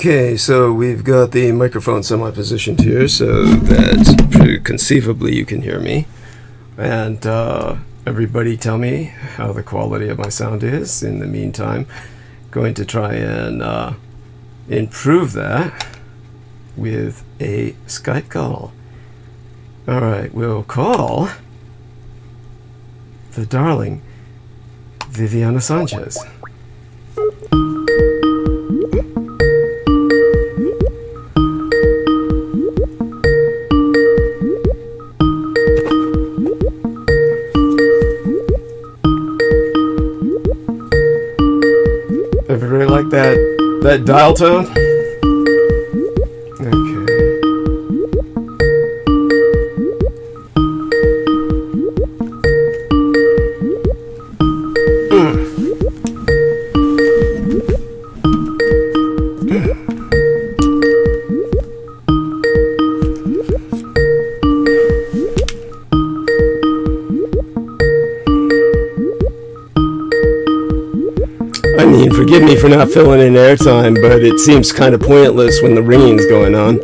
Okay, so we've got the microphone semi-positioned here so that conceivably you can hear me. And everybody tell me how the quality of my sound is. In the meantime, going to try and improve that with a Skype call. All right, we'll call the darling Viviana Sanchez. Everybody like that dial tone? Okay. I mean, forgive me for not filling in airtime, but it seems kind of pointless when the ringing's going on.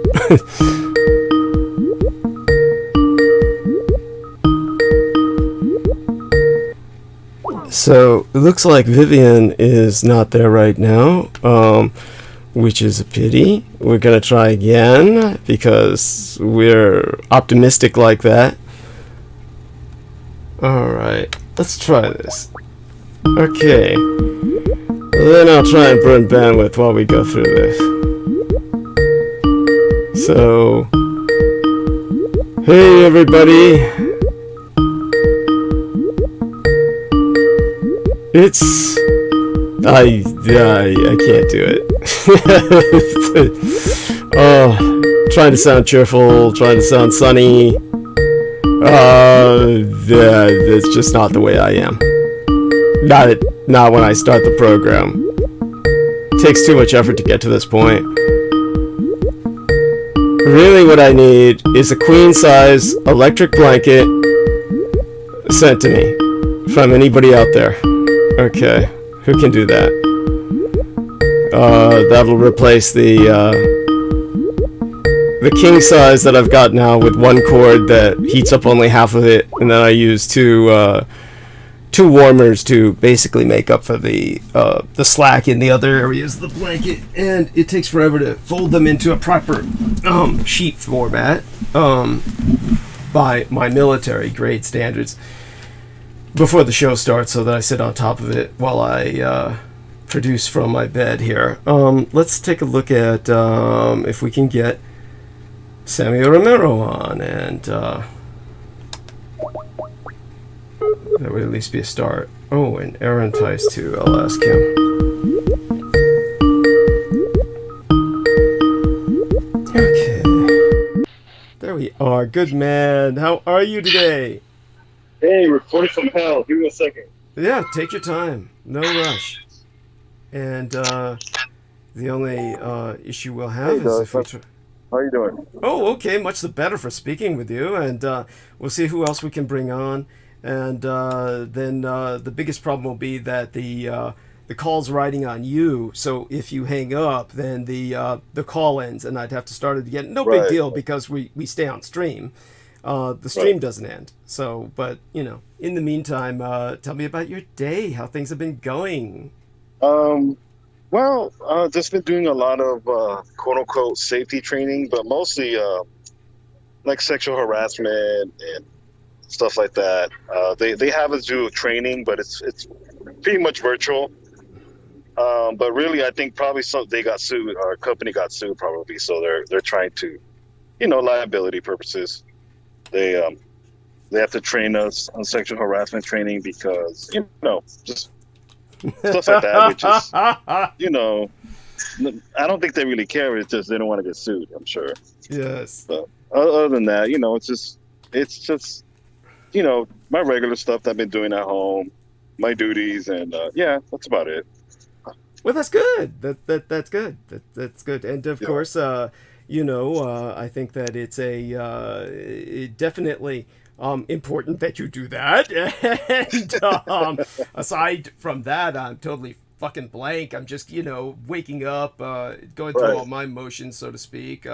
So, it looks like Vivian is not there right now, which is a pity. We're going to try again, because we're optimistic like that. Alright, let's try this. Okay. Then I'll try and burn bandwidth while we go through this. So, hey everybody. I can't do it. Oh, trying to sound cheerful, trying to sound sunny. That's just not the way I am. Not when I start the program. It takes too much effort to get to this point. Really what I need is a queen-size electric blanket sent to me from anybody out there. Okay, who can do that? That'll replace the king size that I've got now with one cord that heats up only half of it, and then I use two warmers to basically make up for the slack in the other areas of the blanket, and it takes forever to fold them into a proper sheet format by my military grade standards before the show starts, so that I sit on top of it while I produce from my bed here. Let's take a look at if we can get Samuel Romero on, and that would at least be a start. Oh, and Aaron Tice too. I'll ask him. Okay. There we are. Good man. How are you today? Hey, reporting from hell. Give me a second. Yeah, take your time. No rush. And the only issue we'll have is if we... How you doing? Oh, okay. Much the better for speaking with you. And we'll see who else we can bring on. And then the biggest problem will be that the call's riding on you. So if you hang up, then the call ends, and I'd have to start it again. No big deal, because we stay on stream. The stream doesn't end. So, but in the meantime, tell me about your day. How things have been going. Well, just been doing a lot of quote unquote safety training, but mostly like sexual harassment and stuff like that. They have us do training, but it's pretty much virtual. But really, I think probably they got sued. Our company got sued probably, so they're trying to, liability purposes. They have to train us on sexual harassment training because just stuff like that, which is I don't think they really care. It's just they don't want to get sued, I'm sure. Yes. But other than that, it's just my regular stuff that I've been doing at home, my duties, and yeah, that's about it. Well, that's good. That's good. That's good. And of course, I think that it's definitely important that you do that. And aside from that, I'm totally fucking blank. I'm just, waking up, going through Right. all my motions, so to speak.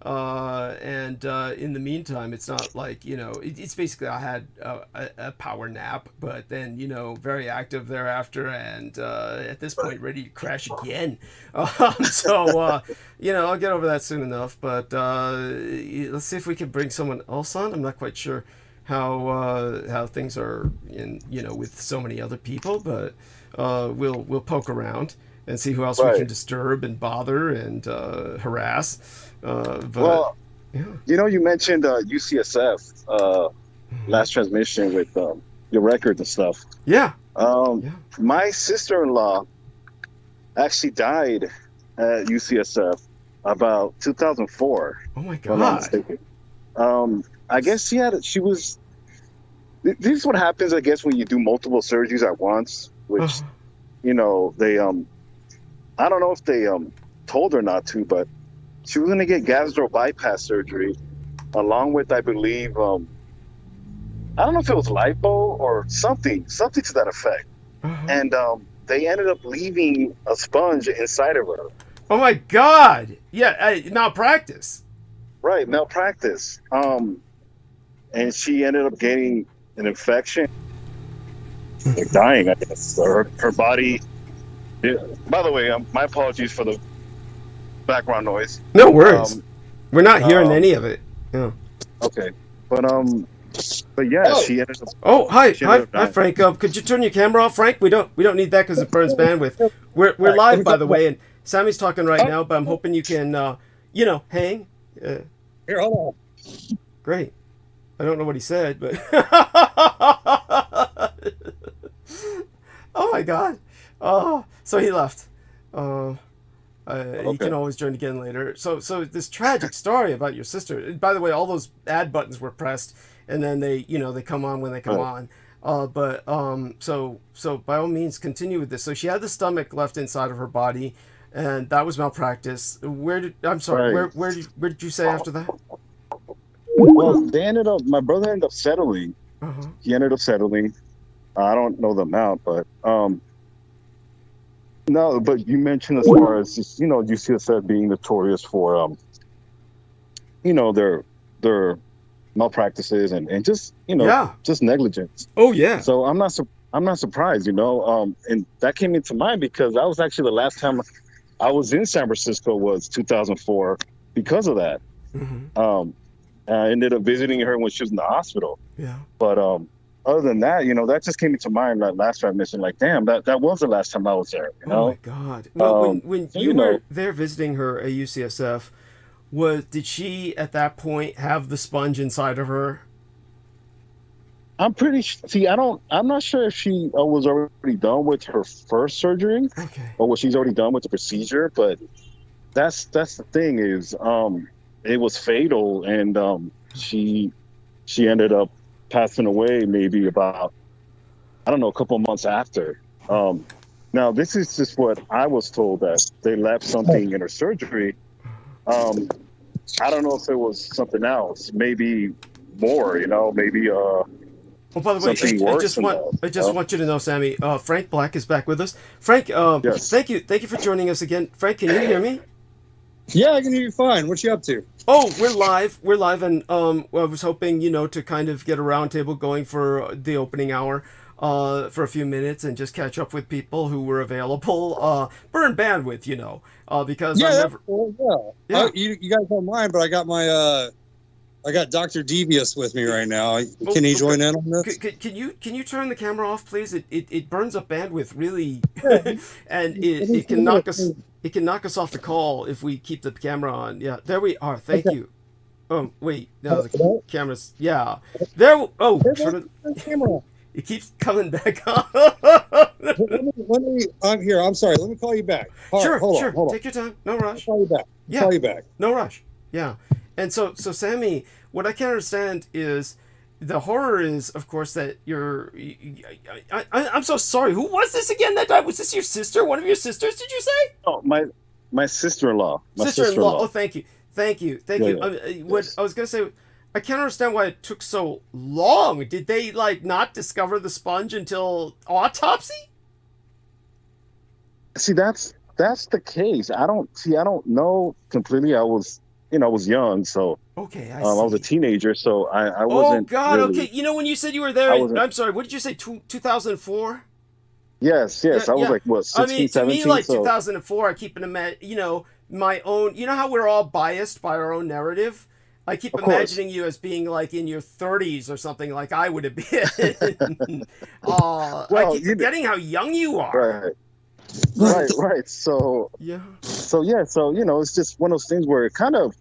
And in the meantime, it's not like, it's basically I had a power nap, but then, very active thereafter, and at this point, ready to crash again. I'll get over that soon enough, but let's see if we can bring someone else on. I'm not quite sure how things are with so many other people, but we'll poke around and see who else we Right. can disturb and bother and harass. But Well, yeah. you mentioned UCSF last transmission with your records and stuff. Yeah. Um, Yeah. my sister-in-law actually died at UCSF about 2004, Oh my if I'm not God. mistaken. I guess she was. This is what happens, I guess, when you do multiple surgeries at once, which they I don't know if they told her not to, but she was going to get gastro bypass surgery, along with, I believe, I don't know if it was lipo or something to that effect. And they ended up leaving a sponge inside of her. Oh my God. Yeah. Malpractice. Right, malpractice. And she ended up getting an infection, like dying, I guess. Her body. Yeah. By the way, my apologies for the background noise. No worries. Um, We're not hearing um, any of it. Yeah. okay, but yeah, she ended up. Oh, hi, She ended up hi, dying. Frank. Could you turn your camera off, Frank? We don't need that because it burns bandwidth. We're Let live, me by talk the about- way, and Sammy's talking right Oh. now. But I'm hoping you can, hang. Here, hold Great. I don't know what he said, but oh my God. Oh, so he left. You can always join again later. So this tragic story about your sister. And by the way, all those ad buttons were pressed, and then they come on when they come on. So by all means, continue with this. So she had the stomach left inside of her body, and that was malpractice. I'm sorry. Right. Where did you say after that? Well, my brother ended up settling. Uh-huh. He ended up settling. I don't know the amount, but no. But you mentioned as far as just, UCSF being notorious for their malpractices and just Yeah. just negligence. Oh yeah. So I'm not surprised, and that came into mind because that was actually the last time I was in San Francisco was 2004 because of that. Mm-hmm. I ended up visiting her when she was in the hospital. Yeah. But other than that, that just came into mind that last time I mentioned, like, damn, that was the last time I was there, Oh my God. Well, when so, you were there visiting her at UCSF, did she at that point have the sponge inside of her? I'm not sure if she was already done with her first surgery Okay. or what she's already done with the procedure, but that's the thing is, it was fatal, and she ended up passing away maybe about, I don't know, a couple of months after. Now this is just what I was told, that they left something in her surgery. I don't know if it was something else, maybe more, maybe Well, by the way, something I worse just than want that. you to know, Sammy. Frank Black is back with us. Frank, Yes. thank you for joining us again. Frank, can you hear me? Yeah, I can hear you fine. What you up to? Oh, we're live, and I was hoping to kind of get a roundtable going for the opening hour, for a few minutes and just catch up with people who were available. Burn bandwidth, because Yeah, I'm that's never. cool. Yeah. Yeah. You guys don't mind, but I got my I got Dr. Devious with me right now. Oh, Can he okay. join in on this? Can you turn the camera off, please? It burns up bandwidth really, and it can knock us off the call if we keep the camera on. Yeah, there we are. Thank Okay. you. Oh wait, no, the camera's there. Oh, Camera. it keeps coming back on. Let me. I'm here. I'm sorry. Let me call you back. All right, Sure, hold sure. on. Hold on. Take your time. No rush. I'll call you back. Yeah. Call you back. No rush. Yeah. And so Sammy, what I can understand is the horror is, of course, that I'm so sorry. Who was this again that died? Was this your sister? One of your sisters, did you say? Oh, my sister-in-law. Sister-in-law. Oh, thank you. Yeah. What Yes. I was going to say, I can't understand why it took so long. Did they, not discover the sponge until autopsy? See, that's the case. I don't know completely. I was young, so Okay, I I was a see. teenager, so I Oh wasn't God. really. Okay, you know when you said you were there I in, wasn't. I'm sorry. What did you say? 2004? Yes, Yeah, yes. I was yeah. like what I 16, mean, to me, 17. like So 2004, I keep my own. You know how we're all biased by our own narrative. I keep of course, imagining you as being like in your 30s or something, like I would have been. I well, keep forgetting how young you are. right, But right. So Yeah. yeah, so it's just one of those things where it kind of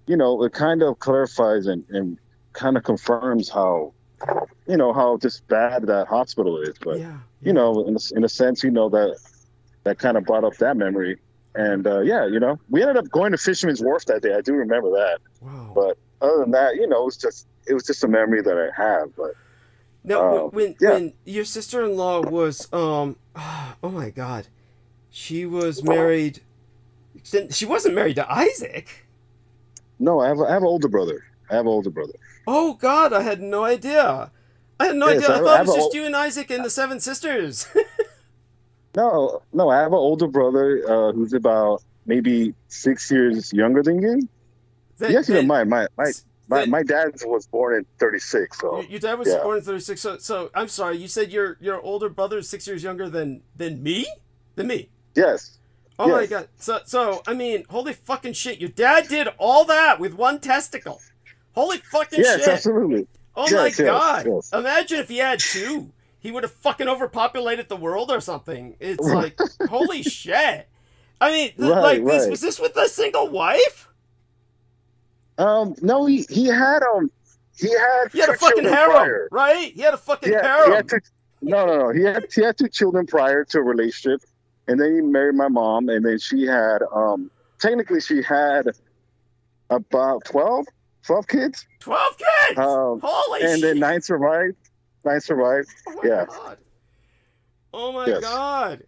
it kind of clarifies and kind of confirms how how just bad that hospital is. But Yeah. Yeah. in a sense, that kind of brought up that memory. And yeah, we ended up going to Fisherman's Wharf that day. I do remember that. Wow. But other than that, it was just a memory that I have. But Now, yeah, when your sister-in-law was oh my God, she was married. She wasn't married to Isaac. no, I have an older brother. I have an older brother. Oh God, I had no idea. I had no Yes, idea. I thought I it have was just you and Isaac and the seven sisters. no, I have an older brother who's about maybe 6 years younger than you. that Yes, that that my dad was born in 36, so your dad was yeah. born in 36. So I'm sorry. You said your older brother is 6 years younger than me. Than me. Yes, Oh my yes, God. So I mean, holy fucking shit. Your dad did all that with one testicle. Holy fucking yes, shit. absolutely. Oh my Yes, God. yes. Imagine if he had two. He would have fucking overpopulated the world or something. It's like, holy shit. I mean, Right, like this right. was this with a single wife? No, he had He had a two fucking children harem, prior. right? He had a fucking He had harem. two. No, no, no. He had two children prior to a relationship, and then he married my mom, and then she had technically she had about 12 kids, 12 kids! um, Holy and then shit! nine survived. Nine survived. Oh my Yeah. God. Oh my Yes. God.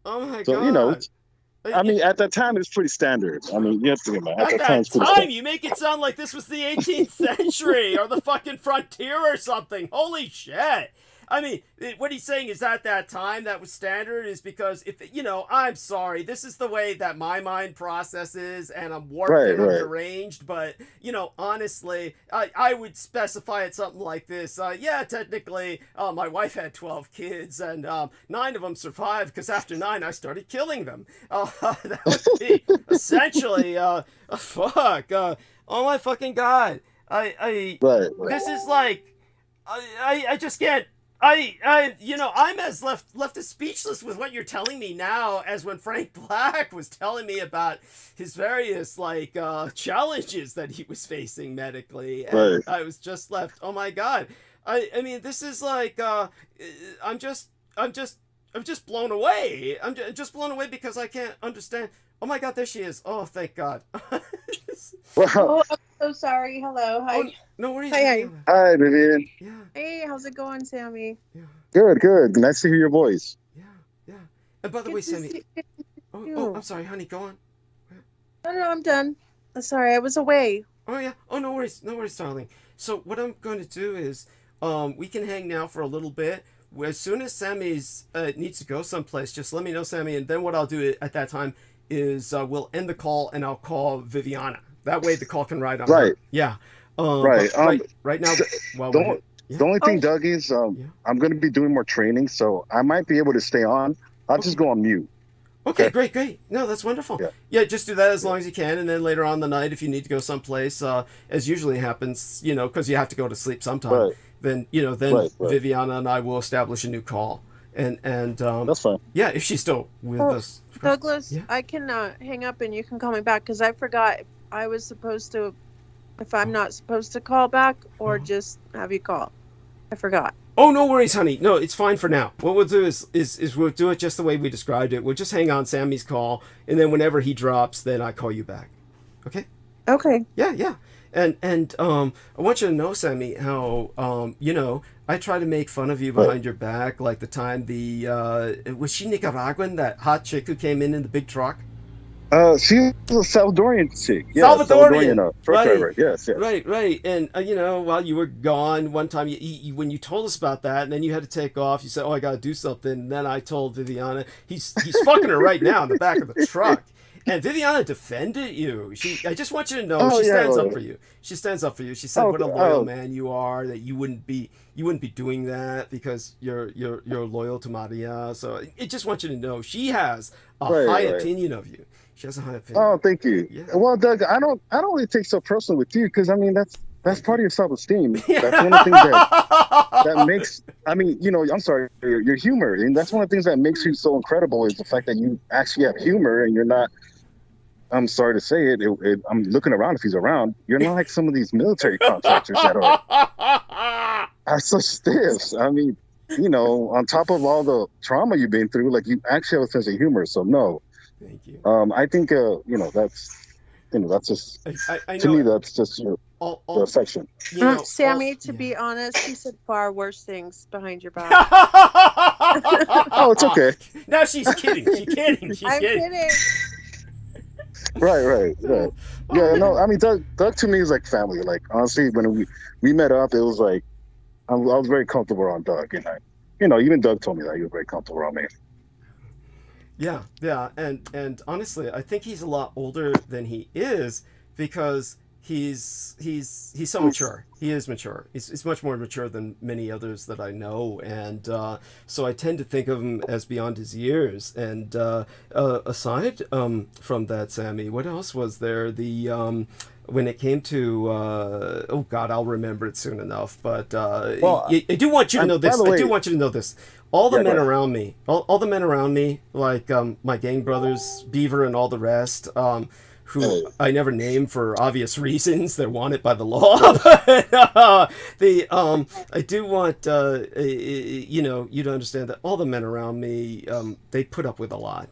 Oh my So God. I mean, at that time, it's pretty standard. I mean, you have to think about it. At At that time, that it's pretty time, standard. you make it sound like this was the 18th century or the fucking frontier or something. Holy shit. I mean, what he's saying is at that time that was standard is because if, I'm sorry, this is the way that my mind processes and I'm warped Right, and I'm right. deranged. But, honestly, I would specify it something like this. Yeah, technically, my wife had 12 kids and 9 of them survived because after 9, I started killing them. That would be essentially, fuck. Oh my fucking God. Right, right. This is like, I just can't. I'm as left as speechless with what you're telling me now as when Frank Black was telling me about his various challenges that he was facing medically, and Right. I was just left. Oh my God, I mean, this is like I'm just I'm just I'm just blown away. Just blown away because I can't understand. Oh my God, there she is. Oh, thank God. Well, Oh, I'm so sorry. Hello. Oh, Hi. no worries. Hi. hi, Vivian. Yeah, Hey, how's it going, Sammy? yeah, Good, good. Nice to hear your voice. yeah, yeah. And by the way, Good to Sammy. see Oh, you. I'm sorry, honey. Go on. No, I'm done. Sorry, I was away. Oh yeah. Oh, no worries, darling. So what I'm going to do is, we can hang now for a little bit. As soon as Sammy's needs to go someplace, just let me know, Sammy, and then what I'll do at that time is we'll end the call and I'll call Viviana. That way the call can ride on Right. her. Yeah. Right. But right now, while The, we're on- yeah. the only thing, Oh, Doug, is Yeah. I'm going to be doing more training, so I might be able to stay on. I'll Okay. just go on mute. Okay, Okay. great. No, that's wonderful. Yeah. Yeah, just do that as long as you can, and then later on the night, if you need to go someplace, as usually happens, because you have to go to sleep sometime, Right. then Right. Viviana and I will establish a new call, and That's fine. yeah, if she's still with oh, us. Of course. Douglas, Yeah. I can hang up and you can call me back because I forgot if I was supposed to, if I'm not supposed to call back or Uh-huh. just have you call. I forgot. Oh, no worries, honey. No, it's fine for now. What we'll do is we'll do it just the way we described it. We'll just hang on Sammy's call, and then whenever he drops, then I call you back. Okay? Okay. Yeah. And I want you to know, Sammy, how I try to make fun of you Right. behind your back, like the time was she Nicaraguan, that hot chick who came in the big truck? She's a Salvadorian chick. Yeah, Salvadorian Salvadorian, truck right? driver. Yes, yes. Right. And while you were gone one time, when you told us about that, and then you had to take off, you said, "Oh, I got to do something." And then I told Viviana, he's fucking her right now in the back of the truck. And Viviana defended you. I just want you to know, Oh she yeah. stands up for you. She stands up for you. She said, Oh, "What a loyal oh man you are. That you wouldn't be doing that because you're loyal to Maria." So I just want you to know, she has a right, high right. opinion of you. She has a high opinion. Oh, thank you. Yeah. Well, Doug, I don't really take so personal with you because I mean that's Thank part you. of your self-esteem. That's one of the things that Yeah. makes. I mean, I'm sorry, your humor, and that's one of the things that makes you so incredible is the fact that you actually have humor and you're not. I'm sorry to say I'm looking around if he's around. You're not like some of these military contractors that are so stiff. I mean, on top of all the trauma you've been through, like you actually have a sense of humor. So no, Thank you. I think that's just I to know me that's just the all affection. Sammy, to yeah. be honest, he said far worse things behind your back. Oh, it's okay. Now she's kidding. She's kidding. She's I'm kidding. kidding. Right. Yeah. No, I mean Doug to me is like family. Like honestly, when we met up, it was like I was very comfortable around Doug, and even Doug told me that he was very comfortable around me. Yeah, and honestly, I think he's a lot older than he is because he's so mature. He is mature. He's much more mature than many others that I know, and so I tend to think of him as beyond his years. And aside from that, Sammy, what else was there? When it came to oh God, I'll remember it soon enough. But Well, I do want you to know by this. the I way, do want you to know this. All the yeah, go men ahead. around me, all the men around me, like my gang brothers, Beaver, and all the rest, who Hey, I never name for obvious reasons. They're wanted by the law. But I do want you to understand that all the men around me, they put up with a lot.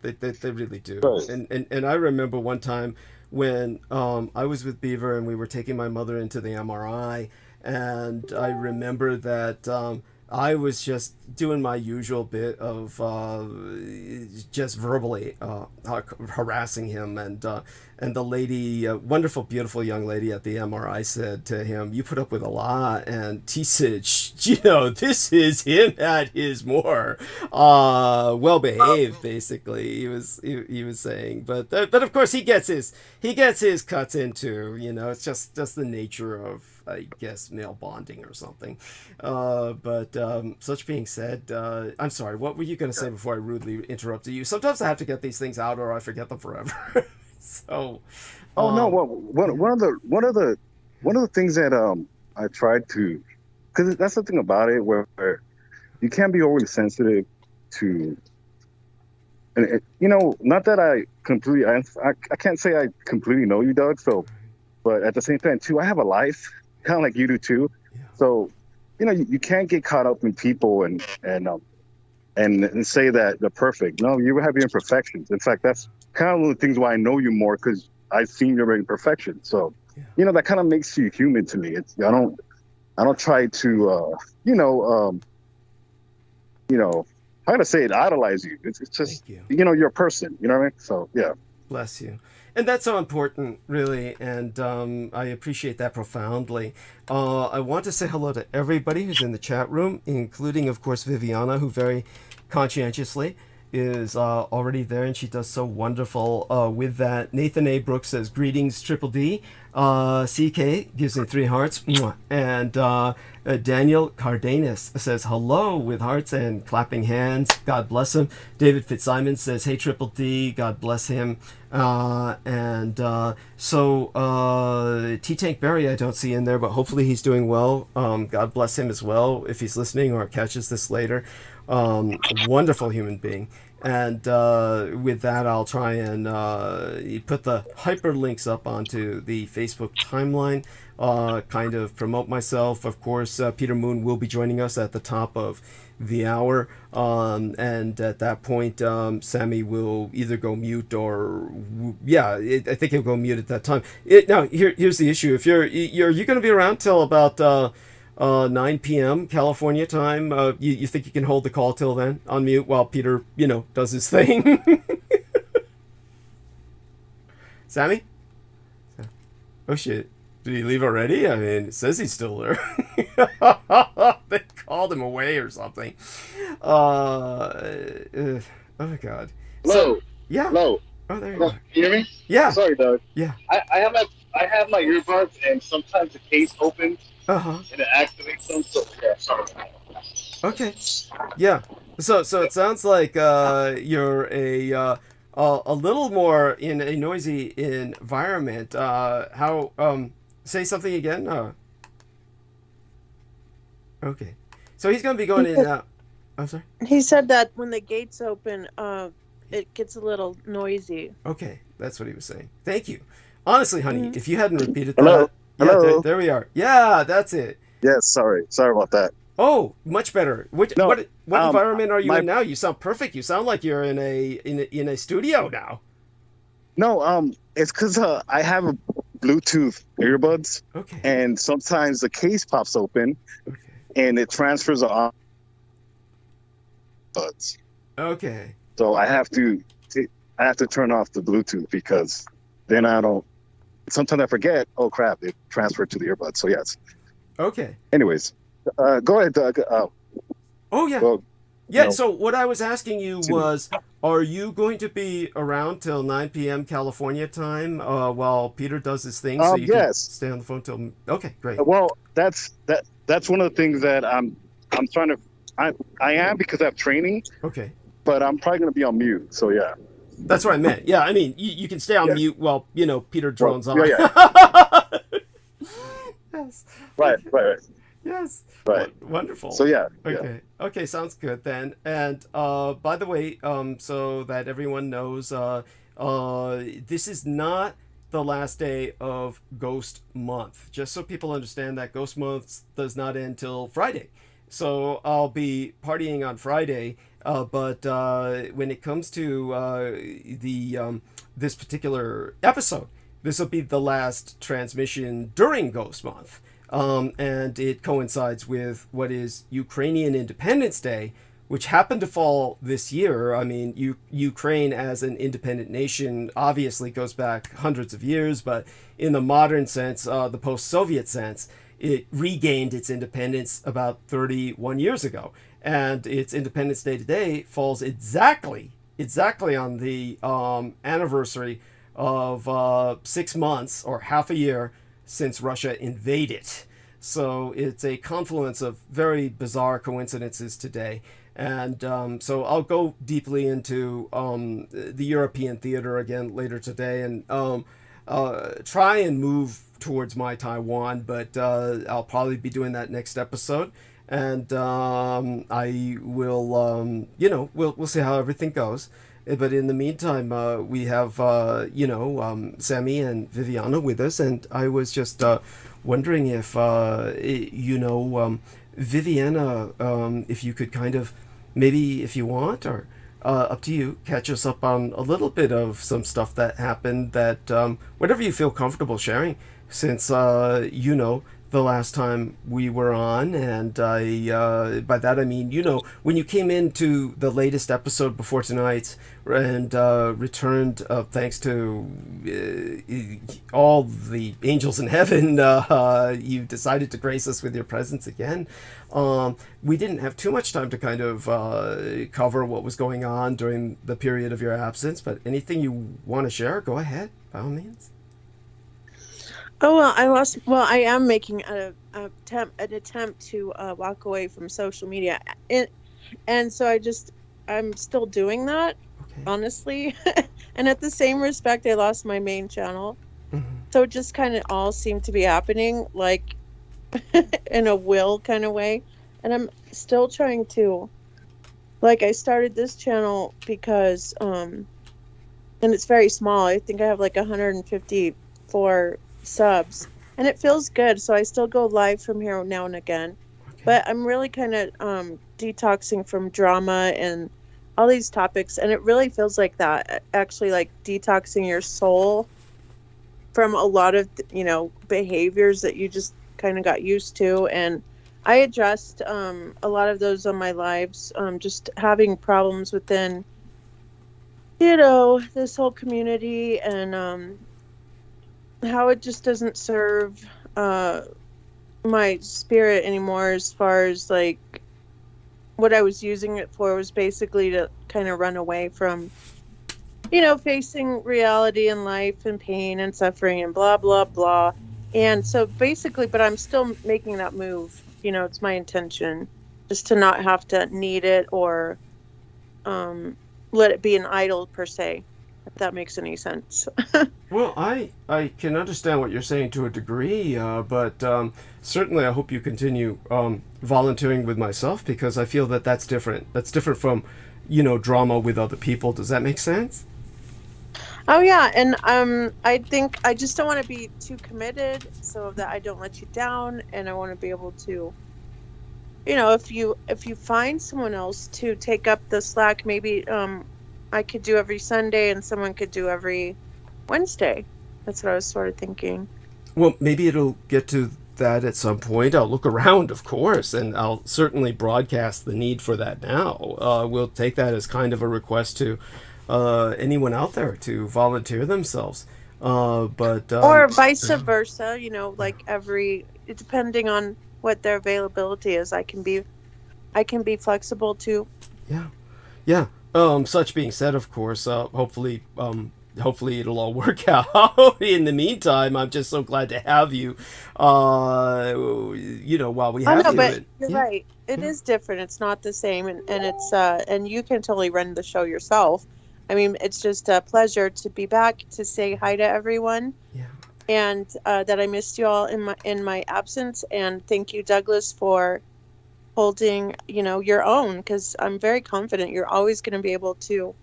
They really do. right. And I remember one time when I was with Beaver and we were taking my mother into the MRI, and I remember that I was just doing my usual bit of just verbally harassing him, and the lady, wonderful, beautiful young lady at the MRI, said to him, "You put up with a lot," and he said, "This is him at his more well behaved." Basically, he was saying, but of course he gets his cuts into. It's just the nature of, I guess, male bonding or something. But such being said, I'm sorry. What were you going to say before I rudely interrupted you? Sometimes I have to get these things out, or I forget them forever. So, Oh no. Well, yeah. one of the things that I tried to, because that's the thing about it where you can't be overly sensitive to, and not that I completely, I can't say I completely know you, Doug. So, but at the same time too, I have a life, kind of like you do too. Yeah. So, you can't get caught up in people and say that they're perfect. No, you have your imperfections. In fact, that's kind of one of the things why I know you more because I've seen your imperfections. So, Yeah. that kind of makes you human to me. I don't try to, how to say it, idolize you. It's just, Thank you. you're a person. You know what I mean? So yeah. Bless you. And that's so important, really, and I appreciate that profoundly. I want to say hello to everybody who's in the chat room, including, of course, Viviana, who very conscientiously is already there, and she does so wonderful with that. Nathan A. Brooks says, "Greetings, Triple D." CK gives me 3 hearts. Mwah. And Daniel Cardenas says, "Hello," with hearts and clapping hands. God bless him. David Fitzsimons says, "Hey, Triple D." God bless him. T-Tank Berry I don't see in there, but hopefully he's doing well. God bless him as well if he's listening or catches this later. Wonderful human being. And with that, I'll try and put the hyperlinks up onto the Facebook timeline, kind of promote myself. Of course, Peter Moon will be joining us at the top of the hour, and at that point, Sammy will either go mute or, I think he'll go mute at that time. Now, here's the issue: if are you going to be around till about 9 p.m. California time? You think you can hold the call till then on mute while Peter, does his thing? Sammy? Oh shit. Did he leave already? I mean, it says he's still there. They called him away or something. Oh my god. Hello. So, yeah. Hello. Oh, there you Hello. are. Can you hear me? Yeah. Sorry, Doug. Yeah. I have my earbuds, and sometimes the case opens Uh-huh. and it activates them. So yeah, sorry. Okay. Yeah. So it sounds like you're a little more in a noisy environment. How say something again? Okay. So he's gonna be going in and out. I'm sorry. He said that when the gates open, it gets a little noisy. Okay, that's what he was saying. Thank you. Honestly, honey, if you hadn't repeated Hello? that, yeah, Hello? there we are. Yeah, that's it. Yes, sorry about that. Oh, much better. What No, environment are you my- in now? You sound perfect. You sound like you're in a studio now. No, it's because I have a Bluetooth earbuds, Okay. and sometimes the case pops open, Okay. and it transfers on buds. Okay. So I have to turn off the Bluetooth because then I don't. Sometimes I forget. Oh crap! It transferred to the earbuds. So yes. Okay. Anyways, go ahead, Doug. Oh yeah. Well, Yeah. no. So what I was asking you was, are you going to be around till 9 p.m. California time while Peter does his thing? So you can yes. stay on the phone till. Okay. Great. Well, that's one of the things that I'm trying to. I am because I have training, Okay. but I'm probably going to be on mute. So yeah. That's what I meant. Yeah. I mean, you can stay on Yeah. mute while Peter drones on. yeah. Yes. Right. Yes. Right. Wonderful. So yeah. Okay. Okay. Sounds good then. And by the way, so that everyone knows, this is not the last day of Ghost Month. Just so people understand that Ghost Month does not end till Friday. So I'll be partying on Friday. But when it comes to this particular episode, this will be the last transmission during Ghost Month. And it coincides with what is Ukrainian Independence Day, which happened to fall this year. I mean, Ukraine as an independent nation obviously goes back hundreds of years, but in the modern sense, the post-Soviet sense, it regained its independence about 31 years ago. And its Independence Day today falls exactly on the anniversary of 6 months or half a year since Russia invaded. So it's a confluence of very bizarre coincidences today. And so I'll go deeply into the European theater again later today and try and move towards my Taiwan, but I'll probably be doing that next episode. And I will, we'll see how everything goes. But in the meantime, we have, Sammy and Viviana with us. And I was just wondering if, Viviana, if you could kind of, maybe if you want, or up to you, catch us up on a little bit of some stuff that happened that, whatever you feel comfortable sharing, since, the last time we were on, and by that I mean, when you came into the latest episode before tonight's and returned, thanks to all the angels in heaven, you decided to grace us with your presence again. We didn't have too much time to kind of cover what was going on during the period of your absence, but anything you want to share, go ahead, by all means. Oh well, I am making an attempt to walk away from social media, and so I'm still doing that, Okay. honestly. And at the same respect, I lost my main channel, so it just kind of all seemed to be happening like in a will kind of way, and I'm still trying to, like, I started this channel because and it's very small. I think I have like 154 subs, and it feels good, so I still go live from here now and again. Okay. But I'm really kind of detoxing from drama and all these topics, and it really feels like that, actually, like detoxing your soul from a lot of behaviors that you just kind of got used to. And I addressed a lot of those on my lives, just having problems within this whole community, and how it just doesn't serve my spirit anymore, as far as like what I was using it for was basically to kind of run away from, facing reality and life and pain and suffering and blah, blah, blah. And so basically, but I'm still making that move. It's my intention just to not have to need it or let it be an idol per se, if that makes any sense. Well, I can understand what you're saying to a degree, but certainly I hope you continue volunteering with myself, because I feel that that's different. That's different from, drama with other people. Does that make sense? Oh yeah, and I think I just don't want to be too committed so that I don't let you down, and I want to be able to, if you find someone else to take up the slack, maybe I could do every Sunday and someone could do every Wednesday. That's what I was sort of thinking. Well, maybe it'll get to that at some point. I'll look around, of course, and I'll certainly broadcast the need for that now. We'll take that as kind of a request to anyone out there to volunteer themselves. But or vice versa, like depending on what their availability is, I can be flexible too. Yeah, yeah. Such being said, of course, hopefully it'll all work out. In the meantime, I'm just so glad to have you. While we have you. But you're right. It is different. It's not the same, and it's and you can totally run the show yourself. I mean, it's just a pleasure to be back to say hi to everyone. Yeah. And that I missed you all in my absence, and thank you, Douglas, for holding your own, because I'm very confident you're always going to be able to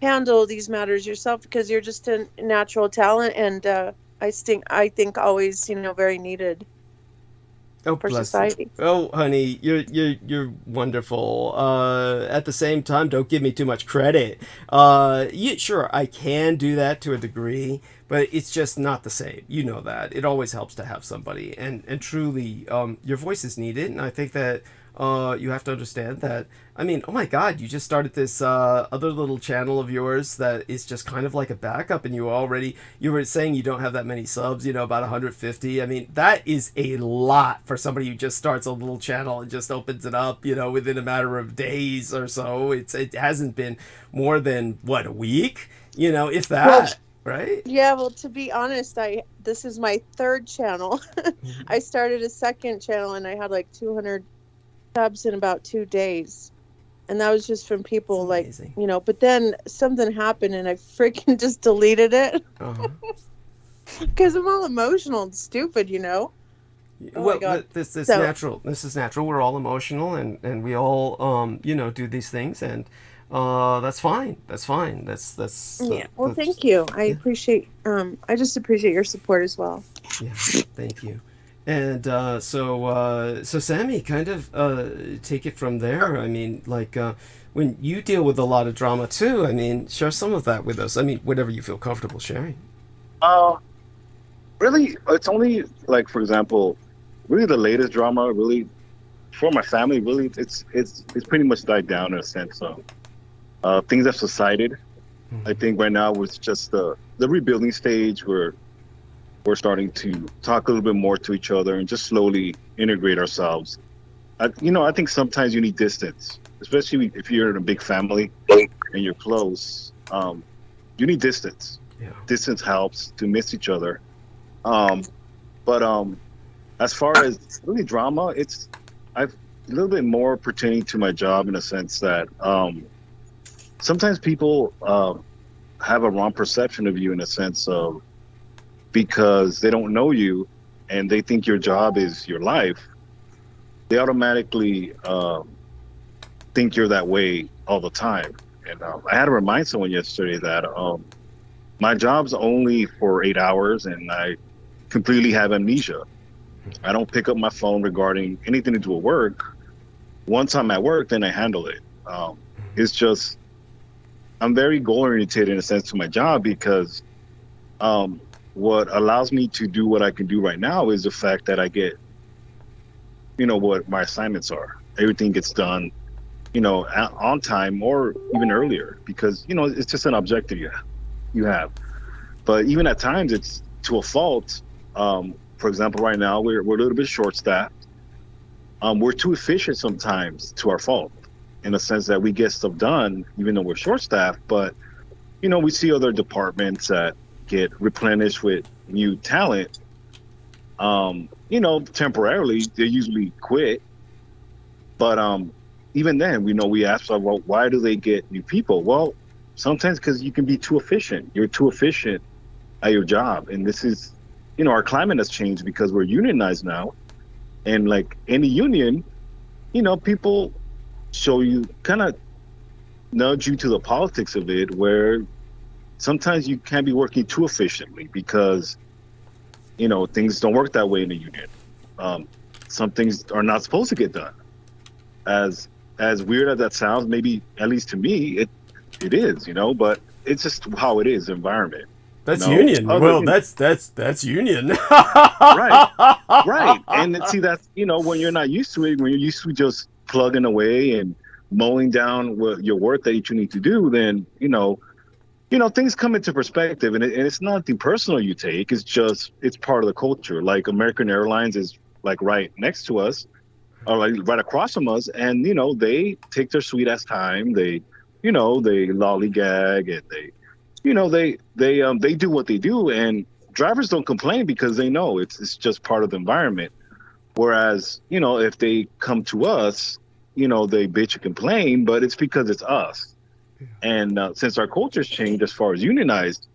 handle these matters yourself, because you're just a natural talent, and I think always very needed for society. You. Oh, honey, you're wonderful. At the same time, don't give me too much credit. Sure, I can do that to a degree, but it's just not the same. You know that. It always helps to have somebody, and truly, your voice is needed, and I think that you have to understand that. I mean, oh my God, you just started this other little channel of yours that is just kind of like a backup, and you were saying you don't have that many subs, about 150. I mean, that is a lot for somebody who just starts a little channel and just opens it up, within a matter of days or so. It hasn't been more than, what, a week, if that. Well, right? Yeah, well, to be honest, this is my third channel. I started a second channel and I had like 200 subs in about 2 days. And that was just from people like, but then something happened and I freaking just deleted it. Because I'm all emotional and stupid, Oh well, this is natural. This is natural. We're all emotional, and we all, do these things, and that's fine. That's fine. That's yeah. Well, thank you. I appreciate. I just appreciate your support as well. Yeah. Thank you. And so Sammy, kind of take it from there. I mean, like when you deal with a lot of drama too. I mean, share some of that with us. I mean, whatever you feel comfortable sharing. Really, it's only like, for example, really the latest drama. Really, for my family, really, it's pretty much died down in a sense. Things have subsided. Mm-hmm. I think right now it's just the rebuilding stage where we're starting to talk a little bit more to each other and just slowly integrate ourselves. I think sometimes you need distance, especially if you're in a big family and you're close. You need distance. Yeah. Distance helps to miss each other. But as far as really drama, I've a little bit more pertaining to my job in a sense that sometimes people have a wrong perception of you in a sense of, because they don't know you and they think your job is your life, they automatically think you're that way all the time. And I had to remind someone yesterday that my job's only for 8 hours and I completely have amnesia. I don't pick up my phone regarding anything to do with work. Once I'm at work, then I handle it. It's just, I'm very goal oriented in a sense to my job, because what allows me to do what I can do right now is the fact that I get, what my assignments are. Everything gets done, on time or even earlier, because, it's just an objective you have. But even at times it's to a fault. For example, right now we're a little bit short-staffed. We're too efficient sometimes to our fault, in a sense that we get stuff done even though we're short-staffed. But we see other departments that get replenished with new talent. Temporarily they usually quit. But even then, we ask, well, why do they get new people? Well, sometimes because you can be too efficient. You're too efficient at your job, and this is, our climate has changed because we're unionized now, and like any union, people show you, kind of nudge you to the politics of it, where sometimes you can't be working too efficiently because things don't work that way in a union. Some things are not supposed to get done. As weird as that sounds, maybe at least to me, it is, but it's just how it is, environment. That's union. Well, that's union. Right. And see, that's, when you're not used to it, when you're used to just plugging away and mowing down your work that you need to do, then, things come into perspective, and it's nothing personal you take. It's part of the culture. Like American Airlines is like right next to us, or like right across from us, and they take their sweet ass time. They lollygag, and they do what they do, and drivers don't complain because they know it's just part of the environment. Whereas if they come to us, they bitch and complain, but it's because it's us. And since our culture's changed as far as unionized,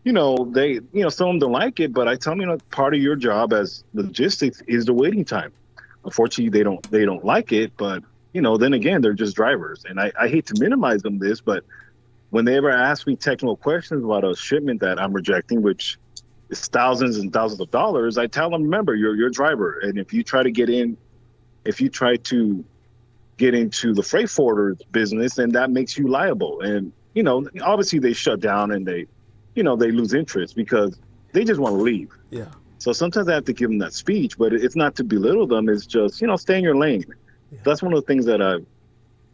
they some of them don't like it, but I tell them, part of your job as logistics is the waiting time. Unfortunately, they don't like it, but then again, they're just drivers, and I hate to minimize them this, but when they ever ask me technical questions about a shipment that I'm rejecting, which is thousands and thousands of dollars, I tell them, remember, you're a driver, and if you try to get into the freight forwarder business, then that makes you liable. And obviously they shut down, and they lose interest because they just want to leave. Yeah. So sometimes I have to give them that speech, but it's not to belittle them. It's just, stay in your lane. Yeah. That's one of the things that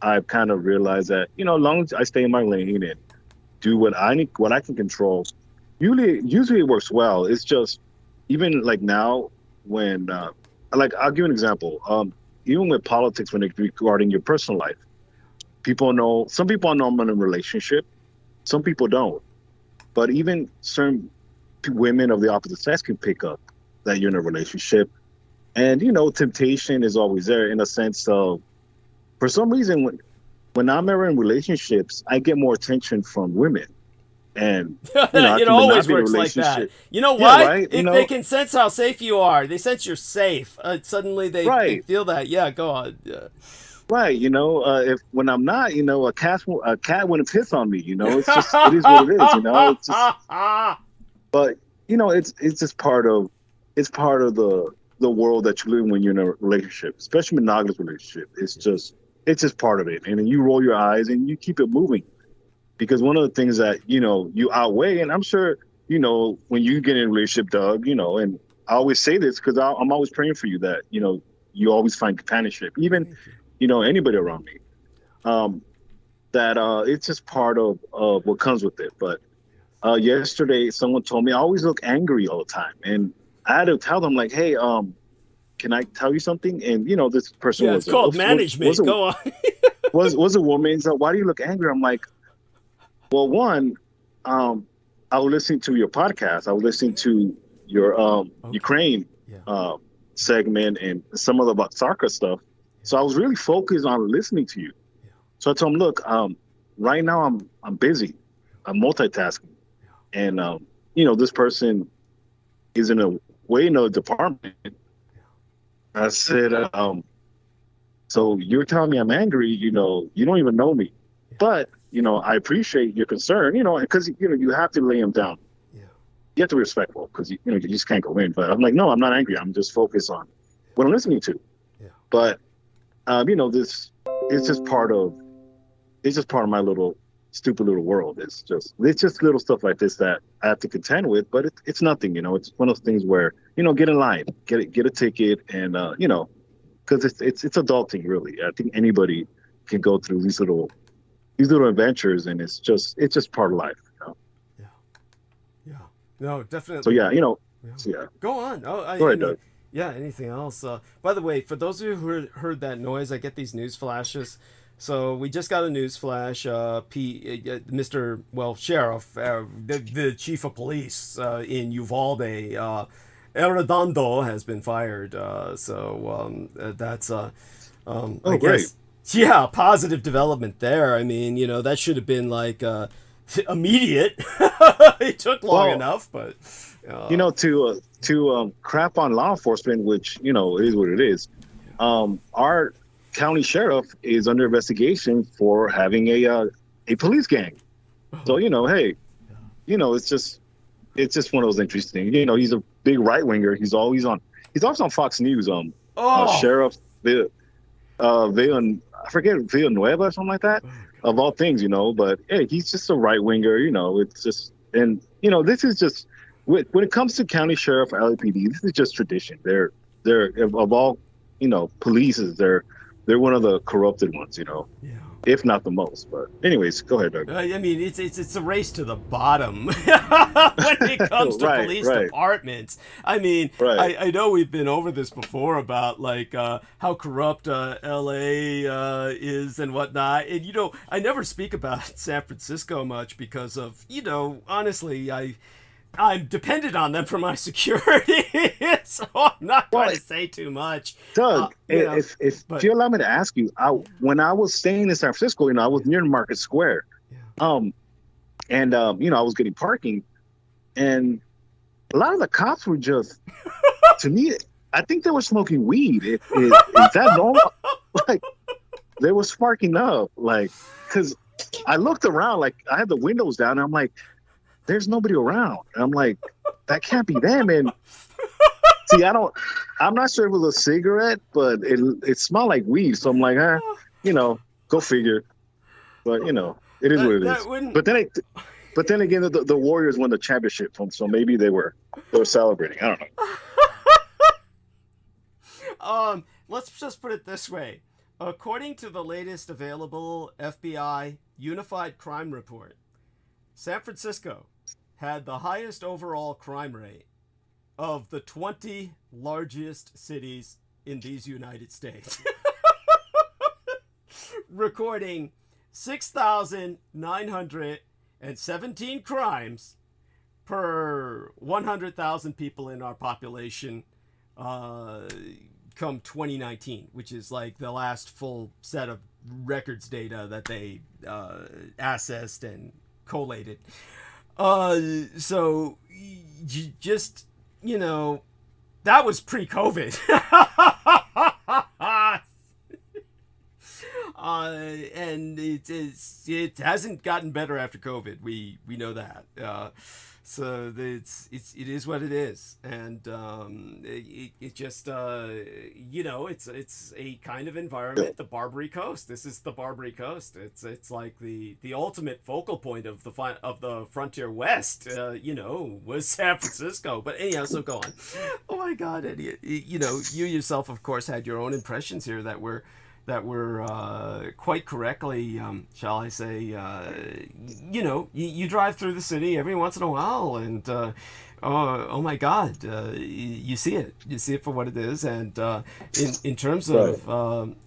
I've kind of realized, that, as long as I stay in my lane and do what I can control, usually it works well. It's just, even like now when, I'll give an example. Even with politics, when it's regarding your personal life, some people know I'm in a relationship, some people don't. But even certain women of the opposite sex can pick up that you're in a relationship. And, temptation is always there, in a sense of, for some reason, when I'm ever in relationships, I get more attention from women. And, it always works like that. You know why? Yeah, right? They can sense how safe you are. They sense you're safe. Suddenly they feel that. Yeah, go on. Yeah. Right. If when I'm not, a cat wouldn't piss on me. It's just, it is what it is. It's just, but it's just part of the world that you live in when you're in a relationship, especially monogamous relationship. It's just part of it. And then you roll your eyes and you keep it moving, because one of the things that you outweigh, and I'm sure when you get in a relationship, Doug, and I always say this because I'm always praying for you that you always find companionship, even anybody around me. That it's just part of what comes with it. But yesterday, someone told me I always look angry all the time, and I had to tell them, like, hey, can I tell you something? And this person was called management. Go on. was a woman. So why do you look angry? I'm like, well, one, I was listening to your podcast. I was listening to your Ukraine segment and some of the Sarka stuff. So I was really focused on listening to you. So I told him, look, right now I'm busy. I'm multitasking. And, this person is in a department. I said, so you're telling me I'm angry, you don't even know me. But, I appreciate your concern, because, you have to lay him down. Yeah. You have to be respectful, because, you just can't go in. But I'm like, no, I'm not angry. I'm just focused on what I'm listening to. Yeah. But, this is just part of my little stupid little world. It's just little stuff like this that I have to contend with, but it's nothing, it's one of those things where, get in line, get a ticket, and, because it's adulting, really. I think anybody can go through these little adventures, and it's just part of life. Yeah. No, definitely. So yeah, So, yeah. Go on. Oh, Go I ahead, mean, Doug. yeah. Anything else? By the way, for those of you who heard that noise, I get these news flashes. So we just got a news flash. Mr. Well, Sheriff, the chief of police in Uvalde, Arredondo, has been fired. That's I Great. guess, yeah, positive development there. I mean, that should have been like immediate. It took long Well, enough, but to crap on law enforcement, which it is what it is. Our county sheriff is under investigation for having a police gang. So hey, it's just one of those interesting. He's a big right winger. He's always on Fox News. Sheriff I forget, Villanueva or something like that. Of all things, but hey, he's just a right winger. It's just, and this is just when it comes to county sheriff or LAPD, this is just tradition. They're of all polices, they're one of the corrupted ones, yeah. if not the most. But anyways, go ahead, Doug. I mean, it's a race to the bottom when it comes to police departments. I mean, I know we've been over this before about like how corrupt LA is and whatnot, and I never speak about San Francisco much because of honestly I'm dependent on them for my security, so I'm not going to say too much. Doug, if you allow me to ask you, when I was staying in San Francisco, I was near Market Square, I was getting parking, and a lot of the cops were just, to me, I think they were smoking weed. Is that normal? Like, they were sparking up, like, because I looked around, like, I had the windows down, and I'm like, there's nobody around. And I'm like, that can't be them. And see, I'm not sure if it was a cigarette, but it smelled like weed. So I'm like, go figure. But it is what it is. But then again, the Warriors won the championship, so maybe they were celebrating. I don't know. Let's just put it this way. According to the latest available FBI Unified Crime Report, San Francisco had the highest overall crime rate of the 20 largest cities in these United States, recording 6,917 crimes per 100,000 people in our population come 2019, which is like the last full set of records data that they assessed and collated. So just, that was pre-COVID. And it hasn't gotten better after COVID. We know that. So it is what it is, and it just it's a kind of environment. The Barbary Coast. This is the Barbary Coast. It's like the ultimate focal point of the frontier west. Was San Francisco. But anyhow, so go on. Oh my God, Eddie. You yourself, of course, had your own impressions here that were quite correctly, shall I say, you drive through the city every once in a while, and oh my God, you see it for what it is. And in terms of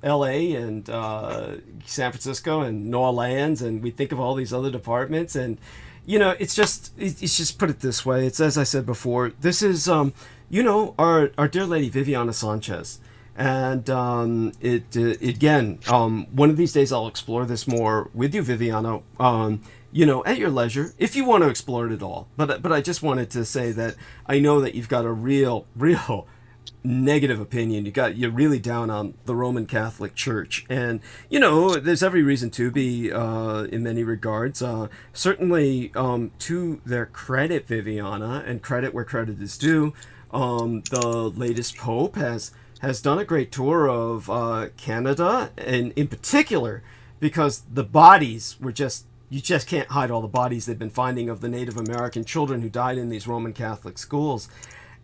L.A. and San Francisco and New Orleans, and we think of all these other departments, and it's just put it this way. It's, as I said before, this is our dear lady Viviana Sanchez. And again, one of these days I'll explore this more with you, Viviana, at your leisure, if you want to explore it at all. But I just wanted to say that I know that you've got a real negative opinion. You're really down on the Roman Catholic Church, and there's every reason to be in many regards. Certainly, to their credit, Viviana, and credit where credit is due, the latest Pope has done a great tour of Canada, and in particular because the bodies were you just can't hide all the bodies they've been finding of the Native American children who died in these Roman Catholic schools.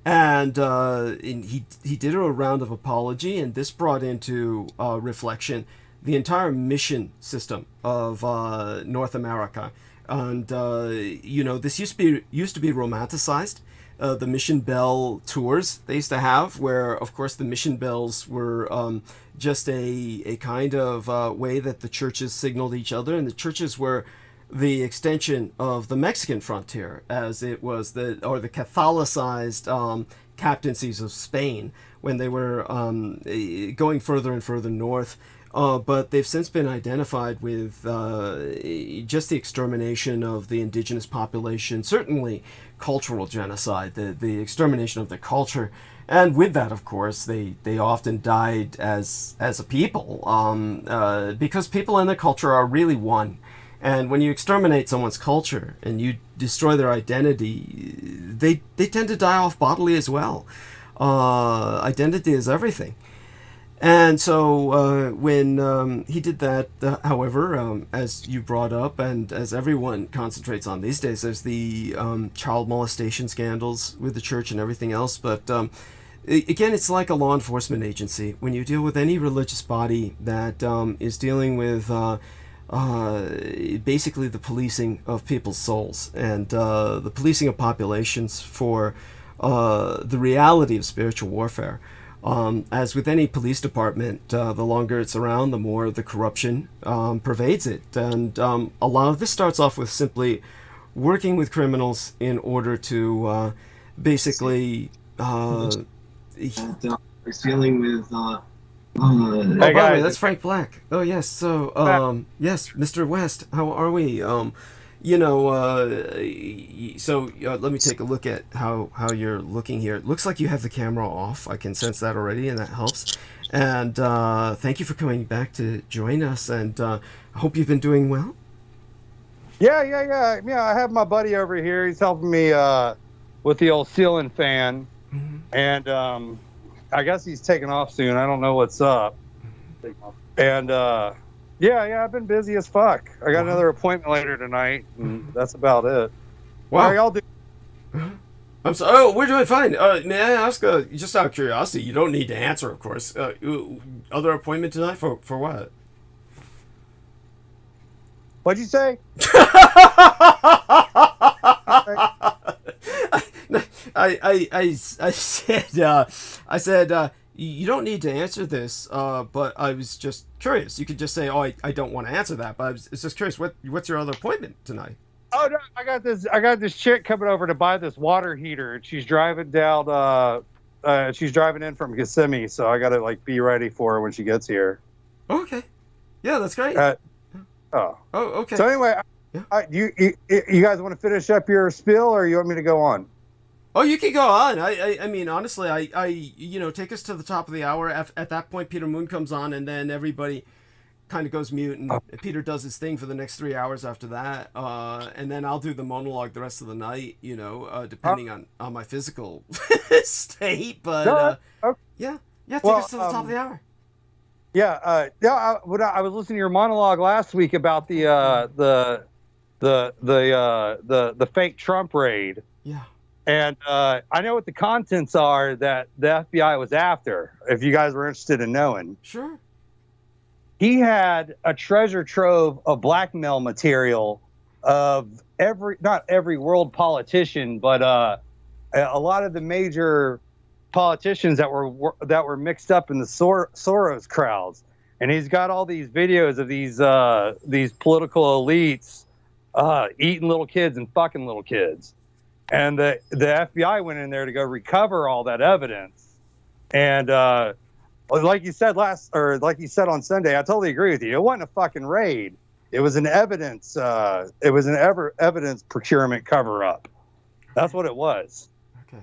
And he did a round of apology, and this brought into reflection the entire mission system of North America. And this used to be romanticized. the Mission Bell tours they used to have, where of course the Mission Bells were just a kind of way that the churches signaled each other, and the churches were the extension of the Mexican frontier, as it was the Catholicized captaincies of Spain when they were going further and further north. But they've since been identified with just the extermination of the indigenous population, certainly cultural genocide, the extermination of their culture. And with that, of course, they often died as a people, because people and their culture are really one. And when you exterminate someone's culture and you destroy their identity, they tend to die off bodily as well. Identity is everything. And so when he did that, however, as you brought up, and as everyone concentrates on these days, there's the child molestation scandals with the church and everything else. But again, it's like a law enforcement agency. When you deal with any religious body that is dealing with basically the policing of people's souls and the policing of populations for the reality of spiritual warfare. As with any police department, the longer it's around, the more the corruption pervades it. And a lot of this starts off with simply working with criminals in order to basically dealing with. By the way, that's Frank Black. Oh yes, so yes, Mr. West, how are we? Let me take a look at how you're looking here. It looks like you have the camera off. I can sense that already, and that helps. And thank you for coming back to join us, and I hope you've been doing well. Yeah. I have my buddy over here. He's helping me with the old ceiling fan, and I guess he's taking off soon. I don't know what's up. And yeah, I've been busy as fuck. I got another appointment later tonight, and that's about it. Wow. How are y'all doing? I'm sorry. Oh, we're doing fine. May I ask, just out of curiosity, you don't need to answer, of course. Other appointment tonight for what? What'd you say? I said you don't need to answer this, but I was just curious. You could just say, "Oh, I don't want to answer that," but I was just curious. What's your other appointment tonight? Oh no, I got this chick coming over to buy this water heater, and she's driving down. She's driving in from Kissimmee, so I gotta be ready for her when she gets here. Okay, yeah, that's great. Oh, okay. So anyway, yeah. You guys want to finish up your spiel, or you want me to go on? Oh, you can go on. I mean, honestly, I take us to the top of the hour. At that point, Peter Moon comes on, and then everybody kind of goes mute, and Peter does his thing for the next 3 hours after that. And then I'll do the monologue the rest of the night, depending on my physical state. But yeah, take us to the top of the hour. Yeah, I was listening to your monologue last week about the fake Trump raid. Yeah. And I know what the contents are that the FBI was after, if you guys were interested in knowing. Sure. He had a treasure trove of blackmail material of not every world politician, but a lot of the major politicians that were mixed up in the Soros crowds. And he's got all these videos of these political elites eating little kids and fucking little kids. And the FBI went in there to go recover all that evidence. And like you said on Sunday, I totally agree with you. It wasn't a fucking raid. It was an evidence. Evidence procurement cover up. That's what it was. Okay.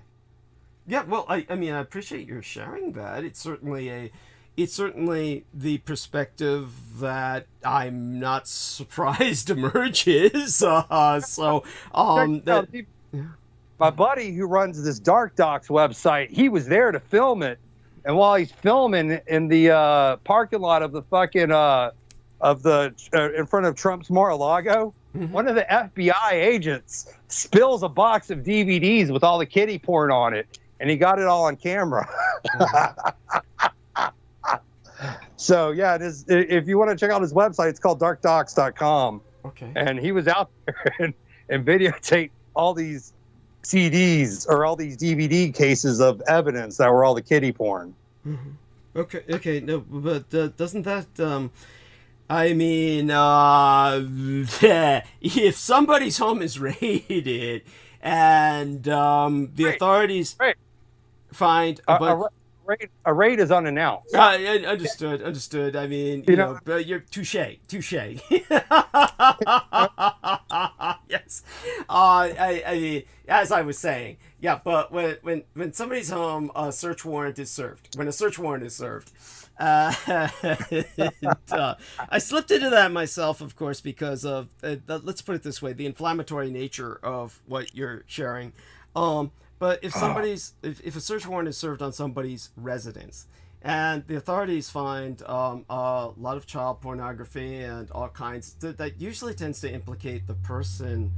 Yeah. Well, I mean, I appreciate your sharing that. It's certainly the perspective that I'm not surprised emerges. Yeah. My buddy who runs this Dark Docs website, he was there to film it, and while he's filming in the parking lot of the fucking in front of Trump's Mar-a-Lago, one of the FBI agents spills a box of DVDs with all the kiddie porn on it, and he got it all on camera. So yeah, it is. If you want to check out his website, it's called darkdocs.com. Okay. And he was out there and videotaped all these CDs or all these DVD cases of evidence that were all the kiddie porn. Okay, no, but doesn't that, I mean, if somebody's home is raided and the authorities find A raid is unannounced. Understood. I mean, you know, but you're touche. Yes. I mean, as I was saying, yeah. But when somebody's home, a search warrant is served. When a search warrant is served, I slipped into that myself, of course, because of let's put it this way: the inflammatory nature of what you're sharing. But if if a search warrant is served on somebody's residence, and the authorities find a lot of child pornography and all kinds, that usually tends to implicate the person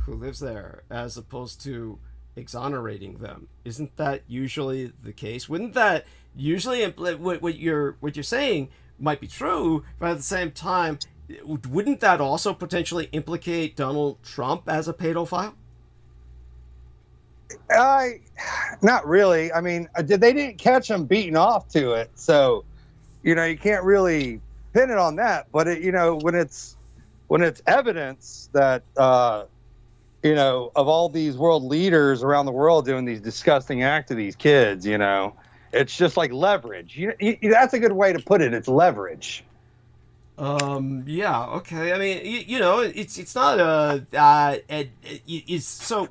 who lives there, as opposed to exonerating them. Isn't that usually the case? Wouldn't that usually what you're saying might be true, but at the same time, wouldn't that also potentially implicate Donald Trump as a pedophile? Not really. I mean, they didn't catch him beating off to it, so you can't really pin it on that. But when it's evidence that of all these world leaders around the world doing these disgusting acts to these kids, it's just like leverage. That's a good way to put it. It's leverage. Yeah, okay. I mean, it's not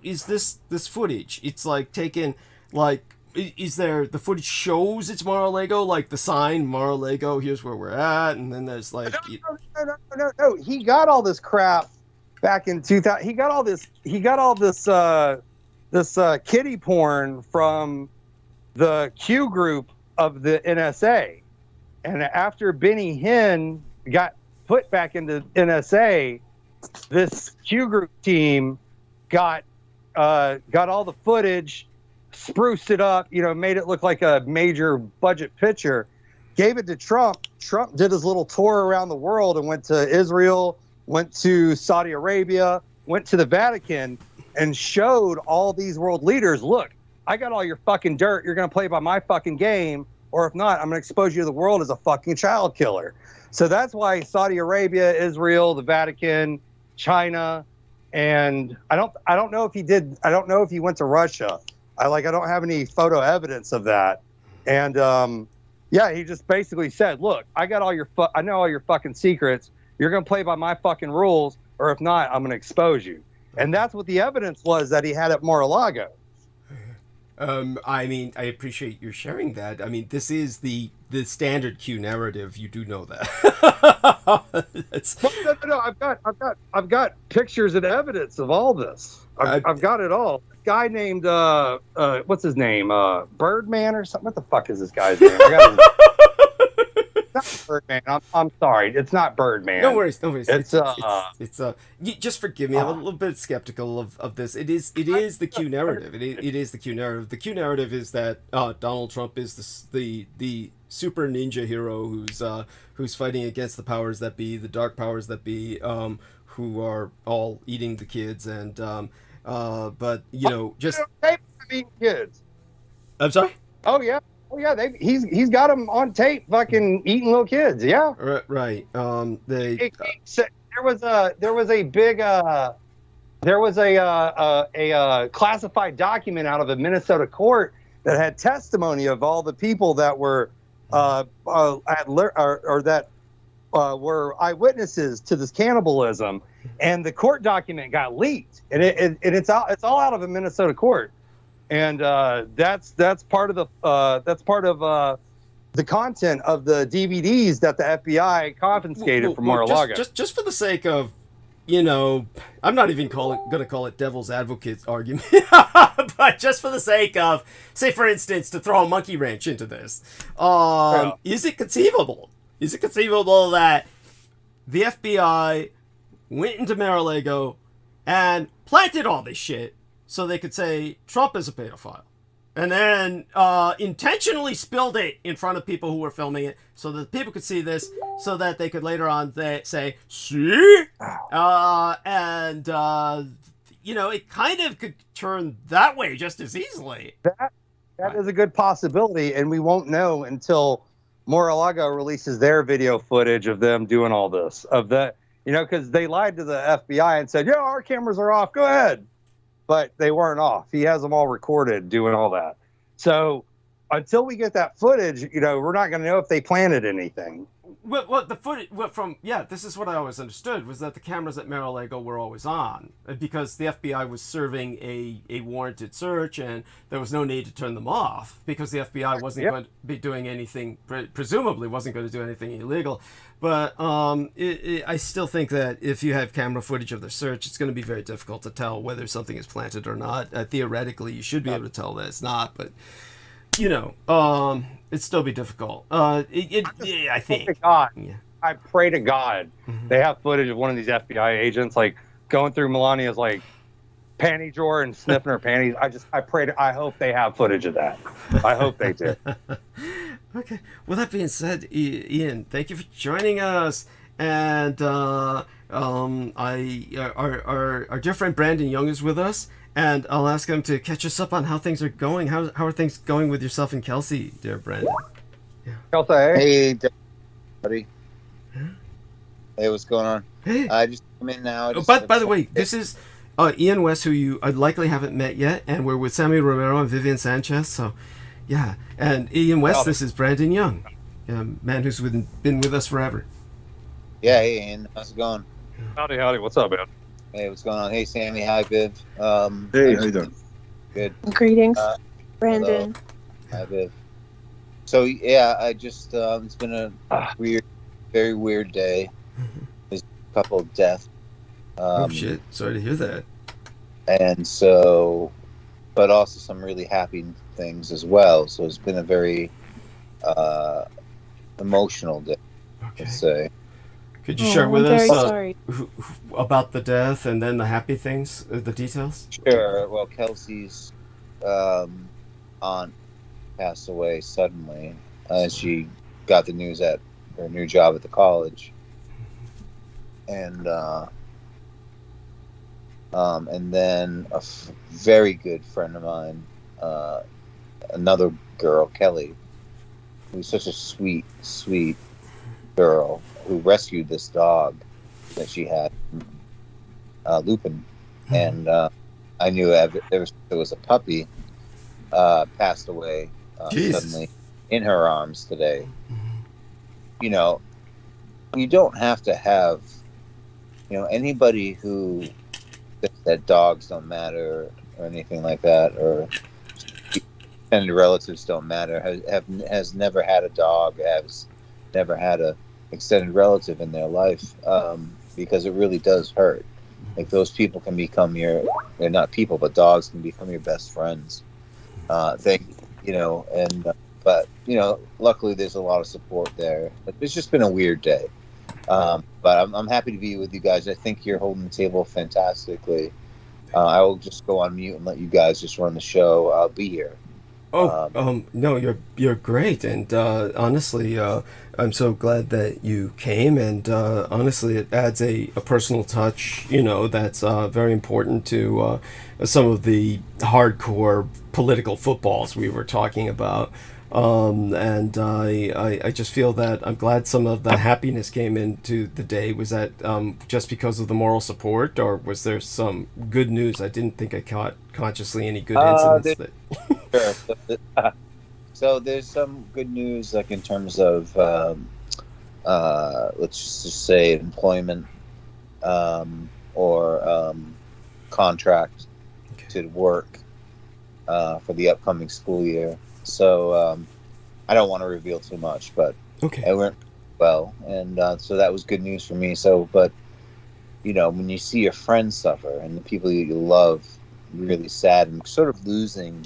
is this footage? It's like taken, like, is there, the footage shows it's Mar-a-Lago, like the sign Mar-a-Lago, here's where we're at, and then there's like no. He got all this crap back in 2000. He got all this kiddie porn from the Q group of the NSA, and after Benny Hinn got put back into NSA, this Q group team got all the footage, spruced it up, made it look like a major budget picture, gave it to Trump. Trump did his little tour around the world and went to Israel, went to Saudi Arabia, went to the Vatican, and showed all these world leaders, look, I got all your fucking dirt. You're going to play by my fucking game, or if not, I'm going to expose you to the world as a fucking child killer. So that's why Saudi Arabia, Israel, the Vatican, China, and I don't know if he did. I don't know if he went to Russia. I don't have any photo evidence of that. And he just basically said, "Look, I got all I know all your fucking secrets. You're gonna play by my fucking rules, or if not, I'm gonna expose you." And that's what the evidence was that he had at Mar-a-Lago. I mean, I appreciate your sharing that. I mean, this is the standard Q narrative. You do know that. No. I've got pictures and evidence of all this. I've got it all. A guy named what's his name? Birdman or something. What the fuck is this guy's name? It's not Birdman. I'm sorry. It's not Birdman. No worries. It's just forgive me. I'm a little bit skeptical of this. It is the Q narrative. It is the Q narrative. The Q narrative is that Donald Trump is the super ninja hero who's fighting against the powers that be, the dark powers that be, who are all eating the kids, and but just kids. I'm sorry. Oh yeah. He's got them on tape, fucking eating little kids. Yeah. Right. There was a classified document out of a Minnesota court that had testimony of all the people that were were eyewitnesses to this cannibalism, and the court document got leaked, and it's all out of a Minnesota court. And that's part of the content of the DVDs that the FBI confiscated from Mar-a-Lago. Just for the sake of, I'm not even going to call it devil's advocate's argument, but just for the sake of, say for instance, to throw a monkey wrench into this, is it conceivable? Is it conceivable that the FBI went into Mar-a-Lago and planted all this shit so they could say Trump is a pedophile, and then intentionally spilled it in front of people who were filming it so that people could see this, so that they could later on say, see? it kind of could turn that way just as easily. That is a good possibility, and we won't know until Mar-a-Lago releases their video footage of them doing all this. Because they lied to the FBI and said, "Yeah, our cameras are off. Go ahead," but they weren't off. He has them all recorded doing all that. So until we get that footage, we're not going to know if they planted anything. Well, the footage this is what I always understood, was that the cameras at Mar-a-Lago were always on because the FBI was serving a warranted search, and there was no need to turn them off because the FBI wasn't going to be doing anything, presumably wasn't going to do anything illegal. But I still think that if you have camera footage of the search, it's going to be very difficult to tell whether something is planted or not. Theoretically, you should be able to tell that it's not, but it'd still be difficult. I think. I pray to God they have footage of one of these FBI agents going through Melania's panty drawer and sniffing her panties. I hope they have footage of that. I hope they do. Okay. Well, that being said, Ian, thank you for joining us. And our dear friend Brandon Young is with us. And I'll ask him to catch us up on how things are going. How are things going with yourself and Kelsey, dear Brandon? Yeah. Kelsey, hey, buddy. Huh? Hey, what's going on? Hey. I just come in now. By the way, this is Ian West, who you likely haven't met yet, and we're with Sammy Romero and Vivian Sanchez. So, yeah. And Ian West, this is Brandon Young, a man who's been with us forever. Yeah, hey, Ian. How's it going? Howdy. What's up, man? Hey, what's going on? Hey, Sammy. Hi, Viv. Hey, how you doing? Good. Greetings, Brandon. Hi, Viv. So, yeah, I just, it's been a very weird day. There's a couple of deaths. Oh, shit. Sorry to hear that. And so, but also some really happy things as well. So it's been a very emotional day, let's say. Could you share with us sorry. About the death and then the happy things, the details? Sure. Well, Kelsey's aunt passed away suddenly. She got the news at her new job at the college, and then a very good friend of mine, another girl, Kelly, who's such a sweet girl, who rescued this dog that she had, Lupin, and I knew there was a puppy passed away suddenly in her arms today. You don't have to have, anybody who thinks that dogs don't matter or anything like that, or extended relatives don't matter, has never had a dog, has never had a extended relative in their life, because it really does hurt. Like, those people can become they're not people, but dogs can become your best friends. But luckily there's a lot of support there. But it's just been a weird day. But I'm happy to be with you guys. I think you're holding the table fantastically. I will just go on mute and let you guys just run the show. I'll be here. No, you're great, and honestly, I'm so glad that you came, and honestly, it adds a personal touch, that's very important to some of the hardcore political footballs we were talking about. And I just feel that I'm glad some of the happiness came into the day. Was that just because of the moral support, or was there some good news? I didn't think I caught consciously any good incidents. Sure. So there's some good news, like in terms of, let's just say, employment or contract to work for the upcoming school year. So I don't want to reveal too much, but it went well, and so that was good news for me. So, but when you see your friends suffer and the people you love really sad and sort of losing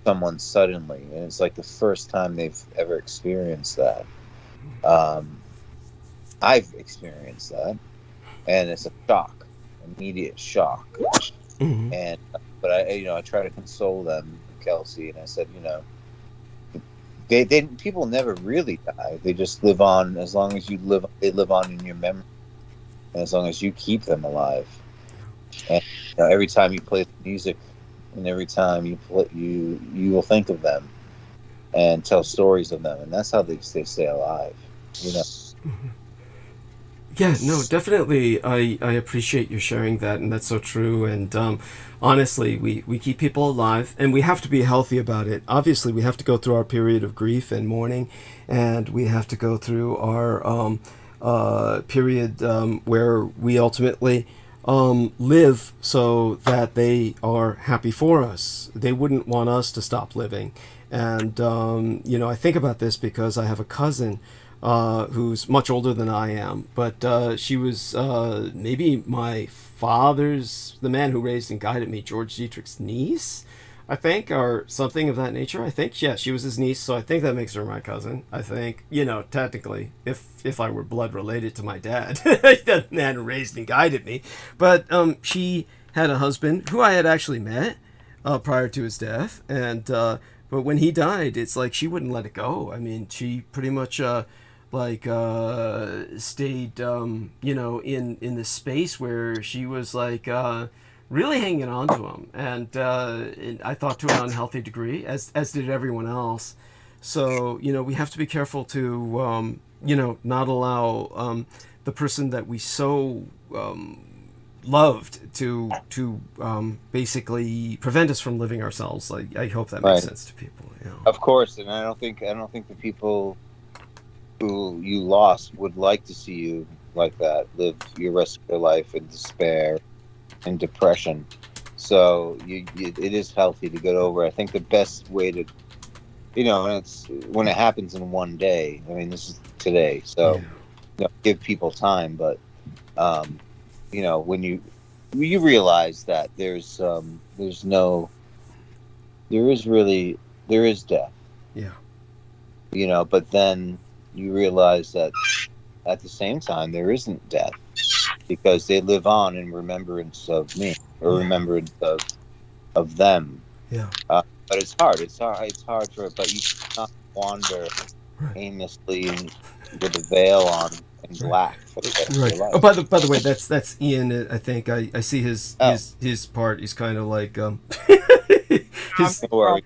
someone suddenly, and it's like the first time they've ever experienced that. I've experienced that, and it's a shock, immediate shock. And but I try to console them, Kelsey, and I said, they people never really die. They just live on. As long as you live, they live on in your memory, and as long as you keep them alive. And every time you play music, and every time you play, you will think of them and tell stories of them, and that's how they stay alive. Yeah, no, definitely. I appreciate you sharing that, and that's so true. And honestly, we keep people alive, and we have to be healthy about it. Obviously, we have to go through our period of grief and mourning, and we have to go through our period where we ultimately live so that they are happy for us. They wouldn't want us to stop living. And, I think about this because I have a cousin who's much older than I am, but she was maybe my father's, the man who raised and guided me, George Dietrich's niece, I think, or something of that nature. I think, yeah, she was his niece, so I think that makes her my cousin. I think, technically, if I were blood related to my dad, the man who raised and guided me. But she had a husband who I had actually met prior to his death, and but when he died, it's like she wouldn't let it go. I mean, she pretty much stayed in this space where she was really hanging on to him, and I thought to an unhealthy degree, as did everyone else. So we have to be careful to not allow the person that we so loved to basically prevent us from living ourselves. I hope that makes sense to people. Of course, and I don't think the people who you lost would like to see you like that, live your rest of your life in despair and depression. So it is healthy to get over. I think the best way to, when it happens in one day. I mean, this is today, so give people time. But when you realize that there is death. Yeah. But then you realize that at the same time there isn't death, because they live on in remembrance of me, or remembrance of them. Yeah. But it's hard. It's hard but you cannot wander aimlessly with a veil on in black for the rest of your life. Oh, by the way, that's Ian. I think I see his part. He's kind of like No worries.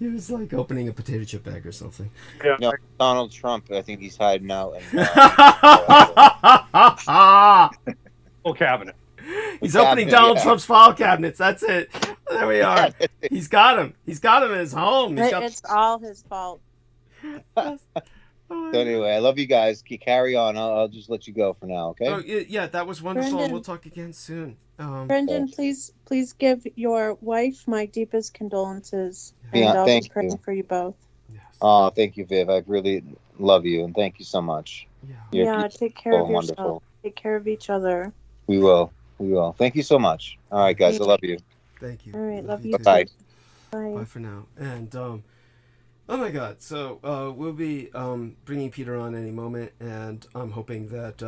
He was like opening a potato chip bag or something. Yeah. No, Donald Trump, I think he's hiding out. Full cabinet. He's opening Donald Trump's file cabinets. That's it. There we are. He's got him. He's got him in his home. It's all his fault. So anyway, I love you guys. Carry on. I'll just let you go for now, okay? Oh, yeah, that was wonderful. Brendan. We'll talk again soon. Brendan, please give your wife my deepest condolences, and Yeah, I'll thank be praying you. for you both. Yes. Oh, thank you, Viv. I really love you, and thank you so much. Yeah. Take care of yourself. Wonderful. Take care of each other. We will. Thank you so much. All right, guys. I love you. Thank you. All right, love you. Bye. Too. Bye. Bye for now. And oh my God! So we'll be bringing Peter on any moment, and I'm hoping that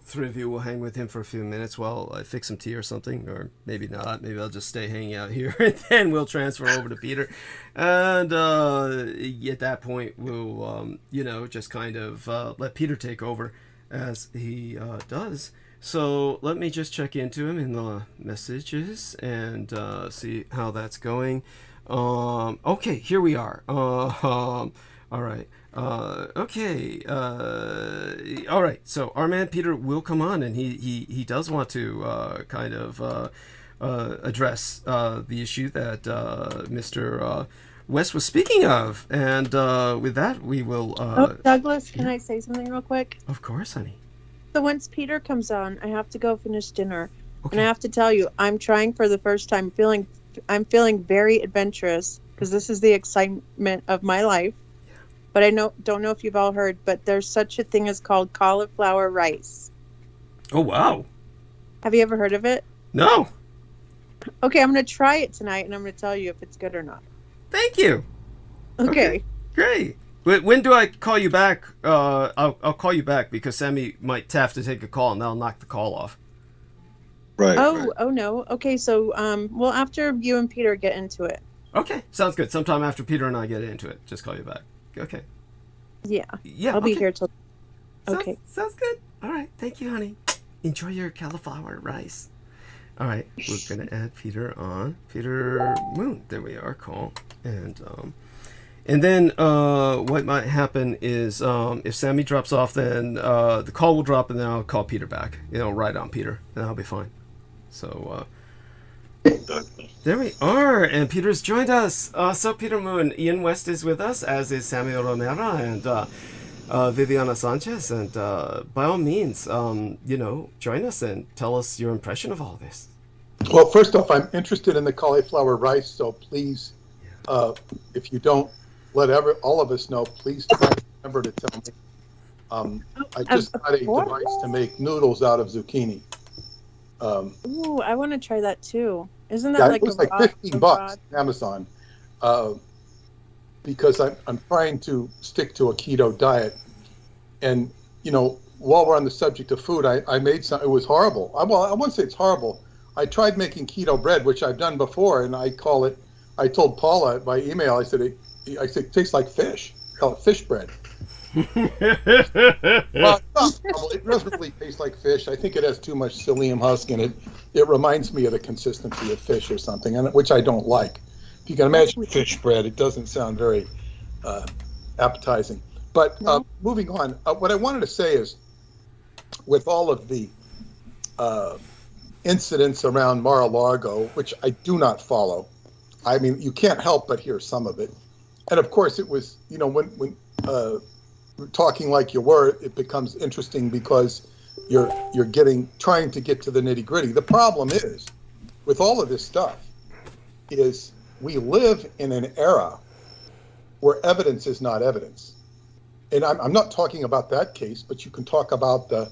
three of you will hang with him for a few minutes while I fix some tea or something, or maybe not. Maybe I'll just stay hanging out here, and then we'll transfer over to Peter. And at that point, we'll just kind of let Peter take over as he does. So let me just check into him in the messages and see how that's going. Okay, here we are. All right. Okay. All right. So our man Peter will come on, and he does want to kind of address the issue that Mr. West was speaking of, and with that we will. Douglas, can I say something real quick? Of course, honey. So once Peter comes on, I have to go finish dinner, Okay. and I have to tell you, I'm trying for the first time. I'm feeling very adventurous because this is the excitement of my life. But I don't know if you've all heard, but there's such a thing as called cauliflower rice. Oh wow! Have you ever heard of it? No. Okay, I'm going to try it tonight, and I'm going to tell you if it's good or not. Thank you. Okay. Great. When do I call you back? I'll call you back because Sammy might have to take a call, and that'll knock the call off. Right. Oh no. Okay, so well, after you and Peter get into it. Okay, sounds good. Sometime after Peter and I get into it, just call you back. Okay. Yeah. Yeah. I'll be okay. here till. Okay. Sounds good. All right. Thank you, honey. Enjoy your cauliflower rice. All right, we're gonna add Peter on. Peter Moon. There we are. Call and then what might happen is if Sammy drops off, then the call will drop, and then I'll call Peter back. Right on Peter, and I'll be fine. So there we are, and Peter's joined us. So Peter Moon, Ian West is with us, as is Samuel Romero and Viviana Sanchez. And by all means, join us and tell us your impression of all this. Well, first off, I'm interested in the cauliflower rice, so please, if you don't let all of us know, please remember to tell me. I just got a device to make noodles out of zucchini. Ooh, I want to try that too. Isn't that it was like $15 on Amazon, because I'm trying to stick to a keto diet, and while we're on the subject of food, I made some. It was horrible. I won't say it's horrible. I tried making keto bread, which I've done before, and I told Paula by email. I said it tastes like fish. I call it fish bread. Well, it doesn't really taste like fish. I think it has too much psyllium husk in it. It reminds me of the consistency of fish or something, which I don't like. If you can imagine fish bread, it doesn't sound very appetizing. But moving on, what I wanted to say is, with all of the incidents around Mar-a-Lago, which I do not follow, I mean, you can't help but hear some of it. And of course, it was, when talking like you were, it becomes interesting because you're trying to get to the nitty gritty. The problem is, with all of this stuff, is we live in an era where evidence is not evidence. And I'm not talking about that case, but you can talk about the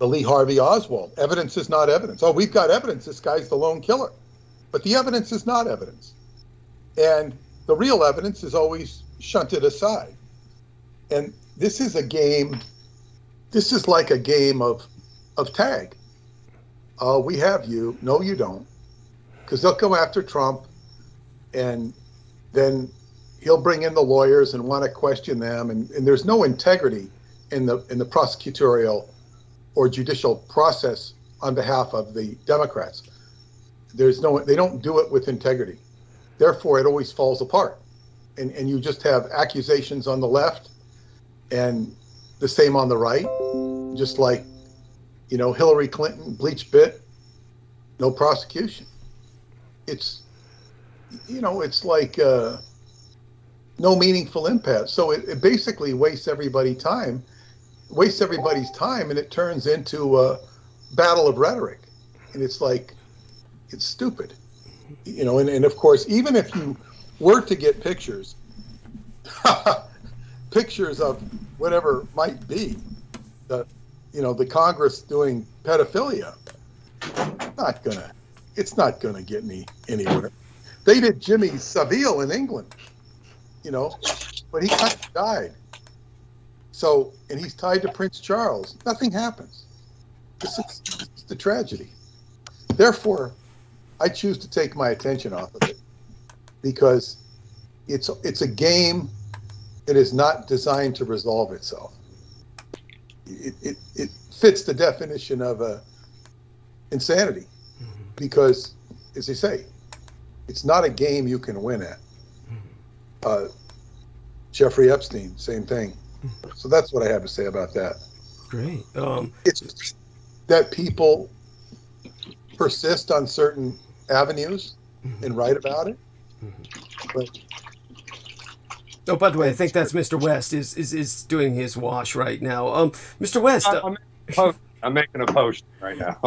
Lee Harvey Oswald. Evidence is not evidence. Oh, we've got evidence. This guy's the lone killer. But the evidence is not evidence. And the real evidence is always shunted aside. And this is a game. This is like a game of tag. We have you. No, you don't. Because they'll go after Trump, and then he'll bring in the lawyers and want to question them. And there's no integrity in the prosecutorial or judicial process on behalf of the Democrats. They don't do it with integrity. Therefore, it always falls apart. And you just have accusations on the left and the same on the right, just like, Hillary Clinton, bleach bit, no prosecution. It's like no meaningful impact. So it basically wastes everybody's time, and it turns into a battle of rhetoric. And it's like, it's stupid. And of course, even if you were to get pictures of whatever might be, the Congress doing pedophilia, it's not gonna get anywhere. They did Jimmy Savile in England, but he kind of died. So, and he's tied to Prince Charles. Nothing happens. This is the tragedy. Therefore, I choose to take my attention off of it, because it's a game that is not designed to resolve itself. It fits the definition of insanity, because, as they say, it's not a game you can win at. Jeffrey Epstein, same thing. So that's what I have to say about that. Great. It's that people persist on certain avenues and write about it. But oh, by the way, I think that's Mr. West is doing his wash right now. Mr. West. I'm making a post right now.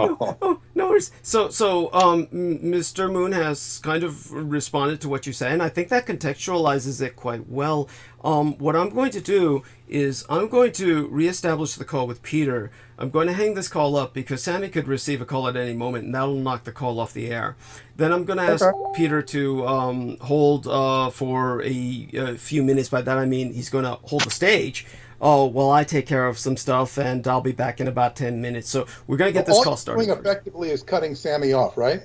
No worries. So, Mr. Moon has kind of responded to what you say, and I think that contextualizes it quite well. What I'm going to do is I'm going to reestablish the call with Peter. I'm going to hang this call up because Sammy could receive a call at any moment, and that'll knock the call off the air. Then I'm going to ask Peter to hold for a few minutes. By that I mean he's going to hold the stage. Well, I take care of some stuff, and I'll be back in about 10 minutes. So we're going to get this call started. All you're doing effectively is cutting Sammy off, right?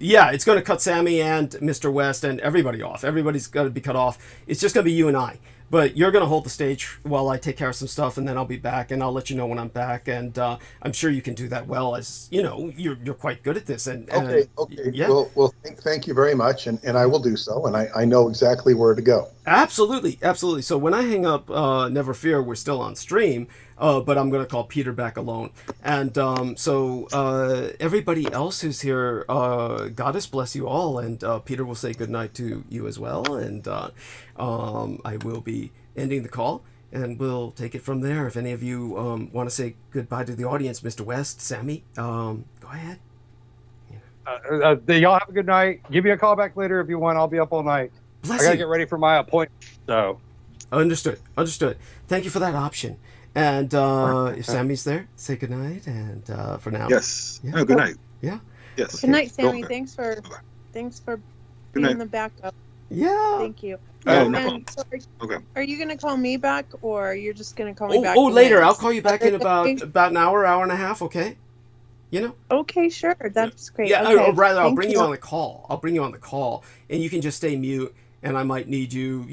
Yeah, it's going to cut Sammy and Mr. West and everybody off. Everybody's going to be cut off. It's just going to be you and I. But you're going to hold the stage while I take care of some stuff, and then I'll be back, and I'll let you know when I'm back. And I'm sure you can do that well, as you know, you're quite good at this. And Okay. yeah, Well, thank you very much, and I will do so, and I know exactly where to go. absolutely, absolutely. So when I hang up, never fear, we're still on stream. But I'm going to call Peter back alone. And everybody else who's here, Goddess bless you all. And Peter will say goodnight to you as well. And I will be ending the call. And we'll take it from there. If any of you want to say goodbye to the audience, Mr. West, Sammy, go ahead. Y'all have a good night. Give me a call back later if you want. I'll be up all night. Bless I gotta you. get ready for my appointment. So Understood. Thank you for that option. And if Sammy's there, say goodnight. And for now. Yes. Yeah. Oh, good night. Yeah. Yes. Good night, Sammy. Go. Thanks for Good being night. the backup. Yeah. Thank you. Oh, And no problem. so Okay. are you gonna call me back, or you're just gonna call me back? Later. when I'll it's- call you back in about an hour and a half. Okay. You know. Okay, sure. That's great. Yeah. Okay. Or rather, I'll Thank bring you on the call. And you can just stay mute. And I might need you,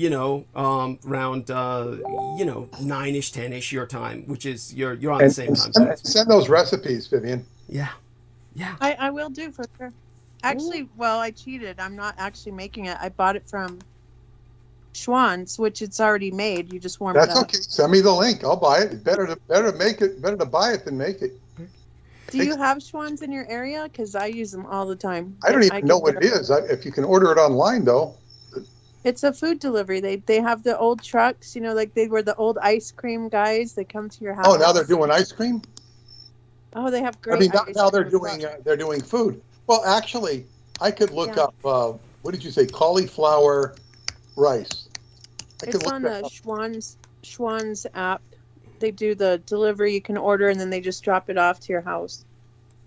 around, 9-ish, 10-ish your time, which is you're on the And, same and time send, zone. send those recipes, Vivian. Yeah. I will do for sure. Actually, well, I cheated. I'm not actually making it. I bought it from Schwann's, which it's already made. You just warm it That's up. okay. Send me the link. I'll buy it. Better to make it. Better to buy it than make it. Do you have Schwann's in your area? Because I use them all the time. I don't even can know what get it is. If you can order it online, though. It's a food delivery. They have the old trucks, like they were the old ice cream guys. They come to your house. Oh, now they're doing ice cream. Oh, they have great. I mean, ice now cream they're doing food. Well, actually, I could look Yeah. up. What did you say? Cauliflower rice. I could It's look on that the up. Schwann's app. They do the delivery. You can order, and then they just drop it off to your house.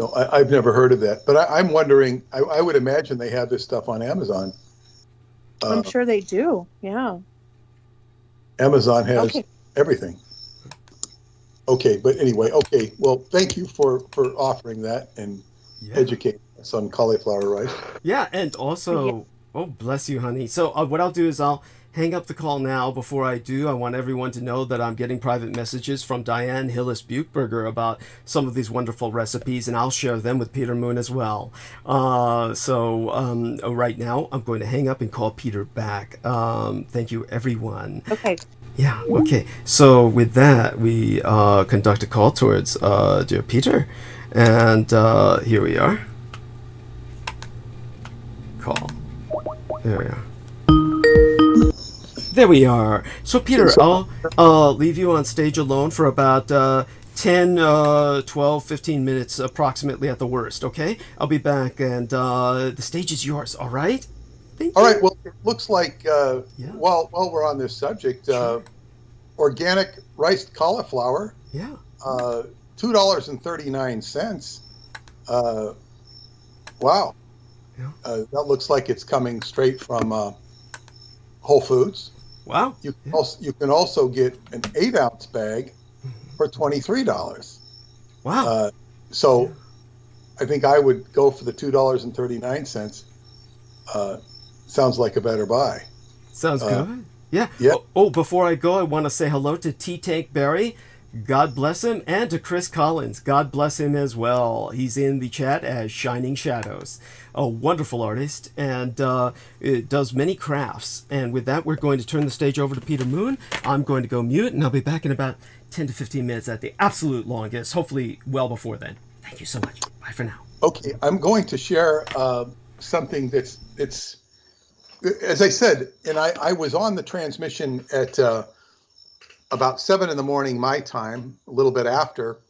No, I've never heard of that. But I'm wondering. I would imagine they have this stuff on Amazon. I'm sure they do. Yeah. Amazon has Okay. everything. Okay, but anyway, okay. Well, thank you for offering that and educating us on cauliflower rice. Yeah, and also, oh, bless you, honey. So what I'll do is I'll hang up the call now. Before I do, I want everyone to know that I'm getting private messages from Diane Hillis Buchberger about some of these wonderful recipes, and I'll share them with Peter Moon as well. So right now, I'm going to hang up and call Peter back. Thank you, everyone. Okay. Yeah, okay. So with that, we conduct a call towards dear Peter. And here we are. Call. There we are. There we are. So Peter, I'll leave you on stage alone for about 10, 12, 15 minutes approximately at the worst, okay? I'll be back and the stage is yours, all right? All right. Well, it looks like while we're on this subject, organic riced cauliflower. Yeah. $2.39. Wow. Yeah. That looks like it's coming straight from Whole Foods. Wow. You can also get an 8-ounce bag for $23. Wow. So I think I would go for the $2.39. Sounds like a better buy. Sounds good. Yeah. Yeah. Oh, before I go, I want to say hello to T-Tank Barry. God bless him. And to Chris Collins. God bless him as well. He's in the chat as Shining Shadows. A wonderful artist and it does many crafts. And with that, we're going to turn the stage over to Peter Moon. I'm going to go mute, and I'll be back in about 10 to 15 minutes at the absolute longest, hopefully well before then. Thank you so much. Bye for now. Okay, I'm going to share something that's as I said, and I was on the transmission at about 7 in the morning my time, a little bit after,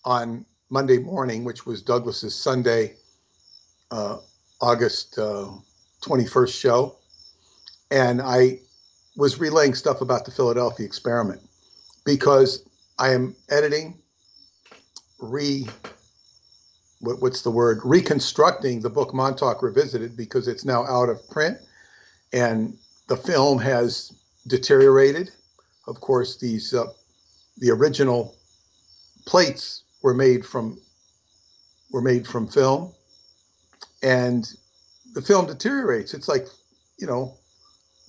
on Monday morning, which was Douglas's Sunday, August 21st show, and I was relaying stuff about the Philadelphia experiment because I am editing, reconstructing the book Montauk Revisited because it's now out of print and the film has deteriorated. Of course, these the original plates were made from film, and the film deteriorates. It's like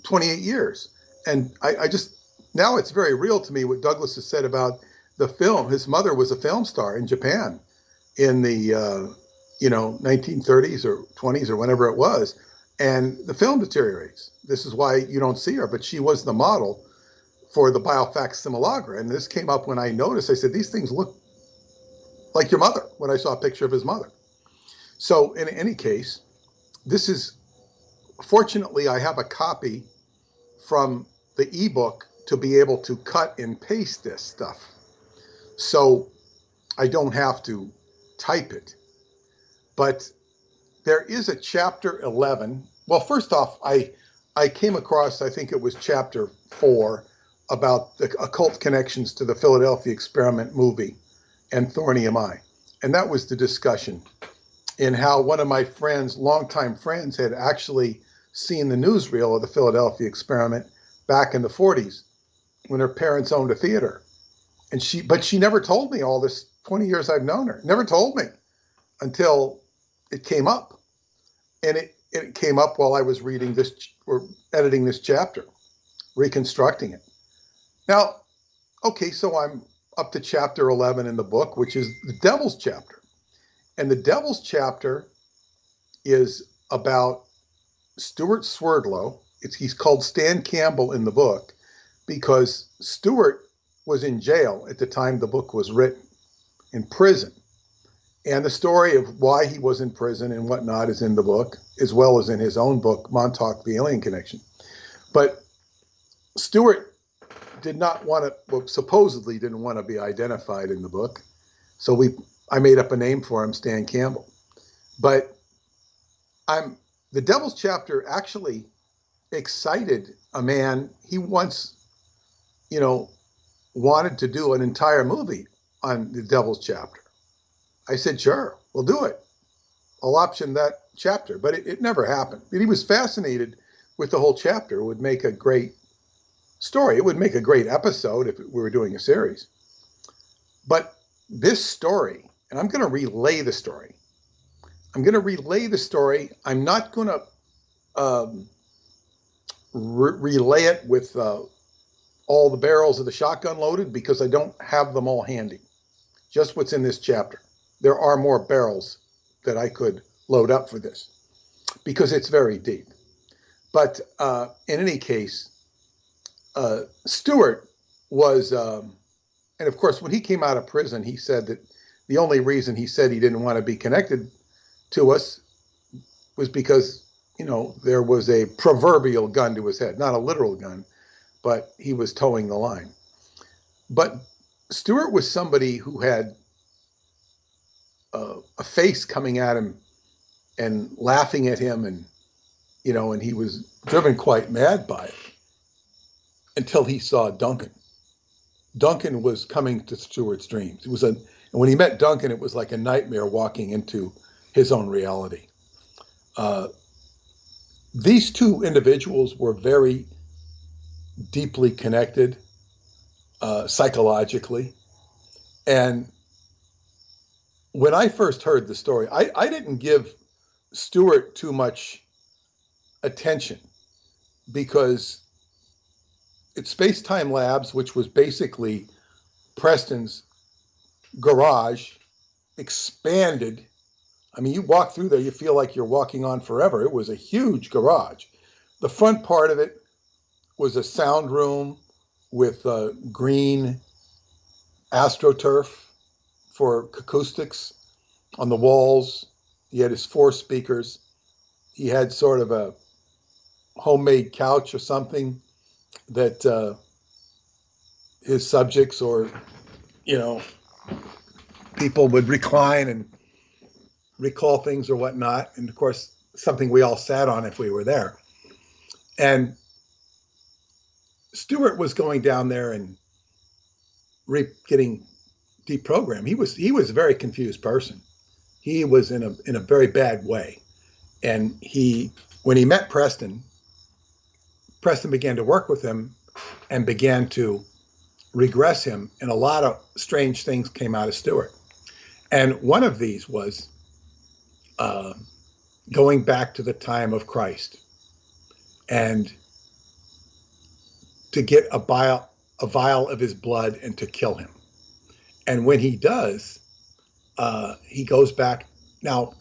28 years, and I just now it's very real to me what Douglas has said about the film. His mother was a film star in Japan in the 1930s or 20s or whenever it was, and the film deteriorates. This is why you don't see her, but she was the model for the Biofax simulacra. And this came up when I noticed. I said, these things look like your mother, when I saw a picture of his mother. So in any case, this is, fortunately, I have a copy from the ebook to be able to cut and paste this stuff. So I don't have to type it. But there is a chapter 11. Well, first off, I came across, I think it was chapter 4, about the occult connections to the Philadelphia Experiment movie and Thornium Eye. And that was the discussion in how one of my friends, longtime friends, had actually seen the newsreel of the Philadelphia Experiment back in the 40s when her parents owned a theater. But she never told me all this 20 years I've known her. Never told me until it came up. And it came up while I was reading this or editing this chapter, reconstructing it. Now, okay, so I'm up to chapter 11 in the book, which is the Devil's chapter. And the Devil's chapter is about Stuart Swerdlow. He's called Stan Campbell in the book because Stuart was in jail at the time the book was written, in prison. And the story of why he was in prison and whatnot is in the book, as well as in his own book, Montauk, the Alien Connection. But Stuart did not want to, well, supposedly didn't want to be identified in the book. So I made up a name for him, Stan Campbell. But the Devil's chapter actually excited a man. He once, wanted to do an entire movie on the Devil's chapter. I said, sure, we'll do it. I'll option that chapter, but it never happened. But he was fascinated with the whole chapter. It would make a great story. It would make a great episode if we were doing a series. But this story, and I'm going to relay the story. I'm not going to relay it with all the barrels of the shotgun loaded because I don't have them all handy. Just what's in this chapter. There are more barrels that I could load up for this because it's very deep. But in any case, Stuart was, and of course, when he came out of prison, he said that the only reason he said he didn't want to be connected to us was because, there was a proverbial gun to his head, not a literal gun, but he was towing the line. But Stuart was somebody who had a face coming at him and laughing at him, and and he was driven quite mad by it until he saw Duncan. Duncan was coming to Stuart's dreams. And when he met Duncan, it was like a nightmare walking into his own reality. These two individuals were very deeply connected psychologically. And when I first heard the story, I didn't give Stuart too much attention because it's Space Time Labs, which was basically Preston's garage, expanded. I mean, you walk through there, you feel like you're walking on forever. It was a huge garage. The front part of it was a sound room with green AstroTurf for acoustics on the walls. He had his 4 speakers. He had sort of a homemade couch or something that his subjects or, people would recline and recall things or whatnot. And of course, something we all sat on if we were there. And Stuart was going down there and getting deprogrammed. He was a very confused person. He was in a very bad way. And when he met Preston began to work with him and began to regress him, and a lot of strange things came out of Stuart. And one of these was going back to the time of Christ and to get a a vial of his blood and to kill him. And when he does, he goes back. Now,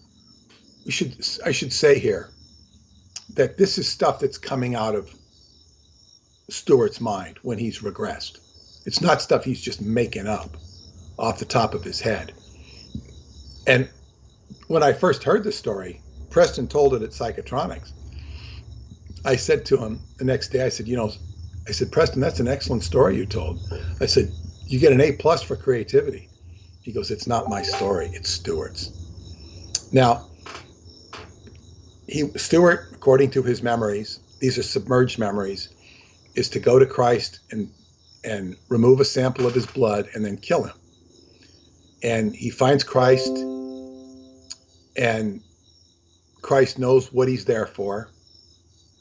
I should say here that this is stuff that's coming out of Stewart's mind when he's regressed. It's not stuff he's just making up off the top of his head. And when I first heard the story, Preston told it at Psychotronics. I said to him the next day, I said, Preston, that's an excellent story you told. I said, you get an A+ for creativity. He goes, it's not my story, it's Stewart's. Now, Stewart, according to his memories, these are submerged memories, is to go to Christ and remove a sample of his blood and then kill him. And he finds Christ, and Christ knows what he's there for,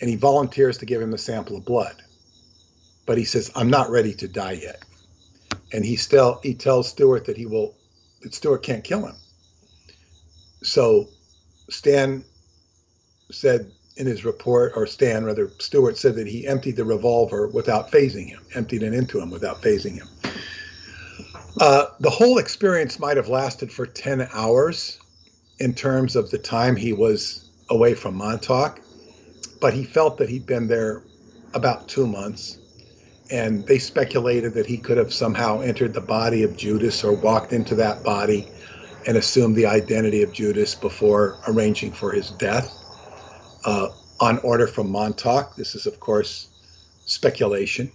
and he volunteers to give him a sample of blood. But he says, I'm not ready to die yet. And he tells Stewart that Stewart can't kill him. So Stan said in his report, or Stewart said that he emptied the revolver without phasing him, emptied it into him without phasing him. The whole experience might have lasted for 10 hours in terms of the time he was away from Montauk, but he felt that he'd been there about 2 months, and they speculated that he could have somehow entered the body of Judas or walked into that body and assumed the identity of Judas before arranging for his death on order from Montauk. This is, of course, speculation.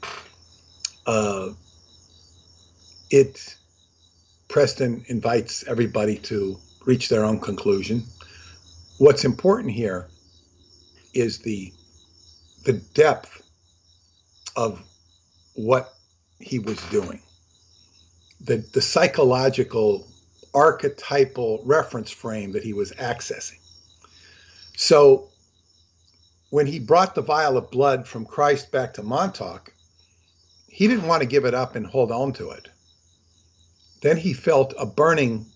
Preston invites everybody to reach their own conclusion. What's important here is the depth of what he was doing, the psychological, archetypal reference frame that he was accessing. So when he brought the vial of blood from Christ back to Montauk, he didn't want to give it up and hold on to it. Then he felt a burning,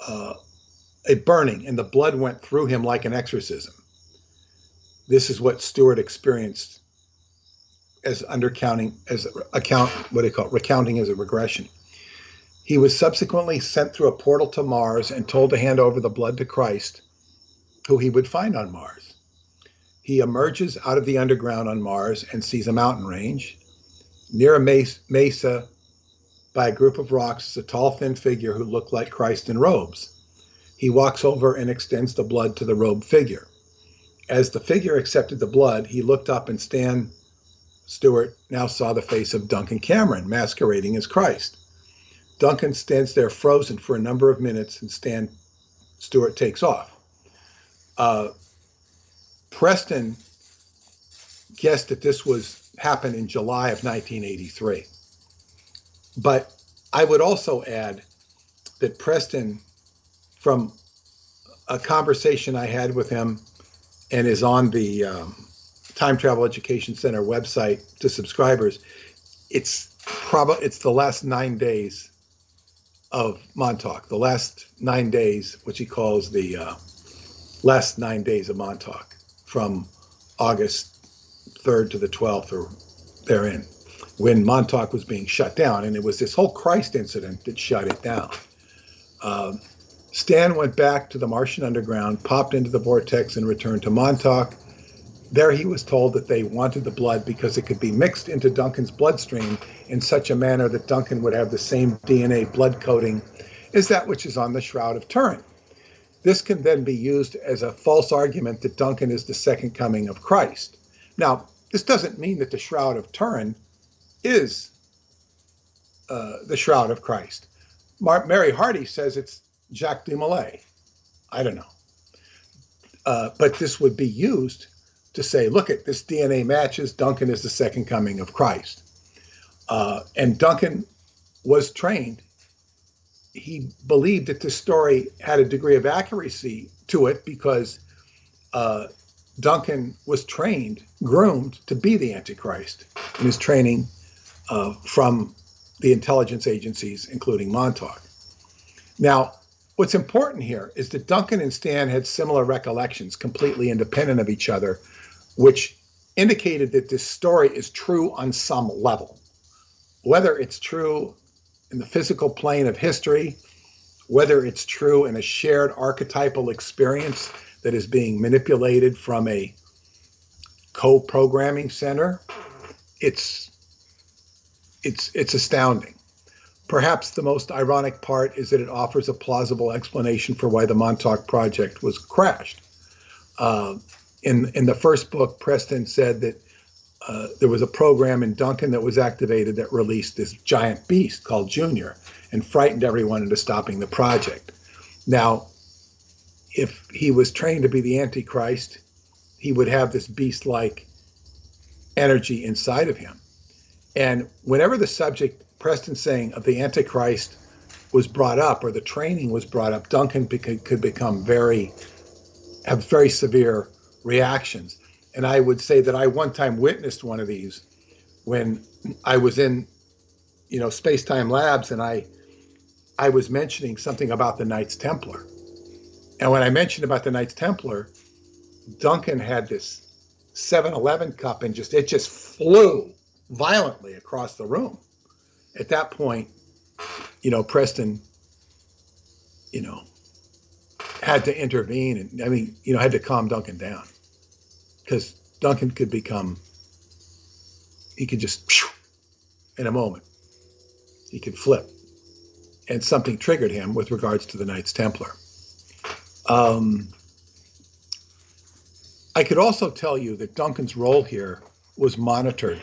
and the blood went through him like an exorcism. This is what Stewart experienced as recounting as a regression. He was subsequently sent through a portal to Mars and told to hand over the blood to Christ, who he would find on Mars. He emerges out of the underground on Mars and sees a mountain range. Near a mesa by a group of rocks is a tall, thin figure who looked like Christ in robes. He walks over and extends the blood to the robed figure. As the figure accepted the blood, he looked up, and Stewart now saw the face of Duncan Cameron masquerading as Christ. Duncan stands there frozen for a number of minutes, and Stewart takes off. Preston guessed that this happened in July of 1983. But I would also add that Preston, from a conversation I had with him and is on the Time Travel Education Center website to subscribers, it's the last 9 days of Montauk, the last 9 days, which he calls the last 9 days of Montauk, from August 3rd to the 12th or therein, when Montauk was being shut down. And it was this whole Christ incident that shut it down. Stan went back to the Martian underground, popped into the vortex, and returned to Montauk. There he was told that they wanted the blood because it could be mixed into Duncan's bloodstream in such a manner that Duncan would have the same DNA blood coating as that which is on the Shroud of Turin. This can then be used as a false argument that Duncan is the second coming of Christ. Now, this doesn't mean that the Shroud of Turin is the Shroud of Christ. Mary Hardy says it's Jacques du Molay. I don't know. But this would be used to say, look at this DNA matches, Duncan is the second coming of Christ. And Duncan was trained. He believed that this story had a degree of accuracy to it because Duncan was groomed to be the Antichrist in his training from the intelligence agencies, including Montauk. Now, what's important here is that Duncan and Stan had similar recollections, completely independent of each other, which indicated that this story is true on some level. whether it's true in the physical plane of history, whether it's true in a shared archetypal experience that is being manipulated from a co-programming center, it's astounding. Perhaps the most ironic part is that it offers a plausible explanation for why the Montauk Project was crashed. In the first book, Preston said that there was a program in Duncan that was activated that released this giant beast called Junior and frightened everyone into stopping the project. Now, if he was trained to be the Antichrist, he would have this beast-like energy inside of him. And whenever the subject, Preston's saying, of the Antichrist was brought up, or the training was brought up, Duncan could become have very severe reactions. And I would say that I one time witnessed one of these when I was in, space-time labs, and I was mentioning something about the Knights Templar. And when I mentioned about the Knights Templar, Duncan had this 7-Eleven cup and it just flew violently across the room. At that point, Preston, had to intervene and had to calm Duncan down, because Duncan could just, in a moment, he could flip, and something triggered him with regards to the Knights Templar. I could also tell you that Duncan's role here was monitored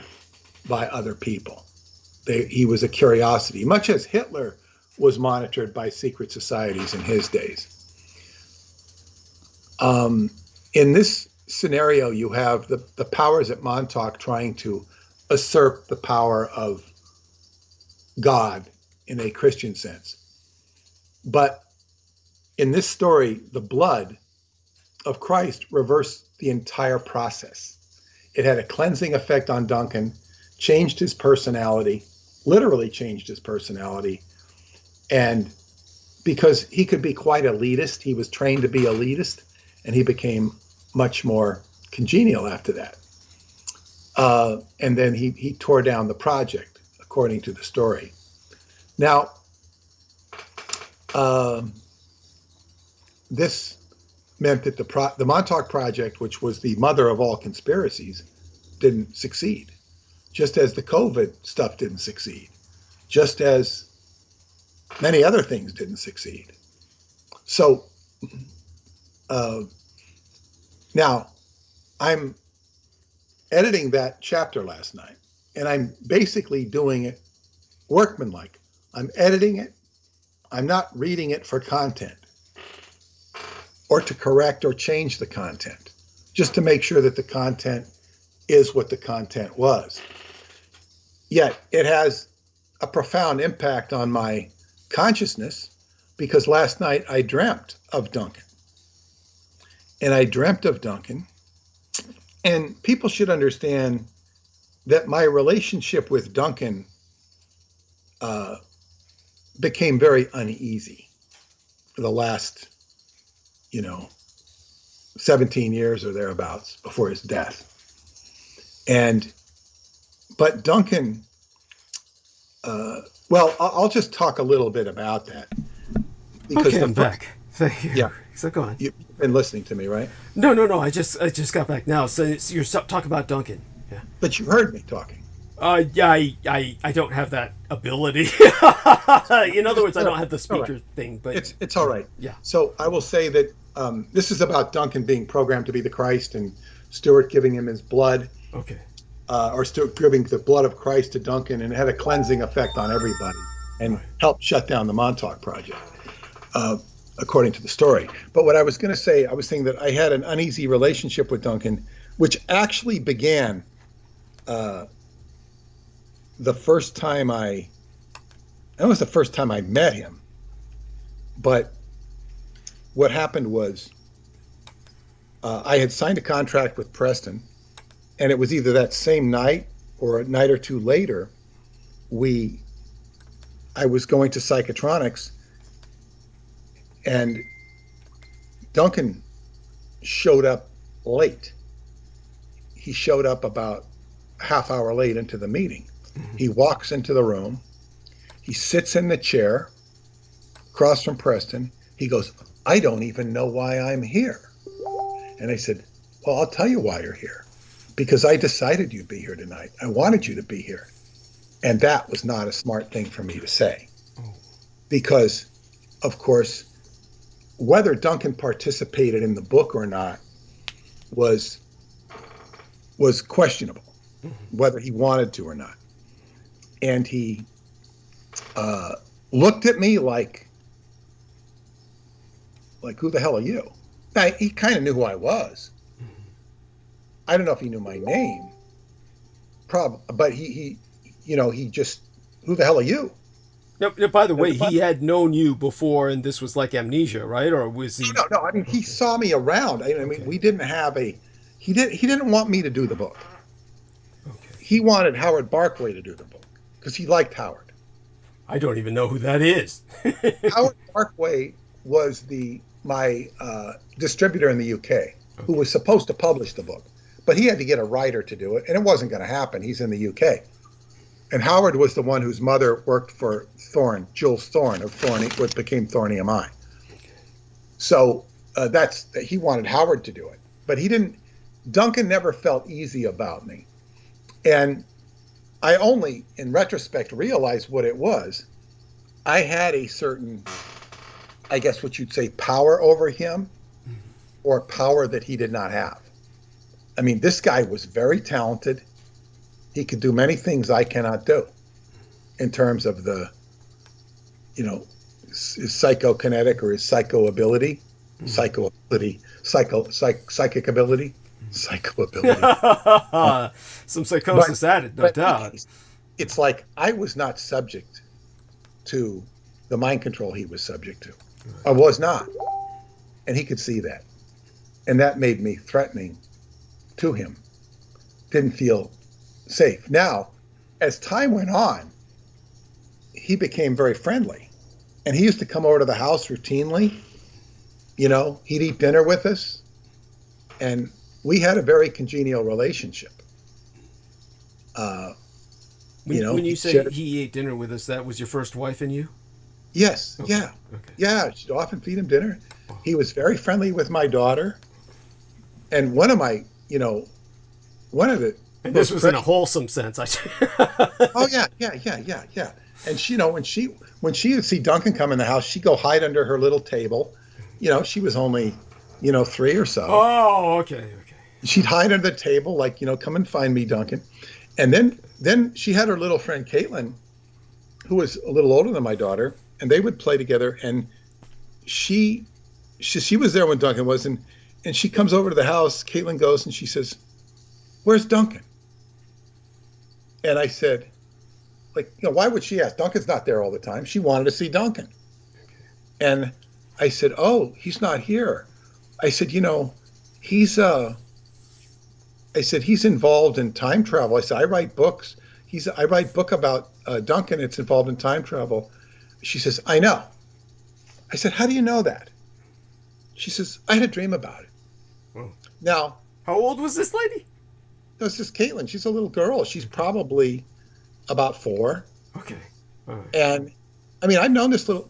by other people. He was a curiosity, much as Hitler was monitored by secret societies in his days. In this scenario, you have the powers at Montauk trying to usurp the power of God in a Christian sense. But in this story, the blood of Christ reversed the entire process. It had a cleansing effect on Duncan, changed his personality, literally changed his personality. And because he could be quite elitist, he was trained to be elitist, and he became much more congenial after that. And then he tore down the project, according to the story. Now, this meant that the Montauk Project, which was the mother of all conspiracies, didn't succeed. Just as the COVID stuff didn't succeed. Just as many other things didn't succeed. So now I'm editing that chapter last night, and I'm basically doing it workmanlike. I'm editing it. I'm not reading it for content or to correct or change the content, just to make sure that the content is what the content was. Yet it has a profound impact on my consciousness, because last night I dreamt of Duncan. And I dreamt of Duncan. And people should understand that my relationship with Duncan became very uneasy for the last, 17 years or thereabouts before his death. But Duncan, I'll just talk a little bit about that. Because I'm back. Thank you. Yeah. So go on. You've been listening to me, right? No. I just got back now. So you're talking about Duncan. Yeah. But you heard me talking. Yeah, I don't have that ability. In other words, I don't have the speaker thing. But it's all right. Yeah. So I will say that this is about Duncan being programmed to be the Christ, and Stuart giving him his blood. Okay. Or Stuart giving the blood of Christ to Duncan, and it had a cleansing effect on everybody, and helped shut down the Montauk Project, according to the story. But what I was going to say, I was saying that I had an uneasy relationship with Duncan, which actually began the first time I met him. But what happened was I had signed a contract with Preston, and it was either that same night or a night or two later, I was going to psychotronics, and Duncan showed up late. He showed up about half hour late into the meeting. He walks into the room. He sits in the chair across from Preston. He goes, I don't even know why I'm here. And I said, well, I'll tell you why you're here. Because I decided you'd be here tonight. I wanted you to be here. And that was not a smart thing for me to say. Because, of course, whether Duncan participated in the book or not was questionable, whether he wanted to or not. And he looked at me like, who the hell are you? Now, he kind of knew who I was. I don't know if he knew my name, but he just, who the hell are you? Now, by the way, he had known you before, and this was like amnesia, right? Or was he? No. I mean, he saw me around. I mean, we didn't have he didn't want me to do the book. Okay. He wanted Howard Barkway to do the book because he liked Howard. I don't even know who that is. Howard Barkway was my distributor in the UK, who was supposed to publish the book, but he had to get a writer to do it, and it wasn't going to happen. He's in the UK. And Howard was the one whose mother worked for Thorne, Jules Thorne of Thorne, what became Thorne EMI. So he wanted Howard to do it, but he didn't. Duncan never felt easy about me, and I only, in retrospect, realized what it was. I had a certain, I guess what you'd say, power over him, or power that he did not have. I mean, this guy was very talented. He could do many things I cannot do in terms of his psychokinetic or his psychic ability. Some psychosis added, no doubt. It's like I was not subject to the mind control he was subject to. I was not. And he could see that. And that made me threatening to him. Didn't feel safe. Now, as time went on, he became very friendly. And he used to come over to the house routinely. He'd eat dinner with us. And we had a very congenial relationship. When you say he ate dinner with us, that was your first wife and you? Yes. Okay. Yeah. Okay. Yeah. She'd often feed him dinner. He was very friendly with my daughter. And one of the. And this was in a wholesome sense. Oh yeah. And when she would see Duncan come in the house, she'd go hide under her little table. She was only, 3 or so. Oh, okay. She'd hide under the table, come and find me, Duncan. And then she had her little friend Caitlin, who was a little older than my daughter, and they would play together. And she was there when Duncan was, and she comes over to the house. Caitlin goes and she says, "Where's Duncan?" And I said, why would she ask? Duncan's not there all the time. She wanted to see Duncan. And I said, "Oh, he's not here." I said, he's involved in time travel. I said, I write books. I write book about Duncan. It's involved in time travel. She says, "I know." I said, "How do you know that?" She says, "I had a dream about it." Whoa. Now, how old was this lady? This is Caitlin. She's a little girl. She's probably about 4. Okay. All right. And I mean, I've known this little,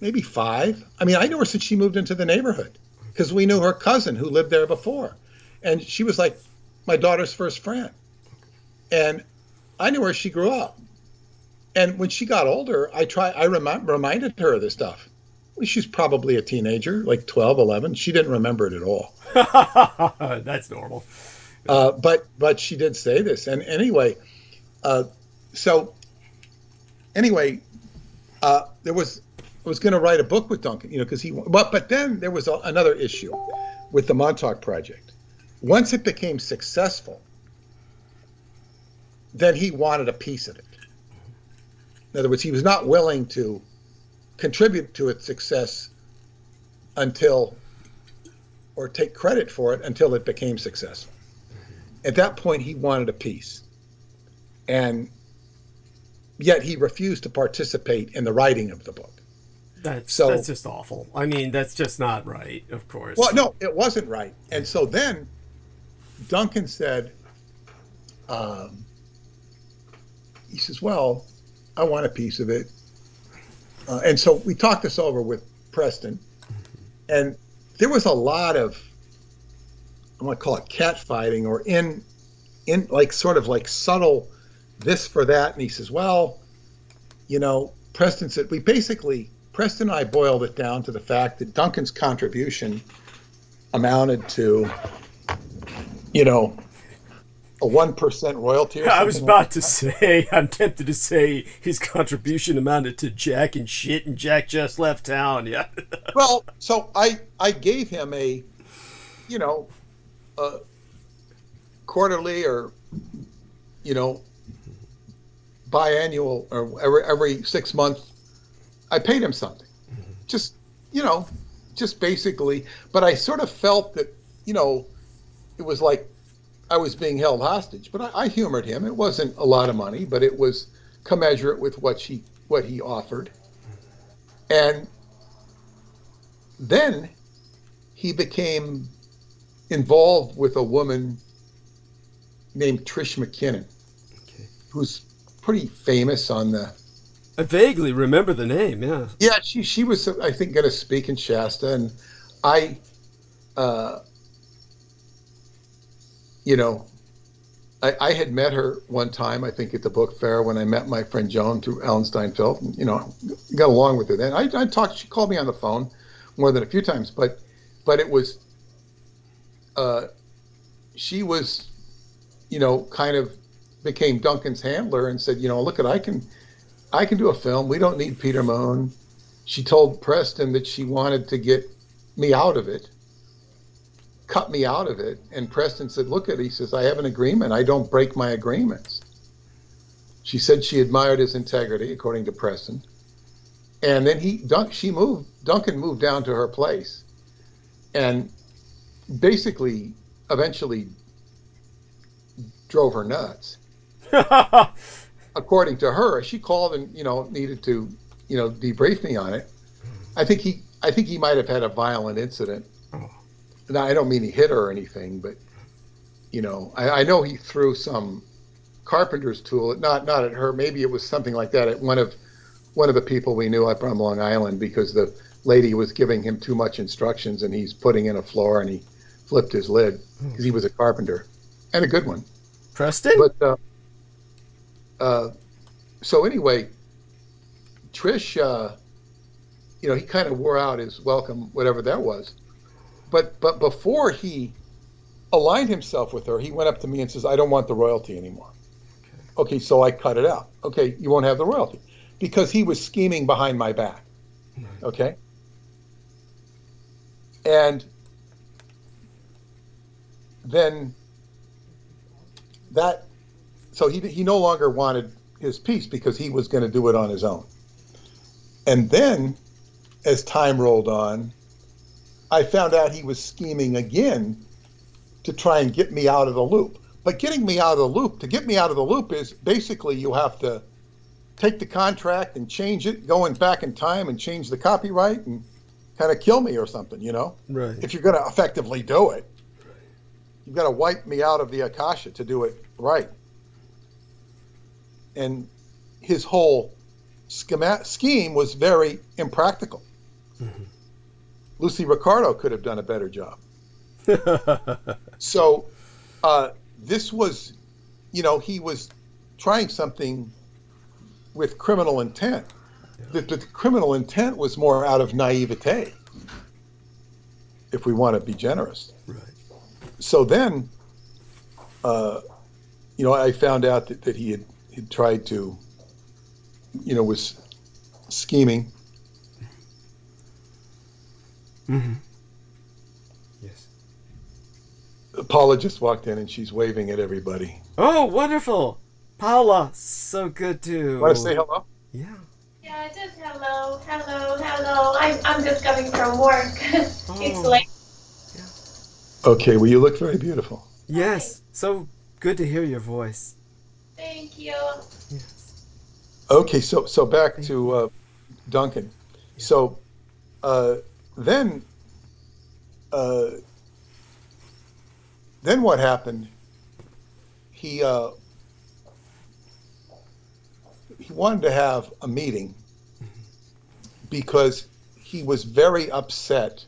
maybe 5. I mean, I knew her since she moved into the neighborhood because we knew her cousin who lived there before. And she was like my daughter's first friend. And I knew where she grew up. And when she got older, I reminded her of this stuff. She's probably a teenager, like 12, 11. She didn't remember it at all. That's normal. But she did say this. And anyway, I was going to write a book with Duncan, because but then there was another issue with the Montauk Project. Once it became successful, then he wanted a piece of it. In other words, he was not willing to contribute to its success or take credit for it until it became successful. At that point, he wanted a piece. And yet he refused to participate in the writing of the book. That's just awful. I mean, that's just not right, of course. Well, no, it wasn't right. And so then Duncan said, he says, well, I want a piece of it. And so we talked this over with Preston, and there was a lot of, I want to call it catfighting, or in like sort of like subtle this for that. And he says, well, Preston said, Preston and I boiled it down to the fact that Duncan's contribution amounted to, a 1% royalty or something. I was about to say, I'm tempted to say his contribution amounted to Jack and shit, and Jack just left town. Yeah. Well, so I gave him a quarterly or, biannual, or every 6 months, I paid him something. Just basically, but I sort of felt that, it was like I was being held hostage, but I humored him. It wasn't a lot of money, but it was commensurate with what he offered. And then he became involved with a woman named Trish McKinnon, who's pretty famous on the... I vaguely remember the name, yeah. Yeah, she was, I think, going to speak in Shasta, and I had met her one time, I think, at the book fair when I met my friend Joan through Ellen Steinfeld, and, got along with her then. I talked, she called me on the phone more than a few times, but it was, she was, kind of became Duncan's handler and said, look, I can do a film. We don't need Peter Moon. She told Preston that she wanted to get me out of it, cut me out of it. And Preston said, look he says, I have an agreement. I don't break my agreements. She said she admired his integrity, according to Preston. And then Duncan moved down to her place and basically eventually drove her nuts. According to her, she called and, needed to, debrief me on it. I think he might have had a violent incident. Now, I don't mean he hit her or anything, but, I know he threw some carpenter's tool, not at her. Maybe it was something like that at one of the people we knew up on Long Island, because the lady was giving him too much instructions and he's putting in a floor and he flipped his lid because he was a carpenter, and a good one. Preston? But, so anyway, Trish, he kind of wore out his welcome, whatever that was. But before he aligned himself with her, he went up to me and says, I don't want the royalty anymore. Okay, so I cut it out. Okay, you won't have the royalty. Because he was scheming behind my back. Okay? And then so he no longer wanted his piece because he was going to do it on his own. And then, as time rolled on, I found out he was scheming again to try and get me out of the loop. But getting me out of the loop, to get me out of the loop is basically you have to take the contract and change it, going back in time and change the copyright and kind of kill me or something, Right. If you're going to effectively do it. You've got to wipe me out of the Akasha to do it right. And his whole scheme was very impractical. Mm-hmm. Lucy Ricardo could have done a better job. So this was, he was trying something with criminal intent. The criminal intent was more out of naivete, if we want to be generous. Right. So then, I found out that he had tried to, was scheming. Mm-hmm. Yes. Paula just walked in and she's waving at everybody. Oh, wonderful. Paula, so good to... Want to say hello? Yeah. Yeah, just hello. I'm just coming from work. It's late. Yeah. Okay, well, you look very beautiful. Yes, so good to hear your voice. Thank you. Yes. Okay, so back to Duncan. So then what happened? He he wanted to have a meeting because he was very upset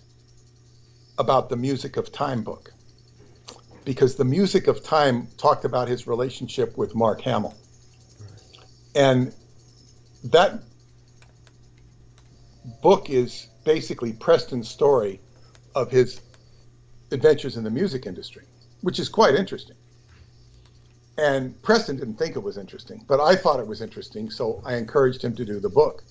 about the Music of Time book, because the Music of Time talked about his relationship with Mark Hamill. And that book is basically Preston's story of his adventures in the music industry, which is quite interesting. And Preston didn't think it was interesting, but I thought it was interesting, so I encouraged him to do the book.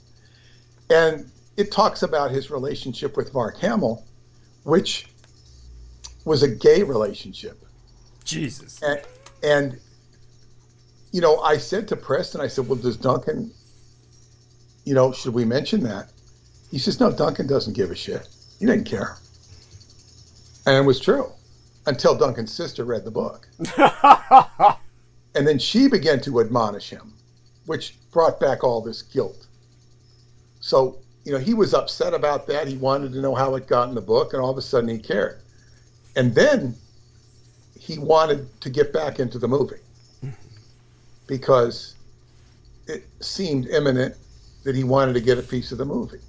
And it talks about his relationship with Mark Hamill, which was a gay relationship. Jesus. And you know, I said to Preston, I said, well, does Duncan, you know, should we mention that? He says, no, Duncan doesn't give a shit. He didn't care. And it was true until Duncan's sister read the book. And then she began to admonish him, which brought back all this guilt. So, you know, he was upset about that. He wanted to know how it got in the book, and all of a sudden he cared. And then he wanted to get back into the movie because it seemed imminent that he wanted to get a piece of the movie.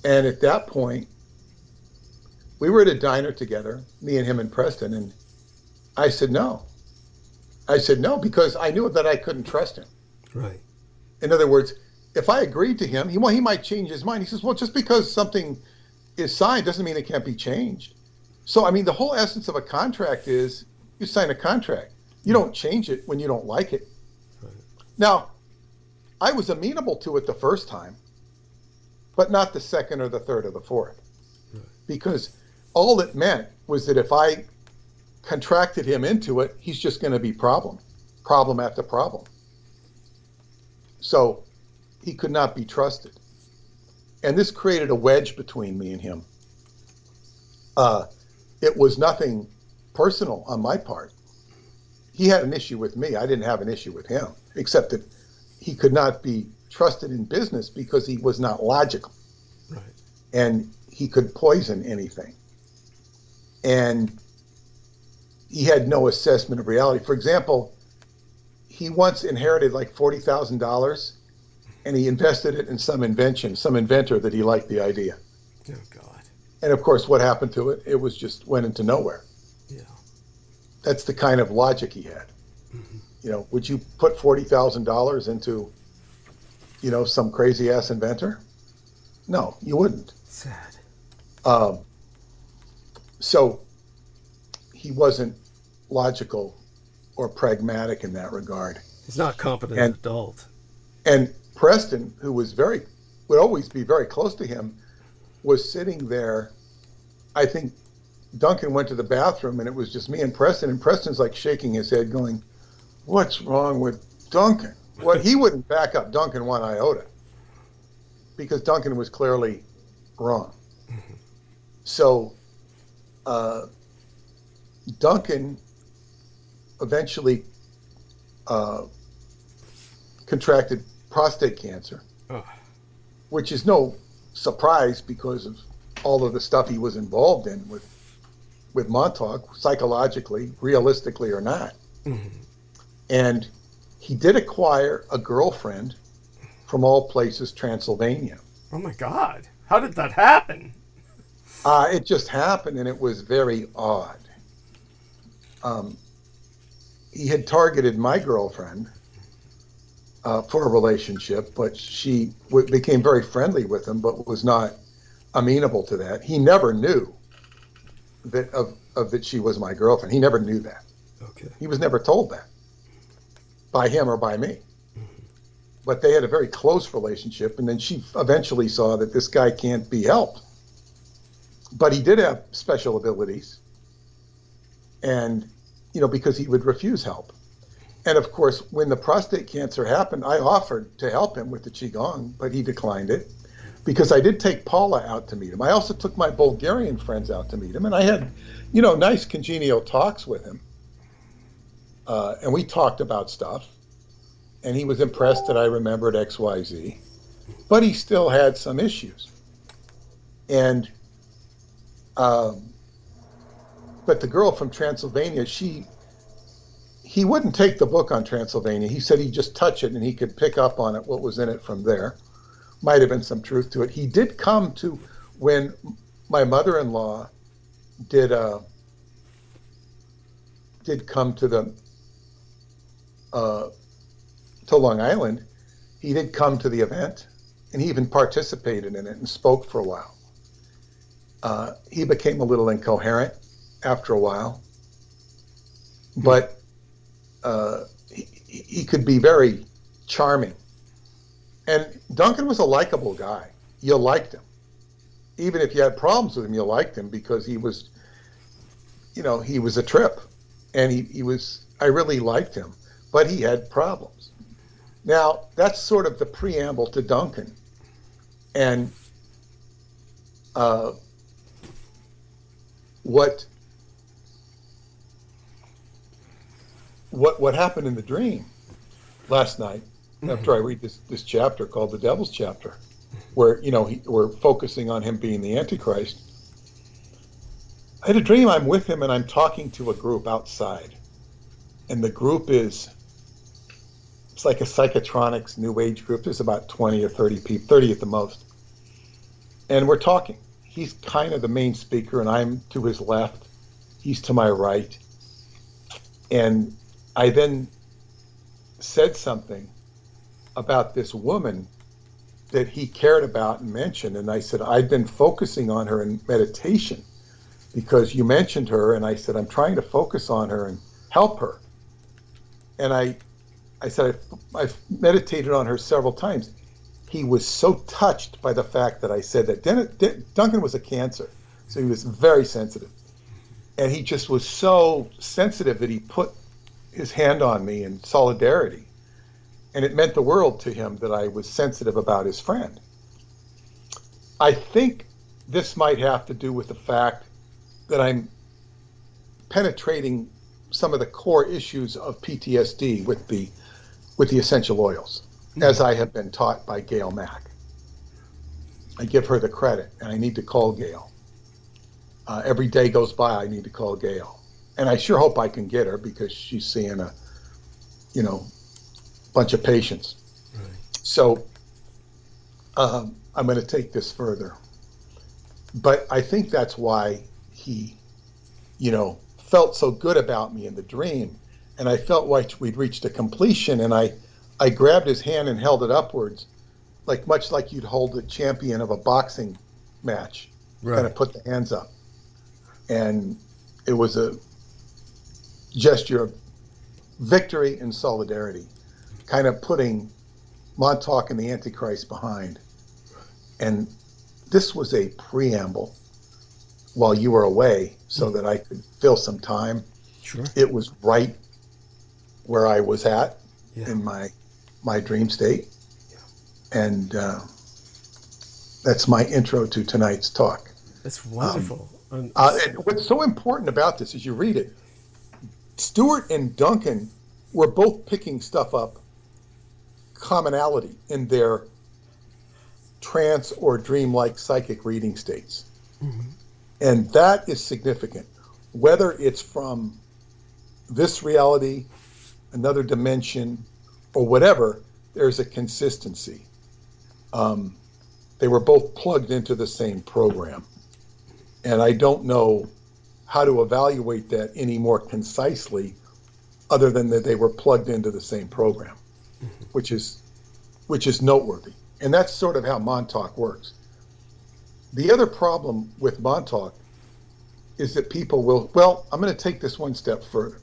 And at that point, we were at a diner together, me and him and Preston, and I said no. I said no because I knew that I couldn't trust him. Right. In other words, if I agreed to him, he might change his mind. He says, well, just because something is signed doesn't mean it can't be changed. So, I mean, the whole essence of a contract is you sign a contract. You don't change it when you don't like it. Right. Now, I was amenable to it the first time, but not the second or the third or the fourth. Right. Because all it meant was that if I contracted him into it, he's just going to be problem after problem. So he could not be trusted. And this created a wedge between me and him. It was nothing personal on my part. He had an issue with me. I didn't have an issue with him, except that he could not be trusted in business because he was not logical. Right. And he could poison anything. And he had no assessment of reality. For example, he once inherited like $40,000 and he invested it in some inventor that he liked the idea. Oh, God. And of course, what happened to it? It was just went into nowhere. Yeah. That's the kind of logic he had. Mm-hmm. You know, would you put $40,000 into, you know, some crazy ass inventor? No, you wouldn't. Sad. So he wasn't logical or pragmatic in that regard. He's not a competent adult. And Preston, who was would always be very close to him, was sitting there. I think Duncan went to the bathroom and it was just me and Preston's like shaking his head going, what's wrong with Duncan? Well, he wouldn't back up Duncan one iota because Duncan was clearly wrong. Mm-hmm. So Duncan eventually contracted prostate cancer, which is no surprise because of all of the stuff he was involved in with Montauk, psychologically, realistically or not. Mm-hmm. And he did acquire a girlfriend from all places, Transylvania. Oh my God. How did that happen? It just happened, and it was very odd. He had targeted my girlfriend for a relationship, but she became very friendly with him, but was not amenable to that. He never knew that she was my girlfriend. He never knew that. Okay. He was never told that by him or by me. Mm-hmm. But they had a very close relationship, and then she eventually saw that this guy can't be helped. But he did have special abilities, and, you know, because he would refuse help. And of course, when the prostate cancer happened, I offered to help him with the Qigong, but he declined it because I did take Paula out to meet him. I also took my Bulgarian friends out to meet him, and I had, you know, nice congenial talks with him. And we talked about stuff, and he was impressed that I remembered XYZ, but he still had some issues. And, but the girl from Transylvania, he he wouldn't take the book on Transylvania. He said he'd just touch it and he could pick up on it, what was in it from there. Might have been some truth to it. He did come to, when my mother-in-law did come to the to Long Island, he did come to the event, and he even participated in it and spoke for a while. He became a little incoherent after a while, but he could be very charming. And Duncan was a likable guy. You liked him. Even if you had problems with him, you liked him because he was, he was a trip. And I really liked him, but he had problems. Now, that's sort of the preamble to Duncan. And what happened in the dream last night, after I read this chapter called the Devil's Chapter, where, we're focusing on him being the Antichrist. I had a dream I'm with him and I'm talking to a group outside. And the group it's like a psychotronics new age group. There's about 20 or 30 people, 30 at the most. And we're talking. He's kind of the main speaker and I'm to his left. He's to my right. And I then said something about this woman that he cared about and mentioned. And I said, I'd been focusing on her in meditation because you mentioned her. And I said, I'm trying to focus on her and help her. And I said, I've meditated on her several times. He was so touched by the fact that I said that. Duncan was a Cancer, so he was very sensitive. And he just was so sensitive that he put his hand on me in solidarity. And it meant the world to him that I was sensitive about his friend. I think this might have to do with the fact that I'm penetrating some of the core issues of PTSD with the essential oils, as I have been taught by Gail Mack. I give her the credit, and I need to call Gail. Every day goes by, I need to call Gail. And I sure hope I can get her because she's seeing a bunch of patients. Right. So I'm going to take this further. But I think that's why he, felt so good about me in the dream. And I felt like we'd reached a completion. And I grabbed his hand and held it upwards, much like you'd hold the champion of a boxing match. Right. Kind of put the hands up. And it was a gesture of victory and solidarity, kind of putting Montauk and the Antichrist behind. And this was a preamble while you were away so that I could fill some time. Sure. It was right where I was at in my dream state. Yeah. And that's my intro to tonight's talk. That's wonderful. And what's so important about this is you read it. Stuart and Duncan were both picking stuff up, commonality in their trance or dreamlike psychic reading states. Mm-hmm. And that is significant. Whether it's from this reality, another dimension, or whatever, there's a consistency. They were both plugged into the same program. And I don't know how to evaluate that any more concisely other than that they were plugged into the same program, which is noteworthy. And that's sort of how Montauk works. The other problem with Montauk is that people I'm going to take this one step further.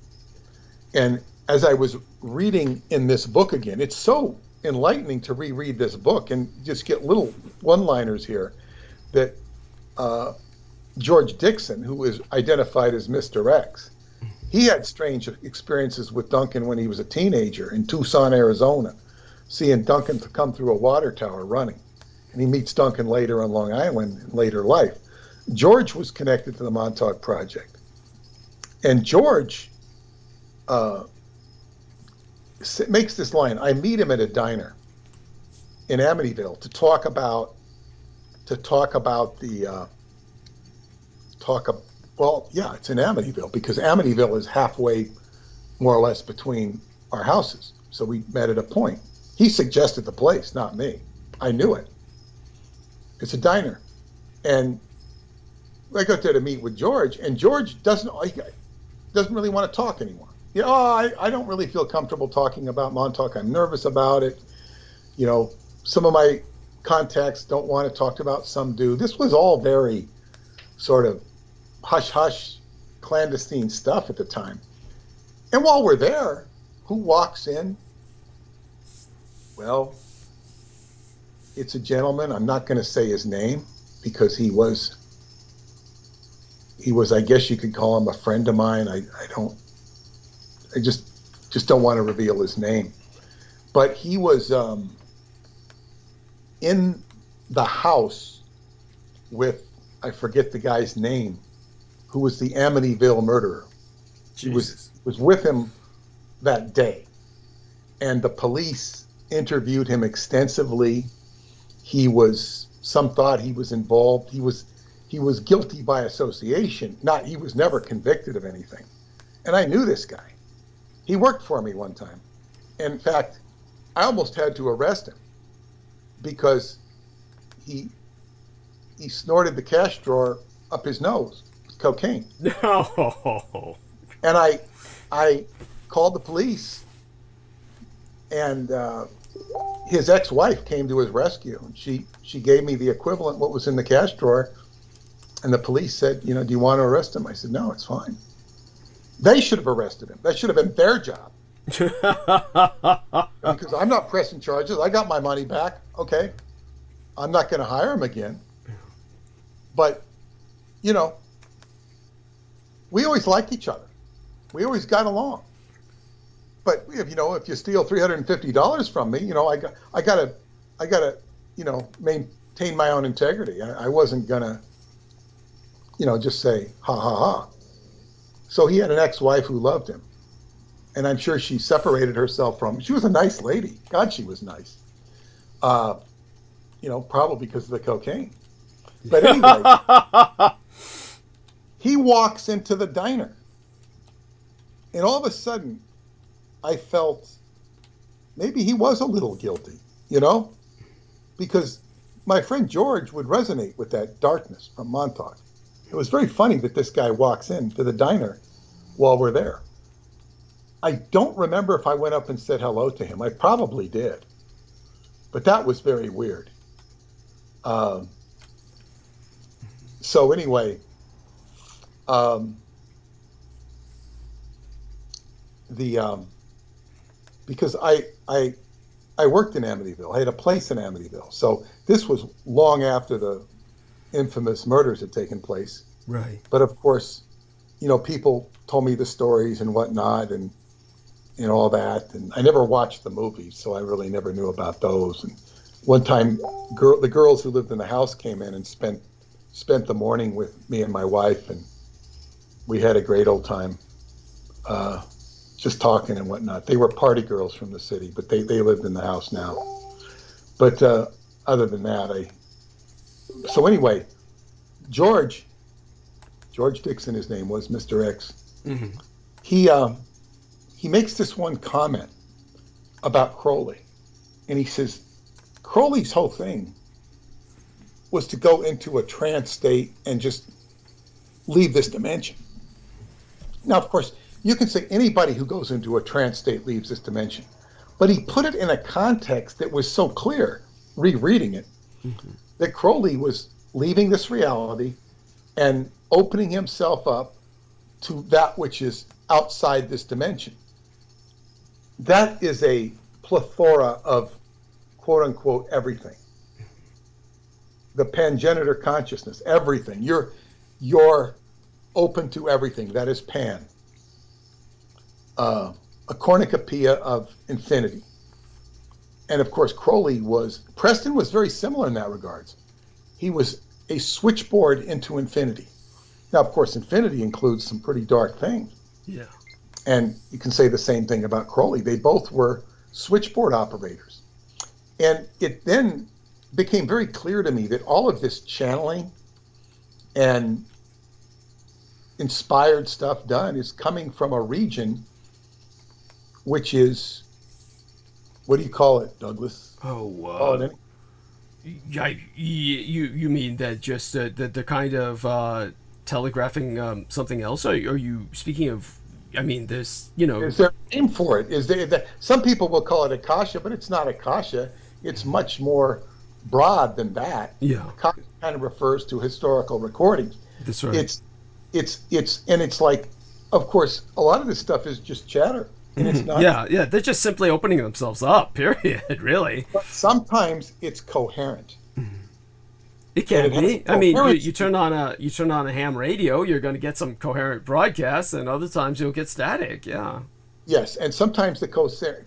And as I was reading in this book again, it's so enlightening to reread this book and just get little one-liners here that George Dixon, who is identified as Mr. X, he had strange experiences with Duncan when he was a teenager in Tucson, Arizona, seeing Duncan come through a water tower running. And he meets Duncan later on Long Island in later life. George was connected to the Montauk Project. And George makes this line. I meet him at a diner in Amityville to talk about it's in Amityville because Amityville is halfway more or less between our houses. So we met at a point. He suggested the place, not me. I knew it. It's a diner. And I got there to meet with George, and George doesn't really want to talk anymore. You know, I don't really feel comfortable talking about Montauk. I'm nervous about it. You know, some of my contacts don't want to talk about some dude. This was all very sort of hush-hush, clandestine stuff at the time. And while we're there, who walks in? Well, it's a gentleman. I'm not going to say his name because he was, I guess you could call him a friend of mine. I just don't want to reveal his name. But he was in the house with, I forget the guy's name, who was the Amityville murderer. Jesus. He was with him that day. And the police interviewed him extensively. Some thought he was involved. He was guilty by association. He was never convicted of anything. And I knew this guy. He worked for me one time. In fact, I almost had to arrest him because he snorted the cash drawer up his nose with cocaine. No. And I called the police, and his ex-wife came to his rescue, and she gave me the equivalent what was in the cash drawer. And the police said, you know, do you want to arrest him? I said, no, it's fine. They should have arrested him. That should have been their job. Because I'm not pressing charges. I got my money back. Okay. I'm not going to hire him again. But, you know, we always liked each other. We always got along. But if you steal $350 from me, you know, I gotta, you know, maintain my own integrity. I wasn't gonna, you know, just say ha ha ha. So he had an ex-wife who loved him, and I'm sure she separated herself from him. She was a nice lady. God, she was nice. You know, probably because of the cocaine. But anyway, he walks into the diner, and all of a sudden, I felt maybe he was a little guilty, you know, because my friend George would resonate with that darkness from Montauk. It was very funny that this guy walks into the diner while we're there. I don't remember if I went up and said hello to him. I probably did, but that was very weird. So anyway, because I worked in Amityville. I had a place in Amityville. So this was long after the infamous murders had taken place. Right. But of course, you know, people told me the stories and whatnot and all that. And I never watched the movies, so I really never knew about those. And one time, the girls who lived in the house came in and spent the morning with me and my wife, and we had a great old time. Just talking and whatnot. They were party girls from the city, but they lived in the house now. But other than that, so anyway, George Dixon, his name was, Mr. X. Mm-hmm. He makes this one comment about Crowley, and he says Crowley's whole thing was to go into a trance state and just leave this dimension. Now, of course, you can say anybody who goes into a trance state leaves this dimension, but he put it in a context that was so clear, rereading it, mm-hmm. that Crowley was leaving this reality and opening himself up to that which is outside this dimension. That is a plethora of quote unquote everything. The pangenitor consciousness, everything. You're open to everything. That is pan. A cornucopia of infinity. And of course, Preston was very similar in that regards. He was a switchboard into infinity. Now, of course, infinity includes some pretty dark things. Yeah. And you can say the same thing about Crowley. They both were switchboard operators. And it then became very clear to me that all of this channeling and inspired stuff done is coming from a region which is, what do you call it, Douglas? Oh, yeah, you mean that just the kind of telegraphing something else? Are you speaking of? I mean, this, Is there a name for it? Is there? Some people will call it akasha, but it's not akasha. It's much more broad than that. Yeah, Akasha kind of refers to historical recordings. That's right. It's like, of course, a lot of this stuff is just chatter. And it's not. Yeah, they're just simply opening themselves up. Period. Really. But sometimes it's coherent. It can be. I mean, you turn on a ham radio, you're going to get some coherent broadcasts, and other times you'll get static. Yeah. Yes, and sometimes the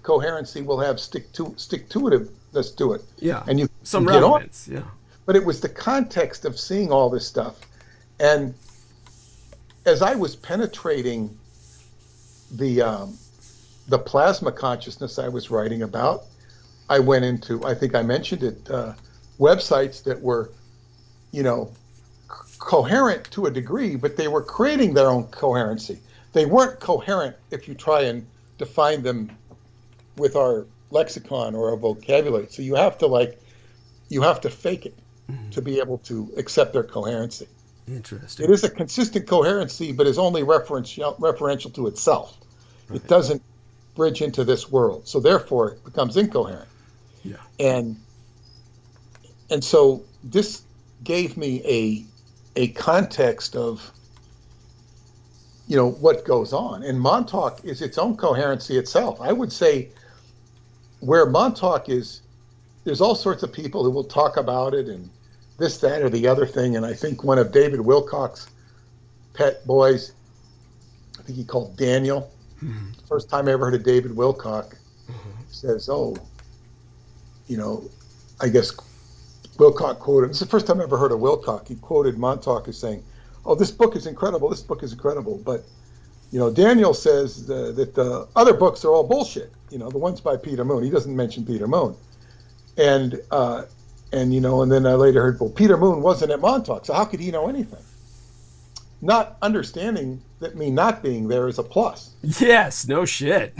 coherency will have stick-to-itiveness to it. Yeah. And you some get relevance. on. Yeah. But it was the context of seeing all this stuff, and as I was penetrating the plasma consciousness I was writing about, I went into, I think I mentioned it, websites that were, coherent to a degree, but they were creating their own coherency. They weren't coherent if you try and define them with our lexicon or our vocabulary. So you have to fake it to be able to accept their coherency. Interesting. It is a consistent coherency, but is only referential to itself. Right. It doesn't bridge into this world, so therefore it becomes incoherent. Yeah. And so this gave me a context of what goes on. And Montauk is its own coherency itself. I would say where Montauk is, there's all sorts of people who will talk about it and this, that, or the other thing. And I think one of David Wilcock's pet boys, I think he called Daniel. Mm-hmm. First time I ever heard of David Wilcock, says, I guess Wilcock quoted, it's the first time I ever heard of Wilcock. He quoted Montauk as saying, "Oh, this book is incredible. This book is incredible." But, Daniel says that the other books are all bullshit. The ones by Peter Moon. He doesn't mention Peter Moon. And then I later heard, well, Peter Moon wasn't at Montauk, so how could he know anything? Not understanding that me not being there is a plus. Yes, no shit.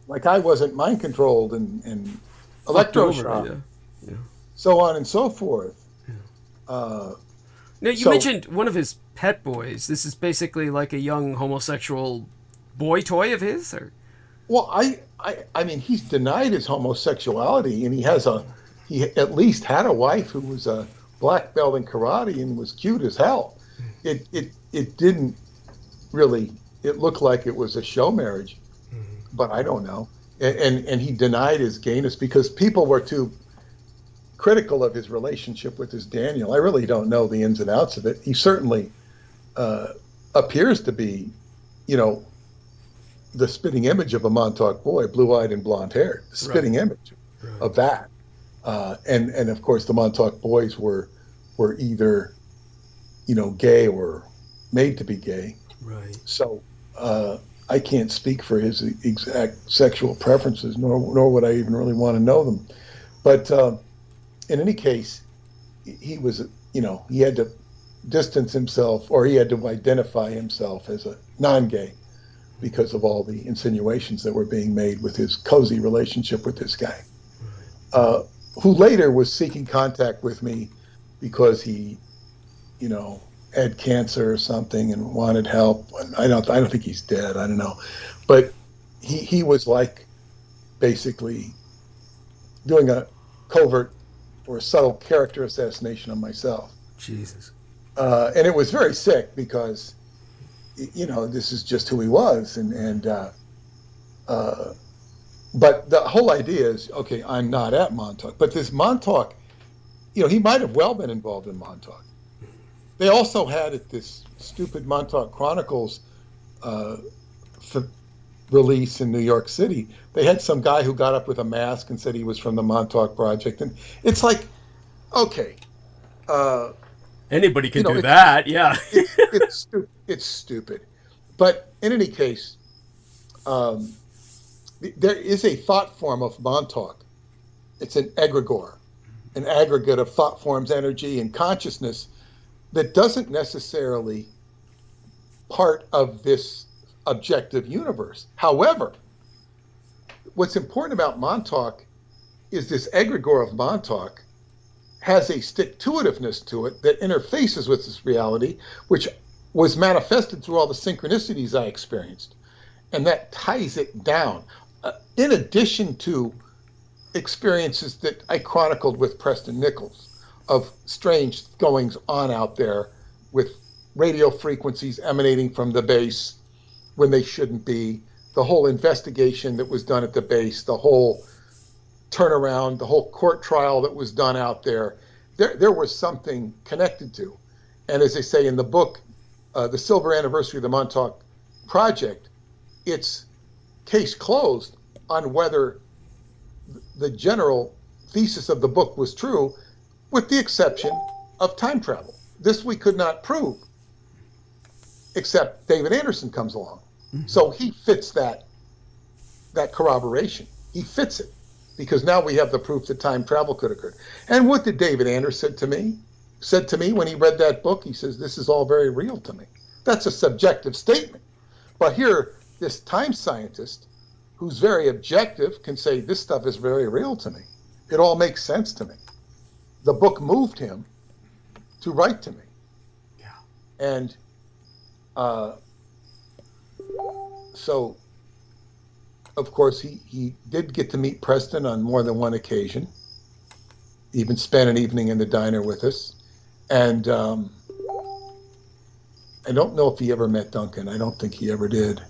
Like I wasn't mind controlled and electroshock, yeah. So on and so forth. Yeah. Now you mentioned one of his pet boys. This is basically like a young homosexual boy toy of his, or? Well, I mean, he's denied his homosexuality, and he at least had a wife who was a black belt in karate and was cute as hell. It didn't really. It looked like it was a show marriage, but I don't know. And he denied his gayness because people were too critical of his relationship with his Daniel. I really don't know the ins and outs of it. He certainly appears to be, the spitting image of a Montauk boy, blue-eyed and blonde-haired. The spitting image of that. And of course, the Montauk boys were either, gay or made to be gay. Right. So I can't speak for his exact sexual preferences, nor would I even really want to know them. But in any case, he was, he had to distance himself, or he had to identify himself as a non-gay because of all the insinuations that were being made with his cozy relationship with this guy, who later was seeking contact with me because he, had cancer or something and wanted help. And I don't think he's dead. I don't know, but he was like basically doing a covert or a subtle character assassination on myself. Jesus. And it was very sick because, this is just who he was. But the whole idea is, okay, I'm not at Montauk, but this Montauk, he might have well been involved in Montauk. They also had at this stupid Montauk Chronicles release in New York City, they had some guy who got up with a mask and said he was from the Montauk Project. And it's like, okay. Anybody can do that, yeah. It's stupid. But in any case, there is a thought form of Montauk. It's an egregore, an aggregate of thought forms, energy, and consciousness that doesn't necessarily part of objective universe. However, what's important about Montauk is this egregore of Montauk has a stick-to-itiveness to it that interfaces with this reality, which was manifested through all the synchronicities I experienced. And that ties it down. In addition to experiences that I chronicled with Preston Nichols of strange goings on out there with radio frequencies emanating from the base when they shouldn't be, the whole investigation that was done at the base, the whole turnaround, the whole court trial that was done out there, there was something connected to. And as they say in the book, the silver anniversary of the Montauk Project, it's case closed on whether the general thesis of the book was true, with the exception of time travel. This we could not prove, except David Anderson comes along. Mm-hmm. So he fits that corroboration. He fits it, because now we have the proof that time travel could occur. And what did David Anderson said to me when he read that book? He says, this is all very real to me. That's a subjective statement. But here, this time scientist, who's very objective, can say, this stuff is very real to me. It all makes sense to me. The book moved him to write to me. Yeah. And so, of course, he did get to meet Preston on more than one occasion. He even spent an evening in the diner with us. And I don't know if he ever met Duncan. I don't think he ever did.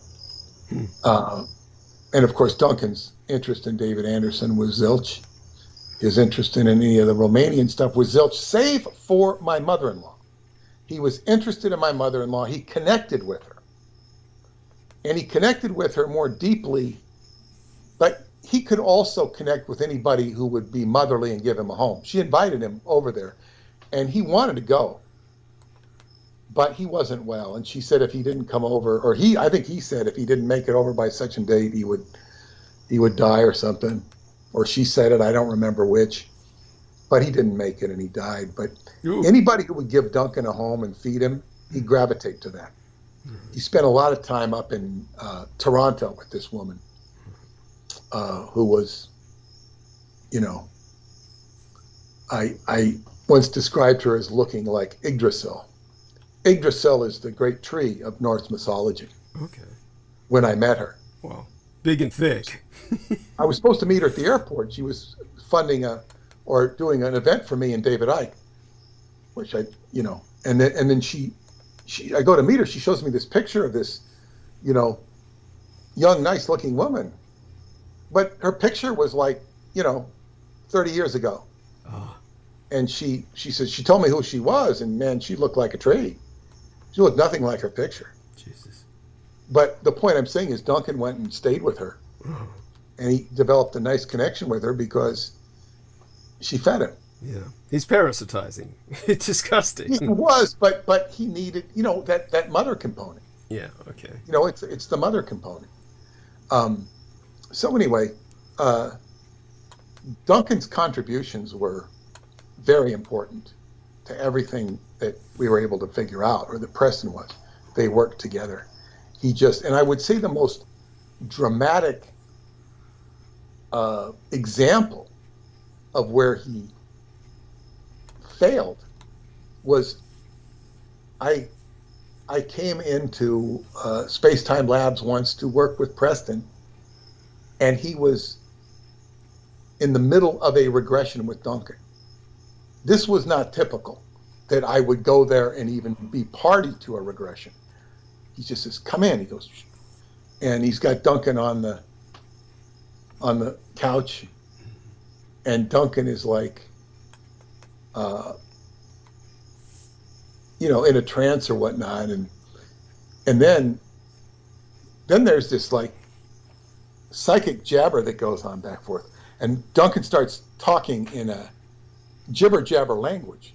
And of course, Duncan's interest in David Anderson was zilch. His interest in any of the Romanian stuff was zilch, save for my mother-in-law. He was interested in my mother-in-law. He connected with her. And he connected with her more deeply, but he could also connect with anybody who would be motherly and give him a home. She invited him over there, and he wanted to go, but he wasn't well. And she said if he didn't come over, or I think he said if he didn't make it over by such a date, he would die or something. Or she said it, I don't remember which. But he didn't make it, and he died. But anybody who would give Duncan a home and feed him, he'd gravitate to that. He spent a lot of time up in Toronto with this woman who was, I once described her as looking like Yggdrasil. Yggdrasil is the great tree of Norse mythology. Okay. When I met her. Wow. Big and thick. I was supposed to meet her at the airport. She was funding or doing an event for me and David Icke, which and then I go to meet her. She shows me this picture of this, young, nice-looking woman, but her picture was like, 30 years ago. Oh. And she says she told me who she was, and man, she looked like a tree. She looked nothing like her picture. Jesus. But the point I'm saying is Duncan went and stayed with her, and he developed a nice connection with her because she fed him. Yeah, he's parasitizing. It's disgusting. He was, but he needed, that mother component. Yeah. Okay. It's the mother component. So anyway, Duncan's contributions were very important to everything that we were able to figure out, or that Preston was. They worked together. And I would say the most dramatic example of where he failed was I came into Space-Time Labs once to work with Preston, and he was in the middle of a regression with Duncan. This was not typical that I would go there and even be party to a regression. He just says, come in. He goes, and he's got Duncan on the couch, and Duncan is like, in a trance or whatnot, and then there's this like psychic jabber that goes on back and forth, and Duncan starts talking in a jibber jabber language,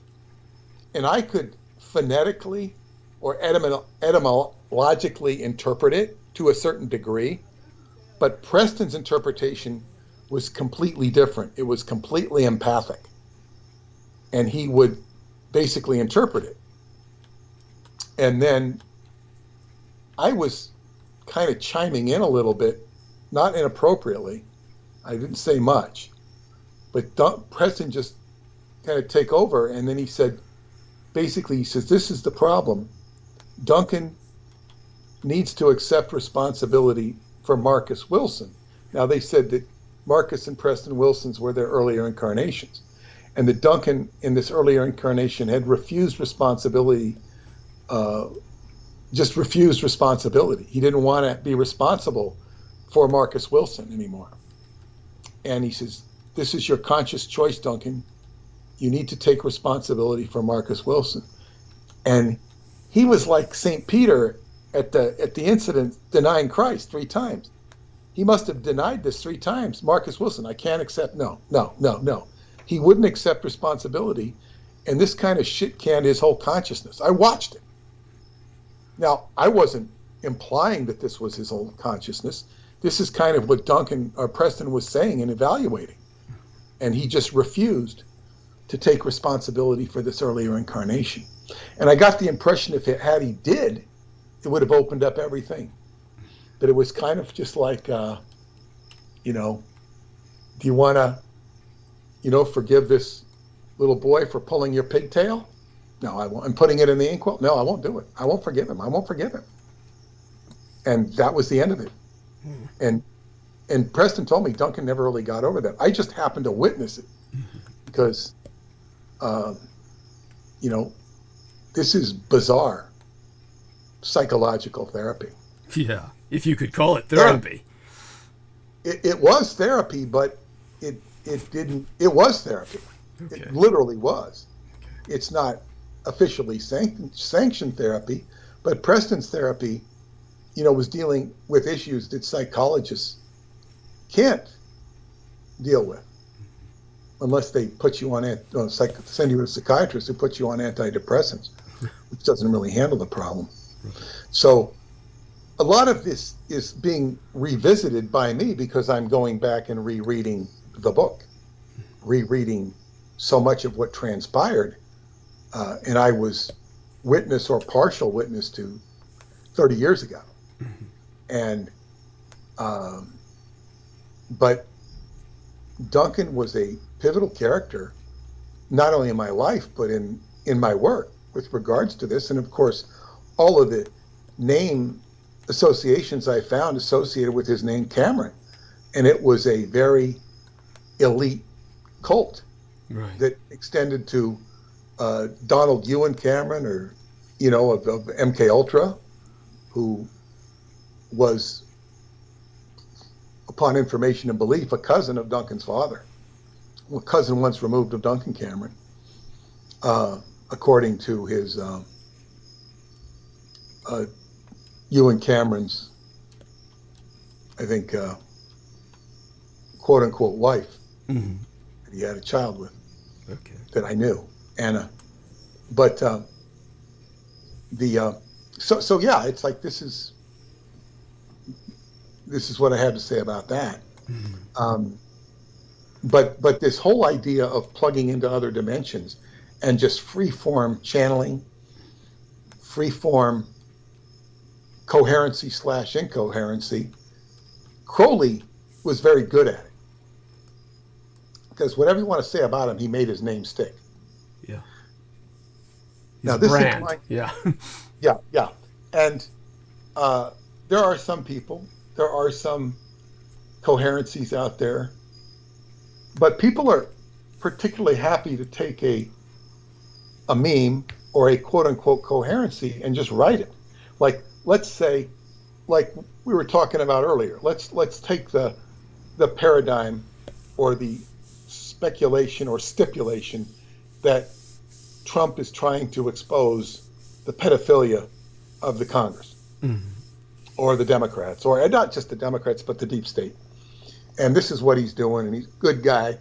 and I could phonetically or etymologically interpret it to a certain degree, but Preston's interpretation was completely different. It was completely empathic, and he would basically interpret it. And then I was kind of chiming in a little bit, not inappropriately. I didn't say much, but Preston just kind of take over, and then he said, basically, he says, this is the problem. Duncan needs to accept responsibility for Marcus Wilson. Now, they said that Marcus and Preston Wilsons were their earlier incarnations, and that Duncan, in this earlier incarnation, had refused responsibility, just refused responsibility. He didn't want to be responsible for Marcus Wilson anymore. And he says, this is your conscious choice, Duncan. You need to take responsibility for Marcus Wilson. And he was like St. Peter at the incident denying Christ 3 times. He must have denied this 3 times. Marcus Wilson, I can't accept. No. He wouldn't accept responsibility. And this kind of shit canned his whole consciousness. I watched it. Now, I wasn't implying that this was his whole consciousness. This is kind of what Duncan or Preston was saying and evaluating. And he just refused to take responsibility for this earlier incarnation. And I got the impression had he did, it would have opened up everything. But it was kind of just like, do you want to, forgive this little boy for pulling your pigtail? No, I won't. And putting it in the inkwell? No, I won't do it. I won't forgive him. And that was the end of it. And Preston told me Duncan never really got over that. I just happened to witness it because, this is bizarre psychological therapy. Yeah, if you could call it therapy. It was therapy, but it was therapy. Okay. It literally was. Okay. It's not officially sanctioned therapy, but Preston's therapy, was dealing with issues that psychologists can't deal with unless they put you on send you to a psychiatrist who puts you on antidepressants, which doesn't really handle the problem. So a lot of this is being revisited by me because I'm going back and rereading the book, rereading so much of what transpired, and I was witness or partial witness to 30 years ago. And but Duncan was a pivotal character, not only in my life, but in my work with regards to this. And of course, all of the name associations I found associated with his name, Cameron. And it was a very elite cult that extended to Donald Ewan Cameron, or, of MK Ultra, who was, upon information and belief, a cousin of Duncan's father. A cousin once removed of Duncan Cameron, according to his Ewan Cameron's, I think, quote unquote wife that he had a child with. Okay. That I knew, Anna. But so yeah, it's like this is what I had to say about that. But this whole idea of plugging into other dimensions and just free-form channeling, free-form coherency/incoherency, Crowley was very good at it. Because whatever you want to say about him, he made his name stick. Yeah. Now this brand. is Yeah. Yeah. And there are some people, there are some coherencies out there, but people are particularly happy to take a meme or a quote unquote coherency and just write it. Like, let's say, like we were talking about earlier, let's take the paradigm or the speculation or stipulation that Trump is trying to expose the pedophilia of the Congress or the Democrats, or not just the Democrats, but the deep state. And this is what he's doing, and he's a good guy.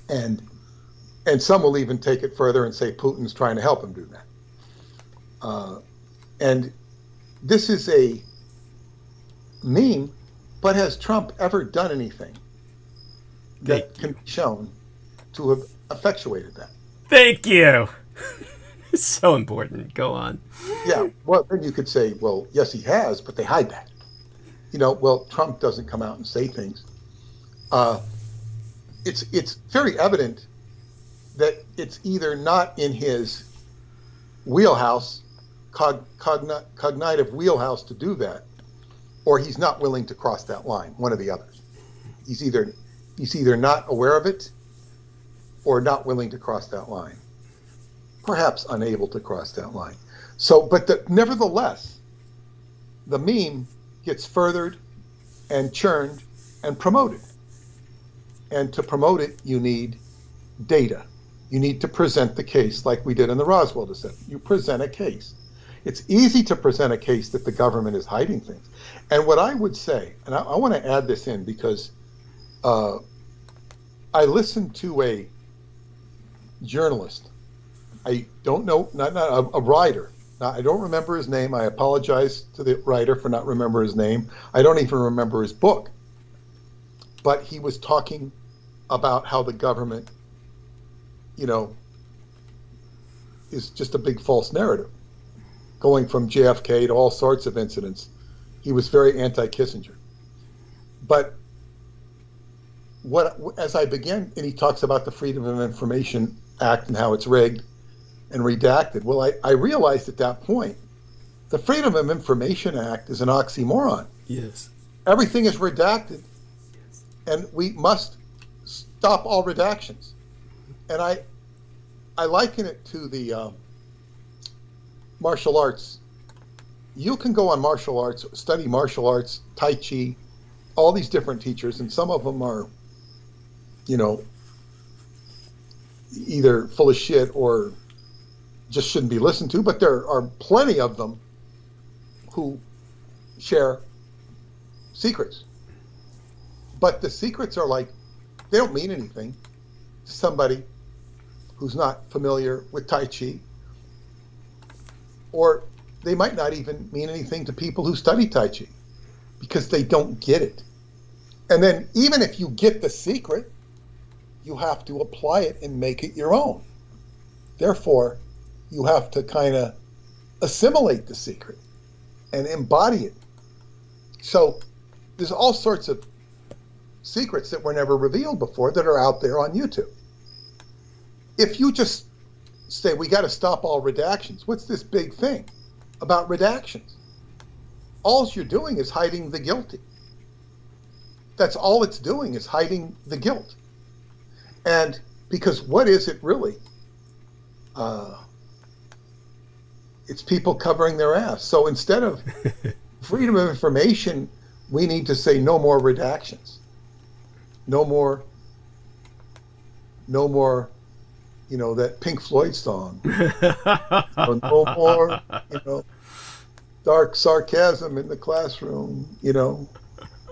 And some will even take it further and say Putin's trying to help him do that. And this is a meme, but has Trump ever done anything that can be shown to have effectuated that? Thank you. It's so important. Go on. Yeah, well, then you could say, well, yes, he has, but they hide that. Well, Trump doesn't come out and say things. It's very evident that it's either not in his wheelhouse, cognitive wheelhouse to do that, or he's not willing to cross that line, one or the other. He's either not aware of it or not willing to cross that line. Perhaps unable to cross that line. So, but nevertheless, the meme gets furthered and churned and promoted. And to promote it, you need data. You need to present the case like we did in the Roswell descent. You present a case. It's easy to present a case that the government is hiding things. And what I would say, and I want to add this in because I listened to a journalist. I don't know, not a writer. Now, I don't remember his name. I apologize to the writer for not remembering his name. I don't even remember his book. But he was talking about how the government, is just a big false narrative, going from JFK to all sorts of incidents. He was very anti-Kissinger. But as I began, and he talks about the Freedom of Information Act and how it's rigged and redacted. Well, I realized at that point, the Freedom of Information Act is an oxymoron. Yes. Everything is redacted, and we must stop all redactions. And I liken it to the martial arts. You can go on martial arts, study martial arts, Tai Chi, all these different teachers, and some of them are, either full of shit or just shouldn't be listened to, but there are plenty of them who share secrets. But the secrets are like, they don't mean anything to somebody who's not familiar with Tai Chi, or they might not even mean anything to people who study Tai Chi because they don't get it. And then even if you get the secret, you have to apply it and make it your own. Therefore, you have to kind of assimilate the secret and embody it. So there's all sorts of secrets that were never revealed before that are out there on YouTube. If you just say, we got to stop all redactions, what's this big thing about redactions? All you're doing is hiding the guilty. That's all it's doing, is hiding the guilt. And because what is it really? It's people covering their ass. So instead of freedom of information, we need to say no more redactions. No more, that Pink Floyd song. No more, dark sarcasm in the classroom, no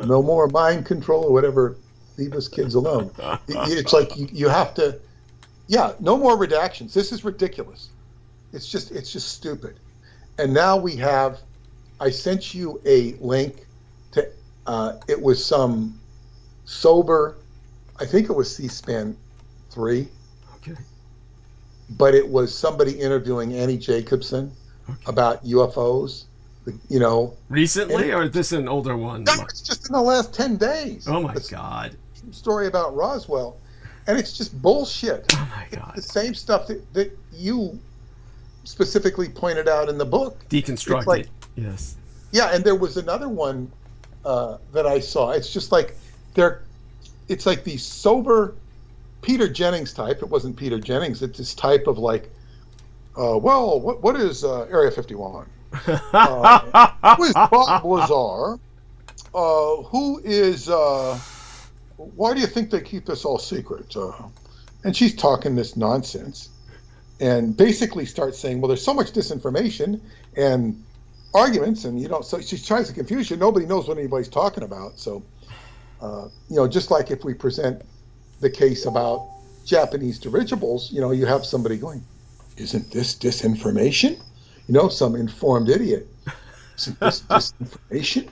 more mind control or whatever. Leave us kids alone. It's like you have to, no more redactions. This is ridiculous. It's just stupid. And now we have, I sent you a link to, it was some sober, I think it was C-SPAN 3. Okay. But it was somebody interviewing Annie Jacobson about UFOs, Recently, or is this an older one? No, it's just in the last 10 days. Oh my God. Story about Roswell. And it's just bullshit. Oh my God. It's the same stuff that you specifically pointed out in the book. Deconstruct it. Yes. Yeah, and there was another one that I saw. It's just like it's like the sober Peter Jennings type. It wasn't Peter Jennings. It's this type of like, what is Area 51? Who is Bob Lazar? Who is? Why do you think they keep this all secret? And she's talking this nonsense, and basically starts saying, well, there's so much disinformation and arguments, and so she tries to confuse you. Nobody knows what anybody's talking about. So, just like if we present the case about Japanese dirigibles, you have somebody going, isn't this disinformation? Some informed idiot. Isn't this disinformation?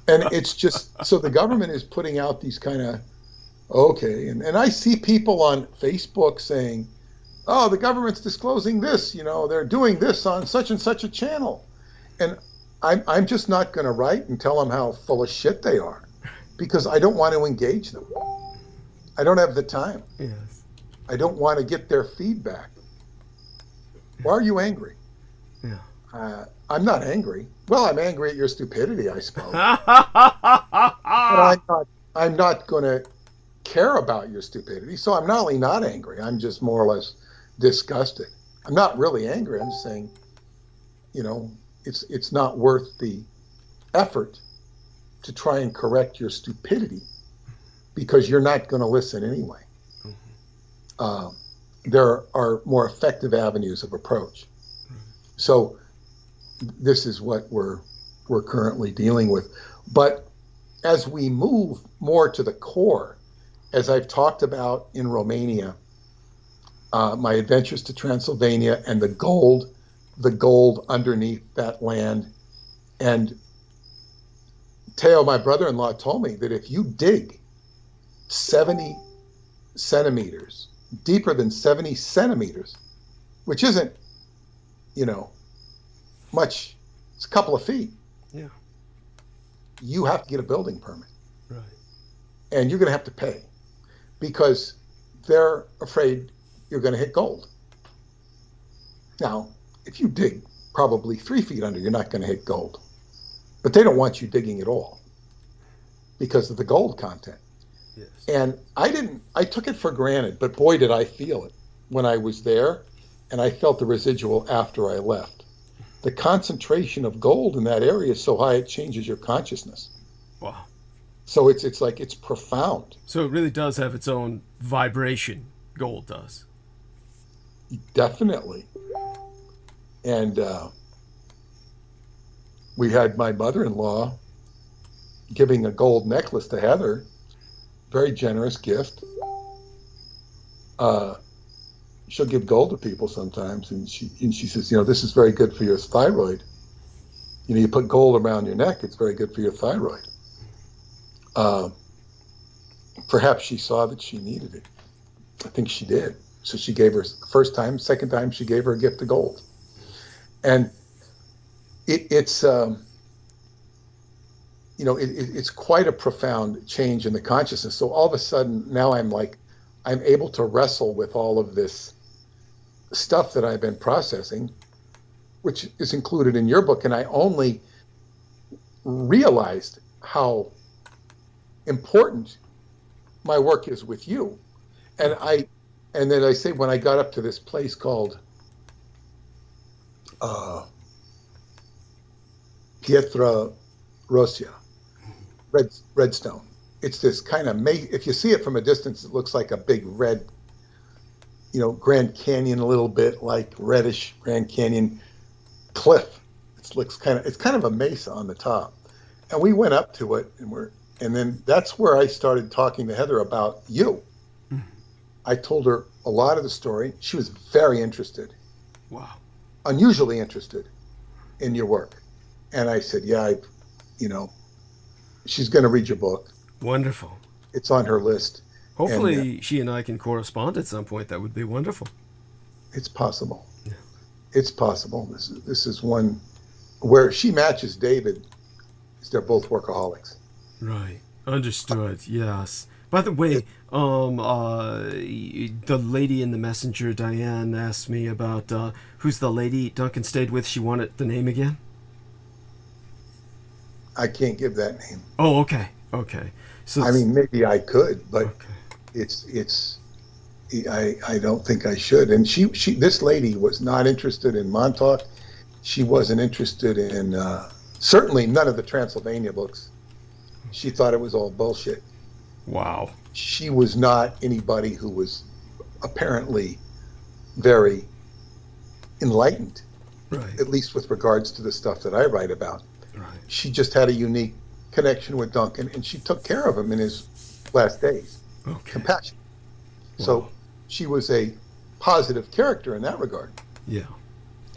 And it's just, so the government is putting out these kind of, okay. And I see people on Facebook saying, oh, the government's disclosing this, they're doing this on such and such a channel. And I'm just not going to write and tell them how full of shit they are, because I don't want to engage them. I don't have the time. Yes. I don't want to get their feedback. Why are you angry? Yeah. I'm not angry. Well, I'm angry at your stupidity, I suppose. But I'm not going to care about your stupidity. So I'm not only not angry, I'm just more or less disgusted. I'm not really angry. I'm just saying, it's not worth the effort to try and correct your stupidity, because you're not going to listen anyway. There are more effective avenues of approach. So this is what we're currently dealing with. But as we move more to the core, as I've talked about in Romania, my adventures to Transylvania and the gold underneath that land. And Teo, my brother-in-law, told me that if you dig 70 centimeters, deeper than 70 centimeters, which isn't, much, it's a couple of feet. Yeah. You have to get a building permit. Right. And you're going to have to pay, because they're afraid you're going to hit gold. Now, if you dig probably 3 feet under, you're not going to hit gold. But they don't want you digging at all because of the gold content. Yes. And I took it for granted, but boy, did I feel it when I was there, and I felt the residual after I left. The concentration of gold in that area is so high, it changes your consciousness. Wow. So it's like, it's profound. So it really does have its own vibration, gold does. Definitely. And we had my mother-in-law giving a gold necklace to Heather. Very generous gift. She'll give gold to people sometimes, and she says, this is very good for your thyroid. You put gold around your neck, it's very good for your thyroid. Perhaps she saw that she needed it. I think she did. So she gave her first time, second time she gave her a gift of gold. And it's quite a profound change in the consciousness. So all of a sudden now I'm able to wrestle with all of this stuff that I've been processing, which is included in your book. And I only realized how important my work is with you. And then I say, when I got up to this place called Pietra Rosia, redstone. It's this kind of, if you see it from a distance, it looks like a big red, Grand Canyon, a little bit like reddish Grand Canyon cliff. It's kind of a mesa on the top. And we went up to it, and then that's where I started talking to Heather about you. I told her a lot of the story. She was very interested. Wow. Unusually interested in your work. And I said, yeah, she's going to read your book. Wonderful. It's on her list. Hopefully she and I can correspond at some point. That would be wonderful. It's possible. Yeah. It's possible. This is one where she matches David. They're both workaholics. Right. Understood. Yes. By the way, the lady in the messenger, Diane, asked me about who's the lady Duncan stayed with. She wanted the name again. I can't give that name. Oh, okay. Okay. So maybe I could, but okay. I don't think I should. And this lady was not interested in Montauk. She wasn't interested in certainly none of the Transylvania books. She thought it was all bullshit. Wow. She was not anybody who was apparently very enlightened, right. At least with regards to the stuff that I write about. Right. She just had a unique connection with Duncan, and she took care of him in his last days. Okay. Compassion. Wow. So she was a positive character in that regard. Yeah.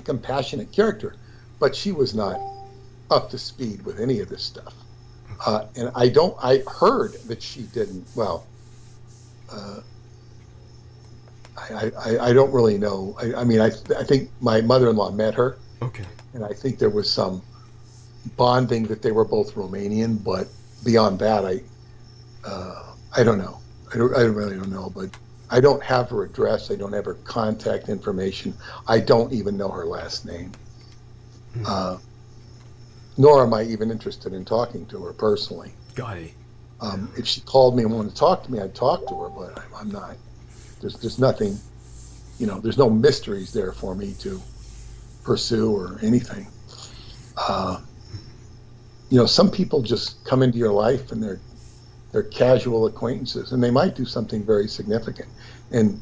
Compassionate character, but she was not up to speed with any of this stuff. And I heard that she didn't, I don't really know. I mean, I think my mother-in-law met her, Okay. and I think there was some bonding that they were both Romanian. But beyond that, I don't know. I really don't know. But I don't have her address. I don't have her contact information. I don't even know her last name. Nor am I even interested in talking to her personally. Got it. If she called me and wanted to talk to me, I'd talk to her, but I'm not. There's nothing, there's no mysteries there for me to pursue or anything. Some people just come into your life and they're casual acquaintances, and they might do something very significant. In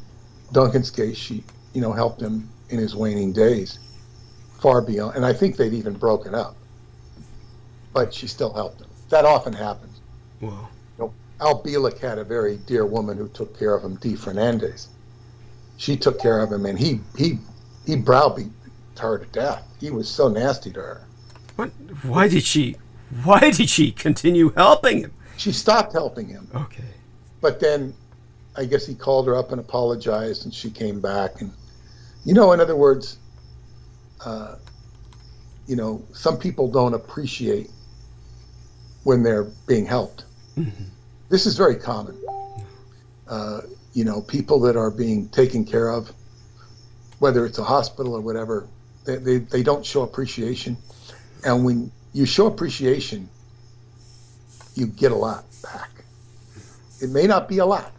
Duncan's case, she, helped him in his waning days, far beyond, and I think they'd even broken up, but she still helped him. That often happens. Wow. Al Bielek had a very dear woman who took care of him, Dee Fernandez. She took care of him, and he browbeat her to death. He was so nasty to her. What? Why did she continue helping him? She stopped helping him. Okay. But then, I guess he called her up and apologized, and she came back. And, in other words, some people don't appreciate when they're being helped. Mm-hmm. This is very common. People that are being taken care of, whether it's a hospital or whatever, they don't show appreciation. And when you show appreciation, you get a lot back. It may not be a lot,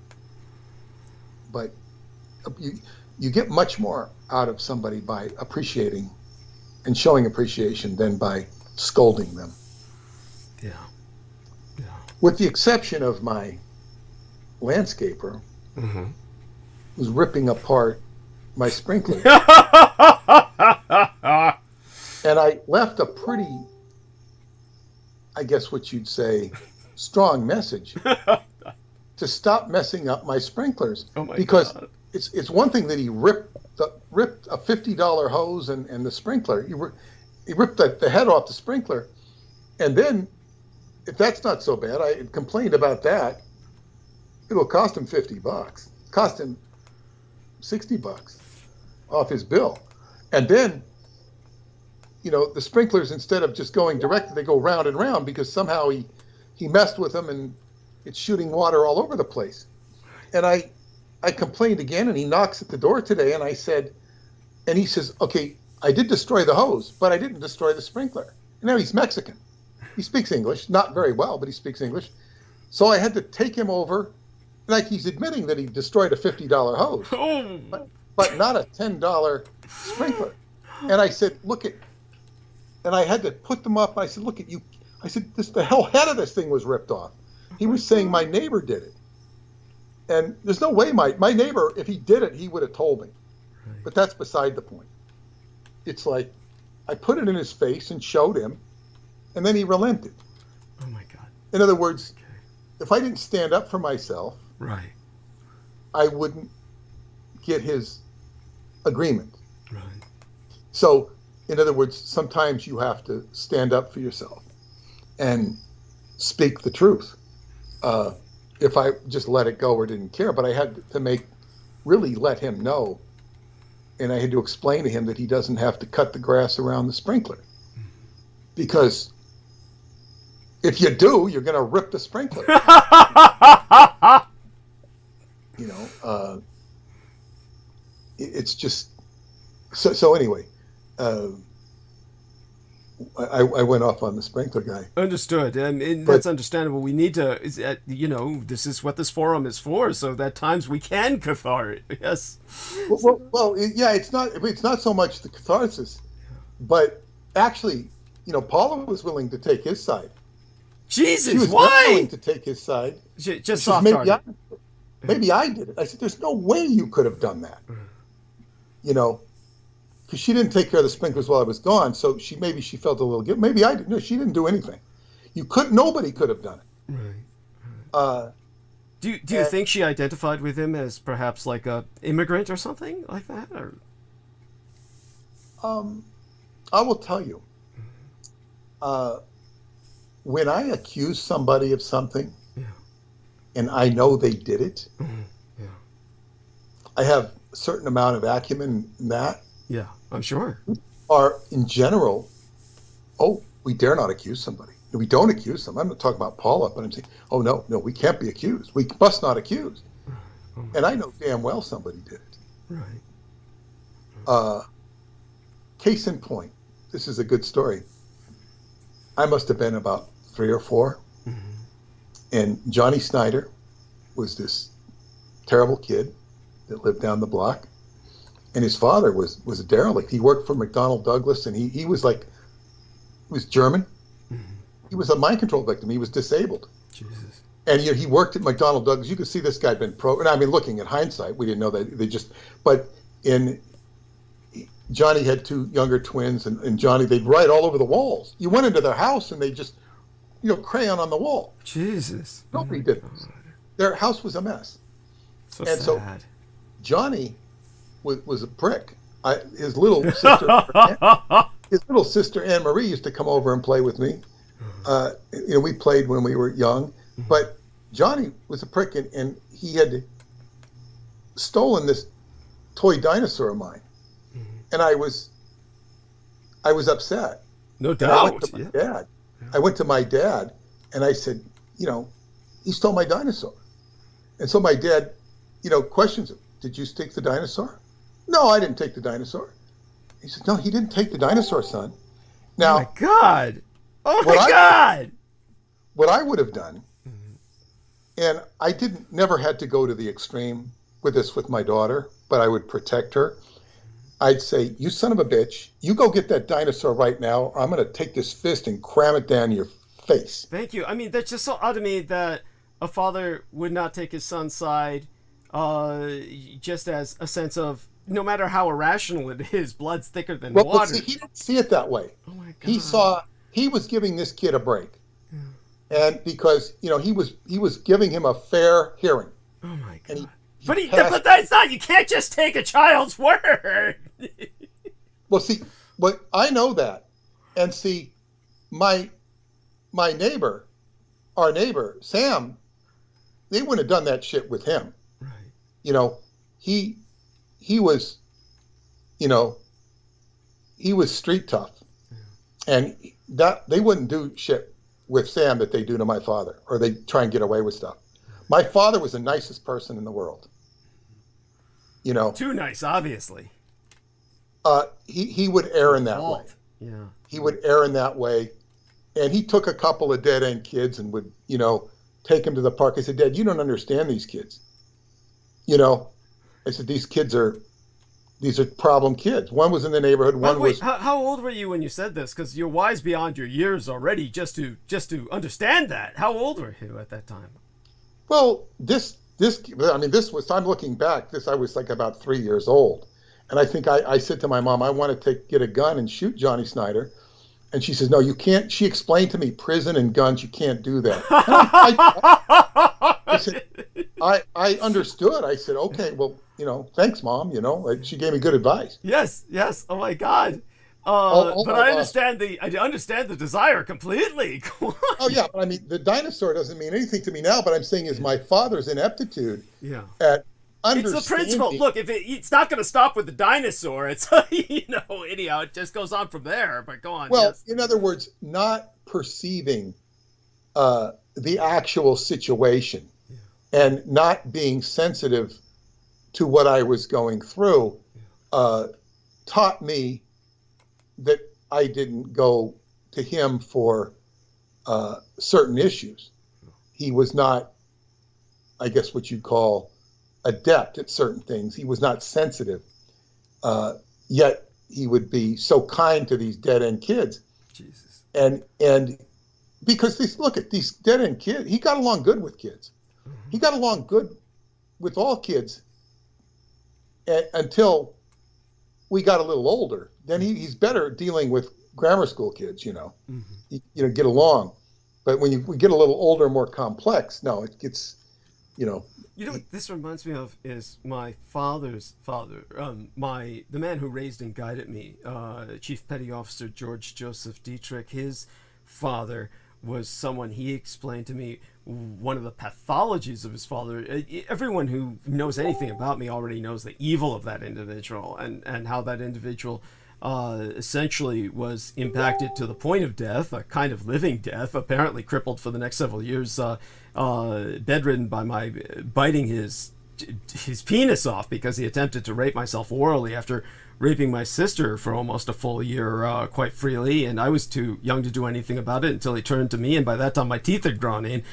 but you get much more out of somebody by appreciating and showing appreciation than by scolding them. Yeah. With the exception of my landscaper, who's ripping apart my sprinkler. And I left a pretty, I guess what you'd say, strong message to stop messing up my sprinklers. Oh my because God. It's one thing that he ripped a $50 hose and the sprinkler. He ripped the head off the sprinkler, and then, if that's not so bad, I complained about that. It'll cost him $50. Cost him $60 off his bill. And then, the sprinklers, instead of just going directly, they go round and round because somehow he messed with them and it's shooting water all over the place. And I complained again, and he knocks at the door today, and I said, and he says, okay, I did destroy the hose, but I didn't destroy the sprinkler. Now he's Mexican. He speaks English, not very well, but he speaks English. So I had to take him over, like he's admitting that he destroyed a $50 hose, but not a $10 sprinkler. And I said, look at, and I had to put them up. I said, look at you. I said, the whole head of this thing was ripped off. He was saying my neighbor did it. And there's no way my neighbor, if he did it, he would have told me. But that's beside the point. It's like, I put it in his face and showed him, and then he relented. Oh my God. In other words, if I didn't stand up for myself, Right. I wouldn't get his agreement. Right. So, in other words, sometimes you have to stand up for yourself and speak the truth. If I just let it go or didn't care, but I had to really let him know, and I had to explain to him that he doesn't have to cut the grass around the sprinkler. Because if you do, you're going to rip the sprinkler. It's just so anyway. I went off on the sprinkler guy. Understood, and that's understandable. We need to, this is what this forum is for, so that times we can cathar it. Yes. Well, yeah, it's not so much the catharsis, but actually, Paula was willing to take his side. Jesus, she was why? willing to take his side. Just soft target. Maybe I did it. I said, "There's no way you could have done that." Because she didn't take care of the sprinklers while I was gone, so she felt a little guilt. Maybe I didn't. No, she didn't do anything. Nobody could have done it. Right. Do you think she identified with him as perhaps like a immigrant or something like that? Or I will tell you. When I accuse somebody of something, and I know they did it, I have a certain amount of acumen in that Yeah, I'm sure. are, in general, we dare not accuse somebody. We don't accuse them. I'm not talking about Paula, but I'm saying, no, we can't be accused. We must not accuse. And I know damn well somebody did it. Right. Case in point, this is a good story. I must have been about 3 or 4. And Johnny Snyder was this terrible kid that lived down the block. And his father was a derelict. He worked for McDonnell Douglas, and he was German. He was a mind control victim. He was disabled. Jesus. And he worked at McDonnell Douglas. You could see this guy had been and I mean, looking at hindsight, we didn't know that. But Johnny had 2 younger twins, and Johnny, they'd write all over the walls. You went into their house, and they just, crayon on the wall. Jesus. Nobody did this. Their house was a mess. So and sad. so Johnny was a prick. His little sister Anne Marie used to come over and play with me. We played when we were young, but Johnny was a prick, and he had stolen this toy dinosaur of mine, and I was upset. No And I went to my dad, and I said, he stole my dinosaur. And so my dad, questions him, did you take the dinosaur? No, I didn't take the dinosaur. He said, no, he didn't take the dinosaur, son. Now, oh my God. Oh my God. What I would have done, and I never had to go to the extreme with this with my daughter, but I would protect her. I'd say, you son of a bitch, you go get that dinosaur right now, or I'm going to take this fist and cram it down your face. Thank you. I mean, that's just so odd to me that a father would not take his son's side, just as a sense of, no matter how irrational it is, blood's thicker than water. But see, he didn't see it that way. Oh my God. He was giving this kid a break. Yeah. And because, he was giving him a fair hearing. Oh my God. And but that's not, you can't just take a child's word. Well, see, I know that. And see, my neighbor, our neighbor, Sam, they wouldn't have done that shit with him. Right. He was, he was street tough. Yeah. And that they wouldn't do shit with Sam that they do to my father, or they try and get away with stuff. My father was the nicest person in the world. Too nice, obviously. He would err in that way. Yeah. He would err in that way. And he took a couple of dead end kids and would, take them to the park. I said, Dad, you don't understand these kids. I said, these are problem kids. One was in the neighborhood. How old were you when you said this? Because you're wise beyond your years already. Just to understand that. How old were you at that time? Well, I'm looking back. I was like about 3 years old, and I think I said to my mom, I want to get a gun and shoot Johnny Snyder, and she says, no, you can't. She explained to me, prison and guns, you can't do that. I said, I understood. I said, okay, well, thanks, Mom. She gave me good advice. Yes. Oh my God. But I understand the desire completely. Oh yeah, but I mean, the dinosaur doesn't mean anything to me now. But I'm saying is my father's ineptitude. Yeah. At understanding. It's the principle. Look, if it's not going to stop with the dinosaur, it's anyhow, it just goes on from there. But go on. Well, yes. In other words, not perceiving the actual situation, and not being sensitive to what I was going through, taught me that I didn't go to him for certain issues. He was not, I guess, what you'd call adept at certain things. He was not sensitive. Yet he would be so kind to these dead-end kids. Jesus. And because look at these dead-end kids, he got along good with kids. Mm-hmm. He got along good with all kids until we got a little older. Then he's better dealing with grammar school kids, Mm-hmm. Get along. But when we get a little older, more complex, no, it gets, what this reminds me of is my father's father, the man who raised and guided me, Chief Petty Officer George Joseph Dietrich. His father was someone, he explained to me one of the pathologies of his father. Everyone who knows anything about me already knows the evil of that individual, and how that individual essentially was impacted to the point of death, a kind of living death, apparently crippled for the next several years, bedridden by my biting his penis off because he attempted to rape myself orally after raping my sister for almost a full year quite freely, and I was too young to do anything about it until he turned to me, and by that time my teeth had grown in,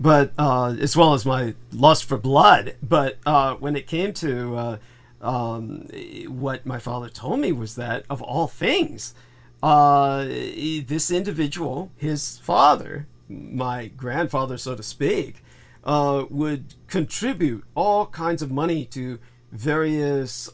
but as well as my lust for blood. But when it came to what my father told me was that, of all things, this individual, his father, my grandfather, so to speak, would contribute all kinds of money to various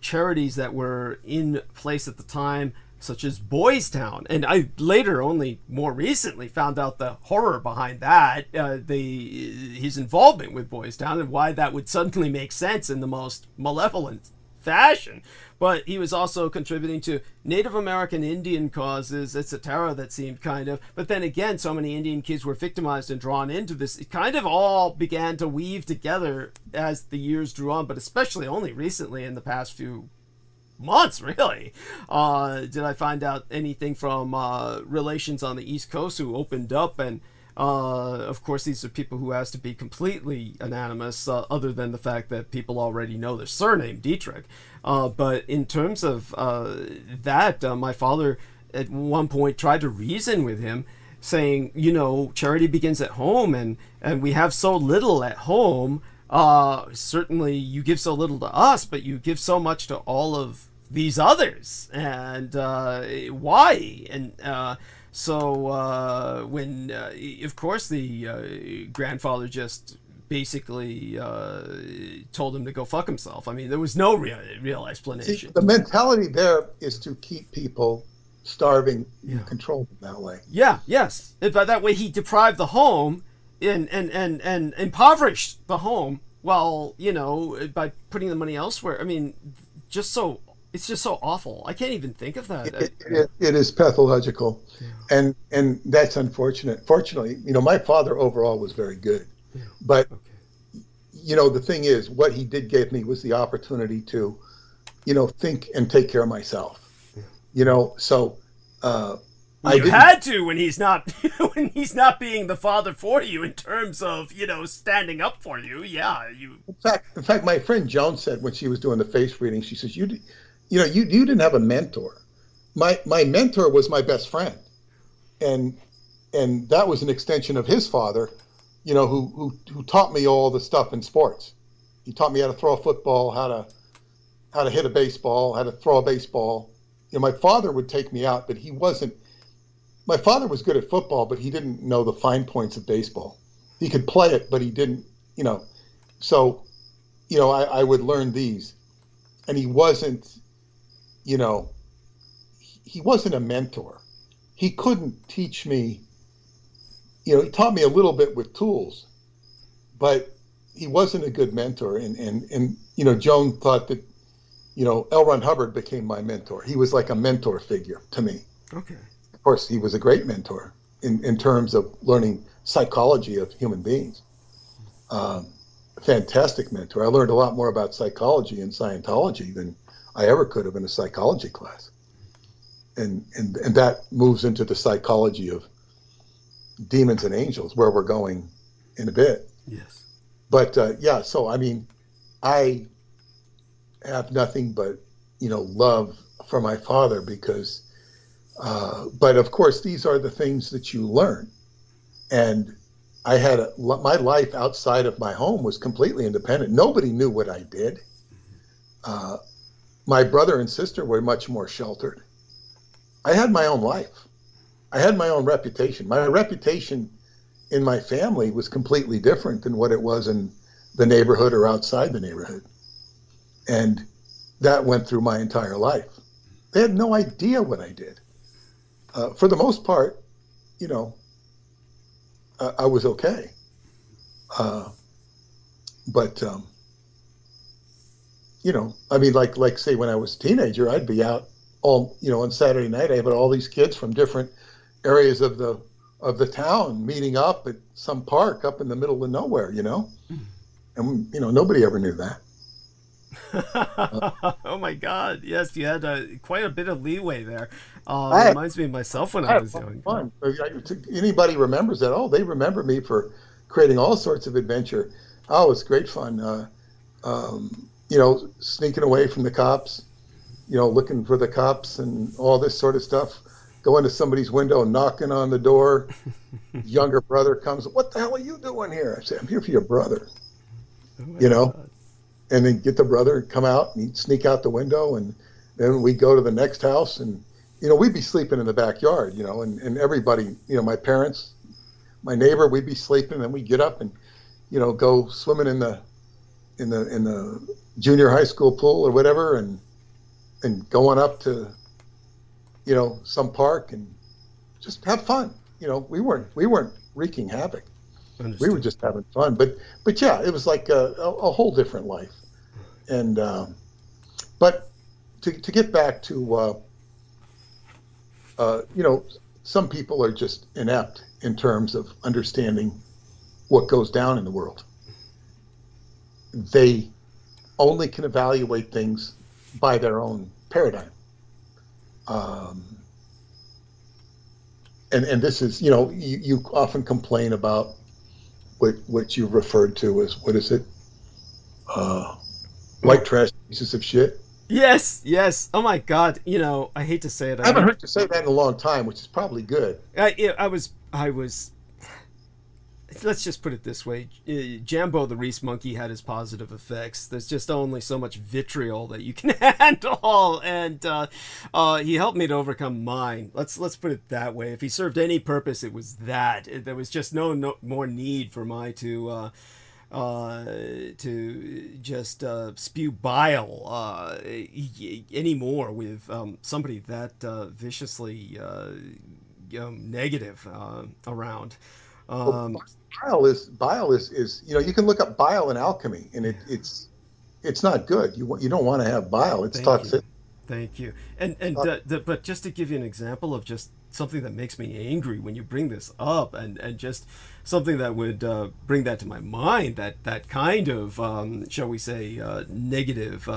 charities that were in place at the time, such as Boys Town. And I later, only more recently, found out the horror behind that, his involvement with Boys Town, and why that would suddenly make sense in the most malevolent fashion. But he was also contributing to Native American Indian causes, etc., that seemed kind of, but then again, so many Indian kids were victimized and drawn into this. It kind of all began to weave together as the years drew on, but especially only recently, in the past few months, really, did I find out anything from relations on the East Coast who opened up. And of course, these are people who has to be completely anonymous, other than the fact that people already know their surname, Dietrich. But in terms of that, my father at one point tried to reason with him, saying, charity begins at home, and we have so little at home. Certainly you give so little to us, but you give so much to all of these others, and why? And so when of course the grandfather just basically told him to go fuck himself. I mean, there was no real explanation. See, the mentality there is to keep people starving, and control them that way. Yes. And by that way, he deprived the home and impoverished the home, while, by putting the money elsewhere. I mean, it's just so awful. I can't even think of that. It is pathological, and that's unfortunate. Fortunately, my father overall was very good, but the thing is, what he did give me was the opportunity to, think and take care of myself. So you had to when he's not being the father for you in terms of standing up for you. In fact, my friend Joan said when she was doing the face reading, she says, you didn't have a mentor. My mentor was my best friend, and that was an extension of his father, who taught me all the stuff in sports. He taught me how to throw a football, how to hit a baseball, how to throw a baseball. My father would take me out, but he wasn't. My father was good at football, but he didn't know the fine points of baseball. He could play it, but he didn't, So, I would learn these, and he wasn't, he wasn't a mentor. He couldn't teach me. He taught me a little bit with tools, but he wasn't a good mentor. And Joan thought that, L. Ron Hubbard became my mentor. He was like a mentor figure to me. Okay. Of course, he was a great mentor in terms of learning psychology of human beings. Fantastic mentor. I learned a lot more about psychology and Scientology than I ever could have in a psychology class. And that moves into the psychology of demons and angels, where we're going in a bit. Yes. But so I mean, I have nothing but love for my father, because but of course these are the things that you learn, and I had my life outside of my home was completely independent. Nobody knew what I did. My brother and sister were much more sheltered. I had my own life. I had my own reputation. My reputation in my family was completely different than what it was in the neighborhood or outside the neighborhood. And that went through my entire life. They had no idea what I did. For the most part, I was okay. But I mean, like say when I was a teenager, I'd be out on Saturday night. I had all these kids from different areas of the of the town meeting up at some park up in the middle of nowhere, and nobody ever knew that. Oh my God! Yes, you had quite a bit of leeway there. I Reminds me of myself when I had was young. fun. Anybody remembers that? Oh, they remember me for creating all sorts of adventure. Oh, it's great fun. Sneaking away from the cops, looking for the cops and all this sort of stuff. Go into somebody's window, knocking on the door. Younger brother comes. What the hell are you doing here? I say, I'm here for your brother. God. And then get the brother, come out, and he'd sneak out the window, and then we'd go to the next house, and we'd be sleeping in the backyard, and everybody, my parents, my neighbor, we'd be sleeping, and we'd get up and go swimming in the junior high school pool or whatever, and going up to some park and just have fun. We weren't wreaking havoc. Understood. We were just having fun, but yeah, it was like a whole different life. And but to get back to some people are just inept in terms of understanding what goes down in the world. They only can evaluate things by their own paradigm. And this is, you often complain about what you referred to as, what is it? White trash pieces of shit. Yes. Oh my God! I hate to say it. I haven't heard you say that in a long time, which is probably good. I was. Let's just put it this way: Jambo the Reese Monkey had his positive effects. There's just only so much vitriol that you can handle, and he helped me to overcome mine. Let's put it that way. If he served any purpose, it was that. There was just no more need for my to just spew bile anymore with somebody that viciously negative around. Bile is you can look up bile in alchemy, and it's not good. You don't want to have bile. It's toxic. Thank you. And but just to give you an example of just something that makes me angry when you bring this up, and just something that would bring that to my mind, that kind of shall we say negative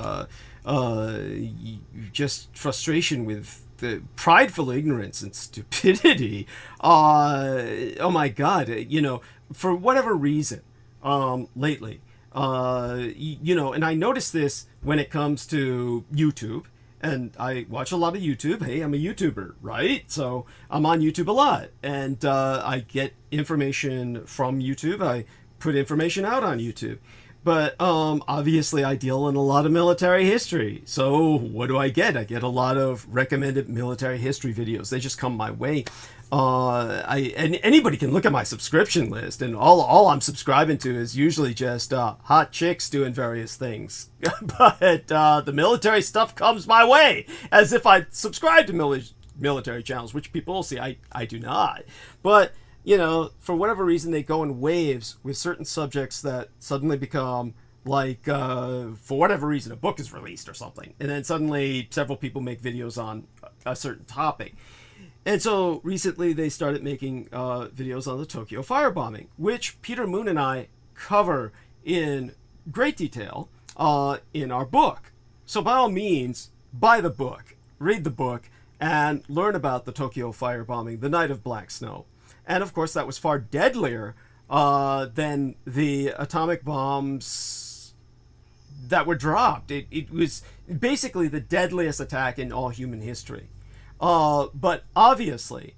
just frustration with the prideful ignorance and stupidity. Oh my God! For whatever reason, lately, and I notice this when it comes to YouTube. And I watch a lot of YouTube. Hey, I'm a YouTuber, right? So I'm on YouTube a lot. And I get information from YouTube. I put information out on YouTube. But obviously I deal in a lot of military history. So what do I get? I get a lot of recommended military history videos. They just come my way. And anybody can look at my subscription list, and all I'm subscribing to is usually just hot chicks doing various things. But the military stuff comes my way, as if I subscribe to military channels, which people will see. I do not. But for whatever reason, they go in waves with certain subjects that suddenly become like, for whatever reason, a book is released or something, and then suddenly several people make videos on a certain topic. And so recently they started making videos on the Tokyo firebombing, which Peter Moon and I cover in great detail in our book. So by all means, buy the book, read the book, and learn about the Tokyo firebombing, the night of black snow. And of course, that was far deadlier than the atomic bombs that were dropped. It was basically the deadliest attack in all human history. But obviously,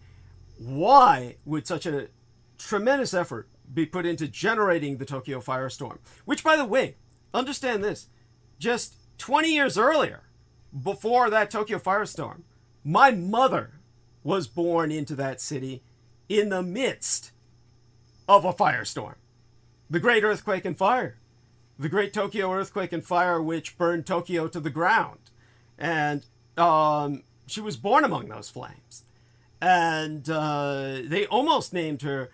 why would such a tremendous effort be put into generating the Tokyo firestorm? Which, by the way, understand this, just 20 years earlier, before that Tokyo firestorm, my mother was born into that city in the midst of a firestorm. The Great Earthquake and Fire. The Great Tokyo Earthquake and Fire, which burned Tokyo to the ground. And, she was born among those flames. And they almost named her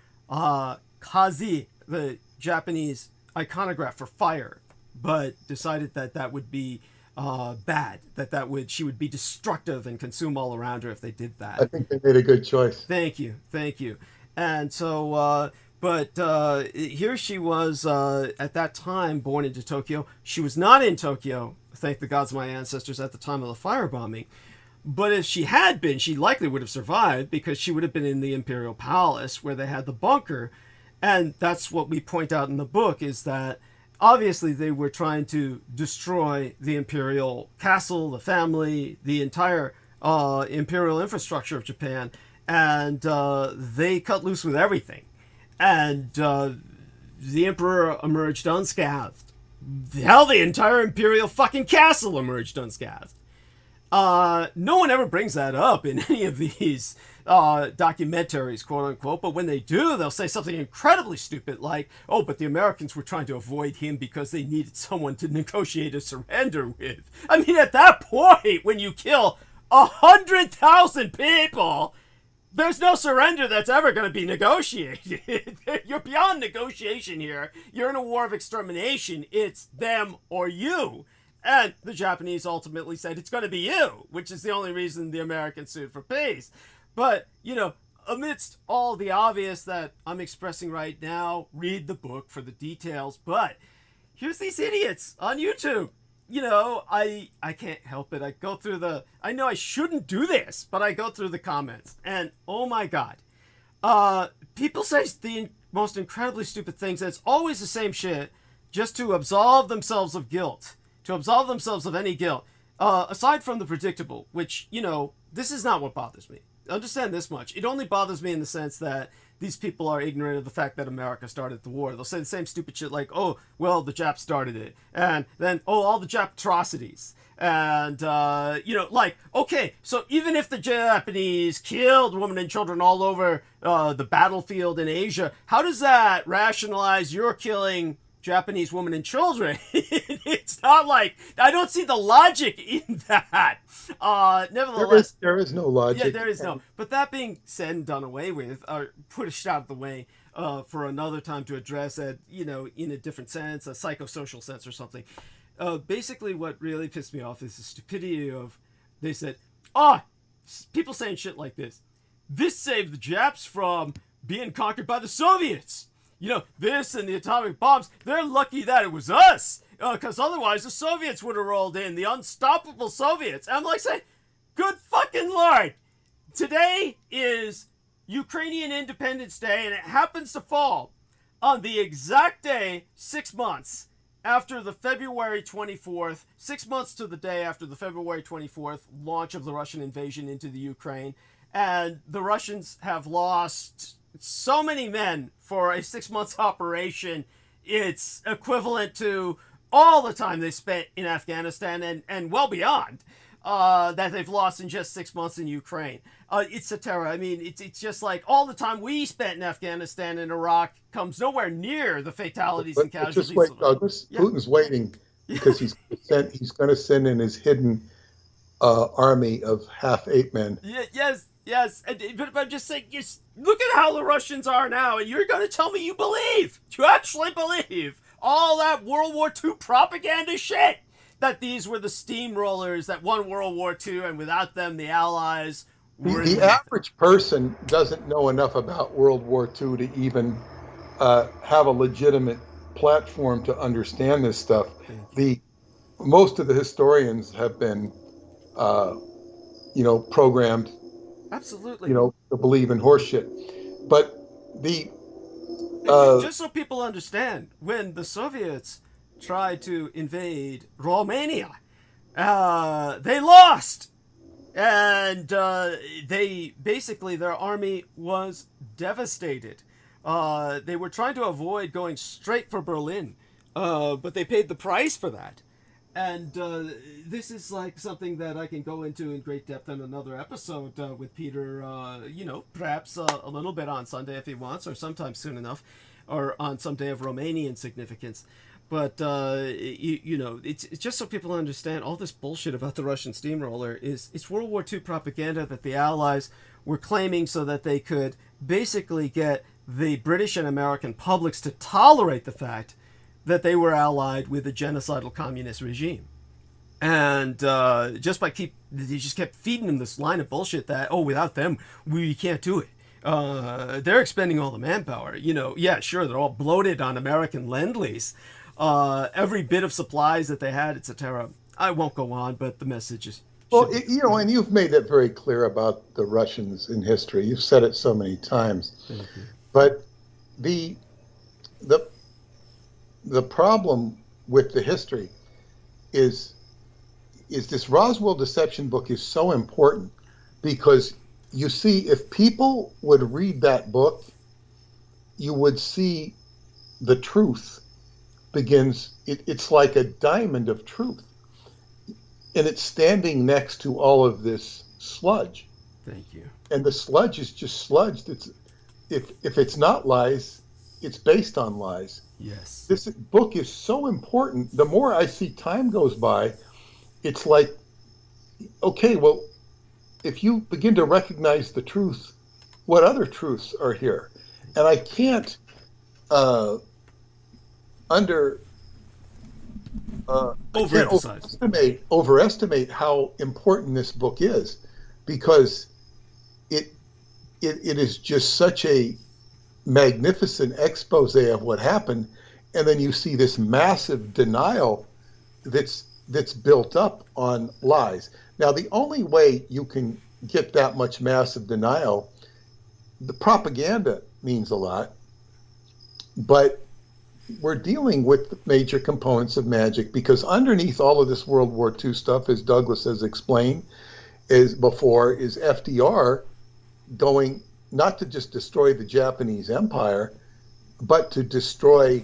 Kazi, the Japanese iconograph for fire, but decided that would be bad, she would be destructive and consume all around her if they did that. I think they made a good choice. Thank you. And so, here she was at that time born into Tokyo. She was not in Tokyo, thank the gods of my ancestors, at the time of the firebombing. But if she had been, she likely would have survived because she would have been in the Imperial Palace where they had the bunker. And that's what we point out in the book, is that obviously they were trying to destroy the imperial castle, the family, the entire imperial infrastructure of Japan. And they cut loose with everything. And the emperor emerged unscathed. Hell, the entire imperial fucking castle emerged unscathed. No one ever brings that up in any of these documentaries, quote unquote, but when they do, they'll say something incredibly stupid like, oh, but the Americans were trying to avoid him because they needed someone to negotiate a surrender with. I mean, at that point, when you kill 100,000 people, there's no surrender that's ever going to be negotiated. You're beyond negotiation here. You're in a war of extermination. It's them or you. And the Japanese ultimately said it's going to be you, which is the only reason the Americans sued for peace. But, you know, amidst all the obvious that I'm expressing right now, read the book for the details. But here's these idiots on YouTube. You know, I can't help it. I go through I know I shouldn't do this, but I go through the comments. And, oh my God. People say the most incredibly stupid things. And it's always the same shit just to absolve themselves of guilt. To absolve themselves of any guilt. Aside from the predictable, which, you know, this is not what bothers me. Understand this much. It only bothers me in the sense that these people are ignorant of the fact that America started the war. They'll say the same stupid shit like, oh, well, the Japs started it. And then, oh, all the Jap atrocities. And, you know, like, okay, so even if the Japanese killed women and children all over the battlefield in Asia, how does that rationalize your killing Japanese women and children? It's not like, I don't see the logic in that. Nevertheless, there is no logic. Yeah, there is no. But that being said and done away with, or pushed out of the way for another time to address it, you know, in a different sense, a psychosocial sense or something. Basically, what really pissed me off is the stupidity of, they said, people saying shit like this. This saved the Japs from being conquered by the Soviets. You know, this and the atomic bombs, they're lucky that it was us. Because otherwise the Soviets would have rolled in. The unstoppable Soviets. And I'm like saying, good fucking Lord. Today is Ukrainian Independence Day, and it happens to fall on the exact day, 6 months after the February 24th, 6 months to the day after the February 24th launch of the Russian invasion into the Ukraine. And the Russians have lost so many men for a 6 month operation. It's equivalent to all the time they spent in Afghanistan and well beyond that they've lost in just 6 months in Ukraine. It's a terror. I mean, it's just like all the time we spent in Afghanistan and Iraq comes nowhere near the fatalities and casualties. Just wait, Douglas. Yeah. Putin's waiting because he's going to send in his hidden army of half ape men. Yes. But I'm just saying, just look at how the Russians are now, and you're going to tell me you actually believe all that World War II propaganda shit, that these were the steamrollers that won World War II, and without them, the Allies were... The average person doesn't know enough about World War II to even have a legitimate platform to understand this stuff. Most of the historians have been, programmed, absolutely, to believe in horseshit. But just so people understand, when the Soviets tried to invade Romania, they lost, and their army was devastated. They were trying to avoid going straight for Berlin, but they paid the price for that. And this is like something that I can go into in great depth in another episode with Peter, perhaps a little bit on Sunday if he wants, or sometime soon enough, or on some day of Romanian significance. But, it's just so people understand all this bullshit about the Russian steamroller it's World War II propaganda that the Allies were claiming so that they could basically get the British and American publics to tolerate the fact that they were allied with a genocidal communist regime. And they just kept feeding them this line of bullshit that, without them, we can't do it. They're expending all the manpower. Yeah, sure, they're all bloated on American Lend-Lease. Every bit of supplies that they had, etc. I won't go on, but the message is. Well, and you've made that very clear about the Russians in history. You've said it so many times. Thank you. But the problem with the history is this Roswell Deception book is so important because you see, if people would read that book, you would see the truth begins. It's like a diamond of truth. And it's standing next to all of this sludge. Thank you. And the sludge is just sludge. If it's not lies, it's based on lies. Yes. This book is so important. The more I see time goes by, it's like, okay, well, if you begin to recognize the truth, what other truths are here? And I can't overestimate how important this book is, because it is just such a magnificent expose of what happened, and then you see this massive denial that's built up on lies. Now, the only way you can get that much massive denial, the propaganda means a lot, but we're dealing with major components of magic, because underneath all of this World War II stuff, as Douglas has explained is FDR going not to just destroy the Japanese Empire, but to destroy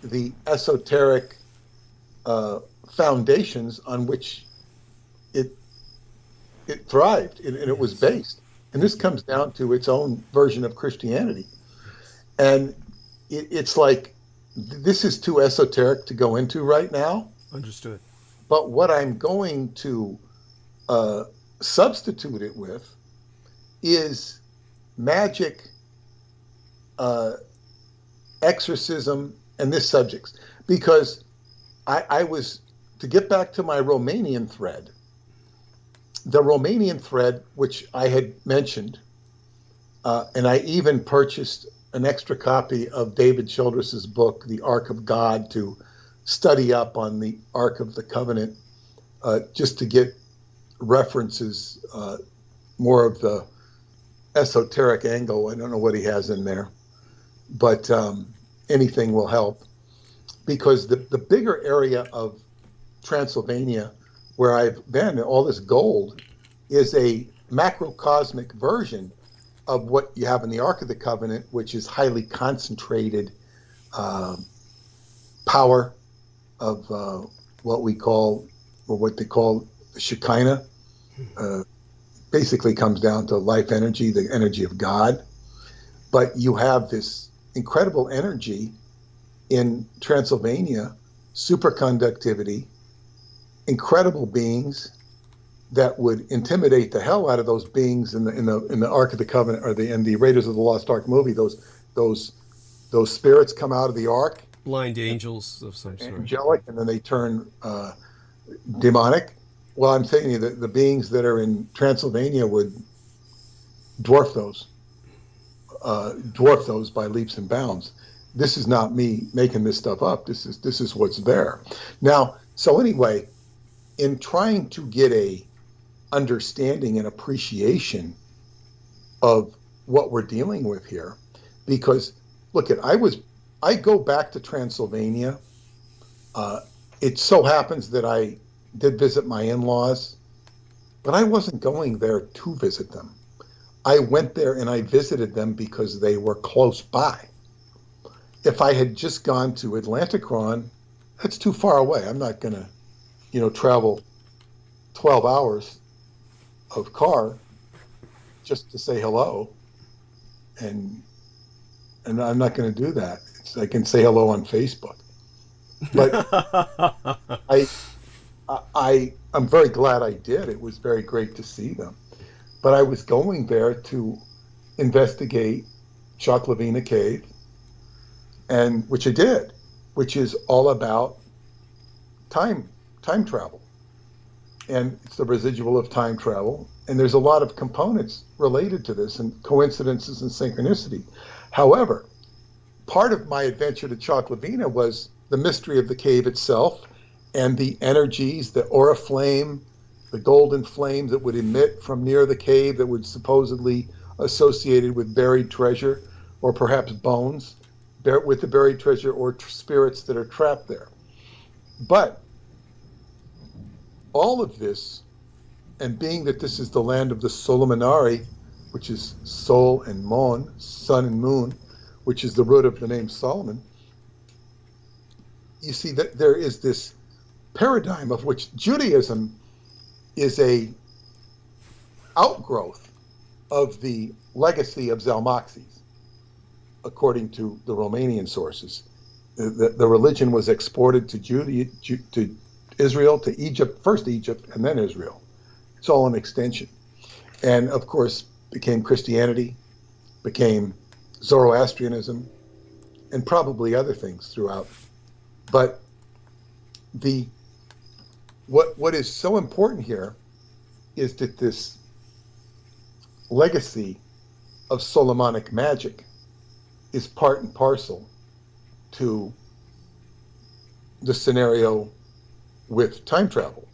the esoteric foundations on which it thrived and it was based. And this comes down to its own version of Christianity. And it's like, this is too esoteric to go into right now. Understood. But what I'm going to substitute it with is magic, exorcism, and this subjects. Because I was, to get back to my Romanian thread, the Romanian thread, which I had mentioned, and I even purchased an extra copy of David Childress's book, The Ark of God, to study up on the Ark of the Covenant, just to get references, more of the esoteric angle. I don't know what he has in there, but anything will help. Because the bigger area of Transylvania, where I've been, all this gold, is a macrocosmic version of what you have in the Ark of the Covenant, which is highly concentrated power of what they call Shekinah. Basically comes down to life energy, the energy of God. But you have this incredible energy in Transylvania, superconductivity, incredible beings that would intimidate the hell out of those beings in the Ark of the Covenant, or in the Raiders of the Lost Ark movie. Those spirits come out of the Ark, blind angels of some sort, angelic, and then they turn demonic. Well, I'm saying that the beings that are in Transylvania would dwarf those by leaps and bounds. This is not me making this stuff up. This is what's there. Now, so anyway, in trying to get a understanding and appreciation of what we're dealing with here, because look, I go back to Transylvania. It so happens that I did visit my in-laws, but I wasn't going there to visit them. I went there and I visited them because they were close by. If I had just gone to Atlanticron, that's too far away. I'm not going to, travel 12 hours of car just to say hello. And I'm not going to do that. I can say hello on Facebook. But I'm very glad I did. It was very great to see them. But I was going there to investigate Choklavina Cave, and which I did, which is all about time travel. And it's the residual of time travel. And there's a lot of components related to this and coincidences and synchronicity. However, part of my adventure to Choclavina was the mystery of the cave itself and the energies, the aura flame, the golden flame that would emit from near the cave that would supposedly associated with buried treasure or perhaps bones with the buried treasure or spirits that are trapped there. But all of this, and being that this is the land of the Solomonari, which is Sol and Mon, sun and moon, which is the root of the name Solomon, you see that there is this paradigm of which Judaism is a outgrowth of the legacy of Zalmoxes, according to the Romanian sources. The religion was exported to Israel, to Egypt, first Egypt, and then Israel. It's all an extension. And of course, became Christianity, became Zoroastrianism, and probably other things throughout. But what is so important here is that this legacy of Solomonic magic is part and parcel to the scenario with time travel,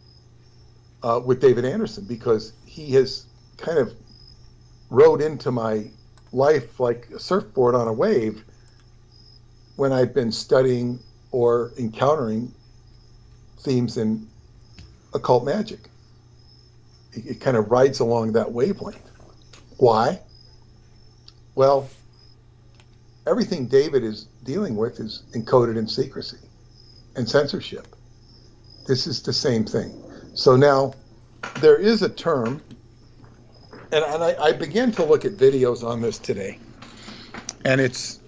with David Anderson, because he has kind of rode into my life like a surfboard on a wave when I've been studying or encountering themes in occult magic. It kind of rides along that wavelength. Why? Well, everything David is dealing with is encoded in secrecy and censorship. This is the same thing. So now there is a term, and I began to look at videos on this today, and it's,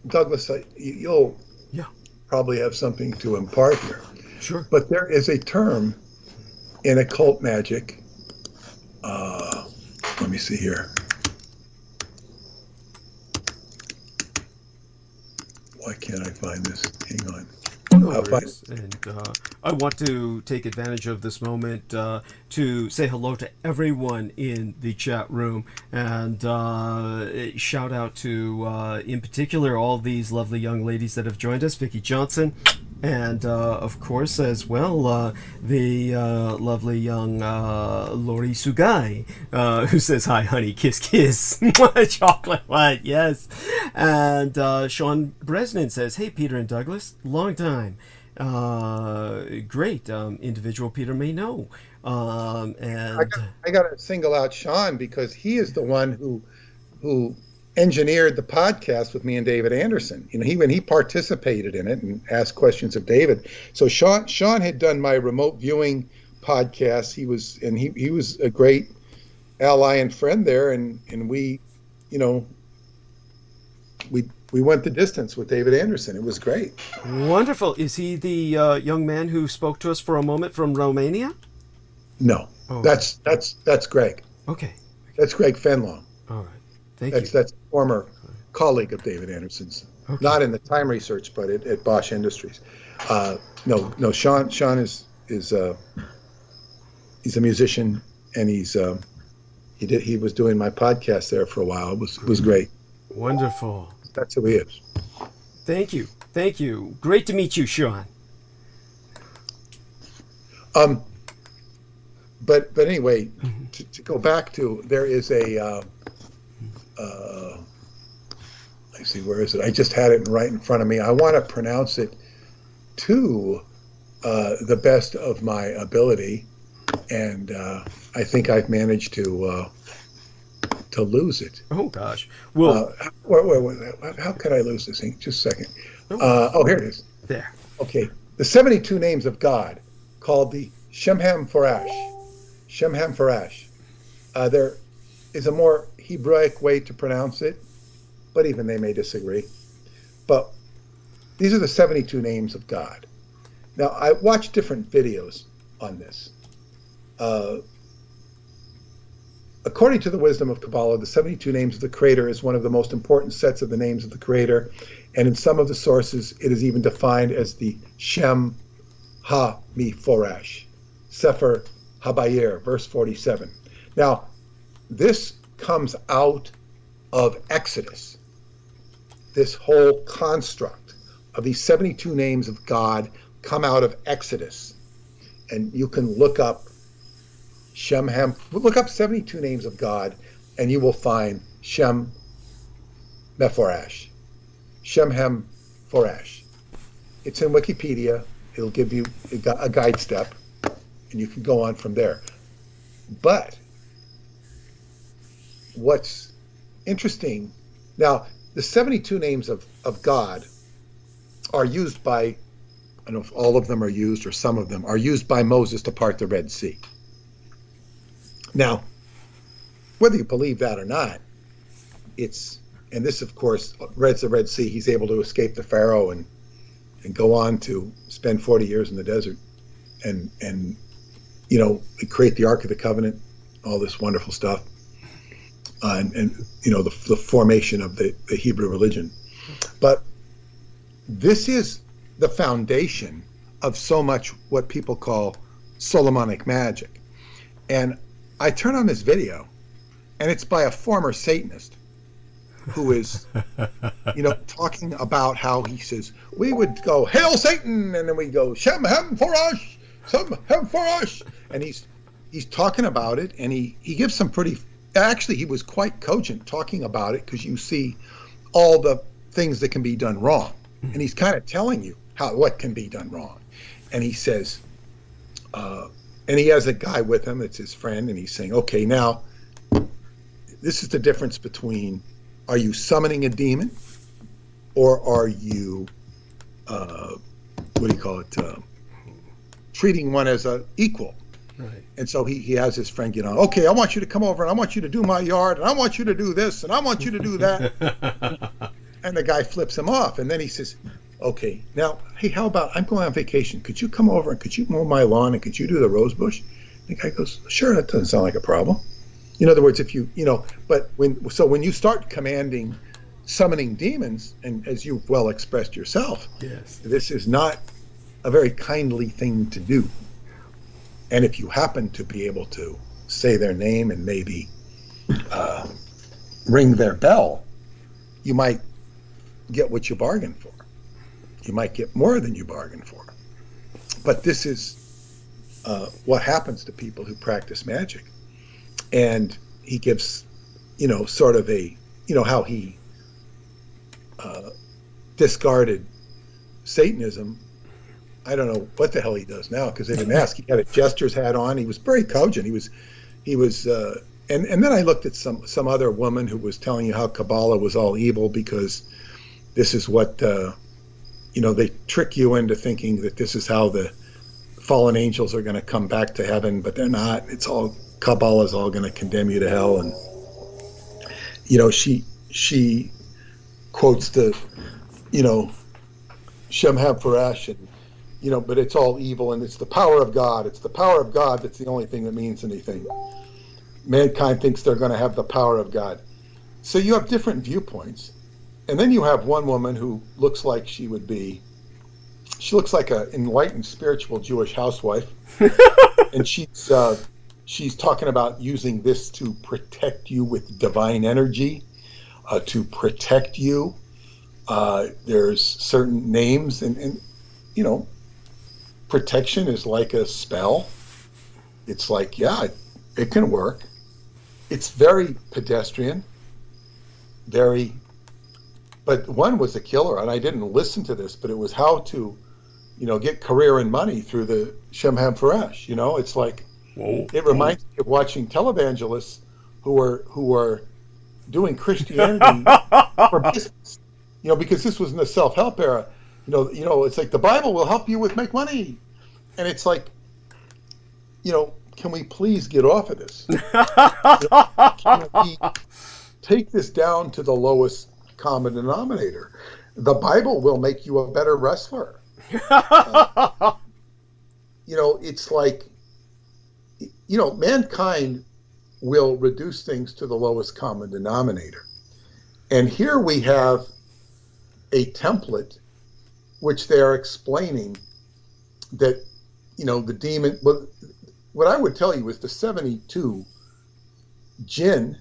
Douglas, you'll probably have something to impart here. Sure. But there is a term in occult magic. Let me see here. Why can't I find this? Hang on. No worries. And I want to take advantage of this moment to say hello to everyone in the chat room, and shout out to, in particular, all these lovely young ladies that have joined us. Vicki Johnson, and of course, as well, the lovely young Lori Sugai, who says, "Hi, honey, kiss, kiss." Chocolate white, yes. And Sean Bresnan says, "Hey, Peter and Douglas, long time. Great individual Peter may know." And I got to single out Sean because he is the one who engineered the podcast with me and David Anderson. You know, when he participated in it and asked questions of David. So Sean had done my remote viewing podcast. He was a great ally and friend there, and we, you know, we went the distance with David Anderson. It was great. Wonderful. Is he the young man who spoke to us for a moment from Romania? No, oh. That's Greg. Okay. That's Greg Fenlong. All right. Thank you. That's a former colleague of David Anderson's. Okay. Not in the time research, but at Bosch Industries. No. Sean is he's a musician, and he was doing my podcast there for a while. It was great. Wonderful. That's who he is. Thank you. Great to meet you, Sean. But anyway, to go back to, there is a let's see, where is it? I just had it right in front of me. I want to pronounce it to the best of my ability, and I think I've managed to lose it. Oh gosh. Well, wait, how could I lose this thing? Just a second. Oh, here it is. There. Okay. The 72 names of God, called the Shemham Farash. There is a more Hebraic way to pronounce it, but even they may disagree. But these are the 72 names of God. Now, I watched different videos on this. According to the wisdom of Kabbalah, the 72 names of the Creator is one of the most important sets of the names of the Creator, and in some of the sources, it is even defined as the Shem Ha Mi Forash, Sefer Habayir, verse 47. Now, this comes out of Exodus. This whole construct of these 72 names of God come out of Exodus. And you can look up look up 72 names of God, and you will find Shem Mephorash. Shem Forash. It's in Wikipedia. It'll give you a guide step, and you can go on from there. But what's interesting, now, the 72 names of God are used by, I don't know if all of them are used or some of them are used by Moses to part the Red Sea. Now, whether you believe that or not, and this, of course, Red's the Red Sea. He's able to escape the Pharaoh and go on to spend 40 years in the desert and create the Ark of the Covenant, all this wonderful stuff. And the formation of the Hebrew religion. But this is the foundation of so much what people call Solomonic magic. And I turn on this video, and it's by a former Satanist who is, talking about how he says, we would go, Hail Satan, and then we go, Shem Hem Forash, Shem Hem Forash. And he's talking about it, and he gives some pretty, actually he was quite cogent talking about it, because you see all the things that can be done wrong. And he's kind of telling you what can be done wrong. And he says, and he has a guy with him, it's his friend, and he's saying, okay, now, this is the difference between, are you summoning a demon, or are you, treating one as an equal? Right. And so he has his friend get on, okay, I want you to come over, and I want you to do my yard, and I want you to do this, and I want you to do that. And the guy flips him off, and then he says, okay, now, hey, how about, I'm going on vacation. Could you come over and could you mow my lawn and could you do the rose bush? The guy goes, sure, that doesn't sound like a problem. In other words, if you, but when you start summoning demons, and as you've well expressed yourself, yes, this is not a very kindly thing to do. And if you happen to be able to say their name and maybe ring their bell, you might get what you bargained for. You might get more than you bargained for. But this is what happens to people who practice magic. And he gives, sort of a, how he discarded Satanism. I don't know what the hell he does now, because they didn't ask. He had a jester's hat on. He was very cogent. He was, and then I looked at some other woman who was telling you how Kabbalah was all evil, because this is what, they trick you into thinking that this is how the fallen angels are going to come back to heaven, but they're not. It's all, Kabbalah is all going to condemn you to hell. And, she quotes the, Shem HaFarash, and, but it's all evil, and it's the power of God. It's the power of God that's the only thing that means anything. Mankind thinks they're going to have the power of God. So you have different viewpoints. And then you have one woman who looks like she looks like an enlightened spiritual Jewish housewife. And she's talking about using this to protect you with divine energy, to protect you. There's certain names, and protection is like a spell. It's like, yeah, it can work. It's very pedestrian, but one was a killer, and I didn't listen to this, but it was how to, get career and money through the Shem HaFarash. It's like, whoa. It reminds me of watching televangelists who are doing Christianity for business. Because this was in the self-help era. It's like the Bible will help you make money, and it's like, can we please get off of this? Can we take this down to the lowest common denominator? The Bible will make you a better wrestler. It's like, mankind will reduce things to the lowest common denominator. And here we have a template which they are explaining that, the demon, what I would tell you is the 72 Jinn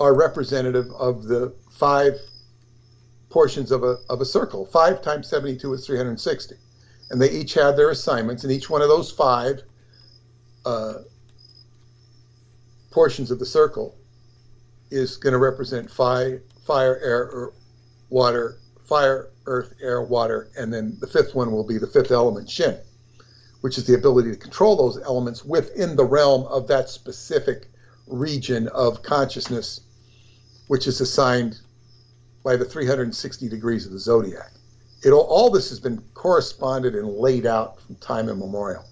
are representative of the 5 portions of a circle. 5 times 72 is 360. And they each have their assignments, and each one of those 5 portions of the circle is going to represent fire, air, water, fire, earth, air, water, and then the 5th one will be the 5th element, Shin, which is the ability to control those elements within the realm of that specific region of consciousness, which is assigned by the 360 degrees of the zodiac. All this has been corresponded and laid out from time immemorial.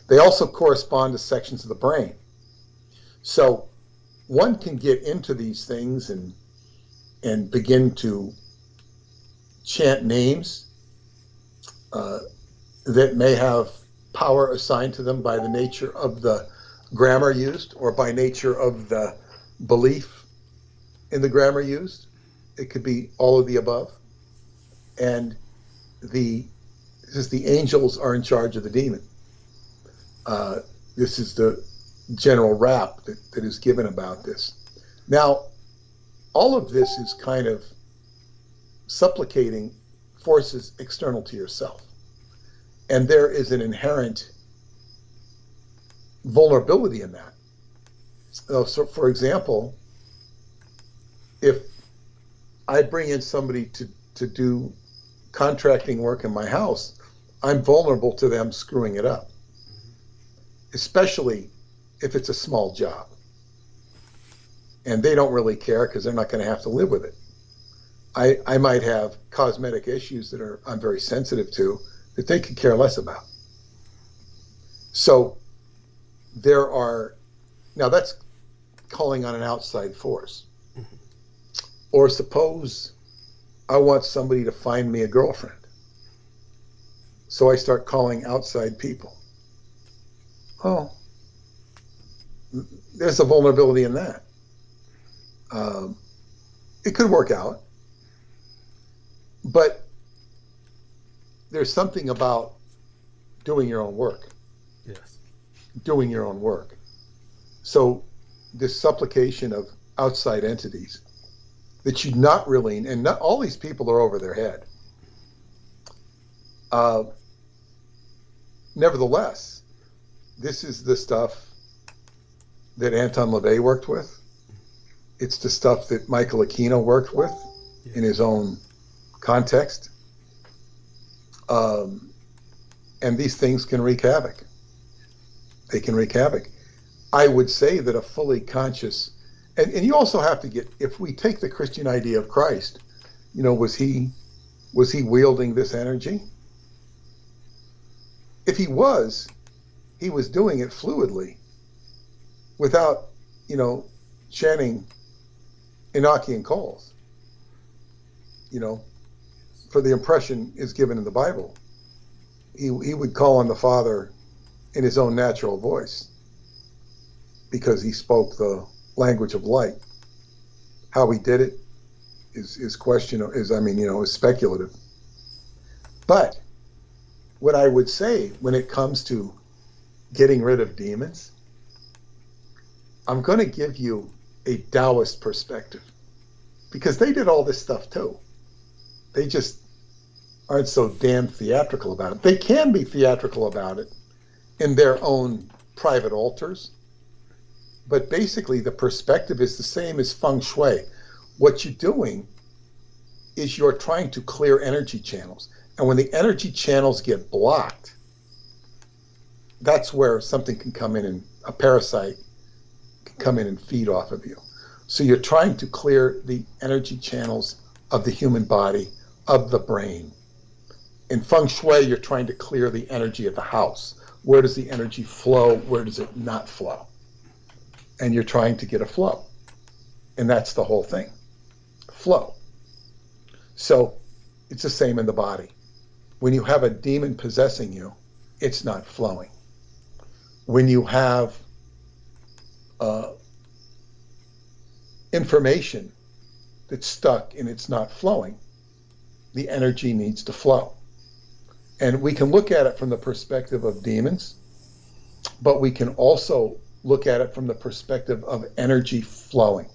They also correspond to sections of the brain. So one can get into these things and begin to chant names that may have power assigned to them by the nature of the grammar used or by nature of the belief in the grammar used. It could be all of the above. And the angels are in charge of the demon. This is the general rap that is given about this. Now, all of this is kind of supplicating forces external to yourself. And there is an inherent vulnerability in that. So for example, if I bring in somebody to do contracting work in my house, I'm vulnerable to them screwing it up, especially if it's a small job. And they don't really care because they're not going to have to live with it. I might have cosmetic issues that I'm very sensitive to that they could care less about. So now that's calling on an outside force. Or suppose I want somebody to find me a girlfriend. So I start calling outside people. Oh, there's a vulnerability in that. It could work out. But there's something about doing your own work. Yes. Doing your own work. So this supplication of outside entities that you not really, and not all these people are over their head. Nevertheless, this is the stuff that Anton LaVey worked with. It's the stuff that Michael Aquino worked with in his own context. And these things can wreak havoc. They can wreak havoc. I would say that a fully conscious, and you also have to get, if we take the Christian idea of Christ, was he wielding this energy? If he was doing it fluidly without, chanting Enochian calls. For the impression is given in the Bible. He would call on the Father in his own natural voice because he spoke the language of light. How he did it is speculative. But what I would say when it comes to getting rid of demons, I'm going to give you a Taoist perspective because they did all this stuff too. They just aren't so damn theatrical about it. They can be theatrical about it in their own private altars, but basically the perspective is the same as feng shui. What you're doing is you're trying to clear energy channels. And when the energy channels get blocked, that's where something can come in, and a parasite can come in and feed off of you. So you're trying to clear the energy channels of the human body, of the brain. In feng shui, you're trying to clear the energy of the house. Where does the energy flow? Where does it not flow? And you're trying to get a flow. And that's the whole thing. Flow. So it's the same in the body. When you have a demon possessing you, it's not flowing. When you have information that's stuck and it's not flowing, the energy needs to flow. And we can look at it from the perspective of demons, but we can also look at it from the perspective of energy flowing.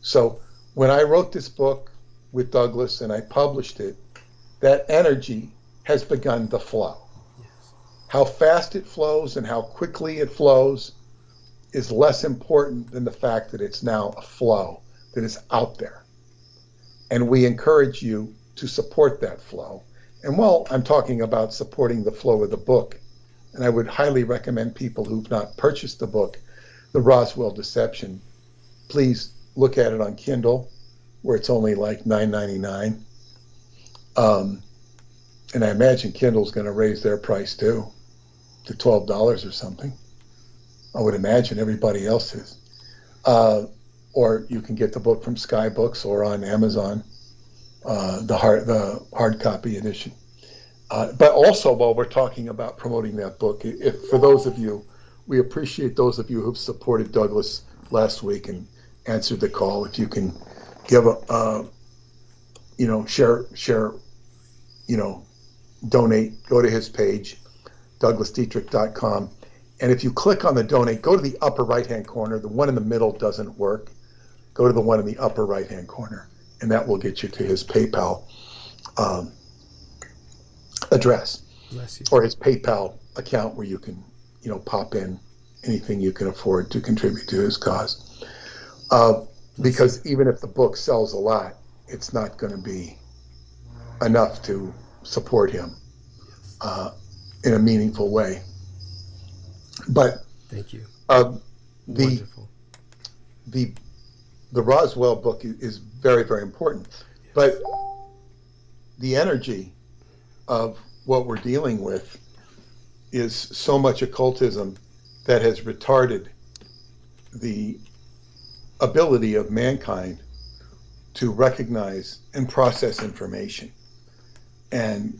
So when I wrote this book with Douglas and I published it, that energy has begun to flow. How fast it flows and how quickly it flows is less important than the fact that it's now a flow that is out there. And we encourage you to support that flow. And while I'm talking about supporting the flow of the book, and I would highly recommend people who've not purchased the book, The Roswell Deception, please look at it on Kindle, where it's only like $9.99. And I imagine Kindle's going to raise their price too, to $12 or something. I would imagine everybody else is. Or you can get the book from Skybooks or on Amazon, the hard copy edition. But also, while we're talking about promoting that book, if for those of you, we appreciate those of you who've supported Douglas last week and answered the call. If you can give share, donate, go to his page, douglasdietrich.com. And if you click on the donate, go to the upper right-hand corner. The one in the middle doesn't work. Go to the one in the upper right-hand corner, and that will get you to his PayPal address or his PayPal account where you can, pop in anything you can afford to contribute to his cause. Because even if the book sells a lot, it's not going to be enough to support him in a meaningful way. But thank you. The Roswell book is very, very important. Yes. But the energy of what we're dealing with is so much occultism that has retarded the ability of mankind to recognize and process information. And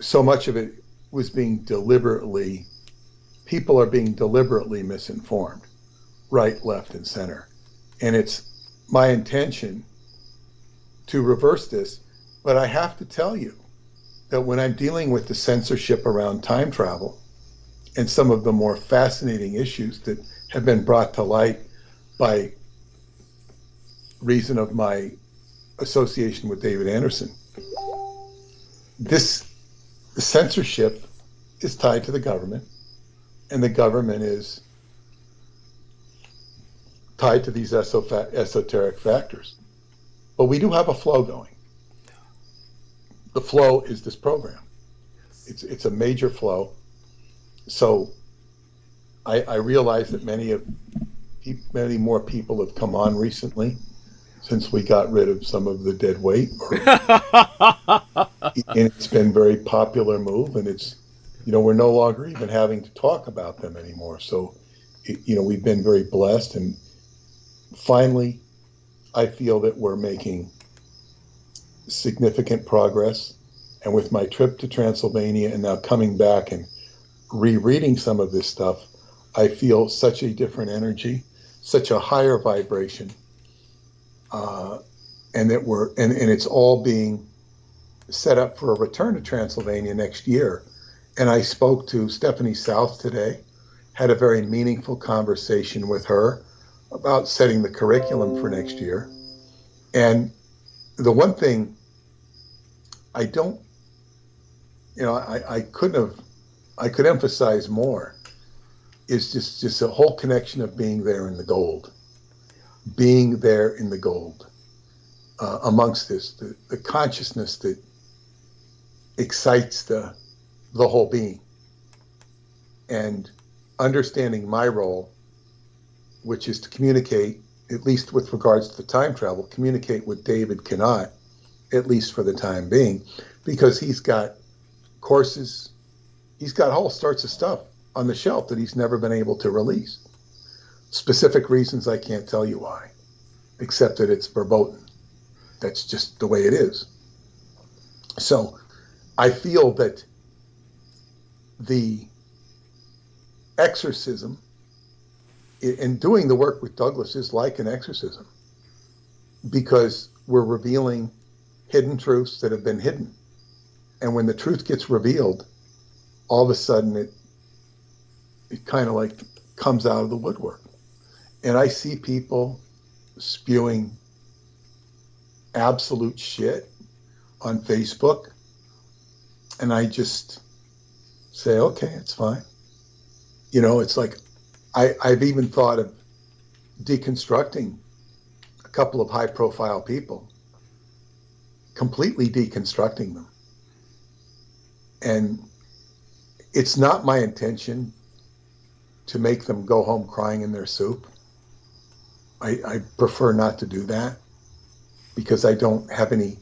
so much of it was people are being deliberately misinformed, right, left, and center. And it's my intention to reverse this, but I have to tell you that when I'm dealing with the censorship around time travel and some of the more fascinating issues that have been brought to light by reason of my association with David Anderson, the censorship is tied to the government, and the government is tied to these esoteric factors. But we do have a flow going. The flow is this program. It's a major flow. So I realize that many more people have come on recently since we got rid of some of the dead weight. And it's been a very popular move, and it's, we're no longer even having to talk about them anymore. So, we've been very blessed, and finally, I feel that we're making significant progress. And with my trip to Transylvania and now coming back and rereading some of this stuff, I feel such a different energy, such a higher vibration, and that and it's all being set up for a return to Transylvania next year. And I spoke to Stephanie South today, had a very meaningful conversation with her about setting the curriculum for next year. And the one thing I don't, I could emphasize more is just a whole connection of being there in the gold, amongst this, the consciousness that excites the whole being, and understanding my role, which is to communicate, at least with regards to the time travel, communicate with David cannot, at least for the time being, because he's got courses, he's got all sorts of stuff on the shelf that he's never been able to release. Specific reasons I can't tell you why, except that it's verboten. That's just the way it is. So I feel that the exorcism and doing the work with Douglas is like an exorcism, because we're revealing hidden truths that have been hidden. And when the truth gets revealed, all of a sudden it kind of like comes out of the woodwork. And I see people spewing absolute shit on Facebook. And I just say, okay, it's fine. You know, it's like I've even thought of deconstructing a couple of high profile people, completely deconstructing them. And it's not my intention to make them go home crying in their soup. I prefer not to do that because I don't have any,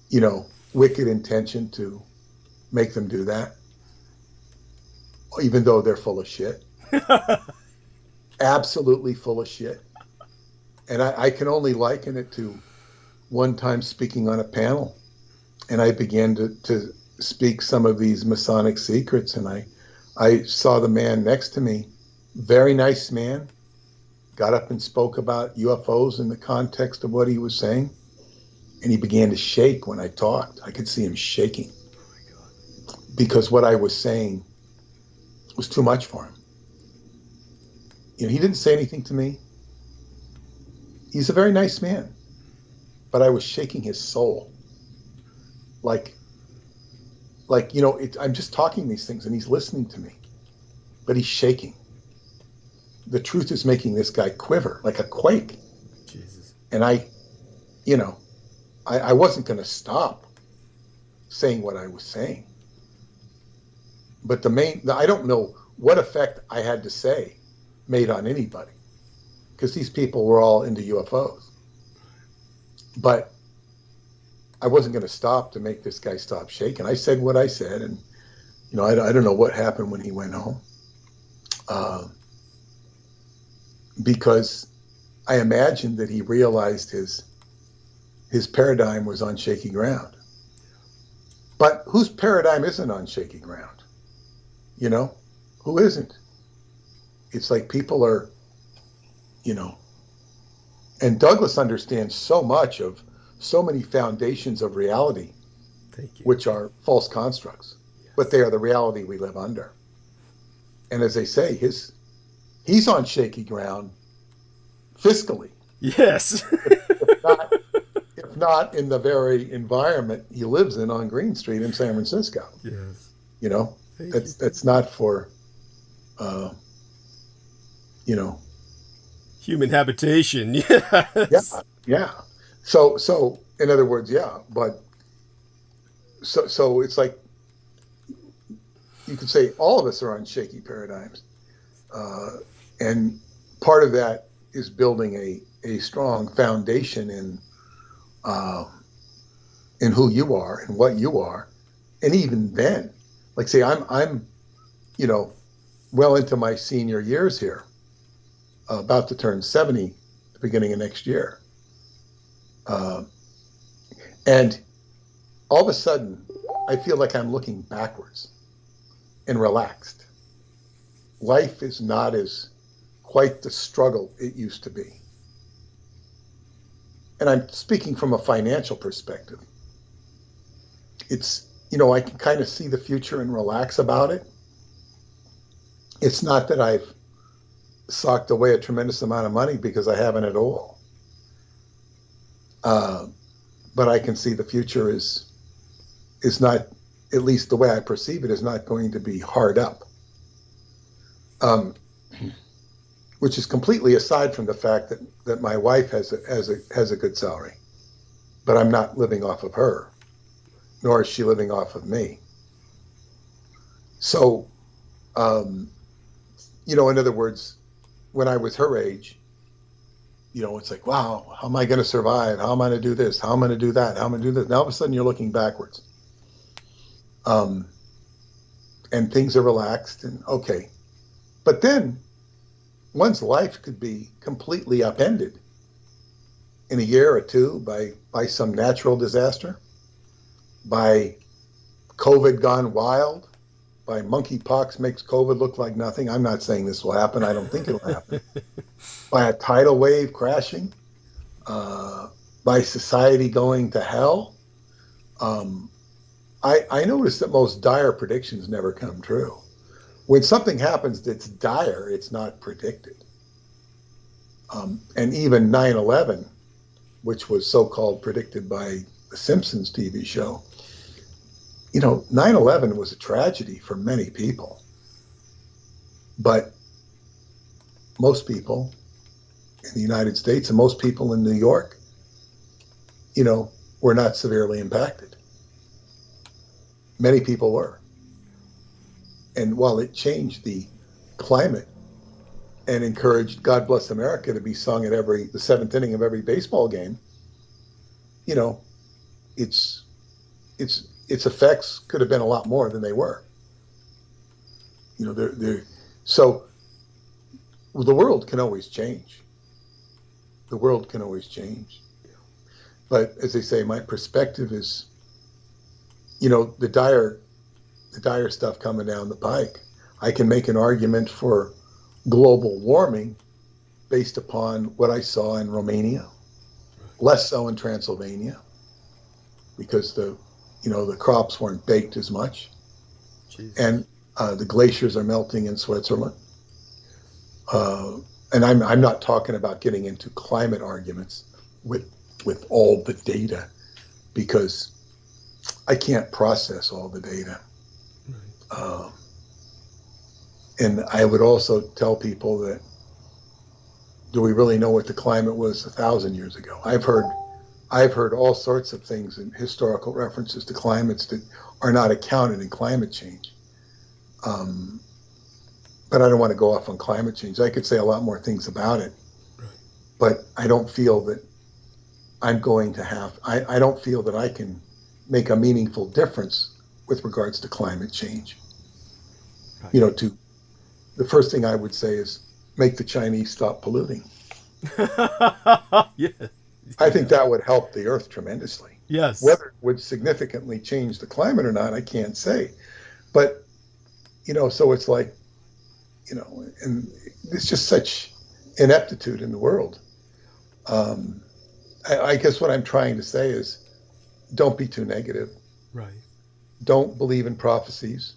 you know, wicked intention to make them do that, even though they're full of shit. Absolutely full of shit. And I can only liken it to one time speaking on a panel, and I began to speak some of these Masonic secrets, and I saw the man next to me, very nice man, got up and spoke about UFOs in the context of what he was saying, and he began to shake when I talked. I could see him shaking because what I was saying was too much for him. You know, he didn't say anything to me. He's a very nice man, but I was shaking his soul. Like, you know, I'm just talking these things and he's listening to me, but he's shaking. The truth is making this guy quiver like a quake. Jesus. And I wasn't going to stop saying what I was saying. But I don't know what effect I had to say made on anybody, because these people were all into UFOs. But I wasn't going to stop to make this guy stop shaking. I said what I said, and you know, I don't know what happened when he went home, because I imagined that he realized his paradigm was on shaky ground. But whose paradigm isn't on shaky ground? You know, who isn't? It's like people are, you know, and Douglas understands so much of so many foundations of reality, which are false constructs, but they are the reality we live under. And as they say, he's on shaky ground fiscally. Yes. if not in the very environment he lives in on Green Street in San Francisco. Yes. You know, that's not for, you know, human habitation. Yes. Yeah. So in other words, yeah, but so it's like you could say all of us are on shaky paradigms, and part of that is building a strong foundation in who you are and what you are, and even then, like say I'm you know, well into my senior years here, about to turn 70 at the beginning of next year. And all of a sudden, I feel like I'm looking backwards and relaxed. Life is not as quite the struggle it used to be. And I'm speaking from a financial perspective. It's, you know, I can kind of see the future and relax about it. It's not that I've socked away a tremendous amount of money, because I haven't at all. But I can see the future is not, at least the way I perceive it, is not going to be hard up. Which is completely aside from the fact that my wife has a good salary, but I'm not living off of her, nor is she living off of me. So, you know, in other words, when I was her age, you know, it's like, wow, how am I going to survive? How am I going to do this? How am I going to do that? How am I going to do this? Now all of a sudden you're looking backwards. And things are relaxed and okay. But then one's life could be completely upended in a year or two by some natural disaster, by COVID gone wild, by monkeypox makes COVID look like nothing. I'm not saying this will happen. I don't think it'll happen. By a tidal wave crashing, by society going to hell. I noticed that most dire predictions never come true. when something happens that's dire, it's not predicted. And even 9/11, which was so-called predicted by the Simpsons TV show, 9/11 was a tragedy for many people. But most people in the United States and most people in New York, were not severely impacted. Many people were. And while it changed the climate and encouraged "God Bless America" to be sung at the seventh inning of every baseball game, its effects could have been a lot more than they were. So the world can always change. The world can always change. But as they say, my perspective is, the dire stuff coming down the pike. I can make an argument for global warming based upon what I saw in Romania, less so in Transylvania, because the crops weren't baked as much. Jesus. And the glaciers are melting in Switzerland. And I'm not talking about getting into climate arguments with all the data, because I can't process all the data. Right. And I would also tell people that, do we really know what the climate was 1,000 years ago? I've heard all sorts of things in historical references to climates that are not accounted in climate change. But I don't want to go off on climate change. I could say a lot more things about it, right. But I don't feel that I'm going to I don't feel that I can make a meaningful difference with regards to climate change. Right. The first thing I would say is make the Chinese stop polluting. Yeah. I think that would help the earth tremendously. Yes. Whether it would significantly change the climate or not, I can't say. But, so it's like, and it's just such ineptitude in the world. I guess what I'm trying to say is, don't be too negative. Right. Don't believe in prophecies.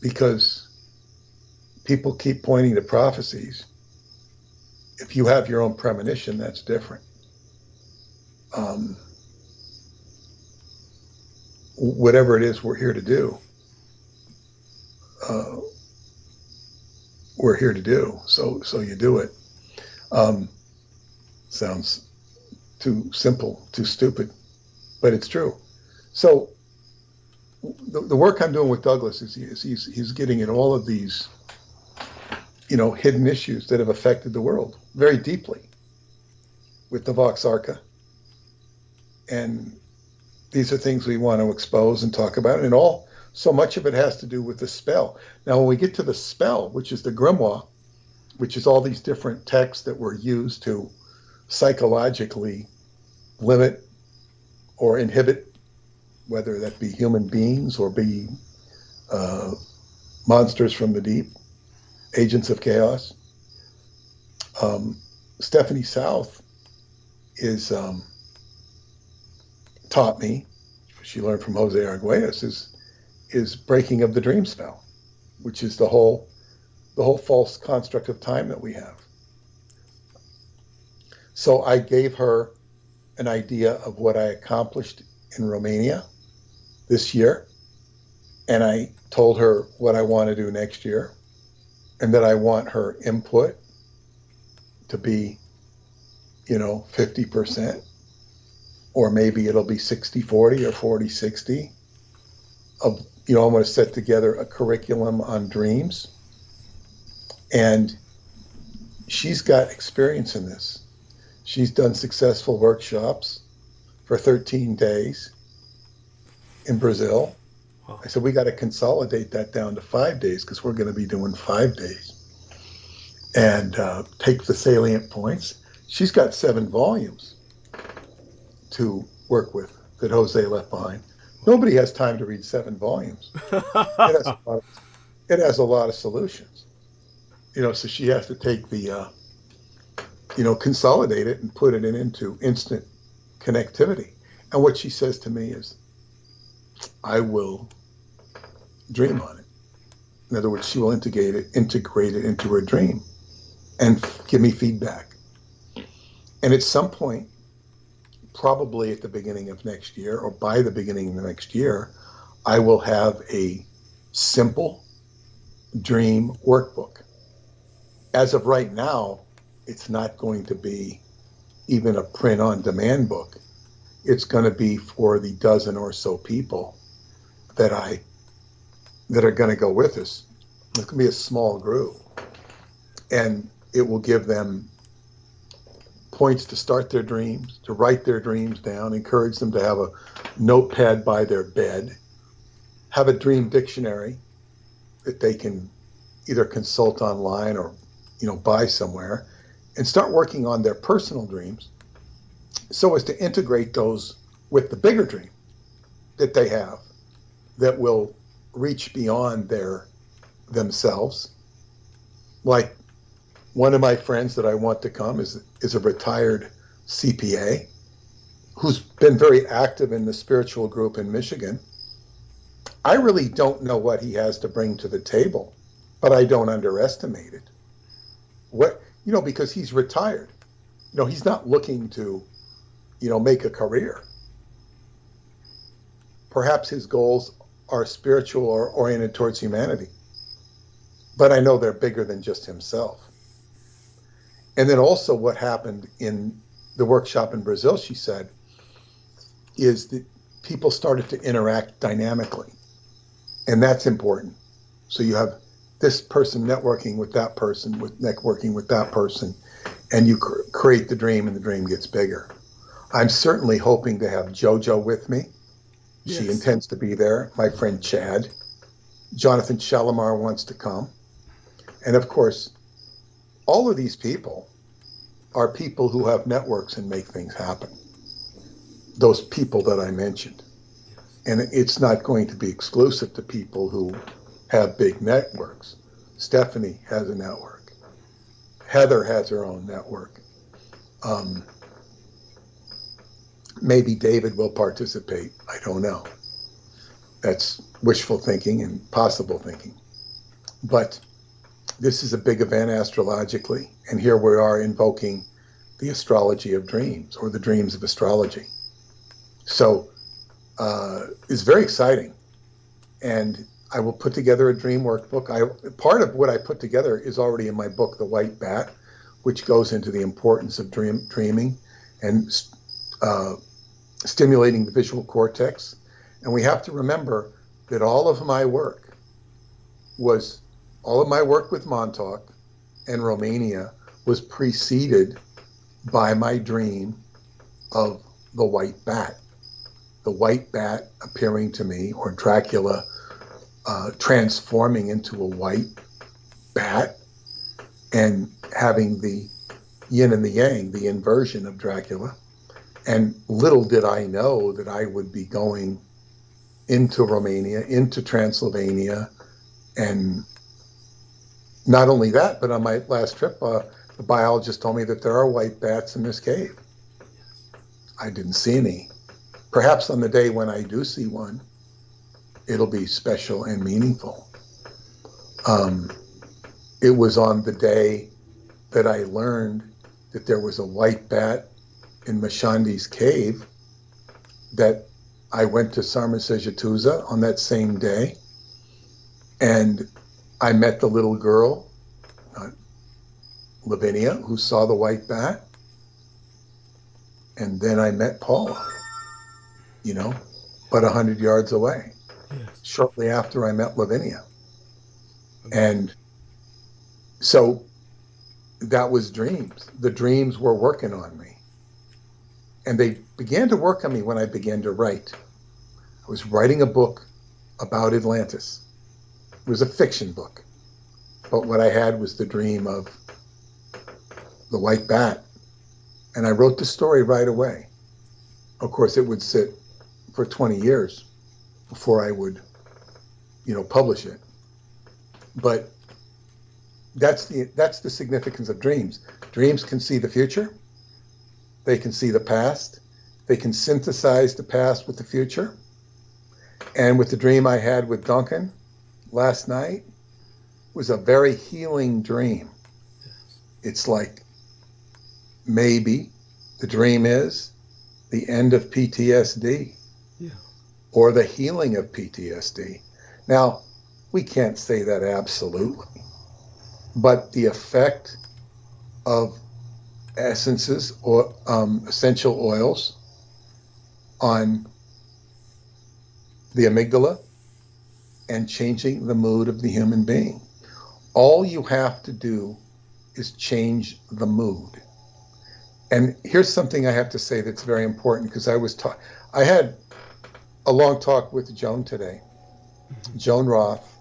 Because people keep pointing to prophecies. If you have your own premonition, that's different. Whatever it is we're here to do, we're here to do. So you do it. Sounds too simple, too stupid, but it's true. So the work I'm doing with Douglas is he's getting at all of these, hidden issues that have affected the world very deeply with the Vox Arca. And these are things we want to expose and talk about. And so much of it has to do with the spell. Now, when we get to the spell, which is the grimoire, which is all these different texts that were used to psychologically limit or inhibit, whether that be human beings or be monsters from the deep, agents of chaos. Stephanie South is taught me, she learned from Jose Arguelles, is breaking of the dream spell, which is the whole false construct of time that we have. So I gave her an idea of what I accomplished in Romania this year, and I told her what I want to do next year, and that I want her input to be, 50%, or maybe it'll be 60-40 or 40-60 of, I'm going to set together a curriculum on dreams. And she's got experience in this. She's done successful workshops for 13 days in Brazil. Wow. I said, we got to consolidate that down to 5 days, because we're going to be doing 5 days. And take the salient points. She's got 7 volumes to work with that Jose left behind. Nobody has time to read 7 volumes. It has a lot of solutions. So she has to take the, consolidate it and put it into instant connectivity. And what she says to me is, I will dream on it. In other words, she will integrate it into her dream and give me feedback. And at some point, probably at the beginning of next year or by the beginning of the next year, I will have a simple dream workbook. As of right now, it's not going to be even a print on demand book. It's going to be for the dozen or so people that are going to go with us. It's going to be a small group, and it will give them points to start their dreams, to write their dreams down, encourage them to have a notepad by their bed, have a dream dictionary that they can either consult online or buy somewhere, and start working on their personal dreams so as to integrate those with the bigger dream that they have that will reach beyond themselves. Like one of my friends that I want to come is a retired CPA who's been very active in the spiritual group in Michigan. I really don't know what he has to bring to the table, but I don't underestimate it. Because he's retired. He's not looking to, make a career. Perhaps his goals are spiritual or oriented towards humanity. But I know they're bigger than just himself. And then also what happened in the workshop in Brazil, she said, is that people started to interact dynamically. And that's important. So you have this person networking with that person, and you create the dream, and the dream gets bigger. I'm certainly hoping to have JoJo with me. Yes. She intends to be there. My friend Chad. Jonathan Shalimar wants to come. And of course, all of these people are people who have networks and make things happen. Those people that I mentioned. And it's not going to be exclusive to people who have big networks. Stephanie has a network. Heather has her own network. Maybe David will participate. I don't know. That's wishful thinking and possible thinking. But this is a big event astrologically, and here we are invoking the astrology of dreams, or the dreams of astrology. So it's very exciting. And I will put together a dream workbook. Part of what I put together is already in my book, The White Bat, which goes into the importance of dreaming and stimulating the visual cortex. And we have to remember that all of my work with Montauk and Romania was preceded by my dream of the white bat. The white bat appearing to me, or Dracula transforming into a white bat and having the yin and the yang, the inversion of Dracula. And little did I know that I would be going into Romania, into Transylvania. And not only that, but on my last trip, the biologist told me that there are white bats in this cave. I didn't see any. Perhaps on the day when I do see one, it'll be special and meaningful. It was on the day that I learned that there was a white bat in Mashandi's cave that I went to Sarmasejatuza on that same day, and I met the little girl, Lavinia, who saw the white bat, and then I met Paula, but 100 yards away. Yes. Shortly after I met Lavinia. And so that was dreams. The dreams were working on me. And they began to work on me when I began to write. I was writing a book about Atlantis. It was a fiction book. But what I had was the dream of the white bat. And I wrote the story right away. Of course, it would sit for 20 years before I would, publish it. But that's the significance of dreams. Dreams can see the future. They can see the past. They can synthesize the past with the future. And with the dream I had with Duncan, last night was a very healing dream. It's like maybe the dream is the end of PTSD or the healing of PTSD. Now, we can't say that absolutely, but the effect of essences or essential oils on the amygdala and changing the mood of the human being. All you have to do is change the mood. And here's something I have to say that's very important, because I had a long talk with Joan today. Joan Roth,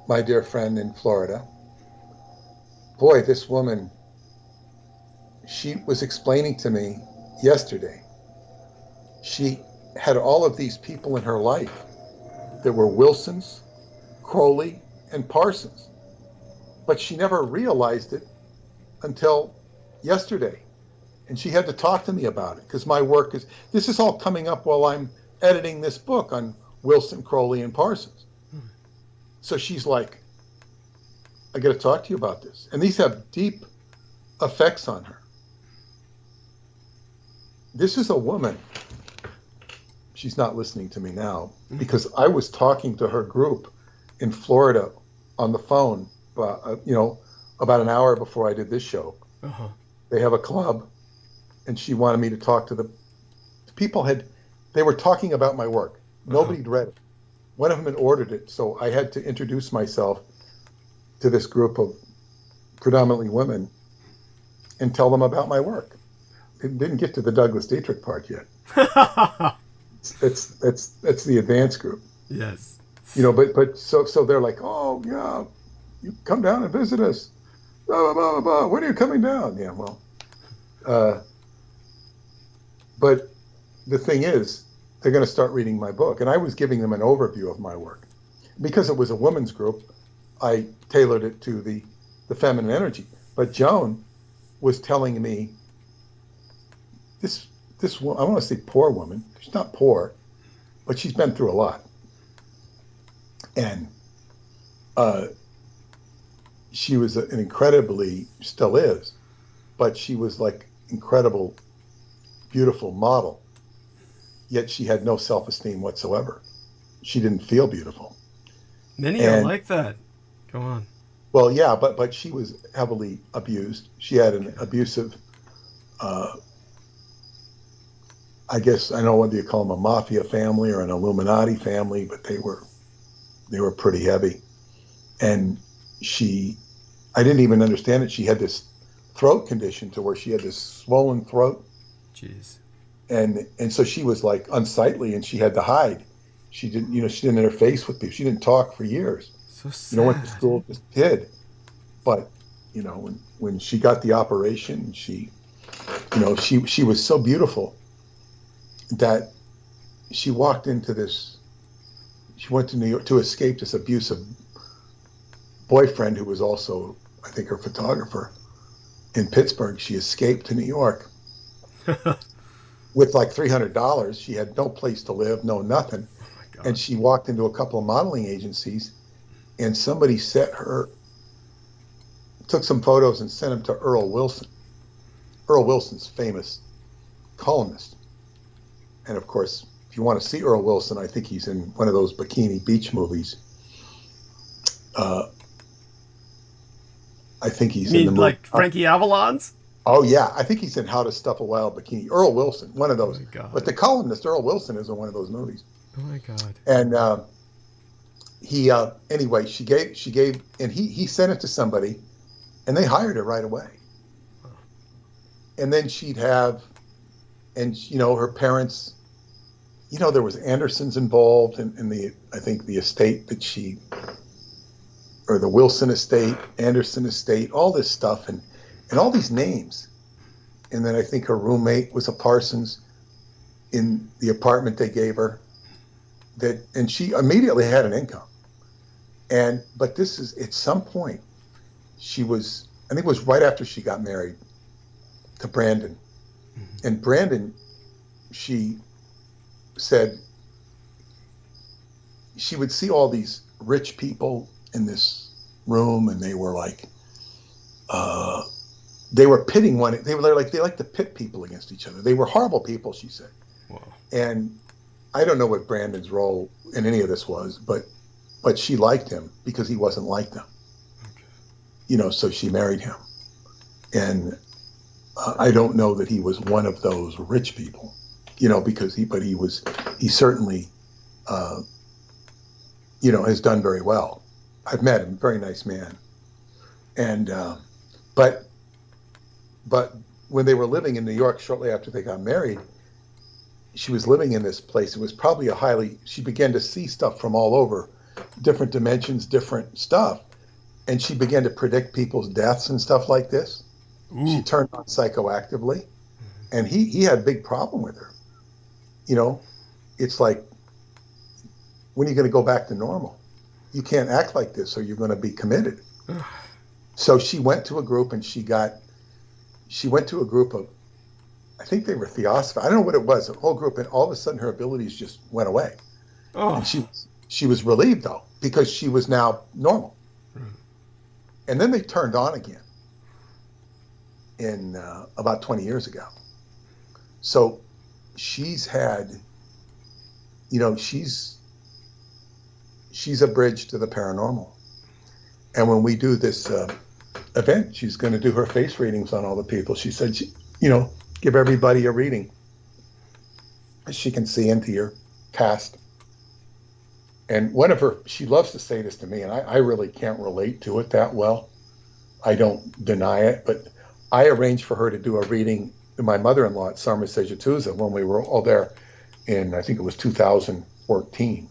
my dear friend in Florida. Boy, this woman, she was explaining to me yesterday, she had all of these people in her life that were Wilsons, Crowley, and Parsons. But she never realized it until yesterday. And she had to talk to me about it, because my work this is all coming up while I'm editing this book on Wilson, Crowley, and Parsons. So she's like, I got to talk to you about this. And these have deep effects on her. This is a woman. She's not listening to me now, because I was talking to her group in Florida on the phone, about an hour before I did this show. Uh-huh. They have a club, and she wanted me to talk to the people. They were talking about my work. Nobody'd read it. One of them had ordered it, so I had to introduce myself to this group of predominantly women and tell them about my work. It didn't get to the Douglas Dietrich part yet. That's the advanced group. Yes. But so they're like, oh yeah, you come down and visit us. Blah, blah, blah, blah, blah. When are you coming down? Yeah, well, but the thing is, they're going to start reading my book. And I was giving them an overview of my work. Because it was a women's group, I tailored it to the feminine energy. But Joan was telling me, this woman, I want to say poor woman. She's not poor, but she's been through a lot. And she was an incredibly, still is, but she was like incredible, beautiful model. Yet she had no self-esteem whatsoever. She didn't feel beautiful. Many are like that. Go on. Well, yeah, but she was heavily abused. She had an abusive, I guess, I don't know whether you call them a mafia family or an Illuminati family, but they were pretty heavy. And I didn't even understand it. She had this throat condition to where she had this swollen throat. Jeez. And so she was like unsightly, and she had to hide. She didn't interface with people. She didn't talk for years. So sad. Went to school, just hid. But, when she got the operation, she was so beautiful that she walked into this, she went to New York to escape this abusive boyfriend who was also, I think, her photographer in Pittsburgh. She escaped to New York with like $300. She had no place to live, no nothing. Oh, and she walked into a couple of modeling agencies, and somebody took some photos and sent them to Earl Wilson. Earl Wilson's famous columnist. And of course, if you want to see Earl Wilson, I think he's in one of those Bikini Beach movies. I think he's in the movie. Like Frankie Avalon's? Oh yeah, I think he's in How to Stuff a Wild Bikini. Earl Wilson, one of those. Oh, but the columnist Earl Wilson is in one of those movies. Oh my God. And anyway, she gave, and he sent it to somebody, and they hired her right away. And then she'd have, and her parents, there was Andersons involved in the, I think the estate that or the Wilson estate, Anderson estate, all this stuff, and all these names. And then I think her roommate was a Parsons in the apartment they gave her. And she immediately had an income. But this is, at some point, I think it was right after she got married to Brandon. Mm-hmm. And Brandon, she said, she would see all these rich people in this room, and they were like, they were pitting one. They like to pit people against each other. They were horrible people, she said. Wow. And I don't know what Brandon's role in any of this was, but she liked him because he wasn't like them. Okay. You know, so she married him. And I don't know that he was one of those rich people, you know, because he certainly, you know, has done very well. I've met him, very nice man. And, but when they were living in New York shortly after they got married, she was living in this place. It was probably she began to see stuff from all over, different dimensions, different stuff. And she began to predict people's deaths and stuff like this. Ooh. She turned on psychoactively, and he had a big problem with her. You know, it's like, when are you going to go back to normal? You can't act like this or you're going to be committed. So she went to a group, and she went to a group of, I think they were Theosophists. I don't know what it was, a whole group, and all of a sudden her abilities just went away. Oh. And she was relieved, though, because she was now normal. And then they turned on again in about 20 years ago. So she's had, you know, she's a bridge to the paranormal. And when we do this event, she's going to do her face readings on all the people. She said, you know, give everybody a reading. She can see into your past. And she loves to say this to me, and I really can't relate to it that well. I don't deny it, but I arranged for her to do a reading to my mother-in-law at Summer Sejatusa when we were all there in, I think it was 2014.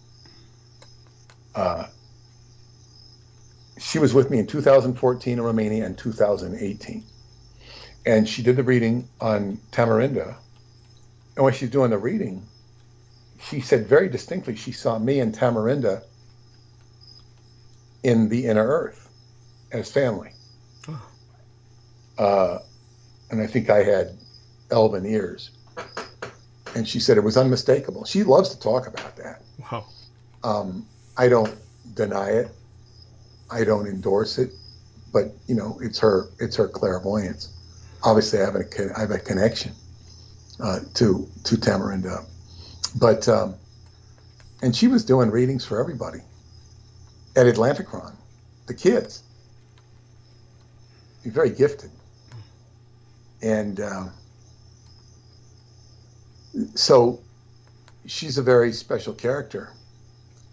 She was with me in 2014 in Romania and 2018. And she did the reading on Tamarinda. And when she's doing the reading, she said very distinctly she saw me and Tamarinda in the inner earth as family. And I think I had elven ears. And she said it was unmistakable. She loves to talk about that. Wow. I don't deny it. I don't endorse it. But, you know, it's her clairvoyance. Obviously, I have a connection to Tamarinda. But, and she was doing readings for everybody at Atlanticron, the kids. She's very gifted. And so she's a very special character.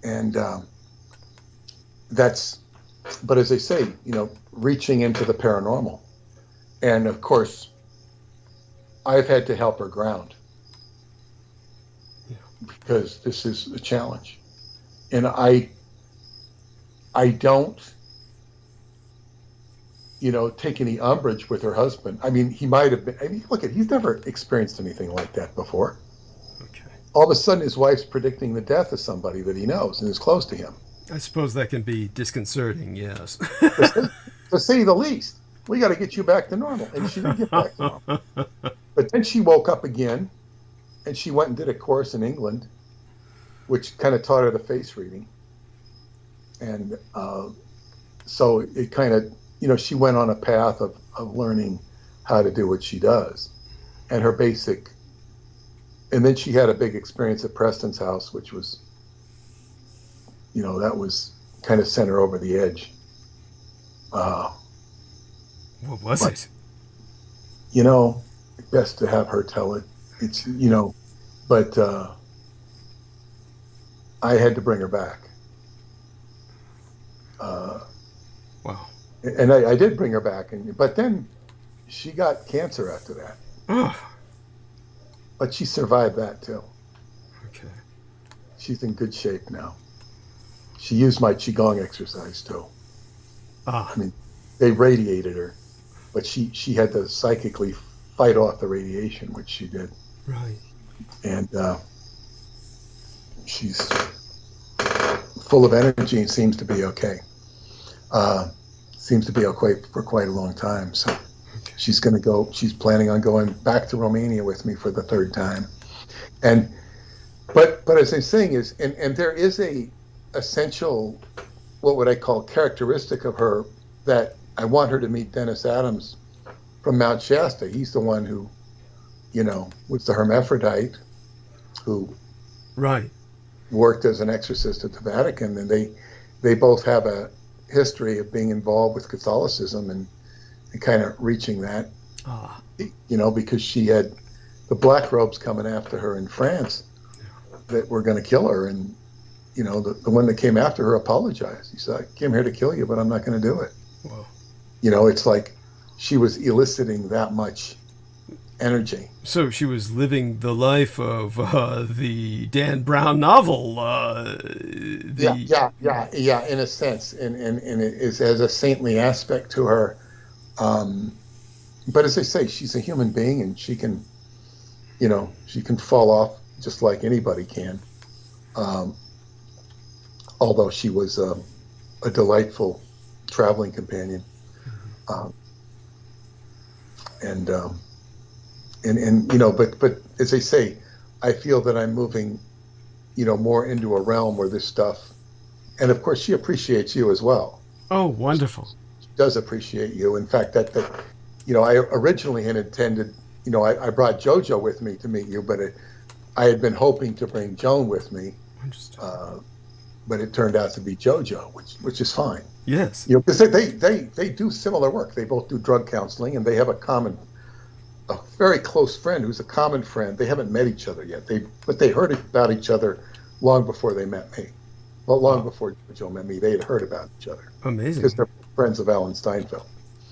And but as they say, you know, reaching into the paranormal. And of course, I've had to help her ground because this is a challenge. And I don't, you know, take any umbrage with her husband. I mean, he might have been, he's never experienced anything like that before. Okay. All of a sudden, his wife's predicting the death of somebody that he knows and is close to him. I suppose that can be disconcerting, yes. To say the least. We got to get you back to normal. And she didn't get back to normal. But then she woke up again, and she went and did a course in England, which kind of taught her the face reading. And so it kind of, you know, she went on a path of learning how to do what she does. And her basic, and then she had a big experience at Preston's house, which was, you know, that was kind of sent her over the edge. What was it? You know, best to have her tell it. It's, you know, but I had to bring her back. Wow. And I did bring her back, but then she got cancer after that. Oh. But she survived that too. Okay. She's in good shape now. She used my Qigong exercise too. I mean, they radiated her, but she had to psychically fight off the radiation, which she did. Right. And she's full of energy and seems to be okay. Seems to be okay for quite a long time. So she's going to go. She's planning on going back to Romania with me for the third time. And but as I'm saying is, and there is essential, what would I call, characteristic of her that I want her to meet Dennis Adams from Mount Shasta. He's the one who, was the hermaphrodite who Right. worked as an exorcist at the Vatican, and they both have a history of being involved with Catholicism and kind of reaching that, because she had the black robes coming after her in France that were going to kill her, and the one that came after her apologized. He said, "I came here to kill you, but I'm not going to do it." Whoa. It's like she was eliciting that much energy. So she was living the life of the Dan Brown novel. Yeah, in a sense, and it is as a saintly aspect to her. But as I say, she's a human being, and she can, she can fall off just like anybody can. Although she was a delightful traveling companion, but as I say, I feel that I'm moving, more into a realm where this stuff, and of course she appreciates you as well. Oh, wonderful. She does appreciate you. In fact, that I originally had intended, I brought JoJo with me to meet you, but I had been hoping to bring Joan with me. But it turned out to be JoJo, which is fine. Yes. Because they do similar work. They both do drug counseling, and they have a very close friend who's a common friend. They haven't met each other yet. But they heard about each other long before they met me. Well, long before JoJo met me, they had heard about each other. Amazing. Because they're friends of Alan Steinfeld.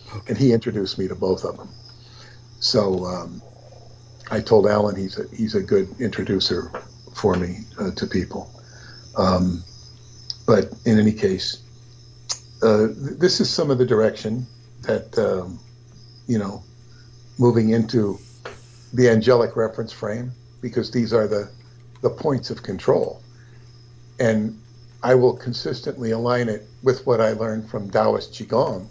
Okay. And he introduced me to both of them. So I told Alan he's a good introducer for me to people. But in any case, this is some of the direction that, moving into the angelic reference frame, because these are the points of control. And I will consistently align it with what I learned from Taoist Qigong,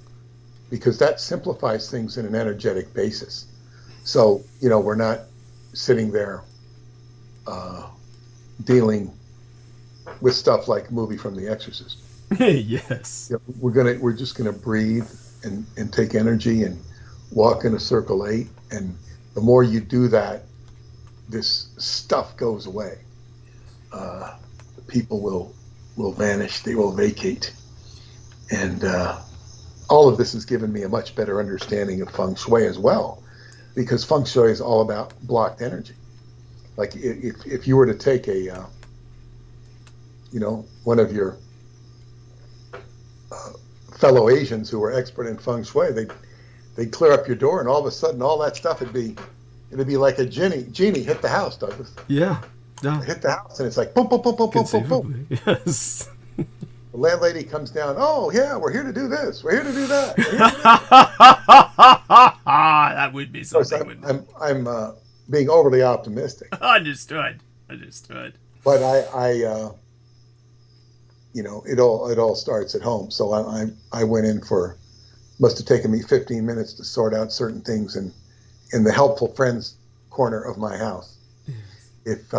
because that simplifies things in an energetic basis. So, we're not sitting there dealing with stuff like movie from The Exorcist. Yes. We're just gonna breathe and take energy and walk in a circle 8, and the more you do that, this stuff goes away. People will vanish, they will vacate, and all of this has given me a much better understanding of feng shui as well, because feng shui is all about blocked energy. Like if you were to take a one of your fellow Asians who were expert in feng shui, they'd clear up your door, and all of a sudden, all that stuff it'd be like a genie hit the house, Douglas. Yeah. Hit the house, and it's like boom, boom, boom, boom, boom, boom, boom. Yes. The landlady comes down. Oh yeah, we're here to do this. We're here to do that. That would be something. I'm being overly optimistic. Understood. But I it all starts at home. So I went in must have taken me 15 minutes to sort out certain things in the helpful friends corner of my house. If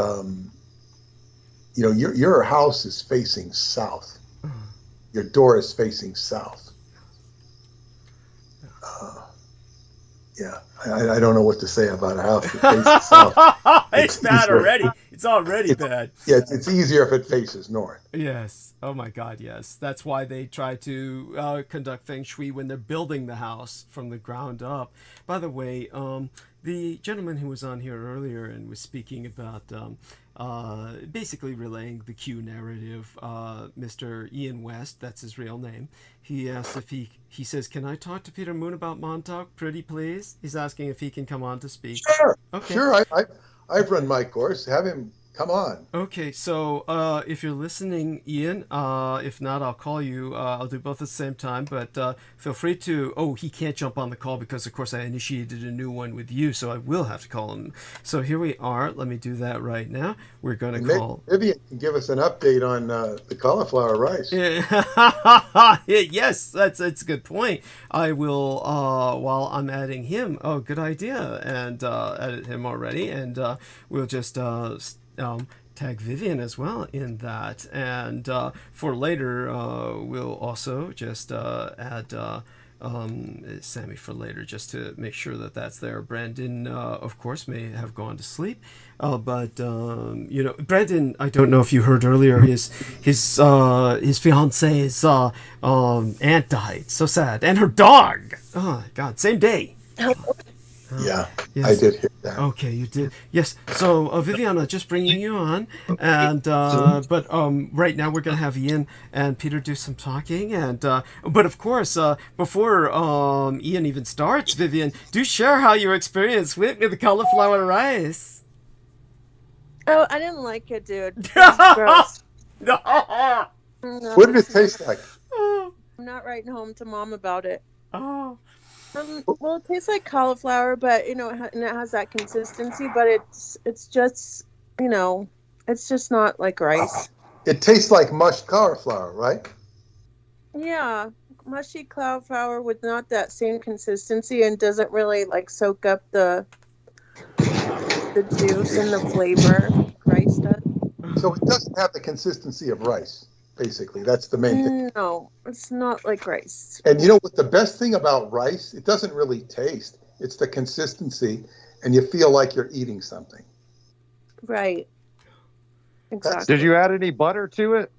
your house is facing south, your door is facing south. I don't know what to say about a house that faces south. It's bad already. It's already bad. Yeah, it's easier if it faces north. Yes. Oh my God, yes. That's why they try to conduct feng shui when they're building the house from the ground up. By the way, the gentleman who was on here earlier and was speaking about basically relaying the Q narrative, Mr. Ian West, that's his real name. He asked if he says, "Can I talk to Peter Moon about Montauk, pretty please?" He's asking if he can come on to speak. Sure. Okay. Sure. I've run my course. Have him come on. Okay, so if you're listening, Ian, if not, I'll call you. I'll do both at the same time, but feel free to... Oh, he can't jump on the call because, of course, I initiated a new one with you, so I will have to call him. So here we are. Let me do that right now. We're going to call... Vivian can give us an update on the cauliflower rice. Yes, that's a good point. I will, while I'm adding him... Oh, good idea. And edit him already, and we'll just... tag Vivian as well in that. And for later, we'll also just add Sammy for later, just to make sure that that's there. Brandon, of course, may have gone to sleep, but you know, Brandon, I don't know if you heard earlier, his fiance's aunt died. So sad, and her dog. Oh God, same day. Yeah, Yes. I did hear that. Okay, you did. Yes. So, Viviana, just bringing you on, and but right now we're gonna have Ian and Peter do some talking, and but of course, before Ian even starts, Vivian, do share how your experience went with the cauliflower rice. Oh, I didn't like it, dude. It was gross. No. No, What did it taste like? Oh. I'm not writing home to mom about it. Oh. Well, it tastes like cauliflower, but and it has that consistency, but it's just, it's just not like rice. It tastes like mushed cauliflower, right? Yeah, mushy cauliflower with not that same consistency and doesn't really like soak up the juice and the flavor rice does. So it doesn't have the consistency of rice, basically. That's the main thing. No, it's not like rice. And you know what the best thing about rice? It doesn't really taste. It's the consistency, and you feel like you're eating something. Right. Exactly. Did you add any butter to it?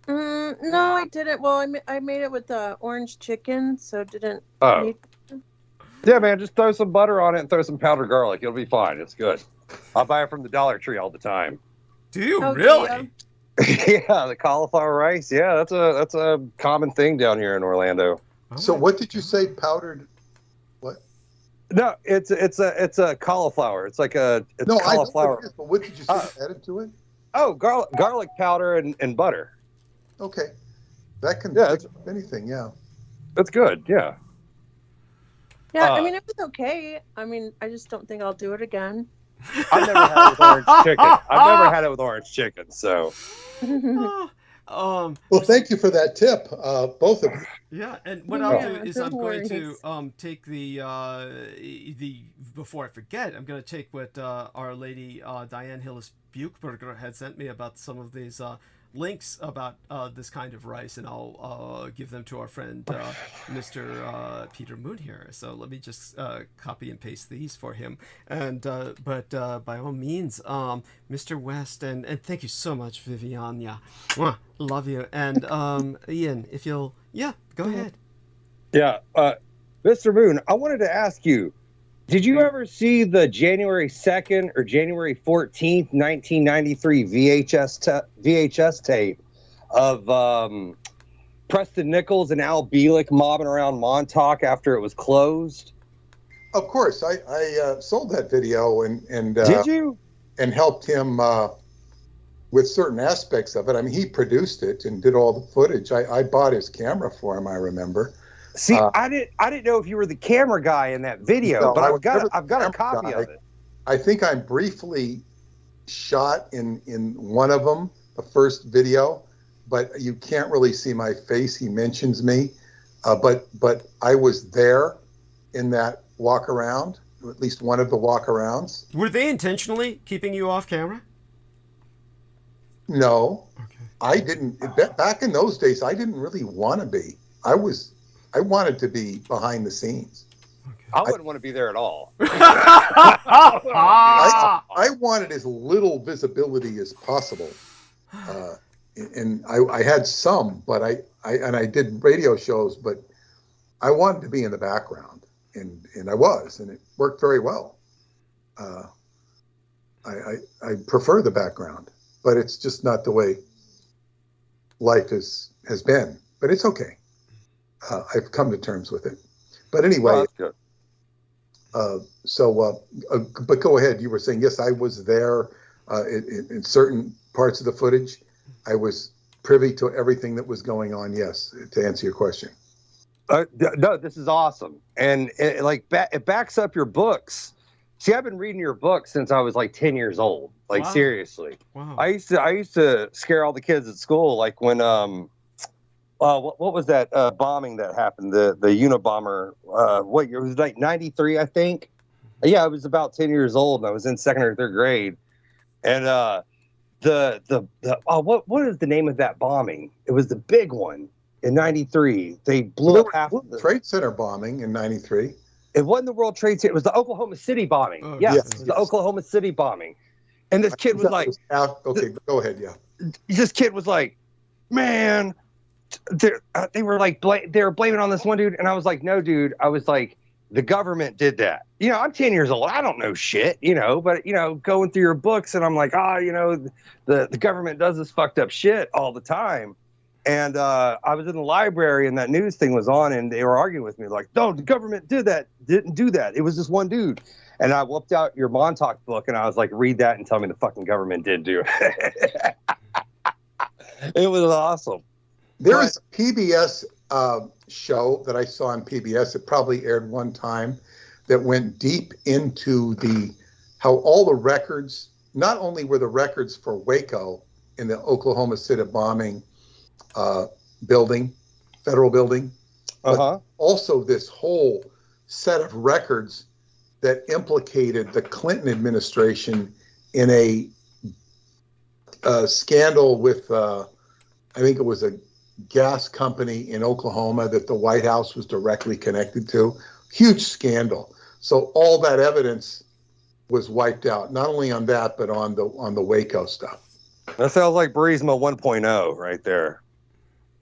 No, I didn't. Well, I made it with orange chicken, so didn't. Oh. need- Yeah, man, just throw some butter on it and throw some powdered garlic. It'll be fine. It's good. I buy it from the Dollar Tree all the time. Do you Okay, really? Yeah, the cauliflower rice. Yeah, that's a common thing down here in Orlando. So what did you say, powdered? What? No, it's a cauliflower. It's like it's No, I know cauliflower. what it is, but what did you say added to it? Oh, garlic powder and butter. Okay. That can Yeah, fix anything, yeah. That's good. Yeah. Yeah, I mean, it was okay. I mean, I just don't think I'll do it again. I've never had it with orange chicken. I've never had it with orange chicken. So Well, thank you for that tip, both of you. Yeah, and what I'll do Yeah, is no I'm going to worries. take the before I forget, I'm going to take what Our Lady Diane Hillis Buchberger had sent me about some of these links about this kind of rice, and I'll give them to our friend Mr. Peter Moon here. So let me just copy and paste these for him. And but by all means, Mr. West, and thank you so much, Viviana. Mwah, love you. And Ian, if you'll, go ahead. yeah, Mr. Moon, I wanted to ask you, did you ever see the January 2nd or January 14th, 1993 VHS tape of Preston Nichols and Al Bielek mobbing around Montauk after it was closed? Of course, I sold that video and Did you? And helped him with certain aspects of it. I mean, he produced it and did all the footage. I bought his camera for him, I remember. See, I didn't know if you were the camera guy in that video, No, but I I've was got never a the copy camera of guy. it. I think I'm briefly shot in one of them, the first video, but you can't really see my face. He mentions me, but I was there in that walk around, or at least one of the walk arounds. Were they intentionally keeping you off camera? No, Okay. I didn't. Back in those days, I didn't really want to be. I wanted to be behind the scenes. I wouldn't want to be there at all. I wanted as little visibility as possible, and I had some, but I did radio shows, but I wanted to be in the background, and I was, and it worked very well. I prefer the background, but it's just not the way life has been. But it's okay. I've come to terms with it. But anyway. Oh, that's good. But go ahead. You were saying, yes, I was there in certain parts of the footage. I was privy to everything that was going on. Yes, to answer your question. No, this is awesome, and it backs up your books. See, I've been reading your books since I was like 10 years old. Like, Wow. seriously. Wow. I used to scare all the kids at school. Like when what was that bombing that happened? The Unabomber. What year? It was like 93, I think. Yeah, I was about 10 years old, and I was in second or third grade. And what is the name of that bombing? It was the big one in '93. They blew up half of the Trade Center bombing in '93. It wasn't the World Trade Center. It was the Oklahoma City bombing. Oh, yes, yes, it was yes. the Oklahoma City bombing. And this kid was like, okay, go ahead. Yeah. this kid was like, man, they were like, they were blaming on this one dude. And I was like, no, dude. I was like, the government did that. You know, I'm 10 years old. I don't know shit, you know, but, you know, going through your books and I'm like, you know, the government does this fucked up shit all the time. And I was in the library and that news thing was on and they were arguing with me like, no, the government didn't do that. It was this one dude. And I whipped out your Montauk book and I was like, read that and tell me the fucking government did do it. It was awesome. There is a PBS show that I saw on PBS. It probably aired one time that went deep into how all the records, not only were the records for Waco in the Oklahoma City bombing building, federal building, but also this whole set of records that implicated the Clinton administration in a scandal with, I think it was a gas company in Oklahoma that the White House was directly connected to. Huge scandal. So all that evidence was wiped out, not only on that, but on the Waco stuff. That sounds like Burisma 1.0 right there.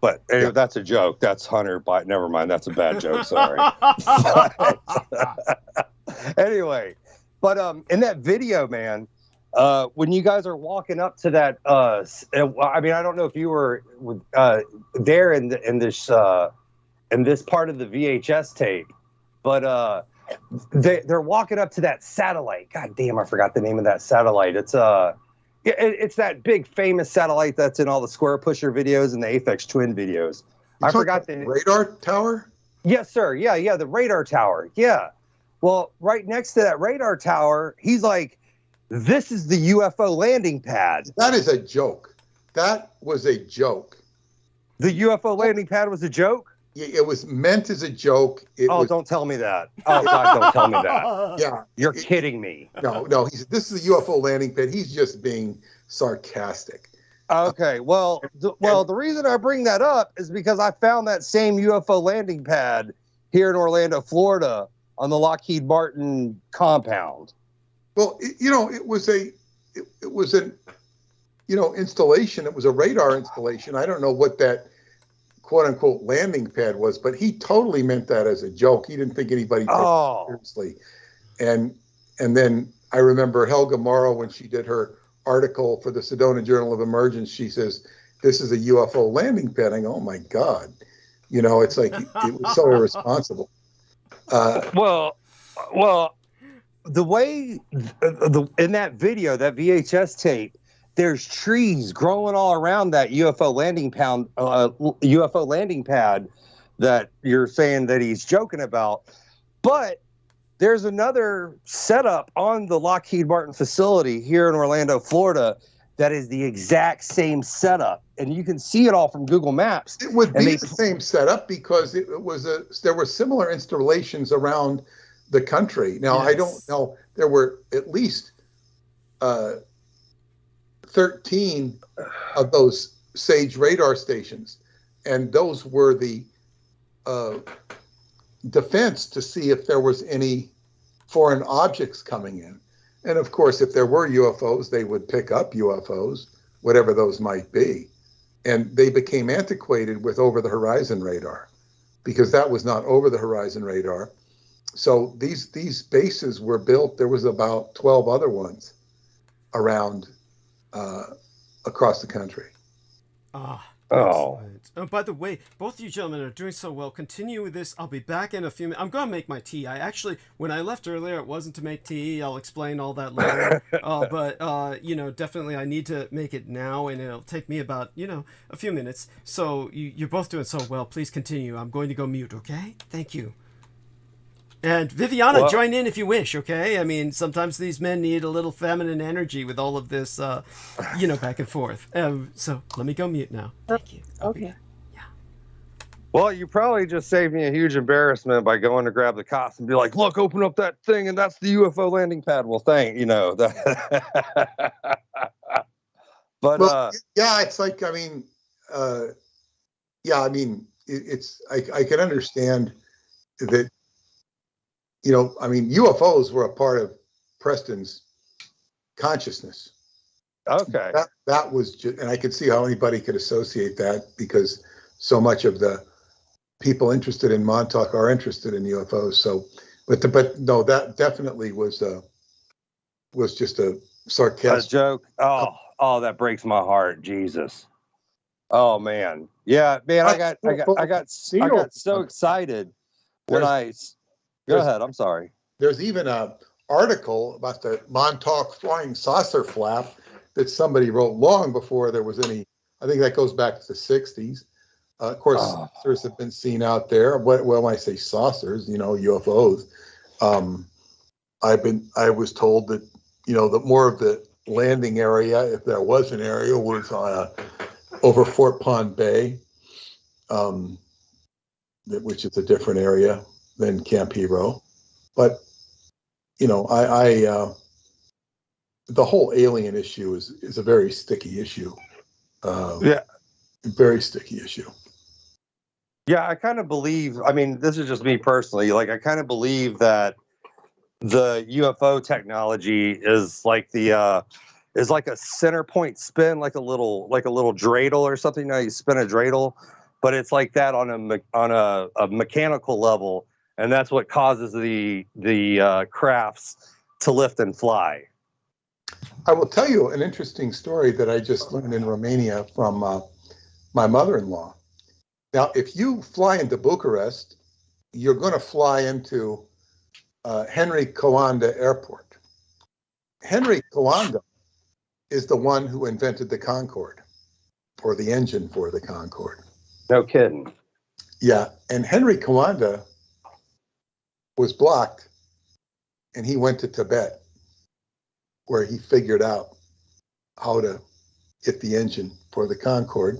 But anyway, that's a joke. That's Hunter. But never mind. That's a bad joke. Sorry. Anyway, but in that video, man, when you guys are walking up to that, I mean, I don't know if you were there in this part of the VHS tape, but they're walking up to that satellite. God damn, I forgot the name of that satellite. It's that big famous satellite that's in all the Square Pusher videos and the Aphex Twin videos. I forgot the radar tower. Yes, sir. Yeah, the radar tower. Yeah. Well, right next to that radar tower, he's like, this is the UFO landing pad. That is a joke. That was a joke. The UFO landing pad was a joke? It was meant as a joke. Don't tell me that. Oh, God, don't tell me that. Yeah. You're kidding me. No. He said, this is a UFO landing pad. He's just being sarcastic. Okay. Well, the reason I bring that up is because I found that same UFO landing pad here in Orlando, Florida, on the Lockheed Martin compound. Well, it was an installation. It was a radar installation. I don't know what that quote unquote landing pad was, but he totally meant that as a joke. He didn't think anybody took it seriously. And then I remember Helga Morrow, when she did her article for the Sedona Journal of Emergence, she says, this is a UFO landing pad. I go, oh my God. It's like, it was so irresponsible. Well, the way in that video, that VHS tape, there's trees growing all around that UFO landing pad that you're saying that he's joking about. But there's another setup on the Lockheed Martin facility here in Orlando, Florida, that is the exact same setup, and you can see it all from Google Maps. It would be the same setup because there were similar installations around the country. Now, yes. I don't know. There were at least 13 of those SAGE radar stations, and those were the defense to see if there was any foreign objects coming in. And of course, if there were UFOs, they would pick up UFOs, whatever those might be. And they became antiquated with over-the-horizon radar because that was not over-the-horizon radar. So these bases were built. There was about 12 other ones around across the country. Oh, by the way, both of you gentlemen are doing so well. Continue with this. I'll be back in a few minutes. I'm going to make my tea. When I left earlier, it wasn't to make tea. I'll explain all that later. But definitely I need to make it now, and it'll take me about, a few minutes. So you're both doing so well. Please continue. I'm going to go mute, okay? Thank you. And Viviana, join in if you wish, okay? I mean, sometimes these men need a little feminine energy with all of this, back and forth. So let me go mute now. Thank you. Okay. Yeah. Well, you probably just saved me a huge embarrassment by going to grab the cops and be like, look, open up that thing, and that's the UFO landing pad. Well, But Well, yeah, it's like, I mean, yeah, I mean, I can understand that, I mean, UFOs were a part of Preston's consciousness. okay. That was just, and I could see how anybody could associate that because so much of the people interested in Montauk are interested in UFOs. So, but no, that definitely was just a A sarcastic joke. Oh, that breaks my heart. Jesus. Oh man. Yeah, man. I got so excited when Go ahead. I'm sorry. There's even a article about the Montauk flying saucer flap that somebody wrote long before there was any. I think that goes back to the 60s. Of course, saucers have been seen out there. Well, when I say saucers, UFOs. I was told that the more of the landing area, if there was an area, was over Fort Pond Bay, which is a different area than Camp Hero. But the whole alien issue is a very sticky issue. Yeah. Very sticky issue. Yeah, I kind of believe, I mean, this is just me personally, like I kind of believe that the UFO technology is like is like a center point spin, like a little dreidel or something. You spin a dreidel, but it's like that on a mechanical level, and that's what causes the crafts to lift and fly. I will tell you an interesting story that I just learned in Romania from my mother-in-law. Now, if you fly into Bucharest, you're going to fly into Henry Coanda Airport. Henry Coanda is the one who invented the Concorde, or the engine for the Concorde. No kidding. Yeah, and Henry Coanda was blocked, and he went to Tibet, where he figured out how to hit the engine for the Concorde.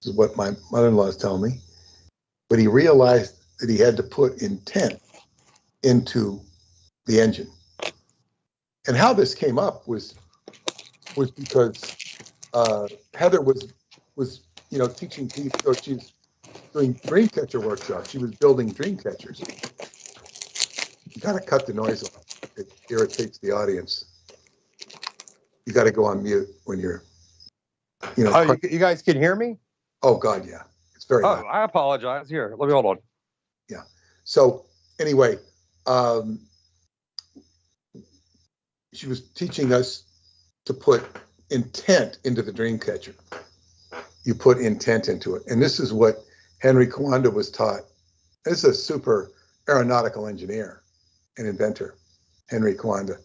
This is what my mother-in-law is telling me. But he realized that he had to put intent into the engine. And how this came up was because Heather was teaching people, or she was doing Dreamcatcher workshops. She was building Dreamcatchers. You got to cut the noise off. It irritates the audience. You got to go on mute when you're, Oh, you guys can hear me? Oh God, yeah, it's very loud. I apologize. Here, let me hold on. Yeah. So anyway, she was teaching us to put intent into the Dreamcatcher. You put intent into it, and this is what Henry Coanda was taught. This is a super aeronautical engineer and inventor, Henry Coanda,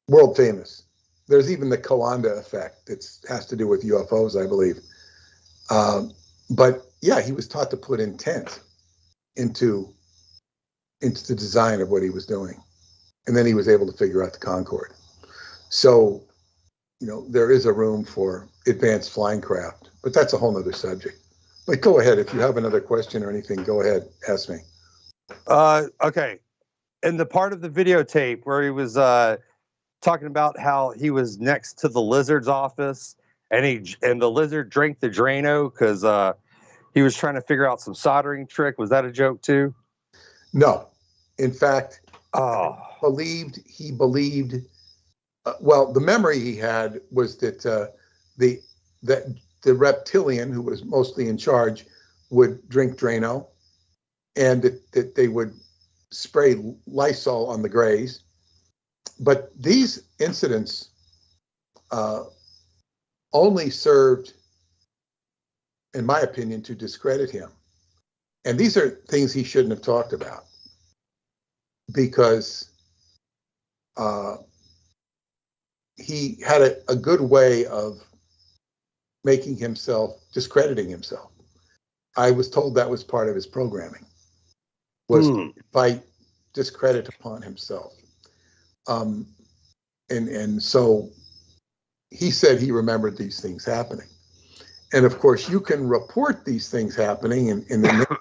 world famous. There's even the Coanda effect that has to do with UFOs, I believe. But yeah, he was taught to put intent into the design of what he was doing. And then he was able to figure out the Concorde. So, there is a room for advanced flying craft, but that's a whole nother subject. But go ahead. If you have another question or anything, go ahead, ask me. Okay. In the part of the videotape where he was talking about how he was next to the lizard's office and the lizard drank the Drano because he was trying to figure out some soldering trick. Was that a joke too? No. In fact, he believed, well, the memory he had was that the reptilian, who was mostly in charge, would drink Drano, and that they would spray Lysol on the Greys. But these incidents only served, in my opinion, to discredit him. And these are things he shouldn't have talked about, because he had a good way of making himself, discrediting himself. I was told that was part of his programming, was to invite discredit upon himself. And so he said he remembered these things happening. And of course, you can report these things happening in the name of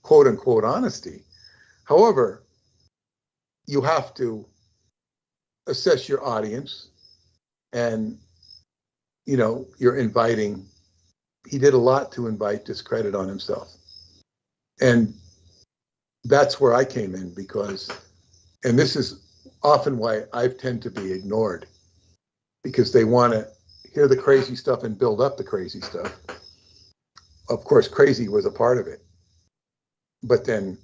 quote unquote honesty. However, you have to assess your audience and you're inviting. He did a lot to invite discredit on himself, and that's where I came in and this is often why I tend to be ignored, because they want to hear the crazy stuff and build up the crazy stuff. Of course, crazy was a part of it, but then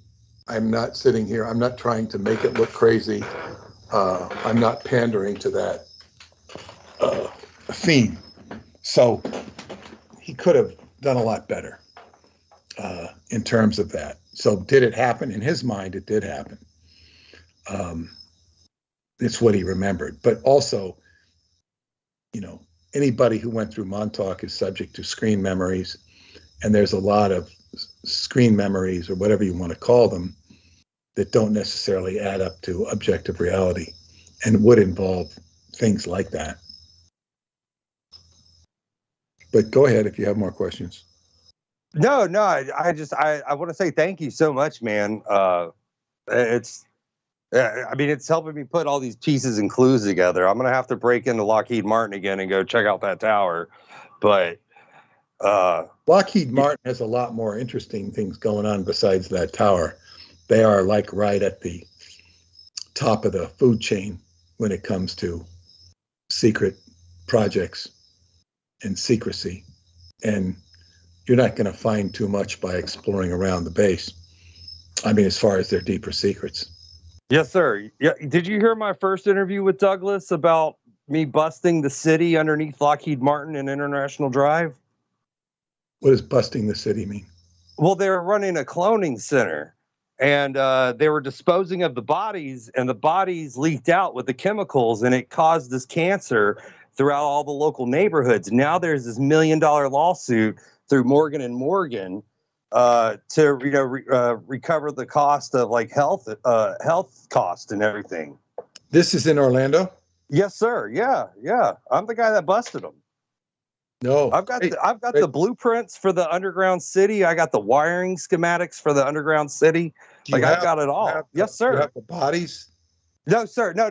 I'm not sitting here. I'm not trying to make it look crazy. I'm not pandering to that theme. So he could have done a lot better in terms of that. So did it happen? In his mind, it did happen. It's what he remembered. But also, anybody who went through Montauk is subject to screen memories. And there's a lot of screen memories, or whatever you want to call them, that don't necessarily add up to objective reality and would involve things like that. But go ahead if you have more questions. No, I want to say thank you so much, man. It's helping me put all these pieces and clues together. I'm going to have to break into Lockheed Martin again and go check out that tower. But Lockheed Martin has a lot more interesting things going on besides that tower. They are like right at the top of the food chain when it comes to secret projects and secrecy. And you're not going to find too much by exploring around the base. I mean, as far as their deeper secrets. Yes, sir. Yeah. Did you hear my first interview with Douglas about me busting the city underneath Lockheed Martin and International Drive? What does busting the city mean? Well, they were running a cloning center, and they were disposing of the bodies, and the bodies leaked out with the chemicals, and it caused this cancer throughout all the local neighborhoods. Now there's this $1 million lawsuit through Morgan and Morgan to recover the cost of like health cost and everything. This is in Orlando? Yes, sir. Yeah. I'm the guy that busted them. No, I've got the blueprints for the underground city. I got the wiring schematics for the underground city. I've got it all. Yes, sir. You have the bodies? No, sir. No.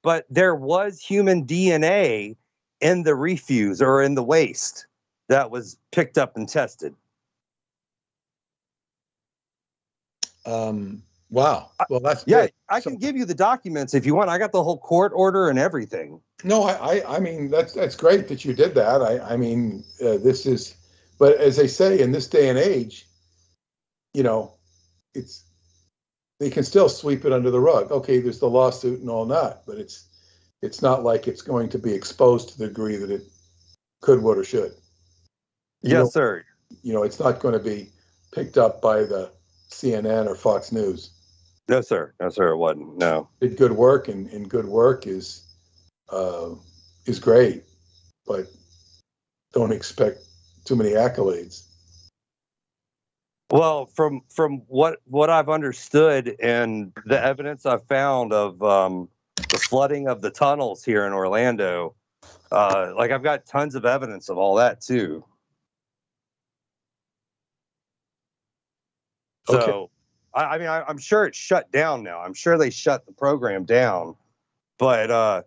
But there was human DNA in the refuse or in the waste that was picked up and tested. Wow. Well, that's good. I can give you the documents if you want. I got the whole court order and everything. No, I mean, that's great that you did that. I mean, this is, but as they say in this day and age, they can still sweep it under the rug. Okay, there's the lawsuit and all that, but it's not like it's going to be exposed to the degree that it could, would, or should. Yes, sir. It's not going to be picked up by the CNN or Fox News. No, sir. It wasn't. No. Did good work, and good work is great, but don't expect too many accolades. Well, from what I've understood and the evidence I've found of the flooding of the tunnels here in Orlando, I've got tons of evidence of all that too. So, okay. I'm sure it's shut down now. I'm sure they shut the program down, but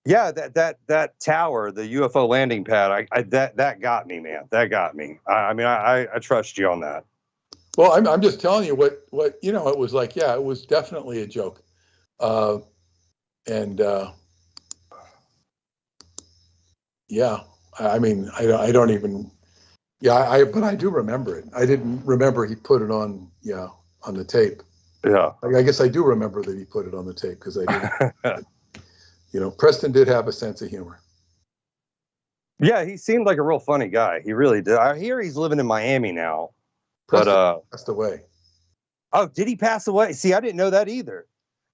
that tower, the UFO landing pad, that got me, man. That got me. I trust you on that. Well, I'm just telling you what it was like. Yeah, it was definitely a joke, yeah. I mean, I don't even. Yeah, but I do remember it. I didn't remember he put it on. Yeah, on the tape. Yeah. I guess I do remember that he put it on the tape because I did. Preston did have a sense of humor. Yeah, he seemed like a real funny guy. He really did. I hear he's living in Miami now. Preston passed away. Oh, did he pass away? See, I didn't know that either.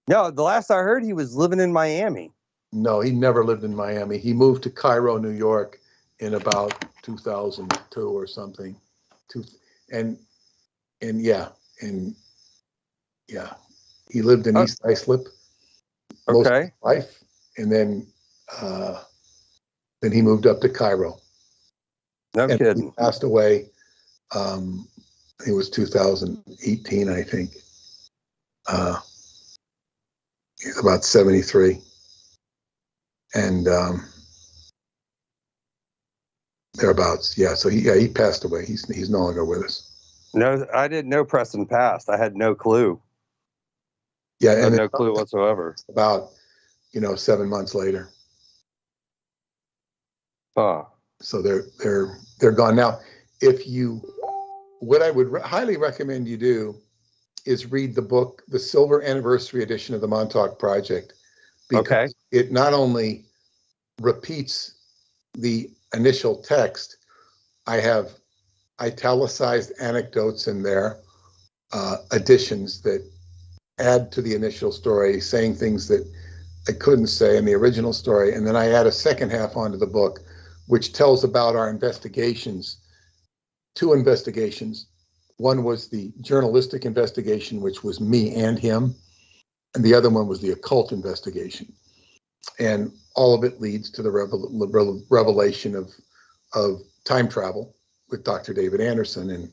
No, the last I heard, he was living in Miami. No, he never lived in Miami. He moved to Cairo, New York in about 2002 or something. He lived in East Islip most of his life, and then he moved up to Cairo. No kidding. He passed away. It was 2018, I think. He's about 73, and thereabouts. Yeah. So he passed away. He's no longer with us. No, I didn't know Preston passed. I had no clue. Yeah, I had and no clue whatsoever. about 7 months later. Huh. So they're gone now. What I would highly recommend you do is read the book, the Silver Anniversary Edition of the Montauk Project, because it not only repeats the initial text. I have italicized anecdotes in there, additions that add to the initial story, saying things that I couldn't say in the original story. And then I add a second half onto the book, which tells about our investigations, 2 investigations. One was the journalistic investigation, which was me and him. And the other one was the occult investigation. And all of it leads to the revelation of time travel with Dr. David Anderson and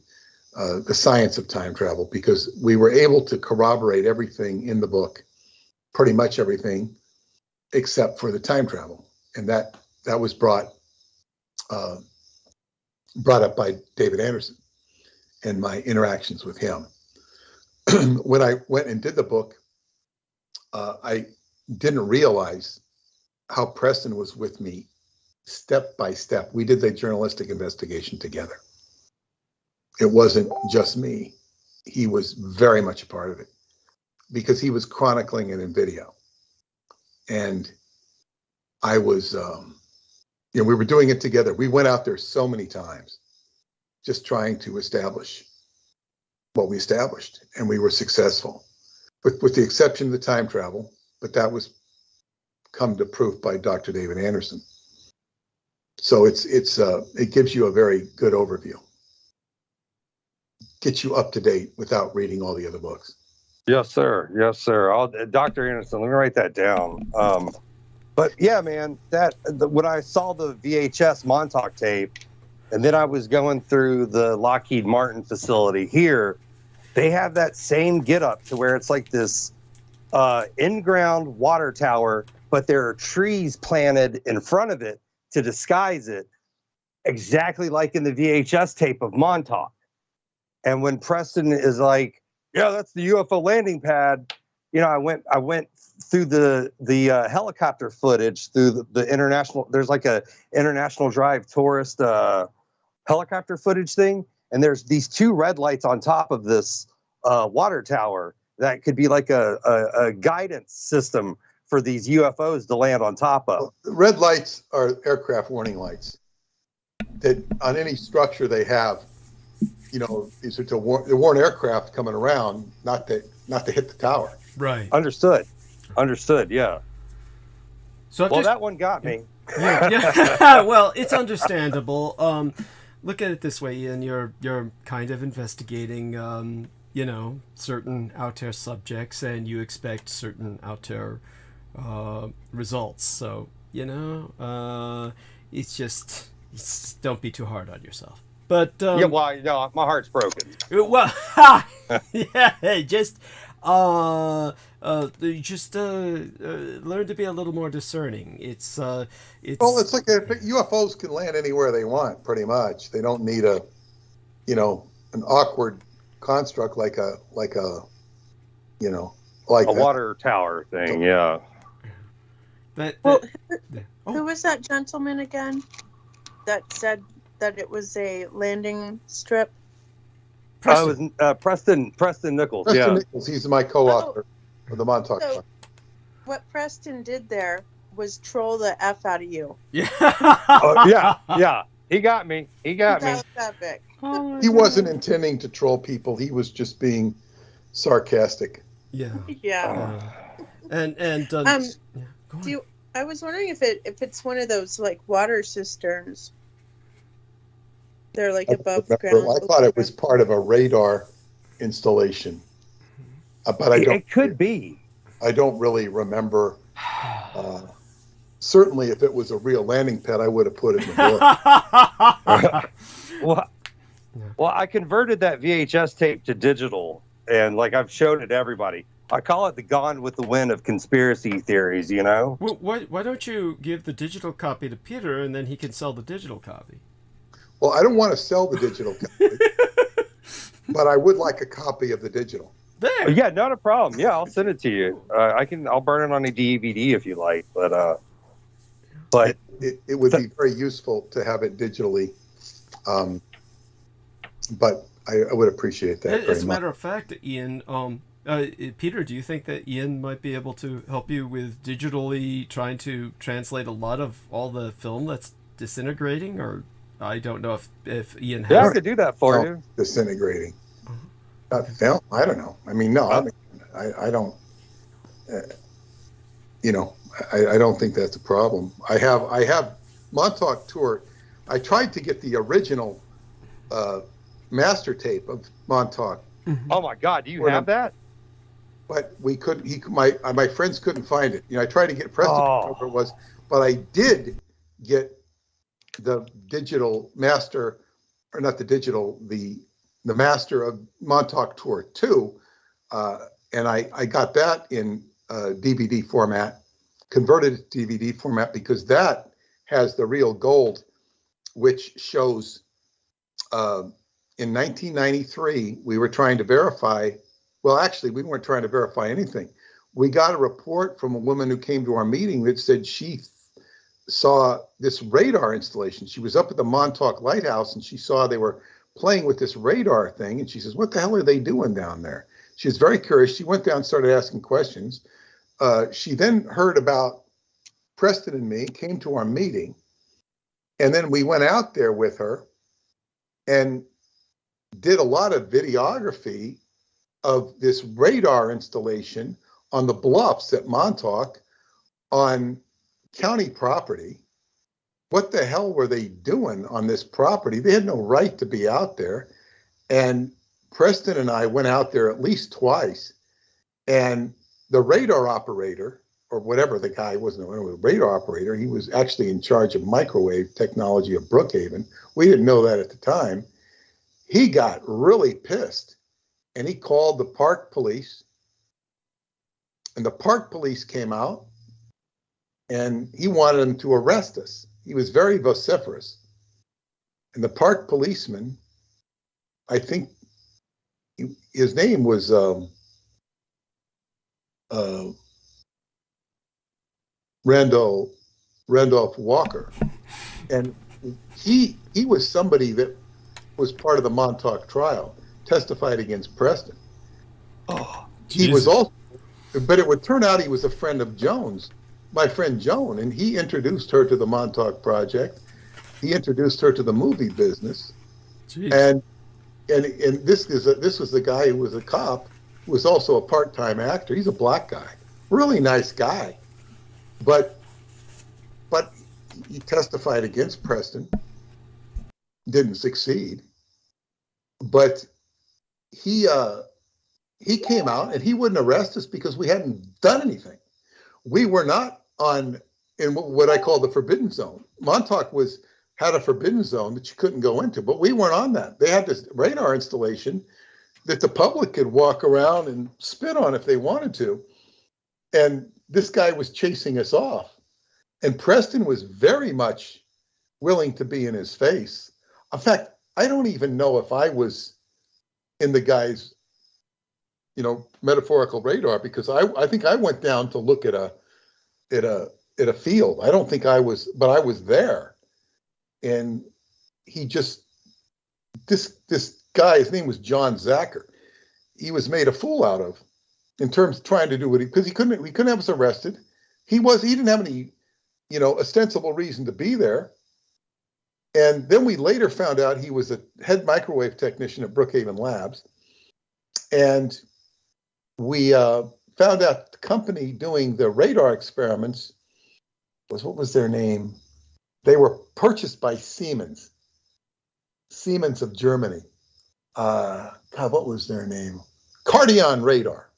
the science of time travel, because we were able to corroborate everything in the book, pretty much everything, except for the time travel. And that was brought up by David Anderson and my interactions with him. When I went and did the book, I didn't realize how Preston was with me step by step. We did the journalistic investigation together. It wasn't just me. He was very much a part of it because he was chronicling it in video. And I was, we were doing it together. We went out there so many times just trying to establish what we established, and we were successful, with the exception of the time travel, but that was come to proof by Dr. David Anderson. So it gives you a very good overview, gets you up to date without reading all the other books. Yes, sir. Yes, sir. Dr. Anderson, let me write that down. But yeah, man, when I saw the VHS Montauk tape, and then I was going through the Lockheed Martin facility here, they have that same get up to where it's like this in-ground water tower, but there are trees planted in front of it to disguise it, exactly like in the VHS tape of Montauk. And when Preston is like, yeah, that's the UFO landing pad, I went through the helicopter footage through the international, there's like a International Drive tourist helicopter footage thing, and there's these 2 red lights on top of this water tower that could be like a guidance system for these UFOs to land on top of. The red lights are aircraft warning lights that on any structure they have, these are to warn aircraft coming around not to hit the tower. Right. Understood. Yeah. So that one got me. Yeah. Well, it's understandable. Look at it this way, Ian. You're kind of investigating, certain out there subjects, and you expect certain out there results. So it's just don't be too hard on yourself. But my heart's broken. Well, yeah, just learn to be a little more discerning. It's like UFOs can land anywhere they want, pretty much. They don't need an awkward construct like a water tower thing. Yeah. Who was that gentleman again that said that it was a landing strip? Preston. Preston Nichols. Preston Nichols, he's my co-author of the Montauk. So what Preston did there was troll the F out of you. Yeah. Yeah. He got me. That was epic. He wasn't intending to troll people. He was just being sarcastic. Yeah. Yeah. I was wondering if it's one of those like water cisterns. They're like above ground. I thought it was part of a radar installation, but it could be. I don't really remember. Certainly, if it was a real landing pad, I would have put it in the book. Well, I converted that VHS tape to digital, and like I've shown it to everybody. I call it the Gone with the Wind of conspiracy theories, Well, why don't you give the digital copy to Peter, and then he can sell the digital copy? Well, I don't want to sell the digital copy, but I would like a copy of the digital. There. Yeah, not a problem. Yeah, I'll send it to you. I'll burn it on a DVD if you like. But it would be very useful to have it digitally. But I would appreciate that very much. As a matter of fact, Ian, Peter, do you think that Ian might be able to help you with digitally trying to translate a lot of all the film that's disintegrating? Or I don't know if Ian has... Yeah, I could do that for you. Disintegrating. Film? I don't know. I mean, no, I don't... I don't think that's a problem. I have Montauk Tour. I tried to get the original master tape of Montauk. Oh my God, do you have that? But we couldn't. My friends couldn't find it. I tried to get Preston whatever it was, but I did get the digital master, or not the digital, the master of Montauk Tour 2, and I got that in DVD format, converted it to DVD format, because that has the real gold, which shows in 1993, we were trying to verify, well, actually, we weren't trying to verify anything. We got a report from a woman who came to our meeting that said she saw this radar installation. She was up at the Montauk Lighthouse and she saw they were playing with this radar thing. And she says, what the hell are they doing down there? She was very curious. She went down and started asking questions. She then heard about Preston and me, came to our meeting, and then we went out there with her and did a lot of videography of this radar installation on the bluffs at Montauk on county property. What the hell were they doing on this property? They had no right to be out there. And Preston and I went out there at least twice, and the radar operator, or whatever the guy wasn't a radar operator, he was actually in charge of microwave technology of Brookhaven. We didn't know that at the time. He got really pissed and he called the park police, and the park police came out and he wanted them to arrest us. He was very vociferous. And the park policeman, I think his name was Randolph Walker, and he was somebody that was part of the Montauk trial, testified against Preston. Oh, he was also, but it would turn out he was a friend of Joan's, my friend Joan, and he introduced her to the Montauk Project. He introduced her to the movie business. Jeez. and this was the guy who was a cop, who was also a part-time actor. He's a black guy, really nice guy, but he testified against Preston, didn't succeed. But he came out and he wouldn't arrest us because we hadn't done anything. We were not in what I call the forbidden zone. Montauk had a forbidden zone that you couldn't go into, but we weren't on that. They had this radar installation that the public could walk around and spit on if they wanted to. And this guy was chasing us off. And Preston was very much willing to be in his face. In fact, I don't even know if I was in the guy's, metaphorical radar, because I think I went down to look at a field. I don't think I was, but I was there. And he just, this guy, his name was John Zacher. He was made a fool out of in terms of trying to do what because we couldn't have us arrested. He didn't have any, ostensible reason to be there. And then we later found out he was a head microwave technician at Brookhaven Labs. And we found out the company doing the radar experiments what was their name? They were purchased by Siemens of Germany. God, what was their name? Cardion Radar.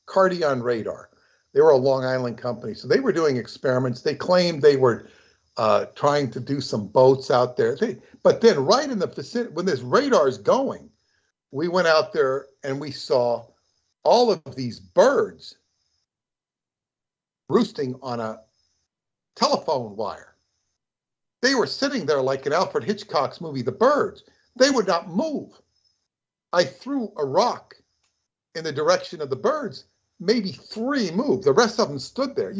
They were a Long Island company. So they were doing experiments. They claimed they were trying to do some boats out there. But then right in the vicinity, when this radar is going, we went out there and we saw all of these birds roosting on a telephone wire. They were sitting there like in Alfred Hitchcock's movie, The Birds. They would not move. I threw a rock in the direction of the birds. Maybe 3 moved. The rest of them stood there.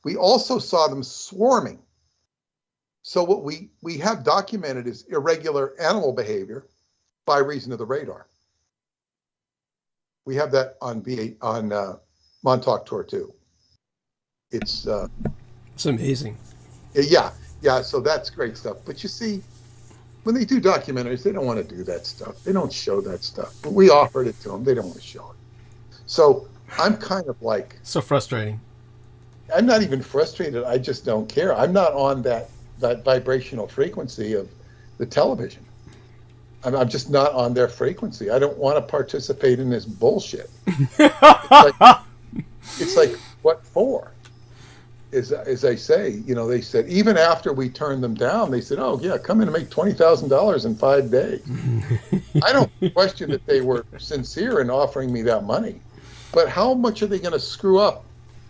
We also saw them swarming. So what we have documented is irregular animal behavior by reason of the radar. We have that on Montauk Tour too. It's amazing. Yeah. So that's great stuff. But you see, when they do documentaries, they don't want to do that stuff. They don't show that stuff. But we offered it to them. They don't want to show it. So I'm kind of like... So frustrating. I'm not even frustrated. I just don't care. I'm not on that vibrational frequency of the television. I'm just not on their frequency. I don't want to participate in this bullshit. It's like, what for? As I say, they said, even after we turned them down, they said, oh, yeah, come in and make $20,000 in 5 days. I don't question that they were sincere in offering me that money. But how much are they going to screw up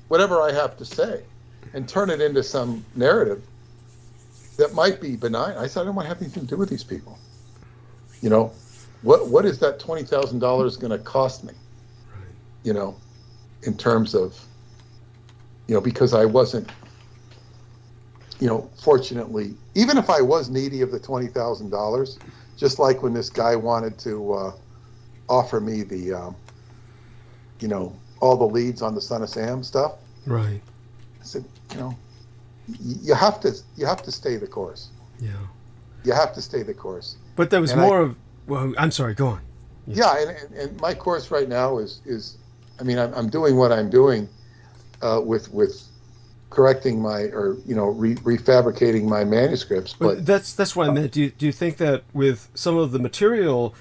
whatever I have to say and turn it into some narrative that might be benign? I said, I don't want to have anything to do with these people. What is that $20,000 going to cost me? In terms of, because I wasn't, fortunately, even if I was needy of the $20,000, just like when this guy wanted to offer me the, all the leads on the Son of Sam stuff. Right. I said, you have to stay the course. Yeah. You have to stay the course. But there was well, I'm sorry, go on. Yeah, and my course right now is I'm doing what I'm doing with correcting refabricating my manuscripts. But that's what I meant. Do you think that with some of the material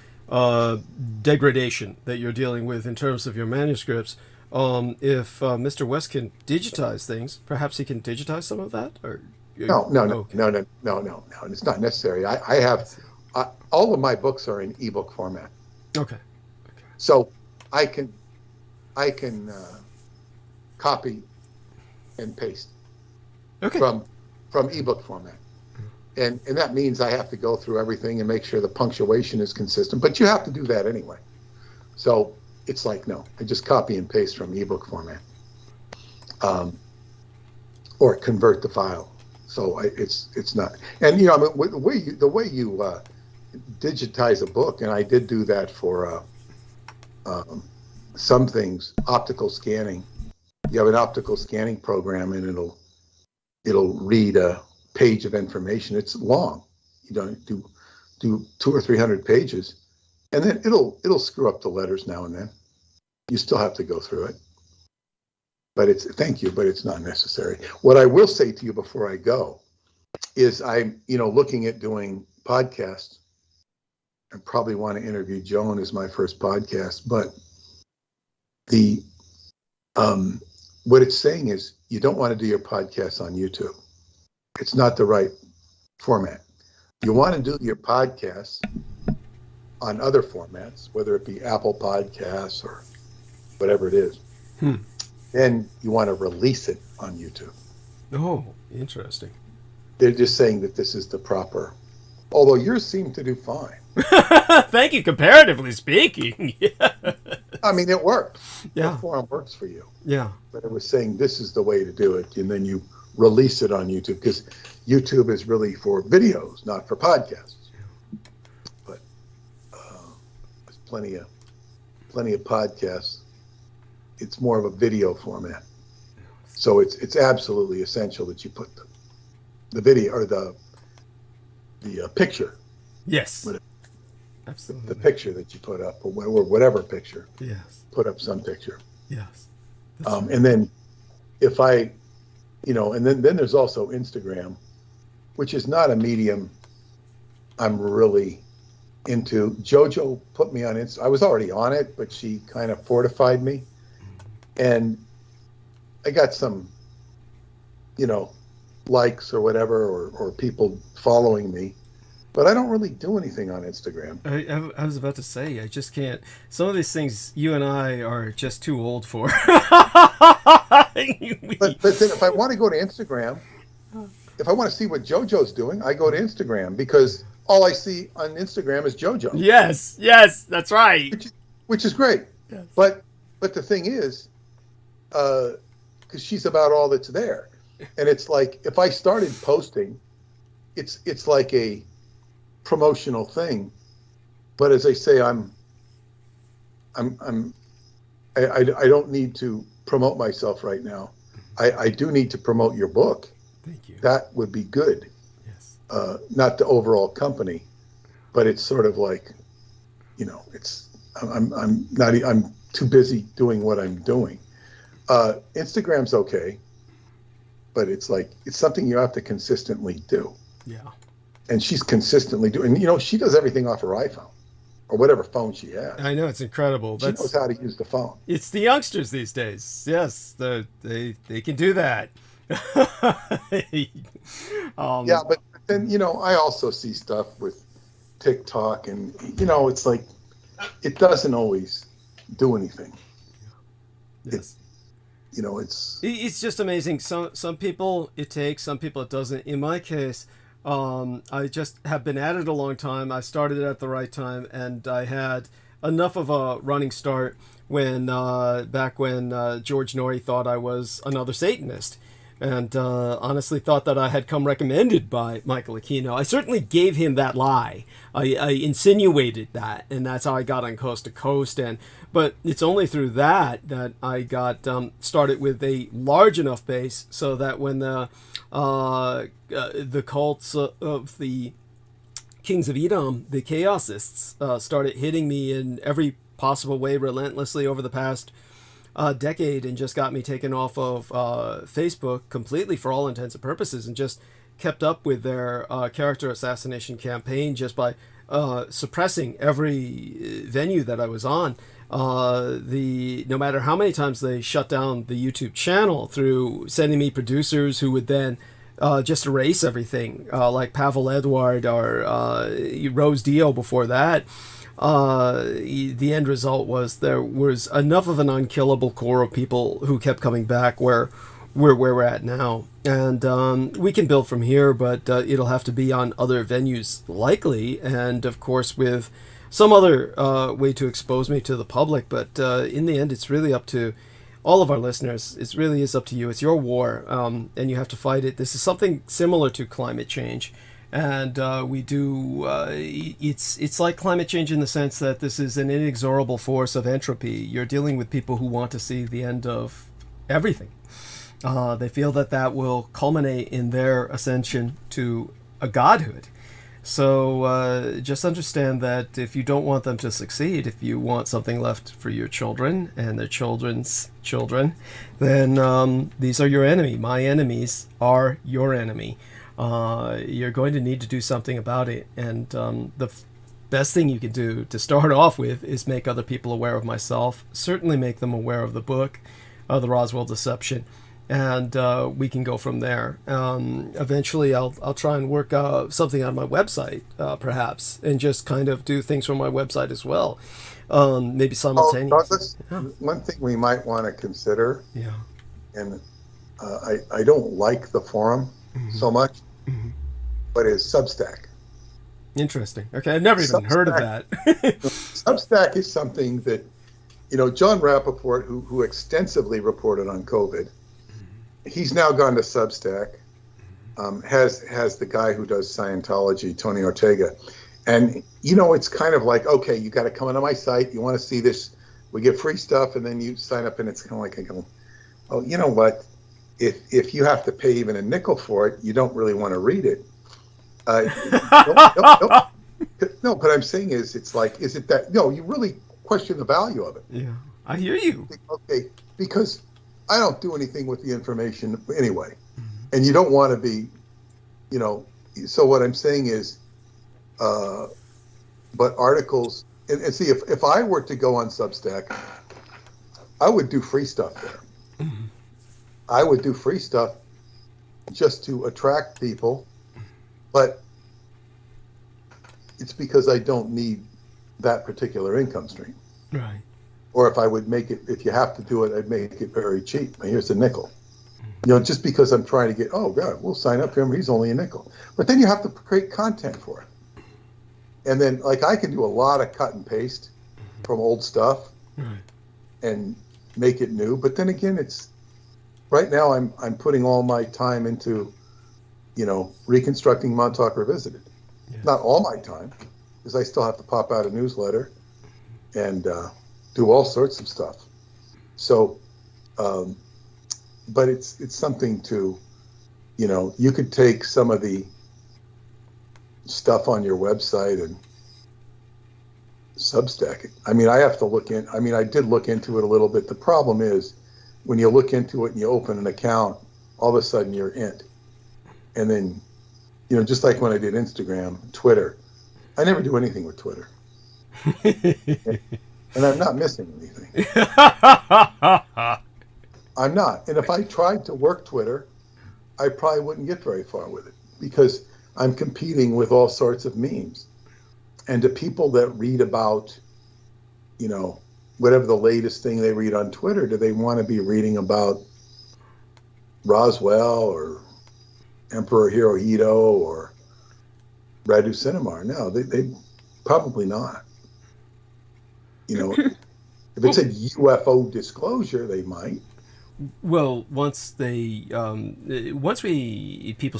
degradation that you're dealing with in terms of your manuscripts, if Mr. West can digitize things, perhaps he can digitize some of that? Or no, it's not necessary. I have all of my books are in ebook format. Okay. So I can copy and paste from ebook format. And that means I have to go through everything and make sure the punctuation is consistent, but you have to do that anyway. So it's like, no, I just copy and paste from ebook format, or convert the file. So it's not, and the way you digitize a book, and I did do that for some things, optical scanning. You have an optical scanning program, and it'll read a page of information. It's long. You don't do 200 or 300 pages, and then it'll screw up the letters now and then. You still have to go through it. But it's not necessary. What I will say to you before I go is I'm looking at doing podcasts. I probably want to interview Joan as my first podcast, but what it's saying is you don't want to do your podcast on YouTube. It's not the right format. You want to do your podcasts on other formats, whether it be Apple Podcasts or whatever it is. Then you want to release it on YouTube. Oh, interesting. They're just saying that this is the proper, although yours seem to do fine. Thank you, comparatively speaking. Yeah. I mean, it works. Yeah. The forum works for you. Yeah. But it was saying this is the way to do it, and then you release it on YouTube, because YouTube is really for videos, not for podcasts. But there's plenty of podcasts. It's more of a video format, so it's absolutely essential that you put the video or the picture. Yes. Whatever, absolutely. the picture that you put up, or whatever picture. Yes. Put up some picture. Yes. And then if I, and then there's also Instagram, which is not a medium I'm really into. JoJo put me on Instagram. I was already on it, but she kind of fortified me. And I got some, likes or whatever, or people following me. But I don't really do anything on Instagram. I was about to say, I just can't. Some of these things you and I are just too old for. But then if I want to go to Instagram if I want to see what JoJo's doing, I go to Instagram because all I see on Instagram is JoJo. Yes, that's right. Which is great. Yes. But the thing is, because she's about all that's there, and it's like if I started posting, it's like a promotional thing. But as I say, I don't need to promote myself right now. I do need to promote your book. Thank you. That would be good. Yes. Not the overall company, but it's sort of like, I'm too busy doing what I'm doing. Instagram's okay, but it's something you have to consistently do. Yeah. And she's consistently doing, she does everything off her iPhone or whatever phone she has. I know, it's incredible. She knows how to use the phone. It's the youngsters these days. Yes, they can do that. Yeah, but then, I also see stuff with TikTok and, it's like, it doesn't always do anything. Yes. It's just amazing. Some people it takes, some people it doesn't. In my case, I just have been at it a long time. I started it at the right time, and I had enough of a running start when back when George Norrie thought I was another Satanist, and honestly thought that I had come recommended by Michael Aquino. I certainly gave him that lie. I insinuated that, and that's how I got on Coast to Coast. But it's only through that I got started with a large enough base so that when the cults of the Kings of Edom, the Chaosists, started hitting me in every possible way relentlessly over the past decade, and just got me taken off of Facebook completely for all intents and purposes, and just kept up with their character assassination campaign just by suppressing every venue that I was on. No matter how many times they shut down the YouTube channel through sending me producers who would then just erase everything, like Pavel Edward or Rose Dio before that. The end result was there was enough of an unkillable core of people who kept coming back where we're at now. And we can build from here, but it'll have to be on other venues likely, and of course with some other way to expose me to the public. But in the end, it's really up to all of our listeners. It really is up to you. It's your war, and you have to fight it. This is something similar to climate change. And we do, it's like climate change in the sense that this is an inexorable force of entropy. You're dealing with people who want to see the end of everything. They feel that will culminate in their ascension to a godhood. So just understand that if you don't want them to succeed, if you want something left for your children and their children's children, then these are your enemy. My enemies are your enemy. You're going to need to do something about it. And the best thing you can do to start off with is make other people aware of myself, certainly make them aware of the book, The Roswell Deception, and we can go from there. Eventually I'll try and work something on my website, perhaps, and just kind of do things from my website as well, maybe simultaneously. One thing we might want to consider, yeah, and I don't like the forum so much, but is Substack. Interesting. Okay, I've never even heard of that. Substack is something that, John Rappaport, who extensively reported on COVID, he's now gone to Substack, has the guy who does Scientology, Tony Ortega. And, it's kind of like, okay, you got to come onto my site. You want to see this. We get free stuff, and then you sign up, and it's kind of like, oh, you know what? If you have to pay even a nickel for it, you don't really want to read it. No, but I'm saying it's like, is it that? No, you really question the value of it. Yeah, I hear you. Okay, because I don't do anything with the information anyway, and you don't want to be, So what I'm saying is, but articles and see if I were to go on Substack, I would do free stuff there. I would do free stuff just to attract people, but it's because I don't need that particular income stream. Right. Or if I would make it, if you have to do it, I'd make it very cheap. Here's a nickel. just because I'm trying to get, oh God, we'll sign up for him. He's only a nickel. But then you have to create content for it. And then, like, I can do a lot of cut and paste from old stuff and make it new. But then again, right now I'm putting all my time into, reconstructing Montauk Revisited. Yes. Not all my time, because I still have to pop out a newsletter and do all sorts of stuff. So, but it's something to, you could take some of the stuff on your website and Substack it. I mean, I did look into it a little bit. The problem is when you look into it and you open an account, all of a sudden you're in. And then, just like when I did Instagram, Twitter, I never do anything with Twitter. And I'm not missing anything. I'm not. And if I tried to work Twitter, I probably wouldn't get very far with it because I'm competing with all sorts of memes. And to people that read about, whatever the latest thing they read on Twitter, do they want to be reading about Roswell or Emperor Hirohito or Radu Cinemar? No, they probably not. If it said UFO disclosure, they might. Well, once people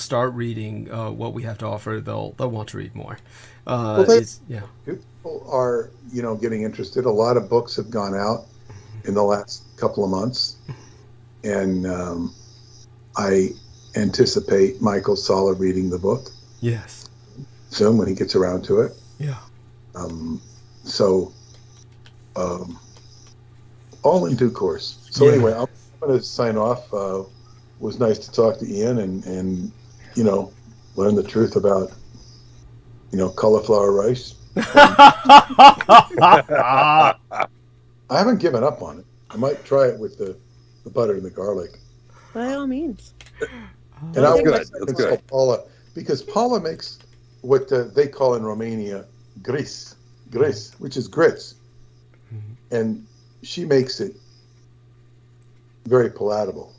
start reading what we have to offer, they'll want to read more. People are getting interested. A lot of books have gone out in the last couple of months, and I anticipate Michael Sala reading the book. Yes. Soon when he gets around to it. Yeah. All in due course. So anyway, I'm going to sign off. It was nice to talk to Ian and learn the truth about cauliflower rice. I haven't given up on it. I might try it with the butter and the garlic. By all means. And I'll consult Paula, because Paula makes what they call in Romania gris, which is grits. And she makes it very palatable.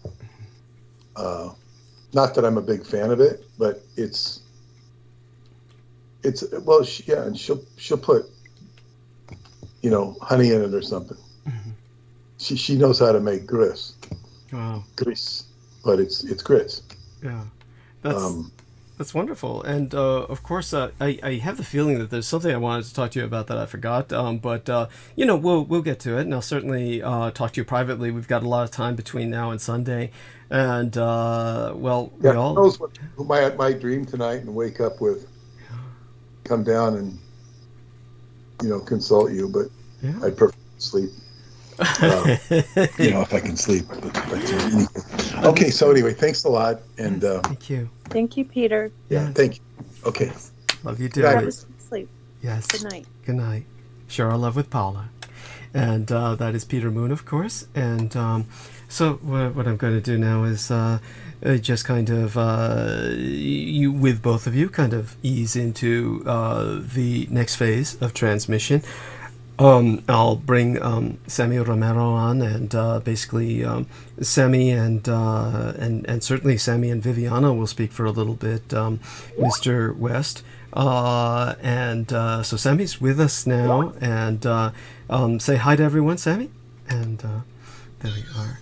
Not that I'm a big fan of it, but it's and she'll put honey in it or something. She knows how to make grits. Wow. Grits, but it's grits. Yeah, that's wonderful. And of course, I have the feeling that there's something I wanted to talk to you about that I forgot. But we'll get to it, and I'll certainly talk to you privately. We've got a lot of time between now and Sunday, and we all. Who knows who might dream tonight and wake up with, come down and consult you, but I'd prefer to sleep. If I can sleep. Okay, so anyway, thanks a lot, and thank you. Thank you, Peter. Yeah, thank you. Okay. Love you dearly. Sleep. Yes. Good night. Good night. Share our love with Paula. And that is Peter Moon, of course. And so what I'm going to do now is just kind of, with both of you, kind of ease into the next phase of transmission. I'll bring Sammy Romero on, and basically Sammy and certainly Sammy and Viviana will speak for a little bit. Mr. West, so Sammy's with us now, and say hi to everyone, Sammy. And there we are.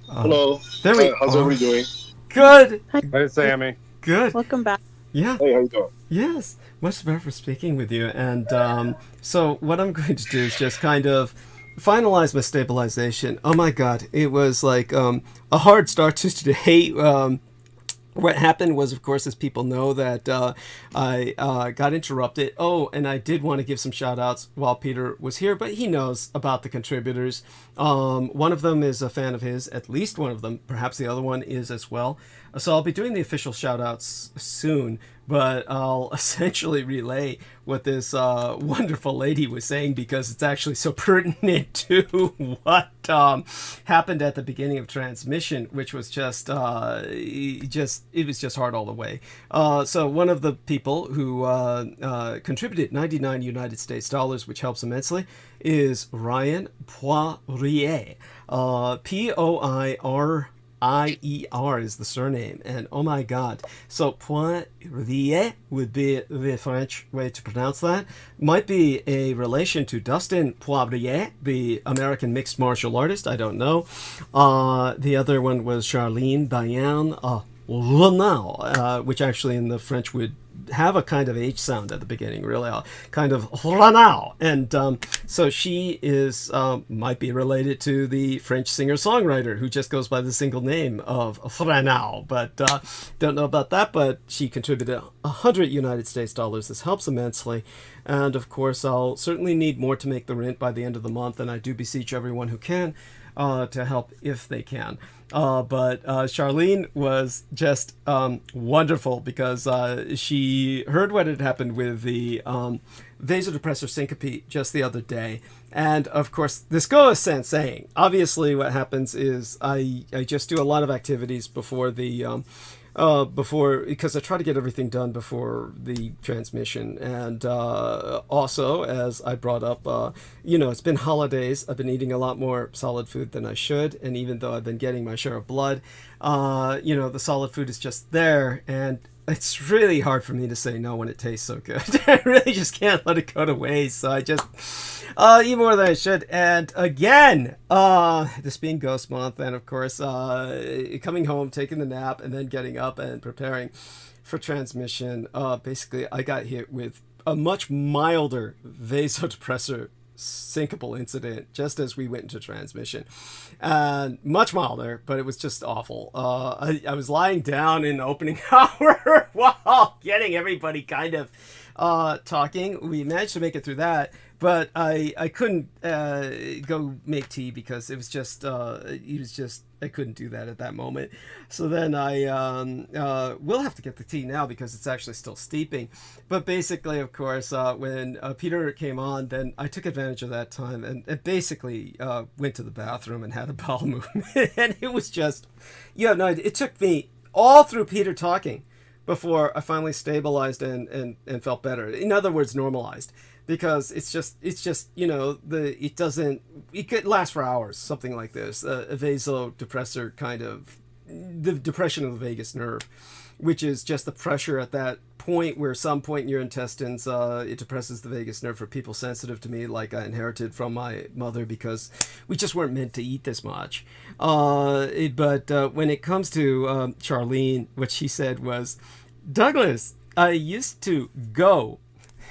Hello. There we How's everybody doing? Good. Hi, Sammy. Good. Welcome back. Yeah. Hey, how you doing? Yes, much better for speaking with you. And so what I'm going to do is just kind of finalize my stabilization. Oh my God, it was like a hard start to today. What happened was, of course, as people know, that I got interrupted. Oh, and I did want to give some shout outs while Peter was here, but he knows about the contributors. One of them is a fan of his, at least one of them. Perhaps the other one is as well. So I'll be doing the official shout outs soon, but I'll essentially relay what this wonderful lady was saying, because it's actually so pertinent to what happened at the beginning of transmission, which was just it was just hard all the way. So one of the people who contributed 99 United States dollars, which helps immensely, is Ryan Poirier, Poirier. is the surname, and oh my god. So Poirier would be the French way to pronounce that. Might be a relation to Dustin Poirier, the American mixed martial artist. I don't know. The other one was Charlene Diane Renal, which actually in the French would have a kind of H sound at the beginning, really, kind of Renal. And so she is might be related to the French singer-songwriter who just goes by the single name of Renal. But don't know about that, but she contributed $100 United States. This helps immensely. And of course, I'll certainly need more to make the rent by the end of the month, and I do beseech everyone who can to help if they can. But Charlene was just wonderful because she heard what had happened with the vasodepressor syncope just the other day. And of course, this goes without saying. Obviously, what happens is I just do a lot of activities before the because I try to get everything done before the transmission. And also, as I brought up, it's been holidays. I've been eating a lot more solid food than I should. And even though I've been getting my share of blood, the solid food is just there. And it's really hard for me to say no when it tastes so good. I really just can't let it go to waste. So I just eat more than I should. And again, this being Ghost Month, and of course, coming home, taking the nap, and then getting up and preparing for transmission, basically I got hit with a much milder vasodepressor syncopal incident just as we went into transmission, and much milder, but it was just awful. I was lying down in the opening hour while getting everybody kind of talking. We managed to make it through that, but I couldn't go make tea because it was just I couldn't do that at that moment. So then I will have to get the tea now because it's actually still steeping. But basically, of course, when Peter came on, then I took advantage of that time and basically went to the bathroom and had a bowel movement. And it was just, it took me all through Peter talking before I finally stabilized and felt better. In other words, normalized. Because it could last for hours, something like this. A vasodepressor kind of, the depression of the vagus nerve, which is just the pressure at that point where some point in your intestines, it depresses the vagus nerve for people sensitive to me, like I inherited from my mother because we just weren't meant to eat this much. But when it comes to Charlene, what she said was, Douglas, I used to go,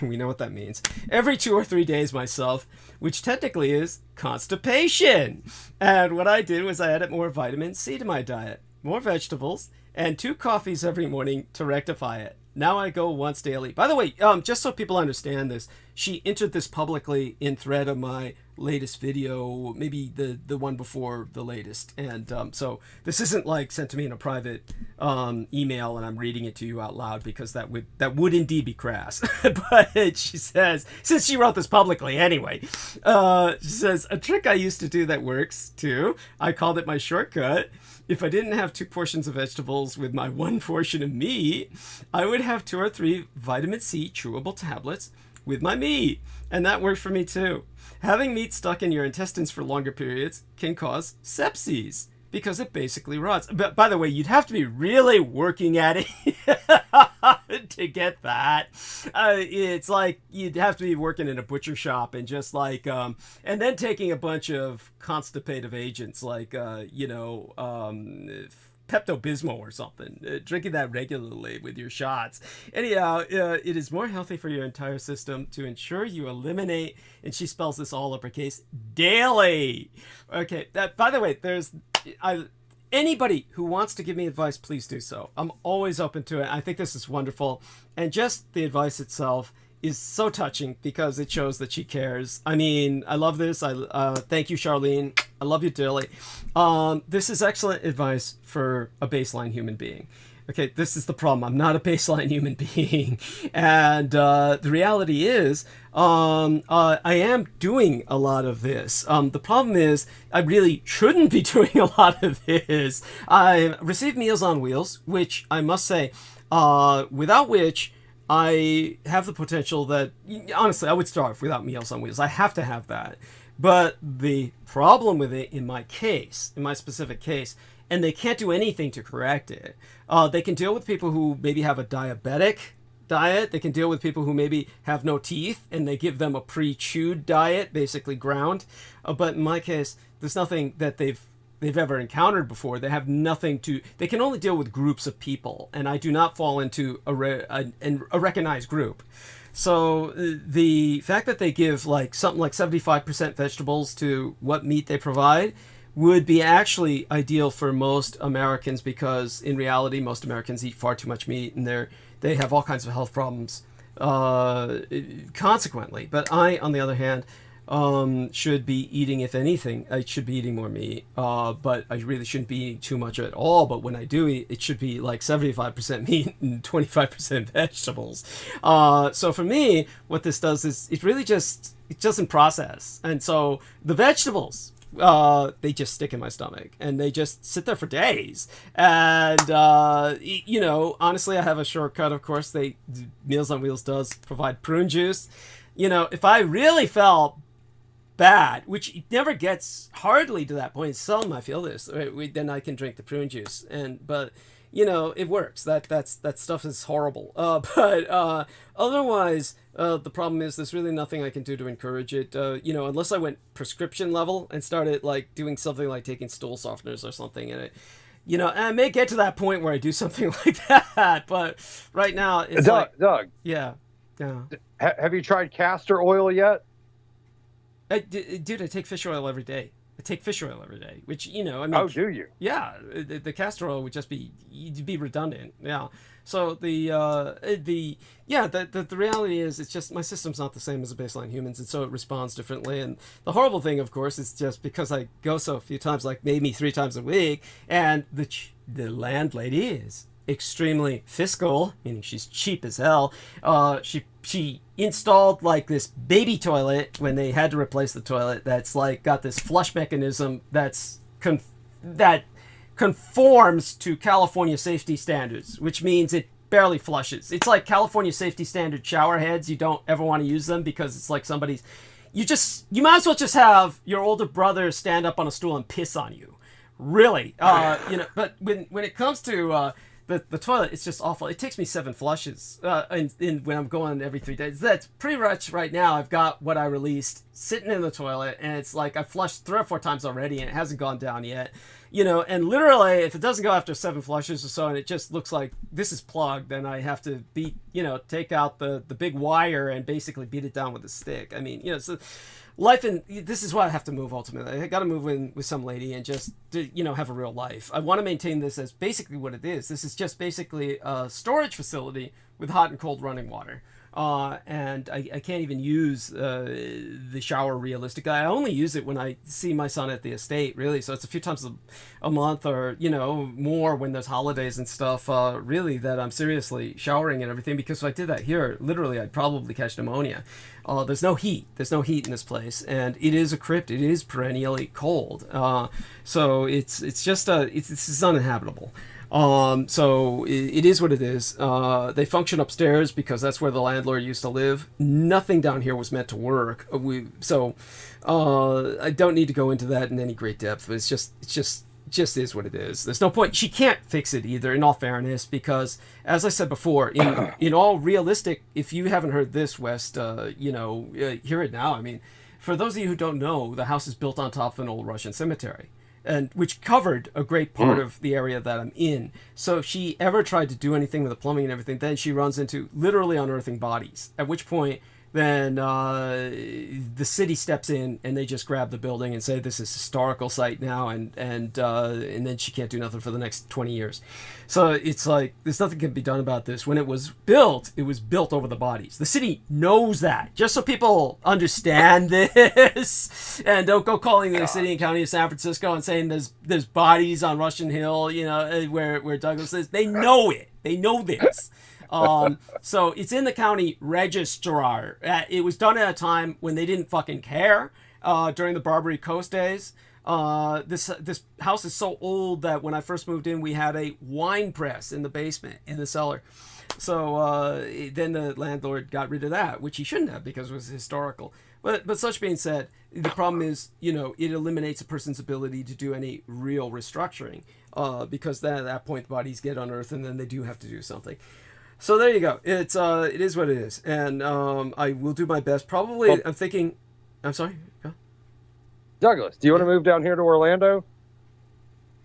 we know what that means, every 2 or 3 days myself, which technically is constipation. And what I did was I added more vitamin C to my diet, more vegetables, and 2 coffees every morning to rectify it. Now I go once daily. By the way, just so people understand this, she entered this publicly in thread of my latest video, maybe the one before the latest. And so this isn't like sent to me in a private email and I'm reading it to you out loud because that would indeed be crass. But she says, since she wrote this publicly anyway, she says, a trick I used to do that works too. I called it my shortcut. If I didn't have 2 portions of vegetables with my 1 portion of meat, I would have 2 or 3 vitamin C chewable tablets with my meat. And that worked for me too. Having meat stuck in your intestines for longer periods can cause sepsis because it basically rots. But by the way, you'd have to be really working at it to get that. It's like you'd have to be working in a butcher shop and just like, and then taking a bunch of constipative agents like, Pepto-Bismol or something, drinking that regularly with your shots. Anyhow, it is more healthy for your entire system to ensure you eliminate, and she spells this all uppercase, daily. Okay, by the way, anybody who wants to give me advice, please do so. I'm always open to it. I think this is wonderful. And just the advice itself is so touching because it shows that she cares. I mean, I love this. Thank you, Charlene. I love you dearly. This is excellent advice for a baseline human being. Okay, this is the problem. I'm not a baseline human being. And the reality is, I am doing a lot of this. The problem is, I really shouldn't be doing a lot of this. I receive Meals on Wheels, which I must say, without which I have the potential that, honestly, I would starve without Meals on Wheels. I have to have that. But the problem with it, in my specific case, and they can't do anything to correct it. They can deal with people who maybe have a diabetic diet. They can deal with people who maybe have no teeth, and they give them a pre-chewed diet, basically ground. But in my case, there's nothing that they've ever encountered before. They have nothing to. They can only deal with groups of people, and I do not fall into a recognized group. So the fact that they give like something like 75% vegetables to what meat they provide would be actually ideal for most Americans, because in reality most Americans eat far too much meat, and they have all kinds of health problems consequently. But I, on the other hand, should be eating, if anything, I should be eating more meat, but I really shouldn't be eating too much at all. But when I do eat, it should be like 75% meat and 25% vegetables. So for me, what this does is it doesn't process. And so the vegetables, they just stick in my stomach, and they just sit there for days. And, honestly, I have a shortcut, of course. Meals on Wheels does provide prune juice. If I really felt bad, which it never gets hardly to that point, seldom I feel this, then I can drink the prune juice. But it works. That stuff is horrible. But otherwise, the problem is there's really nothing I can do to encourage it. Unless I went prescription level and started like doing something like taking stool softeners or something, and and I may get to that point where I do something like that. But right now, it's Doug. Yeah. Have you tried castor oil yet? Dude, I take fish oil every day. Which, Oh, do you? Yeah, the castor oil would just be redundant. Yeah. So the reality is, it's just my system's not the same as a baseline humans, and so it responds differently. And the horrible thing, of course, is just because I go so few times, like maybe 3 times a week, and the landlady is extremely fiscal, meaning she's cheap as hell. She installed like this baby toilet when they had to replace the toilet, that's like got this flush mechanism that conforms to California safety standards, which means it barely flushes. It's like California safety standard shower heads. You don't ever want to use them because it's like you might as well just have your older brother stand up on a stool and piss on you. Really. But when it comes to the toilet, it's just awful. It takes me 7 flushes when I'm going every 3 days. That's pretty much right now. I've got what I released sitting in the toilet, and it's like I flushed 3 or 4 times already, and it hasn't gone down yet. And literally, if it doesn't go after 7 flushes or so, and it just looks like this is plugged, then I have to take out the big wire and basically beat it down with a stick. I mean, so life, and this is why I have to move ultimately. I got to move in with some lady and just have a real life. I want to maintain this as basically what it is. This is just basically a storage facility with hot and cold running water. And I can't even use the shower realistically. I only use it when I see my son at the estate, really. So it's a few times a month, or more when there's holidays and stuff, really, that I'm seriously showering and everything. Because if I did that here, literally, I'd probably catch pneumonia. There's no heat in this place, and it is a crypt. It is perennially cold. So this is uninhabitable. So it is what it is. They function upstairs because that's where the landlord used to live. Nothing down here was meant to work. I don't need to go into that in any great depth, but it's just is what it is. There's no point. She can't fix it either, in all fairness, because as I said before, in all realistic, if you haven't heard this, West, hear it now. I mean, for those of you who don't know, the house is built on top of an old Russian cemetery, and which covered a great part of the area that I'm in. So if she ever tried to do anything with the plumbing and everything, then she runs into literally unearthing bodies, at which point then the city steps in and they just grab the building and say this is a historical site now, and then she can't do nothing for the next 20 years. So it's like there's nothing can be done about this. When it was built over the bodies. The city knows that, just so people understand this and don't go calling the city and county of San Francisco and saying there's bodies on Russian Hill, where Douglas is. They know it. They know this. So it's in the county registrar. It was done at a time when they didn't fucking care, during the Barbary Coast days. This house is so old that when I first moved in, we had a wine press in the basement, in the cellar. So then the landlord got rid of that, which he shouldn't have because it was historical. But such being said, the problem is, it eliminates a person's ability to do any real restructuring, because then at that point the bodies get unearthed and then they do have to do something. So there you go. It is what it is, and I will do my best. Probably, Well, I'm thinking. I'm sorry. Go. Douglas, do you want to move down here to Orlando?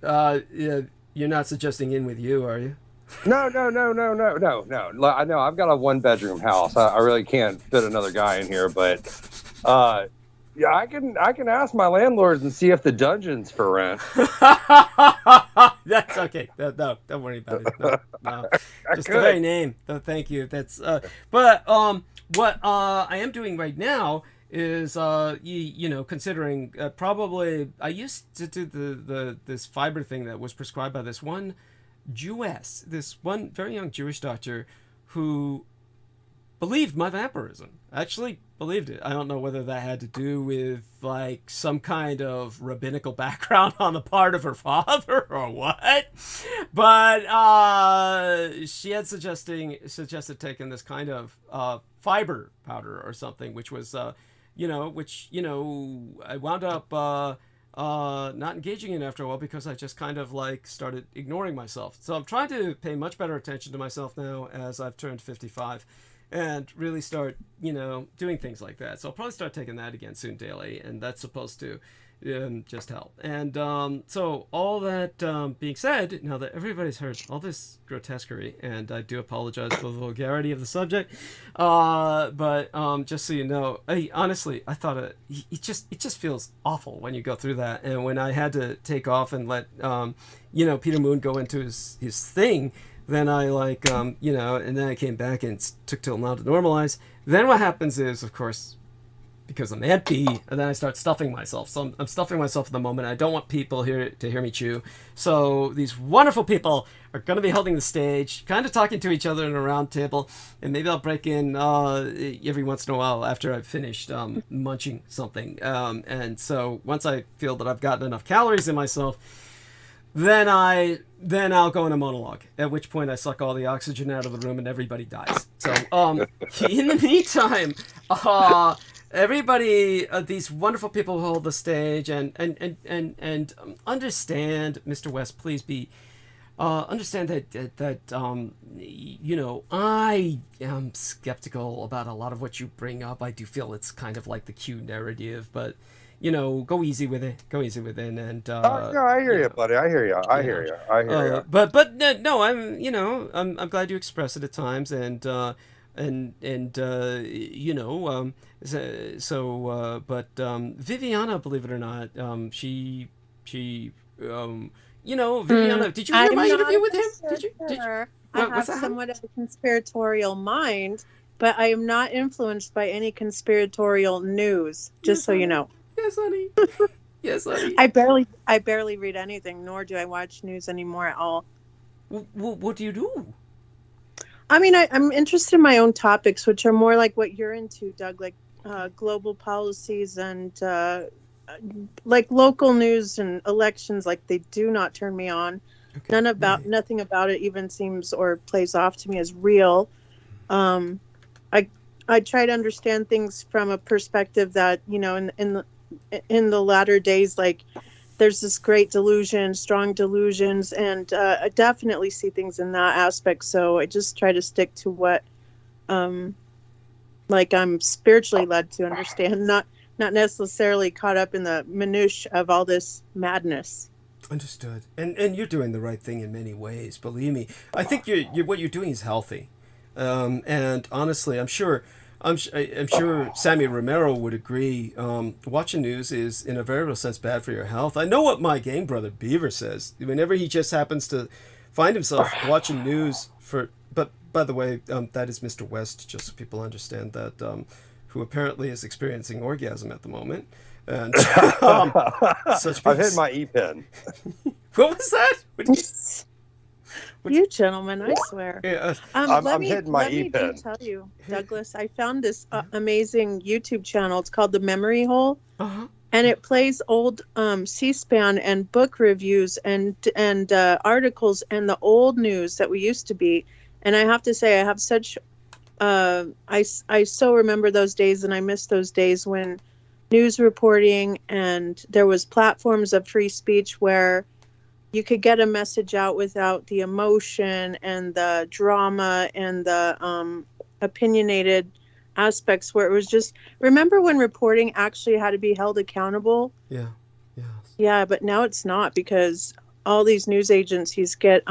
Yeah, you're not suggesting in with you, are you? No. I know I've got a 1-bedroom house. I really can't fit another guy in here, but yeah, I can ask my landlords and see if the dungeon's for rent. That's okay. No, don't worry about it. No. Just the very name. No, thank you. That's but what I am doing right now is considering probably I used to do this fiber thing that was prescribed by this one Jewess, this one very young Jewish doctor who believed my vampirism. Actually believed it. I don't know whether that had to do with like some kind of rabbinical background on the part of her father or what, but she had suggested taking this kind of fiber powder or something, which was I wound up not engaging in after a while because I just kind of like started ignoring myself. So I'm trying to pay much better attention to myself now as I've turned 55 and really start, doing things like that. So I'll probably start taking that again soon daily, and that's supposed to just help. And so all that being said, now that everybody's heard all this grotesquerie, and I do apologize for the vulgarity of the subject, but just so you know, honestly, I thought it just feels awful when you go through that. And when I had to take off and let Peter Moon go into his thing, then I and then I came back and it took till now to normalize. Then what happens is, of course, because I'm empty, and then I start stuffing myself. So I'm stuffing myself at the moment. I don't want people here to hear me chew. So these wonderful people are going to be holding the stage, kind of talking to each other in a round table, and maybe I'll break in every once in a while after I've finished munching something. And so once I feel that I've gotten enough calories in myself, then I'll go in a monologue, at which point I suck all the oxygen out of the room and everybody dies. So in the meantime, everybody, these wonderful people who hold the stage and understand, Mr. West, please be understand that I am skeptical about a lot of what you bring up. I do feel it's kind of like the Q narrative, but go easy with it. Go easy with it, and no, I hear you, buddy. I hear you. I hear you. But no, I'm glad you express it at times, but Viviana, believe it or not, Viviana, did you hear my interview with him? Did you? I have somewhat of a conspiratorial mind, but I am not influenced by any conspiratorial news. Just so you know. Yes, honey. Yes, honey. I barely read anything, nor do I watch news anymore at all. What do you do? I mean, I'm interested in my own topics, which are more like what you're into, Doug, like global policies and like local news and elections. Like, they do not turn me on. Okay. Nothing about it even seems or plays off to me as real. I try to understand things from a perspective that, in the latter days, like, there's this great delusion, strong delusions, and I definitely see things in that aspect. So I just try to stick to what, I'm spiritually led to understand, not necessarily caught up in the minutiae of all this madness. Understood. And you're doing the right thing in many ways. Believe me, I think what you're doing is healthy. And honestly, I'm sure Sammy Romero would agree. Watching news is, in a very real sense, bad for your health. I know what my gang brother Beaver says. Whenever he just happens to find himself watching news but by the way, that is Mr. West, just so people understand that, who apparently is experiencing orgasm at the moment. And I've hit my E-pen. What was that? You gentlemen, I swear. Yeah, I'm hitting my E-pen. Let me tell you, Douglas, I found this amazing YouTube channel. It's called The Memory Hole, and it plays old C-SPAN and book reviews and articles and the old news that we used to be. And I have to say, I have such I so remember those days, and I miss those days when news reporting and there was platforms of free speech where you could get a message out without the emotion and the drama and the opinionated aspects, where it was just, remember when reporting actually had to be held accountable? Yeah. Yes. Yeah, but now it's not, because all these news agencies get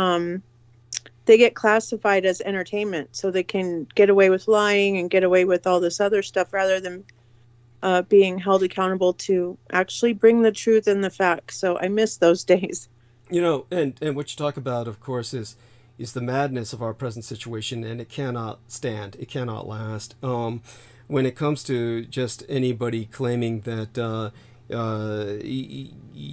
they get classified as entertainment, so they can get away with lying and get away with all this other stuff rather than being held accountable to actually bring the truth and the facts. So I miss those days. You know, and what you talk about, of course, is the madness of our present situation, and it cannot stand. It cannot last. When it comes to just anybody claiming that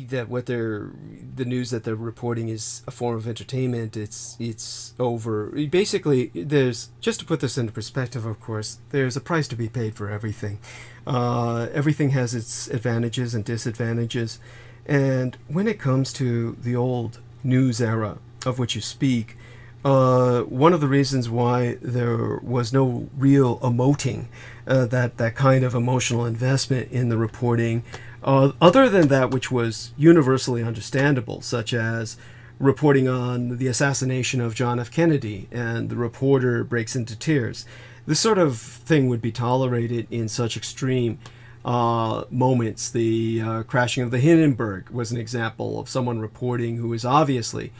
that what the news that they're reporting is a form of entertainment, it's over. Basically, there's, just to put this into perspective, of course, there's a price to be paid for everything. Everything has its advantages and disadvantages. And when it comes to the old news era of which you speak, one of the reasons why there was no real emoting, that kind of emotional investment in the reporting, other than that which was universally understandable, such as reporting on the assassination of John F. Kennedy, and the reporter breaks into tears. This sort of thing would be tolerated in such extreme moments. The crashing of the Hindenburg was an example of someone reporting who was obviously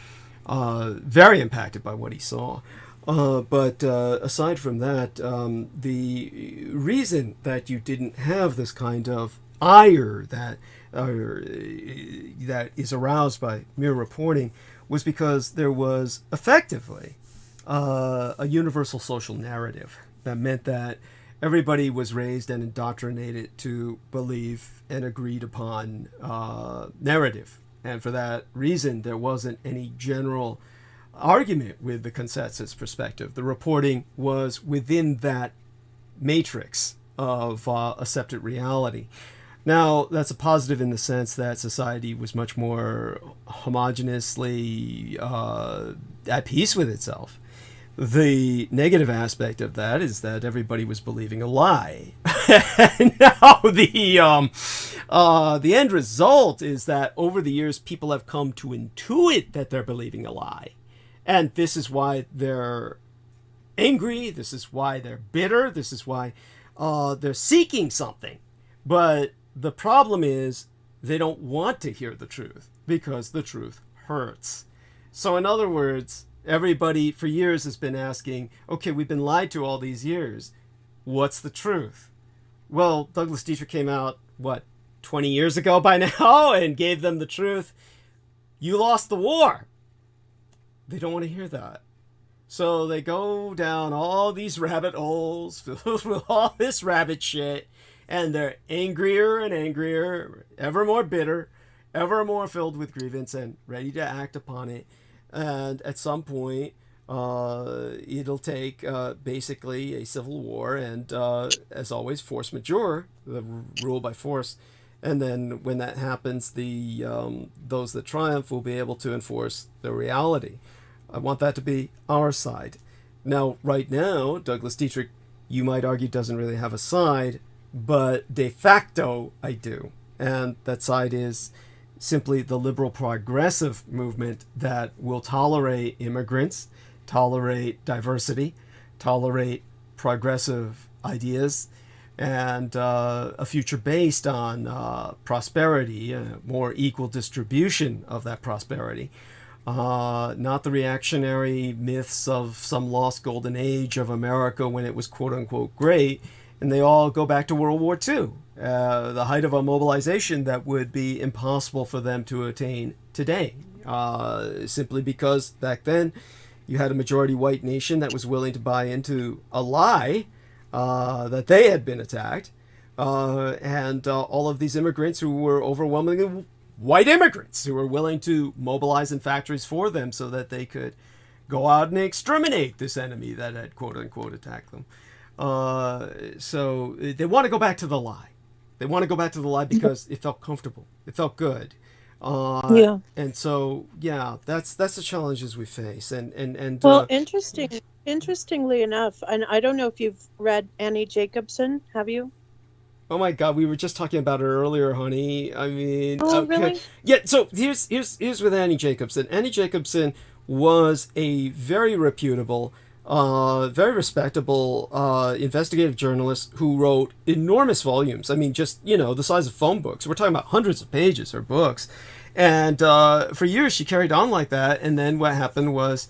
very impacted by what he saw. But aside from that, the reason that you didn't have this kind of ire that is aroused by mere reporting was because there was effectively a universal social narrative that meant that everybody was raised and indoctrinated to believe an agreed upon narrative. And for that reason, there wasn't any general argument with the consensus perspective. The reporting was within that matrix of accepted reality. Now, that's a positive in the sense that society was much more homogeneously at peace with itself. The negative aspect of that is that everybody was believing a lie. Now, the end result is that over the years, people have come to intuit that they're believing a lie. And this is why they're angry. This is why they're bitter. This is why they're seeking something. But the problem is they don't want to hear the truth because the truth hurts. So in other words, everybody for years has been asking, okay, we've been lied to all these years. What's the truth? Well, Douglas Dietrich came out, 20 years ago by now, and gave them the truth. You lost the war. They don't want to hear that. So they go down all these rabbit holes filled with all this rabbit shit, and they're angrier and angrier, ever more bitter, ever more filled with grievance and ready to act upon it. And at some point, it'll take basically a civil war and, as always, force majeure, the rule by force. And then when that happens, those that triumph will be able to enforce the reality. I want that to be our side. Now, right now, Douglas Dietrich, you might argue, doesn't really have a side, but de facto, I do. And that side is simply the liberal progressive movement that will tolerate immigrants, tolerate diversity, tolerate progressive ideas, and a future based on prosperity, a more equal distribution of that prosperity. Not the reactionary myths of some lost golden age of America when it was quote-unquote great, and they all go back to World War II, the height of a mobilization that would be impossible for them to attain today, simply because back then you had a majority white nation that was willing to buy into a lie that they had been attacked, and all of these immigrants who were overwhelmingly white immigrants who were willing to mobilize in factories for them so that they could go out and exterminate this enemy that had quote-unquote attacked them. So they want to go back to the lie. They want to go back to the lie because it felt comfortable. It felt good. Yeah. And so, yeah, that's the challenges we face. And well, interesting Interestingly enough, and I don't know if you've read Annie Jacobson, have you? Oh my God, we were just talking about her earlier, honey. I mean, Oh, okay, really? yeah. So here's with Annie Jacobson. Annie Jacobson was a very reputable, very respectable investigative journalist who wrote enormous volumes. I mean, just the size of phone books. We're talking about hundreds of pages. Her books, and for years she carried on like that. And then what happened was.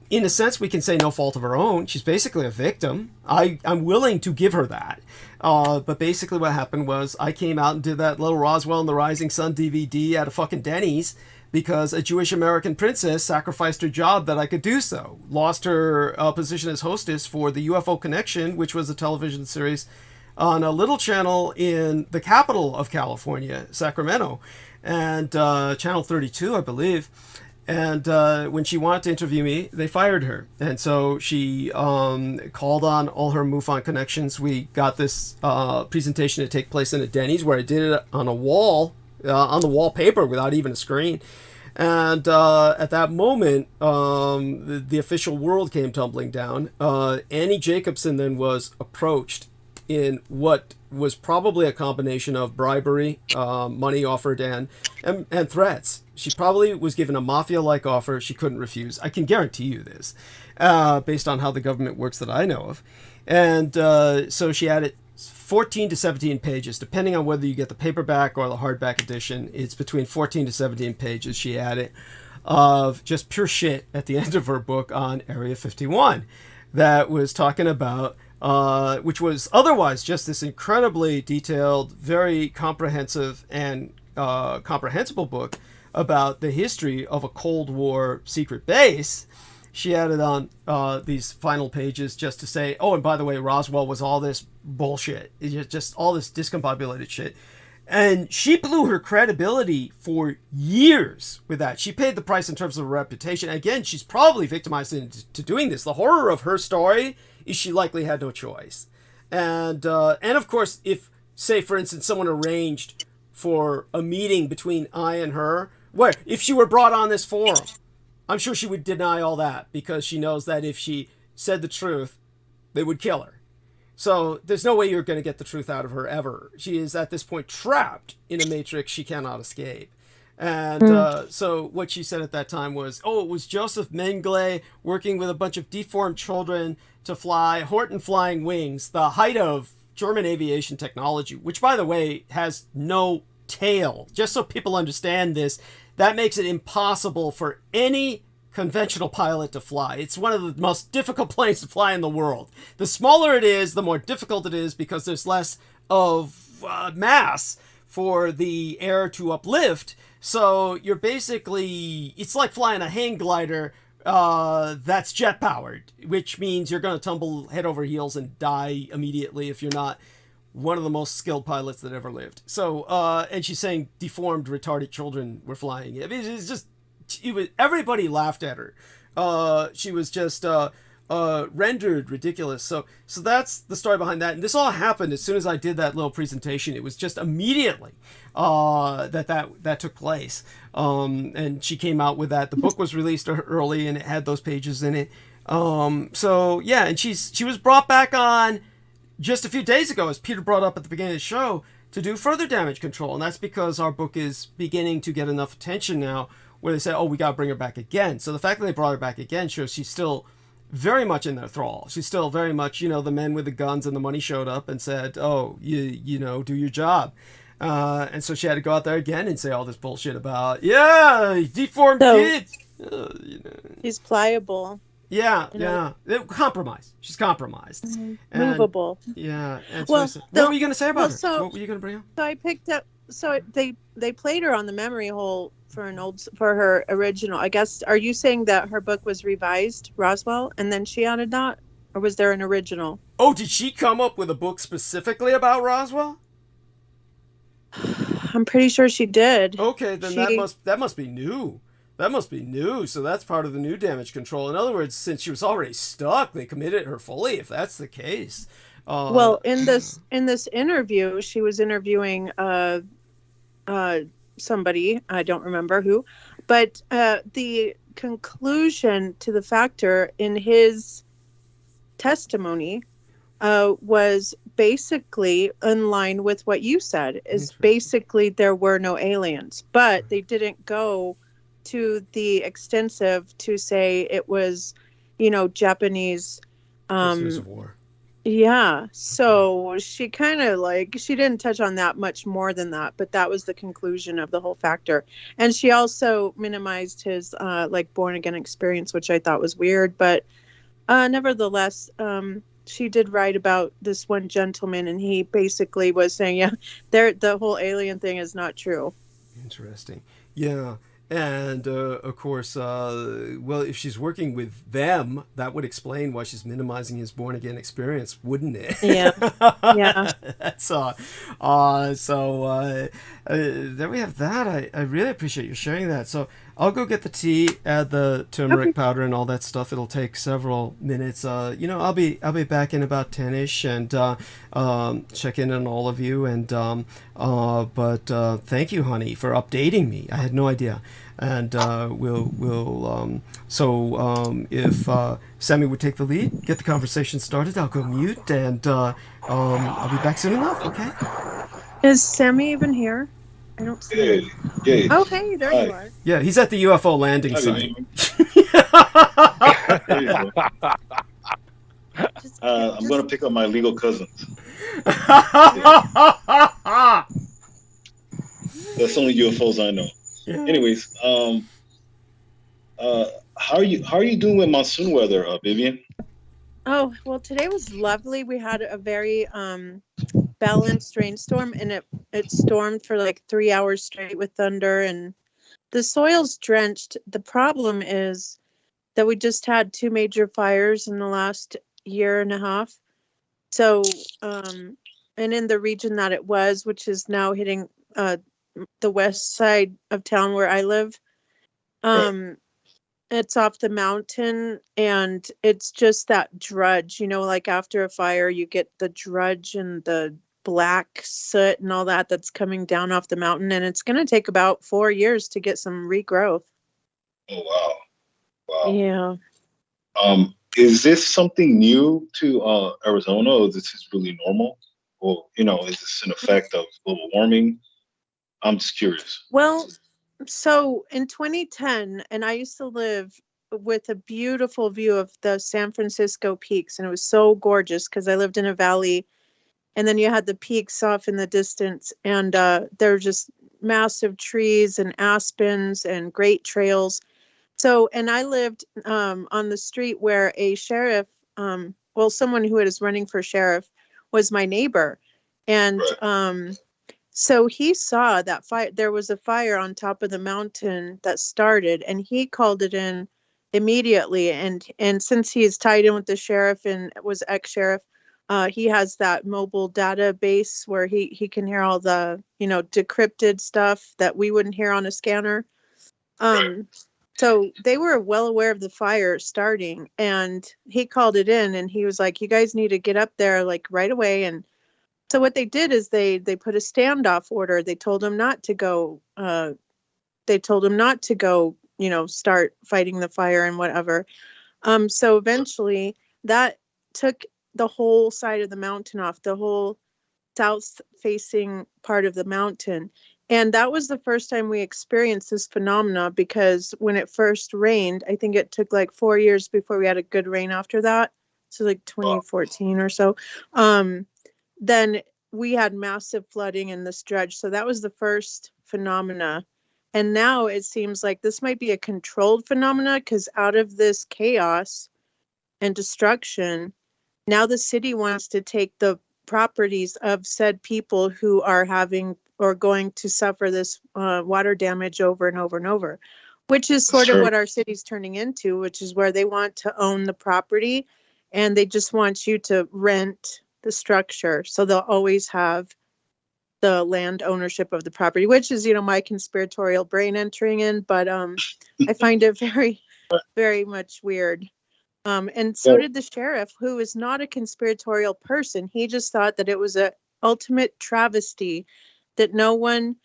In a sense, we can say no fault of her own. She's basically a victim. I'm willing to give her that. But basically what happened was I came out and did that little Roswell and the Rising Sun DVD at a fucking Denny's because a Jewish American princess sacrificed her job that I could do so. Lost her position as hostess for the UFO Connection, which was a television series on a little channel in the capital of California, Sacramento, and Channel 32, I believe. And when she wanted to interview me, they fired her. And so she called on all her MUFON connections. We got this presentation to take place in a Denny's where I did it on a wall, on the wallpaper without even a screen. And at that moment, the official world came tumbling down. Annie Jacobson then was approached in what was probably a combination of bribery, money offered, and threats. She probably was given a mafia-like offer she couldn't refuse. I can guarantee you this, based on how the government works that I know of. And so she added 14 to 17 pages, depending on whether you get the paperback or the hardback edition. It's between 14 to 17 pages she added of just pure shit at the end of her book on Area 51 that was talking about which was otherwise just this incredibly detailed, very comprehensive and comprehensible book about the history of a Cold War secret base. She added on these final pages just to say, oh, and by the way, Roswell was all this bullshit. It's just all this discombobulated shit. And she blew her credibility for years with that. She paid the price in terms of her reputation. Again, she's probably victimized into doing this. The horror of her story is she likely had no choice. And of course, if, say, for instance, someone arranged for a meeting between I and her, where if she were brought on this forum, I'm sure she would deny all that because she knows that if she said the truth, they would kill her. So there's no way you're going to get the truth out of her ever. She is at this point trapped in a matrix she cannot escape. And so what she said at that time was, oh, it was Joseph Mengele working with a bunch of deformed children to fly Horton Flying Wings, the height of German aviation technology, which, by the way, has no tail. Just so people understand this, that makes it impossible for any conventional pilot to fly. It's one of the most difficult planes to fly in the world. The smaller it is, the more difficult it is because there's less of mass for the air to uplift. So you're basically, it's like flying a hang glider that's jet powered, which means you're going to tumble head over heels and die immediately if you're not one of the most skilled pilots that ever lived. So, and she's saying deformed, retarded children were flying. I mean, it's just, everybody laughed at her. She was just rendered ridiculous. So that's the story behind that. And this all happened as soon as I did that little presentation. It was just immediately that took place. And she came out with that. The book was released early, and it had those pages in it. So yeah, and she was brought back on just a few days ago, as Peter brought up at the beginning of the show, to do further damage control. And that's because our book is beginning to get enough attention now where they say, oh, we got to bring her back again. So the fact that they brought her back again shows she's still very much in their thrall. She's still very much, the men with the guns and the money showed up and said, oh, you do your job. And so she had to go out there again and say all this bullshit about, deformed kids. She's pliable. Yeah. Compromised. She's compromised. Mm-hmm. And, movable. Yeah. And well, so what were you going to say about her? So, what were you going to bring up? So I picked up. So they played her on the memory hole for her original. I guess. Are you saying that her book was revised, Roswell, and then she added that, or was there an original? Oh, did she come up with a book specifically about Roswell? I'm pretty sure she did. Okay, then that must be new. That must be new. So that's part of the new damage control. In other words, since she was already stuck, they committed her fully. If that's the case. Well, in this interview, she was interviewing somebody, I don't remember who, But the conclusion to the factor in his testimony was basically in line with what you said, is basically there were no aliens, but they didn't go to the extensive to say it was, Japanese prisoners of war. Yeah, so she kind of she didn't touch on that much more than that, but that was the conclusion of the whole factor. And she also minimized his born again experience, which I thought was weird, but nevertheless, she did write about this one gentleman, and he basically was saying, yeah, the whole alien thing is not true. Interesting. Yeah. And, of course, well, if she's working with them, that would explain why she's minimizing his born-again experience, wouldn't it? Yeah. Yeah. That's, so there we have that. I really appreciate you sharing that. So I'll go get the tea, add the turmeric powder and all that stuff. It'll take several minutes. I'll be back in about 10-ish and check in on all of you. And but thank you, honey, for updating me. I had no idea. And if Sammy would take the lead, get the conversation started, I'll go mute, and I'll be back soon enough. Okay. Is Sammy even here? I don't see him. Yeah. Oh, hey, there you are. Yeah, he's at the UFO landing site. I'm going to pick up my legal cousins. That's only UFOs I know. Yeah. Anyways, how are you doing with monsoon weather, Vivian? Oh, well, today was lovely. We had a very balanced rainstorm, and it stormed for 3 hours straight with thunder, and the soil's drenched. The problem is that we just had 2 major fires in the last year and a half. So, and in the region that it was, which is now hitting the west side of town where I live, Right. It's off the mountain, and it's just that drudge, after a fire, you get the drudge and the black soot and all that's coming down off the mountain, and it's going to take about 4 years to get some regrowth. Oh, wow. Yeah. Is this something new to Arizona, or is this really normal? Or, is this an effect of global warming? I'm just curious. Well, so in 2010, and I used to live with a beautiful view of the San Francisco peaks, and it was so gorgeous because I lived in a valley, and then you had the peaks off in the distance, and there were just massive trees and aspens and great trails. So, and I lived on the street where a sheriff, someone who was running for sheriff was my neighbor. And so he saw that fire. There was a fire on top of the mountain that started, and he called it in immediately. And since he's tied in with the sheriff and was ex-sheriff, he has that mobile database where he can hear all the, decrypted stuff that we wouldn't hear on a scanner. So they were well aware of the fire starting, and he called it in, and he was like, you guys need to get up there right away. And so what they did is they put a standoff order. They told him not to go. Start fighting the fire and whatever. So eventually that took the whole side of the mountain off, the whole south facing part of the mountain. And that was the first time we experienced this phenomena, because when it first rained, I think it took 4 years before we had a good rain after that. So 2014 or so. Then we had massive flooding in this dredge. So that was the first phenomena. And now it seems like this might be a controlled phenomena, because out of this chaos and destruction, now the city wants to take the properties of said people who are having or going to suffer this water damage over and over and over, which is sort of what our city's turning into, which is where they want to own the property, and they just want you to rent the structure. So they'll always have the land ownership of the property, which is, my conspiratorial brain entering in, but I find it very, very much weird. And so did the sheriff, who is not a conspiratorial person. He just thought that it was a ultimate travesty that no one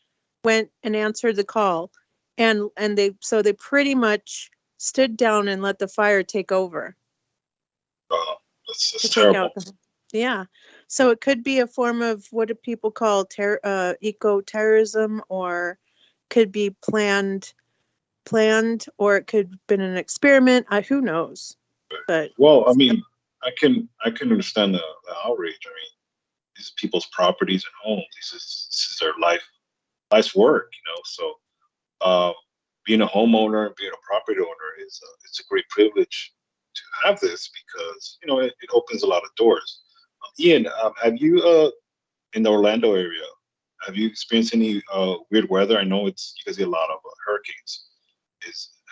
went and answered the call. and they pretty much stood down and let the fire take over. That's To take terrible. out yeah. So it could be a form of what do people call eco-terrorism, or could be planned, or it could have been an experiment. Who knows? But Well, I mean, I can understand the outrage. I mean, these are people's properties and homes. This is their life's work, you know. So, being a homeowner and being a property owner is it's a great privilege to have this because you know it opens a lot of doors. Ian, have you in the Orlando area? Have you experienced any weird weather? I know it's you guys get a lot of hurricanes.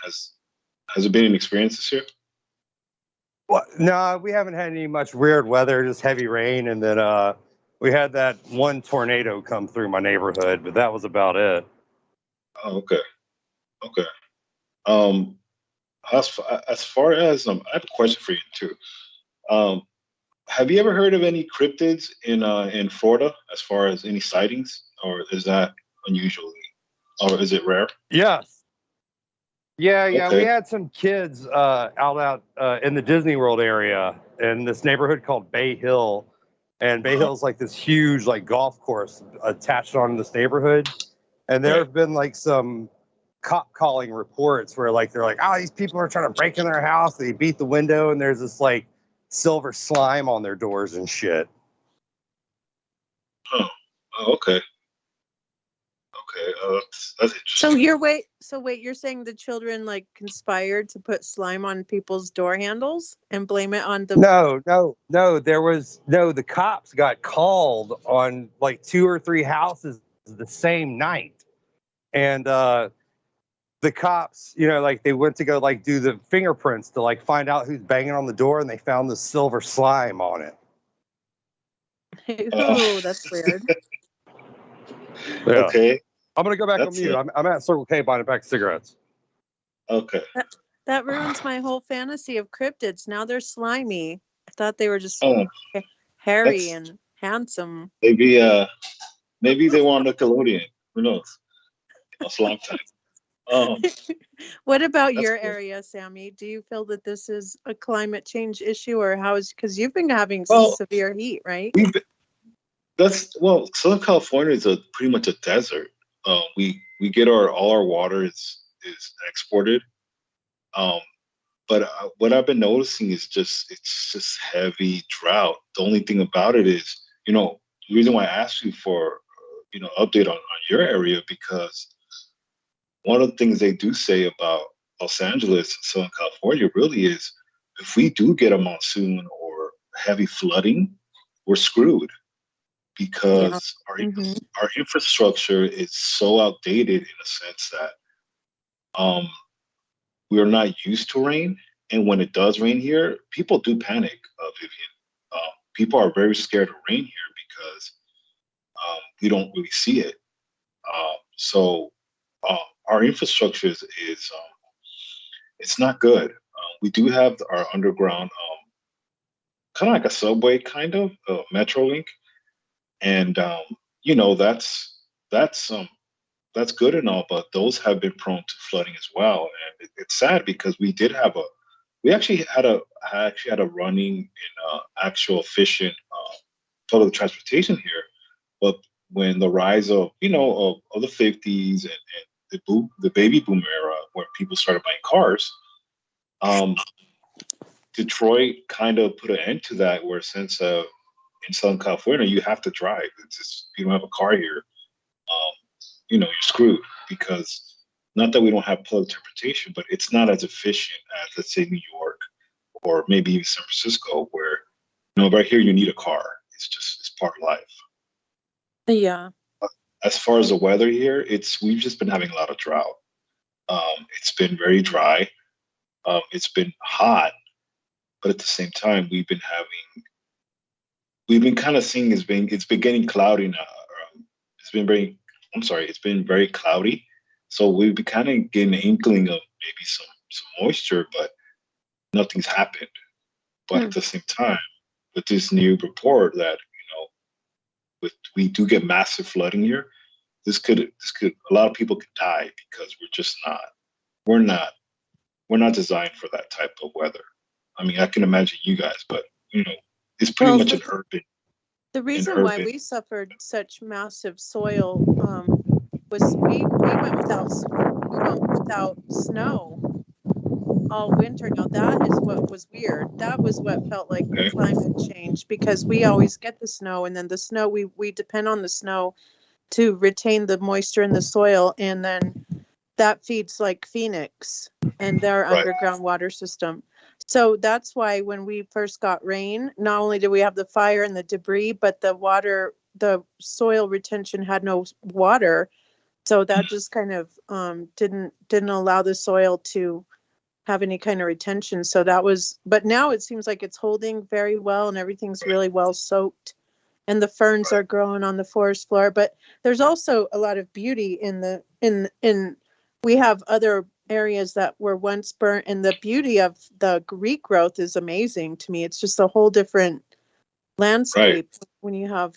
Has it been an experience this year? Well, no, we haven't had any much weird weather, just heavy rain, and then we had that one tornado come through my neighborhood, but that was about it. Oh, okay, okay. Um, as far as I have a question for you too. Um, have you ever heard of any cryptids in Florida? As far as any sightings, or is that unusually, or is it rare? Yes. Yeah, we Okay. had some kids out in the Disney World area in this neighborhood called Bay Hill, and Bay Hill's like this huge like golf course attached on this neighborhood, and there have been like some cop calling reports where like they're like, oh, these people are trying to break in their house, they beat the window, and there's this like silver slime on their doors and shit. Oh, okay. Okay, that's interesting. So wait, you're saying the children like conspired to put slime on people's door handles and blame it on the No. The cops got called on like 2 or 3 houses the same night. And the cops, like they went to go like do the fingerprints to like find out who's banging on the door, and they found the silver slime on it. Ooh, that's weird. Yeah. Okay. I'm gonna go back on mute. I'm at Circle K buying a pack of cigarettes. Okay. That ruins my whole fantasy of cryptids. Now they're slimy. I thought they were just hairy and handsome. Maybe they were on Nickelodeon. Who knows? It's a long time. What about your area, Sammy? Do you feel that this is a climate change issue, or because you've been having severe heat, right? Southern California is pretty much a desert. We get all our water is exported. But what I've been noticing is it's just heavy drought. The only thing about it is, the reason why I asked you for update on your area, because one of the things they do say about Los Angeles and Southern California really is if we do get a monsoon or heavy flooding, we're screwed because our infrastructure is so outdated in a sense that we are not used to rain. And when it does rain here, people do panic, Vivian. People are very scared of rain here because we don't really see it. So our infrastructure is it's not good. We do have our underground, kind of like a subway, kind of Metrolink, and that's good and all, but those have been prone to flooding as well. And it's sad because we actually had a running in actual efficient public transportation here, but when the rise of the 50s and the baby boom era, where people started buying cars, Detroit kind of put an end to that, where since in Southern California you have to drive. It's just, you don't have a car here, you're screwed, because not that we don't have public transportation, but it's not as efficient as, let's say, New York or maybe even San Francisco, where right here you need a car. It's part of life. Yeah. As far as the weather here, we've just been having a lot of drought. It's been very dry. It's been hot, but at the same time, we've been kind of seeing it's been getting cloudy now. It's been very cloudy. So we've been kind of getting an inkling of maybe some moisture, but nothing's happened. But at the same time, with this new report that we do get massive flooding here, this could a lot of people could die because we're not designed for that type of weather. I mean, I can imagine you guys, but it's pretty Well, much an urban. The reason why we suffered such massive soil was we went without snow all winter. Now that is what was weird. That was what felt like climate change, because we always get the snow, and then the snow we depend on the snow to retain the moisture in the soil, and then that feeds like Phoenix and their underground water system. So that's why when we first got rain, not only did we have the fire and the debris, but the soil retention had no water. So that just kind of didn't allow the soil to have any kind of retention. So that was, but now it seems like it's holding very well and everything's really well soaked, and the ferns are growing on the forest floor. But there's also a lot of beauty in we have other areas that were once burnt, and the beauty of the regrowth is amazing to me. It's just a whole different landscape when you have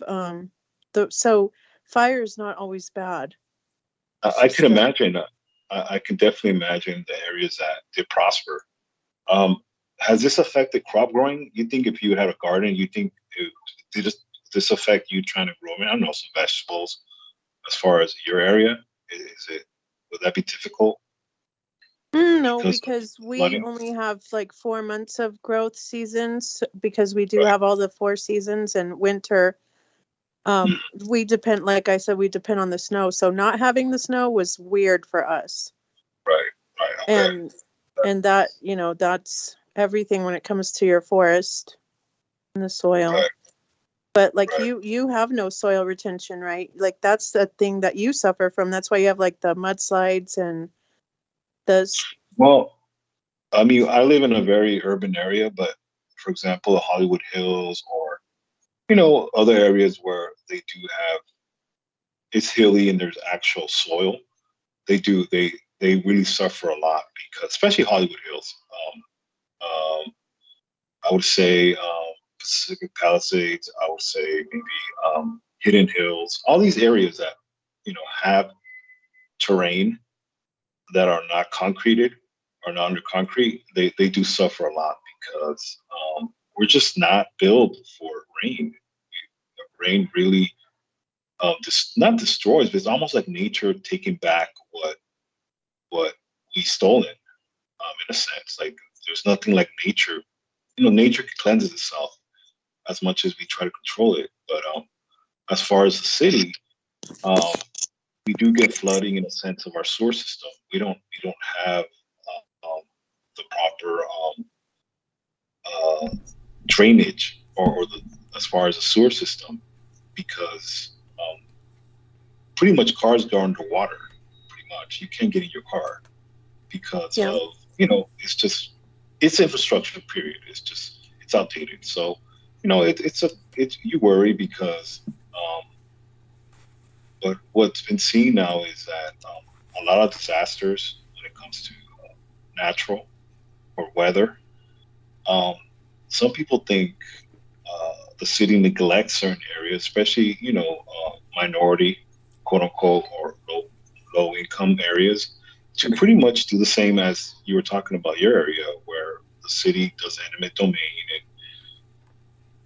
so fire is not always bad. I can imagine. I can definitely imagine the areas that did prosper. Has this affected crop growing? You think if you had a garden, you think did this affect you trying to grow? I don't know, some vegetables as far as your area. Would that be difficult? No, because we only have like 4 months of growth seasons, because we do have all the 4 seasons, and winter. We depend, like I said, we depend on the snow. So not having the snow was weird for us. Right. Okay. And that, that's everything when it comes to your forest and the soil. Right. But like you have no soil retention, right? Like that's the thing that you suffer from. That's why you have like the mudslides and those. Well, I mean, I live in a very urban area, but for example, the Hollywood Hills or other areas where they do have, it's hilly and there's actual soil. They really suffer a lot, because especially Hollywood Hills. I would say Pacific Palisades. I would say maybe Hidden Hills. All these areas that have terrain that are not concreted or not under concrete, they do suffer a lot, because we're just not built for rain. Rain really not destroys, but it's almost like nature taking back what we stolen, in a sense. Like there's nothing like nature. Nature cleanses itself as much as we try to control it. But as far as the city, we do get flooding in a sense of our sewer system. We don't have the proper drainage or as far as the sewer system, because pretty much cars go underwater. Pretty much, you can't get in your car because of it's infrastructure. Period. It's outdated. So you worry because. But what's been seen now is that a lot of disasters when it comes to natural or weather, some people think the city neglects certain areas, especially minority, quote unquote, or low income areas, to pretty much do the same as you were talking about your area, where the city does eminent domain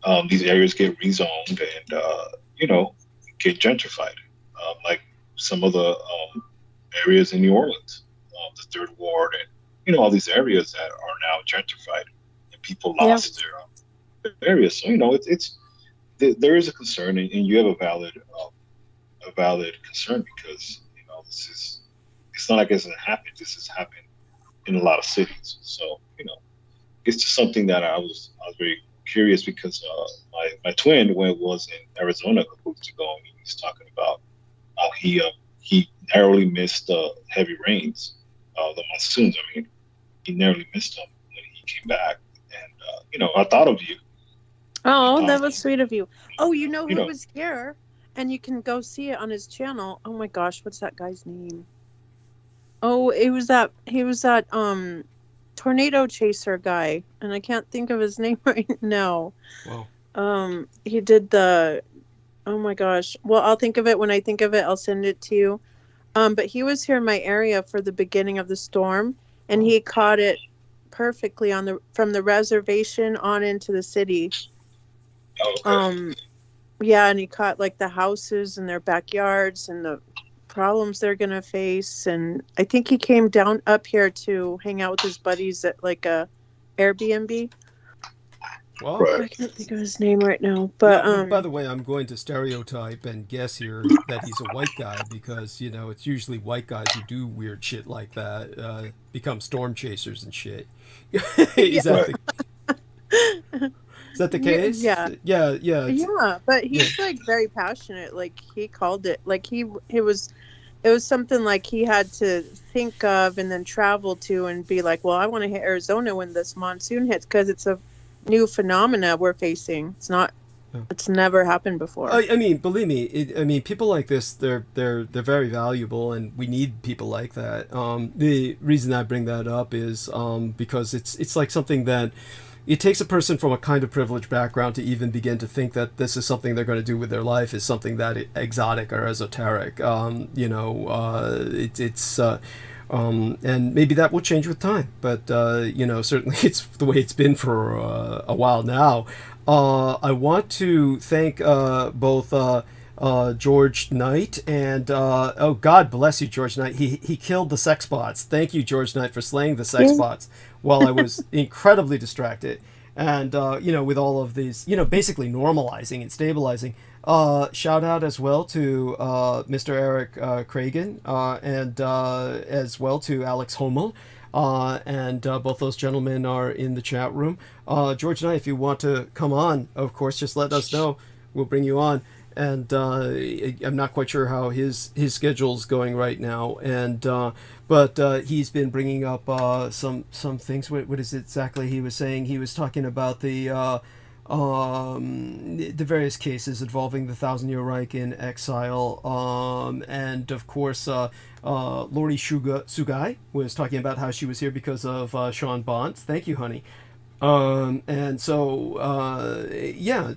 and these areas get rezoned and get gentrified. Like some of the areas in New Orleans, the Third Ward, and all these areas that are now gentrified, and people lost their areas. So there is a concern, and you have a valid concern, because it's not like it hasn't happened. This has happened in a lot of cities. So it's just something that I was very curious, because my twin was in Arizona a couple weeks ago, and he was talking about how he narrowly missed the heavy rains, the monsoons. I mean, he narrowly missed them when he came back, and I thought of you. Oh, that was sweet of you. Oh, who was here, and you can go see it on his channel. Oh my gosh, what's that guy's name? Oh, he was that tornado chaser guy, and I can't think of his name right now. Wow. He did the Oh my gosh. Well, I'll think of it when I think of it. I'll send it to you. But he was here in my area for the beginning of the storm, and he caught it perfectly on the from the reservation on into the city. Oh, okay. Yeah, and he caught like the houses and their backyards and the problems they're gonna face. And I think he came down up here to hang out with his buddies at like a Airbnb. Well, I can't think of his name right now, but yeah, by the way, I'm going to stereotype and guess here that he's a white guy because it's usually white guys who do weird shit like that, become storm chasers and shit. Is that the case? Yeah. Yeah. But he's like very passionate. Like he called it like it was something like he had to think of and then travel to and be like, well, I want to hit Arizona when this monsoon hits because it's a new phenomena we're facing. It's never happened before. I mean, believe me, people like this, they're very valuable, and we need people like that. The reason I bring that up is because it's like something that it takes a person from a kind of privileged background to even begin to think that this is something they're going to do with their life is something that exotic or esoteric. And maybe that will change with time, but certainly it's the way it's been for a while now. I want to thank both George Knight and oh, God bless you, George Knight. He killed the sex bots. Thank you, George Knight, for slaying the sex bots while I was incredibly distracted. And with all of these, basically normalizing and stabilizing. Shout out as well to Mr. Eric Cragen and as well to Alex Hommel. And both those gentlemen are in the chat room. George Knight, if you want to come on, of course, just let us know. We'll bring you on. And I'm not quite sure how his schedule's going right now. And but he's been bringing up some things. What is it exactly he was saying? He was talking about the various cases involving the Thousand-Year Reich in exile, and of course Lori Sugai was talking about how she was here because of Sean Bonds. Thank you, honey. And so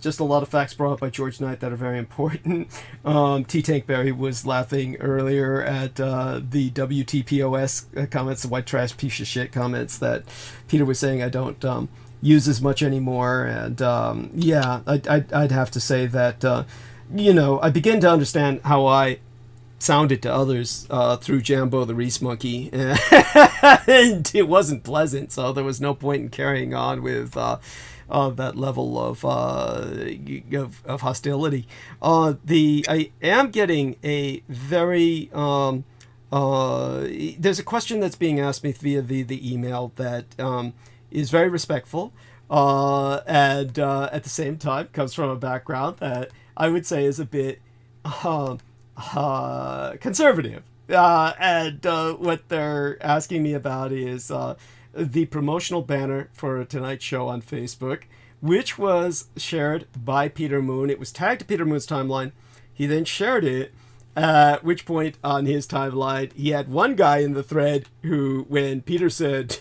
just a lot of facts brought up by George Knight that are very important. T. Tank Berry was laughing earlier at the WTPOS comments, the white trash piece of shit comments that Peter was saying I don't use as much anymore. And I'd have to say that I begin to understand how I sounded to others through Jambo the Reese Monkey, and it wasn't pleasant, so there was no point in carrying on with that level of hostility. I am getting a very there's a question that's being asked me via the email that is very respectful, and at the same time comes from a background that I would say is a bit conservative. And what they're asking me about is the promotional banner for Tonight's Show on Facebook, which was shared by Peter Moon. It was tagged to Peter Moon's timeline. He then shared it, at which point on his timeline, he had one guy in the thread who, when Peter said,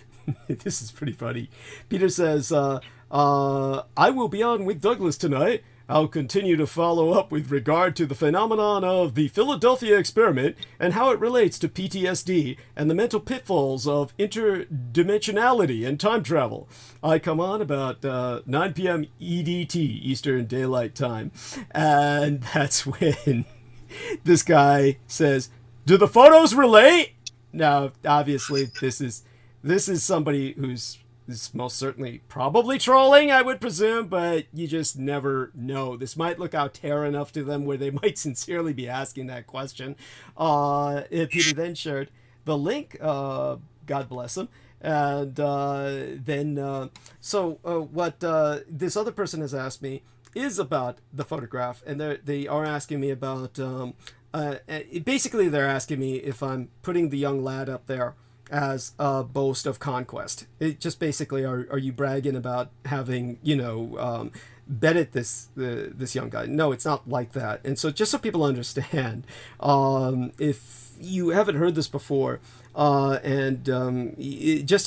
this is pretty funny, Peter says, I will be on with Douglas tonight. I'll continue to follow up with regard to the phenomenon of the Philadelphia experiment and how it relates to PTSD and the mental pitfalls of interdimensionality and time travel. I come on about 9 p.m. EDT, Eastern Daylight Time. And that's when this guy says, do the photos relate? Now, obviously, this is somebody who's this is most certainly probably trolling, I would presume, but you just never know. This might look out terror enough to them where they might sincerely be asking that question. Peter then shared the link, God bless him. And what this other person has asked me is about the photograph, and they are asking me about, basically they're asking me if I'm putting the young lad up there as a boast of conquest. It just basically, are you bragging about having, bedded this young guy? No, it's not like that. And so just so people understand, if you haven't heard this before, just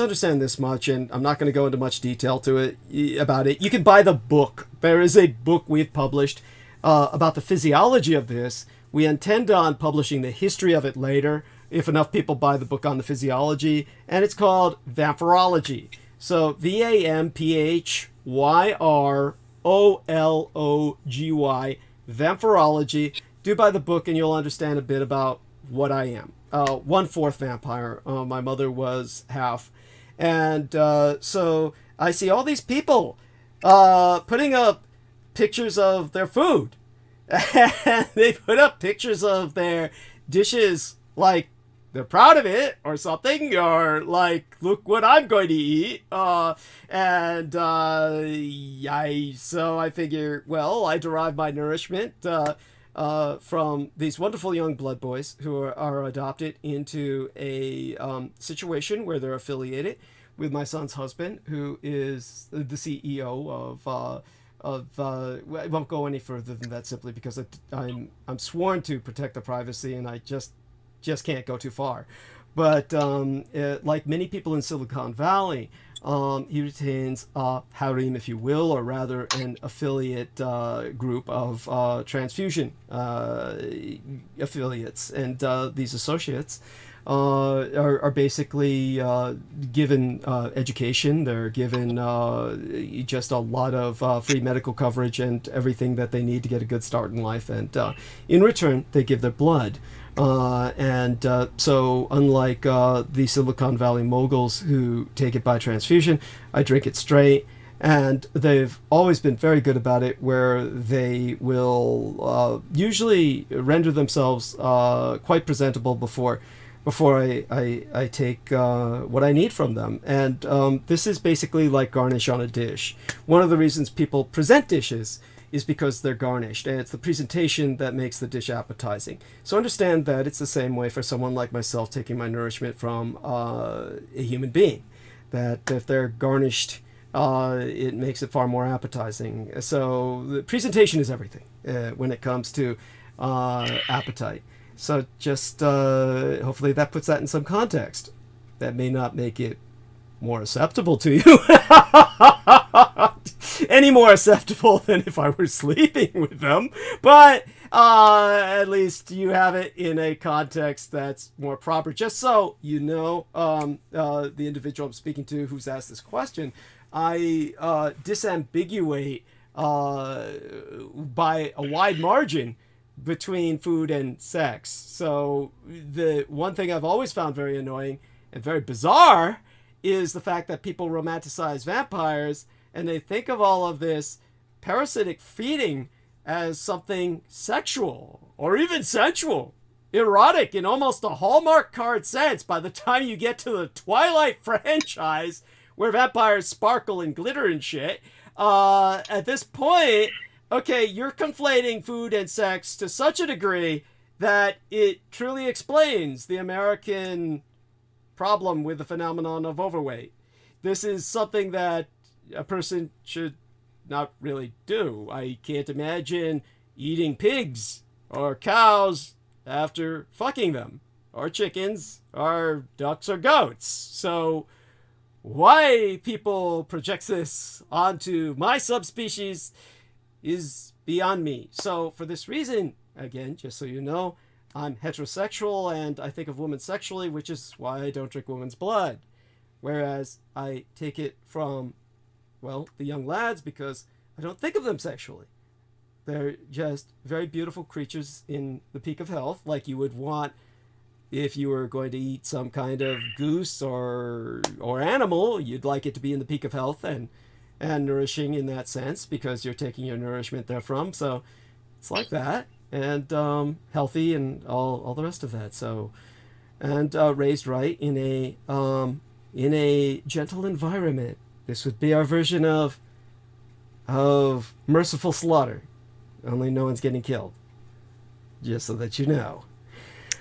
understand this much, and I'm not going to go into much detail about it. You can buy the book. There is a book we've published about the physiology of this. We intend on publishing the history of it later, if enough people buy the book on the physiology, and it's called Vampirology. So VAMPHYROLOGY, Vampirology. Do buy the book and you'll understand a bit about what I am. 1/4 vampire. My mother was half. And so I see all these people putting up pictures of their food. And they put up pictures of their dishes like they're proud of it or something, or like, look what I'm going to eat. So I figure, well, I derive my nourishment from these wonderful young blood boys who are adopted into a situation where they're affiliated with my son's husband, who is the CEO I won't go any further than that, simply because I'm sworn to protect the privacy, and I just can't go too far. But like many people in Silicon Valley, he retains a harem, if you will, or rather an affiliate group of transfusion affiliates. And these associates are basically given education. They're given just a lot of free medical coverage and everything that they need to get a good start in life. And in return, they give their blood. So unlike the Silicon Valley moguls who take it by transfusion, I drink it straight. And they've always been very good about it, where they will usually render themselves quite presentable before I take what I need from them. And this is basically like garnish on a dish. One of the reasons people present dishes is because they're garnished, and it's the presentation that makes the dish appetizing. So understand that it's the same way for someone like myself taking my nourishment from a human being, that if they're garnished, it makes it far more appetizing. So the presentation is everything when it comes to appetite. So just hopefully that puts that in some context. That may not make it more acceptable to you. Any more acceptable than if I were sleeping with them. But at least you have it in a context that's more proper. Just so you know, the individual I'm speaking to who's asked this question, I disambiguate by a wide margin between food and sex. So the one thing I've always found very annoying and very bizarre is the fact that people romanticize vampires and they think of all of this parasitic feeding as something sexual or even sensual, erotic in almost a Hallmark card sense by the time you get to the Twilight franchise, where vampires sparkle and glitter and shit. At this point, okay, you're conflating food and sex to such a degree that it truly explains the American problem with the phenomenon of overweight. This is something that a person should not really do. I can't imagine eating pigs or cows after fucking them, or chickens, or ducks, or goats. So why people project this onto my subspecies is beyond me. So for this reason, again, just so you know, I'm heterosexual and I think of women sexually, which is why I don't drink women's blood. Whereas I take it from, well, the young lads, because I don't think of them sexually. They're just very beautiful creatures in the peak of health, like you would want if you were going to eat some kind of goose or animal. You'd like it to be in the peak of health and nourishing in that sense, because you're taking your nourishment therefrom. So it's like that, and healthy and all the rest of that. So, and raised right in a gentle environment. This would be our version of merciful slaughter, only no one's getting killed. Just so that you know.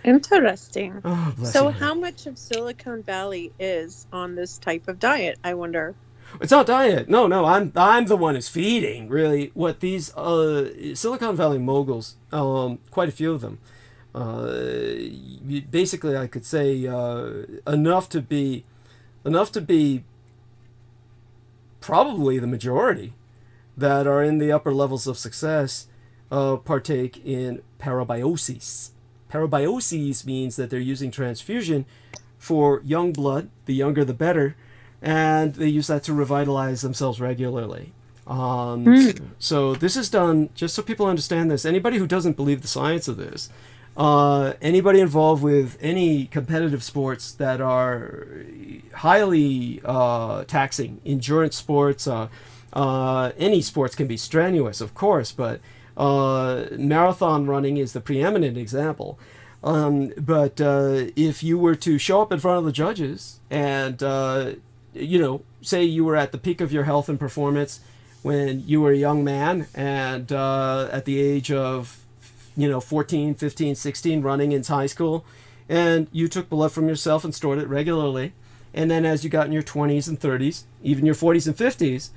Interesting. Oh, bless So you. how much of Silicon Valley is on this type of diet, I wonder? It's not diet. No, I'm the one who's feeding, really. What these Silicon Valley moguls, quite a few of them, basically I could say enough to be probably the majority that are in the upper levels of success, partake in parabiosis. Parabiosis means that they're using transfusion for young blood, the younger the better, and they use that to revitalize themselves regularly. So this is done, just so people understand this, anybody who doesn't believe the science of this, anybody involved with any competitive sports that are highly taxing, endurance sports, any sports can be strenuous, of course, but marathon running is the preeminent example. But if you were to show up in front of the judges and, say you were at the peak of your health and performance when you were a young man and at the age of, 14, 15, 16, running in high school, and you took blood from yourself and stored it regularly. And then as you got in your 20s and 30s, even your 40s and 50s,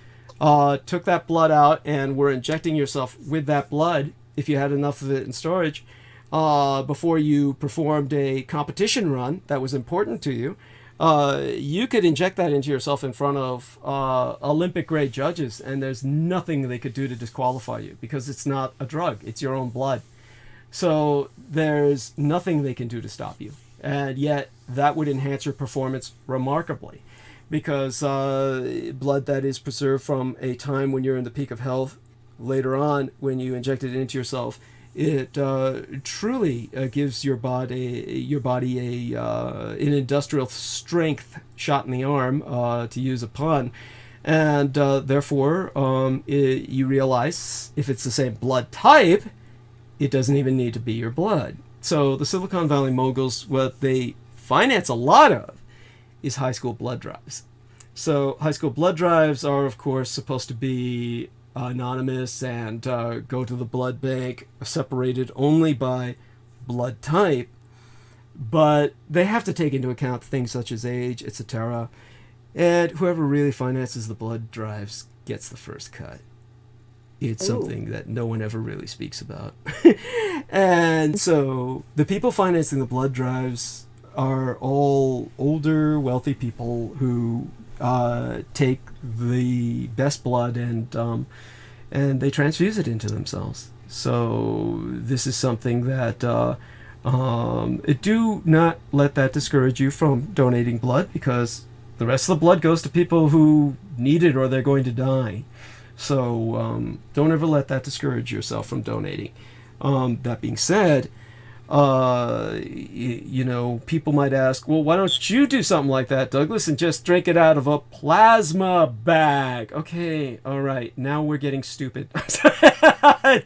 took that blood out and were injecting yourself with that blood, if you had enough of it in storage, before you performed a competition run that was important to you, you could inject that into yourself in front of Olympic grade judges, and there's nothing they could do to disqualify you because it's not a drug, it's your own blood. So there's nothing they can do to stop you. And yet that would enhance your performance remarkably, because blood that is preserved from a time when you're in the peak of health, later on when you inject it into yourself, it truly gives your body an industrial strength shot in the arm, to use a pun, and therefore you realize if it's the same blood type, it doesn't even need to be your blood. So the Silicon Valley moguls, what they finance a lot of is high school blood drives. So high school blood drives are, of course, supposed to be anonymous and go to the blood bank, separated only by blood type, but they have to take into account things such as age, etc. And whoever really finances the blood drives gets the first cut. It's something that no one ever really speaks about. And so the people financing the blood drives are all older, wealthy people who take the best blood and they transfuse it into themselves. So this is something that do not let that discourage you from donating blood, because the rest of the blood goes to people who need it or they're going to die. So don't ever let that discourage yourself from donating. That being said, people might ask, well, why don't you do something like that, Douglas, and just drink it out of a plasma bag? Okay, all right, now we're getting stupid.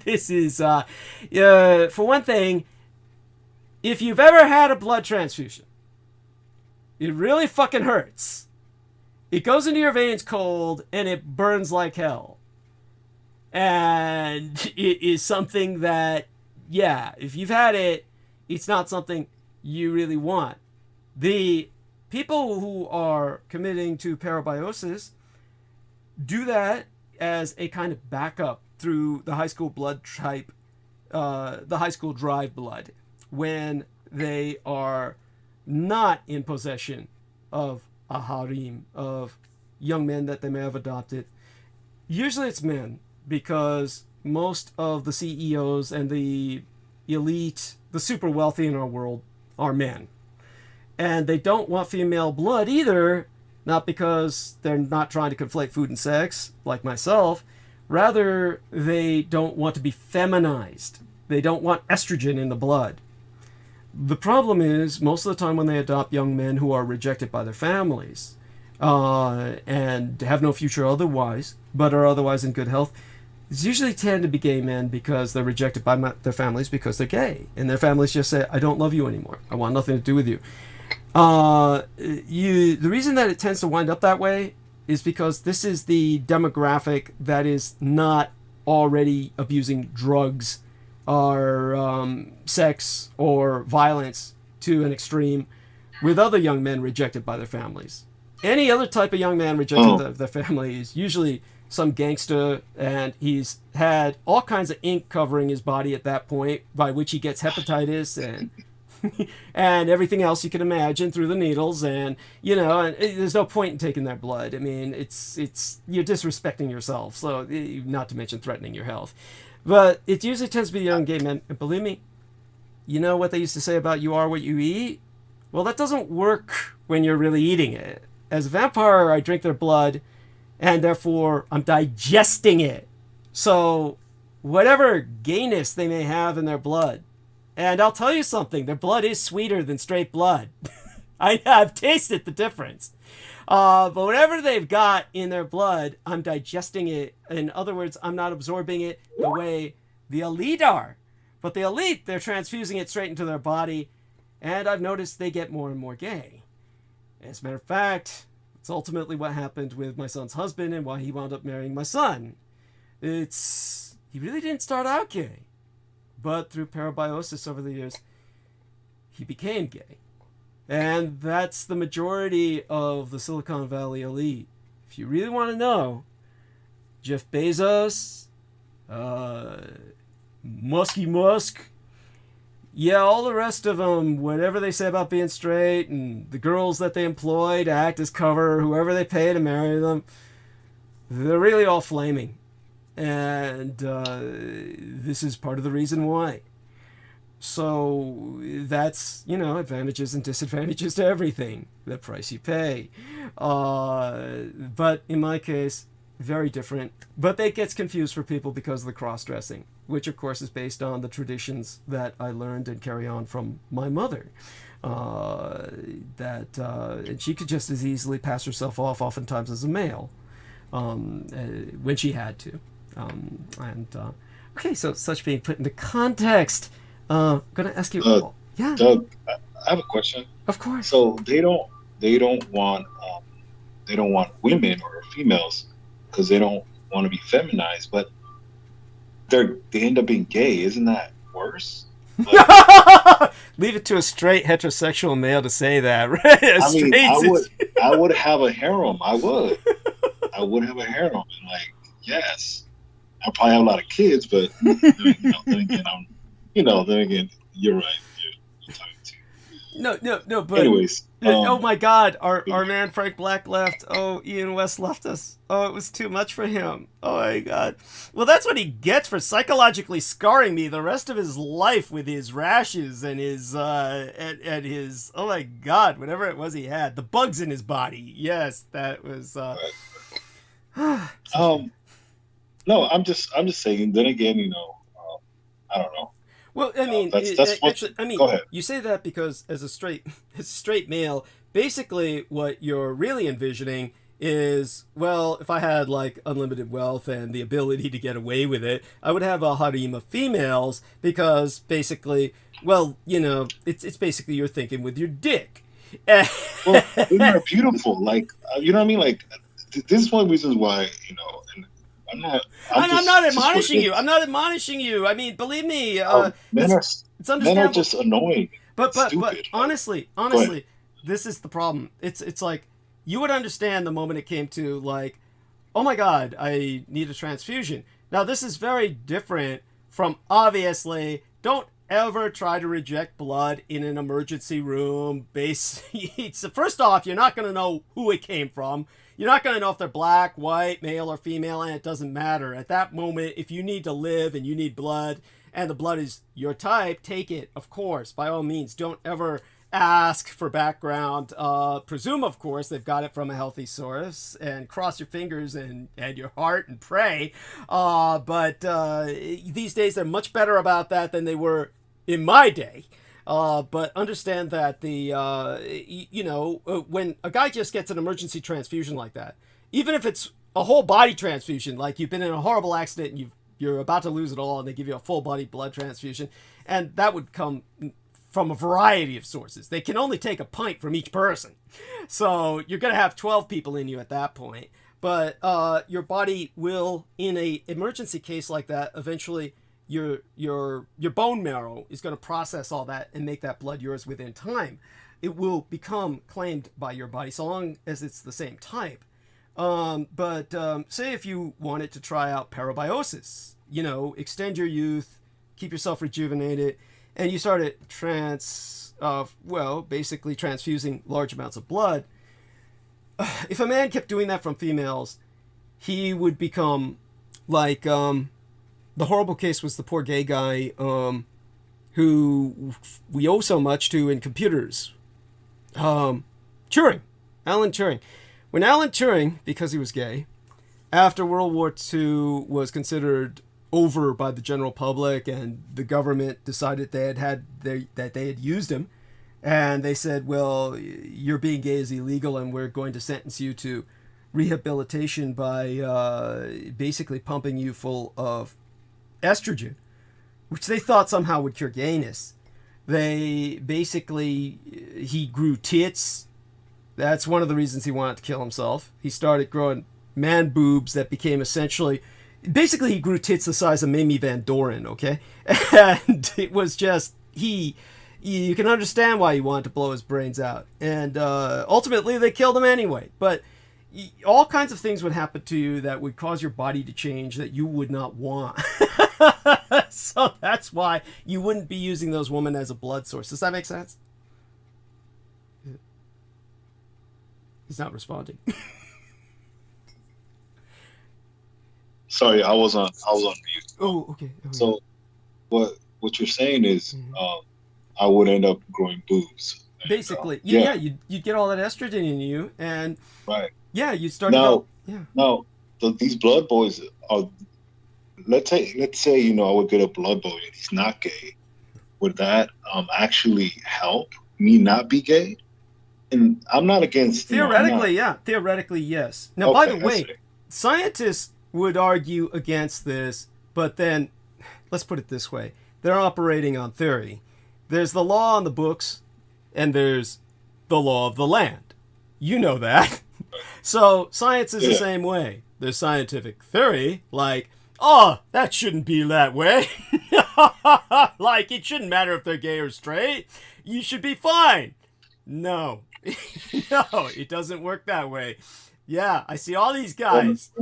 This is, for one thing, if you've ever had a blood transfusion, it really fucking hurts. It goes into your veins cold, and it burns like hell. And it is something that, if you've had it, it's not something you really want. The people who are committing to parabiosis do that as a kind of backup through the high school blood type, the high school drive blood, when they are not in possession of a harem of young men that they may have adopted. Usually it's men, because most of the CEOs and the elite, the super wealthy in our world, are men. And they don't want female blood either, not because they're not trying to conflate food and sex, like myself. Rather, they don't want to be feminized. They don't want estrogen in the blood. The problem is, most of the time when they adopt young men who are rejected by their families, and have no future otherwise, but are otherwise in good health, it's usually tend to be gay men because they're rejected by their families because they're gay. And their families just say, I don't love you anymore. I want nothing to do with you. The reason that it tends to wind up that way is because this is the demographic that is not already abusing drugs or sex or violence to an extreme with other young men rejected by their families. Any other type of young man rejected by their family is usually some gangster, and he's had all kinds of ink covering his body at that point, by which he gets hepatitis and and everything else you can imagine through the needles, and and there's no point in taking their blood. I mean, it's you're disrespecting yourself, so not to mention threatening your health. But it usually tends to be young gay men. And believe me, you know what they used to say about you are what you eat? Well, that doesn't work when you're really eating it. As a vampire, I drink their blood, and therefore I'm digesting it. So whatever gayness they may have in their blood, and I'll tell you something, their blood is sweeter than straight blood. I've tasted the difference. But whatever they've got in their blood, I'm digesting it. In other words, I'm not absorbing it the way the elite are. But the elite, they're transfusing it straight into their body, and I've noticed they get more and more gay. As a matter of fact, it's ultimately what happened with my son's husband and why he wound up marrying my son. He really didn't start out gay, but through parabiosis over the years, he became gay. And that's the majority of the Silicon Valley elite. If you really want to know, Jeff Bezos, Musky Musk, yeah, all the rest of them, whatever they say about being straight, and the girls that they employ to act as cover, whoever they pay to marry them, they're really all flaming. And this is part of the reason why. So that's, advantages and disadvantages to everything, the price you pay. But in my case, very different. But that gets confused for people because of the cross-dressing, which of course is based on the traditions that I learned and carry on from my mother. And she could just as easily pass herself off oftentimes as a male when she had to. Okay, so such being put into context, I'm gonna ask you. Yeah, Doug, I have a question. Of course. So they don't want women or females because they don't want to be feminized, but they end up being gay. Isn't that worse? Leave it to a straight heterosexual male to say that. Right? I would have a harem. I would have a harem, and yes, I'll probably have a lot of kids, but then again, you're right. You're talking too. No, but anyways, oh my God, our man Frank Black left. Oh, Ian West left us. Oh, it was too much for him. Oh my God. Well, that's what he gets for psychologically scarring me the rest of his life with his rashes and his and his, oh my God, whatever it was he had, the bugs in his body. Yes, that was. No, I'm just saying. Then again, I don't know. Well, I mean, go ahead. You say that because as a straight male, basically what you're really envisioning is, well, if I had unlimited wealth and the ability to get away with it, I would have a harem of females because basically, well, it's basically you're thinking with your dick. Well, women are beautiful. You know what I mean? This is one of the reasons why, and I'm not admonishing you. I'm not admonishing you. I mean, believe me, men it's understandable. Men are just annoying. But honestly, this is the problem. It's like you would understand the moment it came to oh my God, I need a transfusion. Now this is very different from obviously don't ever try to reject blood in an emergency room. First off, you're not going to know who it came from. You're not going to know if they're black, white, male, or female, and it doesn't matter. At that moment, if you need to live and you need blood, and the blood is your type, take it, of course, by all means. Don't ever ask for background. Presume, of course, they've got it from a healthy source, and cross your fingers and your heart and pray. But these days, they're much better about that than they were in my day. But understand that when a guy just gets an emergency transfusion like that, even if it's a whole body transfusion, like you've been in a horrible accident and you're about to lose it all and they give you a full body blood transfusion, and that would come from a variety of sources. They can only take a pint from each person. So you're going to have 12 people in you at that point. But your body will, in a emergency case like that, eventually your bone marrow is going to process all that and make that blood yours within time. It will become claimed by your body so long as it's the same type. But say if you wanted to try out parabiosis, extend your youth, keep yourself rejuvenated, and you started basically transfusing large amounts of blood. If a man kept doing that from females, he would become The horrible case was the poor gay guy who we owe so much to in computers. Turing. Alan Turing. When Alan Turing, because he was gay, after World War II was considered over by the general public and the government decided that they had used him, and they said, well, your being gay is illegal and we're going to sentence you to rehabilitation by basically pumping you full of estrogen, which they thought somehow would cure gayness. He grew tits. That's one of the reasons he wanted to kill himself. He started growing man boobs that became basically he grew tits the size of Mamie Van Doren, okay? And it was just, you can understand why he wanted to blow his brains out. And ultimately they killed him anyway. But all kinds of things would happen to you that would cause your body to change that you would not want. So that's why you wouldn't be using those women as a blood source. Does that make sense? He's not responding. Sorry, I was on mute. Oh, okay. So what you're saying is I would end up growing boobs. Basically, and, yeah, you'd get all that estrogen in you, and right. Yeah, you start Now, these blood boys are. Let's say I would get a blood boy and he's not gay. Would that actually help me not be gay? And I'm not against. Theoretically, yeah. Theoretically, yes. Now, by the way, scientists would argue against this, but then let's put it this way: they're operating on theory. There's the law on the books, and there's the law of the land. You know that. So science is the same way. There's scientific theory, like, oh, that shouldn't be that way. Like, it shouldn't matter if they're gay or straight. You should be fine. No. No, it doesn't work that way. Yeah, I see all these guys.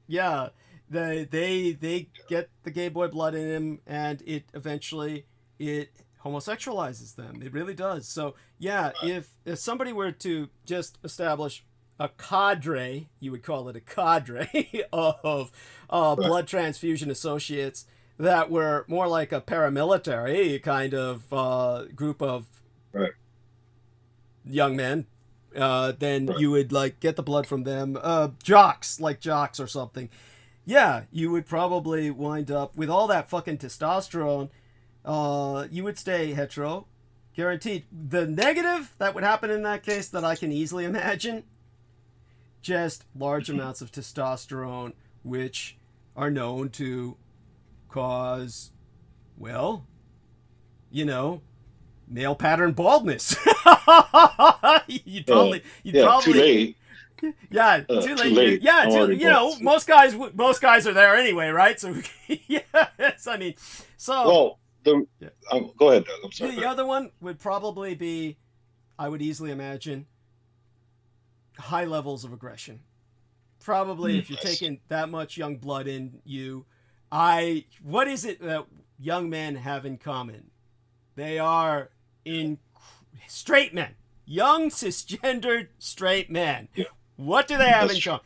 Yeah, they get the gay boy blood in them, and it eventually homosexualizes them. It really does. So yeah, if somebody were to just establish a cadre, you would call it a cadre of blood transfusion associates that were more like a paramilitary kind of group of young men, then you would like get the blood from them, jocks or something. Yeah, you would probably wind up with all that fucking testosterone. You would stay hetero, guaranteed. The negative that would happen in that case that I can easily imagine, just large amounts of testosterone, which are known to cause, well, male pattern baldness. You'd probably too late. Yeah, too late. Yeah, most guys are there anyway, right? So yes, I mean, so go ahead, Doug. I'm sorry. The other one would probably be, I would easily imagine, high levels of aggression. Probably if you're taking that much young blood in you, what is it that young men have in common? They are straight men, young cisgendered straight men. Yeah. What do they have in common?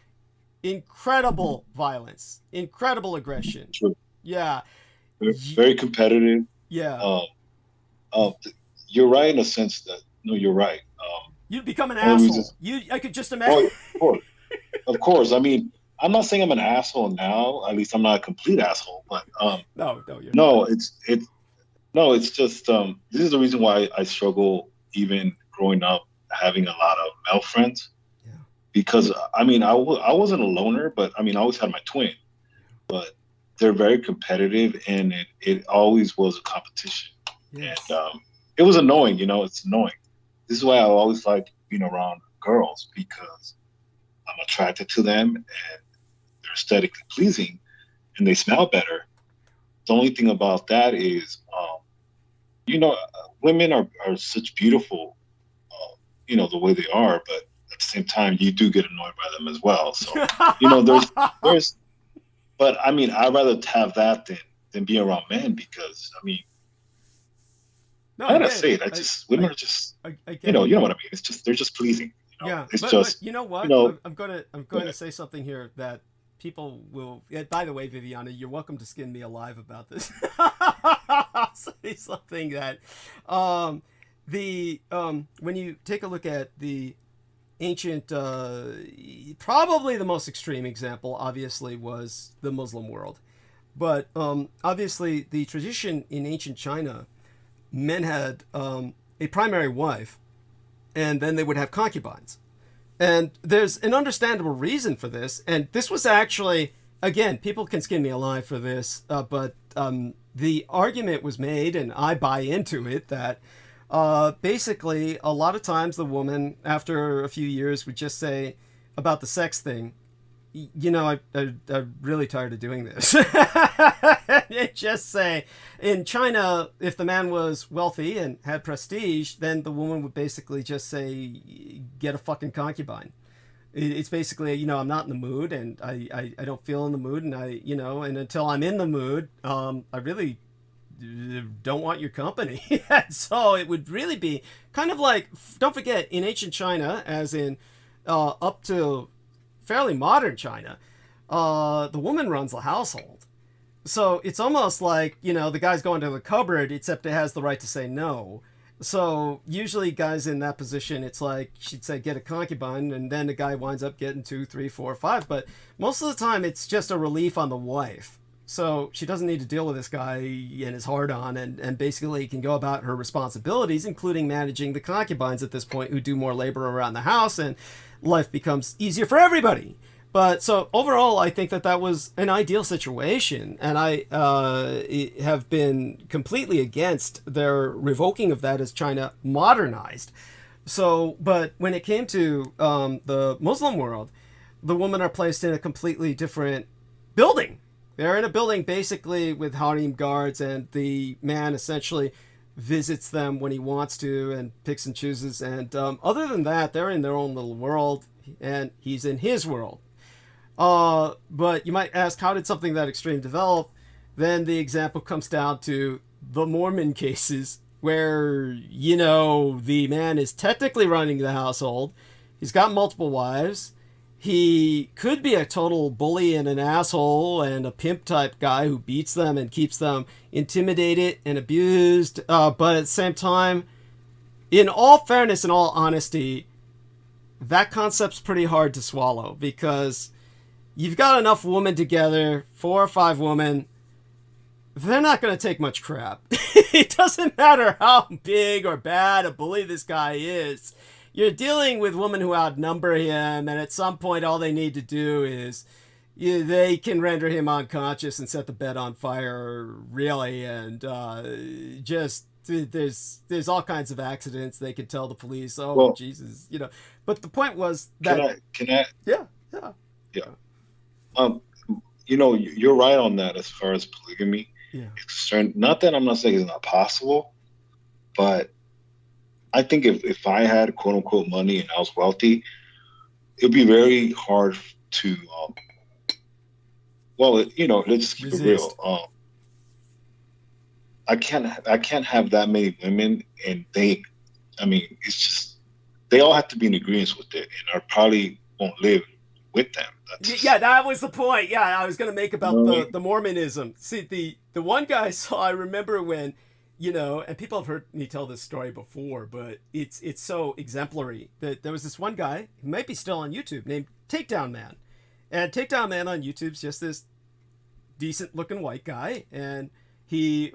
Incredible violence, incredible aggression. True. Yeah. Very competitive. Yeah. You're right in a sense that you're right. You'd become an asshole. I could just imagine. Of course. I mean, I'm not saying I'm an asshole now. At least I'm not a complete asshole. But you're not. It's just this is the reason why I struggle even growing up having a lot of male friends. Yeah. Because I mean, I wasn't a loner, but I mean, I always had my twin. But they're very competitive, and it always was a competition. Yes. And it was annoying. It's annoying. This is why I always like being around girls, because I'm attracted to them and they're aesthetically pleasing and they smell better. The only thing about that is, women are such beautiful, the way they are, but at the same time, you do get annoyed by them as well. So, there's, but I mean, I'd rather have that than be around men, because I mean, I gotta say it. Women are just, you know what I mean. It's just they're just pleasing. Yeah, it's but you know what? I'm going to say something here that people will. By the way, Viviana, you're welcome to skin me alive about this. I'll say something that when you take a look at the ancient, probably the most extreme example, obviously, was the Muslim world. But obviously, the tradition in ancient China, men had a primary wife, and then they would have concubines. And there's an understandable reason for this. And this was actually, again, people can skin me alive for this, but the argument was made, and I buy into it, that basically a lot of times the woman, after a few years, would just say about the sex thing, you know, I'm really tired of doing this. Just say, in China, if the man was wealthy and had prestige, then the woman would basically just say, get a fucking concubine. It's basically, you know, I'm not in the mood, and I don't feel in the mood, and and until I'm in the mood, I really don't want your company. So it would really be kind of like, don't forget, in ancient China, as in up to fairly modern China, the woman runs the household. So it's almost like, you know, the guy's going to the cupboard, except it has the right to say no. So usually guys in that position, it's like she'd say, get a concubine, and then the guy winds up getting 2, 3, 4, 5. But most of the time, it's just a relief on the wife. So she doesn't need to deal with this guy and his hard-on, and basically can go about her responsibilities, including managing the concubines at this point, who do more labor around the house, and life becomes easier for everybody. But so overall, I think that was an ideal situation, and I have been completely against their revoking of that as China modernized. So, but when it came to the Muslim world, the women are placed in a completely different building. They're in a building basically with harem guards, and the man essentially visits them when he wants to and picks and chooses. And other than that, they're in their own little world, and he's in his world. But you might ask, how did something that extreme develop? Then the example comes down to the Mormon cases, where, you know, the man is technically running the household. He's got multiple wives. He could be a total bully and an asshole and a pimp type guy who beats them and keeps them intimidated and abused. But at the same time, in all fairness and all honesty, that concept's pretty hard to swallow, because you've got enough women together, 4 or 5 women, they're not going to take much crap. It doesn't matter how big or bad a bully this guy is. You're dealing with women who outnumber him, and at some point all they need to do is they can render him unconscious and set the bed on fire, really, and just there's all kinds of accidents. They can tell the police, oh, well, Jesus, you know. But the point was that... Can I? Yeah. You know, you're right on that as far as polygamy is concerned. Not that I'm not saying it's not possible, but I think if I had quote unquote money and I was wealthy, it'd be very hard to, you know, let's keep it real. I can't have that many women, and it's just, they all have to be in agreement with it, and I probably won't live with them. Yeah, that was the point. Yeah, I was going to make about the Mormonism. See, the one guy saw, I remember when, you know, and people have heard me tell this story before, but it's so exemplary, that there was this one guy, who might be still on YouTube, named Takedown Man. And Takedown Man on YouTube's just this decent looking white guy, and he,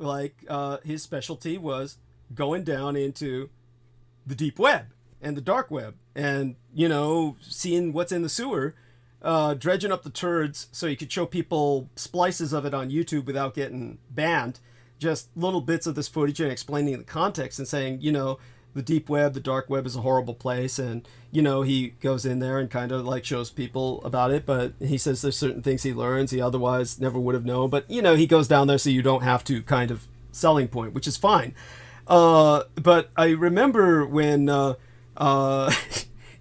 his specialty was going down into the deep web and the dark web, and, you know, seeing what's in the sewer, dredging up the turds so you could show people splices of it on YouTube without getting banned. Just little bits of this footage and explaining the context and saying, you know, the deep web, the dark web is a horrible place. And, you know, he goes in there and kind of like shows people about it. But he says there's certain things he learns he otherwise never would have known. But, you know, he goes down there so you don't have to, kind of selling point, which is fine. But I remember when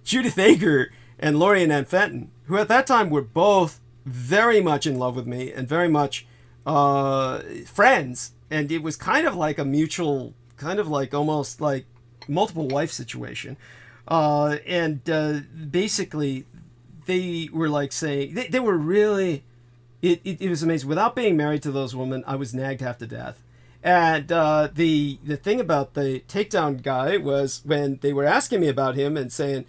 Judith Ager and Lori Ann Fenton, who at that time were both very much in love with me and very much friends, and it was kind of like a mutual, kind of like almost like multiple wife situation, and basically they were like saying they were really. It was amazing. Without being married to those women, I was nagged half to death. And the thing about the takedown guy was when they were asking me about him and saying,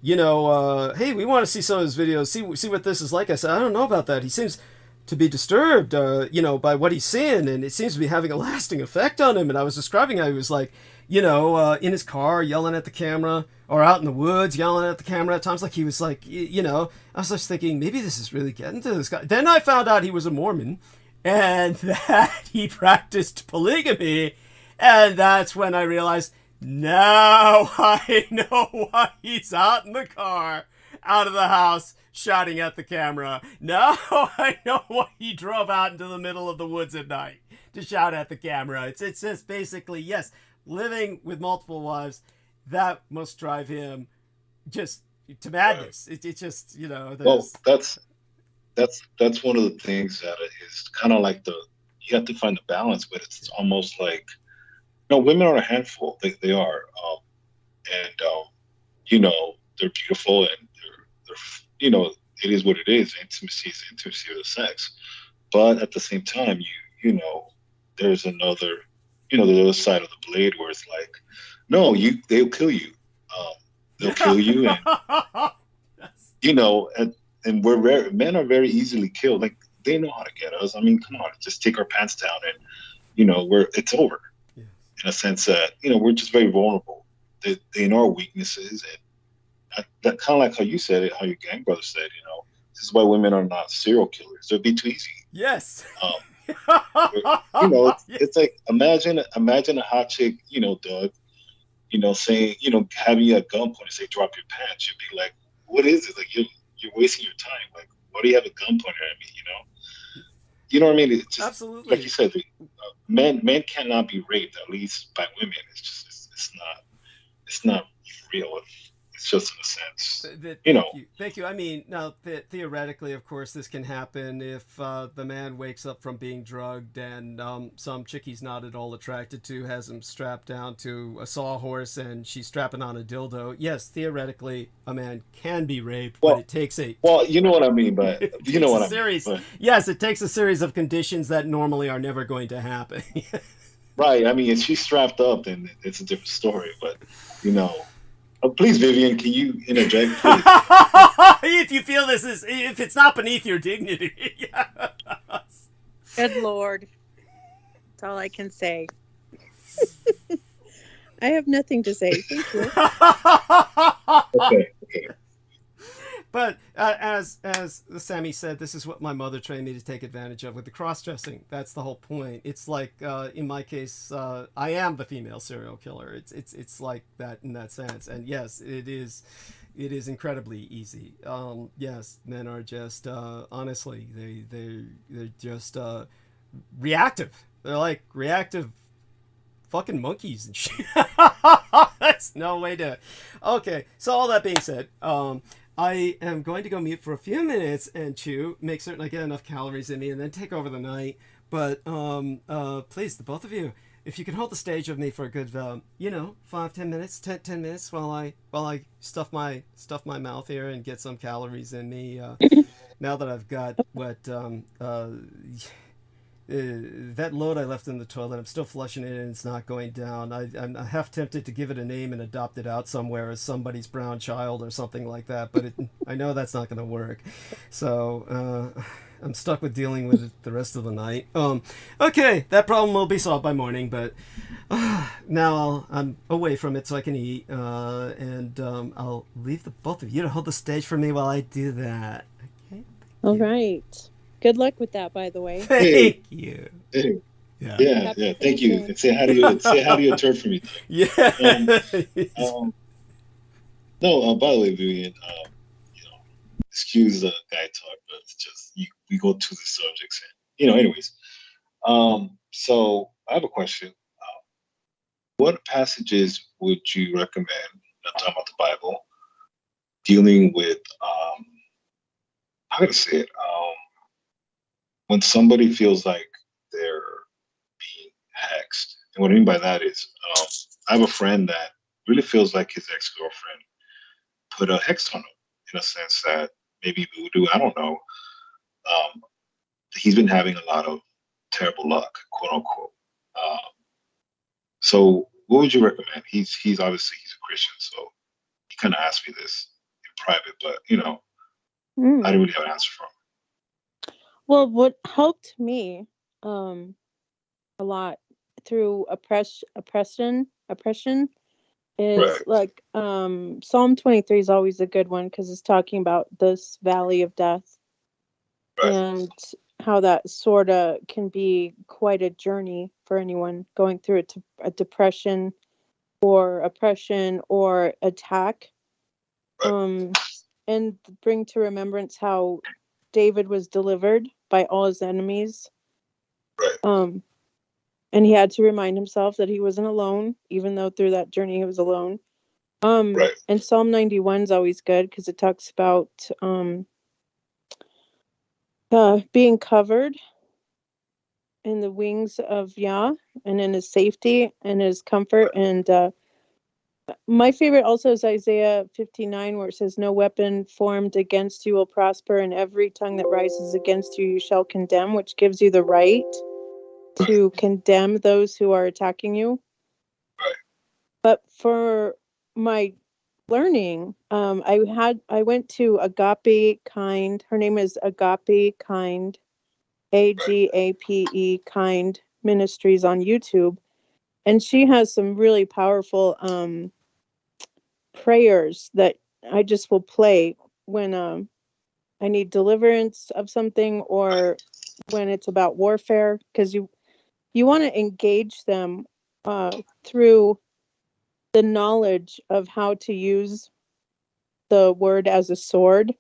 you know, hey, we want to see some of his videos, see what this is like. I said, I don't know about that. He seems to be disturbed, you know, by what he's seeing, and it seems to be having a lasting effect on him. And I was describing how he was like, you know, in his car yelling at the camera, or out in the woods yelling at the camera at times. Like he was like, you know, I was just thinking, maybe this is really getting to this guy. Then I found out he was a Mormon, and that he practiced polygamy, and that's when I realized, now I know why he's out in the car, out of the house, shouting at the camera. Now I know why he drove out into the middle of the woods at night to shout at the camera. It's just basically, yes, living with multiple wives, that must drive him just to madness. It's just, you know. Well, that's one of the things that is kind of like you have to find the balance, but it's almost like, you know, women are a handful. They are, you know, they're beautiful, and they're you know, it is what it is. Intimacy is intimacy of the sex, but at the same time, you know, there's another, you know, the other side of the blade where it's like, no, they'll kill you. They'll kill you, and you know, and men are very easily killed. Like, they know how to get us. I mean, come on, just take our pants down, and you know, it's over. Yes. In a sense that, you know, we're just very vulnerable. They know our weaknesses, and that kind of like how you said it, how your gang brother said, you know, this is why women are not serial killers. They'd be too easy. Yes. You know, it's like imagine a hot chick, you know, Doug, you know, saying, you know, having you at gunpoint and say, drop your pants. You'd be like, what is it? Like, you're wasting your time. Like, why do you have a gun pointed at me? You know what I mean? It's just, absolutely, like you said, men cannot be raped, at least by women. It's not real. It's just in a sense, you know. Thank you. I mean, now theoretically, of course, this can happen if the man wakes up from being drugged and some chick he's not at all attracted to has him strapped down to a sawhorse and she's strapping on a dildo. Yes, theoretically, a man can be raped, but it takes a... Well, you know what I mean, but you know what I mean. But, yes, it takes a series of conditions that normally are never going to happen. Right. I mean, if she's strapped up, then it's a different story. But, you know... please, Vivian, can you interject, please? If you feel if it's not beneath your dignity. Yes. Good Lord. That's all I can say. I have nothing to say. Thank you. Okay. But as Sammy said, this is what my mother trained me to take advantage of with the cross-dressing. That's the whole point. It's like, in my case, I am the female serial killer. It's like that in that sense. And yes, it is incredibly easy. Yes, men are just honestly, they're just reactive. They're like reactive fucking monkeys and shit. That's no way to. Okay, so all that being said, I am going to go mute for a few minutes and chew, make certain I get enough calories in me, and then take over the night. But please, the both of you, if you can hold the stage with me for a good, 5-10 minutes, 10 minutes while I stuff my mouth here and get some calories in me. Now that I've got what that load I left in the toilet, I'm still flushing it and it's not going down. I'm half tempted to give it a name and adopt it out somewhere as somebody's brown child or something like that, but I know that's not going to work. So I'm stuck with dealing with it the rest of the night. Okay, that problem will be solved by morning, but now I'm away from it so I can eat, and I'll leave the both of you to hold the stage for me while I do that. Okay. All right. Good luck with that, by the way. Thank you. Yeah. Thank you. And say hi to your turd for me. Yeah. No. By the way, Vivian, excuse the guy talk, but it's just we go to the subjects, and anyways. So I have a question. What passages would you recommend? I'm talking about the Bible, dealing with how to say it. When somebody feels like they're being hexed. And what I mean by that is, I have a friend that really feels like his ex-girlfriend put a hex on him, in a sense that maybe voodoo. I don't know. He's been having a lot of terrible luck, quote unquote. So what would you recommend? He's obviously he's a Christian, so he kind of asked me this in private, but I didn't really have an answer for him. Well, what helped me a lot through oppression is Right. like Psalm 23 is always a good one because it's talking about this valley of death Right. and how that sort of can be quite a journey for anyone going through a depression or oppression or attack. Right. And bring to remembrance how David was delivered by all his enemies. Right. And he had to remind himself that he wasn't alone, even though through that journey he was alone. Right. And Psalm 91 is always good because it talks about being covered in the wings of Yah and in his safety and his comfort. And my favorite also is Isaiah 59, where it says, "No weapon formed against you will prosper, and every tongue that rises against you, you shall condemn," which gives you the right to condemn those who are attacking you. Right. But for my learning, I went to Agape Kind. Her name is Agape Kind, AGAPE Kind Ministries on YouTube, and she has some really powerful prayers that I just will play when I need deliverance of something or when it's about warfare, because you want to engage them through the knowledge of how to use the word as a sword.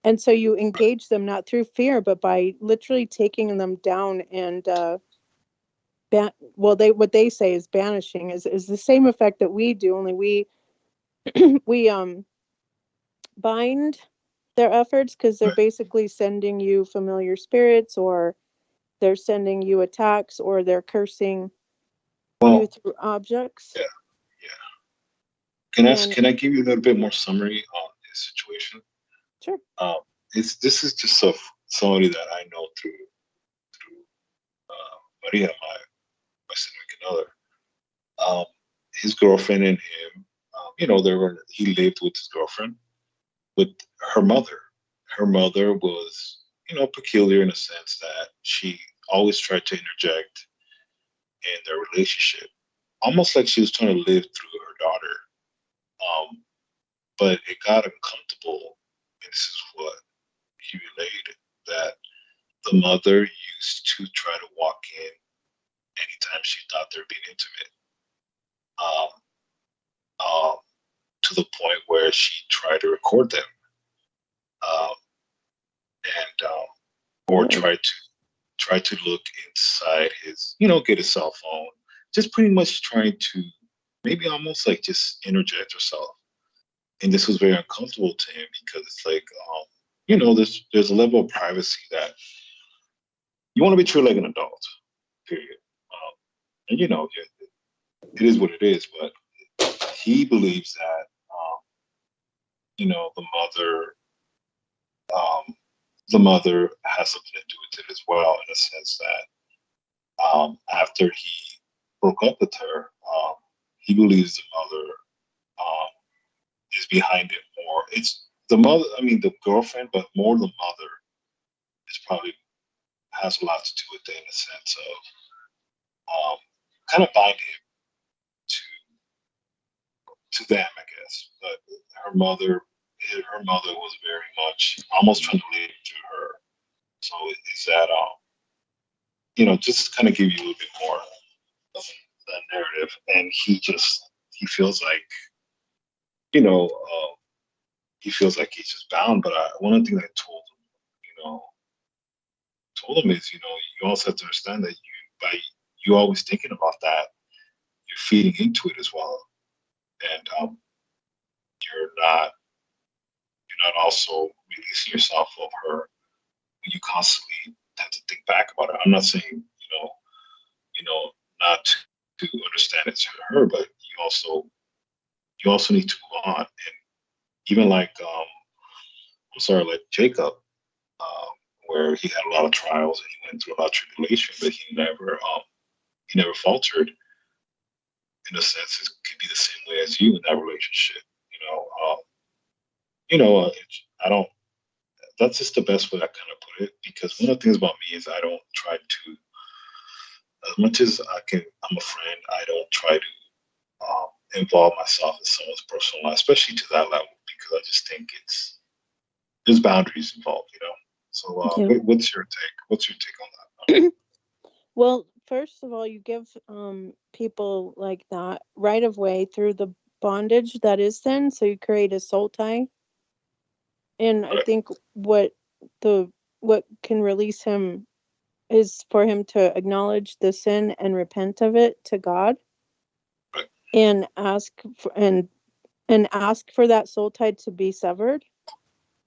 And so you engage them not through fear, but by literally taking them down and what they say is banishing is the same effect that we do, only we we bind their efforts because they're basically sending you familiar spirits, or they're sending you attacks, or they're cursing you through objects. Yeah. Can I give you a little bit more summary on his situation? Sure. This is just somebody that I know through Maria, my significant other. His girlfriend and him, he lived with his girlfriend, with her mother. Her mother was, peculiar in a sense that she always tried to interject in their relationship, almost like she was trying to live through her daughter. But it got uncomfortable, and this is what he related, that the mother used to try to walk in anytime she thought they were being intimate. To the point where she tried to record them, or try to look inside his, get his cell phone, just pretty much trying to maybe almost like just interject herself. And this was very uncomfortable to him because it's like, there's a level of privacy that you want to be treated like an adult, period. And it is what it is, but he believes that, the mother has something to do with it as well, in a sense that after he broke up with her, he believes the mother is behind it more. It's the mother, the girlfriend, but more the mother is probably has a lot to do with it, in a sense of kind of binding him to them, I guess. But her mother was very much almost trying to lead to her. So is that just kind of give you a little bit more of that narrative, and he feels like he feels like he's just bound. But one of the things I told him is, you also have to understand that by you always thinking about that, you're feeding into it as well, and you're not also releasing yourself of her when you constantly have to think back about it. I'm not saying not to understand it to her, but you also need to move on. And even like sorry, like Jacob, where he had a lot of trials and he went through a lot of tribulation, but he never faltered. In a sense, it could be the same way as you in that relationship. I don't. That's just the best way I kind of put it, because one of the things about me is I don't try to, as much as I'm a friend, I don't try to involve myself in someone's personal life, especially to that level, because I just think there's boundaries involved. So, Yeah. what's your take? What's your take on that? Well, first of all, you give people like that right of way through the bondage that is sin, so you create a soul tie. And I Right. think what can release him is for him to acknowledge the sin and repent of it to God, Right. and ask for that soul tie to be severed.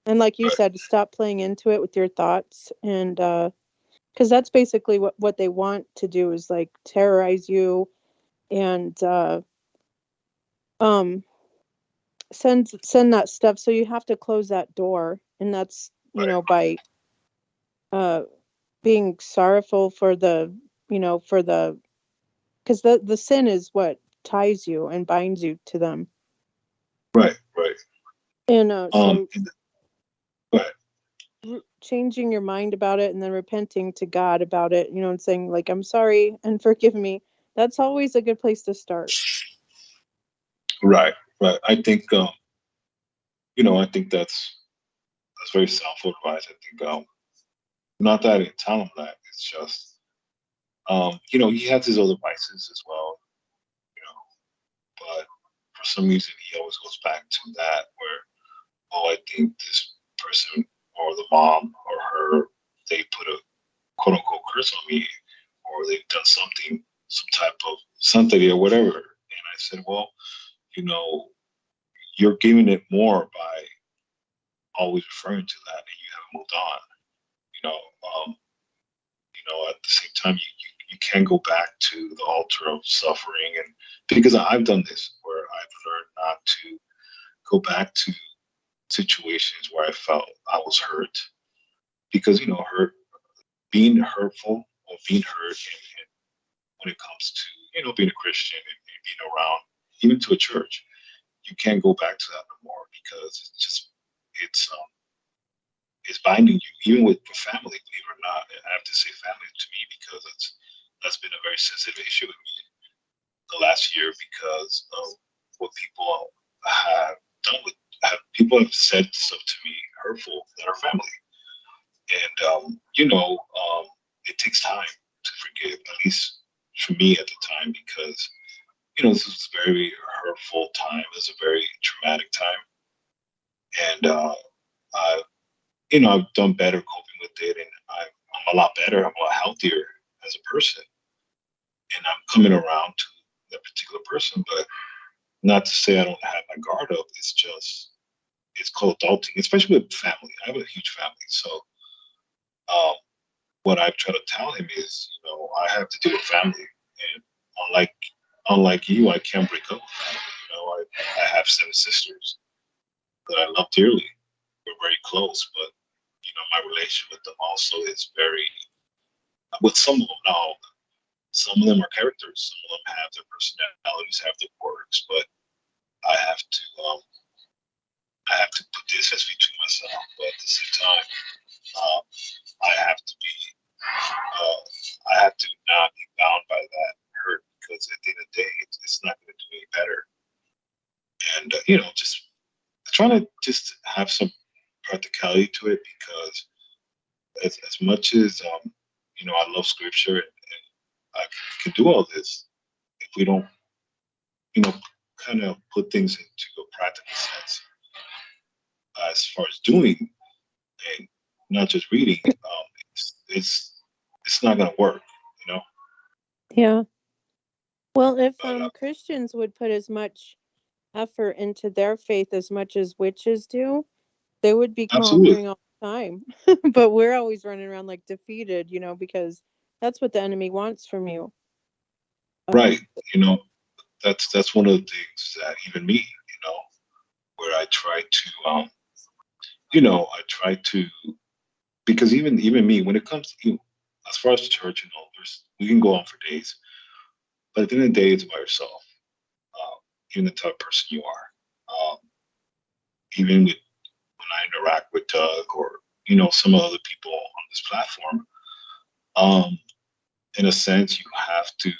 And like you Right. said, stop playing into it with your thoughts, and because that's basically what they want to do, is like terrorize you and send that stuff. So you have to close that door, and that's by being sorrowful for the because the sin is what ties you and binds you to them. Right. Right. And Go ahead. changing your mind about it and then repenting to God about it, and saying like, I'm sorry and forgive me. That's always a good place to start. Right. Right. I think I think that's very self advice. I think not that I didn't tell him that. It's just he has his other vices as well. But for some reason he always goes back to that, where, oh, I think this person or the mom or her, they put a quote unquote curse on me, or they've done some type of something or whatever. And I said, well, you're giving it more by always referring to that, and you haven't moved on. At the same time, you can go back to the altar of suffering, and because I've done this, where I've learned not to go back to situations where I felt I was hurt, because being hurtful or being hurt, and when it comes to being a Christian and being around, even to a church, you can't go back to that no more, because it's binding you, even with family, believe it or not. I have to say family to me, because that's been a very sensitive issue with me the last year, because of what people have done people have said stuff to me hurtful that are family. And it takes time to forgive, at least for me at the time, because this was a very hurtful time. It was a very traumatic time. And I've done better coping with it, and I'm a lot better. I'm a lot healthier as a person, and I'm coming around to that particular person. But not to say I don't have my guard up. It's called adulting, especially with family. I have a huge family, so what I try to tell him is, I have to deal with family, and unlike you, I can't break up with family. I have 7 sisters that I love dearly. We're very close, but my relationship with them also is very, with some of them, not all of them. Some of them are characters. Some of them have their personalities, have their quirks, but I have to put distance between myself. But at the same time, I have to not be bound by that hurt, because at the end of the day, it's not going to do any better. And just trying to just have some practicality to it, because as much as I love scripture, and I can do all this, if we don't kind of put things into a practical sense, as far as doing and not just reading, it's not going to work. Yeah. Well, if Christians would put as much effort into their faith as much as witches do, they would be conquering Absolutely. all the time. But we're always running around like defeated, because that's what the enemy wants from you. Right. That's one of the things that even me, where I try to I try to, because even me, when it comes to, as far as the church, we can go on for days, but at the end of the day, it's by yourself. Even the type of person you are. Even when I interact with Doug or some other people on this platform, in a sense, you have to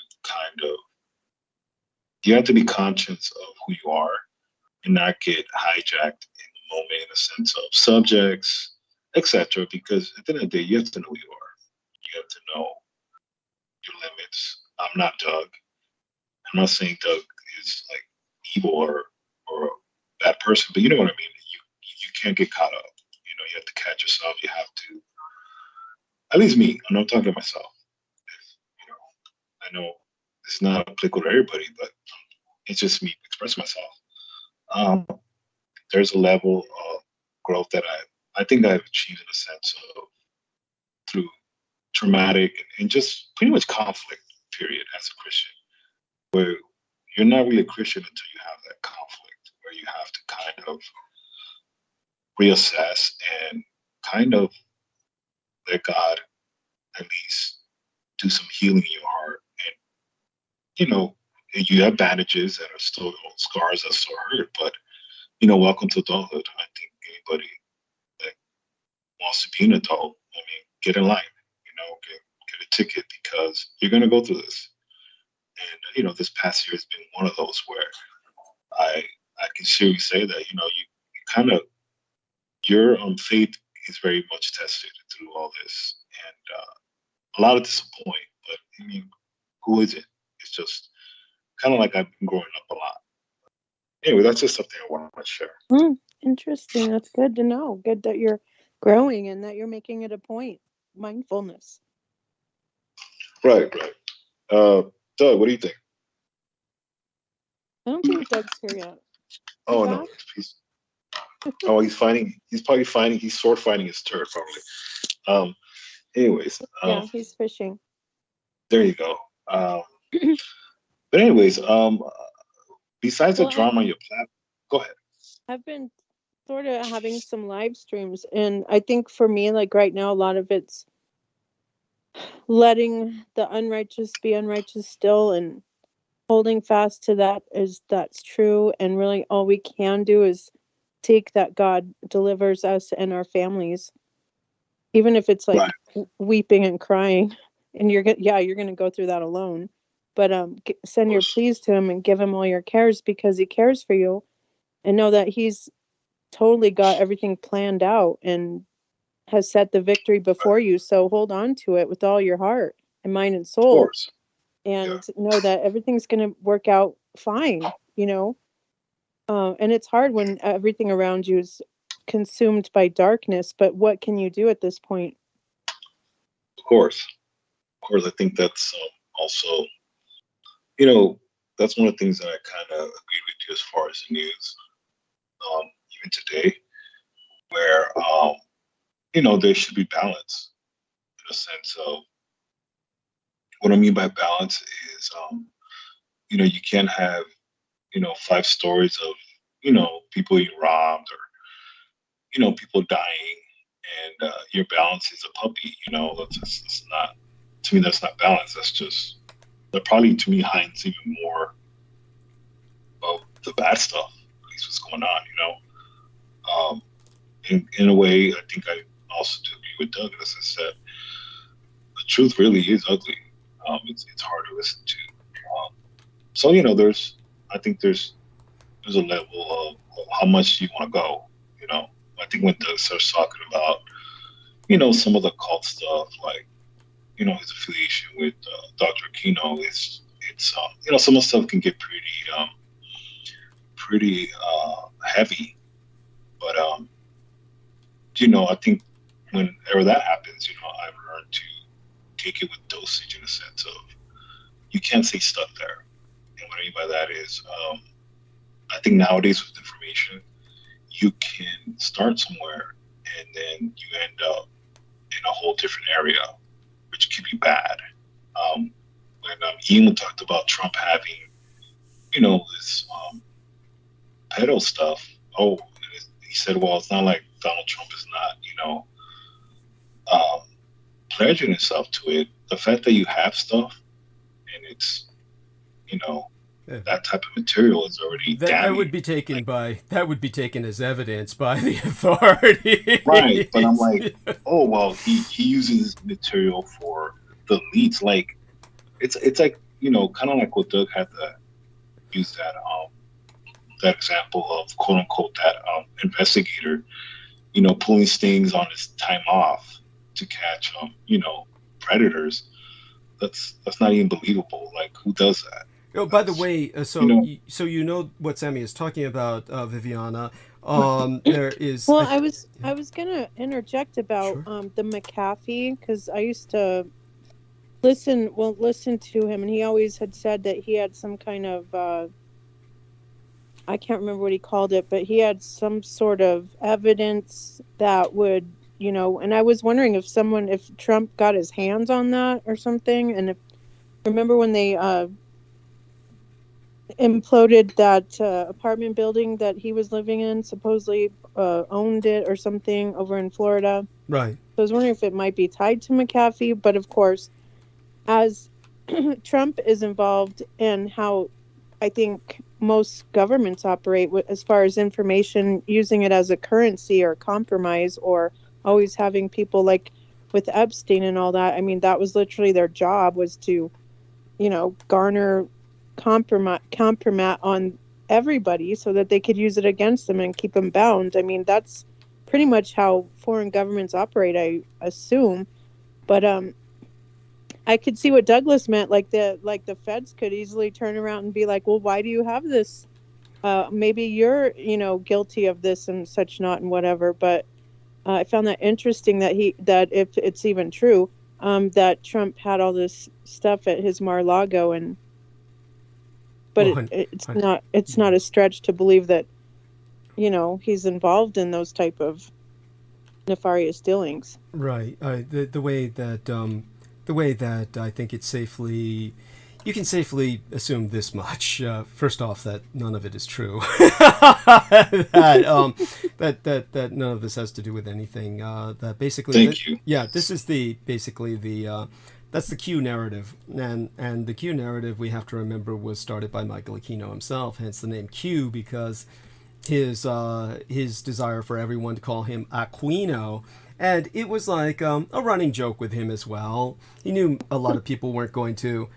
be conscious of who you are and not get hijacked in the moment in a sense of subjects, etc. Because at the end of the day, you have to know who you are. You have to know your limits. I'm not Doug. I'm not saying Doug is like evil or a bad person, but you know what I mean. You can't get caught up. You have to catch yourself. You have to. At least me. I'm not talking to myself. I know it's not applicable to everybody, but it's just me expressing myself. There's a level of growth that I think I've achieved in a sense of through traumatic and just pretty much conflict period as a Christian, where you're not really a Christian until you have that conflict, where you have to kind of reassess and kind of let God at least do some healing in your heart. And you have bandages that are still scars that still hurt, but welcome to adulthood. I think anybody that wants to be an adult, get in line, get a ticket, because you're going to go through this. And this past year has been one of those where I can seriously say that you kind of your faith is very much tested through all this, and a lot of disappointment. But who is it? It's just kind of like I've been growing up a lot. Anyway, that's just something I want to share. Interesting. That's good to know. Good that you're growing and that you're making it a point. Mindfulness. Right. Doug, what do you think? I don't think Doug's here yet. Oh no, he's fighting. He's sword fighting his turd probably. Anyways. Yeah, he's fishing. There you go. But anyways, besides the drama on your platform, go ahead. I've been sort of having some live streams, and I think for me, like right now, a lot of it's letting the unrighteous be unrighteous still and holding fast to that's true. And really all we can do is take that God delivers us and our families, even if it's like weeping and crying, and you're going to go through that alone. But send your pleas to him and give him all your cares, because he cares for you, and know that he's totally got everything planned out and has set the victory before you. So hold on to it with all your heart and mind and soul, and know that everything's going to work out fine, and it's hard when everything around you is consumed by darkness, but what can you do at this point? Of course, I think that's also, that's one of the things that I kind of agree with you as far as the news, even today, where, there should be balance in a sense of, what I mean by balance is, you can't have, 5 stories of, people being robbed or, people dying, and your balance is a puppy, that's not, to me, that's not balance. That's just, that probably to me hides even more of the bad stuff, at least what's going on, in a way, I think I also do agree with Doug in the sense that the truth really is ugly. It's hard to listen to. So I think there's a level of how much you want to go. I think when Doug starts talking about, some of the cult stuff, like, his affiliation with Dr. Aquino, it's some of the stuff can get pretty heavy. But I think whenever that happens, I've learned to take it with dosage in a sense of you can't say stuff there. And what I mean by that is, I think nowadays with information, you can start somewhere and then you end up in a whole different area, which could be bad. When Ian talked about Trump having, this pedo stuff, he said, well, it's not like Donald Trump is not, pledging himself to it. The fact that you have stuff and it's, that type of material is already that would be taken as evidence by the authorities. Right, but I'm like, oh well, he uses material for the elites. Like, it's like kind of like what Doug had to use that example of quote unquote that investigator, pulling stings on his time off to catch predators. That's not even believable. Like, who does that? Oh, by the way, so you know what Sammy is talking about, Viviana. There is. Well, I was gonna interject about the McAfee, because I used to listen to him, and he always had said that he had some kind of I can't remember what he called it, but he had some sort of evidence that would, and I was wondering if Trump got his hands on that or something, and remember when they imploded that apartment building that he was living in, supposedly owned it or something over in Florida. Right. So I was wondering if it might be tied to McAfee, but of course, as Trump is involved in how I think most governments operate as far as information, using it as a currency or compromise, or always having people like with Epstein and all that. I mean, that was literally their job, was to, garner compromise on everybody so that they could use it against them and keep them bound. I mean, that's pretty much how foreign governments operate, I assume. But I could see what Douglas meant. Like the feds could easily turn around and be like, well, why do you have this? Maybe you're, guilty of this and such not and whatever. But I found that interesting that if it's even true, that Trump had all this stuff at his Mar-a-Lago, but it's not a stretch to believe that, he's involved in those type of nefarious dealings. Right. The way that I think it's you can safely assume this much. First off, that none of it is true. that none of this has to do with anything. That basically, Thank you. Yeah, this is that's the Q narrative, and the Q narrative, we have to remember, was started by Michael Aquino himself. Hence the name Q, because his desire for everyone to call him Aquino. And it was like a running joke with him as well. He knew a lot of people weren't going to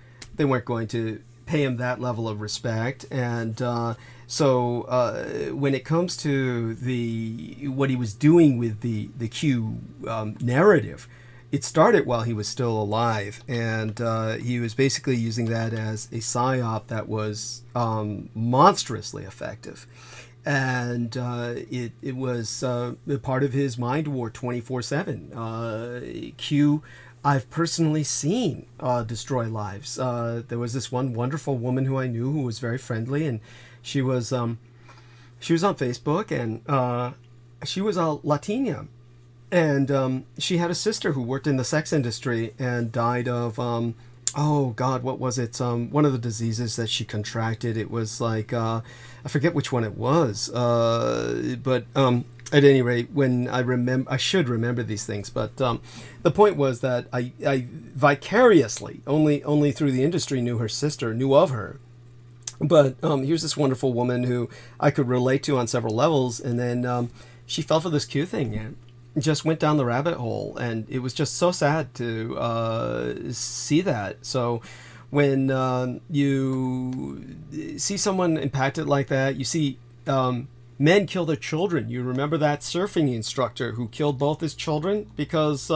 pay him that level of respect. And so when it comes to what he was doing with the Q narrative, it started while he was still alive. And he was basically using that as a psyop that was monstrously effective. And it was part of his mind war 24/7. Q, I've personally seen destroy lives. There was this one wonderful woman who I knew who was very friendly, and she was on Facebook, and she was a Latina, and she had a sister who worked in the sex industry and died of oh God, what was it? One of the diseases that she contracted. It was like I forget which one it was. But at any rate, when I should remember these things. But the point was that I vicariously, only through the industry, knew of her. But here's this wonderful woman who I could relate to on several levels, and then she fell for this Q thing, and just went down the rabbit hole, and it was just so sad to see that. So when you see someone impacted like that, you see men kill their children. You remember that surfing instructor who killed both his children because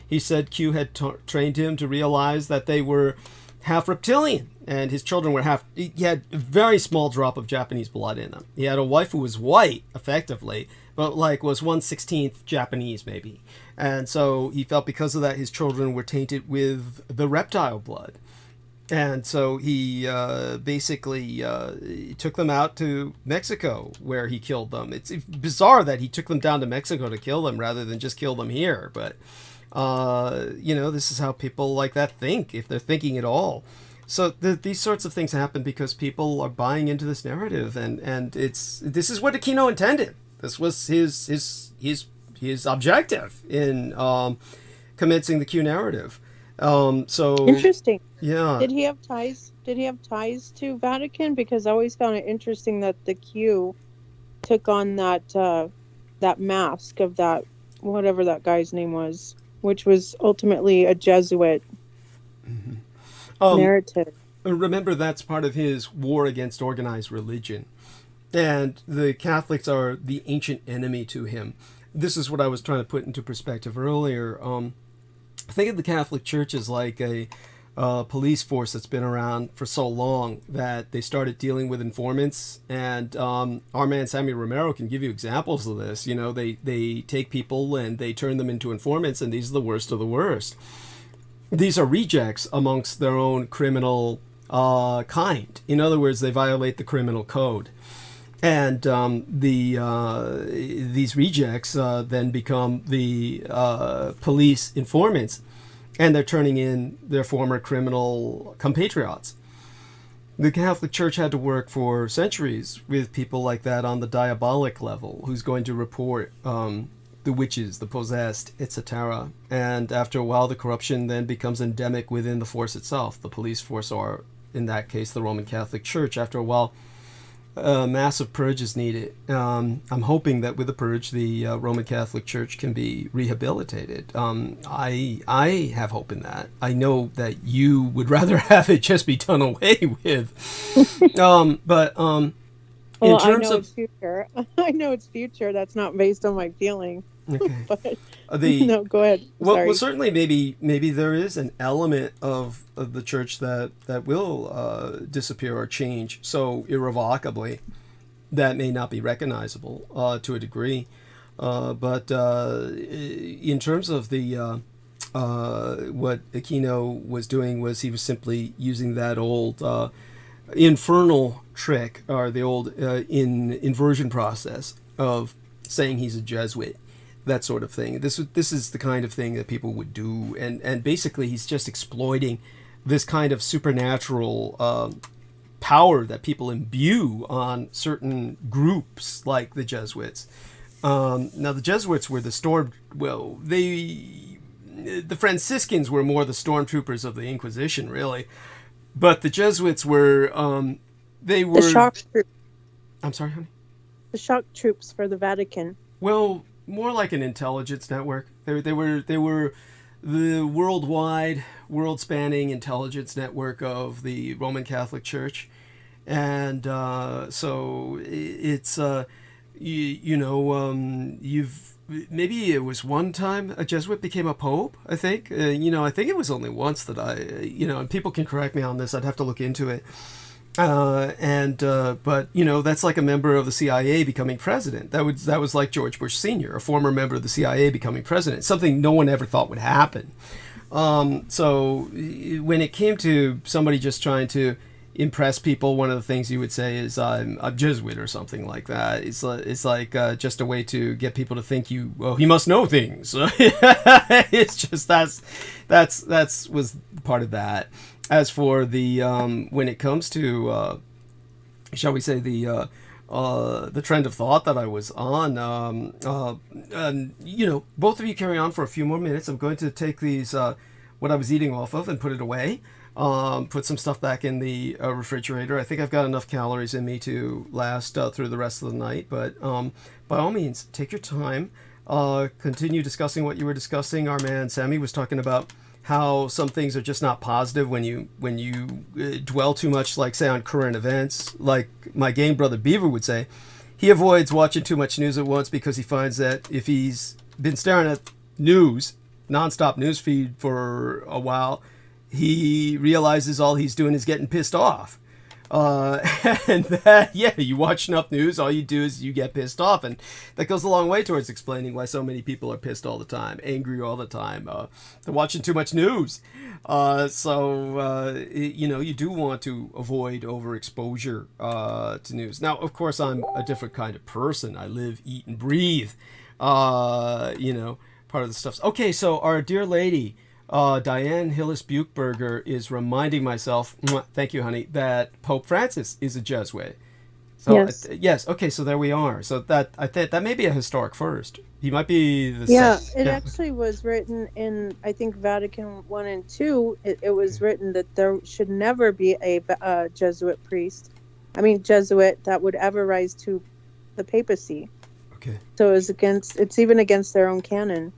he said Q had trained him to realize that they were half reptilian, and his children were half. He had a very small drop of Japanese blood in them. He had a wife who was white, effectively, but was 1/16 Japanese maybe. And so he felt because of that his children were tainted with the reptile blood. And so he basically took them out to Mexico, where he killed them. It's bizarre that he took them down to Mexico to kill them rather than just kill them here. But, this is how people like that think, if they're thinking at all. So these sorts of things happen because people are buying into this narrative, and this is what Aquino intended. This was his objective in commencing the Q narrative. So Interesting. yeah. Did he have ties? Did he have ties to Vatican? Because I always found it interesting that the Q took on that mask of that whatever that guy's name was, which was ultimately a Jesuit narrative. Remember, that's part of his war against organized religion, and the Catholics are the ancient enemy to him. This is what I was trying to put into perspective earlier. Think of the Catholic Church as like a police force that's been around for so long that they started dealing with informants. And our man Sammy Romero can give you examples of this. You know, they take people and they turn them into informants, and these are the worst of the worst. These are rejects amongst their own criminal kind. In other words, they violate the criminal code. And these rejects then become the police informants, and they're turning in their former criminal compatriots. The Catholic Church had to work for centuries with people like that on the diabolic level, who's going to report the witches, the possessed, etc. And after a while, the corruption then becomes endemic within the force itself, the police force, or in that case, the Roman Catholic Church. After a while, massive purge is needed. I'm hoping that with the purge, the Roman Catholic Church can be rehabilitated. I have hope in that. I know that you would rather have it just be done away with. But in terms I know it's future. I know it's future. That's not based on my feeling. Okay. But the no, go ahead. Sorry. Well, certainly, maybe there is an element of the church that will disappear or change so irrevocably that may not be recognizable to a degree. But in terms of the what Aquino was doing was he was simply using that old infernal trick, or the old inversion process of saying he's a Jesuit. That sort of thing. This is the kind of thing that people would do, and basically he's just exploiting this kind of supernatural power that people imbue on certain groups like the Jesuits. Now the Jesuits were the Franciscans were more the stormtroopers of the Inquisition, really, but the Jesuits were the shock troops. I'm sorry, honey. The shock troops for the Vatican. Well, more like an intelligence network. They were the worldwide, world-spanning intelligence network of the Roman Catholic Church, and so it's you've maybe it was one time a Jesuit became a pope. I think I think it was only once that and people can correct me on this. I'd have to look into it. But that's like a member of the CIA becoming president. That was like George Bush Sr., a former member of the CIA becoming president, something no one ever thought would happen. So when it came to somebody just trying to impress people, one of the things you would say is I'm a Jesuit or something like that. It's like just a way to get people to think he must know things. It's just that's was part of that. As for the when it comes to shall we say the trend of thought that I was on, both of you carry on for a few more minutes. I'm going to take these what I was eating off of and put it away. Put some stuff back in the refrigerator. I think I've got enough calories in me to last through the rest of the night. But by all means, take your time. Continue discussing what you were discussing. Our man Sammy was talking about how some things are just not positive when you dwell too much, like say on current events. Like my game brother Beaver would say, he avoids watching too much news at once because he finds that if he's been staring at nonstop news feed for a while, he realizes all he's doing is getting pissed off. And that, you watch enough news, all you do is you get pissed off. And that goes a long way towards explaining why so many people are pissed all the time, angry all the time. They're watching too much news. You do want to avoid overexposure to news. Now, of course, I'm a different kind of person. I live, eat, and breathe. Part of the stuff. Okay, so our dear lady, Diane Hillis Buchberger, is reminding myself, thank you, honey, that Pope Francis is a Jesuit. So Yes. yes, okay, so there we are. So that I think that may be a historic first. He might be the Yeah, second. it actually was written in, I think, Vatican I and II. It was written that there should never be a Jesuit priest, I mean Jesuit, that would ever rise to the papacy. Okay. So it's even against their own canon.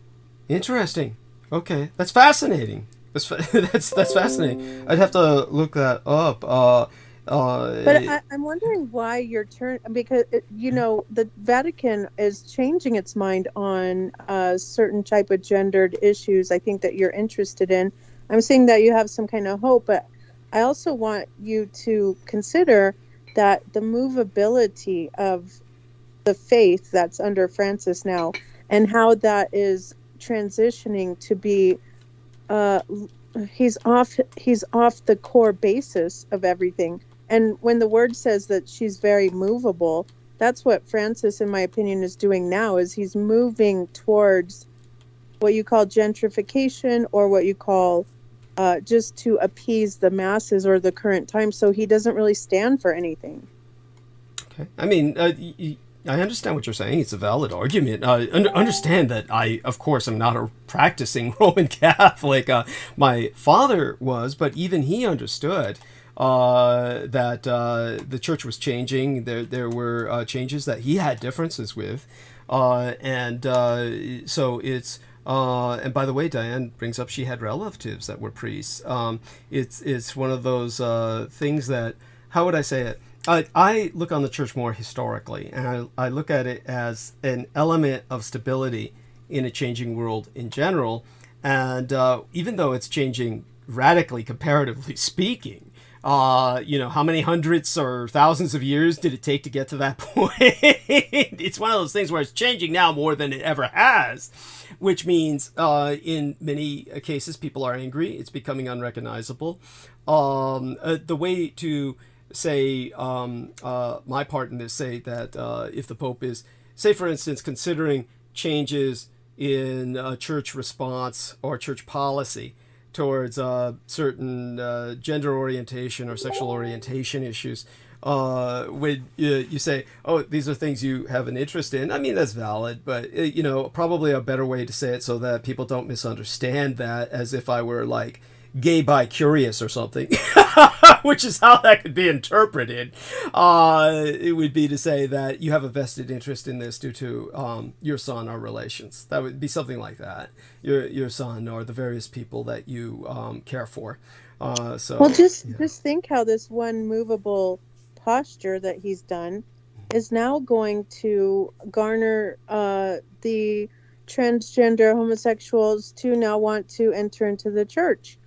Interesting. Okay, that's fascinating. That's fascinating. I'd have to look that up. But I'm wondering why you're because the Vatican is changing its mind on certain type of gendered issues. I think that you're interested in. I'm saying that you have some kind of hope, but I also want you to consider that the movability of the faith that's under Francis now, and how that is transitioning to be he's off the core basis of everything. And when the word says that she's very movable, that's what Francis, in my opinion, is doing now, is he's moving towards what you call gentrification, or what you call just to appease the masses or the current time. So he doesn't really stand for anything. Okay. I mean, I understand what you're saying. It's a valid argument. Understand that I, of course, am not a practicing Roman Catholic. My father was, but even he understood that the church was changing. There were changes that he had differences with. So it's... and by the way, Diane brings up she had relatives that were priests. It's one of those things that... How would I say it? I look on the church more historically, and I look at it as an element of stability in a changing world in general. And even though it's changing radically, comparatively speaking, how many hundreds or thousands of years did it take to get to that point? It's one of those things where it's changing now more than it ever has, which means in many cases people are angry. It's becoming unrecognizable. The way to say my part in this, say that if the Pope is, say for instance, considering changes in church response or church policy towards certain gender orientation or sexual orientation issues, when you say, oh, these are things you have an interest in, I mean, that's valid, but probably a better way to say it so that people don't misunderstand that as if I were like gay bi curious or something, which is how that could be interpreted. It would be to say that you have a vested interest in this due to your son or relations. That would be something like that. Your son or the various people that you care for. Just think how this one movable posture that he's done is now going to garner the transgender homosexuals to now want to enter into the church,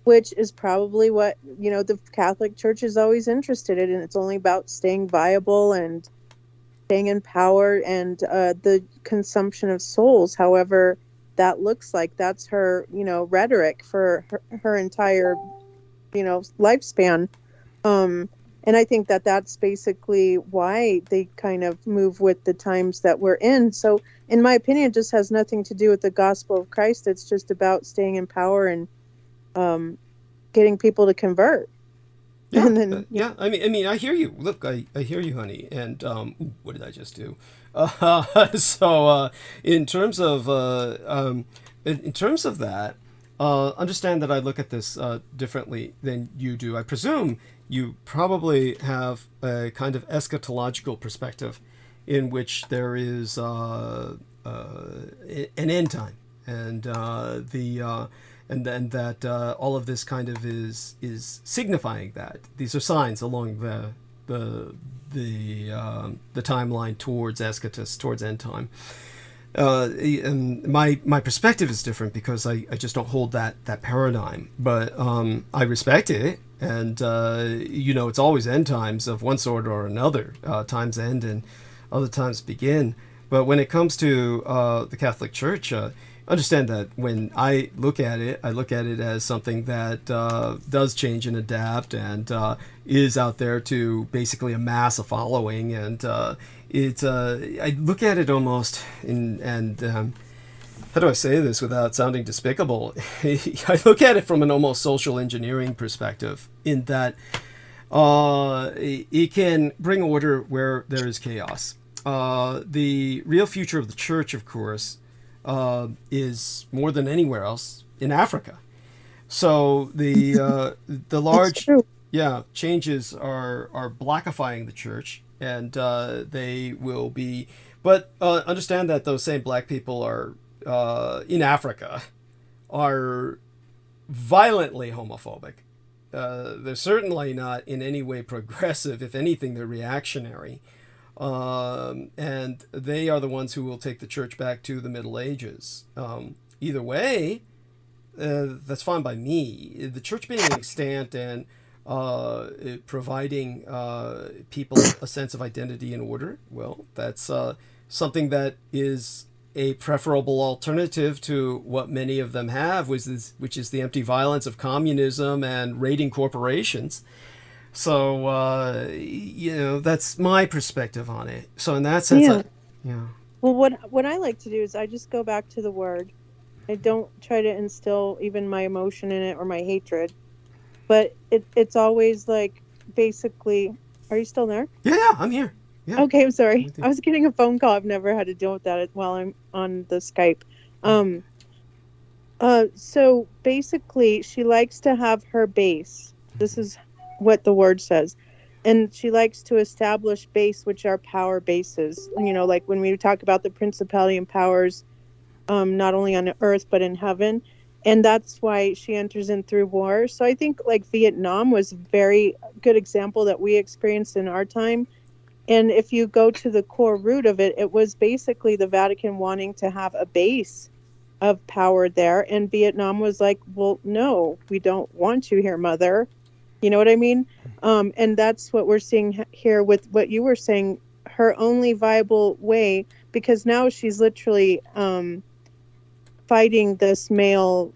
which is probably what the Catholic Church is always interested in. And it's only about staying viable and staying in power and the consumption of souls. However, that looks like that's her, rhetoric for her entire, lifespan. And I think that that's basically why they kind of move with the times that we're in. So, in my opinion, it just has nothing to do with the gospel of Christ. It's just about staying in power and getting people to convert. Yeah, and then, I mean, I hear you. Look, I hear you, honey. And what did I just do? In terms of that, understand that I look at this differently than you do. I presume you probably have a kind of eschatological perspective in which there is an end time, and and then that all of this kind of is signifying that these are signs along the timeline towards eschatus, towards end time. And my perspective is different because I just don't hold that paradigm, but I respect it, and it's always end times of one sort or another. Times end and other times begin. But when it comes to the Catholic Church, understand that when I look at it as something that does change and adapt and is out there to basically amass a following, and I look at it almost how do I say this without sounding despicable? I look at it from an almost social engineering perspective, in that It can bring order where there is chaos. The real future of the church, of course, is more than anywhere else in Africa. So the large changes are blackifying the church, and they will be. But understand that those same black people are in Africa are violently homophobic. They're certainly not in any way progressive. If anything, they're reactionary. And they are the ones who will take the church back to the Middle Ages. Either way, that's fine by me. The church being extant and providing people a sense of identity and order, well, that's something that is a preferable alternative to what many of them have, which is the empty violence of communism and raiding corporations. So, that's my perspective on it. So in that sense, Well, what I like to do is I just go back to the word. I don't try to instill even my emotion in it or my hatred. But it's always like, basically, are you still there? Yeah, I'm here. Yeah. Okay, I'm sorry. I was getting a phone call. I've never had to deal with that while I'm on the Skype. So basically, she likes to have her base. This is what the word says. And she likes to establish base, which are power bases. Like when we talk about the principality and powers, not only on earth, but in heaven. And that's why she enters in through war. So I think like Vietnam was a very good example that we experienced in our time. And if you go to the core root of it, it was basically the Vatican wanting to have a base of power there. And Vietnam was like, well, no, we don't want you here, mother. You know what I mean? And that's what we're seeing here with what you were saying, her only viable way, because now she's literally fighting this male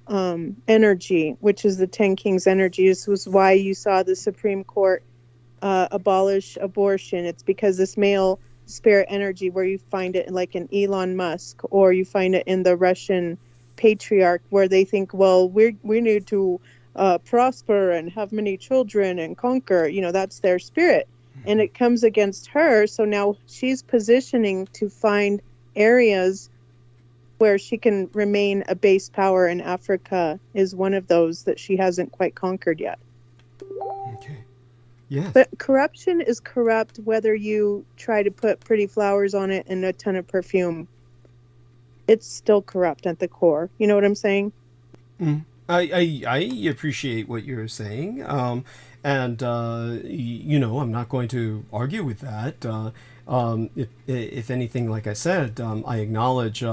energy, which is the 10 Kings energy. This was why you saw the Supreme Court abolish abortion. It's because this male spirit energy, where you find it in like an Elon Musk, or you find it in the Russian patriarch, where they think, well, we need to prosper and have many children and conquer. That's their spirit, and it comes against her. So now she's positioning to find areas where she can remain a base power, and Africa is one of those that she hasn't quite conquered yet. Okay. Yes. But corruption is corrupt whether you try to put pretty flowers on it and a ton of perfume. It's still corrupt at the core. You know what I'm saying? I appreciate what you're saying. And I'm not going to argue with that. If anything, like I said, I acknowledge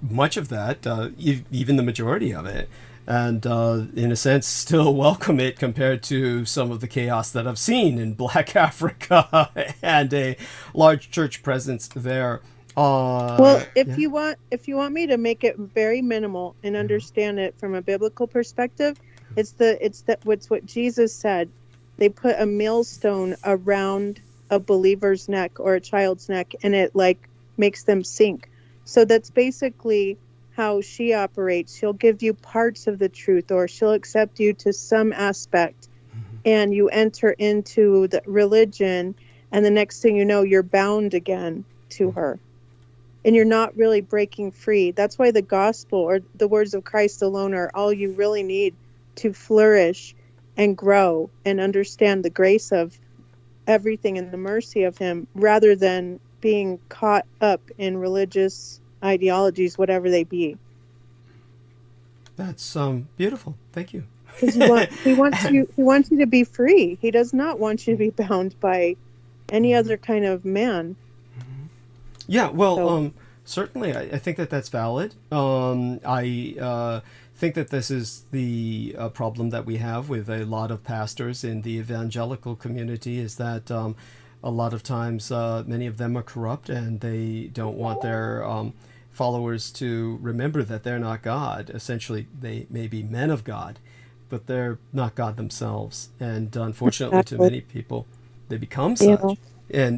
much of that, even the majority of it. And in a sense, still welcome it compared to some of the chaos that I've seen in Black Africa and a large church presence there. If you want me to make it very minimal and understand it from a biblical perspective, it's what Jesus said. They put a millstone around a believer's neck or a child's neck, and it like makes them sink. So that's basically how she operates. She'll give you parts of the truth, or she'll accept you to some aspect, and you enter into the religion, and the next thing you know, you're bound again to her, and you're not really breaking free. That's why the gospel or the words of Christ alone are all you really need to flourish and grow and understand the grace of everything and the mercy of him, rather than being caught up in religious ideologies, whatever they be. That's beautiful. Thank you. Because he wants you to be free. He does not want you to be bound by any other kind of man. Yeah, well, certainly, I think that's valid. I think that this is the problem that we have with a lot of pastors in the evangelical community, is that a lot of times many of them are corrupt, and they don't want their followers to remember that they're not God. Essentially, they may be men of God, but they're not God themselves. And unfortunately, to many people, they become such. Yeah.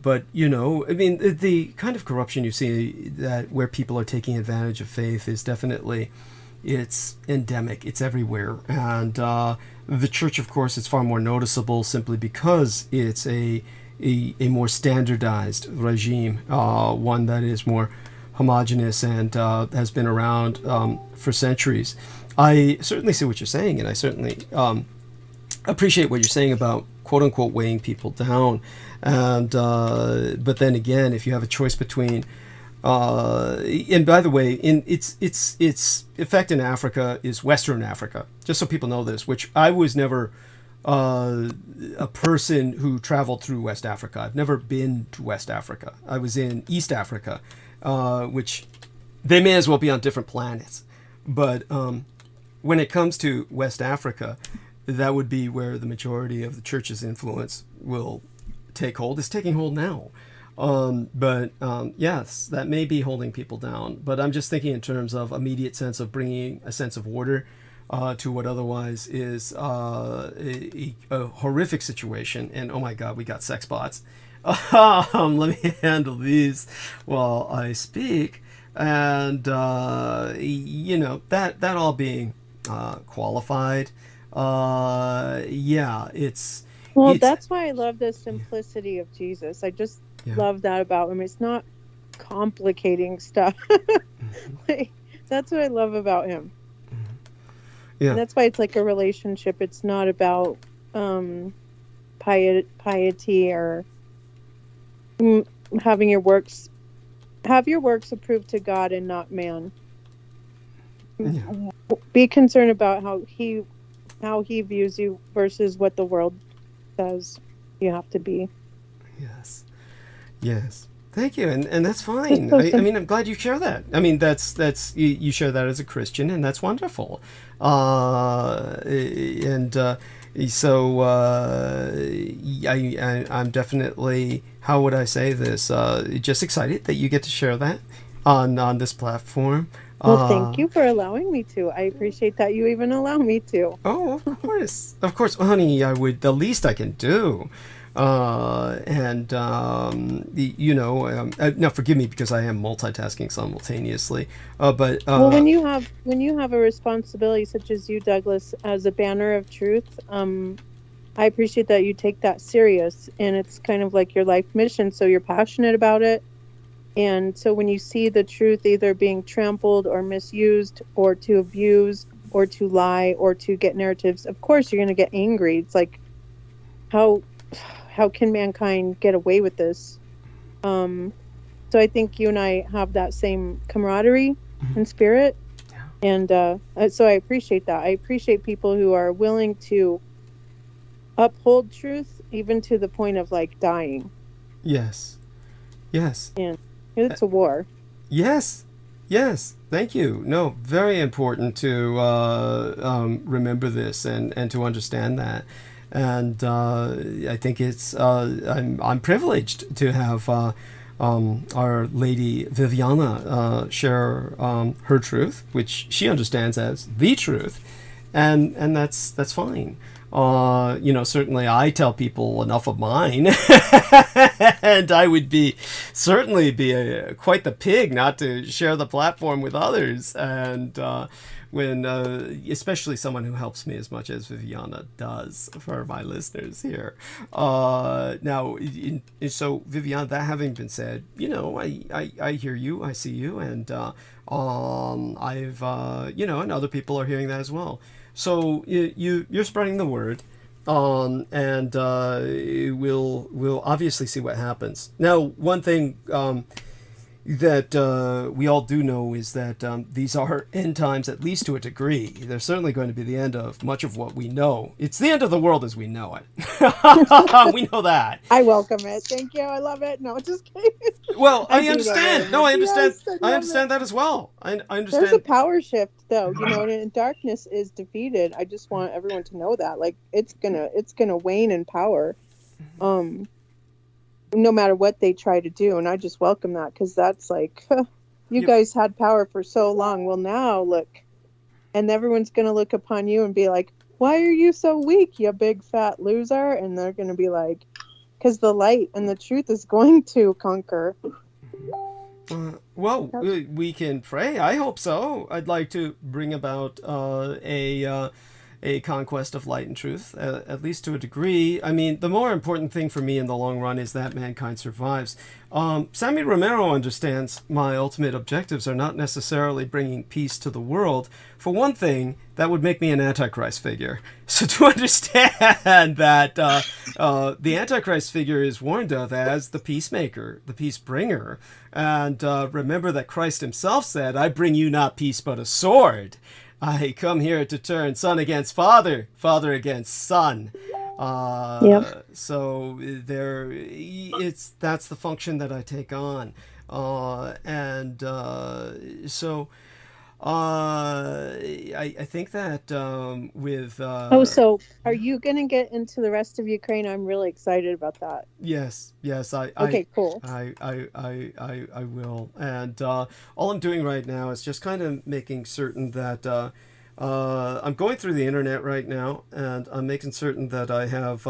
But I mean, the kind of corruption you see that where people are taking advantage of faith is definitely it's endemic. It's everywhere. And the church, of course, is far more noticeable simply because it's a more standardized regime, one that is more homogenous and has been around for centuries. I certainly see what you're saying, and I certainly appreciate what you're saying about quote unquote weighing people down. And but then again, if you have a choice between and by the way, in its effect in Africa is Western Africa, just so people know this, which I was never a person who traveled through West Africa. I've never been to West Africa. I was in East Africa, which they may as well be on different planets. But when it comes to West Africa, that would be where the majority of the church's influence will take hold. It's taking hold now. But yes, that may be holding people down. But I'm just thinking in terms of immediate sense of bringing a sense of order to what otherwise is a horrific situation. And oh my God, we got sex bots. Let me handle these while I speak. And you know, that all being qualified. Yeah, it's. Well, that's why I love the simplicity of Jesus. I just love that about him. It's not complicating stuff. Like, that's what I love about him. Yeah. And that's why it's like a relationship. It's not about piety or having your works. Have your works approved to God and not man. Yeah. Be concerned about how he views you versus what the world says you have to be. Yes. Thank you, and that's fine. I mean, I'm glad you share that. I mean, that's you share that as a Christian, and that's wonderful. So I'm definitely, how would I say this? Just excited that you get to share that on this platform. Well, thank you for allowing me to. I appreciate that you even allow me to. Oh, of course. Of course, honey, I would, the least I can do. Now forgive me because I am multitasking simultaneously. Well, when you have a responsibility such as you, Douglas, as a banner of truth, I appreciate that you take that serious, and it's kind of like your life mission. So you're passionate about it. And so when you see the truth either being trampled or misused or to abuse or to lie or to get narratives, of course you're going to get angry. It's like, how can mankind get away with this? So I think you and I have that same camaraderie and spirit. And so I appreciate that. I appreciate people who are willing to uphold truth even to the point of like dying. Yes. And it's a war. Yes. Thank you. No, very important to remember this and to understand that. And I think it's I'm privileged to have our lady Viviana share her truth, which she understands as the truth, and that's fine. Certainly I tell people enough of mine, and I would certainly be quite the pig not to share the platform with others. And when especially someone who helps me as much as Viviana does for my listeners here. So Viviana, that having been said, I hear you, I see you, and I've and other people are hearing that as well. So you're spreading the word, and we'll obviously see what happens. Now, one thing that we all do know is that these are end times, at least to a degree. They're certainly going to be the end of much of what we know. It's the end of the world as we know it. We know that. I welcome it. Thank you. I love it. No, just kidding. Well, I understand. No, I understand. Yes, I understand that as well. I understand. There's a power shift, though, and darkness is defeated. I just want everyone to know that, like, it's gonna wane in power. No matter what they try to do, and I just welcome that, because that's like, you guys had power for so long. Well, now look, and everyone's gonna look upon you and be like, "Why are you so weak, you big fat loser?" And they're gonna be like, "Because the light and the truth is going to conquer." Well, we can pray. I hope so. I'd like to bring about a conquest of light and truth, at least to a degree. I mean, the more important thing for me in the long run is that mankind survives. Sammy Romero understands my ultimate objectives are not necessarily bringing peace to the world. For one thing, that would make me an Antichrist figure. So to understand that the Antichrist figure is warned of as the peacemaker, the peace bringer, and remember that Christ himself said, "I bring you not peace but a sword. I come here to turn son against father, father against son." So that's the function that I take on, I think that with so are you gonna get into the rest of Ukraine? I'm really excited about that. Yes, Cool. I will, and all I'm doing right now is just kind of making certain that I'm going through the internet right now, and I'm making certain that I have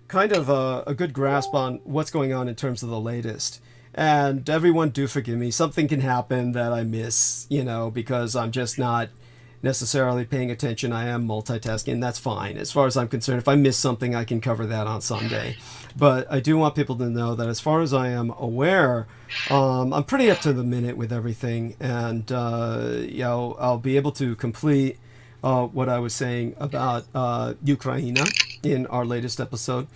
kind of a good grasp on what's going on in terms of the latest. And everyone do forgive me. Something can happen that I miss, because I'm just not necessarily paying attention. I am multitasking. That's fine. As far as I'm concerned, if I miss something, I can cover that on Sunday. But I do want people to know that as far as I am aware, I'm pretty up to the minute with everything. And, I'll be able to complete what I was saying about Ukraine in our latest episode.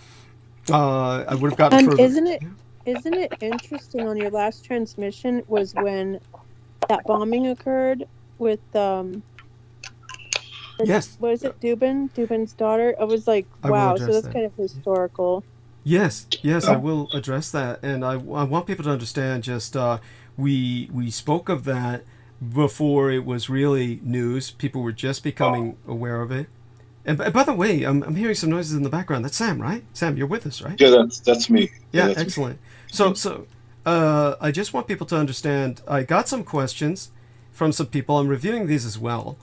I would have gotten further. Isn't it interesting on your last transmission was when that bombing occurred with yes, what is it, Dubin's daughter? I was like, wow, so that's kind of historical. Yes, I will address that, and I want people to understand. Just we spoke of that before it was really news. People were just becoming aware of it. And by the way, I'm hearing some noises in the background. That's Sam, right? Sam, you're with us, right? Yeah, that's me. Yeah, that's excellent. Me. So I just want people to understand. I got some questions from some people. I'm reviewing these as well.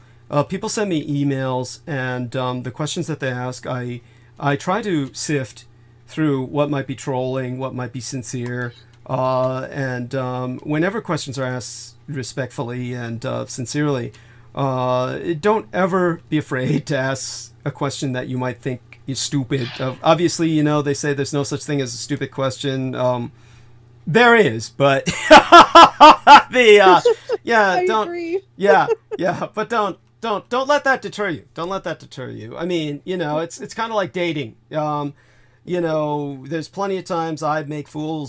People send me emails, and the questions that they ask, I try to sift through what might be trolling, what might be sincere, and whenever questions are asked respectfully and sincerely, don't ever be afraid to ask a question that you might think is stupid. Obviously, they say there's no such thing as a stupid question. There is, but but don't let that deter you. Don't let that deter you. I mean, it's kind of like dating. There's plenty of times I make a fool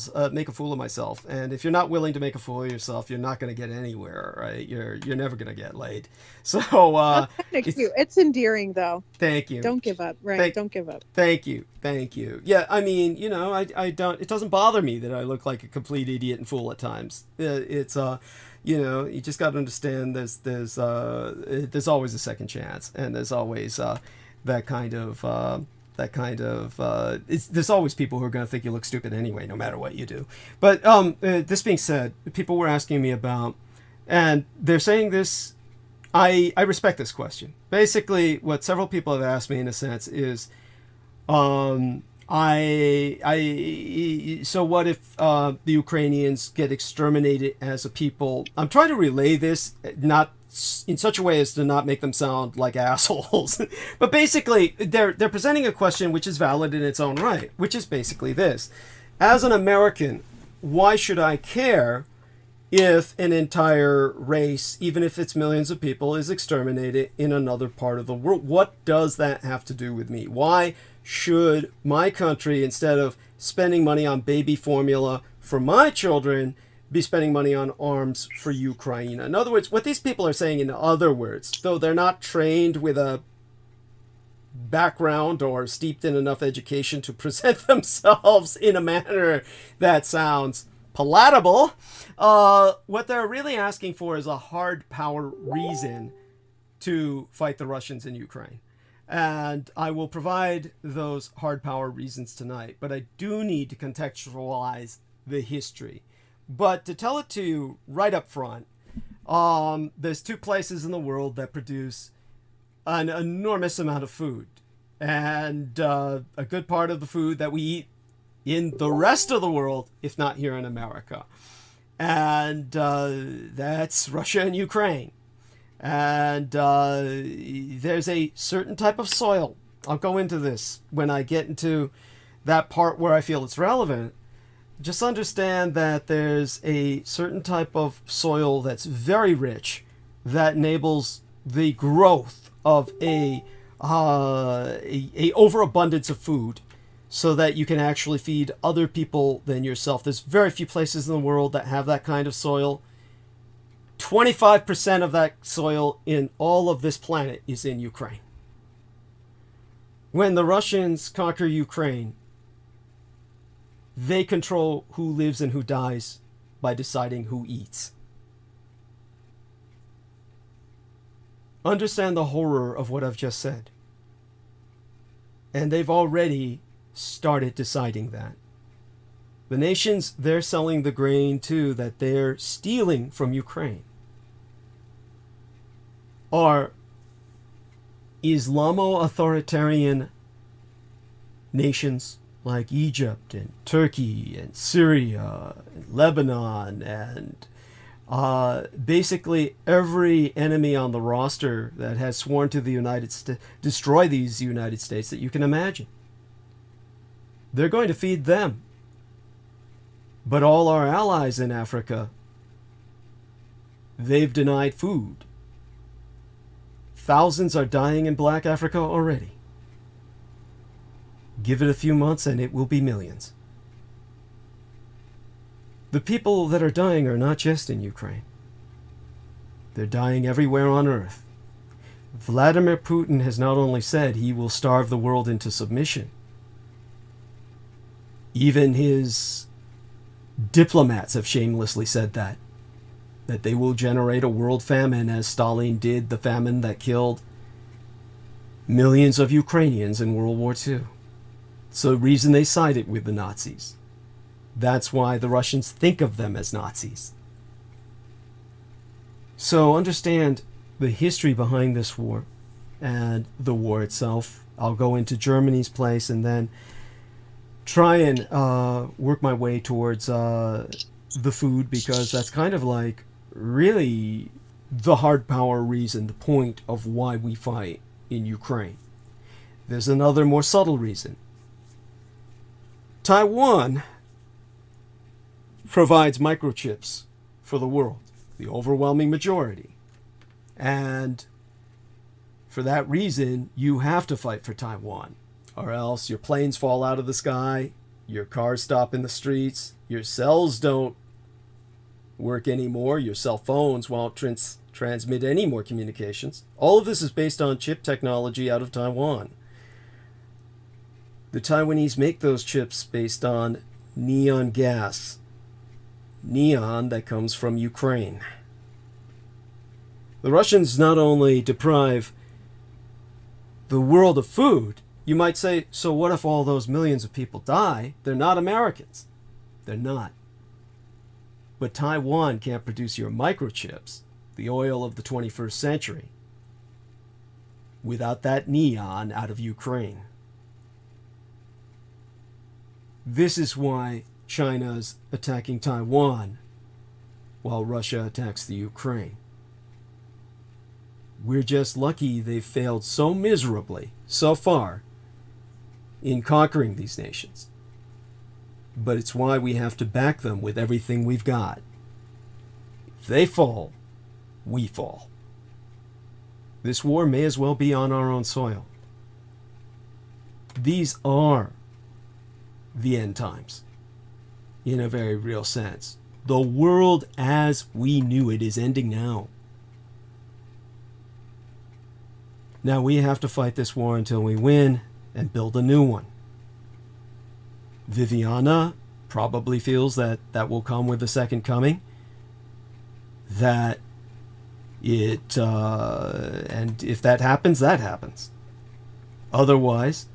of myself, and if you're not willing to make a fool of yourself, you're not going to get anywhere, right? You're never going to get laid. So that's kind of cute. It's endearing, though. Thank you. Don't give up, right? Don't give up. Thank you. Yeah, I mean, I don't. It doesn't bother me that I look like a complete idiot and fool at times. It's you just got to understand. There's always a second chance, and there's always that kind of. There's always people who are going to think you look stupid anyway, no matter what you do. But this being said, people were asking me about, and they're saying this, I respect this question. Basically, what several people have asked me in a sense is, so what if the Ukrainians get exterminated as a people? I'm trying to relay this, not in such a way as to not make them sound like assholes. But basically, they're presenting a question which is valid in its own right, which is basically this. As an American, why should I care if an entire race, even if it's millions of people, is exterminated in another part of the world? What does that have to do with me? Why should my country, instead of spending money on baby formula for my children, be spending money on arms for Ukraine? In other words, what these people are saying, in other words, though they're not trained with a background or steeped in enough education to present themselves in a manner that sounds palatable, what they're really asking for is a hard power reason to fight the Russians in Ukraine. And I will provide those hard power reasons tonight, but I do need to contextualize the history. But to tell it to you right up front, there's two places in the world that produce an enormous amount of food. And a good part of the food that we eat in the rest of the world, if not here in America. And that's Russia and Ukraine. And there's a certain type of soil. I'll go into this when I get into that part where I feel it's relevant. Just understand that there's a certain type of soil that's very rich that enables the growth of a overabundance of food so that you can actually feed other people than yourself. There's very few places in the world that have that kind of soil. 25% of that soil in all of this planet is in Ukraine. When the Russians conquer Ukraine, they control who lives and who dies by deciding who eats. Understand the horror of what I've just said. And they've already started deciding that. The nations they're selling the grain to, that they're stealing from Ukraine, are Islamo-authoritarian nations like Egypt and Turkey and Syria and Lebanon and basically every enemy on the roster that has sworn to the United States, destroy these United States that you can imagine. They're going to feed them. But all our allies in Africa, they've denied food. Thousands are dying in Black Africa already. Give it a few months and it will be millions. The people that are dying are not just in Ukraine. They're dying everywhere on earth. Vladimir Putin has not only said he will starve the world into submission, even his diplomats have shamelessly said that they will generate a world famine as Stalin did the famine that killed millions of Ukrainians in World War II. It's the reason they sided with the Nazis. That's why the Russians think of them as Nazis. So understand the history behind this war and the war itself. I'll go into Germany's place and then try and work my way towards the food, because that's kind of like really the hard power reason, the point of why we fight in Ukraine. There's another more subtle reason. Taiwan provides microchips for the world, the overwhelming majority. And for that reason, you have to fight for Taiwan, or else your planes fall out of the sky, your cars stop in the streets, your cells don't work anymore, your cell phones won't transmit any more communications. All of this is based on chip technology out of Taiwan. The Taiwanese make those chips based on neon gas. Neon that comes from Ukraine. The Russians not only deprive the world of food, you might say, so what if all those millions of people die? They're not Americans. They're not. But Taiwan can't produce your microchips, the oil of the 21st century, without that neon out of Ukraine. This is why China's attacking Taiwan while Russia attacks the Ukraine. We're just lucky they've failed so miserably, so far, in conquering these nations. But it's why we have to back them with everything we've got. If they fall, we fall. This war may as well be on our own soil. These are the end times, in a very real sense. The world as we knew it is ending now. Now we have to fight this war until we win and build a new one. Viviana probably feels that that will come with the second coming. That it, and if that happens, that happens. Otherwise,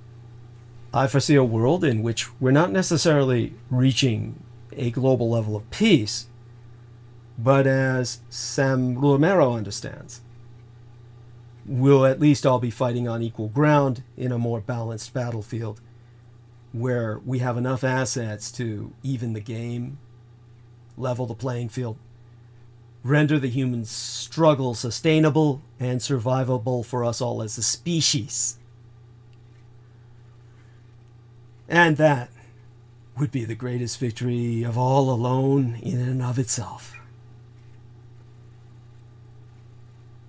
I foresee a world in which we're not necessarily reaching a global level of peace, but as Sam Romero understands, we'll at least all be fighting on equal ground in a more balanced battlefield where we have enough assets to even the game level the playing field, render the human struggle sustainable and survivable for us all as a species. And that would be the greatest victory of all alone in and of itself.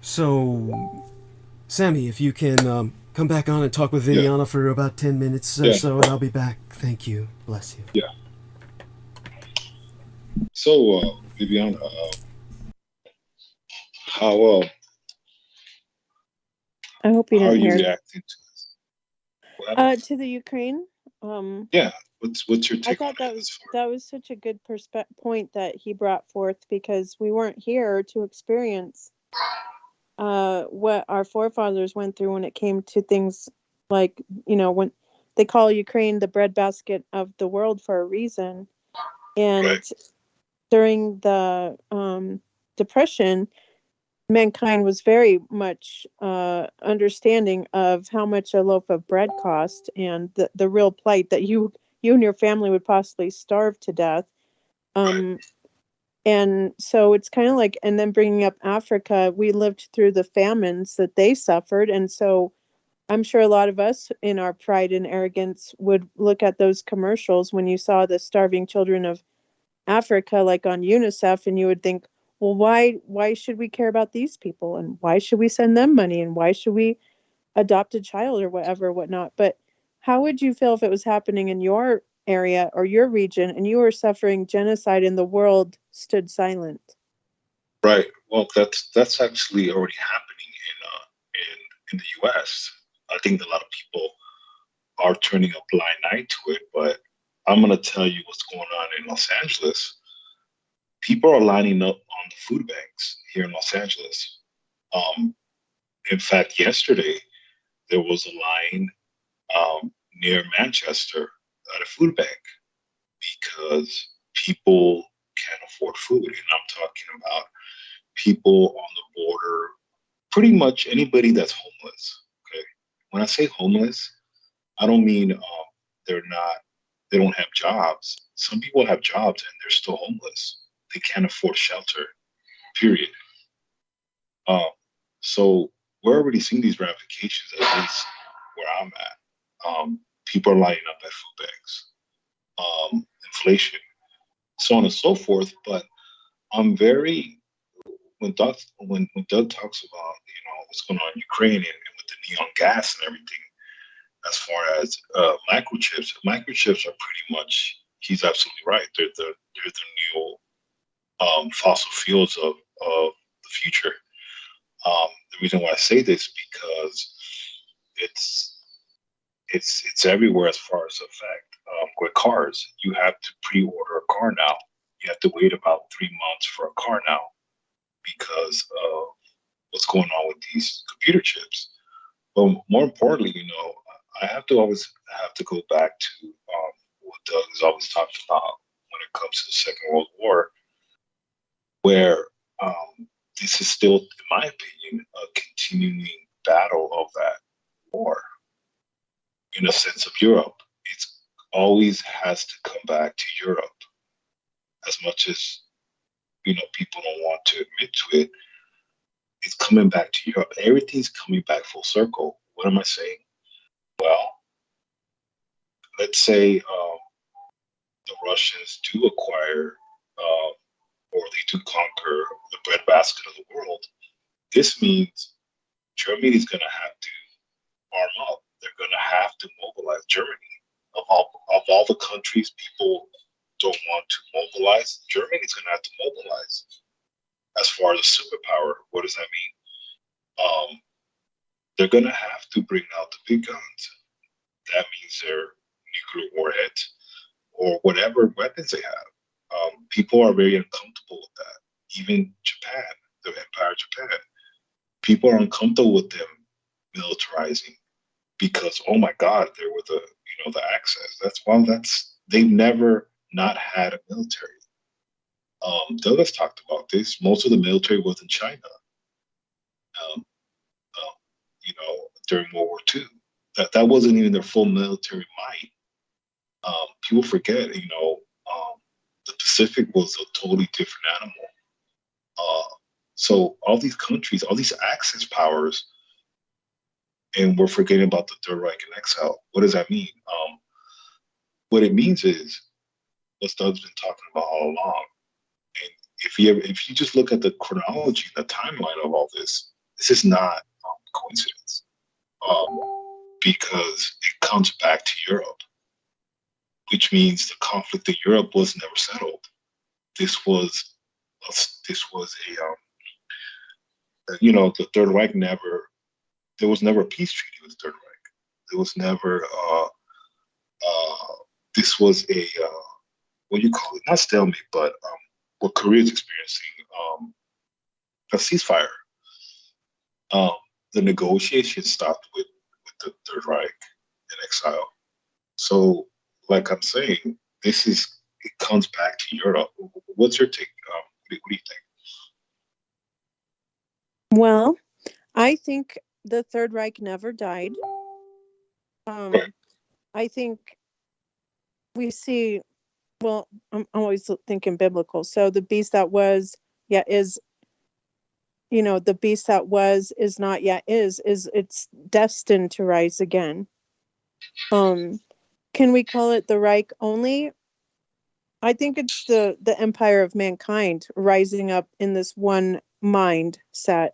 So, Sammy, if you can come back on and talk with Viviana for about 10 minutes or so, and I'll be back. Thank you. Bless you. Yeah. So, Viviana, how I hope you are didn't you hear reacting to this? to the Ukraine. Yeah. What's your I take on thought it? that was such a good point that he brought forth, because we weren't here to experience what our forefathers went through when it came to things like, when they call Ukraine the breadbasket of the world for a reason. And Right. during the Depression, mankind was very much understanding of how much a loaf of bread cost, and the real plight that you and your family would possibly starve to death. And so it's kind of like, and then bringing up Africa, we lived through the famines that they suffered. And so I'm sure a lot of us in our pride and arrogance would look at those commercials when you saw the starving children of Africa, like on UNICEF, and you would think, well, why should we care about these people? And why should we send them money? And why should we adopt a child or whatnot? But how would you feel if it was happening in your area or your region and you were suffering genocide and the world stood silent? Right. Well, that's actually already happening in the U.S. I think a lot of people are turning a blind eye to it, but I'm gonna tell you what's going on in Los Angeles. People are lining up on the food banks here in Los Angeles. In fact, yesterday there was a line near Manchester at a food bank because people can't afford food, and I'm talking about people on the border, pretty much anybody that's homeless. Okay, when I say homeless, I don't mean they don't have jobs. Some people have jobs and they're still homeless. They can't afford shelter. Period. So we're already seeing these ramifications, at least where I'm at. People are lining up at food banks, inflation, so on and so forth. But I'm very when Doug talks about what's going on in Ukraine and with the neon gas and everything, as far as microchips are pretty much. He's absolutely right. They're the new fossil fuels of the future. The reason why I say this because it's everywhere as far as the fact. With cars, you have to pre-order a car now. You have to wait about 3 months for a car now because of what's going on with these computer chips. But more importantly, I always have to go back to what Doug has always talked about when it comes to the Second World War, where this is still, in my opinion, a continuing battle of that war. In a sense of Europe, it always has to come back to Europe. As much as people don't want to admit to it, it's coming back to Europe. Everything's coming back full circle. What am I saying? Well, let's say the Russians do acquire or they do conquer the breadbasket of the world. This means Germany is going to have to arm up. They're going to have to mobilize Germany. Of all the countries people don't want to mobilize, Germany is going to have to mobilize. As far as a superpower, what does that mean? They're going to have to bring out the big guns. That means their nuclear warheads or whatever weapons they have. People are very uncomfortable with that. Even Japan, the Empire of Japan, people are uncomfortable with them militarizing because, oh my God, they're with the access. They've never not had a military. Douglas talked about this. Most of the military was in China. During World War II, that wasn't even their full military might. People forget, the Pacific was a totally different animal. So all these countries, all these Axis powers, and we're forgetting about the Third Reich in exile. What does that mean? What it means is what Doug's been talking about all along. And if you just look at the chronology, the timeline of all this, this is not coincidence, because it comes back to Europe, which means the conflict in Europe was never settled. This was a the Third Reich never. There was never a peace treaty with the Third Reich. There was never. This was a what do you call it? Not stalemate, but what Korea is experiencing, a ceasefire. The negotiations stopped with the Third Reich in exile. So, like I'm saying, it comes back to Europe. What's your take? What do you think? Well, I think the Third Reich never died. I think we see, well, I'm always thinking biblical. So the beast that was, is, the beast that was, is not yet is it's destined to rise again. Can we call it the Reich only? I think it's the empire of mankind rising up in this one mindset.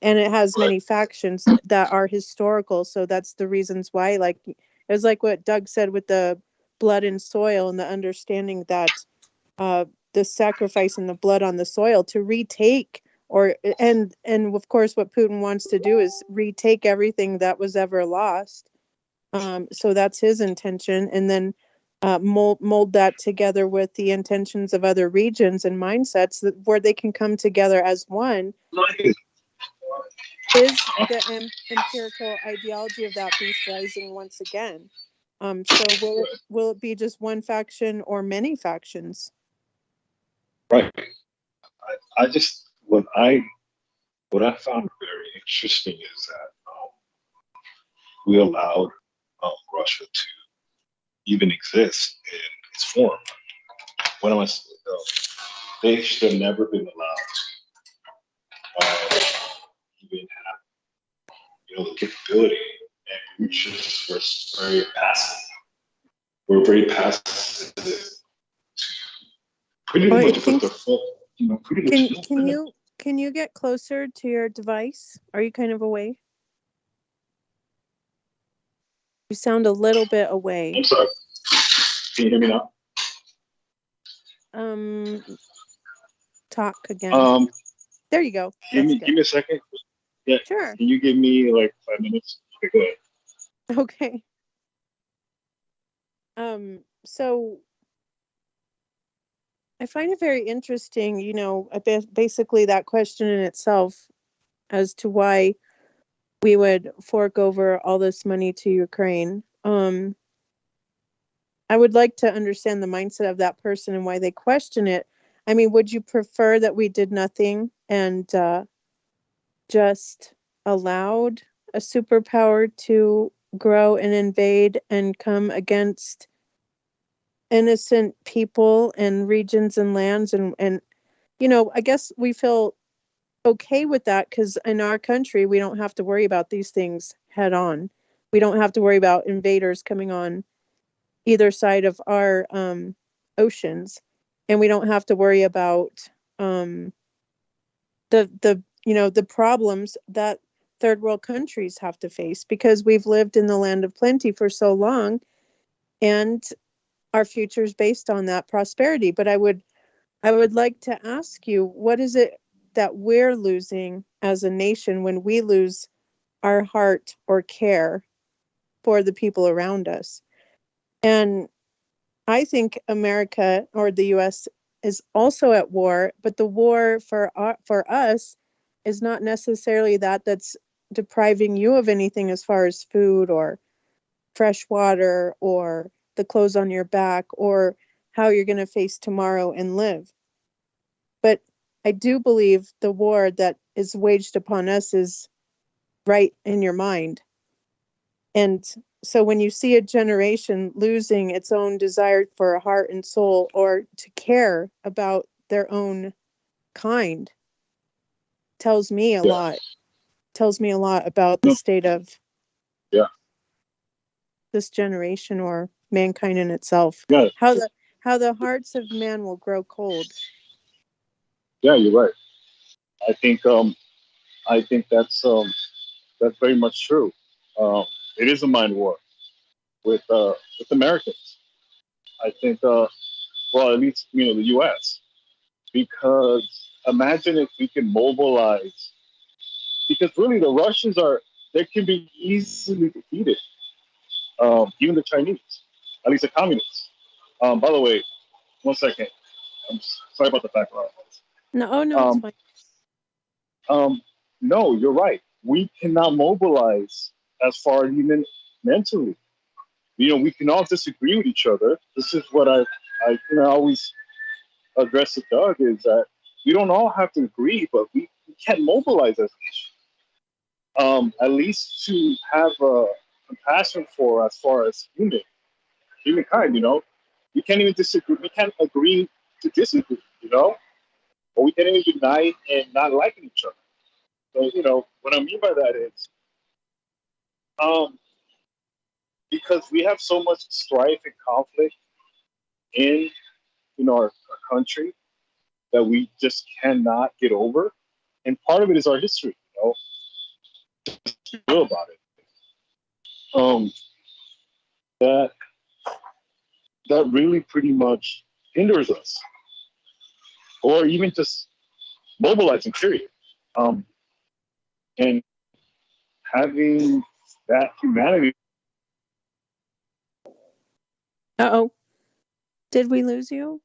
And it has many factions that are historical. So that's the reasons why, like, it was like what Doug said with the blood and soil, and the understanding that the sacrifice and the blood on the soil to retake, and of course what Putin wants to do is retake everything that was ever lost. So that's his intention. And then mold that together with the intentions of other regions and mindsets where they can come together as one. Is the empirical ideology of that beast rising once again? So will it be just one faction or many factions? Right. I just what I found very interesting is that we allowed Russia to even exist in its form. What am I saying? They should have never been allowed to even have the capability, and we just were very passive. We're very passive to pretty much put their foot. Can you get closer to your device? Are you kind of away? You sound a little bit away. I'm sorry. Can you hear me now? Talk again. There you go. Give me a second. Yeah. Sure. Can you give me like 5 minutes? Okay, go ahead. Okay. So I find it very interesting, basically that question in itself as to why we would fork over all this money to Ukraine. I would like to understand the mindset of that person and why they question it. I mean, would you prefer that we did nothing and just allowed a superpower to grow and invade and come against innocent people and regions and lands? And I guess we feel okay with that because in our country, we don't have to worry about these things head on. We don't have to worry about invaders coming on either side of our oceans. And we don't have to worry about the problems that third world countries have to face because we've lived in the land of plenty for so long, and our future is based on that prosperity. But I would like to ask you, what is it that we're losing as a nation when we lose our heart or care for the people around us? And I think America or the U.S. is also at war, but the war for us is not necessarily that's depriving you of anything as far as food or fresh water or the clothes on your back or how you're going to face tomorrow and live. But I do believe the war that is waged upon us is right in your mind. And So when you see a generation losing its own desire for heart and soul, or to care about their own kind, tells me a lot. Tells me a lot about the state of this generation, or mankind in itself. How the hearts of man will grow cold. Yeah, you're right. I think that's very much true. It is a mind war with Americans. I think, well, at least the U.S. Because imagine if we can mobilize. Because really, the Russians they can be easily defeated. Even the Chinese, at least the communists. By the way, 1 second. I'm sorry about the background noise. No, it's fine. No, you're right. We cannot mobilize as far even mentally. We can all disagree with each other. This is what I always address to Doug, is that we don't all have to agree, but we can't mobilize as much. At least to have compassion for, as far as humankind. We can't even disagree. We can't agree to disagree. But we can't even unite and not liking each other. So what I mean by that is, because we have so much strife and conflict in our country that we just cannot get over, and part of it is our history. Feel about it. That really pretty much hinders us, or even just mobilizing. Period. And having that humanity. Uh-oh. Did we lose you?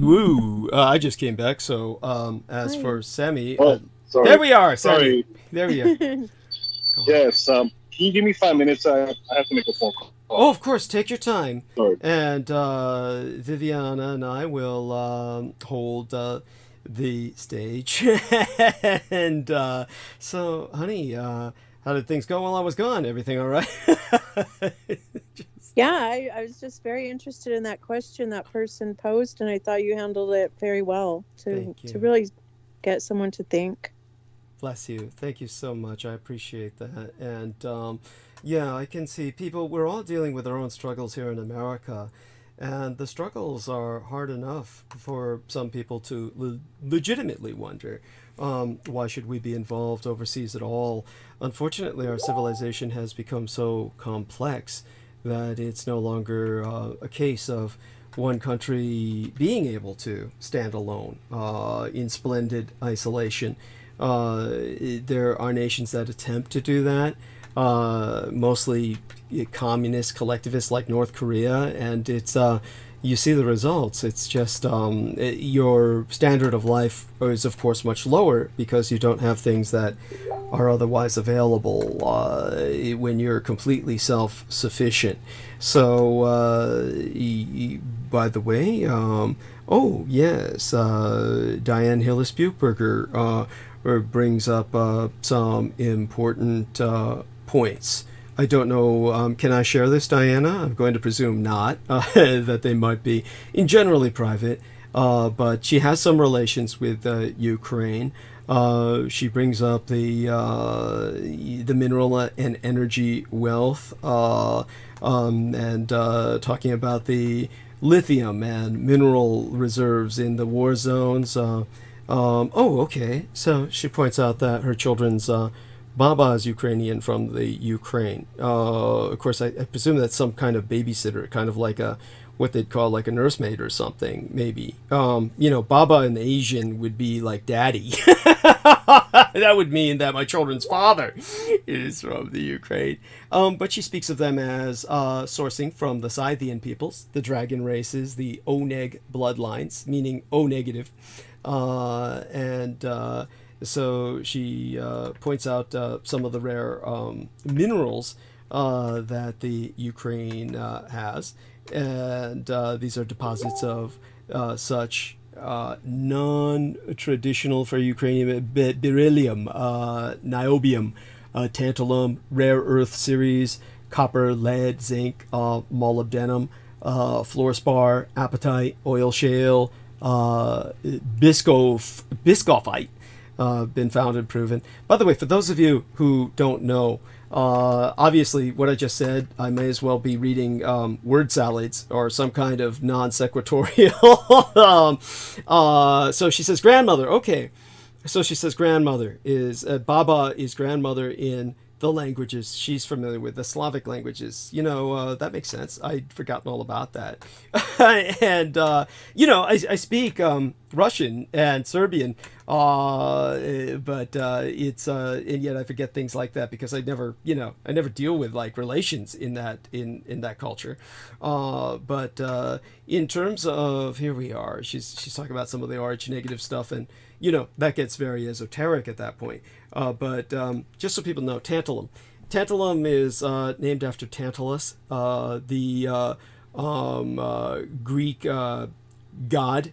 Woo! I just came back. So, as Hi. for Sammy, Sorry. there we are. Sammy. Sorry. There we are. Yes. Can you give me 5 minutes? I have to make a phone call. Oh, of course. Take your time. Sorry. And Viviana and I will hold the stage. And so, honey, how did things go while I was gone? Everything all right? Yeah, I was just very interested in that question that person posed, and I thought you handled it very well to really get someone to think. Bless you. Thank you so much. I appreciate that. And yeah, I can see people, we're all dealing with our own struggles here in America. And the struggles are hard enough for some people to legitimately wonder, why should we be involved overseas at all? Unfortunately, our civilization has become so complex that it's no longer a case of one country being able to stand alone in splendid isolation. There are nations that attempt to do that, mostly communist collectivists like North Korea, and it's you see the results. It's just your standard of life is of course much lower because you don't have things that are otherwise available when you're completely self-sufficient. So by the way, oh yes, Diane Hillis-Buchberger brings up some important points. I don't know, can I share this, Diana? I'm going to presume not, that they might be in generally private, but she has some relations with Ukraine. She brings up the mineral and energy wealth, and talking about the lithium and mineral reserves in the war zones. Oh, okay. So she points out that her children's Baba is Ukrainian from the Ukraine. Of course, I presume that's some kind of babysitter, kind of like what they'd call like a nursemaid or something, maybe. Baba in Asian would be like daddy. That would mean that my children's father is from the Ukraine. But she speaks of them as sourcing from the Scythian peoples, the dragon races, the Oneg bloodlines, meaning O negative. So she points out some of the rare minerals that the Ukraine has. And these are deposits of such non-traditional for Ukrainian beryllium, niobium, tantalum, rare earth series, copper, lead, zinc, molybdenum, fluorspar, apatite, oil shale, biscophite, been found and proven. By the way, for those of you who don't know, obviously what I just said, I may as well be reading word salads or some kind of non sequitorial. So she says grandmother. Okay, so she says grandmother is Baba is grandmother in the languages she's familiar with, the Slavic languages. That makes sense. I'd forgotten all about that. And, I speak Russian and Serbian, but it's, and yet I forget things like that because I never deal with like relations in that culture. But in terms of, here we are, she's talking about some of the RH negative stuff, and, that gets very esoteric at that point. But just so people know, tantalum. Tantalum is named after Tantalus, the Greek god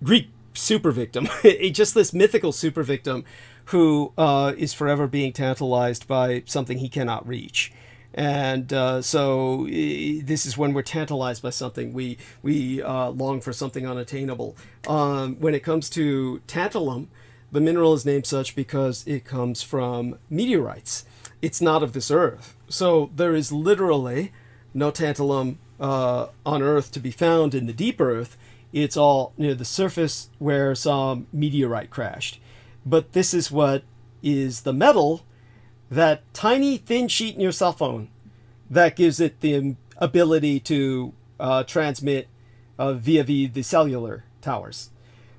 Greek super victim, just this mythical super victim who is forever being tantalized by something he cannot reach. And so this is when we're tantalized by something. We long for something unattainable. When it comes to tantalum, the mineral is named such because it comes from meteorites. It's not of this earth. So there is literally no tantalum on Earth to be found in the deep earth. It's all near the surface where some meteorite crashed. But this is what is the metal, that tiny thin sheet in your cell phone, that gives it the ability to transmit via the cellular towers.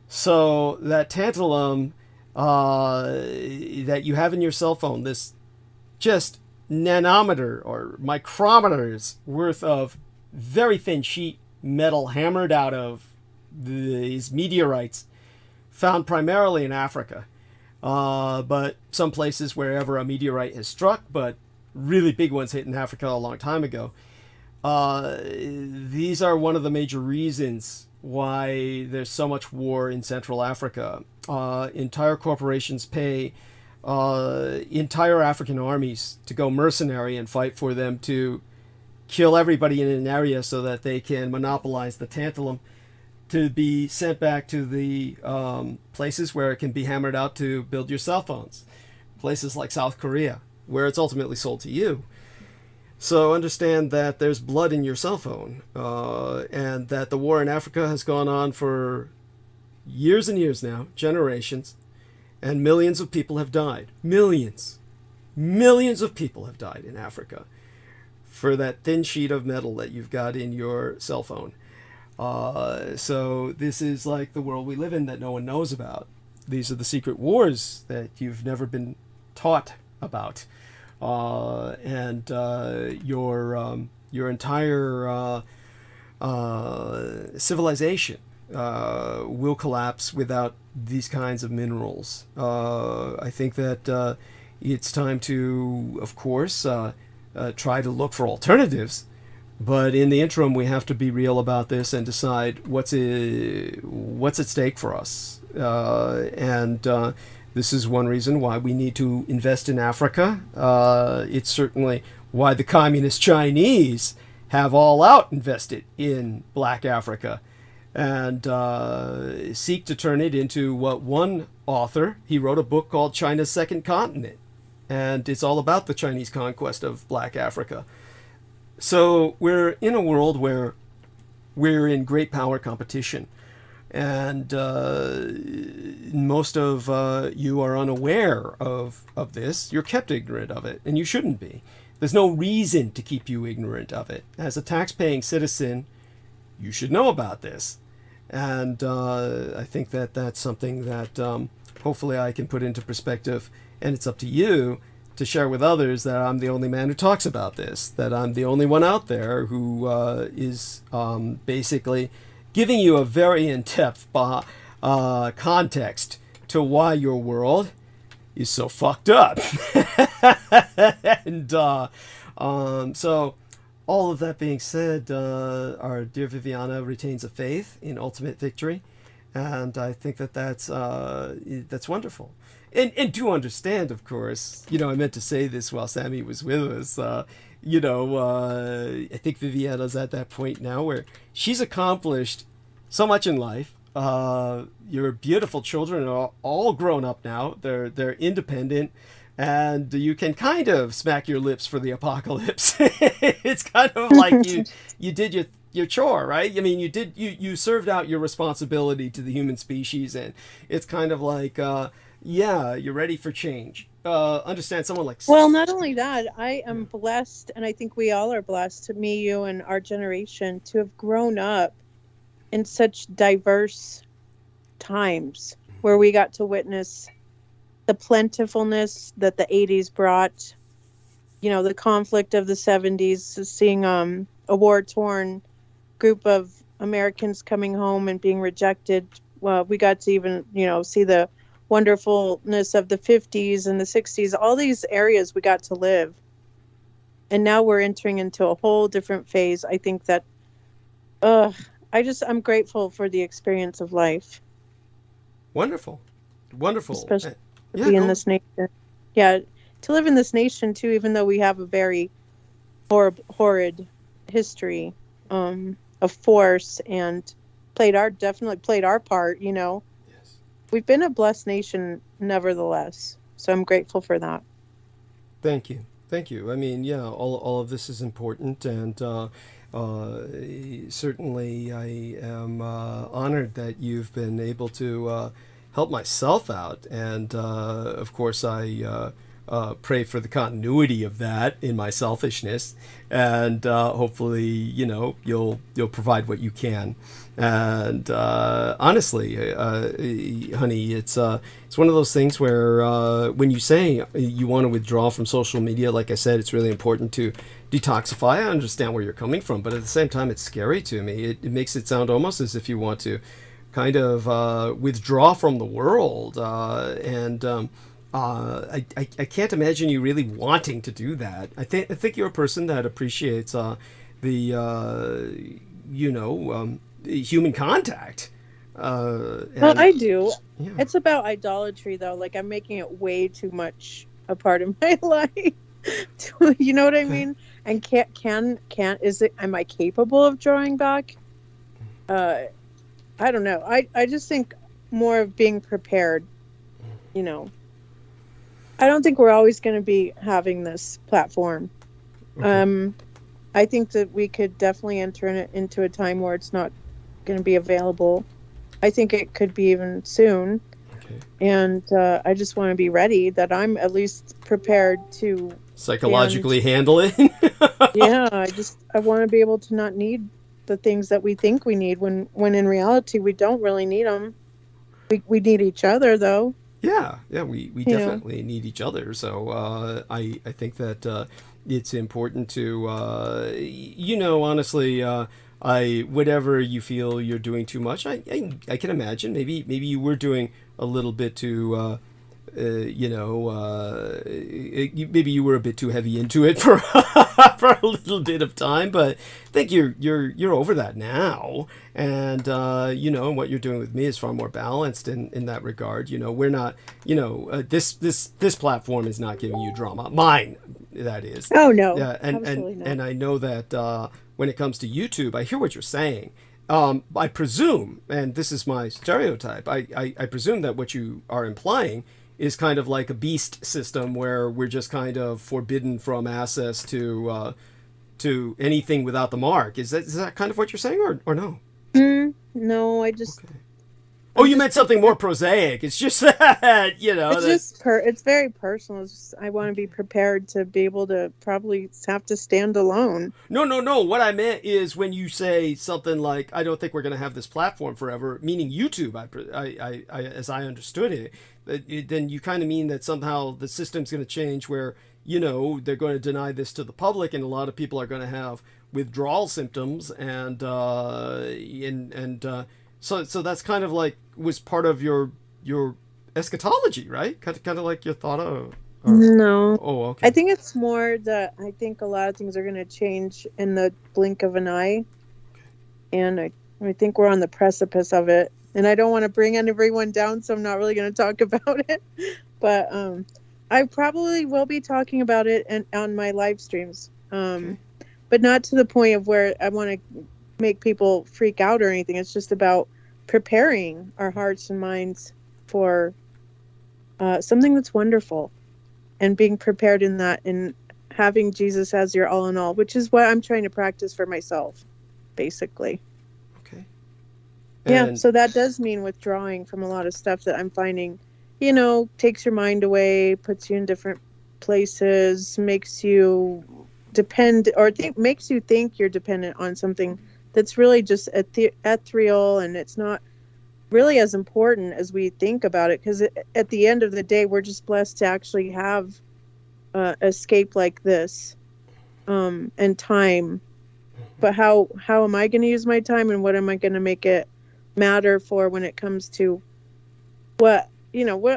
So that tantalum that you have in your cell phone, this just nanometer or micrometers worth of very thin sheet metal hammered out of these meteorites, found primarily in Africa, but some places wherever a meteorite has struck, but really big ones hit in Africa a long time ago. These are one of the major reasons why there's so much war in Central Africa. Entire corporations pay entire African armies to go mercenary and fight for them to kill everybody in an area so that they can monopolize the tantalum to be sent back to the places where it can be hammered out to build your cell phones. Places like South Korea, where it's ultimately sold to you. So understand that there's blood in your cell phone, and that the war in Africa has gone on for years and years now, generations, and millions of people have died. Millions of people have died in Africa for that thin sheet of metal that you've got in your cell phone. So this is like the world we live in that no one knows about. These are the secret wars that you've never been taught about. And your entire civilization will collapse without these kinds of minerals. I think that it's time to, of course, try to look for alternatives. But in the interim, we have to be real about this and decide what's at stake for us. And this is one reason why we need to invest in Africa. It's certainly why the communist Chinese have all out invested in Black Africa and seek to turn it into what one author, he wrote a book called China's Second Continent. And it's all about the Chinese conquest of Black Africa. So we're in a world where we're in great power competition. And most of you are unaware of this. You're kept ignorant of it, and you shouldn't be. There's no reason to keep you ignorant of it. As a tax-paying citizen, you should know about this. And I think that that's something that hopefully I can put into perspective, and it's up to you to share with others that I'm the only man who talks about this, that I'm the only one out there who is basically giving you a very in-depth context to why your world is so fucked up. And so all of that being said, our dear Viviana retains a faith in ultimate victory, and I think that that's wonderful. And do understand, of course. I meant to say this while Sammy was with us. I think Viviana's at that point now where she's accomplished so much in life. Your beautiful children are all grown up now. They're independent, and you can kind of smack your lips for the apocalypse. It's kind of like you did your chore, right? I mean, you served out your responsibility to the human species, and it's kind of like you're ready for change. Understand someone like... Well, not only that, I am blessed, and I think we all are blessed, me, you, and our generation, to have grown up in such diverse times where we got to witness the plentifulness that the 80s brought, the conflict of the 70s, seeing a war-torn group of Americans coming home and being rejected. Well, we got to even, see the wonderfulness of the 50s and the 60s, all these areas we got to live. And now we're entering into a whole different phase. I think that, I'm grateful for the experience of life. Wonderful. Especially to be in this nation. Yeah, to live in this nation too, even though we have a very horrid history of force, and definitely played our part, Yes. We've been a blessed nation nevertheless. So I'm grateful for that. Thank you. I mean, all of this is important, and certainly I am honored that you've been able to help myself out, and of course I pray for the continuity of that in my selfishness, and hopefully you'll provide what you can. And honestly, honey, it's one of those things where when you say you want to withdraw from social media, like I said, it's really important to detoxify. I understand where you're coming from, but at the same time, it's scary to me. It makes it sound almost as if you want to kind of withdraw from the world, and I can't imagine you really wanting to do that. I think you're a person that appreciates the human contact. Well, I do. Yeah. It's about idolatry, though. Like, I'm making it way too much a part of my life. You know what I mean? And am I capable of drawing back? I don't know. I just think more of being prepared, I don't think we're always going to be having this platform. Okay. I think that we could definitely enter into a time where it's not going to be available. I think it could be even soon. Okay. And I just want to be ready, that I'm at least prepared to psychologically handle it. Yeah, I want to be able to not need the things that we think we need when in reality we don't really need them. We need each other, though. Yeah, we definitely need each other. So I think that it's important to honestly, whatever you feel you're doing too much, I can imagine maybe you were doing a little bit too maybe you were a bit too heavy into it for for a little bit of time, but I think you're over that now, and what you're doing with me is far more balanced in that regard. We're not, this platform is not giving you drama. Mine, that is. Oh no. Yeah, and I know that when it comes to YouTube, I hear what you're saying. I presume, and this is my stereotype, I presume that what you are implying is kind of like a beast system where we're just kind of forbidden from access to anything without the mark. Is that kind of what you're saying, or no? No, I just... Okay. Oh, you meant something more prosaic. It's just that, it's very personal. I want to be prepared to be able to probably have to stand alone. No. What I meant is when you say something like, I don't think we're going to have this platform forever, meaning YouTube, I as I understood it, then you kind of mean that somehow the system's going to change where, they're going to deny this to the public, and a lot of people are going to have withdrawal symptoms, and so that's kind of like was part of your eschatology, right? Kind of like your thought of... No. Oh, okay. I think it's more that I think a lot of things are going to change in the blink of an eye, and I think we're on the precipice of it. and I don't want to bring everyone down, so I'm not really going to talk about it. But I probably will be talking about it on my live streams, but not to the point of where I want to make people freak out or anything. It's just about preparing our hearts and minds for something that's wonderful, and being prepared in that, and having Jesus as your all in all, which is what I'm trying to practice for myself, basically. Okay. Yeah, so that does mean withdrawing from a lot of stuff that I'm finding, takes your mind away, puts you in different places, makes you depend, or makes you think you're dependent on something that's really just ethereal, and it's not really as important as we think about it, because at the end of the day, we're just blessed to actually have escape like this, and time. But how am I going to use my time, and what am I going to make it matter for when it comes to what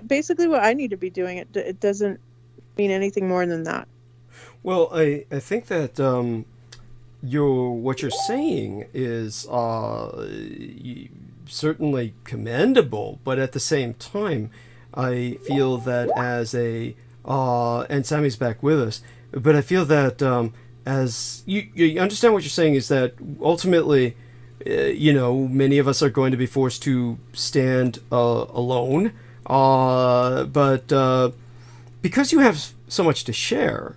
basically what I need to be doing? It doesn't mean anything more than that. Well, I think that what you're saying is certainly commendable, but at the same time, I feel that as and Sammy's back with us, but I feel that as you understand what you're saying is that ultimately, many of us are going to be forced to stand alone, but because you have so much to share,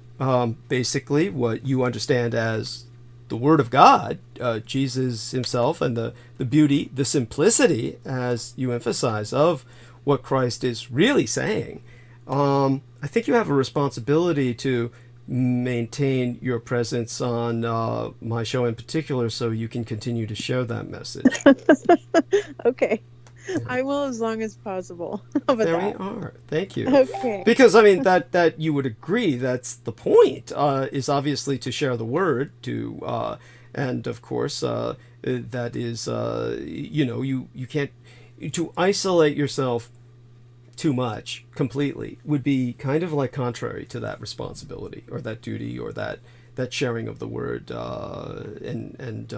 basically what you understand as the Word of God, Jesus himself, and the beauty, the simplicity, as you emphasize, of what Christ is really saying. I think you have a responsibility to maintain your presence on my show in particular, so you can continue to share that message. Okay. I will, as long as possible. How about there that? we are. Thank you. Okay. Because I mean that you would agree that's the point. Is obviously to share the word, and of course that is you can't, to isolate yourself too much completely would be kind of like contrary to that responsibility or that duty or that sharing of the word, and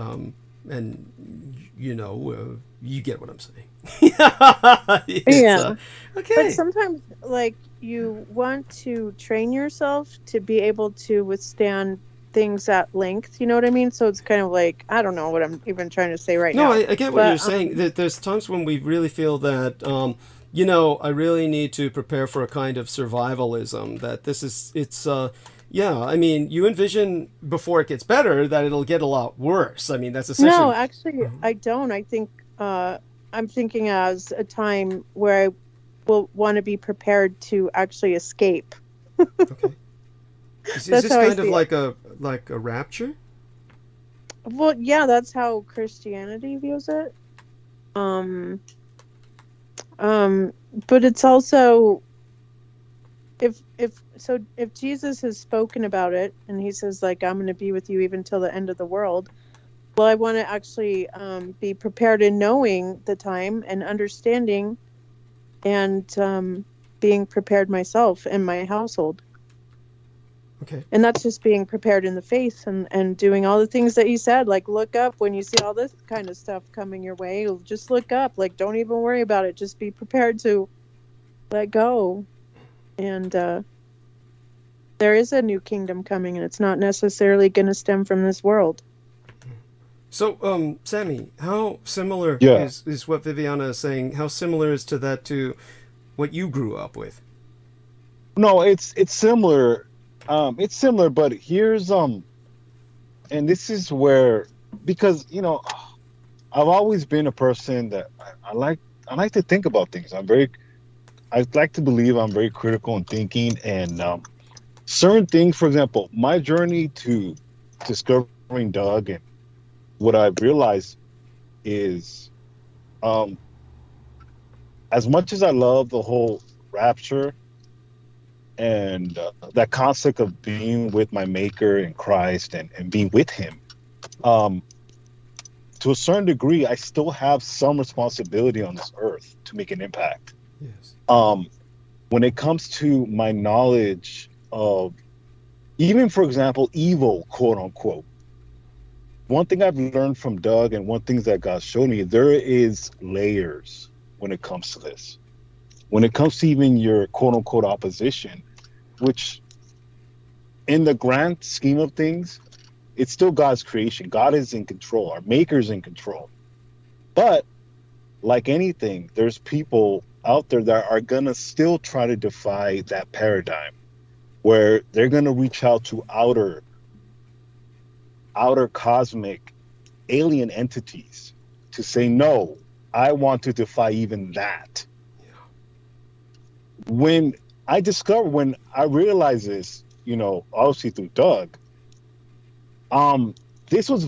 you get what I'm saying. Yeah. Okay. But sometimes, like, you want to train yourself to be able to withstand things at length. You know what I mean? So it's kind of like, I don't know what I'm even trying to say right now. No, I get what you're saying. There's times when we really feel that, I really need to prepare for a kind of survivalism. That I mean, you envision before it gets better that it'll get a lot worse. I mean, that's essentially... No, actually, I don't. I think I'm thinking as a time where I will want to be prepared to actually escape. Okay. Is this kind of like a rapture? Well, yeah, that's how Christianity views it. But it's also, if Jesus has spoken about it and he says, like, I'm going to be with you even till the end of the world. Well, I want to actually be prepared in knowing the time and understanding, and being prepared myself and my household. Okay. And that's just being prepared in the faith and doing all the things that he said, like look up when you see all this kind of stuff coming your way. Just look up, like don't even worry about it. Just be prepared to let go. And there is a new kingdom coming, and it's not necessarily going to stem from this world. So, Sammy, how similar is what Viviana is saying? How similar is that to what you grew up with? No, it's similar. It's similar, but here's and this is where, because I've always been a person that I like to think about things. I like to believe I'm very critical in thinking, and certain things. For example, my journey to discovering Doug, and what I've realized is, as much as I love the whole rapture and that concept of being with my maker in Christ and being with him, to a certain degree, I still have some responsibility on this earth to make an impact. Yes. When it comes to my knowledge of, even for example, evil, quote unquote, one thing I've learned from Doug, and one thing that God showed me, there is layers when it comes to this. When it comes to even your quote unquote opposition, which in the grand scheme of things, it's still God's creation. God is in control. Our maker's in control. But like anything, there's people out there that are going to still try to defy that paradigm, where they're going to reach out to outer cosmic alien entities to say, no, I want to defy even that. When I realized this, obviously through Doug, this is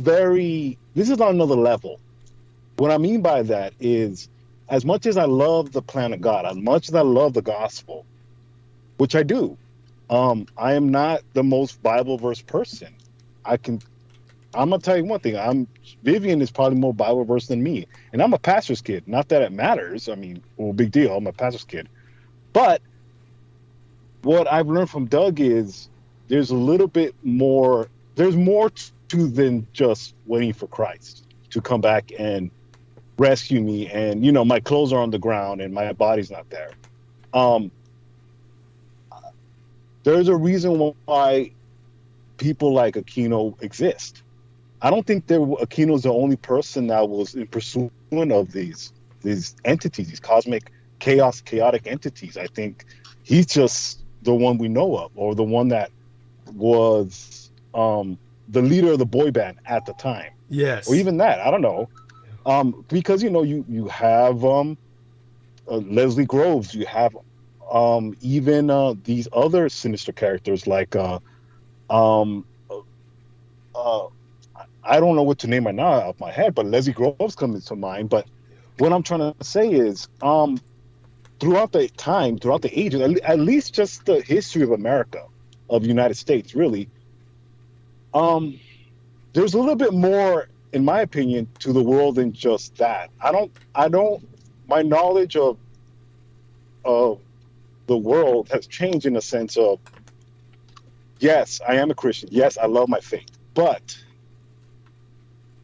on another level. What I mean by that is, as much as I love the plan of God, as much as I love the gospel, which I do, I am not the most Bible verse person. I'm gonna tell you one thing. Vivian is probably more Bible verse than me, and I'm a pastor's kid. Not that it matters. I mean, well, big deal. I'm a pastor's kid. But what I've learned from Doug is there's a little bit more. There's more to than just waiting for Christ to come back and rescue me. And my clothes are on the ground and my body's not there. There's a reason why people like Aquino exist. I don't think Aquino's the only person that was in pursuit of these entities, these cosmic chaotic entities. I think he's just the one we know of, or the one that was the leader of the boy band at the time. Yes. Or even that, I don't know. Because you have Leslie Groves, you have even these other sinister characters like I don't know what to name right now off my head, but Leslie Groves comes to mind. But what I'm trying to say is, throughout the ages, at least just the history of America, of the United States, really, there's a little bit more, in my opinion, to the world than just that. My knowledge of the world has changed in a sense of, yes, I am a Christian. Yes, I love my faith. But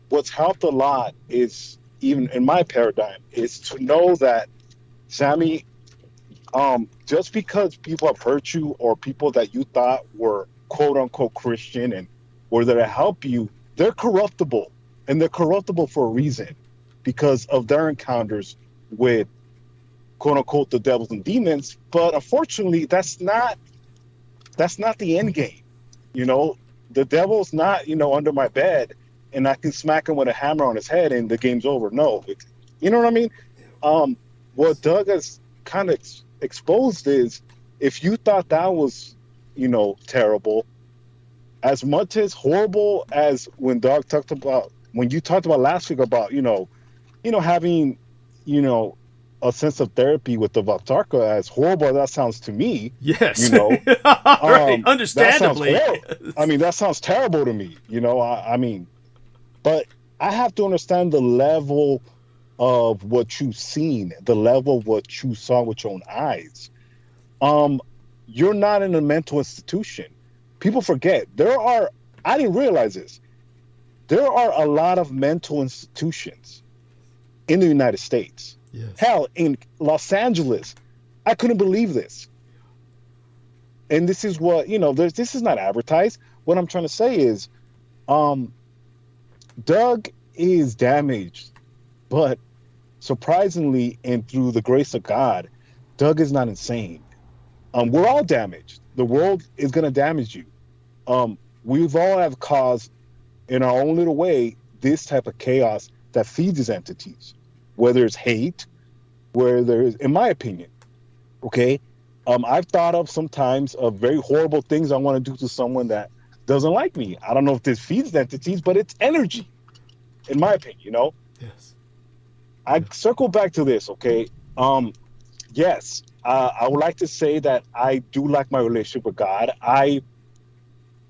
what's helped a lot is, even in my paradigm, is to know that, Sammy, just because people have hurt you, or people that you thought were quote unquote Christian and were there to help you, they're corruptible. And they're corruptible for a reason, because of their encounters with quote unquote the devils and demons. But unfortunately, that's not the end game. The devil's not, under my bed and I can smack him with a hammer on his head and the game's over. No, you know what I mean? What Doug has kind of exposed is, if you thought that was, terrible, as much as horrible as when you talked about last week about, having, a sense of therapy with the Vatarka, as horrible as that sounds to me. Yes. Right. Understandably. That sounds terrible to me. But I have to understand the level of what you've seen, the level of what you saw with your own eyes. You're not in a mental institution. People forget. I didn't realize this. There are a lot of mental institutions in the United States. Yes. Hell, in Los Angeles, I couldn't believe this. And this is what, this is not advertised. What I'm trying to say is, Doug is damaged, but surprisingly, and through the grace of God, Doug is not insane. We're all damaged. The world is going to damage you. We've all have caused, in our own little way, this type of chaos that feeds these entities, whether it's hate, whether it's, in my opinion, okay, I've thought of sometimes of very horrible things I want to do to someone that doesn't like me. I don't know if this feeds the entities, but it's energy, in my opinion, Yes. I circle back to this, okay? Yes, I would like to say that I do like my relationship with God. My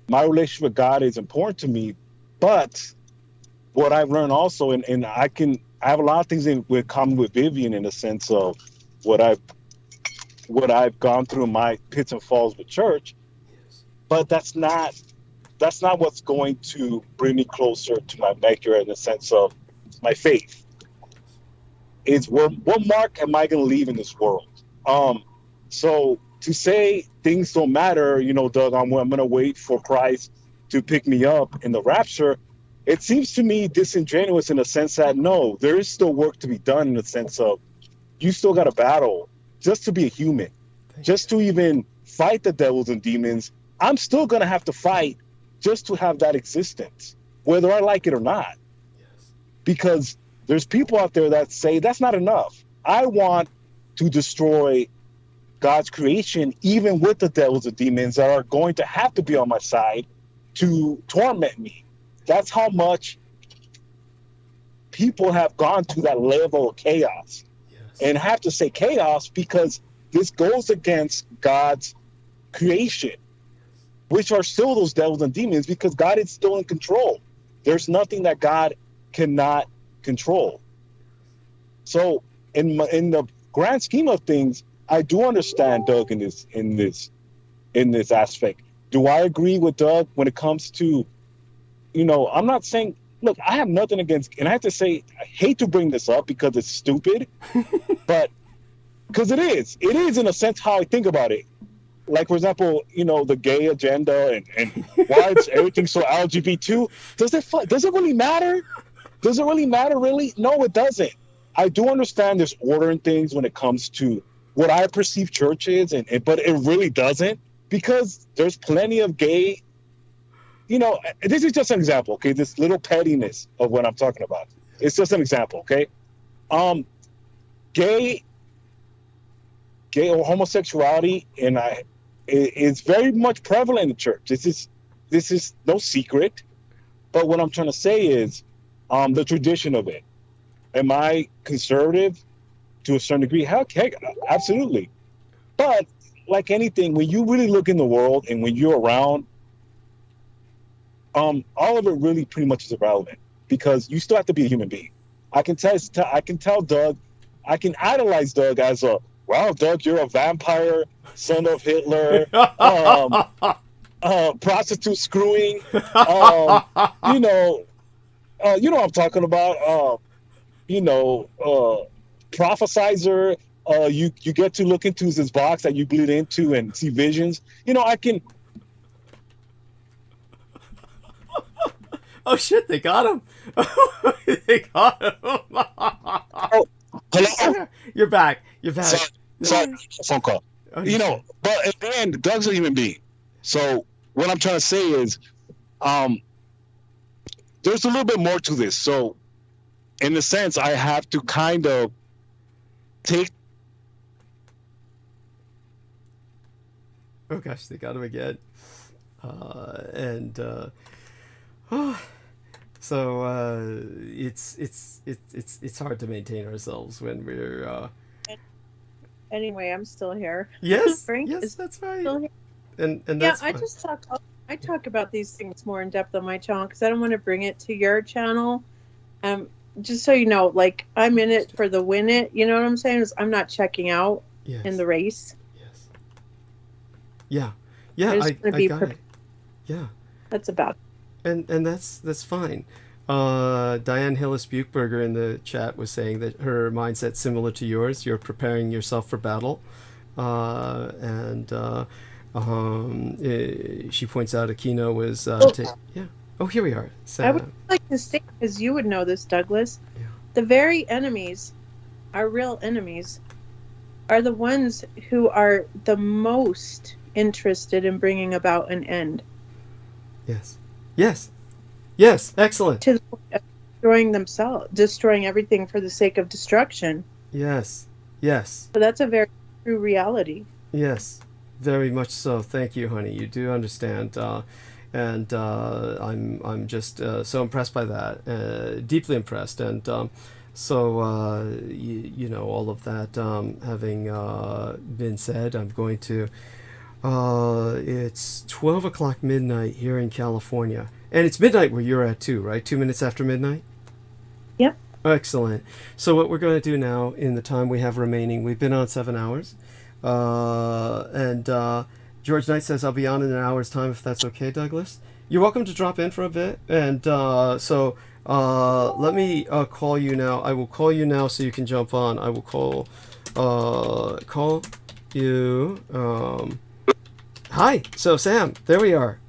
relationship with God is important to me, but what I've learned also, and I have a lot of things in common with Vivian in the sense of what I've gone through in my pits and falls with church, but that's not that's not what's going to bring me closer to my maker in the sense of my faith. It's what mark am I going to leave in this world? So to say things don't matter, Doug, I'm going to wait for Christ to pick me up in the rapture. It seems to me disingenuous in the sense that no, there is still work to be done in the sense of you still got to battle just to be a human, just to even fight the devils and demons. I'm still going to have to fight just to have that existence, whether I like it or not. Because there's people out there that say that's not enough. I want to destroy God's creation, even with the devils and demons that are going to have to be on my side to torment me. That's how much people have gone to that level of chaos. And I have to say chaos because this goes against God's creation, which are still those devils and demons, because God is still in control. There's nothing that God cannot control. So in the grand scheme of things, I do understand Doug in this aspect. Do I agree with Doug when it comes to, I'm not saying, look, I have nothing against, and I have to say, I hate to bring this up because it's stupid, but because it is in a sense how I think about it. Like, for example, the gay agenda and why it's everything so LGBT. Does it really matter? Does it really matter, really? No, it doesn't. I do understand there's order in things when it comes to what I perceive church is, but it really doesn't, because there's plenty of gay, this is just an example, okay? This little pettiness of what I'm talking about. It's just an example, okay? Gay or homosexuality, it's very much prevalent in the church. This is no secret. But what I'm trying to say is the tradition of it. Am I conservative to a certain degree? Heck, absolutely. But like anything, when you really look in the world and when you're around, all of it really pretty much is irrelevant, because you still have to be a human being. I can tell Doug, I can idolize Doug as wow, Doug, you're a vampire, son of Hitler, prostitute screwing, you know what I'm talking about, prophesizer. You get to look into his box that you bleed into and see visions. I can. Oh shit! They got him. They got him. Oh, hello. You're back. You're back. Sorry, phone call. Oh, but at the end, Doug's a human being. So what I'm trying to say is, there's a little bit more to this. So, in a sense, I have to kind of take. Oh gosh, they got him again. So it's hard to maintain ourselves when we're. Anyway, I'm still here. Yes, Frank, yes, that's right. Still here. And Yeah, that's I talk about these things more in depth on my channel because I don't want to bring it to your channel. Just so you know, like, I'm in it for the win it. You know what I'm saying? I'm not checking out in the race. Yes. Yeah. Yeah. I got it. Yeah. That's about it. And that's fine. Diane Hillis Buchberger in the chat was saying that her mindset's similar to yours. You're preparing yourself for battle, she points out Aquino was yeah. Oh, here we are. So, I would like to say, because you would know this, Douglas. Yeah. The very enemies, our real enemies, are the ones who are the most interested in bringing about an end. Yes. Yes. Yes. Excellent. To the point of destroying themselves, destroying everything for the sake of destruction. Yes. Yes. So that's a very true reality. Yes. Very much so. Thank you, honey. You do understand. And I'm just so impressed by that, deeply impressed. And so, you know, all of that having been said, I'm going to, it's 12 o'clock midnight here in California. And it's midnight where you're at too, right? 2 minutes after midnight? Yep. Excellent. So what we're going to do now in the time we have remaining, we've been on 7 hours. George Knight says, I'll be on in an hour's time if that's okay, Douglas. You're welcome to drop in for a bit, and let me call you now. I will call you now so you can jump on. I will call you. Hi. So Sam, there we are.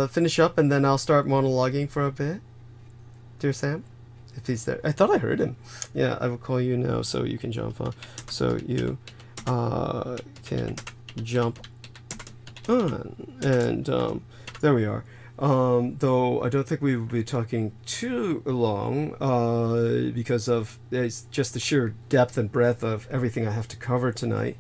Finish up, and then I'll start monologuing for a bit. Dear Sam, if he's there. I thought I heard him. Yeah, I will call you now so you can jump on. So you can jump on, and there we are. Though I don't think we will be talking too long because of it's just the sheer depth and breadth of everything I have to cover tonight.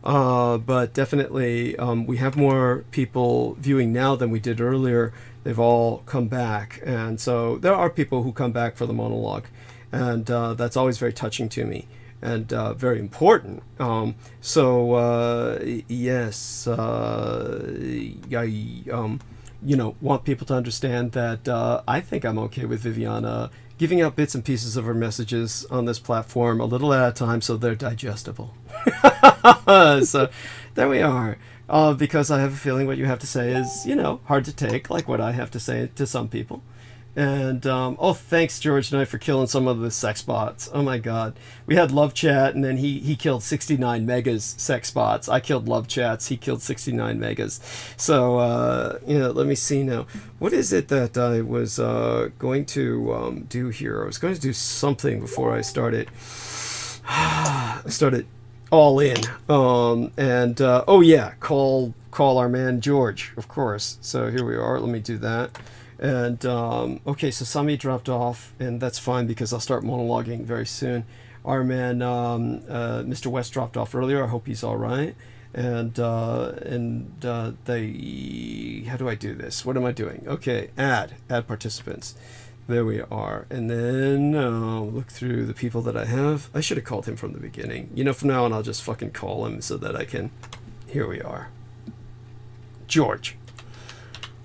But definitely we have more people viewing now than we did earlier. They've all come back, and so there are people who come back for the monologue, and that's always very touching to me and very important. Yes, I want people to understand that I think I'm okay with Viviana giving out bits and pieces of her messages on this platform a little at a time so they're digestible. So there we are. Because I have a feeling what you have to say is, hard to take, like what I have to say to some people. And, thanks, George Knight, for killing some of the sex bots. Oh, my God. We had Love Chat, and then he killed 69 megas sex bots. I killed Love Chats. He killed 69 megas. So, let me see now. What is it that I was going to do here? I was going to do something before I started. I started all in. Call our man George, of course. So here we are. Let me do that. And okay, so Sami dropped off, and that's fine because I'll start monologuing very soon. Our man Mr. West dropped off earlier. I hope he's all right. And they, how do I do this? What am I doing? Okay, add participants. There we are. And then look through the people that I have. I should have called him from the beginning. From now on, I'll just fucking call him so that I can. Here we are. George.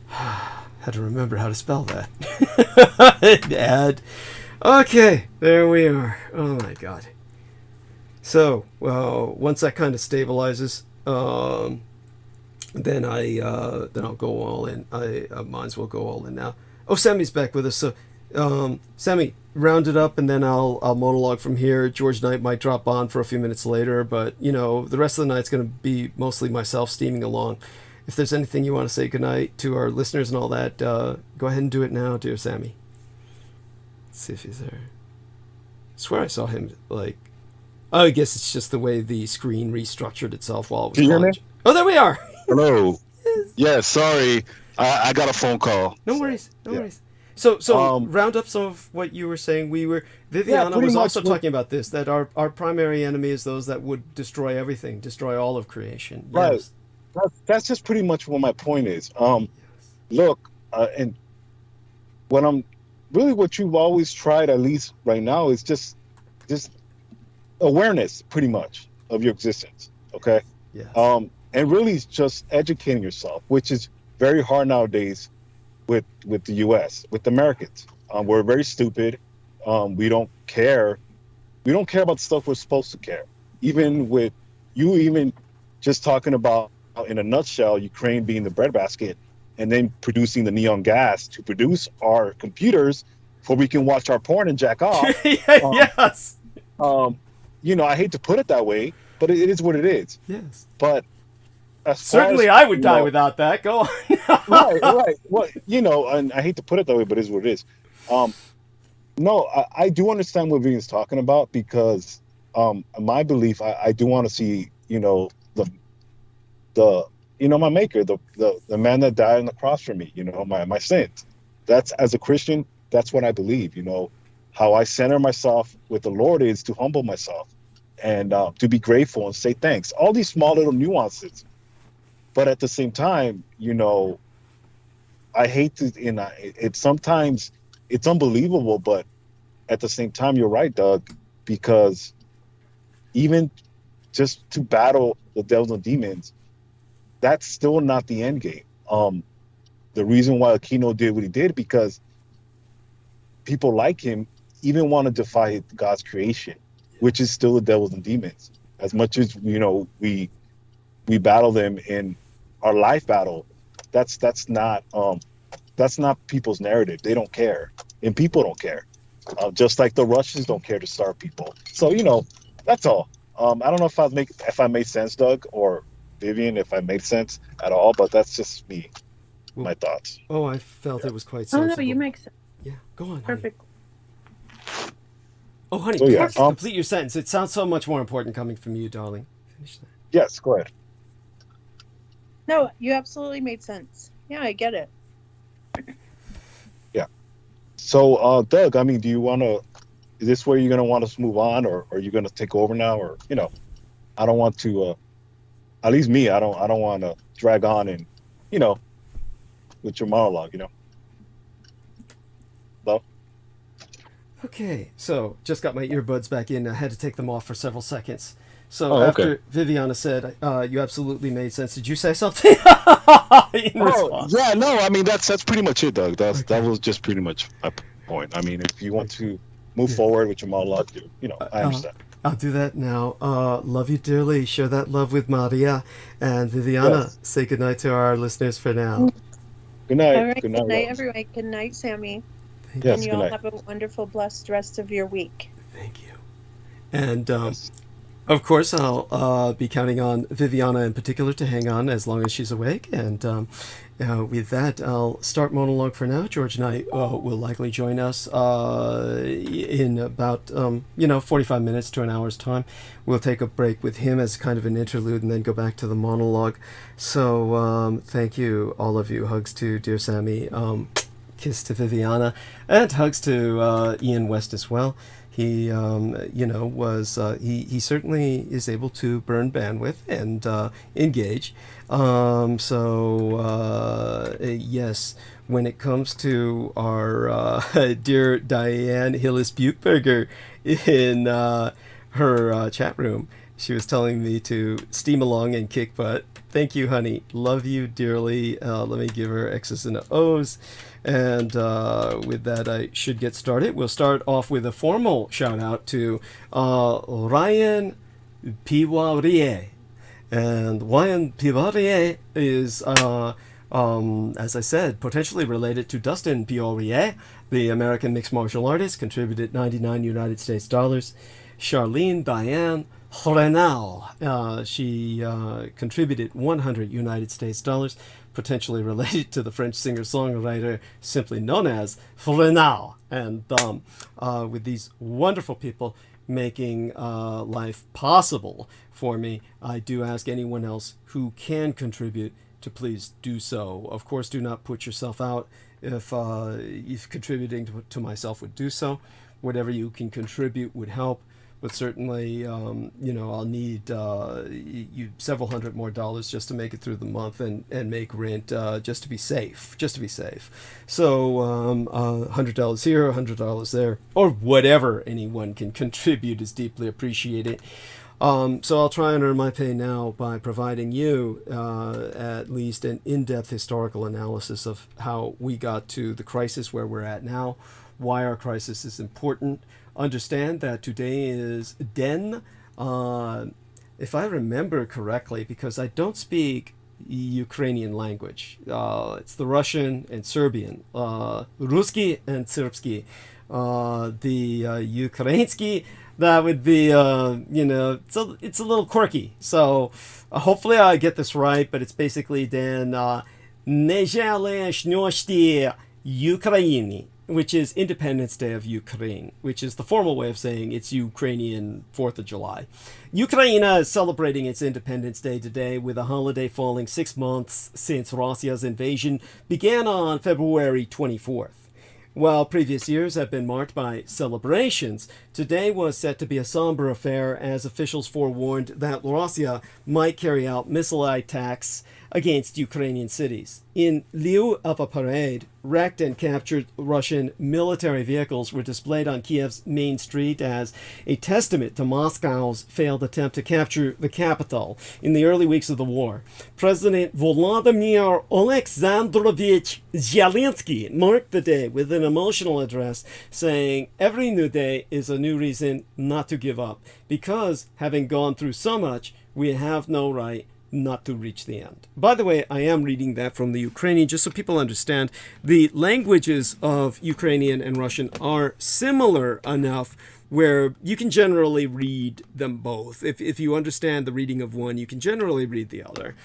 Had to remember how to spell that. Add. Okay, there we are. Oh my God. So, once that kind of stabilizes, then I'll go all in. I might as well go all in now. Oh, Sammy's back with us. So, Sammy, round it up, and then I'll monologue from here. George Knight might drop on for a few minutes later, but the rest of the night's going to be mostly myself steaming along. If there's anything you want to say goodnight to our listeners and all that, go ahead and do it now, dear Sammy. Let's see if he's there. I swear I saw him, I guess it's just the way the screen restructured itself while it was Can you hear me? Oh, there we are! Hello. Yeah, sorry. I got a phone call. No worries. No worries. So round up some of what you were saying. Viviana was also talking about this, that our primary enemy is those that would destroy everything, destroy all of creation. Right. Yes. That's just pretty much what my point is. Look, and what you've always tried, at least right now, is just awareness, pretty much, of your existence. Okay. Yes. And really just educating yourself, which is very hard nowadays with the U.S., with Americans. We're very stupid. We don't care. We don't care about stuff we're supposed to care. Even with you, even just talking about, in a nutshell, Ukraine being the breadbasket and then producing the neon gas to produce our computers so we can watch our porn and jack off. Yes. I hate to put it that way, but it is what it is. Yes. But certainly I would die without that. Go on. Right. Well, and I hate to put it that way, but it is what it is. No, I do understand what Vivian's talking about because my belief, I do want to see, my maker, the man that died on the cross for me, my sins. That's, as a Christian, that's what I believe. How I center myself with the Lord is to humble myself and to be grateful and say thanks. All these small little nuances. But at the same time, I hate to, it's sometimes it's unbelievable, but at the same time, you're right, Doug, because even just to battle the devils and demons, that's still not the end game. The reason why Aquino did what he did, because people like him even want to defy God's creation, which is still the devils and demons. As much as we battle them in our life battle, that's not people's narrative. They don't care, and people don't care. Just like the Russians don't care to starve people. So that's all. I don't know if I made sense, Doug or Vivian, if I made sense at all, but that's just me, my thoughts. Oh, I felt it was quite Oh sensible. no, you make sense. Yeah, go on. Perfect. Honey. Oh, honey, So, yeah, please complete your sentence. It sounds so much more important coming from you, darling. Finish that. Yes, go ahead. No, you absolutely made sense. Yeah, I get it. Yeah. So, Doug, I mean, do you want to? Is this where you're going to want us to move on, or are you going to take over now, or I don't want to. At least me, I don't want to drag on and with your monologue, Love. Okay, so just got my earbuds back in. I had to take them off for several seconds. So Oh, after okay. Viviana said, you absolutely made sense, did you say something in response? Yeah, no, I mean that's pretty much it, Doug. That was just pretty much my point. I mean, if you want to move forward with your monologue, I understand. I'll do that now. Love you dearly. Share that love with Maria. And Viviana, Yes. say goodnight to our listeners for now. Good night. All right. Good night, love. Everyone. Good night, Sammy. Thank Yes, And you good all night. have a wonderful, blessed rest of your week. Thank you. And Yes. of course, I'll be counting on Viviana in particular to hang on as long as she's awake. And with that, I'll start monologue for now. George and I will likely join us in about 45 minutes to an hour's time. We'll take a break with him as kind of an interlude and then go back to the monologue. So thank you, all of you. Hugs to dear Sammy. Kiss to Viviana, and hugs to Ian West as well. He, he certainly is able to burn bandwidth and engage. Yes, when it comes to our dear Diane Hillis Buchberger in her chat room, she was telling me to steam along and kick butt. Thank you, honey. Love you dearly. Let me give her X's and O's. And with that, I should get started. We'll start off with a formal shout out to Ryan Piwarie. And Ryan Piwarie is, as I said, potentially related to Dustin Piwarie, the American mixed martial artist, contributed 99 United States dollars. Charlene Diane Renal, she contributed 100 United States dollars, potentially related to the French singer-songwriter simply known as Renal. And with these wonderful people making life possible for me, I do ask anyone else who can contribute to please do so. Of course, do not put yourself out if contributing to myself would do so. Whatever you can contribute would help. But certainly, I'll need several hundred more dollars just to make it through the month and make rent just to be safe. So $100 here, $100 there, or whatever anyone can contribute is deeply appreciated. So I'll try and earn my pay now by providing you at least an in-depth historical analysis of how we got to the crisis where we're at now, why our crisis is important. Understand that today is Den, if I remember correctly, because I don't speak Ukrainian language. It's the Russian and Serbian, Ruski and Serbsky. The Ukrainsky, that would be, it's a little quirky. So hopefully I get this right, but it's basically Den Nezhaleshnosti Ukraini, which is Independence Day of Ukraine, which is the formal way of saying it's Ukrainian 4th of July. Ukraine is celebrating its Independence Day today with a holiday falling 6 months since Russia's invasion began on February 24th. While previous years have been marked by celebrations, today was set to be a somber affair as officials forewarned that Russia might carry out missile attacks against Ukrainian cities. In lieu of a parade, wrecked and captured Russian military vehicles were displayed on Kiev's main street as a testament to Moscow's failed attempt to capture the capital in the early weeks of the war. President Volodymyr Alexandrovich Zelensky marked the day with an emotional address saying, "Every new day is a new reason not to give up, because having gone through so much, we have no right not to reach the end. By the way, I am reading that from the Ukrainian, just so people understand. The languages of Ukrainian and Russian are similar enough where you can generally read them both. If you understand the reading of one, you can generally read the other.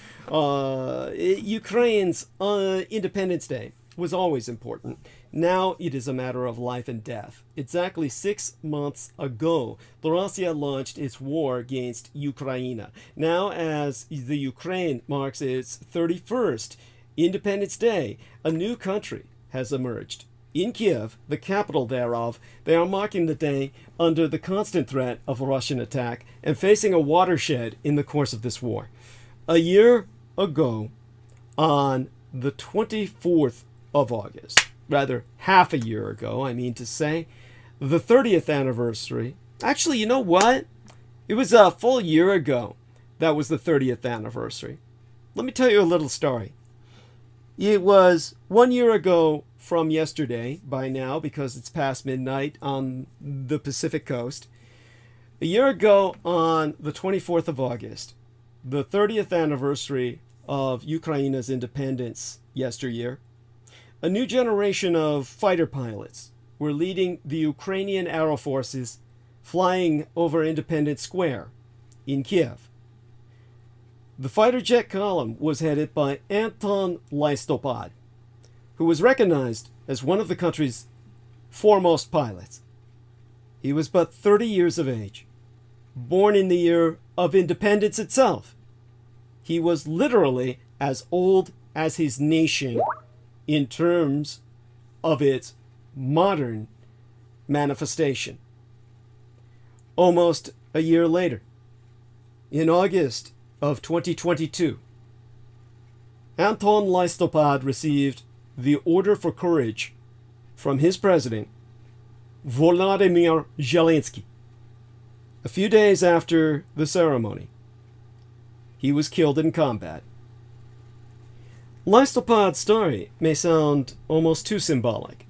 Ukraine's Independence Day was always important. Now it is a matter of life and death. Exactly 6 months ago, Russia launched its war against Ukraine. Now, as the Ukraine marks its 31st Independence Day, a new country has emerged. In Kiev, the capital thereof, they are marking the day under the constant threat of a Russian attack and facing a watershed in the course of this war. A year ago, on the 24th of August, rather half a year ago, I mean to say, the 30th anniversary. Actually, you know what? It was a full year ago that was the 30th anniversary. Let me tell you a little story. It was 1 year ago from yesterday by now, because it's past midnight on the Pacific coast. A year ago on the 24th of August, the 30th anniversary of Ukraine's independence yesteryear, a new generation of fighter pilots were leading the Ukrainian Aero Forces flying over Independence Square in Kiev. The fighter jet column was headed by Anton Lystopad, who was recognized as one of the country's foremost pilots. He was but 30 years of age, born in the year of independence itself. He was literally as old as his nation in terms of its modern manifestation. Almost a year later, in August of 2022, Anton Lystopad received the Order for Courage from his president, Volodymyr Zelensky. A few days after the ceremony, he was killed in combat. Lystopad's story may sound almost too symbolic,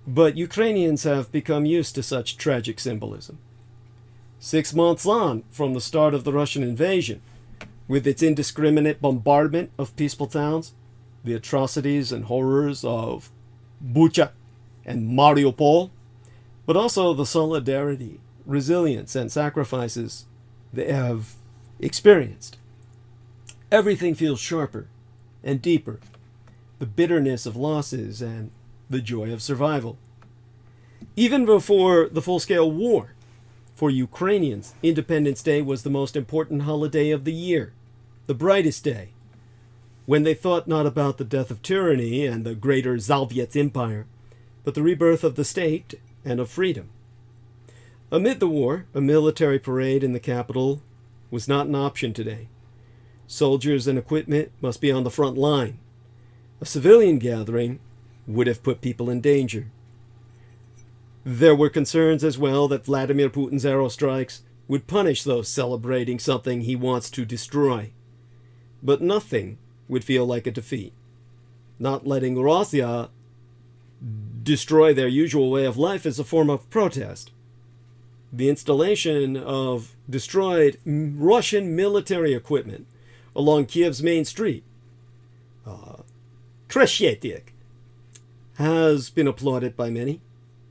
but Ukrainians have become used to such tragic symbolism. 6 months on from the start of the Russian invasion, with its indiscriminate bombardment of peaceful towns, the atrocities and horrors of Bucha and Mariupol, but also the solidarity, resilience, and sacrifices they have experienced. Everything feels sharper and deeper, the bitterness of losses and the joy of survival. Even before the full-scale war, for Ukrainians, Independence Day was the most important holiday of the year, the brightest day, when they thought not about the death of tyranny and the greater Soviet Empire, but the rebirth of the state and of freedom. Amid the war, a military parade in the capital was not an option today. Soldiers and equipment must be on the front line. A civilian gathering would have put people in danger. There were concerns as well that Vladimir Putin's aerostrikes would punish those celebrating something he wants to destroy. But nothing would feel like a defeat. Not letting Russia destroy their usual way of life is a form of protest. The installation of destroyed Russian military equipment along Kiev's main street, Kreshetyk, has been applauded by many.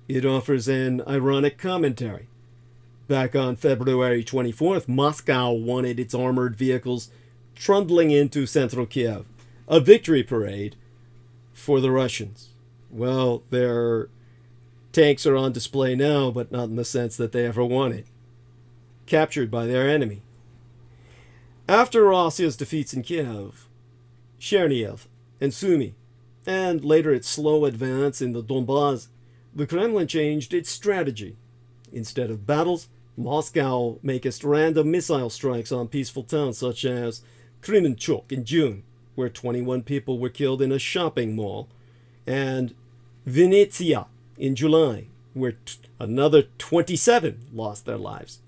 It offers an ironic commentary. Back on February 24th, Moscow wanted its armored vehicles trundling into central Kiev, a victory parade for the Russians. Well, their tanks are on display now, but not in the sense that they ever wanted. Captured by their enemy. After Russia's defeats in Kiev, Chernihiv, and Sumy, and later its slow advance in the Donbas, the Kremlin changed its strategy. Instead of battles, Moscow makes random missile strikes on peaceful towns such as Kremenchuk in June, where 21 people were killed in a shopping mall, and Vinnytsia in July, where another 27 lost their lives.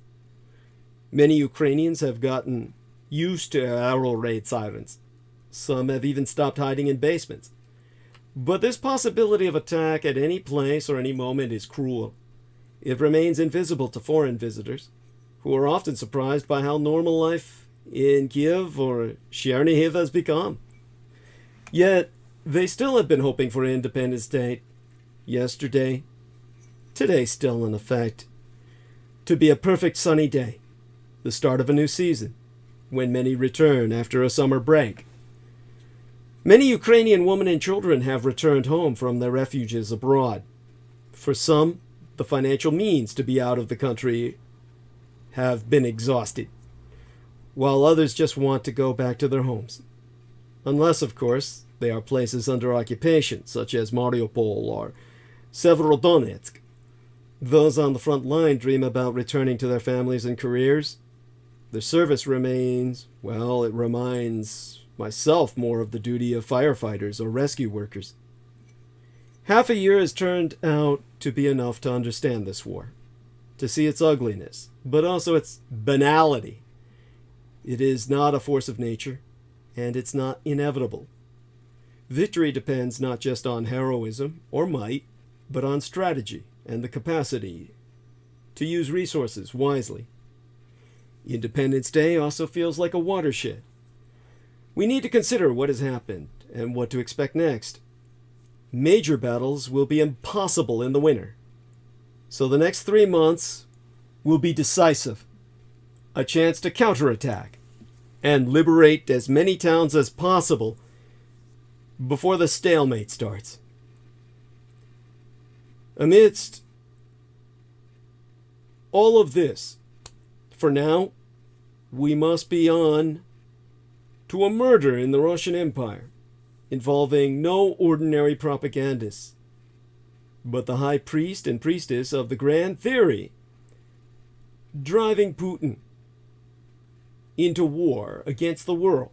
Many Ukrainians have gotten used to aero raid sirens. Some have even stopped hiding in basements. But this possibility of attack at any place or any moment is cruel. It remains invisible to foreign visitors, who are often surprised by how normal life in Kiev or Chernihiv has become. Yet, they still have been hoping for Independence Day yesterday, today still in effect, to be a perfect sunny day, the start of a new season, when many return after a summer break. Many Ukrainian women and children have returned home from their refuges abroad. For some, the financial means to be out of the country have been exhausted, while others just want to go back to their homes. Unless, of course, they are places under occupation, such as Mariupol or Severodonetsk. Those on the front line dream about returning to their families and careers. Their service remains, well, it reminds myself more of the duty of firefighters or rescue workers. Half a year has turned out to be enough to understand this war, to see its ugliness, but also its banality. It is not a force of nature, and it's not inevitable. Victory depends not just on heroism or might, but on strategy and the capacity to use resources wisely. Independence Day also feels like a watershed. We need to consider what has happened and what to expect next. Major battles will be impossible in the winter, so the next 3 months will be decisive. A chance to counterattack and liberate as many towns as possible before the stalemate starts. Amidst all of this, for now, we must be on to a murder in the Russian Empire involving no ordinary propagandists, but the high priest and priestess of the grand theory, driving Putin into war against the world.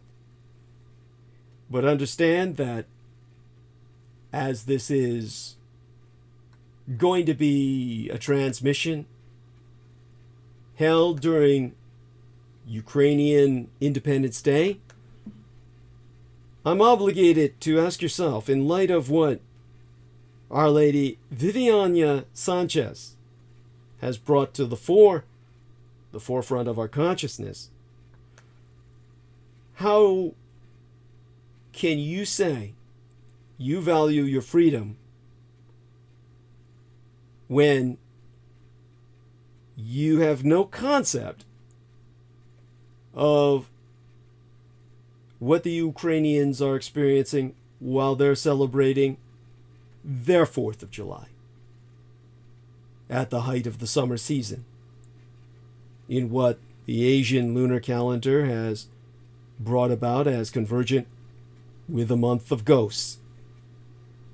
But understand that as this is going to be a transmission held during Ukrainian Independence Day, I'm obligated to ask yourself, in light of what Our Lady Viviana Sanchez has brought to the forefront of our consciousness, how can you say you value your freedom when you have no concept of what the Ukrainians are experiencing while they're celebrating their 4th of July at the height of the summer season, in what the Asian lunar calendar has brought about as convergent with a month of ghosts.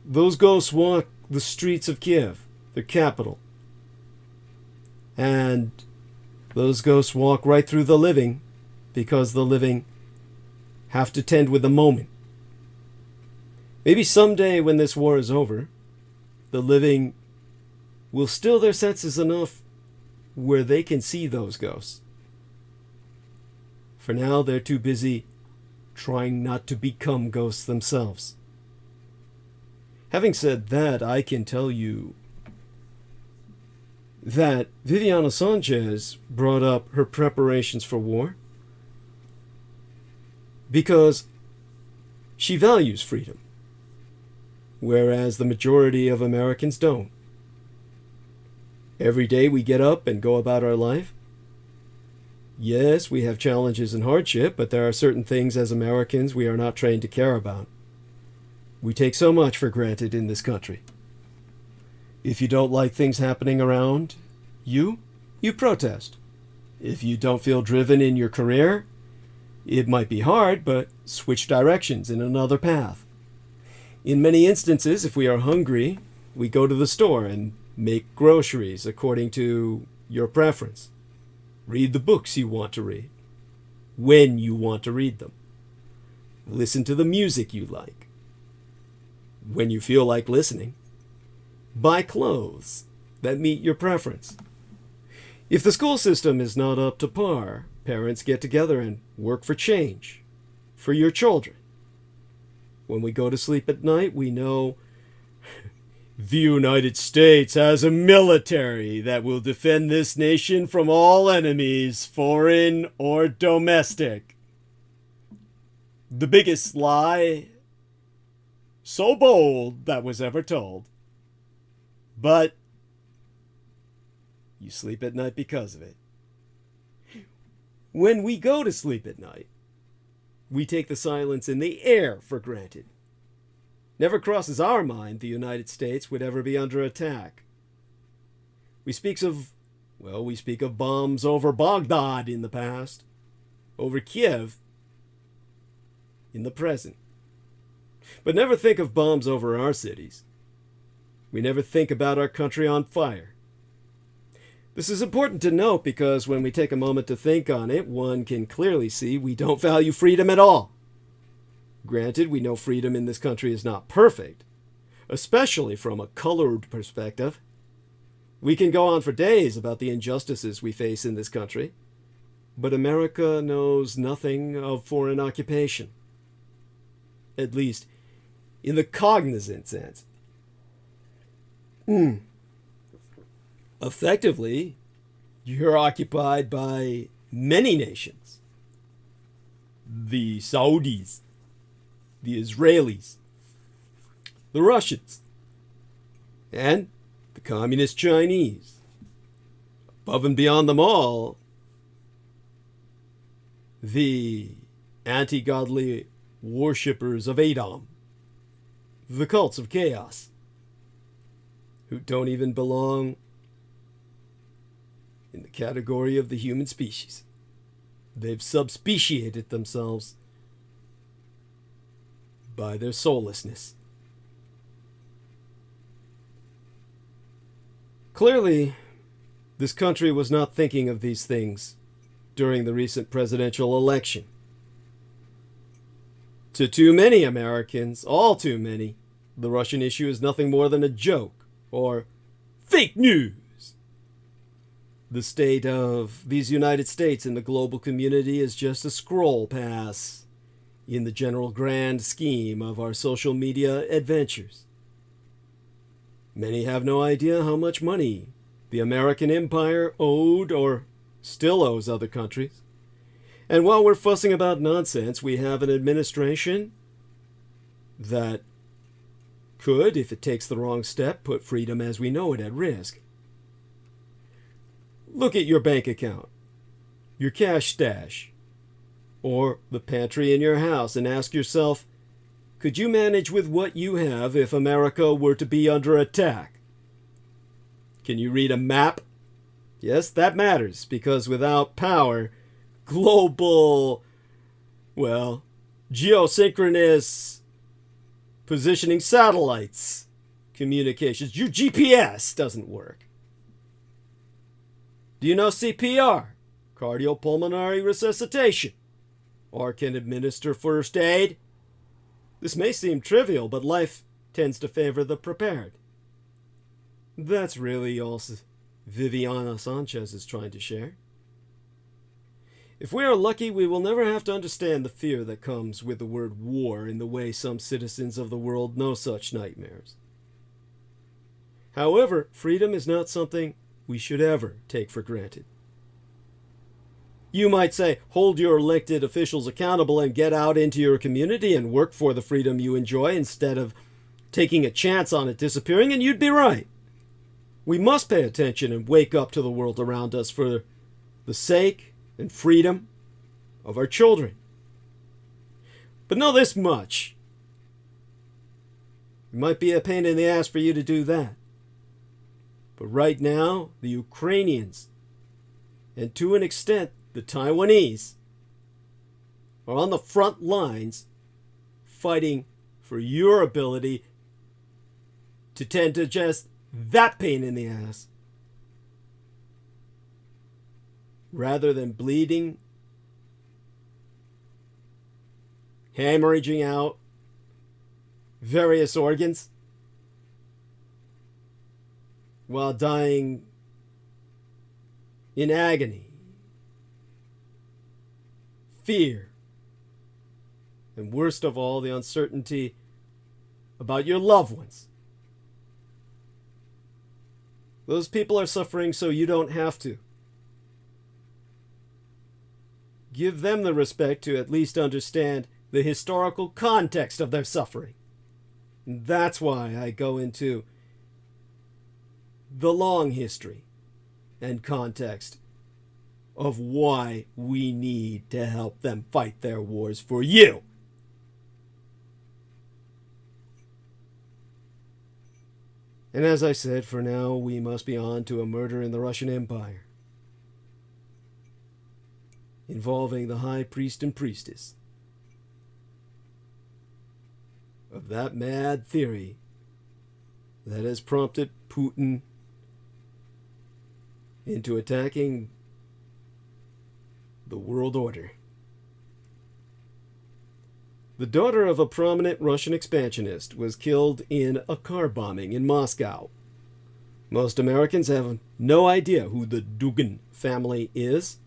Those ghosts walk the streets of Kiev, the capital, and those ghosts walk right through the living, because the living have to tend with the moment. Maybe someday when this war is over, the living will still their senses enough where they can see those ghosts. For now, they're too busy trying not to become ghosts themselves. Having said that, I can tell you that Viviana Sanchez brought up her preparations for war because she values freedom, whereas the majority of Americans don't. Every day we get up and go about our life. Yes, we have challenges and hardship, but there are certain things as Americans we are not trained to care about. We take so much for granted in this country. If you don't like things happening around you, you protest. If you don't feel driven in your career, it might be hard, but switch directions in another path. In many instances, if we are hungry, we go to the store and make groceries according to your preference. Read the books you want to read, when you want to read them. Listen to the music you like, when you feel like listening. Buy clothes that meet your preference. If the school system is not up to par, parents get together and work for change for your children. When we go to sleep at night, we know The United States has a military that will defend this nation from all enemies, foreign or domestic. The biggest lie so bold that was ever told. But you sleep at night because of it. When we go to sleep at night, we take the silence in the air for granted. Never crosses our mind the United States would ever be under attack. We speak of bombs over Baghdad in the past, over Kiev in the present. But never think of bombs over our cities. We never think about our country on fire. This is important to note because when we take a moment to think on it, one can clearly see we don't value freedom at all. Granted, we know freedom in this country is not perfect, especially from a colored perspective. We can go on for days about the injustices we face in this country, but America knows nothing of foreign occupation. At least, in the cognizant sense. Effectively, you're occupied by many nations. The Saudis, the Israelis, the Russians, and the Communist Chinese. Above and beyond them all, the anti-godly worshippers of Adam, the cults of chaos, who don't even belong in the category of the human species. They've subspeciated themselves by their soullessness. Clearly, this country was not thinking of these things during the recent presidential election. To too many Americans, all too many, the Russian issue is nothing more than a joke or fake news. The state of these United States in the global community is just a scroll pass in the general grand scheme of our social media adventures. Many have no idea how much money the American empire owed or still owes other countries. And while we're fussing about nonsense, we have an administration that could, if it takes the wrong step, put freedom as we know it at risk. Look at your bank account, your cash stash, or the pantry in your house and ask yourself, could you manage with what you have if America were to be under attack? Can you read a map? Yes, that matters, because without power, global, geosynchronous positioning satellites, communications, your GPS doesn't work. Do you know CPR, cardiopulmonary resuscitation, or can administer first aid? This may seem trivial, but life tends to favor the prepared. That's really all Viviana Sanchez is trying to share. If we are lucky, we will never have to understand the fear that comes with the word war in the way some citizens of the world know such nightmares. However, freedom is not something we should ever take for granted. You might say, hold your elected officials accountable and get out into your community and work for the freedom you enjoy instead of taking a chance on it disappearing, and you'd be right. We must pay attention and wake up to the world around us for the sake and freedom of our children. But know this much. It might be a pain in the ass for you to do that. But right now, the Ukrainians, and to an extent, the Taiwanese, are on the front lines fighting for your ability to tend to just that pain in the ass, rather than bleeding, hemorrhaging out various organs while dying in agony, fear, and worst of all, the uncertainty about your loved ones. Those people are suffering so you don't have to. Give them the respect to at least understand the historical context of their suffering. And that's why I go into the long history and context of why we need to help them fight their wars for you. And as I said, for now, we must be on to a murder in the Russian Empire, involving the high priest and priestess of that mad theory that has prompted Putin into attacking the world order. The daughter of a prominent Russian expansionist was killed in a car bombing in Moscow. Most Americans have no idea who the Dugin family is.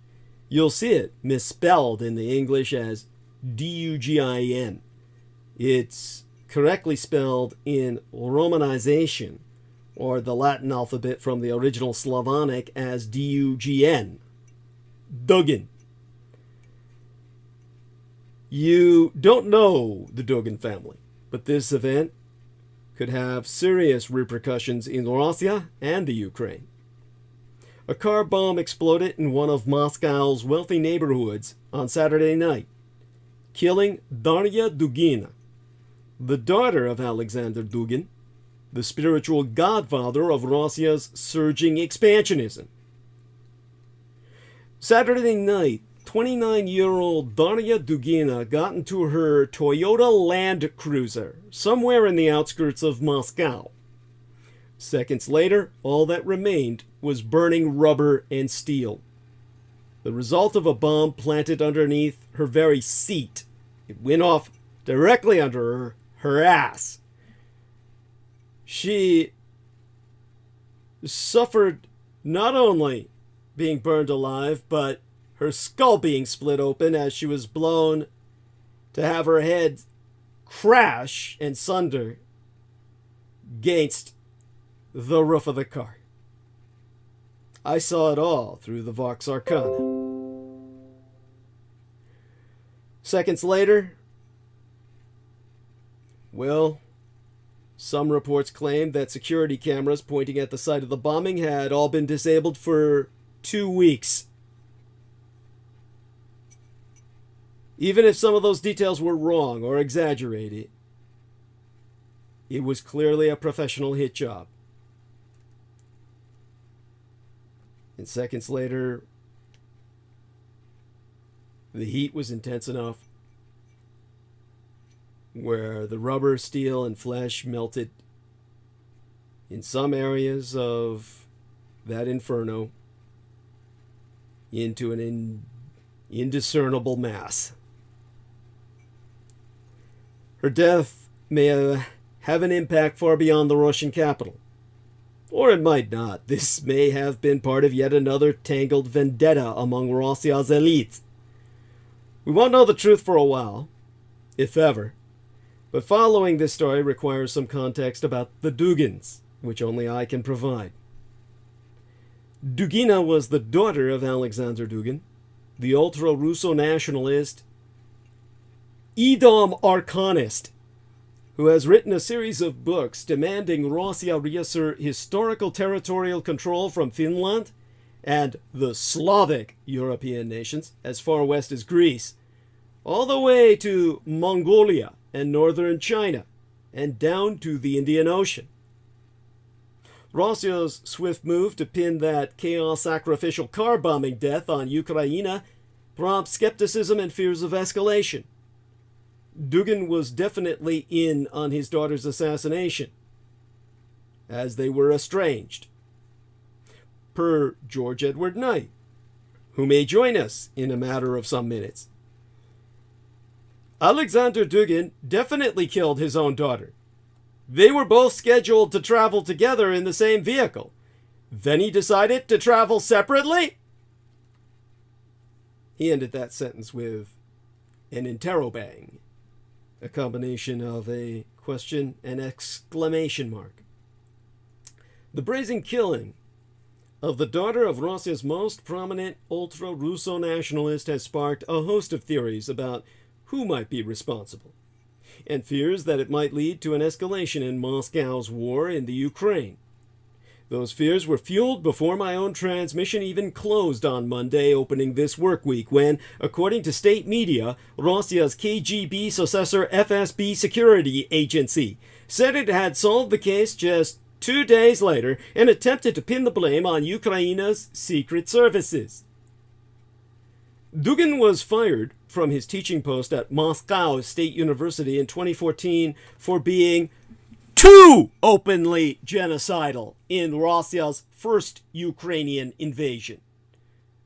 You'll see it misspelled in the English as Dugin. It's correctly spelled in Romanization, or the Latin alphabet from the original Slavonic, as Dugin. Dugin. You don't know the Dugin family, but this event could have serious repercussions in Russia and the Ukraine. A car bomb exploded in one of Moscow's wealthy neighborhoods on Saturday night, killing Darya Dugina, the daughter of Alexander Dugin, the spiritual godfather of Russia's surging expansionism. Saturday night, 29-year-old Darya Dugina got into her Toyota Land Cruiser somewhere in the outskirts of Moscow. Seconds later, all that remained was burning rubber and steel, the result of a bomb planted underneath her very seat. It went off directly under her ass. She suffered not only being burned alive, but her skull being split open as she was blown to have her head crash and sunder against the roof of the car. I saw it all through the Vox Arcana. Seconds later, well, some reports claimed that security cameras pointing at the site of the bombing had all been disabled for 2 weeks. Even if some of those details were wrong or exaggerated, it was clearly a professional hit job. And seconds later, the heat was intense enough where the rubber, steel, and flesh melted in some areas of that inferno into an indiscernible mass. Her death may have an impact far beyond the Russian capital. Or it might not. This may have been part of yet another tangled vendetta among Russia's elites. We won't know the truth for a while, if ever. But following this story requires some context about the Dugins, which only I can provide. Dugina was the daughter of Alexander Dugin, the ultra-Russo nationalist Edom Arcanist, who has written a series of books demanding Russia reassert historical territorial control from Finland and the Slavic European nations as far west as Greece, all the way to Mongolia and northern China, and down to the Indian Ocean. Russia's swift move to pin that chaos sacrificial car bombing death on Ukraine prompts skepticism and fears of escalation. Dugin was definitely in on his daughter's assassination, as they were estranged, per George Edward Knight, who may join us in a matter of some minutes. Alexander Dugin definitely killed his own daughter. They were both scheduled to travel together in the same vehicle. Then he decided to travel separately? He ended that sentence with an interrobang, a combination of a question and exclamation mark. The brazen killing of the daughter of Russia's most prominent ultra-Russo nationalist has sparked a host of theories about who might be responsible, and fears that it might lead to an escalation in Moscow's war in the Ukraine. Those fears were fueled before my own transmission even closed on Monday, opening this work week, when, according to state media, Russia's KGB successor FSB security agency said it had solved the case just 2 days later and attempted to pin the blame on Ukraine's secret services. Dugin was fired from his teaching post at Moscow State University in 2014 for being too openly genocidal in Russia's first Ukrainian invasion.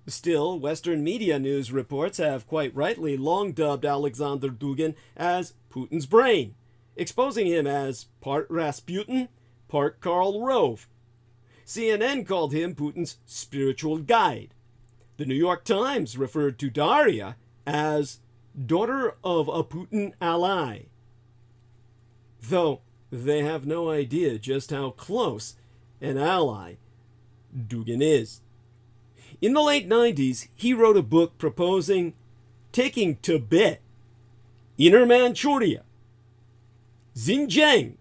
Still, Western media news reports have quite rightly long dubbed Alexander Dugin as Putin's brain, exposing him as part Rasputin, part Karl Rove. CNN called him Putin's spiritual guide. The New York Times referred to Daria as daughter of a Putin ally, though they have no idea just how close an ally Dugin is. In the late 90s, he wrote a book proposing taking Tibet, Inner Manchuria, Xinjiang,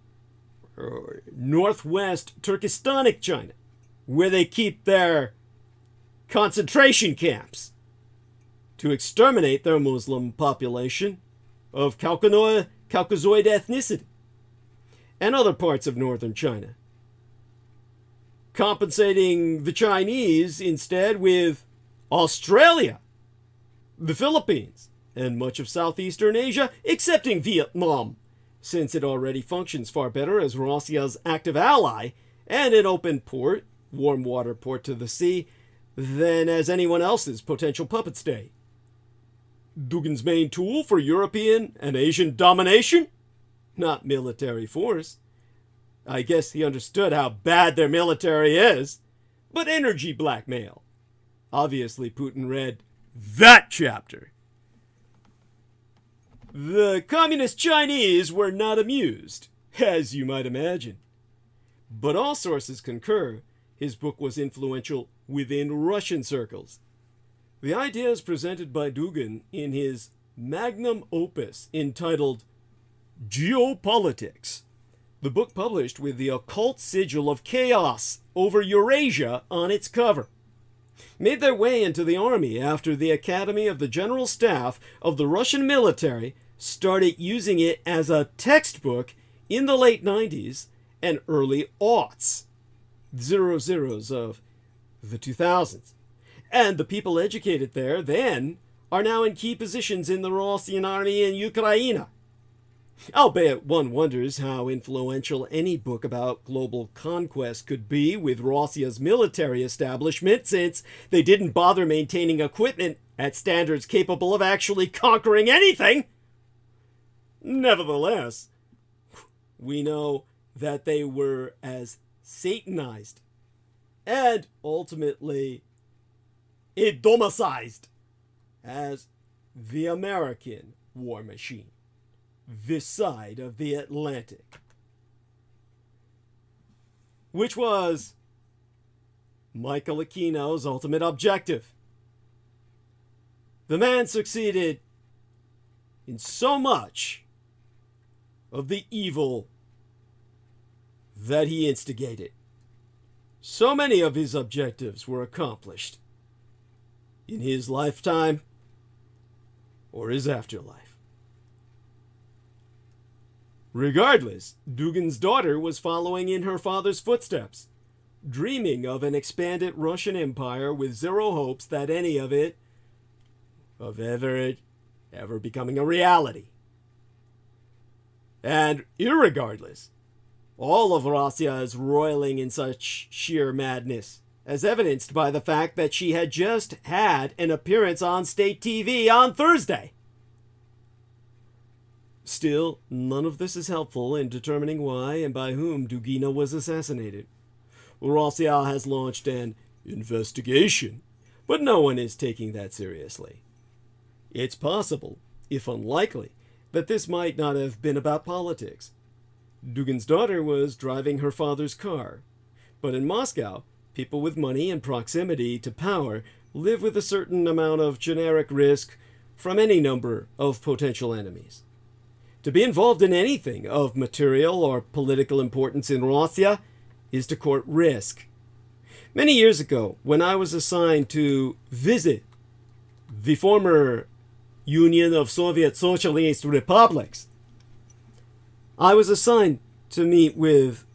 or northwest Turkestanic China, where they keep their concentration camps, to exterminate their Muslim population of Caucasoid ethnicity, and other parts of northern China, compensating the Chinese instead with Australia, the Philippines, and much of southeastern Asia, excepting Vietnam, since it already functions far better as Russia's active ally and an open port, warm water port to the sea, than as anyone else's potential puppet state. Dugin's main tool for European and Asian domination? Not military force. I guess he understood how bad their military is, but energy blackmail. Obviously, Putin read that chapter. The communist Chinese were not amused, as you might imagine. But all sources concur his book was influential within Russian circles. The ideas presented by Dugin in his magnum opus entitled Geopolitics, the book published with the occult sigil of chaos over Eurasia on its cover, made their way into the army after the Academy of the General Staff of the Russian military started using it as a textbook in the late 90s and early aughts, 00s of the 2000s. And the people educated there then are now in key positions in the Russian army in Ukraine. Albeit one wonders how influential any book about global conquest could be with Russia's military establishment, since they didn't bother maintaining equipment at standards capable of actually conquering anything. Nevertheless, we know that they were as Satanized and ultimately Edomicized as the American war machine, this side of the Atlantic, which was Michael Aquino's ultimate objective. The man succeeded in so much of the evil that he instigated. So many of his objectives were accomplished in his lifetime or his afterlife. Regardless, Dugin's daughter was following in her father's footsteps, dreaming of an expanded Russian empire with zero hopes that any of it of ever becoming a reality. And irregardless, all of Russia is roiling in such sheer madness, as evidenced by the fact that she had just had an appearance on state TV on Thursday. Still, none of this is helpful in determining why and by whom Dugina was assassinated. Russia has launched an investigation, but no one is taking that seriously. It's possible, if unlikely, that this might not have been about politics. Dugin's daughter was driving her father's car, but in Moscow, People with money and proximity to power live with a certain amount of generic risk from any number of potential enemies. To be involved in anything of material or political importance in Russia is to court risk. Many years ago, when I was assigned to visit the former Union of Soviet Socialist Republics, I was assigned to meet with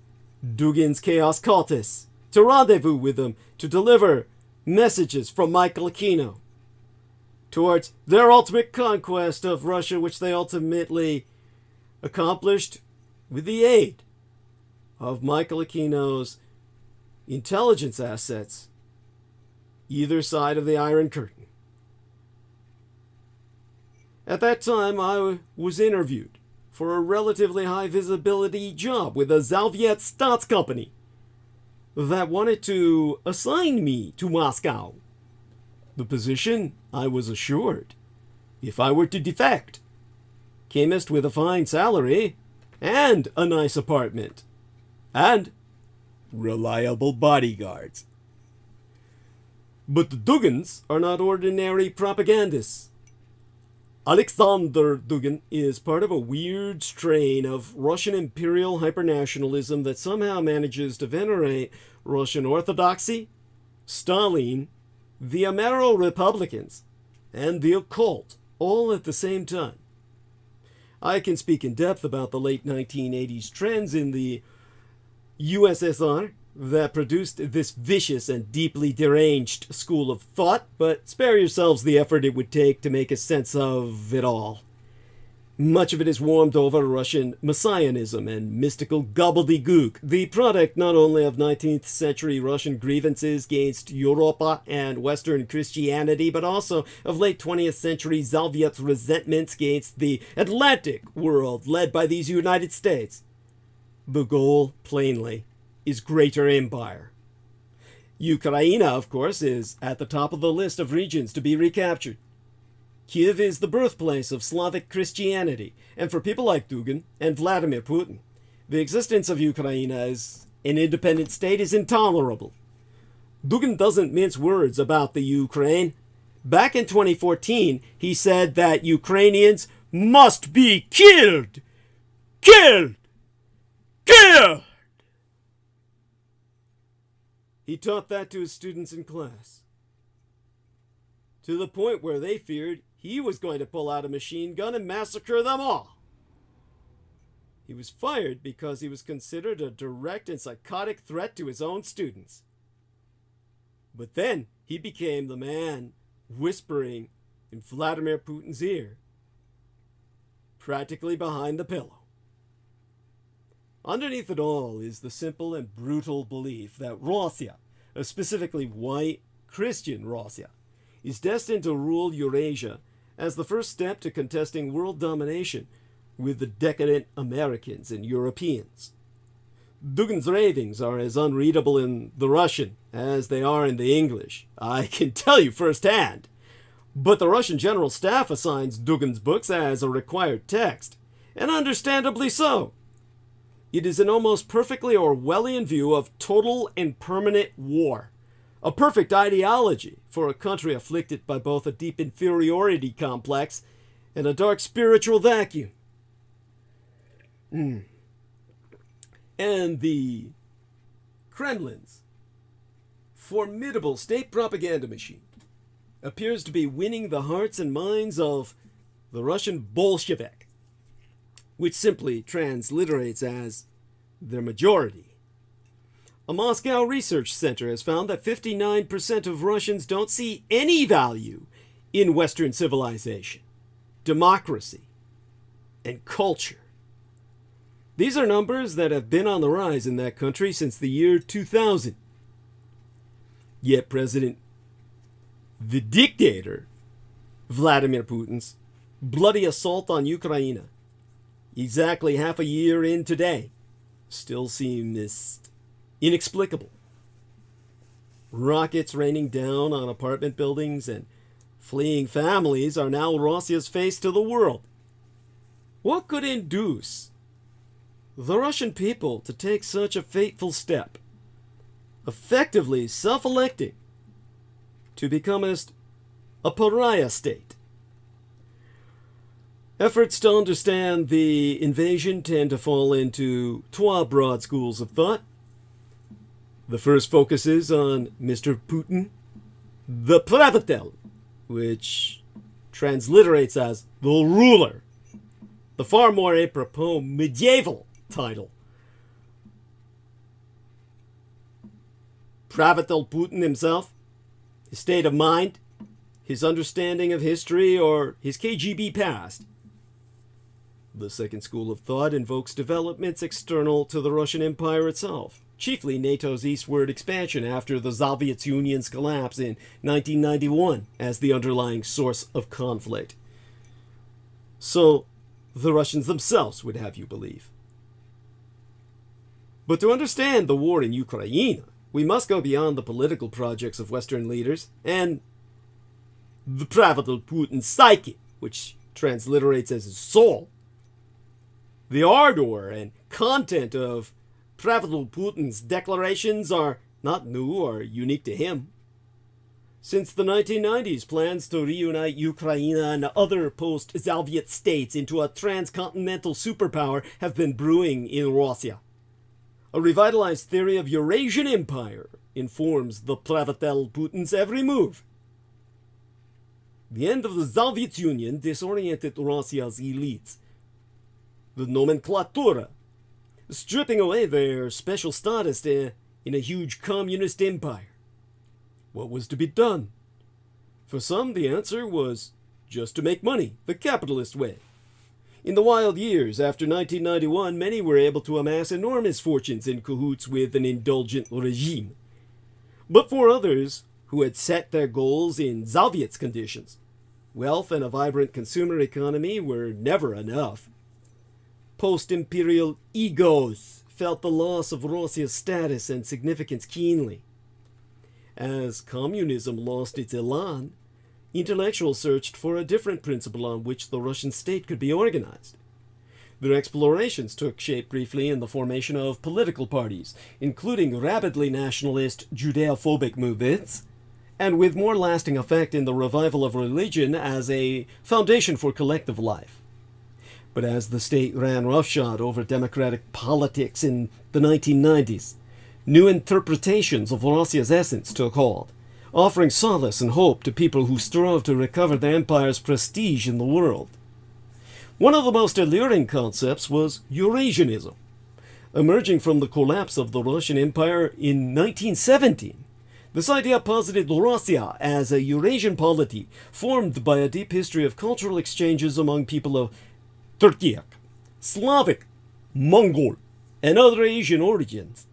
Dugin's Chaos Cultists, to rendezvous with them, to deliver messages from Michael Aquino towards their ultimate conquest of Russia, which they ultimately accomplished with the aid of Michael Aquino's intelligence assets either side of the Iron Curtain. At that time, I was interviewed for a relatively high visibility job with a Soviet Stats company that wanted to assign me to Moscow. The position, I was assured, if I were to defect, came with a fine salary and a nice apartment and reliable bodyguards. But the Dugins are not ordinary propagandists. Alexander Dugin is part of a weird strain of Russian imperial hypernationalism that somehow manages to venerate Russian Orthodoxy, Stalin, the Amero Republicans, and the occult all at the same time. I can speak in depth about the late 1980s trends in the USSR that produced this vicious and deeply deranged school of thought, but spare yourselves the effort it would take to make a sense of it all. Much of it is warmed over Russian messianism and mystical gobbledygook, the product not only of 19th century Russian grievances against Europa and Western Christianity, but also of late 20th century Soviet resentments against the Atlantic world led by these United States. The goal, plainly, is greater empire. Ukraine, of course, is at the top of the list of regions to be recaptured. Kiev is the birthplace of Slavic Christianity, and for people like Dugin and Vladimir Putin, the existence of Ukraine as an independent state is intolerable. Dugin doesn't mince words about the Ukraine. Back in 2014, he said that Ukrainians must be killed! Killed! Killed! He taught that to his students in class, to the point where they feared he was going to pull out a machine gun and massacre them all. He was fired because he was considered a direct and psychotic threat to his own students. But then he became the man whispering in Vladimir Putin's ear, practically behind the pillow. Underneath it all is the simple and brutal belief that Russia, specifically white Christian Russia, is destined to rule Eurasia as the first step to contesting world domination with the decadent Americans and Europeans. Dugin's ravings are as unreadable in the Russian as they are in the English, I can tell you firsthand. But the Russian General Staff assigns Dugin's books as a required text, and understandably so. It is an almost perfectly Orwellian view of total and permanent war, a perfect ideology for a country afflicted by both a deep inferiority complex and a dark spiritual vacuum. And the Kremlin's formidable state propaganda machine appears to be winning the hearts and minds of the Russian Bolshevik, which simply transliterates as their majority. A Moscow research center has found that 59% of Russians don't see any value in Western civilization, democracy, and culture. These are numbers that have been on the rise in that country since the year 2000. Yet the dictator, Vladimir Putin's bloody assault on Ukraine, exactly half a year in today, still seems inexplicable. Rockets raining down on apartment buildings and fleeing families are now Russia's face to the world. What could induce the Russian people to take such a fateful step? effectively self-electing to become a pariah state. Efforts to understand the invasion tend to fall into two broad schools of thought. The first focuses on Mr. Putin, the Pravitelj, which transliterates as the ruler, the far more apropos medieval title. Pravitelj Putin himself, his state of mind, his understanding of history, or his KGB past. The second school of thought invokes developments external to the Russian Empire itself, chiefly NATO's eastward expansion after the Soviet Union's collapse in 1991 as the underlying source of conflict. So, the Russians themselves would have you believe. But to understand the war in Ukraine, we must go beyond the political projects of Western leaders and the Pravitelj Putin's psyche, which transliterates as his soul. The ardor and content of Pravitelj Putin's declarations are not new or unique to him. Since the 1990s, plans to reunite Ukraine and other post-Soviet states into a transcontinental superpower have been brewing in Russia. A revitalized theory of Eurasian empire informs the Pravitelj Putin's every move. The end of the Soviet Union disoriented Russia's elites. The nomenclatura, stripping away their special status in a huge communist empire. What was to be done? For some, the answer was just to make money, the capitalist way. In the wild years after 1991, many were able to amass enormous fortunes in cahoots with an indulgent regime. But for others, who had set their goals in Soviet conditions, wealth and a vibrant consumer economy were never enough. Post-imperial egos felt the loss of Russia's status and significance keenly. As communism lost its elan, intellectuals searched for a different principle on which the Russian state could be organized. Their explorations took shape briefly in the formation of political parties, including rabidly nationalist, Judeo-phobic movements, and with more lasting effect in the revival of religion as a foundation for collective life. But as the state ran roughshod over democratic politics in the 1990s, new interpretations of Russia's essence took hold, offering solace and hope to people who strove to recover the empire's prestige in the world. One of the most alluring concepts was Eurasianism. Emerging from the collapse of the Russian Empire in 1917, this idea posited Russia as a Eurasian polity formed by a deep history of cultural exchanges among people of Turkic, Slavic, Mongol, and other Asian origins.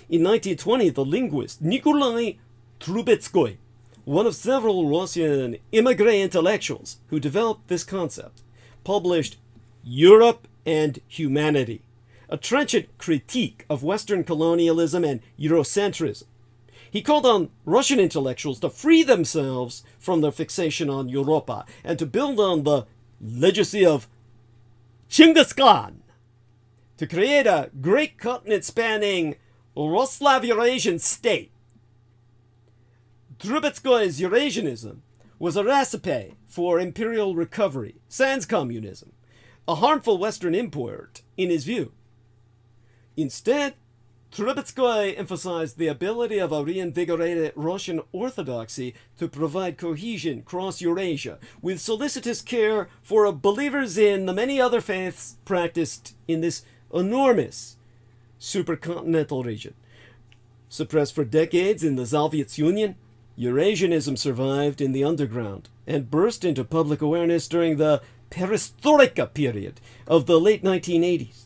In 1920, the linguist Nikolai Trubetskoy, one of several Russian immigrant intellectuals who developed this concept, published Europe and Humanity, a trenchant critique of Western colonialism and Eurocentrism. He called on Russian intellectuals to free themselves from their fixation on Europa and to build on the legacy of Genghis Khan to create a great continent-spanning Ruslav-Eurasian state. Trubetskoy's Eurasianism was a recipe for imperial recovery, sans communism, a harmful Western import in his view. Instead, Trubetskoy emphasized the ability of a reinvigorated Russian orthodoxy to provide cohesion across Eurasia, with solicitous care for believers in the many other faiths practiced in this enormous supercontinental region. Suppressed for decades in the Soviet Union, Eurasianism survived in the underground and burst into public awareness during the perestroika period of the late 1980s.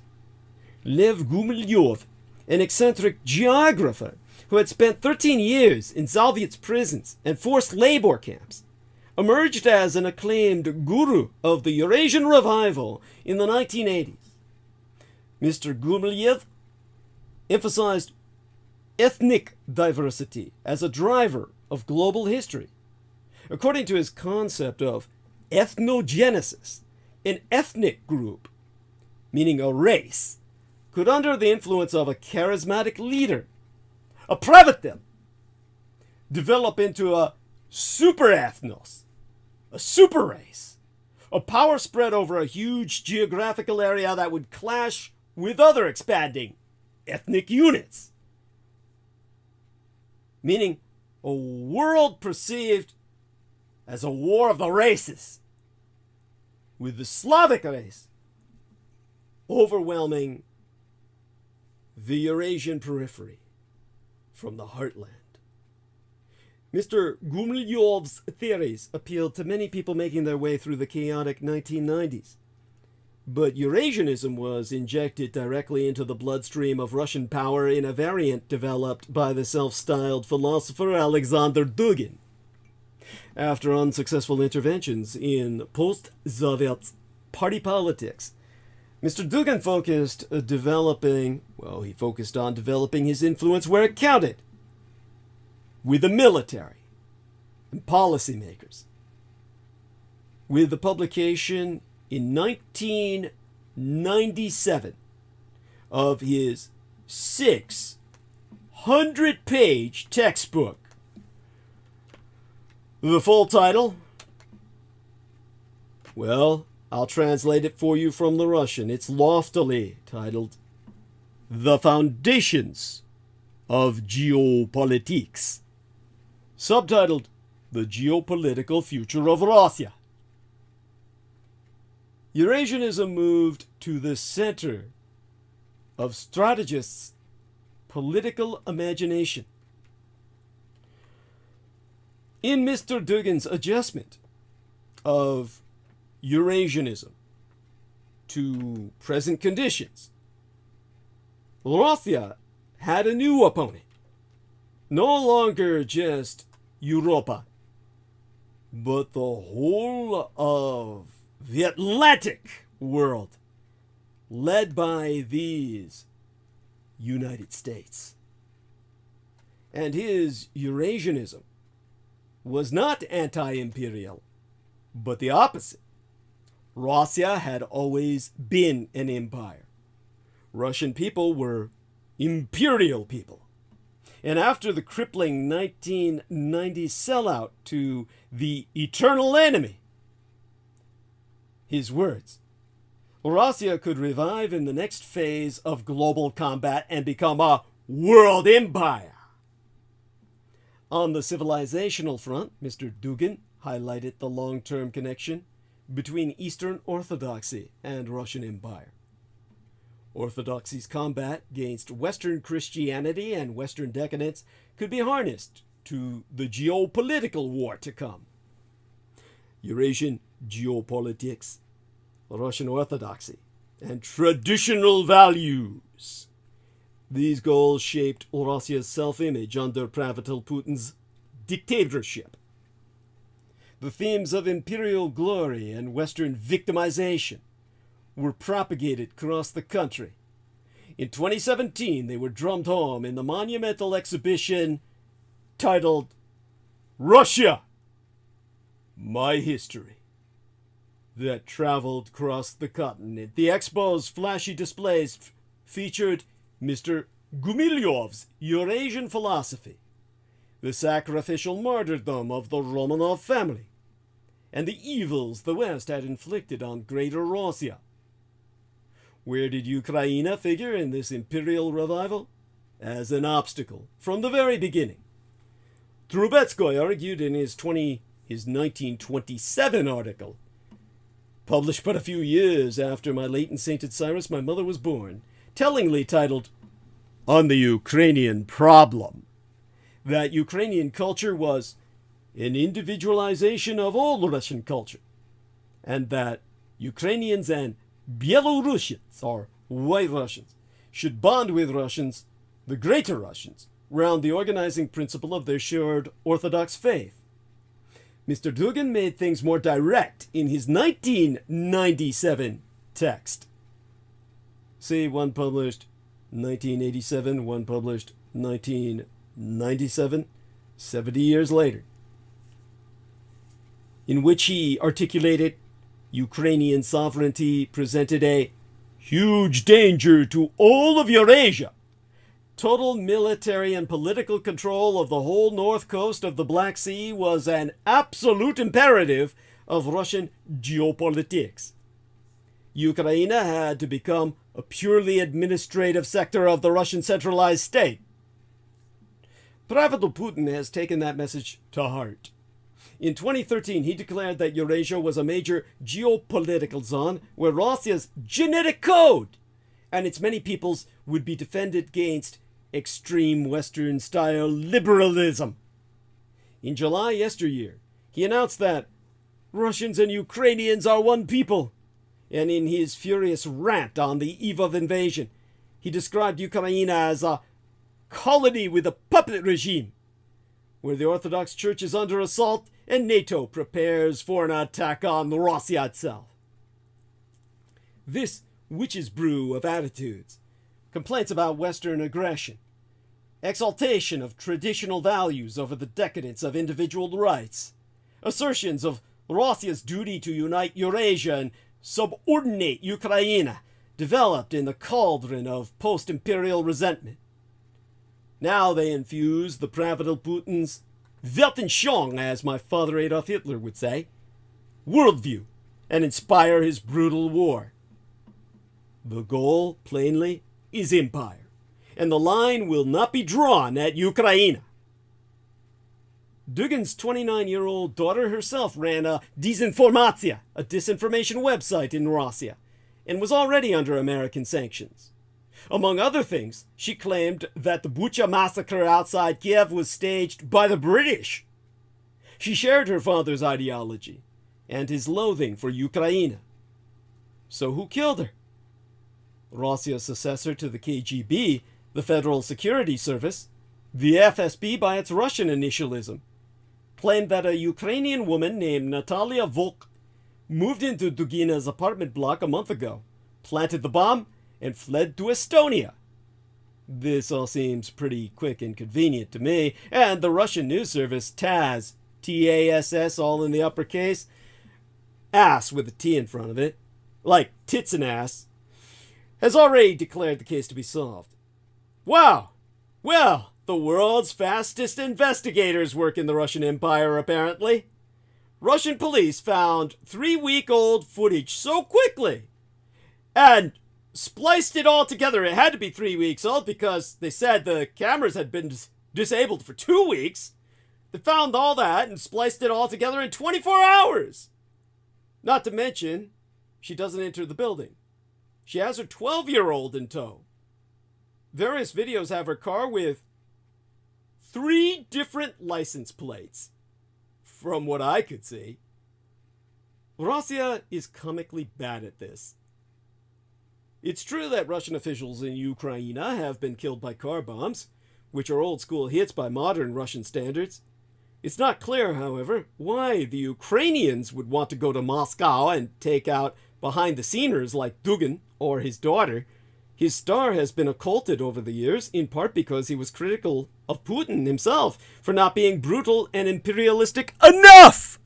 Lev Gumilyov, an eccentric geographer who had spent 13 years in Soviet prisons and forced labor camps, emerged as an acclaimed guru of the Eurasian revival in the 1980s. Mr. Gumilyev emphasized ethnic diversity as a driver of global history. According to his concept of ethnogenesis, an ethnic group, meaning a race, could, under the influence of a charismatic leader, a pravatem, develop into a super ethnos, a super race, a power spread over a huge geographical area that would clash with other expanding ethnic units. Meaning a world perceived as a war of the races, with the Slavic race overwhelming the Eurasian periphery from the heartland. Mr. GUÍYUÈ's theories appealed to many people making their way through the chaotic 1990s. But Eurasianism was injected directly into the bloodstream of Russian power in a variant developed by the self-styled philosopher Alexander Dugin. After unsuccessful interventions in post-Soviet party politics, Mr. Dugin focused on developing his influence where it counted, with the military and policymakers. With the publication in 1997 of his 600-page textbook. The full title? Well, I'll translate it for you from the Russian. It's loftily titled The Foundations of Geopolitics, subtitled The Geopolitical Future of Russia. Eurasianism moved to the center of strategists' political imagination. In Mr. Dugin's adjustment of Eurasianism to present conditions, Russia had a new opponent. No longer just Europa, but the whole of the Atlantic world, led by these United States. And his Eurasianism was not anti-imperial, but the opposite. Russia had always been an empire. Russian people were imperial people. And after the crippling 1990 sellout to the eternal enemy, his words, Russia could revive in the next phase of global combat and become a world empire. On the civilizational front, Mr. Dugin highlighted the long-term connection between Eastern Orthodoxy and Russian Empire. Orthodoxy's combat against Western Christianity and Western decadence could be harnessed to the geopolitical war to come. Eurasian geopolitics, Russian Orthodoxy, and traditional values. These goals shaped Russia's self-image under Pravil Putin's dictatorship. The themes of imperial glory and Western victimization were propagated across the country. In 2017, they were drummed home in the monumental exhibition titled Russia, My History, that traveled across the continent. The expo's flashy displays featured Mr. GUÍYUÈ's Eurasian philosophy, the sacrificial martyrdom of the Romanov family, and the evils the West had inflicted on Greater Russia. Where did Ukraine figure in this imperial revival? As an obstacle from the very beginning. Trubetskoy argued in his 1927 article, published but a few years after my late and sainted Cyrus, my mother, was born, tellingly titled, On the Ukrainian Problem, that Ukrainian culture was an individualization of all Russian culture, and that Ukrainians and Belarusians, or White Russians, should bond with Russians, the Greater Russians, round the organizing principle of their shared Orthodox faith. Mr. Dugin made things more direct in his 1997 text. See, one published 1987, one published 1997, 70 years later, in which he articulated Ukrainian sovereignty presented a huge danger to all of Eurasia, Total military and political control of the whole north coast of the Black Sea was an absolute imperative of Russian geopolitics. Ukraine had to become a purely administrative sector of the Russian centralized state. Pravil Putin has taken that message to heart. In 2013, he declared that Eurasia was a major geopolitical zone where Russia's genetic code and its many peoples would be defended against extreme Western-style liberalism. In July yesteryear, he announced that Russians and Ukrainians are one people, and in his furious rant on the eve of invasion, he described Ukraine as a colony with a puppet regime, where the Orthodox Church is under assault and NATO prepares for an attack on Russia itself. This witch's brew of attitudes, complaints about Western aggression, exaltation of traditional values over the decadence of individual rights, assertions of Russia's duty to unite Eurasia and subordinate Ukraine, developed in the cauldron of post-imperial resentment. Now they infuse the Pravil Putin's Weltanschauung, as my father Adolf Hitler would say, worldview, and inspire his brutal war. The goal, plainly, is empire, and the line will not be drawn at Ukraine. Dugin's 29-year-old daughter herself ran a disinformatia, a disinformation website in Russia, and was already under American sanctions. Among other things, she claimed that the Bucha massacre outside Kiev was staged by the British. She shared her father's ideology and his loathing for Ukraine. So who killed her? Russia's successor to the KGB, the Federal Security Service, the FSB by its Russian initialism, claimed that a Ukrainian woman named Natalia Volk moved into Dugina's apartment block a month ago, planted the bomb, and fled to Estonia. This all seems pretty quick and convenient to me, and the Russian news service TASS, T-A-S-S, all in the uppercase, ass with a T in front of it, like tits and ass, has already declared the case to be solved. Wow! Well, the world's fastest investigators work in the Russian Empire, apparently. Russian police found 3-week-old footage so quickly, and spliced it all together. It had to be 3 weeks old because they said the cameras had been disabled for 2 weeks. They found all that and spliced it all together in 24 hours. Not to mention, she doesn't enter the building. She has her 12-year-old in tow. Various videos have her car with 3 different license plates, from what I could see. Russia is comically bad at this. It's true that Russian officials in Ukraine have been killed by car bombs, which are old-school hits by modern Russian standards. It's not clear, however, why the Ukrainians would want to go to Moscow and take out behind-the-sceners like Dugin or his daughter. His star has been occulted over the years, in part because he was critical of Putin himself for not being brutal and imperialistic enough.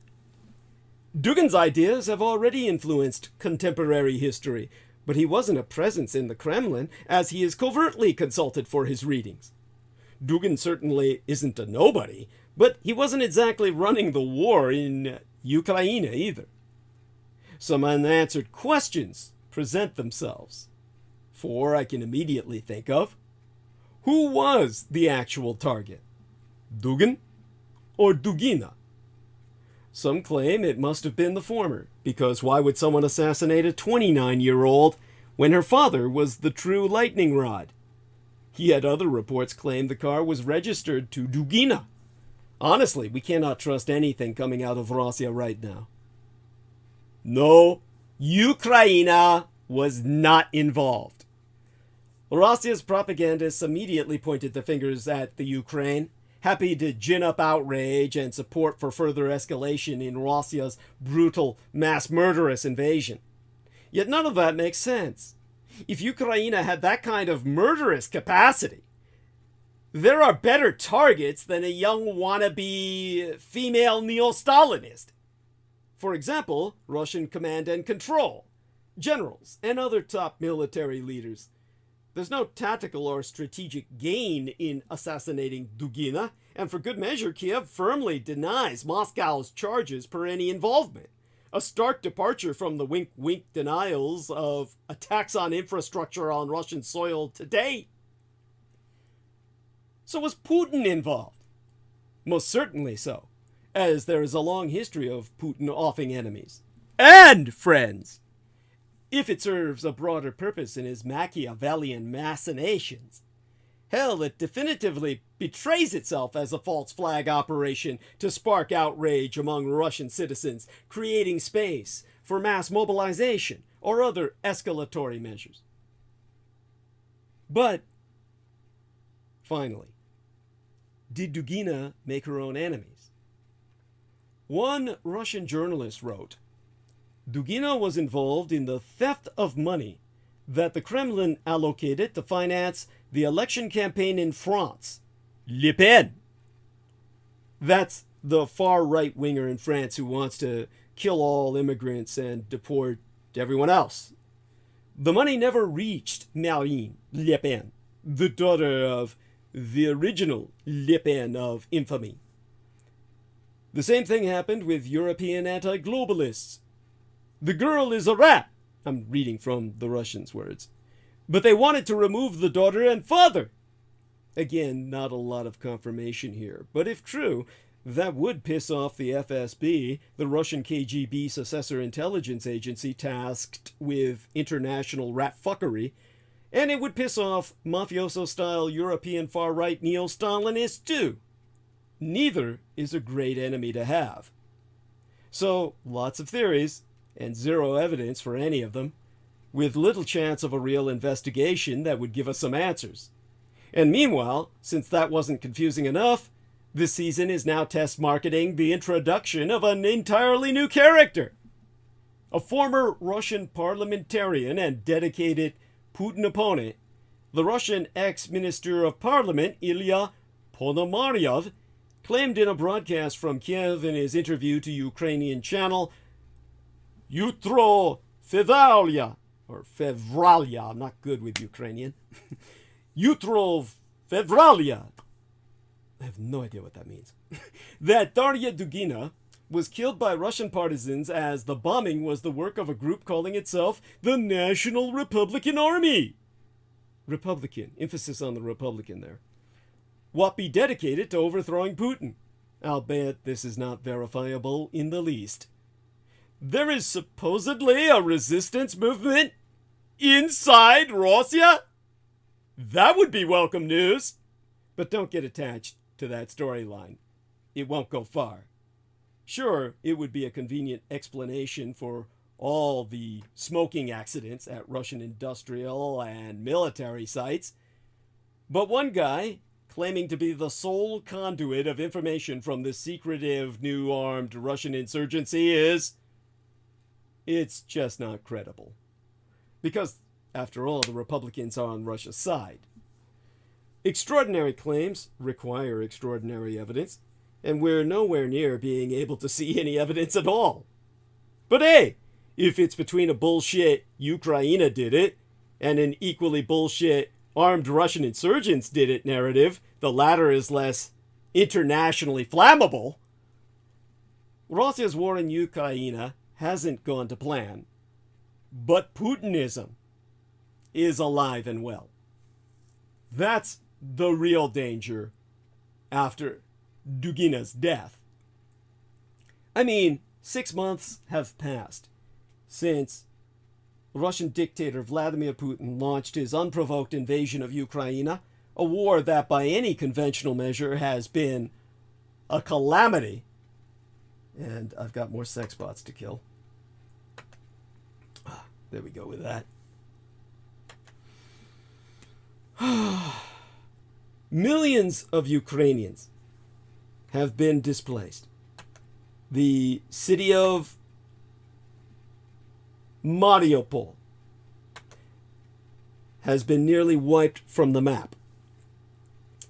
Dugin's ideas have already influenced contemporary history, but he wasn't a presence in the Kremlin, as he is covertly consulted for his readings. Dugin certainly isn't a nobody, but he wasn't exactly running the war in Ukraine either. Some unanswered questions present themselves. 4 I can immediately think of. Who was the actual target? Dugin or Dugina? Some claim it must have been the former, because why would someone assassinate a 29-year-old when her father was the true lightning rod? Yet other reports claim the car was registered to Dugina. Honestly, we cannot trust anything coming out of Russia right now. No, Ukraine was not involved. Russia's propagandists immediately pointed the fingers at the Ukraine, happy to gin up outrage and support for further escalation in Russia's brutal, mass murderous invasion. Yet none of that makes sense. If Ukraine had that kind of murderous capacity, there are better targets than a young wannabe female neo-Stalinist. For example, Russian command and control, generals, and other top military leaders. There's no tactical or strategic gain in assassinating Dugina, and for good measure, Kiev firmly denies Moscow's charges per any involvement. A stark departure from the wink-wink denials of attacks on infrastructure on Russian soil today. So was Putin involved? Most certainly so, as there is a long history of Putin offing enemies. And friends! If it serves a broader purpose in his Machiavellian machinations. Hell, it definitively betrays itself as a false flag operation to spark outrage among Russian citizens, creating space for mass mobilization or other escalatory measures. But, finally, did Dugina make her own enemies? One Russian journalist wrote, Dugina was involved in the theft of money that the Kremlin allocated to finance the election campaign in France. Le Pen. That's the far right winger in France who wants to kill all immigrants and deport everyone else. The money never reached Marine Le Pen, the daughter of the original Le Pen of infamy. The same thing happened with European anti-globalists. The girl is a rat. I'm reading from the Russians' words. But they wanted to remove the daughter and father. Again, not a lot of confirmation here, but if true, that would piss off the FSB, the Russian KGB successor intelligence agency tasked with international rat fuckery, and it would piss off mafioso-style European far-right neo-Stalinists too. Neither is a great enemy to have. So, lots of theories, and zero evidence for any of them, with little chance of a real investigation that would give us some answers. And meanwhile, since that wasn't confusing enough, this season is now test marketing the introduction of an entirely new character. A former Russian parliamentarian and dedicated Putin opponent, the Russian ex-minister of parliament Ilya Ponomaryov, claimed in a broadcast from Kiev in his interview to Ukrainian channel Yutro Fevralia, or Fevralia, I'm not good with Ukrainian, Yutro Fevralia, I have no idea what that means, that Darya Dugina was killed by Russian partisans as the bombing was the work of a group calling itself the National Republican Army. Republican, emphasis on the Republican there. What be dedicated to overthrowing Putin, albeit this is not verifiable in the least. There is supposedly a resistance movement inside Russia? That would be welcome news. But don't get attached to that storyline. It won't go far. Sure, it would be a convenient explanation for all the smoking accidents at Russian industrial and military sites. But one guy, claiming to be the sole conduit of information from this secretive new armed Russian insurgency it's just not credible. Because, after all, the Republicans are on Russia's side. Extraordinary claims require extraordinary evidence, and we're nowhere near being able to see any evidence at all. But hey, if it's between a bullshit Ukraina did it and an equally bullshit armed Russian insurgents did it narrative, the latter is less internationally flammable. Russia's war in Ukraine hasn't gone to plan, but Putinism is alive and well. That's the real danger after Dugina's death. I mean, 6 months have passed since Russian dictator Vladimir Putin launched his unprovoked invasion of Ukraine, a war that by any conventional measure has been a calamity. And I've got more sex bots to kill. There we go with that. Millions of Ukrainians have been displaced. The city of Mariupol has been nearly wiped from the map.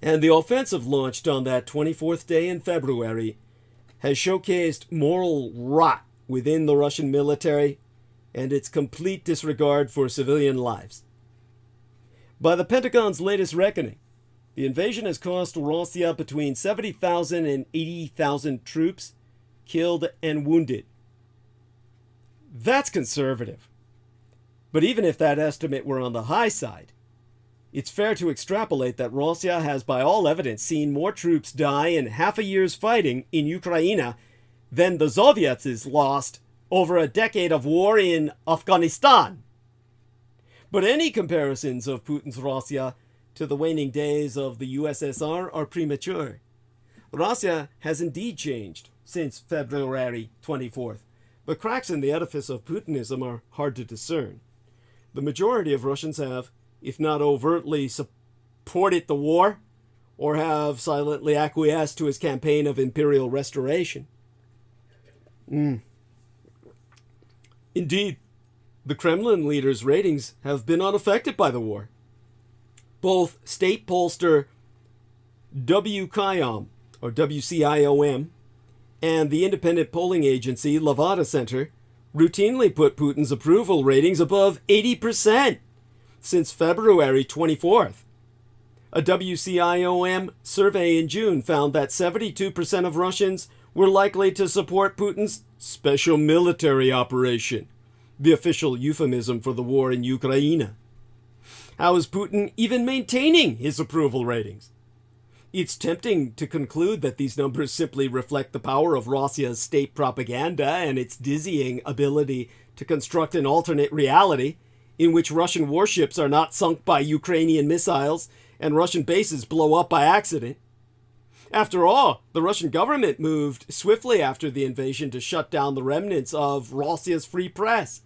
And the offensive launched on that 24th day in February has showcased moral rot within the Russian military and its complete disregard for civilian lives. By the Pentagon's latest reckoning, the invasion has cost Russia between 70,000 and 80,000 troops killed and wounded. That's conservative. But even if that estimate were on the high side, it's fair to extrapolate that Russia has by all evidence seen more troops die in half a year's fighting in Ukraine than the Soviets lost over a decade of war in Afghanistan. But any comparisons of Putin's Russia to the waning days of the USSR are premature. Russia has indeed changed since February 24th, but cracks in the edifice of Putinism are hard to discern. The majority of Russians have, if not overtly supported the war, or have silently acquiesced to his campaign of imperial restoration. Indeed, the Kremlin leader's ratings have been unaffected by the war. Both state pollster WCIOM, or WCIOM, and the independent polling agency Levada Center routinely put Putin's approval ratings above 80% since February 24th. A WCIOM survey in June found that 72% of Russians were likely to support Putin's special military operation, the official euphemism for the war in Ukraine. How is Putin even maintaining his approval ratings? It's tempting to conclude that these numbers simply reflect the power of Russia's state propaganda and its dizzying ability to construct an alternate reality in which Russian warships are not sunk by Ukrainian missiles and Russian bases blow up by accident. After all, the Russian government moved swiftly after the invasion to shut down the remnants of Russia's free press,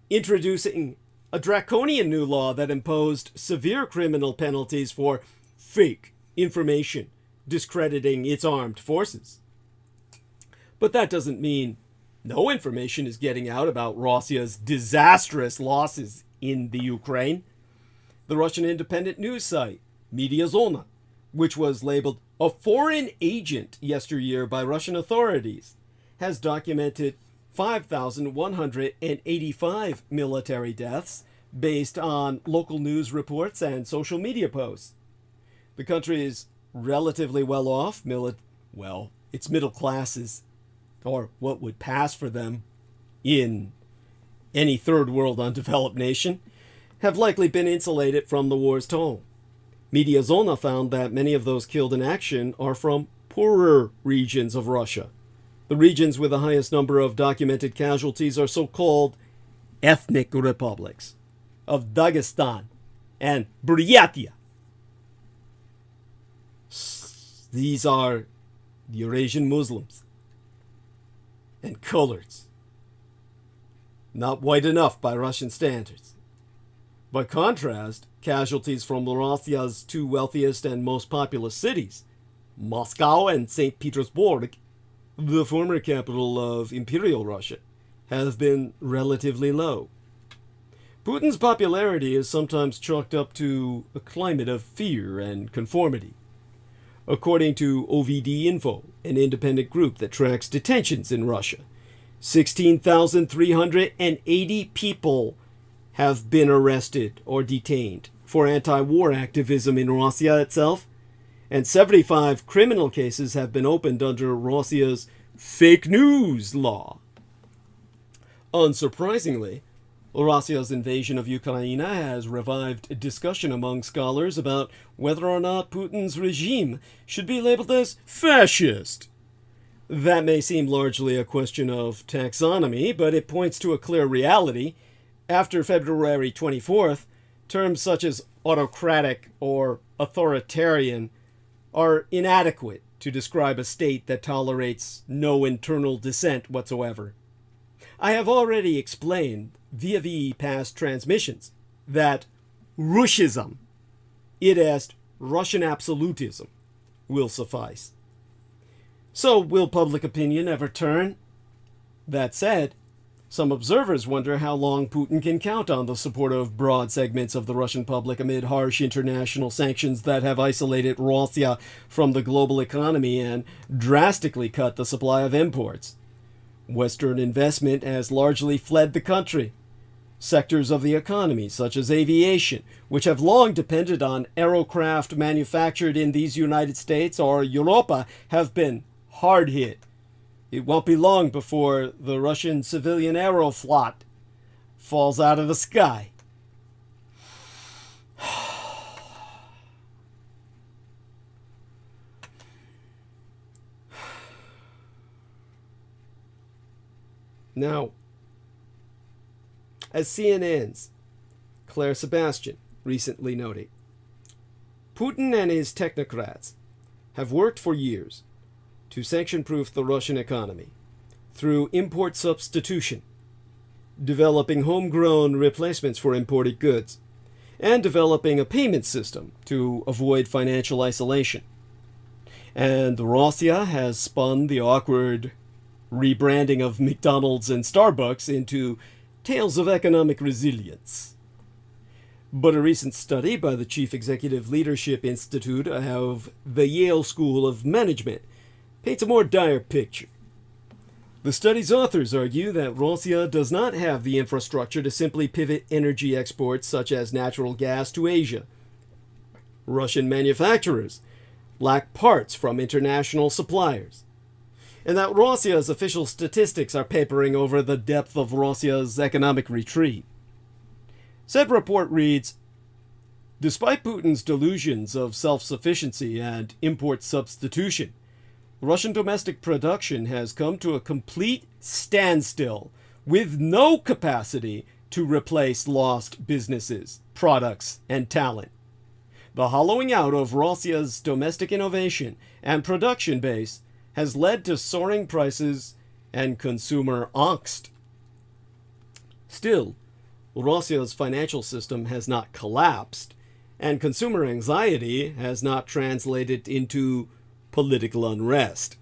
introducing a draconian new law that imposed severe criminal penalties for fake information discrediting its armed forces. But that doesn't mean no information is getting out about Russia's disastrous losses in the Ukraine. The Russian independent news site, Media Zona, which was labeled a foreign agent yesteryear by Russian authorities, has documented 5,185 military deaths based on local news reports and social media posts. The country is relatively well off. Its middle classes, or what would pass for them in any third world undeveloped nation, have likely been insulated from the war's toll. Media Zona found that many of those killed in action are from poorer regions of Russia. The regions with the highest number of documented casualties are so-called ethnic republics of Dagestan and Buryatia. These are the Eurasian Muslims and coloreds. Not white enough by Russian standards. By contrast, casualties from Russia's two wealthiest and most populous cities, Moscow and St. Petersburg, the former capital of Imperial Russia, have been relatively low. Putin's popularity is sometimes chalked up to a climate of fear and conformity. According to OVD Info, an independent group that tracks detentions in Russia, 16,380 people have been arrested or detained for anti-war activism in Russia itself, and 75 criminal cases have been opened under Russia's fake news law. Unsurprisingly, Russia's invasion of Ukraine has revived discussion among scholars about whether or not Putin's regime should be labeled as fascist. That may seem largely a question of taxonomy, but it points to a clear reality. After February 24th, terms such as autocratic or authoritarian are inadequate to describe a state that tolerates no internal dissent whatsoever. I have already explained via the past transmissions that Russism, i.e. Russian absolutism, will suffice. So will public opinion ever turn? That said, some observers wonder how long Putin can count on the support of broad segments of the Russian public amid harsh international sanctions that have isolated Russia from the global economy and drastically cut the supply of imports. Western investment has largely fled the country. Sectors of the economy, such as aviation, which have long depended on aerocraft manufactured in these United States or Europa, have been hard hit. It won't be long before the Russian civilian aeroflot falls out of the sky. Now, as CNN's Claire Sebastian recently noted, Putin and his technocrats have worked for years to sanction-proof the Russian economy through import substitution, developing homegrown replacements for imported goods, and developing a payment system to avoid financial isolation. And Russia has spun the awkward rebranding of McDonald's and Starbucks into tales of economic resilience. But a recent study by the Chief Executive Leadership Institute of the Yale School of Management paints a more dire picture. The study's authors argue that Russia does not have the infrastructure to simply pivot energy exports such as natural gas to Asia. Russian manufacturers lack parts from international suppliers, and that Russia's official statistics are papering over the depth of Russia's economic retreat. Said report reads, despite Putin's delusions of self-sufficiency and import substitution, Russian domestic production has come to a complete standstill with no capacity to replace lost businesses, products, and talent. The hollowing out of Russia's domestic innovation and production base has led to soaring prices and consumer angst. Still, Russia's financial system has not collapsed, and consumer anxiety has not translated into political unrest.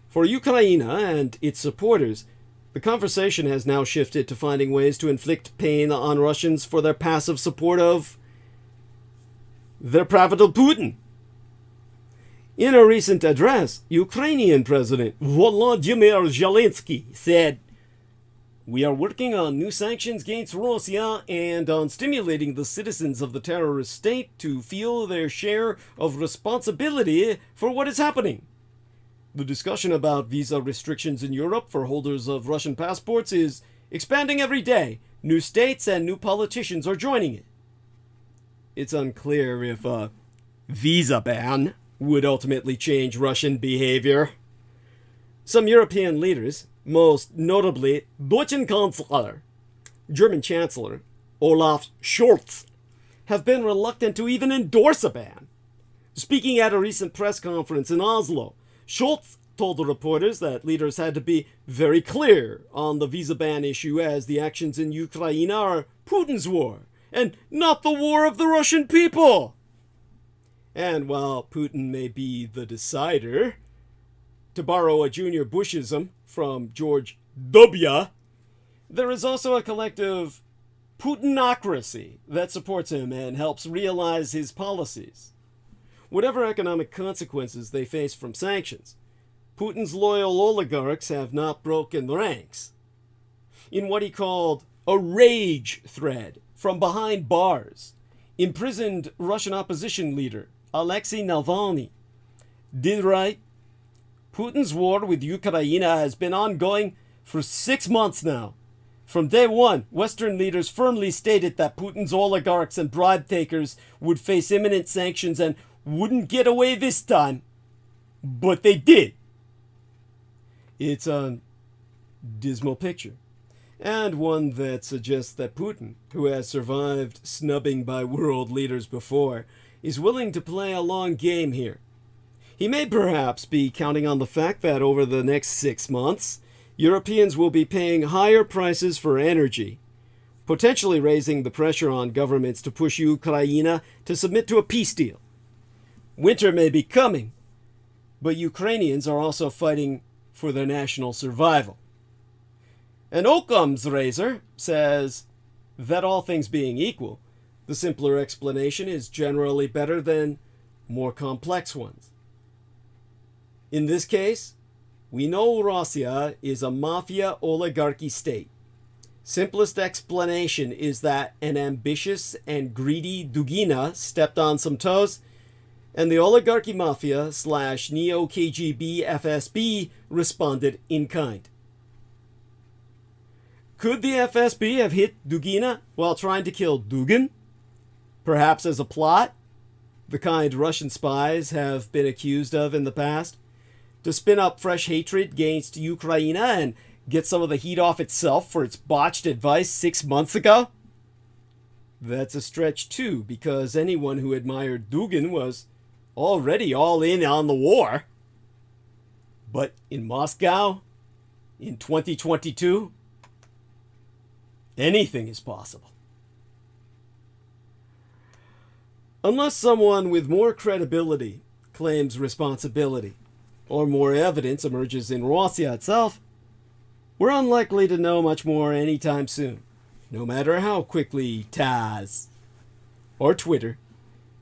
For Ukraine and its supporters, the conversation has now shifted to finding ways to inflict pain on Russians for their passive support of their Pravital Putin. In a recent address, Ukrainian President Volodymyr Zelensky said, "We are working on new sanctions against Russia and on stimulating the citizens of the terrorist state to feel their share of responsibility for what is happening. The discussion about visa restrictions in Europe for holders of Russian passports is expanding every day. New states and new politicians are joining it." It's unclear if a visa ban would ultimately change Russian behavior. Some European leaders, most notably Deutschen Chancellor, German Chancellor Olaf Scholz, have been reluctant to even endorse a ban. Speaking at a recent press conference in Oslo, Scholz told the reporters that leaders had to be very clear on the visa ban issue, as the actions in Ukraine are Putin's war and not the war of the Russian people. And while Putin may be the decider, to borrow a Junior Bushism from George W., there is also a collective Putinocracy that supports him and helps realize his policies. Whatever economic consequences they face from sanctions, Putin's loyal oligarchs have not broken ranks. In what he called a rage thread from behind bars, imprisoned Russian opposition leader Alexei Navalny did write, "Putin's war with Ukraine has been ongoing for 6 months now. From day one, Western leaders firmly stated that Putin's oligarchs and bribe takers would face imminent sanctions and wouldn't get away this time. But they did." It's a dismal picture, and one that suggests that Putin, who has survived snubbing by world leaders before, is willing to play a long game here. He may perhaps be counting on the fact that over the next 6 months, Europeans will be paying higher prices for energy, potentially raising the pressure on governments to push Ukraine to submit to a peace deal. Winter may be coming, but Ukrainians are also fighting for their national survival. And Occam's razor says that all things being equal, the simpler explanation is generally better than more complex ones. In this case, we know Russia is a mafia oligarchy state, Simplest explanation is that an ambitious and greedy Dugina stepped on some toes, and the oligarchy mafia / neo KGB FSB responded in kind. Could the FSB have hit Dugina while trying to kill Dugin? Perhaps as a plot, the kind Russian spies have been accused of in the past, to spin up fresh hatred against Ukraine and get some of the heat off itself for its botched advice 6 months ago? That's a stretch too, because anyone who admired Dugin was already all in on the war. But in Moscow, in 2022, anything is possible. Unless someone with more credibility claims responsibility, or more evidence emerges in Russia itself, we're unlikely to know much more anytime soon, no matter how quickly Taz or Twitter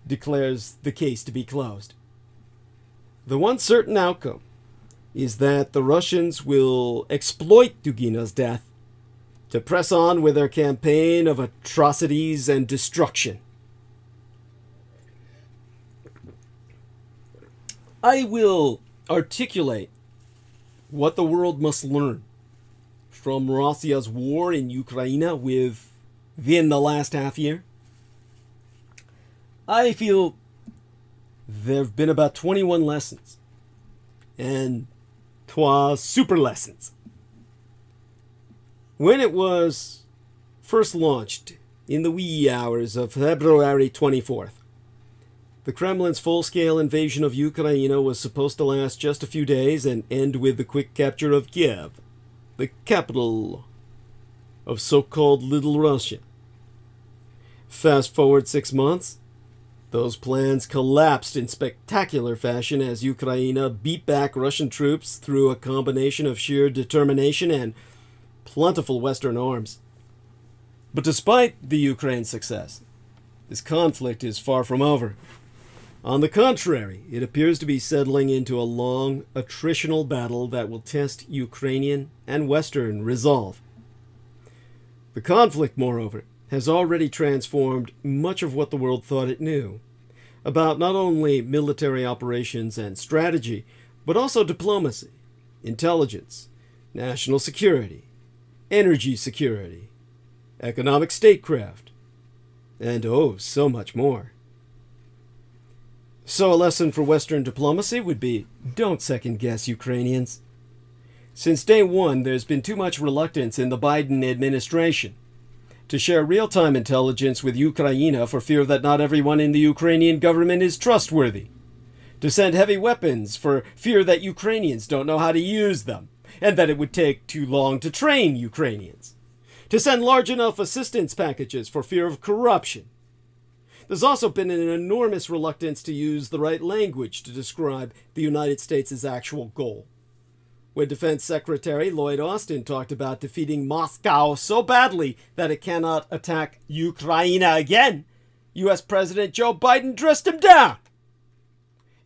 declares the case to be closed. The one certain outcome is that the Russians will exploit Dugina's death to press on with their campaign of atrocities and destruction. I will articulate what the world must learn from Russia's war in Ukraine within the last half year. I feel there have been about 21 lessons, and 'twas super lessons. When it was first launched in the wee hours of February 24th, the Kremlin's full-scale invasion of Ukraine was supposed to last just a few days and end with the quick capture of Kiev, the capital of so-called Little Russia. Fast forward 6 months, those plans collapsed in spectacular fashion as Ukraine beat back Russian troops through a combination of sheer determination and plentiful Western arms. But despite the Ukraine's success, this conflict is far from over. On the contrary, it appears to be settling into a long, attritional battle that will test Ukrainian and Western resolve. The conflict, moreover, has already transformed much of what the world thought it knew about not only military operations and strategy, but also diplomacy, intelligence, national security, energy security, economic statecraft, and oh, so much more. So a lesson for Western diplomacy would be, don't second-guess Ukrainians. Since day one, there's been too much reluctance in the Biden administration to share real-time intelligence with Ukraine for fear that not everyone in the Ukrainian government is trustworthy, to send heavy weapons for fear that Ukrainians don't know how to use them, and that it would take too long to train Ukrainians, to send large enough assistance packages for fear of corruption. There's also been an enormous reluctance to use the right language to describe the United States' actual goal. When Defense Secretary Lloyd Austin talked about defeating Moscow so badly that it cannot attack Ukraine again, U.S. President Joe Biden dressed him down.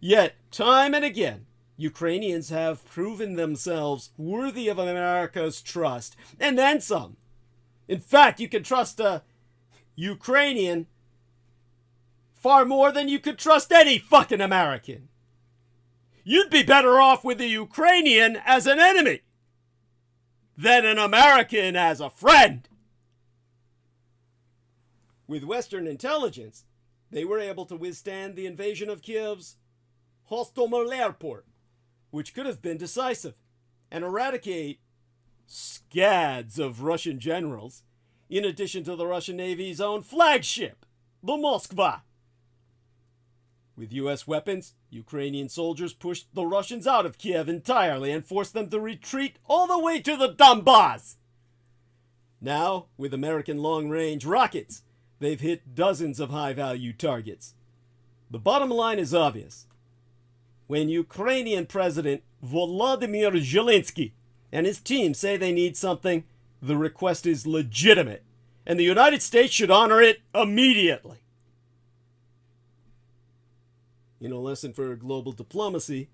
Yet, time and again, Ukrainians have proven themselves worthy of America's trust, and then some. In fact, you can trust a Ukrainian far more than you could trust any fucking American. You'd be better off with the Ukrainian as an enemy than an American as a friend. With Western intelligence, they were able to withstand the invasion of Kiev's Hostomel airport, which could have been decisive, and eradicate scads of Russian generals, in addition to the Russian Navy's own flagship, the Moskva. With U.S. weapons, Ukrainian soldiers pushed the Russians out of Kiev entirely and forced them to retreat all the way to the Donbass. Now, with American long-range rockets, they've hit dozens of high-value targets. The bottom line is obvious. When Ukrainian President Volodymyr Zelensky and his team say they need something, the request is legitimate, and the United States should honor it immediately. In a lesson for global diplomacy,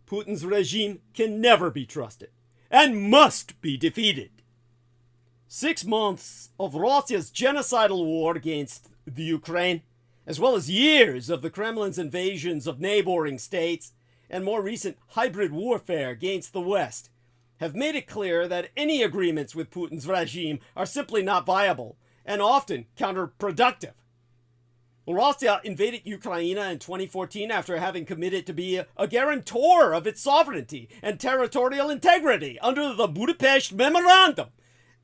Putin's regime can never be trusted and must be defeated. 6 months of Russia's genocidal war against the Ukraine, as well as years of the Kremlin's invasions of neighboring states and more recent hybrid warfare against the West, have made it clear that any agreements with Putin's regime are simply not viable and often counterproductive. Russia invaded Ukraine in 2014 after having committed to be a guarantor of its sovereignty and territorial integrity under the Budapest Memorandum.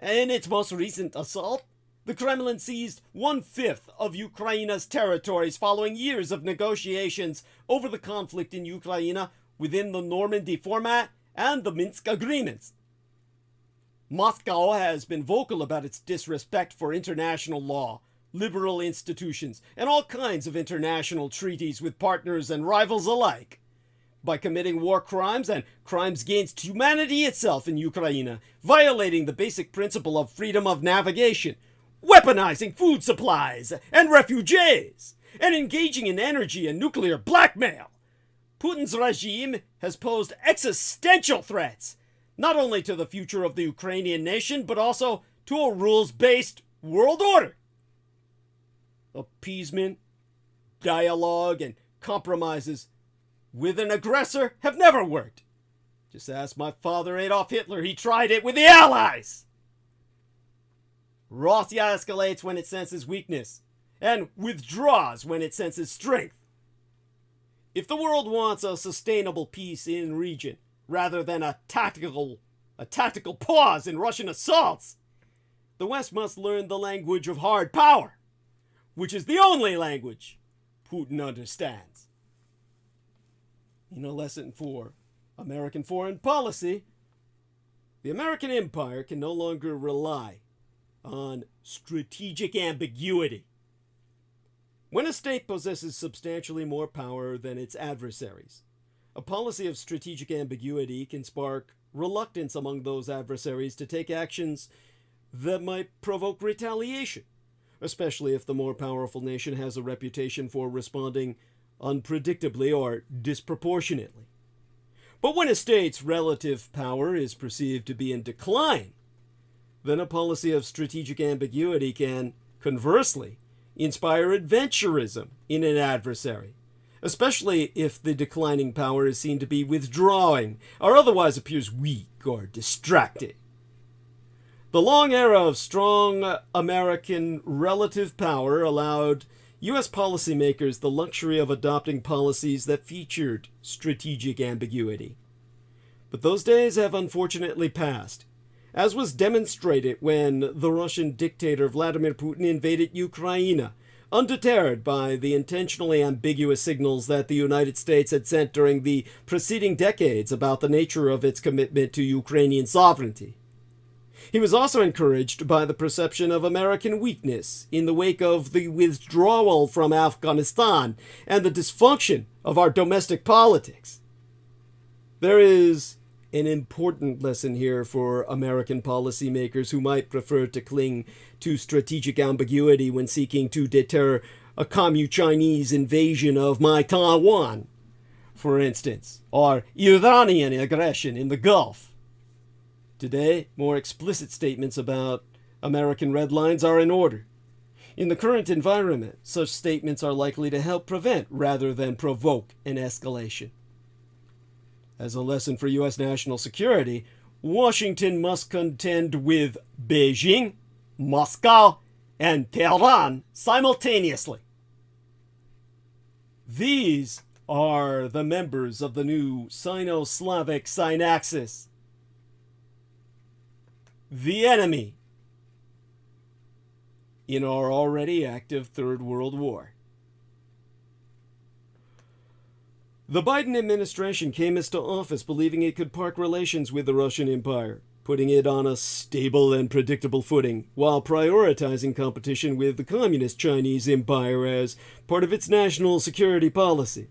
In its most recent assault, the Kremlin seized 1/5 of Ukraine's territories following years of negotiations over the conflict in Ukraine within the Normandy format and the Minsk agreements. Moscow has been vocal about its disrespect for international law, liberal institutions, and all kinds of international treaties with partners and rivals alike. By committing war crimes and crimes against humanity itself in Ukraine, violating the basic principle of freedom of navigation, weaponizing food supplies and refugees, and engaging in energy and nuclear blackmail, Putin's regime has posed existential threats, not only to the future of the Ukrainian nation, but also to a rules-based world order. Appeasement, dialogue, and compromises with an aggressor have never worked. Just ask my father Adolf Hitler, he tried it with the Allies. Russia escalates when it senses weakness, and withdraws when it senses strength. If the world wants a sustainable peace in region, rather than a tactical pause in Russian assaults, the West must learn the language of hard power, which is the only language Putin understands. In a lesson for American foreign policy, the American empire can no longer rely on strategic ambiguity. When a state possesses substantially more power than its adversaries, a policy of strategic ambiguity can spark reluctance among those adversaries to take actions that might provoke retaliation, especially if the more powerful nation has a reputation for responding unpredictably or disproportionately. But when a state's relative power is perceived to be in decline, then a policy of strategic ambiguity can, conversely, inspire adventurism in an adversary, especially if the declining power is seen to be withdrawing or otherwise appears weak or distracted. The long era of strong American relative power allowed U.S. policymakers the luxury of adopting policies that featured strategic ambiguity. But those days have unfortunately passed, as was demonstrated when the Russian dictator Vladimir Putin invaded Ukraine, undeterred by the intentionally ambiguous signals that the United States had sent during the preceding decades about the nature of its commitment to Ukrainian sovereignty. He was also encouraged by the perception of American weakness in the wake of the withdrawal from Afghanistan and the dysfunction of our domestic politics. There is an important lesson here for American policymakers who might prefer to cling to strategic ambiguity when seeking to deter a Commu-Chinese invasion of my Taiwan, for instance, or Iranian aggression in the Gulf. Today, more explicit statements about American red lines are in order. In the current environment, such statements are likely to help prevent rather than provoke an escalation. As a lesson for U.S. national security, Washington must contend with Beijing, Moscow, and Tehran simultaneously. These are the members of the new Sino-Slavic Synaxis. The enemy in our already active Third World War. The Biden administration came into office believing it could park relations with the Russian Empire, putting it on a stable and predictable footing, while prioritizing competition with the Communist Chinese Empire as part of its national security policy.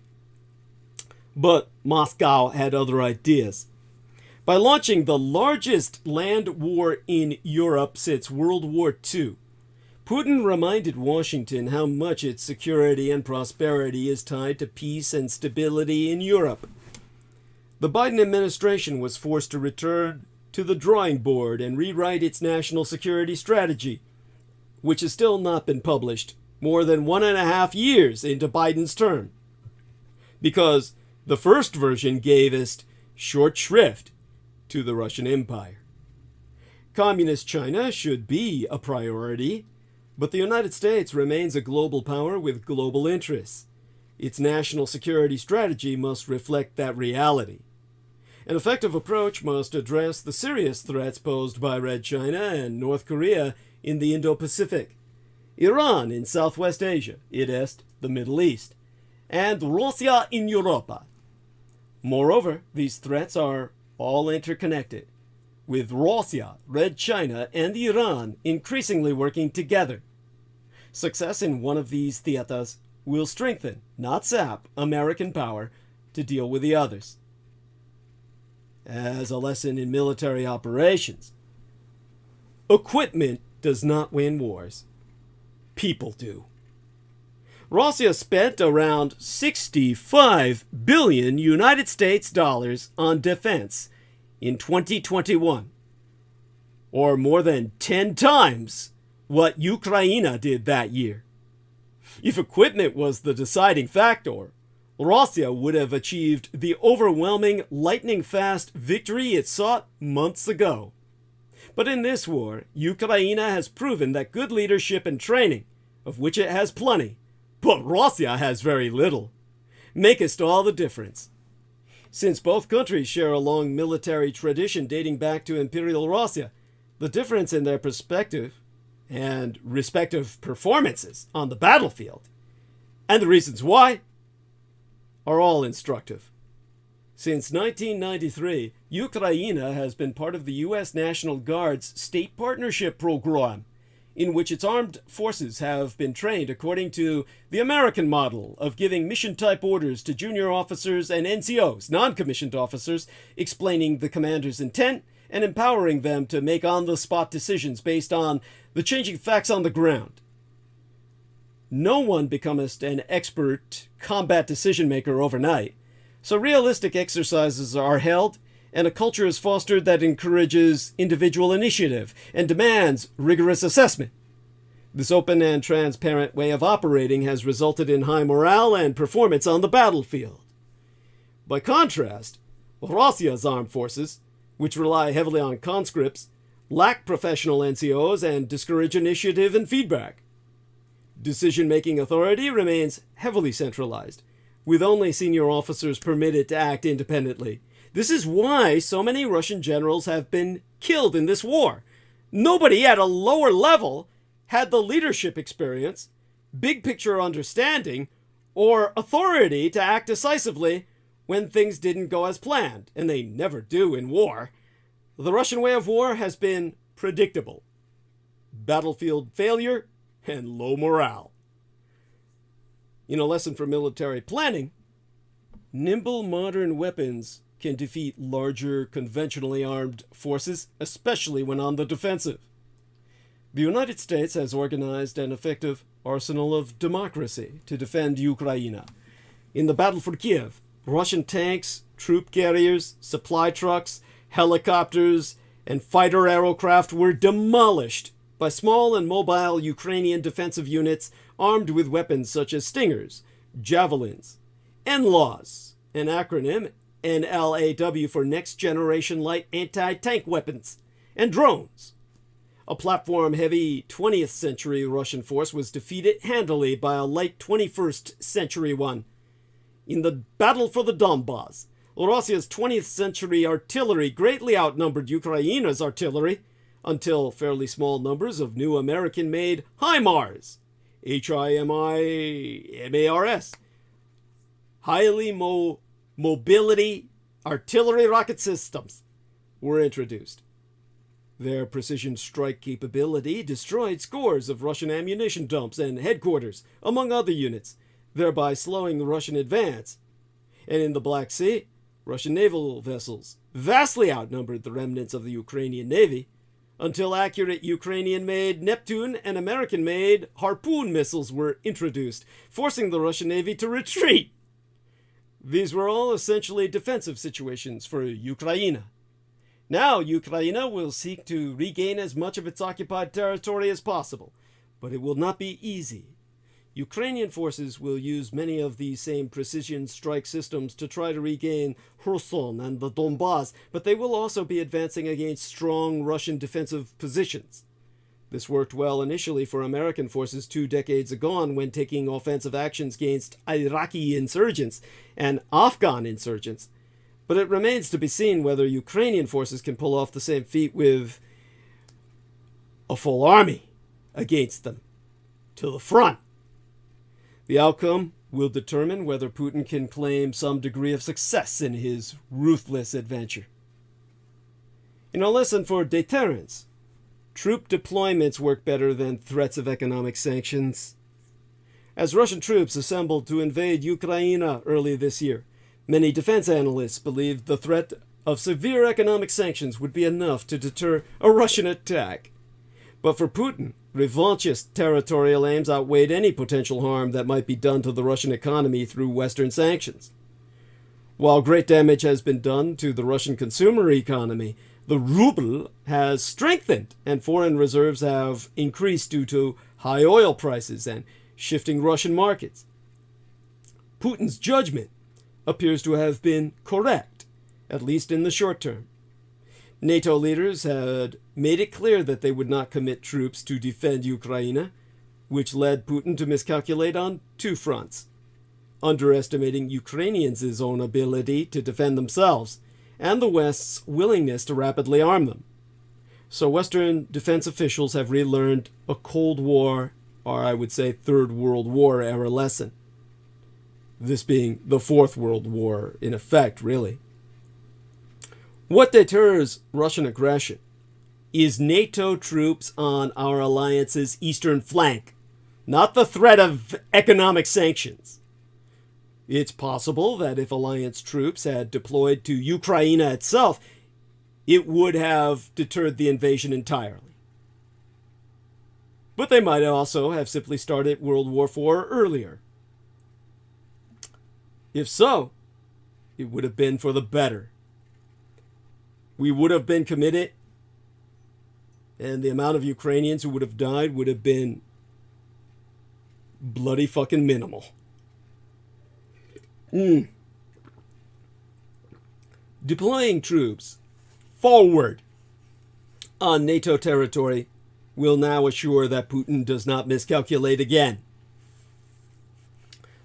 But Moscow had other ideas. By launching the largest land war in Europe since World War II, Putin reminded Washington how much its security and prosperity is tied to peace and stability in Europe. The Biden administration was forced to return to the drawing board and rewrite its national security strategy, which has still not been published more than 1.5 years into Biden's term. Because the first version gave us short shrift to the Russian Empire. Communist China should be a priority, but the United States remains a global power with global interests. Its national security strategy must reflect that reality. An effective approach must address the serious threats posed by Red China and North Korea in the Indo-Pacific, Iran in Southwest Asia, the Middle East, and Russia in Europa. Moreover, these threats are all interconnected, with Russia, Red China, and Iran increasingly working together. Success in one of these theaters will strengthen, not sap, American power to deal with the others. As a lesson in military operations, equipment does not win wars. People do. Russia spent around 65 billion United States dollars on defense in 2021, or more than 10 times what Ukraine did that year. If equipment was the deciding factor, Russia would have achieved the overwhelming lightning-fast victory it sought months ago. But in this war, Ukraine has proven that good leadership and training, of which it has plenty, but Russia has very little, makest all the difference. Since both countries share a long military tradition dating back to Imperial Russia, the difference in their perspective and respective performances on the battlefield, and the reasons why, are all instructive. Since 1993, Ukraine has been part of the U.S. National Guard's State Partnership Program, in which its armed forces have been trained according to the American model of giving mission-type orders to junior officers and NCOs, non-commissioned officers, explaining the commander's intent and empowering them to make on-the-spot decisions based on the changing facts on the ground. No one becometh an expert combat decision-maker overnight, so realistic exercises are held, and a culture is fostered that encourages individual initiative and demands rigorous assessment. This open and transparent way of operating has resulted in high morale and performance on the battlefield. By contrast, Russia's armed forces, which rely heavily on conscripts, lack professional NCOs and discourage initiative and feedback. Decision-making authority remains heavily centralized, with only senior officers permitted to act independently. This is why so many Russian generals have been killed in this war. Nobody at a lower level had the leadership experience, big picture understanding, or authority to act decisively when things didn't go as planned, and they never do in war. The Russian way of war has been predictable: battlefield failure and low morale. In a lesson for military planning, nimble modern weapons can defeat larger conventionally armed forces, especially when on the defensive. The United States has organized an effective arsenal of democracy to defend Ukraine. In the battle for Kiev, Russian tanks, troop carriers, supply trucks, helicopters, and fighter aircraft were demolished by small and mobile Ukrainian defensive units armed with weapons such as Stingers, Javelins, NLAWs, an acronym NLAW for Next Generation Light Anti-Tank Weapons, and drones. A platform-heavy 20th century Russian force was defeated handily by a light 21st century one. In the battle for the Donbass, Russia's 20th century artillery greatly outnumbered Ukraine's artillery, until fairly small numbers of new American-made HIMARS, HIMARS, highly mobility artillery rocket systems, were introduced. Their precision strike capability destroyed scores of Russian ammunition dumps and headquarters, among other units, thereby slowing the Russian advance. And in the Black Sea, Russian naval vessels vastly outnumbered the remnants of the Ukrainian Navy, until accurate Ukrainian-made Neptune and American-made Harpoon missiles were introduced, forcing the Russian Navy to retreat. These were all essentially defensive situations for Ukraine. Now, Ukraine will seek to regain as much of its occupied territory as possible, but it will not be easy. Ukrainian forces will use many of these same precision strike systems to try to regain Kherson and the Donbass, but they will also be advancing against strong Russian defensive positions. This worked well initially for American forces 2 decades ago when taking offensive actions against Iraqi insurgents and Afghan insurgents, but it remains to be seen whether Ukrainian forces can pull off the same feat with a full army against them to the front. The outcome will determine whether Putin can claim some degree of success in his ruthless adventure. In a lesson for deterrence, troop deployments work better than threats of economic sanctions. As Russian troops assembled to invade Ukraine early this year, many defense analysts believed the threat of severe economic sanctions would be enough to deter a Russian attack. But for Putin, revanchist territorial aims outweighed any potential harm that might be done to the Russian economy through Western sanctions. While great damage has been done to the Russian consumer economy, the ruble has strengthened and foreign reserves have increased due to high oil prices and shifting Russian markets. Putin's judgment appears to have been correct, at least in the short term. NATO leaders had made it clear that they would not commit troops to defend Ukraine, which led Putin to miscalculate on 2 fronts: underestimating Ukrainians' own ability to defend themselves, and the West's willingness to rapidly arm them. So Western defense officials have relearned a Cold War, or I would say Third World War era lesson. This being the Fourth World War in effect, really. What deters Russian aggression is NATO troops on our alliance's eastern flank, not the threat of economic sanctions. It's possible that if alliance troops had deployed to Ukraine itself, it would have deterred the invasion entirely. But they might also have simply started World War IV earlier. If so, it would have been for the better. We would have been committed, and the amount of Ukrainians who would have died would have been bloody fucking minimal. Deploying troops forward on NATO territory will now assure that Putin does not miscalculate again.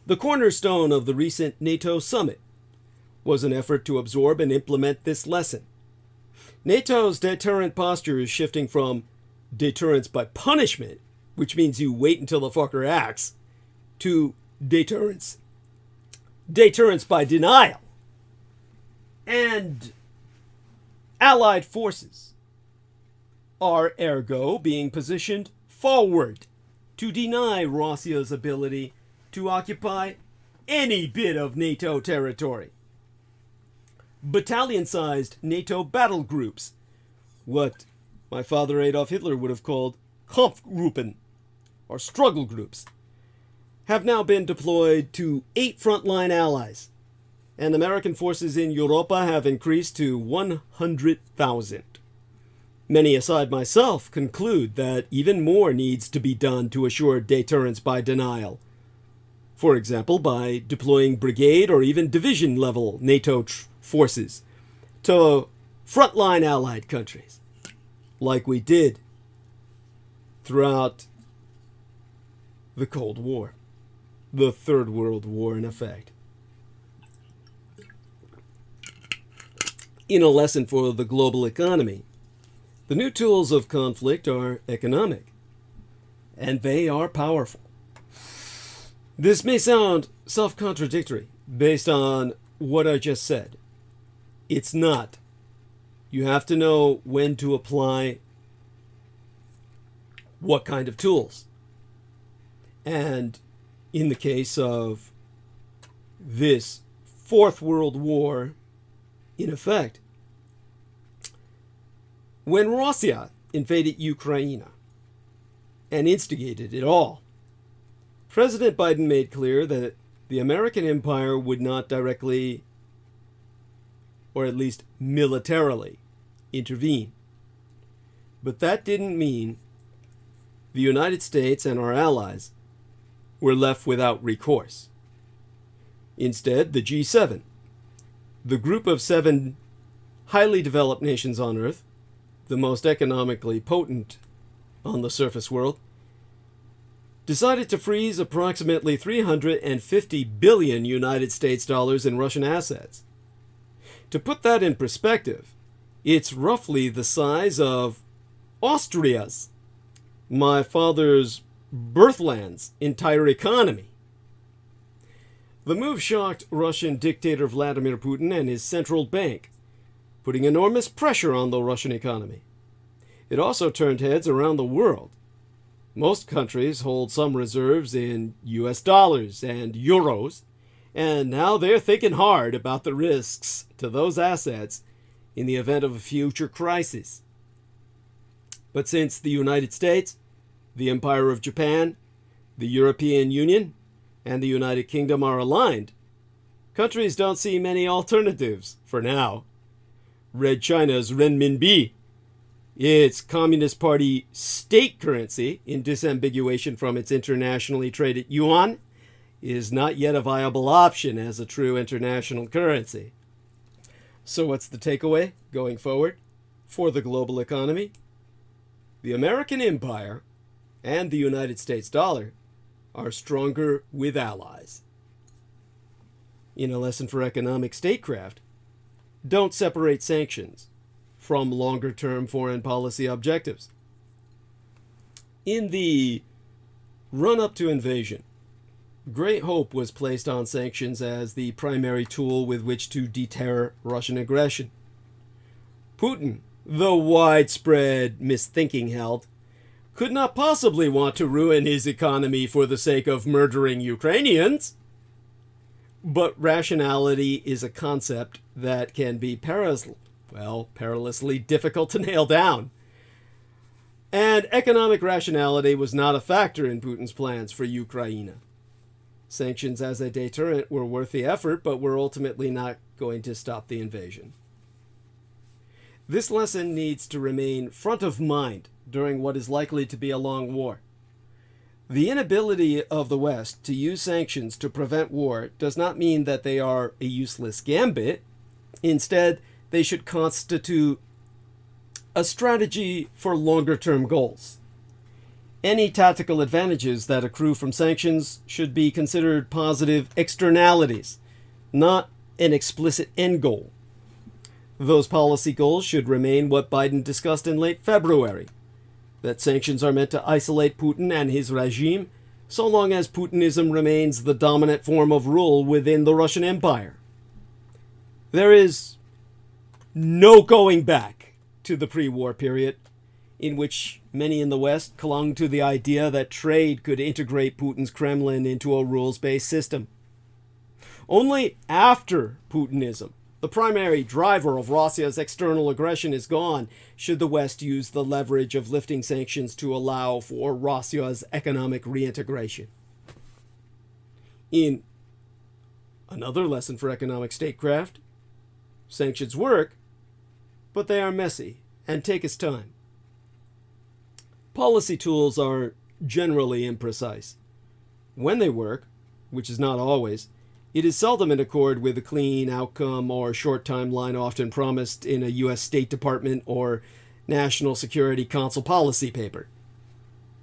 The cornerstone of the recent NATO summit was an effort to absorb and implement this lesson. NATO's deterrent posture is shifting from deterrence by punishment, which means you wait until the fucker acts, to deterrence. Deterrence by denial. And Allied forces are ergo being positioned forward to deny Russia's ability to occupy any bit of NATO territory. Battalion-sized NATO battle groups, what my father Adolf Hitler would have called Kampfgruppen, or struggle groups, have now been deployed to 8 frontline allies, and American forces in Europa have increased to 100,000. Many aside myself conclude that even more needs to be done to assure deterrence by denial. For example, by deploying brigade or even division level NATO forces to frontline allied countries, like we did throughout the Cold War, the Third World War in effect. In a lesson for the global economy, the new tools of conflict are economic, and they are powerful. This may sound self-contradictory based on what I just said. It's not. You have to know when to apply what kind of tools. And in the case of this Fourth World War, in effect, when Russia invaded Ukraine and instigated it all, President Biden made clear that the American empire would not directly, or at least militarily, intervene. But that didn't mean the United States and our allies were left without recourse. Instead, the G7, the group of 7 highly developed nations on Earth, the most economically potent on the surface world, decided to freeze approximately 350 billion United States dollars in Russian assets. To put that in perspective, it's roughly the size of Austria's, my father's birthland's, entire economy. The move shocked Russian dictator Vladimir Putin and his central bank, putting enormous pressure on the Russian economy. It also turned heads around the world. Most countries hold some reserves in US dollars and euros, and now they're thinking hard about the risks to those assets in the event of a future crisis. But since the United States, the Empire of Japan, the European Union, and the United Kingdom are aligned, countries don't see many alternatives for now. Red China's renminbi, its Communist Party state currency, in disambiguation from its internationally traded yuan, is not yet a viable option as a true international currency. So what's the takeaway going forward for the global economy? The American empire and the United States dollar are stronger with allies. In a lesson for economic statecraft, don't separate sanctions from longer-term foreign policy objectives. In the run-up to invasion, great hope was placed on sanctions as the primary tool with which to deter Russian aggression. Putin, the widespread misthinking held, could not possibly want to ruin his economy for the sake of murdering Ukrainians. But rationality is a concept that can be perilously difficult to nail down. And economic rationality was not a factor in Putin's plans for Ukraine. Sanctions as a deterrent were worth the effort, but were ultimately not going to stop the invasion. This lesson needs to remain front of mind during what is likely to be a long war. The inability of the West to use sanctions to prevent war does not mean that they are a useless gambit. Instead, they should constitute a strategy for longer-term goals. Any tactical advantages that accrue from sanctions should be considered positive externalities, not an explicit end goal. Those policy goals should remain what Biden discussed in late February, that sanctions are meant to isolate Putin and his regime so long as Putinism remains the dominant form of rule within the Russian Empire. There is no going back to the pre-war period, in which many in the West clung to the idea that trade could integrate Putin's Kremlin into a rules-based system. Only after Putinism, the primary driver of Russia's external aggression, is gone, should the West use the leverage of lifting sanctions to allow for Russia's economic reintegration. In another lesson for economic statecraft, sanctions work, but they are messy and take its time. Policy tools are generally imprecise. When they work, which is not always, it is seldom in accord with the clean outcome or short timeline often promised in a U.S. State Department or National Security Council policy paper.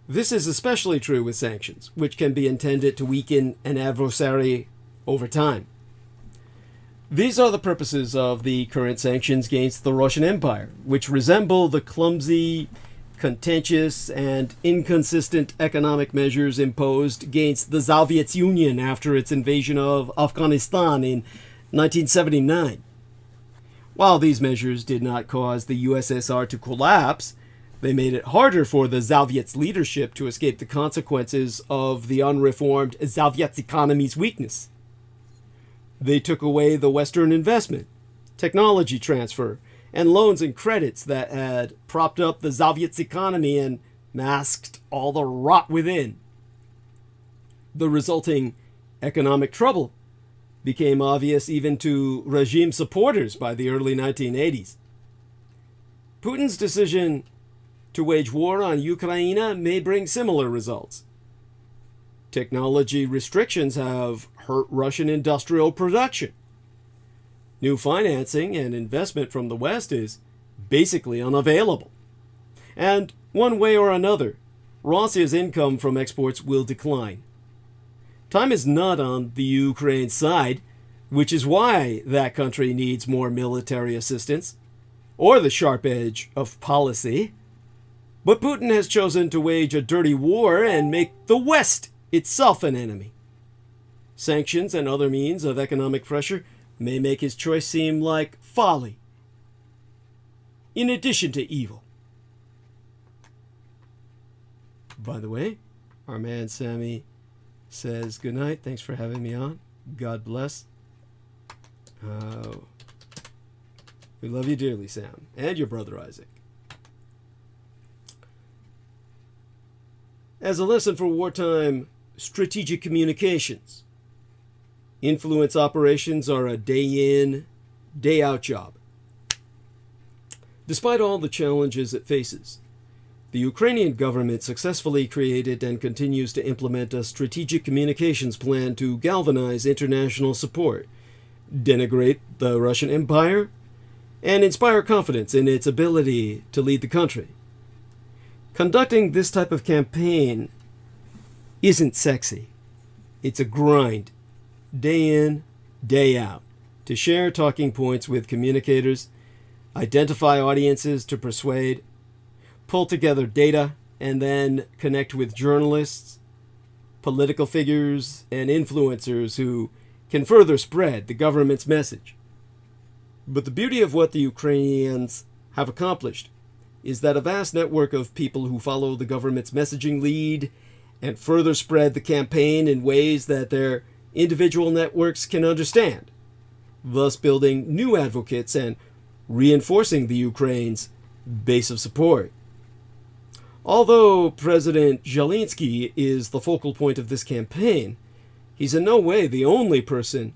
This is especially true with sanctions, which can be intended to weaken an adversary over time. These are the purposes of the current sanctions against the Russian Empire, which resemble the clumsy, contentious, and inconsistent economic measures imposed against the Soviet Union after its invasion of Afghanistan in 1979. While these measures did not cause the USSR to collapse, they made it harder for the Soviets' leadership to escape the consequences of the unreformed Soviet economy's weakness. They took away the Western investment, technology transfer, and loans and credits that had propped up the Soviet economy and masked all the rot within. The resulting economic trouble became obvious even to regime supporters by the early 1980s. Putin's decision to wage war on Ukraine may bring similar results. Technology restrictions have hurt Russian industrial production. New financing and investment from the West is basically unavailable. And one way or another, Russia's income from exports will decline. Time is not on the Ukraine side, which is why that country needs more military assistance, or the sharp edge of policy. But Putin has chosen to wage a dirty war and make the West itself an enemy. Sanctions and other means of economic pressure may make his choice seem like folly, in addition to evil. By the way, our man Sammy says, good night, thanks for having me on. God bless. We love you dearly, Sam, and your brother Isaac. As a lesson for wartime strategic communications, influence operations are a day-in, day-out job. Despite all the challenges it faces, the Ukrainian government successfully created and continues to implement a strategic communications plan to galvanize international support, denigrate the Russian Empire, and inspire confidence in its ability to lead the country. Conducting this type of campaign isn't sexy. It's a grind, day in, day out, to share talking points with communicators, identify audiences to persuade, pull together data, and then connect with journalists, political figures, and influencers who can further spread the government's message. But the beauty of what the Ukrainians have accomplished is that a vast network of people who follow the government's messaging lead and further spread the campaign in ways that their individual networks can understand, thus building new advocates and reinforcing the Ukraine's base of support. Although President Zelensky is the focal point of this campaign, he's in no way the only person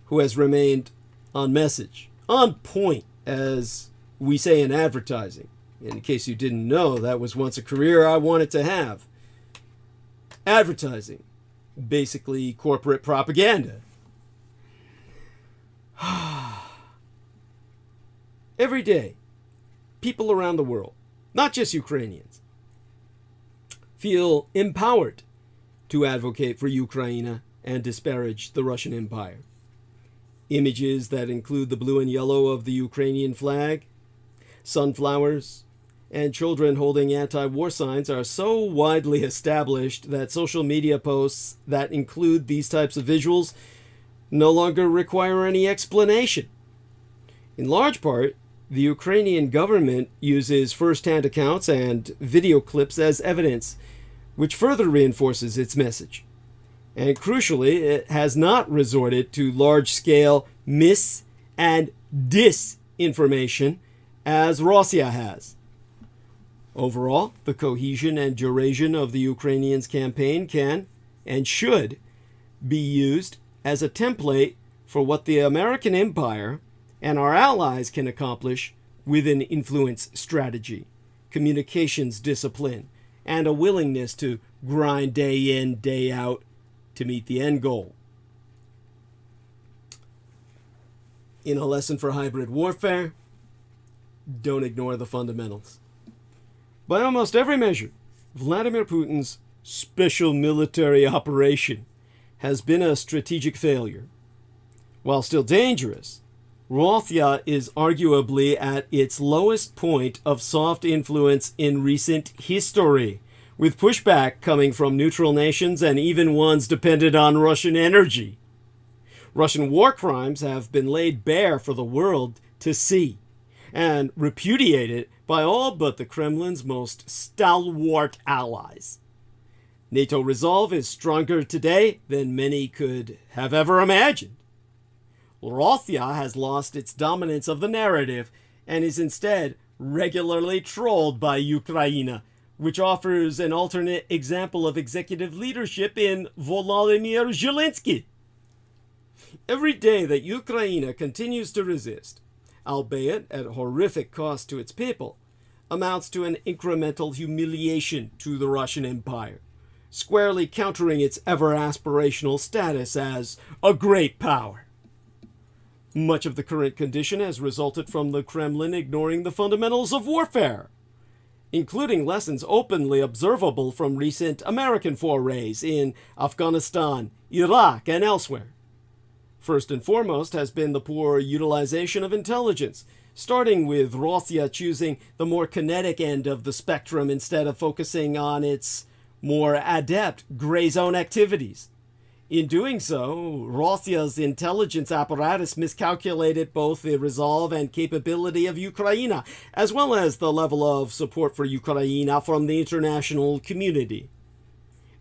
who has remained on message, on point, as we say in advertising. In case you didn't know, that was once a career I wanted to have. Advertising. Basically corporate propaganda. Every day, people around the world, not just Ukrainians, feel empowered to advocate for Ukraine and disparage the Russian Empire. Images that include the blue and yellow of the Ukrainian flag, sunflowers, and children holding anti-war signs are so widely established that social media posts that include these types of visuals no longer require any explanation. In large part, the Ukrainian government uses first-hand accounts and video clips as evidence, which further reinforces its message. And crucially, it has not resorted to large-scale mis- and disinformation as Russia has. Overall, the cohesion and duration of the Ukrainians' campaign can and should be used as a template for what the American empire and our allies can accomplish with an influence strategy, communications discipline, and a willingness to grind day in, day out to meet the end goal. In a lesson for hybrid warfare, don't ignore the fundamentals. By almost every measure, Vladimir Putin's special military operation has been a strategic failure. While still dangerous, Russia is arguably at its lowest point of soft influence in recent history, with pushback coming from neutral nations and even ones dependent on Russian energy. Russian war crimes have been laid bare for the world to see, and repudiated by all but the Kremlin's most stalwart allies. NATO resolve is stronger today than many could have ever imagined. Russia has lost its dominance of the narrative and is instead regularly trolled by Ukraine, which offers an alternate example of executive leadership in Volodymyr Zelensky. Every day that Ukraine continues to resist, albeit at horrific cost to its people, amounts to an incremental humiliation to the Russian Empire, squarely countering its ever-aspirational status as a great power. Much of the current condition has resulted from the Kremlin ignoring the fundamentals of warfare, including lessons openly observable from recent American forays in Afghanistan, Iraq, and elsewhere. First and foremost has been the poor utilization of intelligence, starting with Russia choosing the more kinetic end of the spectrum instead of focusing on its more adept gray zone activities. In doing so, Russia's intelligence apparatus miscalculated both the resolve and capability of Ukraine, as well as the level of support for Ukraine from the international community.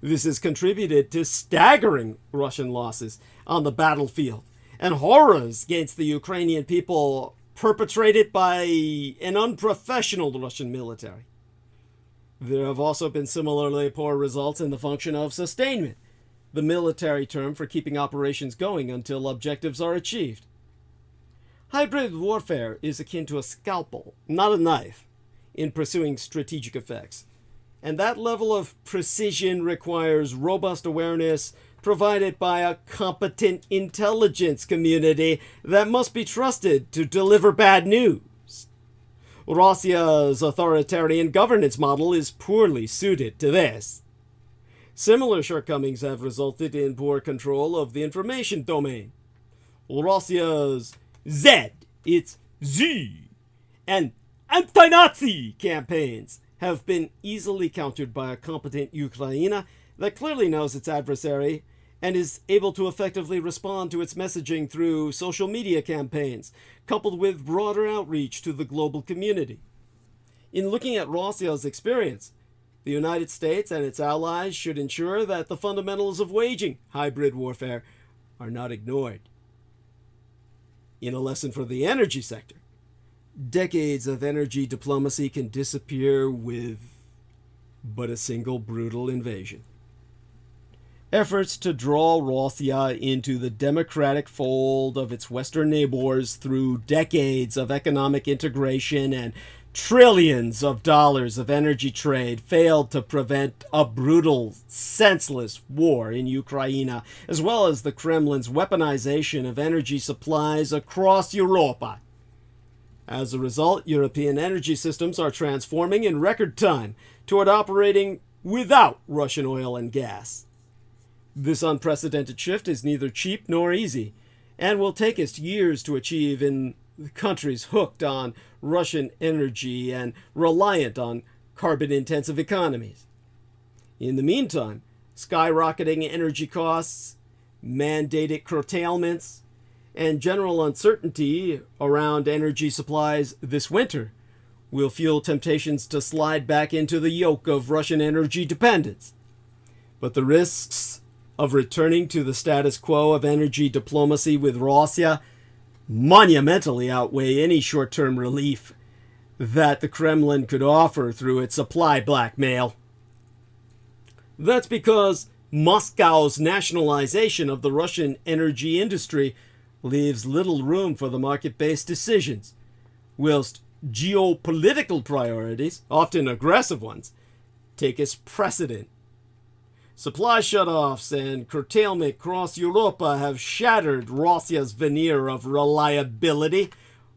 This has contributed to staggering Russian losses on the battlefield and horrors against the Ukrainian people perpetrated by an unprofessional Russian military. There have also been similarly poor results in the function of sustainment, the military term for keeping operations going until objectives are achieved. Hybrid warfare is akin to a scalpel, not a knife, in pursuing strategic effects. And that level of precision requires robust awareness provided by a competent intelligence community that must be trusted to deliver bad news. Russia's authoritarian governance model is poorly suited to this. Similar shortcomings have resulted in poor control of the information domain. Russia's Z, its Z, and anti-Nazi campaigns have been easily countered by a competent Ukraine that clearly knows its adversary and is able to effectively respond to its messaging through social media campaigns, coupled with broader outreach to the global community. In looking at Russia's experience, the United States and its allies should ensure that the fundamentals of waging hybrid warfare are not ignored. In a lesson for the energy sector, decades of energy diplomacy can disappear with but a single brutal invasion. Efforts to draw Russia into the democratic fold of its Western neighbors through decades of economic integration and trillions of dollars of energy trade failed to prevent a brutal, senseless war in Ukraine, as well as the Kremlin's weaponization of energy supplies across Europe. As a result, European energy systems are transforming in record time toward operating without Russian oil and gas. This unprecedented shift is neither cheap nor easy, and will take us years to achieve in countries hooked on Russian energy and reliant on carbon-intensive economies. In the meantime, skyrocketing energy costs, mandated curtailments, and general uncertainty around energy supplies this winter will fuel temptations to slide back into the yoke of Russian energy dependence. But the risks of returning to the status quo of energy diplomacy with Russia monumentally outweigh any short-term relief that the Kremlin could offer through its supply blackmail. That's because Moscow's nationalization of the Russian energy industry leaves little room for the market-based decisions, whilst geopolitical priorities, often aggressive ones, take its precedent. Supply shutoffs and curtailment across Europe have shattered Russia's veneer of reliability,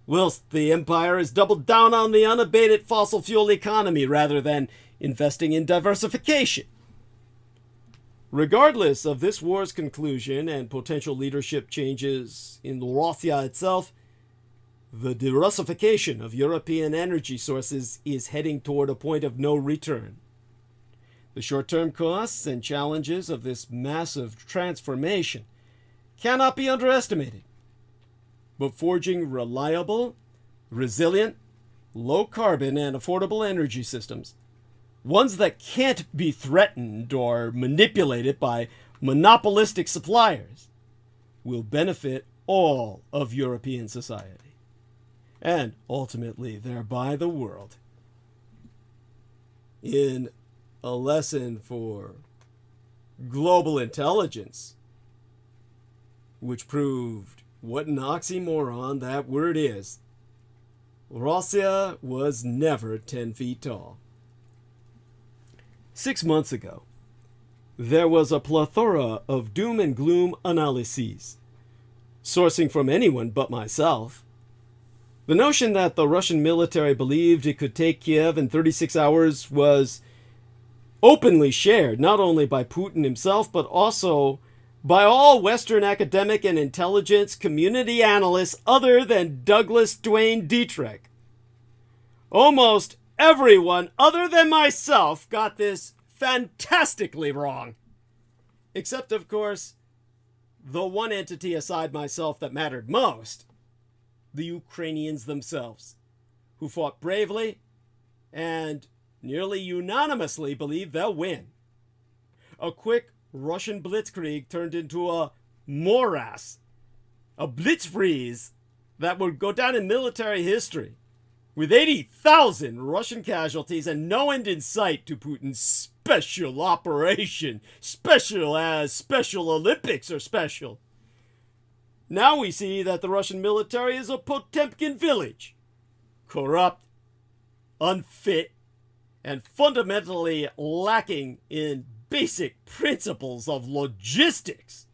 whilst the empire has doubled down on the unabated fossil fuel economy rather than investing in diversification. Regardless of this war's conclusion and potential leadership changes in Russia itself, the diversification of European energy sources is heading toward a point of no return. The short-term costs and challenges of this massive transformation cannot be underestimated. But forging reliable, resilient, low-carbon, and affordable energy systems, ones that can't be threatened or manipulated by monopolistic suppliers, will benefit all of European society, and ultimately thereby the world. In a lesson for global intelligence, which proved what an oxymoron that word is, Russia was never 10 feet tall. 6 months ago, there was a plethora of doom and gloom analyses, sourcing from anyone but myself. The notion that the Russian military believed it could take Kiev in 36 hours was openly shared not only by Putin himself, but also by all Western academic and intelligence community analysts other than Douglas Duane Dietrich. Almost everyone other than myself got this fantastically wrong. Except, of course, the one entity aside myself that mattered most, the Ukrainians themselves, who fought bravely and nearly unanimously believe they'll win. A quick Russian blitzkrieg turned into a morass, a blitzfreeze that would go down in military history, with 80,000 Russian casualties and no end in sight to Putin's special operation, special as Special Olympics are special. Now we see that the Russian military is a Potemkin village, corrupt, unfit, and fundamentally lacking in basic principles of logistics.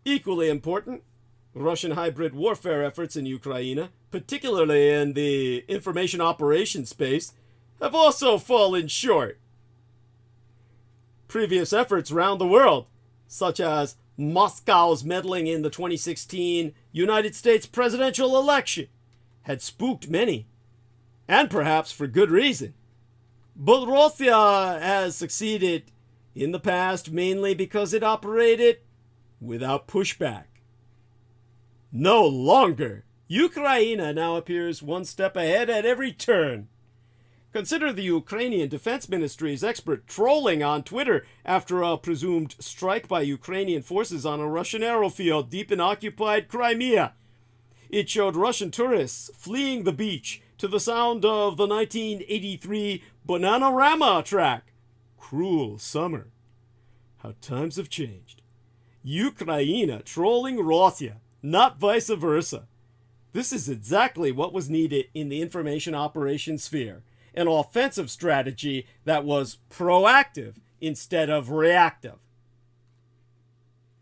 Equally important, Russian hybrid warfare efforts in Ukraine, particularly in the information operations space, have also fallen short. Previous efforts around the world, such as Moscow's meddling in the 2016 United States presidential election, had spooked many, and perhaps for good reason. But Russia has succeeded in the past mainly because it operated without pushback. No longer. Ukraine now appears one step ahead at every turn. Consider the Ukrainian Defense Ministry's expert trolling on Twitter after a presumed strike by Ukrainian forces on a Russian airfield deep in occupied Crimea. It showed Russian tourists fleeing the beach to the sound of the 1983 Bananarama track. Cruel summer. How times have changed. Ukraine trolling Russia, not vice versa. This is exactly what was needed in the information operations sphere. An offensive strategy that was proactive instead of reactive.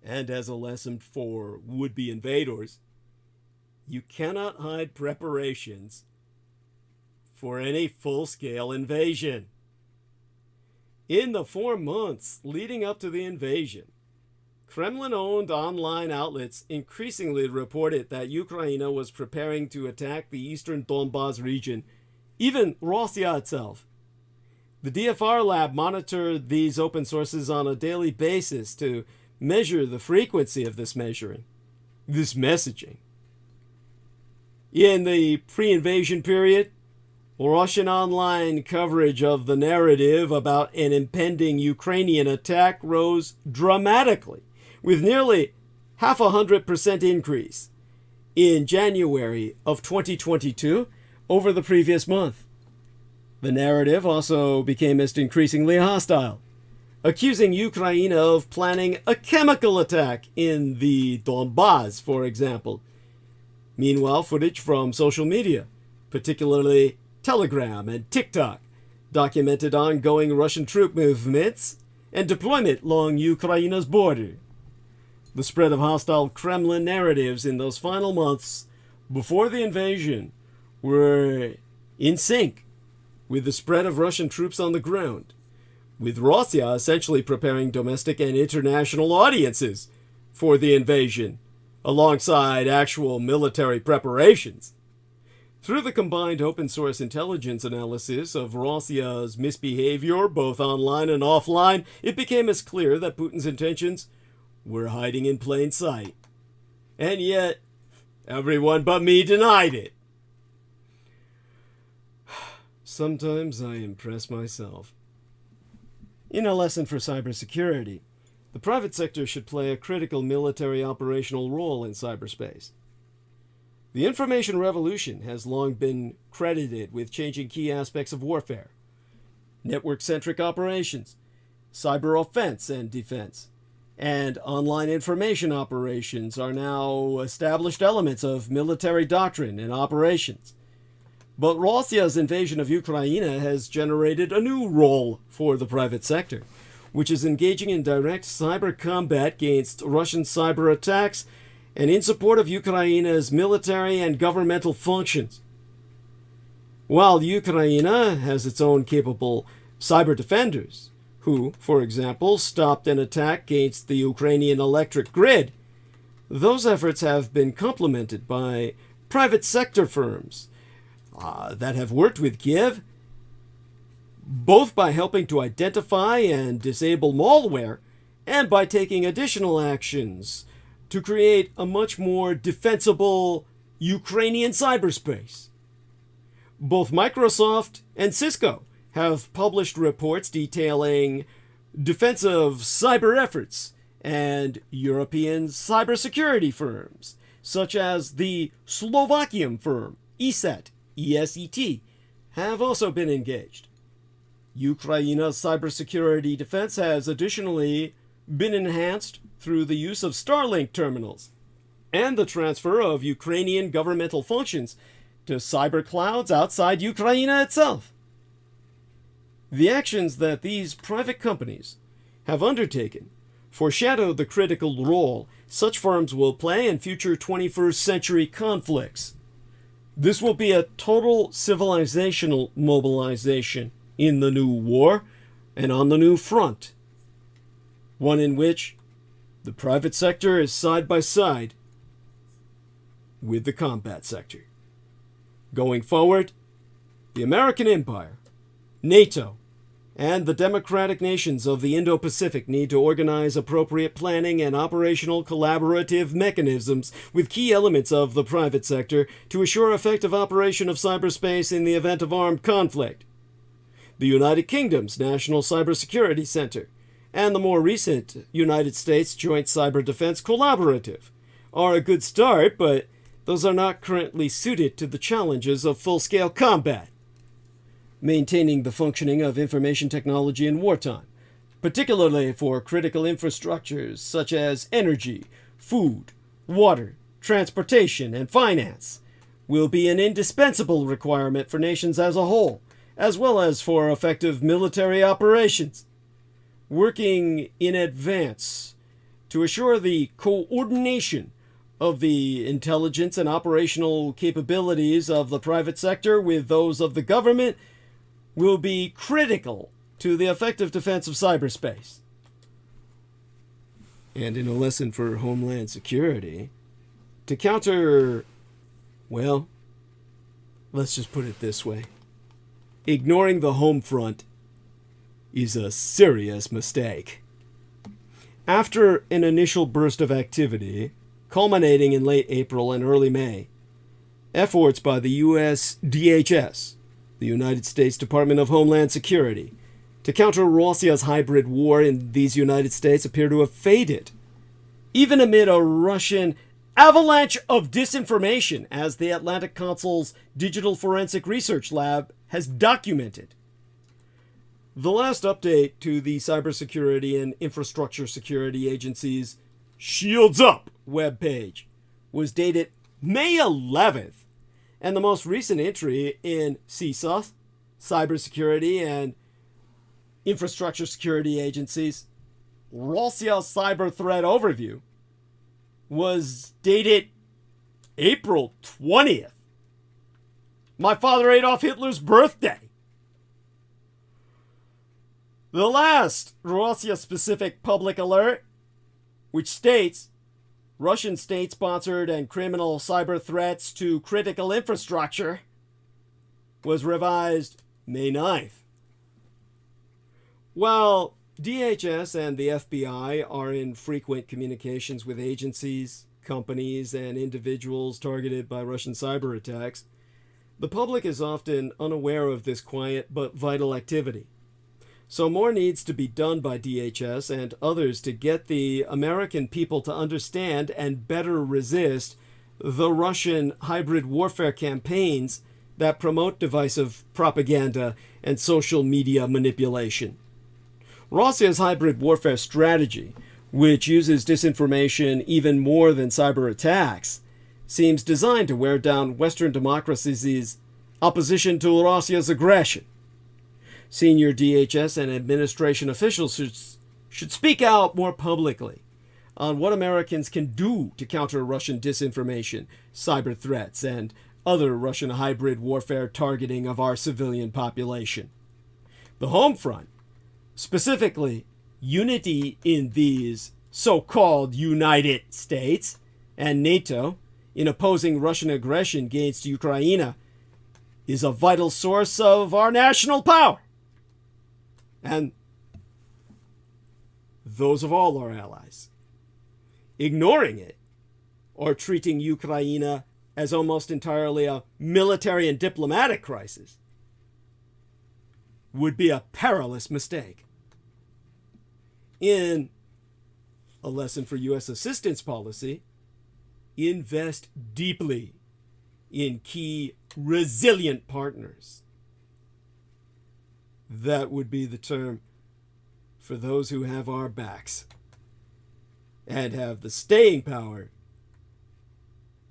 And as a lesson for would-be invaders, you cannot hide preparations for any full-scale invasion. In the 4 months leading up to the invasion, Kremlin-owned online outlets increasingly reported that Ukraine was preparing to attack the eastern Donbas region, even Russia itself. The DFR lab monitored these open sources on a daily basis to measure the frequency of this messaging. In the pre-invasion period, Russian online coverage of the narrative about an impending Ukrainian attack rose dramatically, with nearly 0.5% increase in January of 2022 over the previous month. The narrative also became increasingly hostile, accusing Ukraine of planning a chemical attack in the Donbas, for example. Meanwhile, footage from social media, particularly Telegram and TikTok, documented ongoing Russian troop movements and deployment along Ukraine's border. The spread of hostile Kremlin narratives in those final months before the invasion were in sync with the spread of Russian troops on the ground, with Russia essentially preparing domestic and international audiences for the invasion, alongside actual military preparations. Through the combined open-source intelligence analysis of Russia's misbehavior, both online and offline, it became as clear that Putin's intentions were hiding in plain sight. And yet, everyone but me denied it. Sometimes I impress myself. In a lesson for cybersecurity, the private sector should play a critical military operational role in cyberspace. The information revolution has long been credited with changing key aspects of warfare: network-centric operations, cyber offense and defense, and online information operations are now established elements of military doctrine and operations. But Russia's invasion of Ukraine has generated a new role for the private sector, which is engaging in direct cyber combat against Russian cyber attacks and in support of Ukraine's military and governmental functions. While Ukraine has its own capable cyber defenders, who, for example, stopped an attack against the Ukrainian electric grid, those efforts have been complemented by private sector firms that have worked with Kiev, both by helping to identify and disable malware and by taking additional actions to create a much more defensible Ukrainian cyberspace. Both Microsoft and Cisco have published reports detailing defensive cyber efforts, and European cybersecurity firms, such as the Slovakian firm ESET, have also been engaged. Ukraine's cybersecurity defense has additionally been enhanced through the use of Starlink terminals and the transfer of Ukrainian governmental functions to cyber clouds outside Ukraine itself. The actions that these private companies have undertaken foreshadow the critical role such firms will play in future 21st century conflicts. This will be a total civilizational mobilization in the new war and on the new front, one in which the private sector is side by side with the combat sector. Going forward, the American Empire, NATO, and the democratic nations of the Indo-Pacific need to organize appropriate planning and operational collaborative mechanisms with key elements of the private sector to assure effective operation of cyberspace in the event of armed conflict. The United Kingdom's National Cybersecurity Center and the more recent United States Joint Cyber Defense Collaborative are a good start, but those are not currently suited to the challenges of full-scale combat. Maintaining the functioning of information technology in wartime, particularly for critical infrastructures such as energy, food, water, transportation, and finance, will be an indispensable requirement for nations as a whole, as well as for effective military operations. Working in advance to assure the coordination of the intelligence and operational capabilities of the private sector with those of the government will be critical to the effective defense of cyberspace. And in a lesson for Homeland Security, to counter, well, let's just put it this way. Ignoring the home front is a serious mistake. After an initial burst of activity, culminating in late April and early May, efforts by the U.S. DHS, the United States Department of Homeland Security, to counter Russia's hybrid war in these United States appear to have faded, even amid a Russian avalanche of disinformation, as the Atlantic Council's Digital Forensic Research Lab has documented. The last update to the Cybersecurity and Infrastructure Security Agency's Shields Up webpage was dated May 11th, and the most recent entry in CISA, Cybersecurity and Infrastructure Security Agency's Russia Cyber Threat Overview, was dated April 20th, my father Adolf Hitler's birthday. The last Russia-specific public alert, which states Russian state-sponsored and criminal cyber threats to critical infrastructure, was revised May 9th. While DHS and the FBI are in frequent communications with agencies, companies, and individuals targeted by Russian cyber attacks, the public is often unaware of this quiet but vital activity. So more needs to be done by DHS and others to get the American people to understand and better resist the Russian hybrid warfare campaigns that promote divisive propaganda and social media manipulation. Russia's hybrid warfare strategy which uses disinformation even more than cyber attacks, seems designed to wear down Western democracies' opposition to Russia's aggression. Senior DHS and administration officials should speak out more publicly on what Americans can do to counter Russian disinformation, cyber threats, and other Russian hybrid warfare targeting of our civilian population. The home front, specifically unity in these so-called United States and NATO in opposing Russian aggression against Ukraine, is a vital source of our national power and those of all our allies. Ignoring it, or treating Ukraine as almost entirely a military and diplomatic crisis, would be a perilous mistake. In a lesson for U.S. assistance policy, invest deeply in key resilient partners. That would be the term for those who have our backs and have the staying power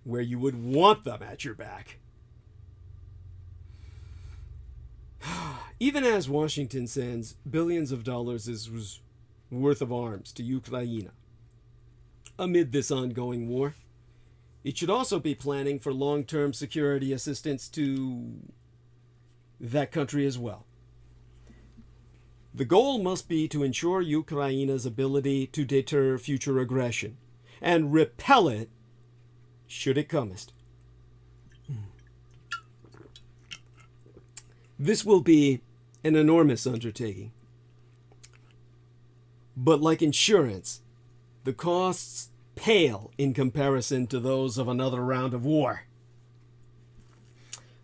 where you would want them at your back. Even as Washington sends billions of dollars' worth of arms to Ukraine amid this ongoing war, it should also be planning for long-term security assistance to that country as well. The goal must be to ensure Ukraine's ability to deter future aggression and repel it should it comest. This will be an enormous undertaking. But like insurance, the costs pale in comparison to those of another round of war.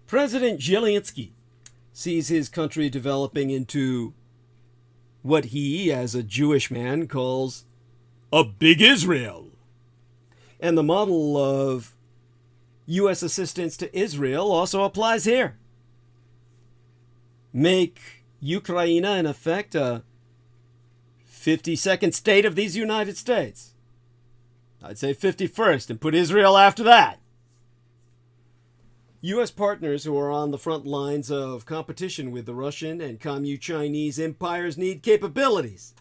President Zelensky sees his country developing into what he, as a Jewish man, calls a big Israel. And the model of U.S. assistance to Israel also applies here. Make Ukraine, in effect, a 52nd state of these United States. I'd say 51st and put Israel after that. U.S. partners who are on the front lines of competition with the Russian and Communist-Chinese empires need capabilities,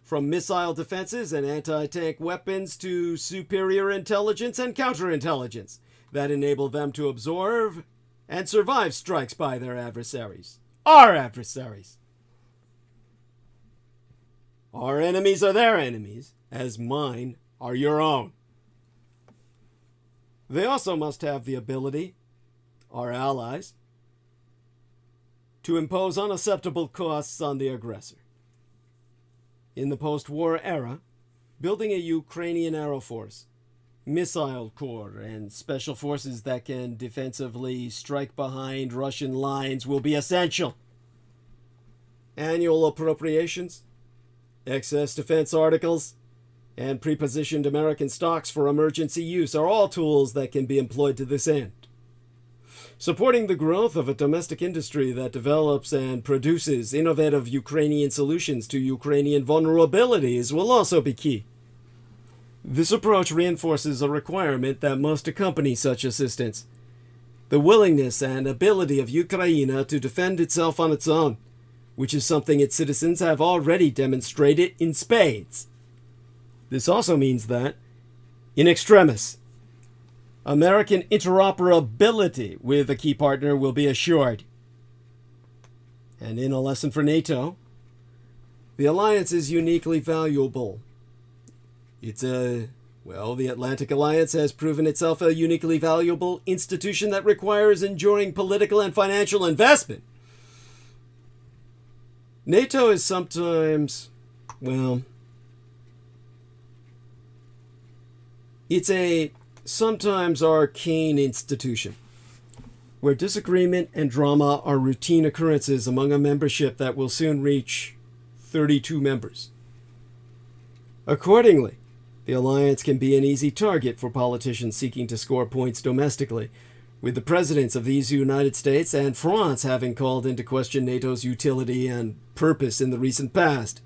from missile defenses and anti-tank weapons to superior intelligence and counterintelligence that enable them to absorb and survive strikes by their adversaries. Our adversaries. Our enemies are their enemies, as mine are your own. They also must have the ability, our allies, to impose unacceptable costs on the aggressor. In the post-war era, building a Ukrainian Air Force, missile corps, and special forces that can defensively strike behind Russian lines will be essential. Annual appropriations, excess defense articles, and prepositioned American stocks for emergency use are all tools that can be employed to this end. Supporting the growth of a domestic industry that develops and produces innovative Ukrainian solutions to Ukrainian vulnerabilities will also be key. This approach reinforces a requirement that must accompany such assistance: the willingness and ability of Ukraine to defend itself on its own, which is something its citizens have already demonstrated in spades. This also means that, in extremis, American interoperability with a key partner will be assured. And in a lesson for NATO, the alliance is uniquely valuable. The Atlantic Alliance has proven itself a uniquely valuable institution that requires enduring political and financial investment. NATO is sometimes, it's a sometimes arcane institution, where disagreement and drama are routine occurrences among a membership that will soon reach 32 members. Accordingly, the alliance can be an easy target for politicians seeking to score points domestically, with the presidents of these United States and France having called into question NATO's utility and purpose in the recent past.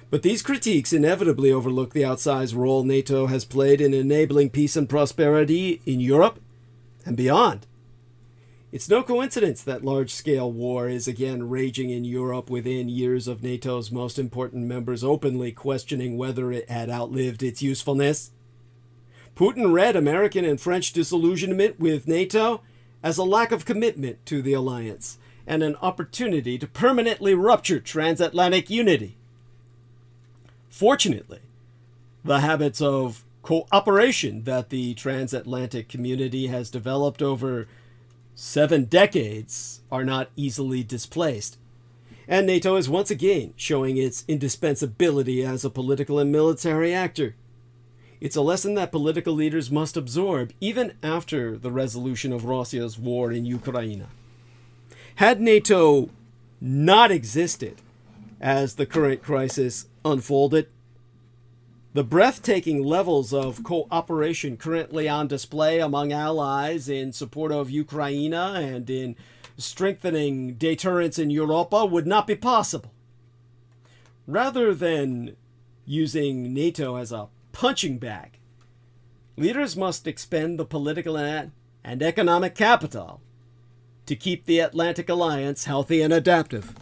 But these critiques inevitably overlook the outsized role NATO has played in enabling peace and prosperity in Europe and beyond. It's no coincidence that large-scale war is again raging in Europe within years of NATO's most important members openly questioning whether it had outlived its usefulness. Putin read American and French disillusionment with NATO as a lack of commitment to the alliance and an opportunity to permanently rupture transatlantic unity. Fortunately, the habits of cooperation that the transatlantic community has developed over 7 decades are not easily displaced, and NATO is once again showing its indispensability as a political and military actor. It's a lesson that political leaders must absorb even after the resolution of Russia's war in Ukraine. Had NATO not existed as the current crisis unfolded, the breathtaking levels of cooperation currently on display among allies in support of Ukraine and in strengthening deterrence in Europa would not be possible. Rather than using NATO as a punching bag, leaders must expend the political and economic capital to keep the Atlantic Alliance healthy and adaptive.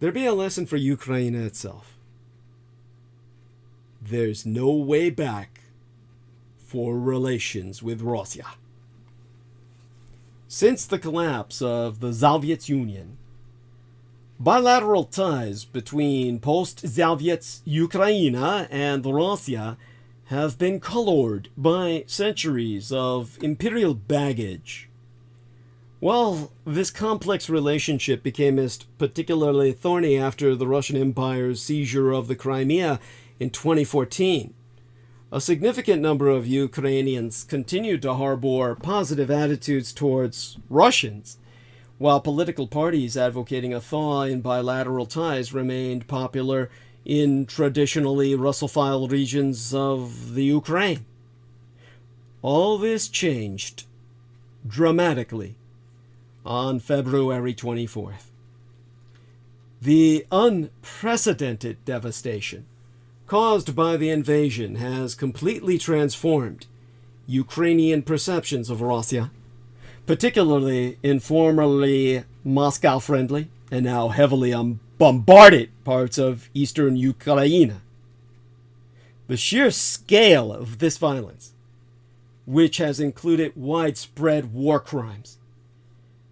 There be a lesson for Ukraine itself. There's no way back for relations with Russia. Since the collapse of the Soviet Union, bilateral ties between post-Soviet Ukraine and Russia have been colored by centuries of imperial baggage. Well, this complex relationship became particularly thorny after the Russian Empire's seizure of the Crimea in 2014. A significant number of Ukrainians continued to harbor positive attitudes towards Russians, while political parties advocating a thaw in bilateral ties remained popular in traditionally Russophile regions of the Ukraine. All this changed dramatically on February 24th. The unprecedented devastation caused by the invasion has completely transformed Ukrainian perceptions of Russia, particularly in formerly Moscow-friendly and now heavily bombarded parts of eastern Ukraine. The sheer scale of this violence, which has included widespread war crimes,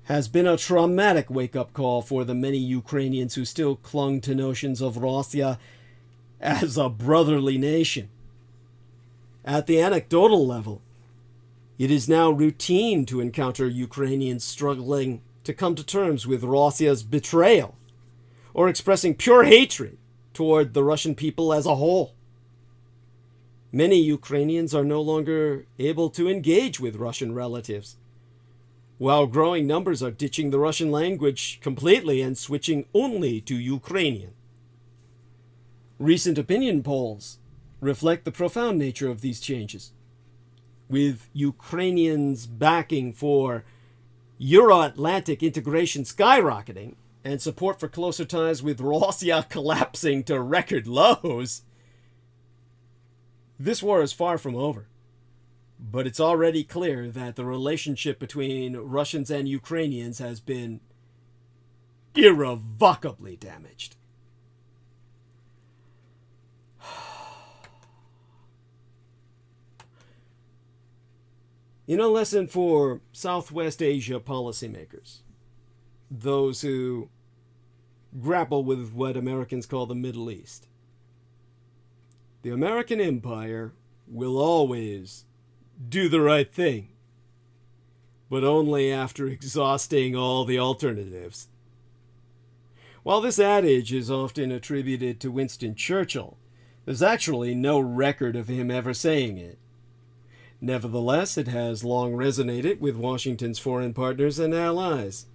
has been a traumatic wake-up call for the many Ukrainians who still clung to notions of Russia as a brotherly nation. At the anecdotal level, it is now routine to encounter Ukrainians struggling to come to terms with Russia's betrayal or expressing pure hatred toward the Russian people as a whole. Many Ukrainians are no longer able to engage with Russian relatives, while growing numbers are ditching the Russian language completely and switching only to Ukrainian. Recent opinion polls reflect the profound nature of these changes, with Ukrainians backing for Euro-Atlantic integration skyrocketing and support for closer ties with Russia collapsing to record lows. This war is far from over, but it's already clear that the relationship between Russians and Ukrainians has been irrevocably damaged. In a lesson for Southwest Asia policymakers, those who grapple with what Americans call the Middle East, the American empire will always do the right thing, but only after exhausting all the alternatives. While this adage is often attributed to Winston Churchill, there's actually no record of him ever saying it. Nevertheless, it has long resonated with Washington's foreign partners and allies,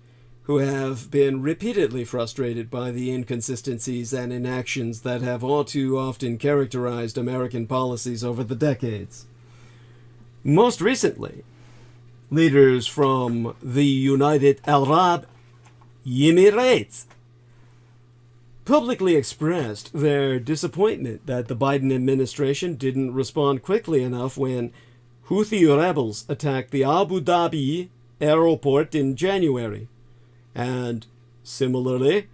who have been repeatedly frustrated by the inconsistencies and inactions that have all too often characterized American policies over the decades. Most recently, leaders from the United Arab Emirates publicly expressed their disappointment that the Biden administration didn't respond quickly enough when Houthi rebels attacked the Abu Dhabi airport in January. And similarly,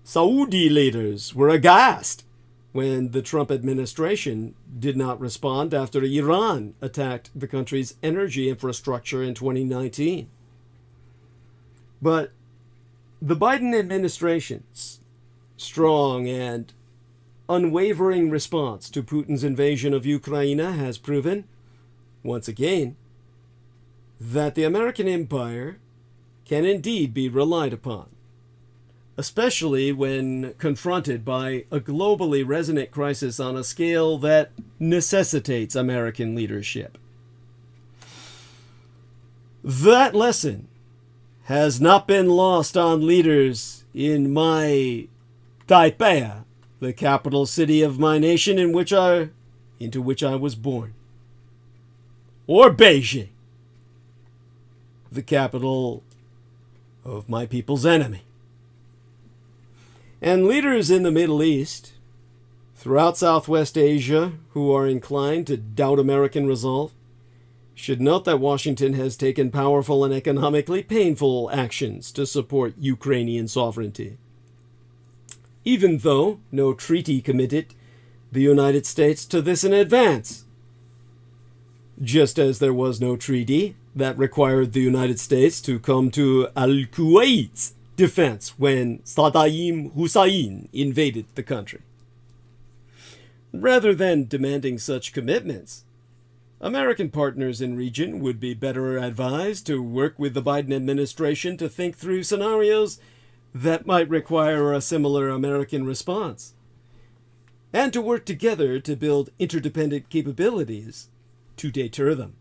Saudi leaders were aghast when the Trump administration did not respond after Iran attacked the country's energy infrastructure in 2019. But the Biden administration's strong and unwavering response to Putin's invasion of Ukraine has proven, once again, that the American empire can indeed be relied upon, especially when confronted by a globally resonant crisis on a scale that necessitates American leadership. That lesson has not been lost on leaders in my Taipei, the capital city of my nation into which I was born, or Beijing, the capital of my people's enemy. And leaders in the Middle East, throughout Southwest Asia, who are inclined to doubt American resolve, should note that Washington has taken powerful and economically painful actions to support Ukrainian sovereignty. Even though no treaty committed the United States to this in advance, just as there was no treaty that required the United States to come to Al-Kuwait's defense when Saddam Hussein invaded the country. Rather than demanding such commitments, American partners in region would be better advised to work with the Biden administration to think through scenarios that might require a similar American response, and to work together to build interdependent capabilities to deter them.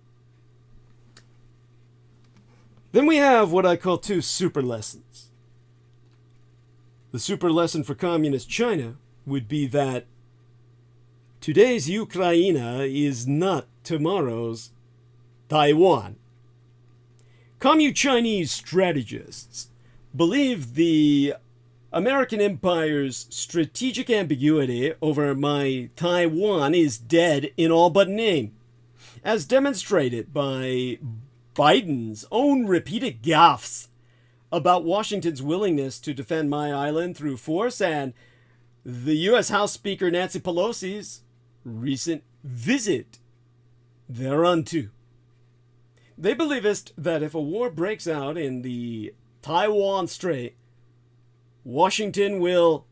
Then we have what I call two super lessons. The super lesson for communist China would be that today's Ukraine is not tomorrow's Taiwan. Commu-Chinese strategists believe the American empire's strategic ambiguity over my Taiwan is dead in all but name, as demonstrated by Biden's own repeated gaffes about Washington's willingness to defend my island through force and the U.S. House Speaker Nancy Pelosi's recent visit thereunto. They believest that if a war breaks out in the Taiwan Strait, Washington will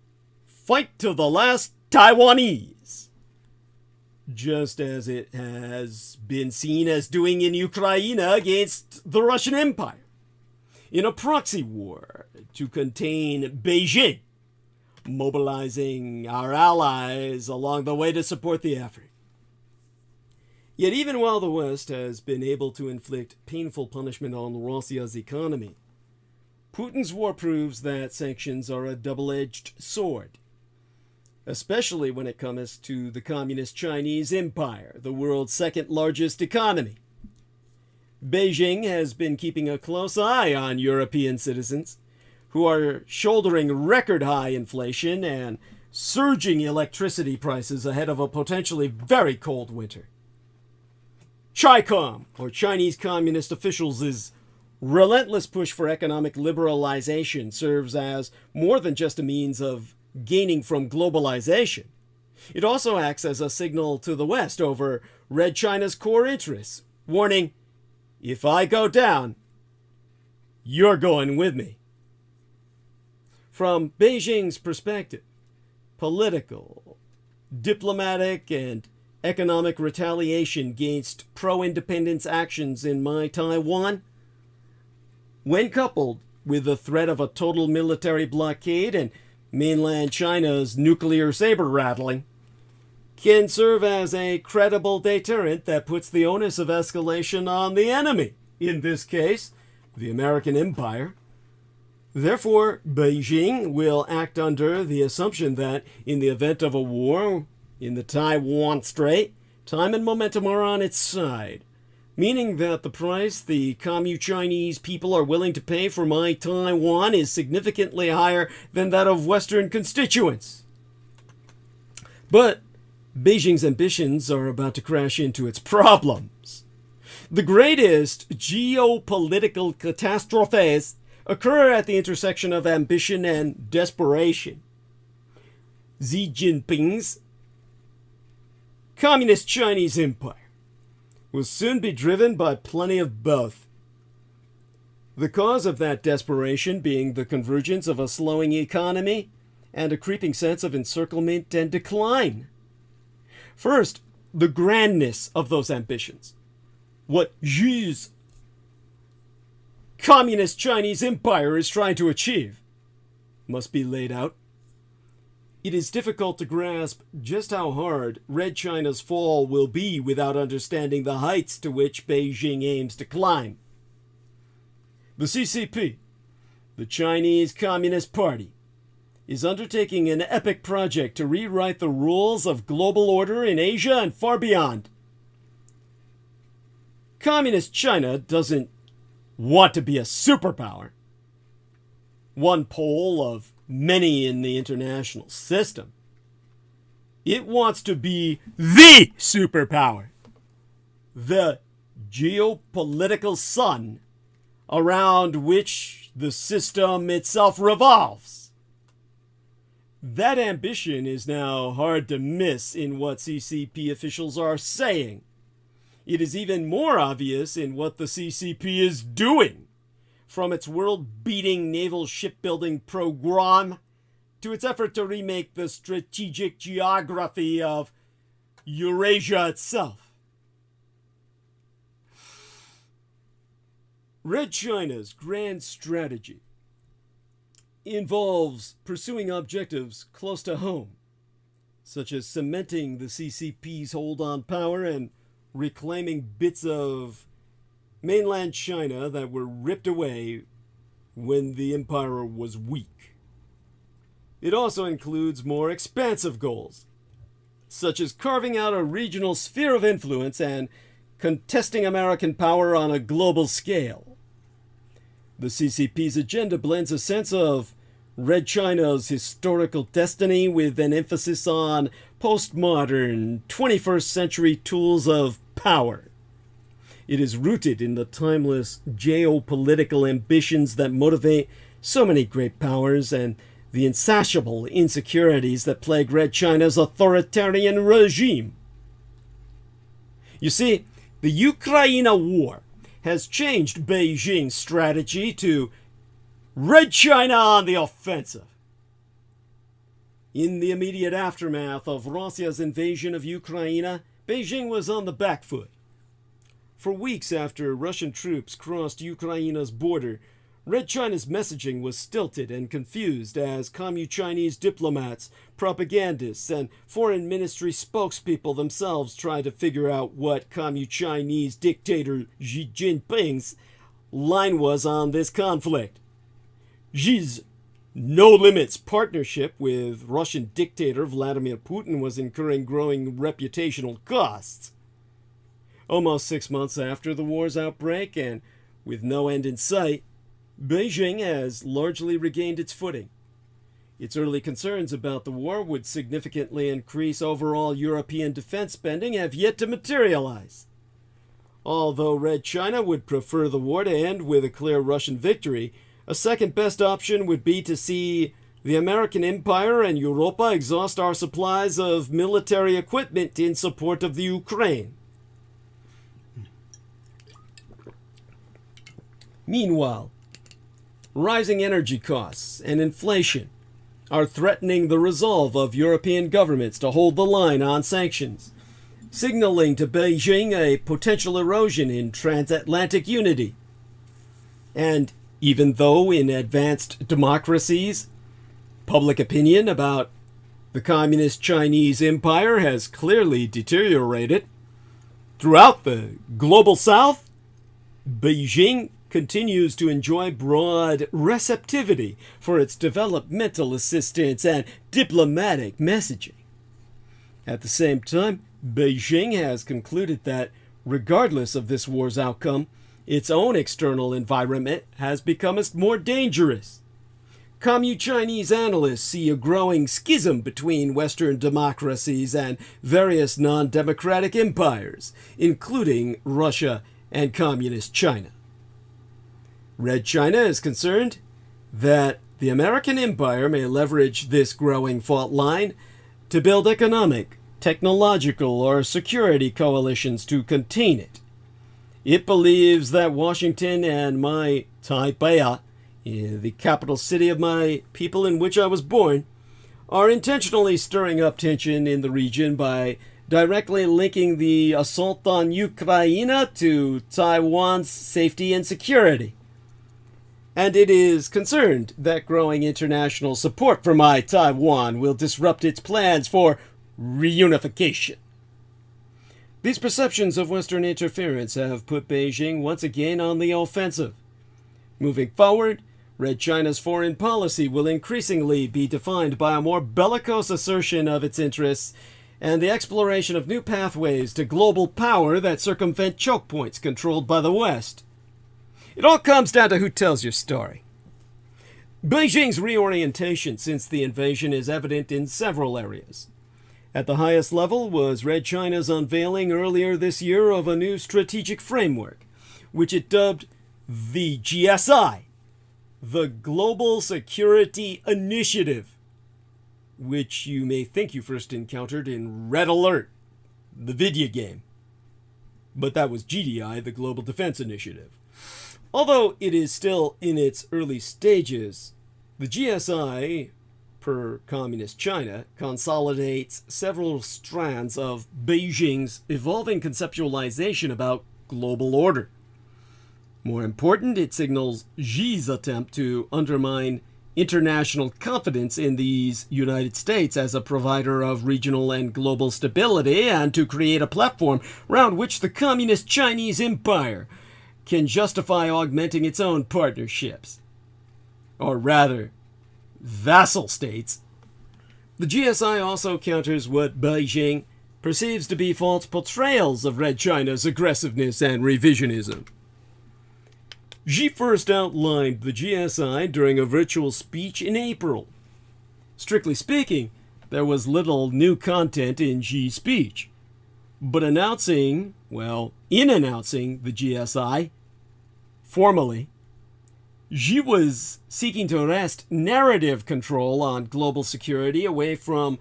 fight to the last Taiwanese, just as it has been seen as doing in Ukraine against the Russian Empire, in a proxy war to contain Beijing, mobilizing our allies along the way to support the effort. Yet even while the West has been able to inflict painful punishment on Russia's economy, Putin's war proves that sanctions are a double-edged sword, especially when it comes to the Communist Chinese Empire, the world's second largest economy. Beijing has been keeping a close eye on European citizens who are shouldering record-high inflation and surging electricity prices ahead of a potentially very cold winter. CHICOM, or Chinese Communist officials' relentless push for economic liberalization serves as more than just a means of gaining from globalization. It also acts as a signal to the West over Red China's core interests, warning, if I go down, you're going with me. From Beijing's perspective, political, diplomatic, and economic retaliation against pro-independence actions in my Taiwan, when coupled with the threat of a total military blockade and mainland China's nuclear saber rattling, can serve as a credible deterrent that puts the onus of escalation on the enemy, in this case, the American empire. Therefore, Beijing will act under the assumption that in the event of a war in the Taiwan Strait, time and momentum are on its side, meaning that the price the Communist Chinese people are willing to pay for my Taiwan is significantly higher than that of Western constituents. But Beijing's ambitions are about to crash into its problems. The greatest geopolitical catastrophes occur at the intersection of ambition and desperation. Xi Jinping's Communist Chinese Empire will soon be driven by plenty of both. The cause of that desperation being the convergence of a slowing economy and a creeping sense of encirclement and decline. First, the grandness of those ambitions. What Xi's Communist Chinese Empire is trying to achieve must be laid out. It is difficult to grasp just how hard Red China's fall will be without understanding the heights to which Beijing aims to climb. The CCP, the Chinese Communist Party, is undertaking an epic project to rewrite the rules of global order in Asia and far beyond. Communist China doesn't want to be a superpower, one pole of many in the international system. It wants to be the superpower, the geopolitical sun around which the system itself revolves. That ambition is now hard to miss in what CCP officials are saying. It is even more obvious in what the CCP is doing, from its world-beating naval shipbuilding program to its effort to remake the strategic geography of Eurasia itself. Red China's grand strategy involves pursuing objectives close to home, such as cementing the CCP's hold on power and reclaiming bits of mainland China that were ripped away when the empire was weak. It also includes more expansive goals, such as carving out a regional sphere of influence and contesting American power on a global scale. The CCP's agenda blends a sense of Red China's historical destiny with an emphasis on postmodern, 21st century tools of power. It is rooted in the timeless geopolitical ambitions that motivate so many great powers and the insatiable insecurities that plague Red China's authoritarian regime. You see, the Ukraine war has changed Beijing's strategy to Red China on the offensive. In the immediate aftermath of Russia's invasion of Ukraine, Beijing was on the back foot. For weeks after Russian troops crossed Ukraine's border, Red China's messaging was stilted and confused as Communist Chinese diplomats, propagandists, and foreign ministry spokespeople themselves tried to figure out what Communist Chinese dictator Xi Jinping's line was on this conflict. Xi's no-limits partnership with Russian dictator Vladimir Putin was incurring growing reputational costs. Almost 6 months after the war's outbreak, and with no end in sight, Beijing has largely regained its footing. Its early concerns about the war would significantly increase overall European defense spending have yet to materialize. Although Red China would prefer the war to end with a clear Russian victory, a second best option would be to see the American Empire and Europa exhaust our supplies of military equipment in support of the Ukraine. Meanwhile, rising energy costs and inflation are threatening the resolve of European governments to hold the line on sanctions, signaling to Beijing a potential erosion in transatlantic unity. And even though in advanced democracies, public opinion about the Communist Chinese Empire has clearly deteriorated, throughout the global South, Beijing continues to enjoy broad receptivity for its developmental assistance and diplomatic messaging. At the same time, Beijing has concluded that Regardless of this war's outcome, its own external environment has become more dangerous. Commu-Chinese analysts see a growing schism between Western democracies and various non-democratic empires, including Russia and Communist China. Red China is concerned that the American empire may leverage this growing fault line to build economic, technological, or security coalitions to contain it. It believes that Washington and my Taipei, the capital city of my people in which I was born, are intentionally stirring up tension in the region by directly linking the assault on Ukraine to Taiwan's safety and security. And it is concerned that growing international support for my Taiwan will disrupt its plans for reunification. These perceptions of Western interference have put Beijing once again on the offensive. Moving forward, Red China's foreign policy will increasingly be defined by a more bellicose assertion of its interests and the exploration of new pathways to global power that circumvent choke points controlled by the West. It all comes down to who tells your story. Beijing's reorientation since the invasion is evident in several areas. At the highest level was Red China's unveiling earlier this year of a new strategic framework, which it dubbed the GSI, the Global Security Initiative, which you may think you first encountered in Red Alert, the video game. But that was GDI, the Global Defense Initiative. Although it is still in its early stages, the GSI, per Communist China, consolidates several strands of Beijing's evolving conceptualization about global order. More important, it signals Xi's attempt to undermine international confidence in the United States as a provider of regional and global stability and to create a platform around which the Communist Chinese Empire can justify augmenting its own partnerships. Or rather, vassal states. The GSI also counters what Beijing perceives to be false portrayals of Red China's aggressiveness and revisionism. Xi first outlined the GSI during a virtual speech in April. Strictly speaking, there was little new content in Xi's speech. But in announcing the GSI, formally, Xi was seeking to wrest narrative control on global security away from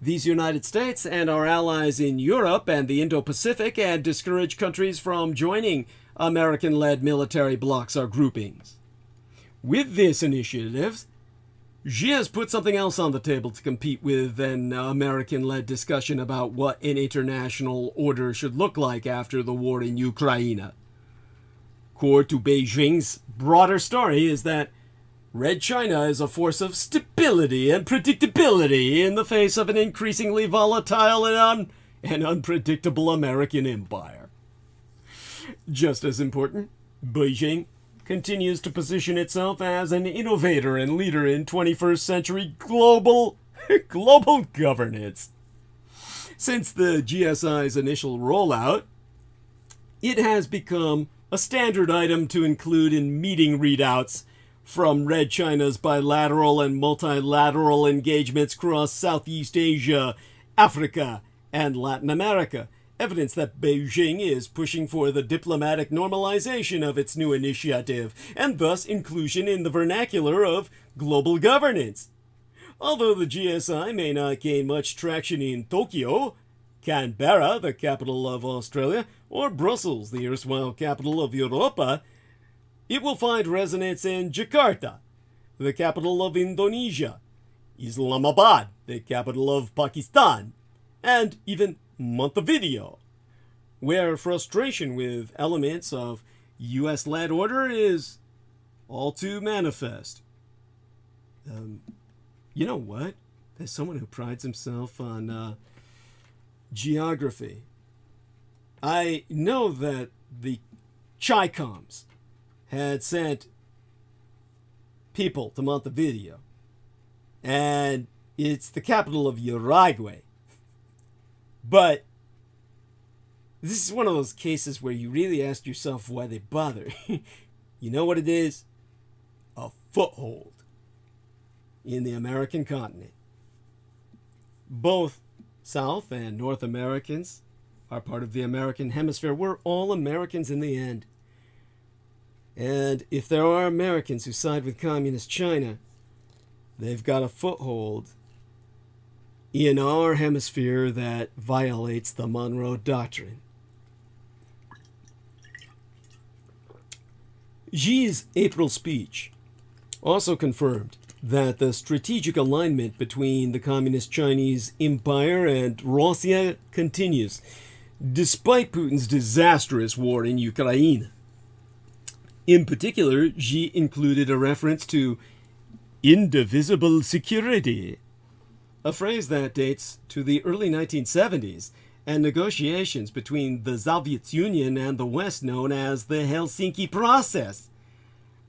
these United States and our allies in Europe and the Indo-Pacific and discourage countries from joining American-led military blocs or groupings. With this initiative, Xi has put something else on the table to compete with an American-led discussion about what an international order should look like after the war in Ukraine. Core to Beijing's broader story is that Red China is a force of stability and predictability in the face of an increasingly volatile and unpredictable American empire. Just as important, Beijing continues to position itself as an innovator and leader in 21st century global governance. Since the GSI's initial rollout, it has become a standard item to include in meeting readouts from Red China's bilateral and multilateral engagements across Southeast Asia, Africa, and Latin America, evidence that Beijing is pushing for the diplomatic normalization of its new initiative, and thus inclusion in the vernacular of global governance. Although the GSI may not gain much traction in Tokyo, Canberra, the capital of Australia, or Brussels, the erstwhile capital of Europa, it will find resonance in Jakarta, the capital of Indonesia, Islamabad, the capital of Pakistan, and even Montevideo, where frustration with elements of U.S.-led order is all too manifest. You know what? As someone who prides himself on geography, I know that the Chi-Coms had sent people to Montevideo, and it's the capital of Uruguay. But This is one of those cases where you really ask yourself why they bother. You know what it is? A foothold in the American continent. Both South and North Americans are part of the American hemisphere. We're all Americans in the end. And if there are Americans who side with Communist China, they've got a foothold in our hemisphere that violates the Monroe Doctrine. Xi's April speech also confirmed that the strategic alignment between the Communist Chinese Empire and Russia continues, despite Putin's disastrous war in Ukraine. In particular, Xi included a reference to indivisible security, a phrase that dates to the early 1970s and negotiations between the Soviet Union and the West known as the Helsinki Process,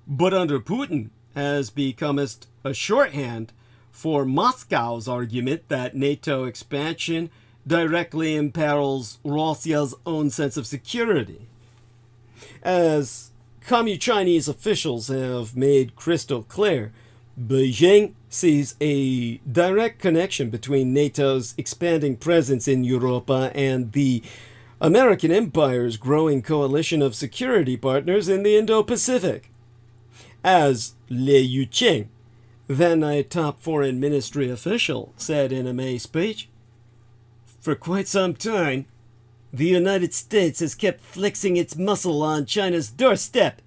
but under Putin has become a shorthand for Moscow's argument that NATO expansion directly imperils Russia's own sense of security. As Communist Chinese officials have made crystal clear, Beijing sees a direct connection between NATO's expanding presence in Europa and the American Empire's growing coalition of security partners in the Indo-Pacific. As Liu Yucheng, then a top foreign ministry official, said in a May speech, "For quite some time, the United States has kept flexing its muscle on China's doorstep,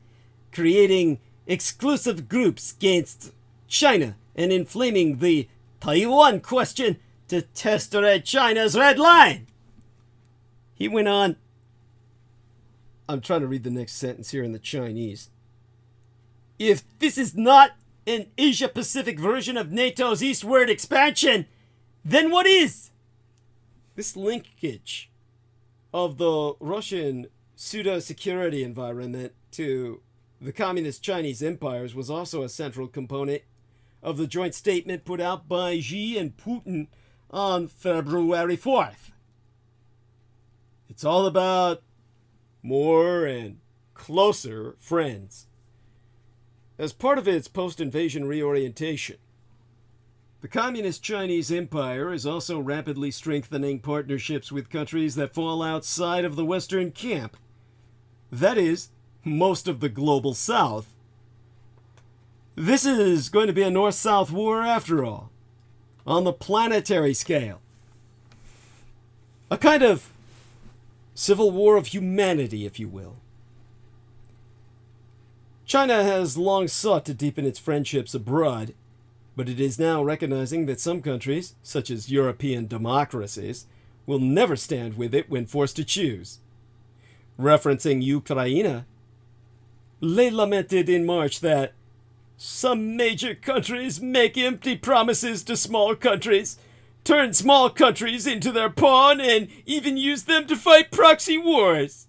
creating exclusive groups against China and inflaming the Taiwan question to test China's red line." He went on, I'm trying to read the next sentence here in the Chinese. "If this is not an Asia-Pacific version of NATO's eastward expansion, then what is?" This linkage of the Russian pseudo-security environment to the Communist Chinese empires was also a central component of the joint statement put out by Xi and Putin on February 4th. It's all about more and closer friends. As part of its post-invasion reorientation, the Communist Chinese Empire is also rapidly strengthening partnerships with countries that fall outside of the Western camp. That is, most of the global South. This is going to be a North-South war after all, on the planetary scale. A kind of civil war of humanity, if you will. China has long sought to deepen its friendships abroad, but it is now recognizing that some countries, such as European democracies, will never stand with it when forced to choose. Referencing Ukraine, Lei lamented in March that some major countries make empty promises to small countries, turn small countries into their pawn, and even use them to fight proxy wars.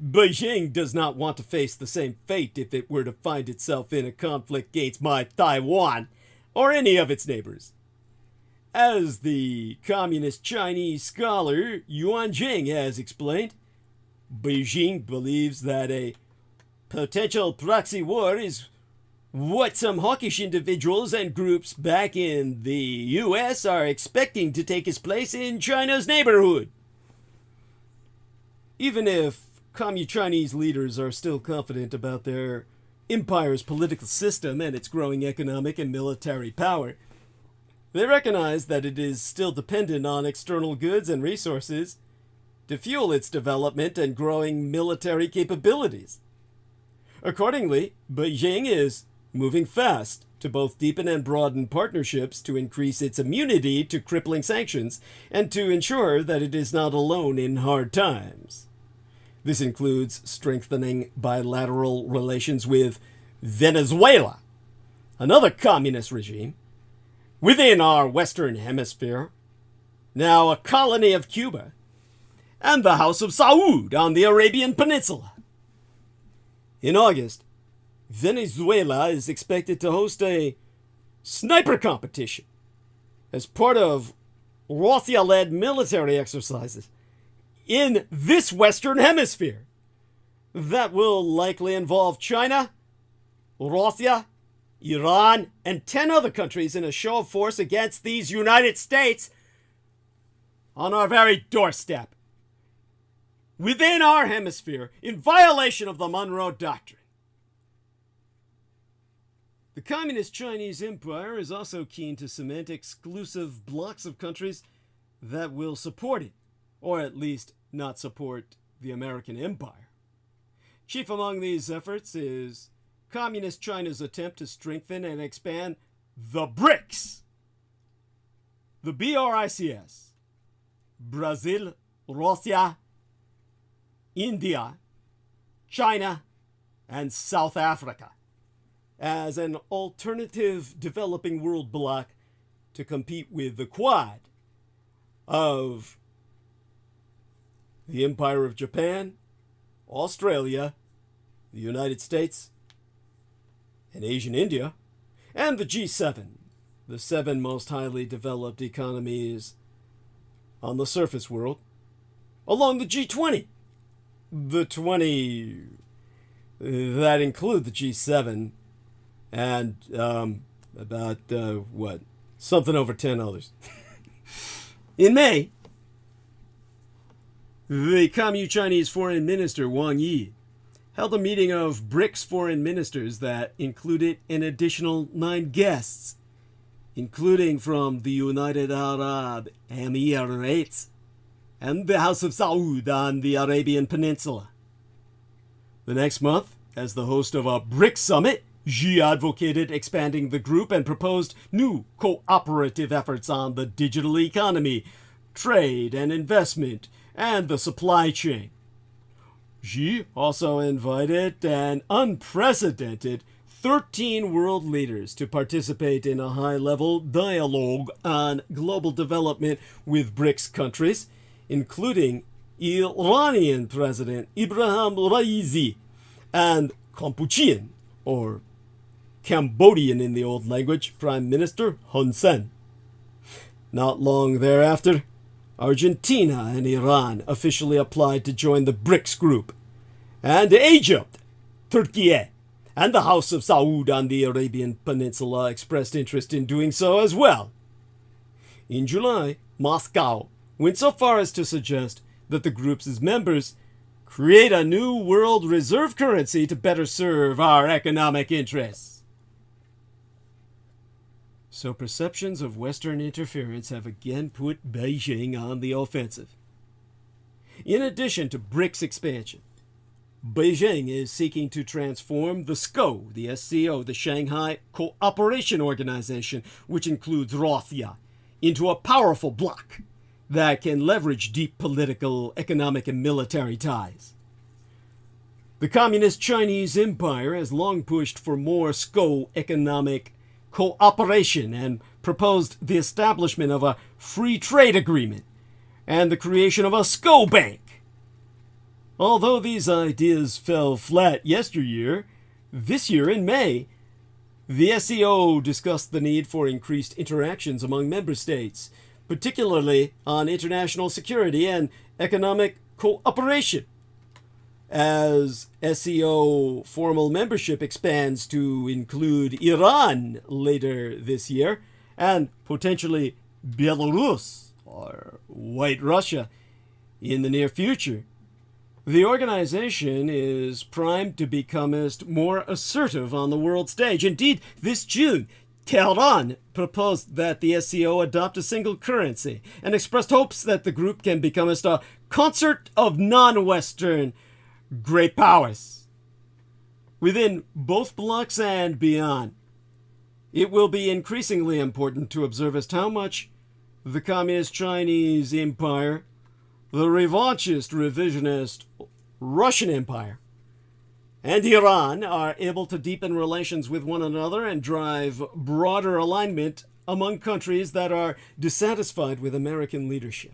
Beijing does not want to face the same fate if it were to find itself in a conflict against Taiwan or any of its neighbors. As the Communist Chinese scholar Yuan Jing has explained, Beijing believes that a potential proxy war is what some hawkish individuals and groups back in the US are expecting to take its place in China's neighborhood. Even if Communist Chinese leaders are still confident about their empire's political system and its growing economic and military power, they recognize that it is still dependent on external goods and resources to fuel its development and growing military capabilities. Accordingly, Beijing is moving fast to both deepen and broaden partnerships to increase its immunity to crippling sanctions and to ensure that it is not alone in hard times. This includes strengthening bilateral relations with Venezuela, another communist regime, within our Western Hemisphere, now a colony of Cuba, and the House of Saud on the Arabian Peninsula. In August, Venezuela is expected to host a sniper competition as part of Russia-led military exercises in this Western Hemisphere. That will likely involve China, Russia, Iran, and 10 other countries in a show of force against these United States on our very doorstep, within our hemisphere, in violation of the Monroe Doctrine. The Communist Chinese Empire is also keen to cement exclusive blocks of countries that will support it, or at least not support the American empire. Chief among these efforts is Communist China's attempt to strengthen and expand the BRICS. The BRICS: Brazil, Russia, India, China, and South Africa, as an alternative developing world bloc to compete with the Quad of the Empire of Japan, Australia, the United States, and Asian India, and the G7, the 7 most highly developed economies on the surface world, along the G20, the 20 that include the G7, and something over 10 others. In May, the Communist Chinese Foreign Minister Wang Yi held a meeting of BRICS foreign ministers that included an additional 9 guests, including from the United Arab Emirates and the House of Saud on the Arabian Peninsula. The next month, as the host of a BRICS summit, Xi advocated expanding the group and proposed new cooperative efforts on the digital economy, trade and investment, and the supply chain. Xi also invited an unprecedented 13 world leaders to participate in a high-level dialogue on global development with BRICS countries, including Iranian President Ibrahim Raisi and Kampuchean, or Cambodian in the old language, Prime Minister Hun Sen. Not long thereafter, Argentina and Iran officially applied to join the BRICS group, and Egypt, Turkey, and the House of Saud on the Arabian Peninsula expressed interest in doing so as well. In July, Moscow went so far as to suggest that the group's members create a new world reserve currency to better serve our economic interests. So perceptions of Western interference have again put Beijing on the offensive. In addition to BRICS expansion, Beijing is seeking to transform the SCO, the SCO, the Shanghai Cooperation Organization, which includes Russia, into a powerful bloc that can leverage deep political, economic, and military ties. The Communist Chinese Empire has long pushed for more SCO economic cooperation and proposed the establishment of a free trade agreement and the creation of a SCO bank. Although these ideas fell flat yesteryear, this year in May, the SCO discussed the need for increased interactions among member states, particularly on international security and economic cooperation. As SCO formal membership expands to include Iran later this year, and potentially Belarus, or White Russia, in the near future, the organization is primed to become more assertive on the world stage. Indeed, this June, Tehran proposed that the SCO adopt a single currency and expressed hopes that the group can become a concert of non-Western great powers. Within both blocs and beyond, it will be increasingly important to observe as to how much the Communist Chinese Empire, the revanchist, revisionist Russian Empire, and Iran are able to deepen relations with one another and drive broader alignment among countries that are dissatisfied with American leadership.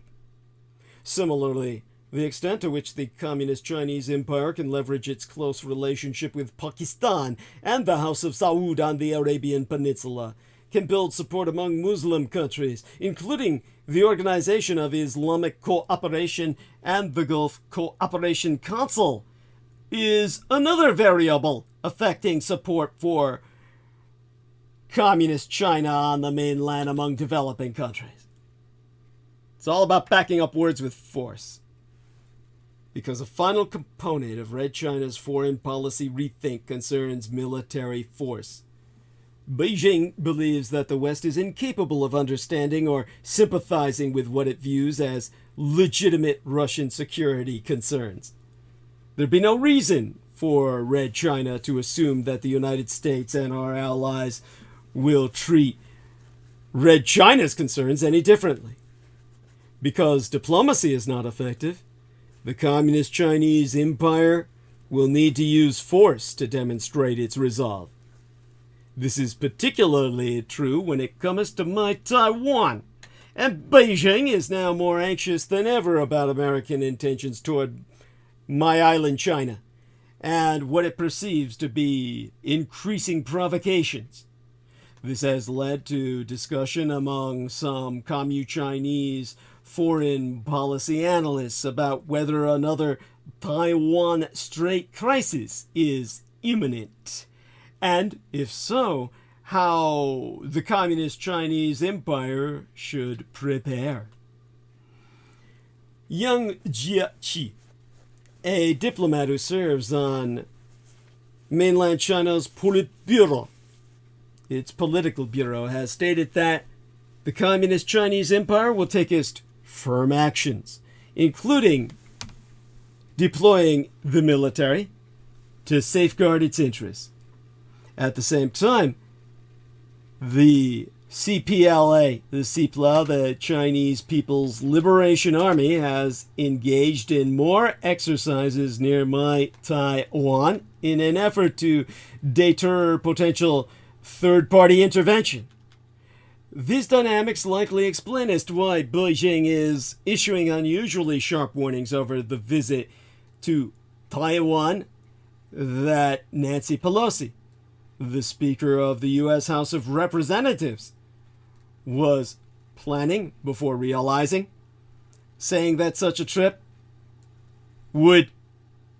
Similarly, the extent to which the Communist Chinese Empire can leverage its close relationship with Pakistan and the House of Saud on the Arabian Peninsula can build support among Muslim countries, including the Organization of Islamic Cooperation and the Gulf Cooperation Council, is another variable affecting support for Communist China on the mainland among developing countries. It's all about backing up words with force. Because a final component of Red China's foreign policy rethink concerns military force. Beijing believes that the West is incapable of understanding or sympathizing with what it views as legitimate Russian security concerns. There'd be no reason for Red China to assume that the United States and our allies will treat Red China's concerns any differently. Because diplomacy is not effective, the Communist Chinese Empire will need to use force to demonstrate its resolve. This is particularly true when it comes to my Taiwan, and Beijing is now more anxious than ever about American intentions toward my island China, and what it perceives to be increasing provocations. This has led to discussion among some Commu-Chinese foreign policy analysts about whether another Taiwan Strait crisis is imminent, and if so, how the Communist Chinese Empire should prepare. Yang Jieqi, a diplomat who serves on mainland China's Politburo, its political bureau, has stated that the Communist Chinese Empire will take its firm actions, including deploying the military to safeguard its interests. At the same time, the CPLA, the Chinese People's Liberation Army, has engaged in more exercises near my Taiwan in an effort to deter potential third-party intervention. These dynamics likely explain as to why Beijing is issuing unusually sharp warnings over the visit to Taiwan that Nancy Pelosi, the Speaker of the U.S. House of Representatives, was planning before realizing, saying that such a trip would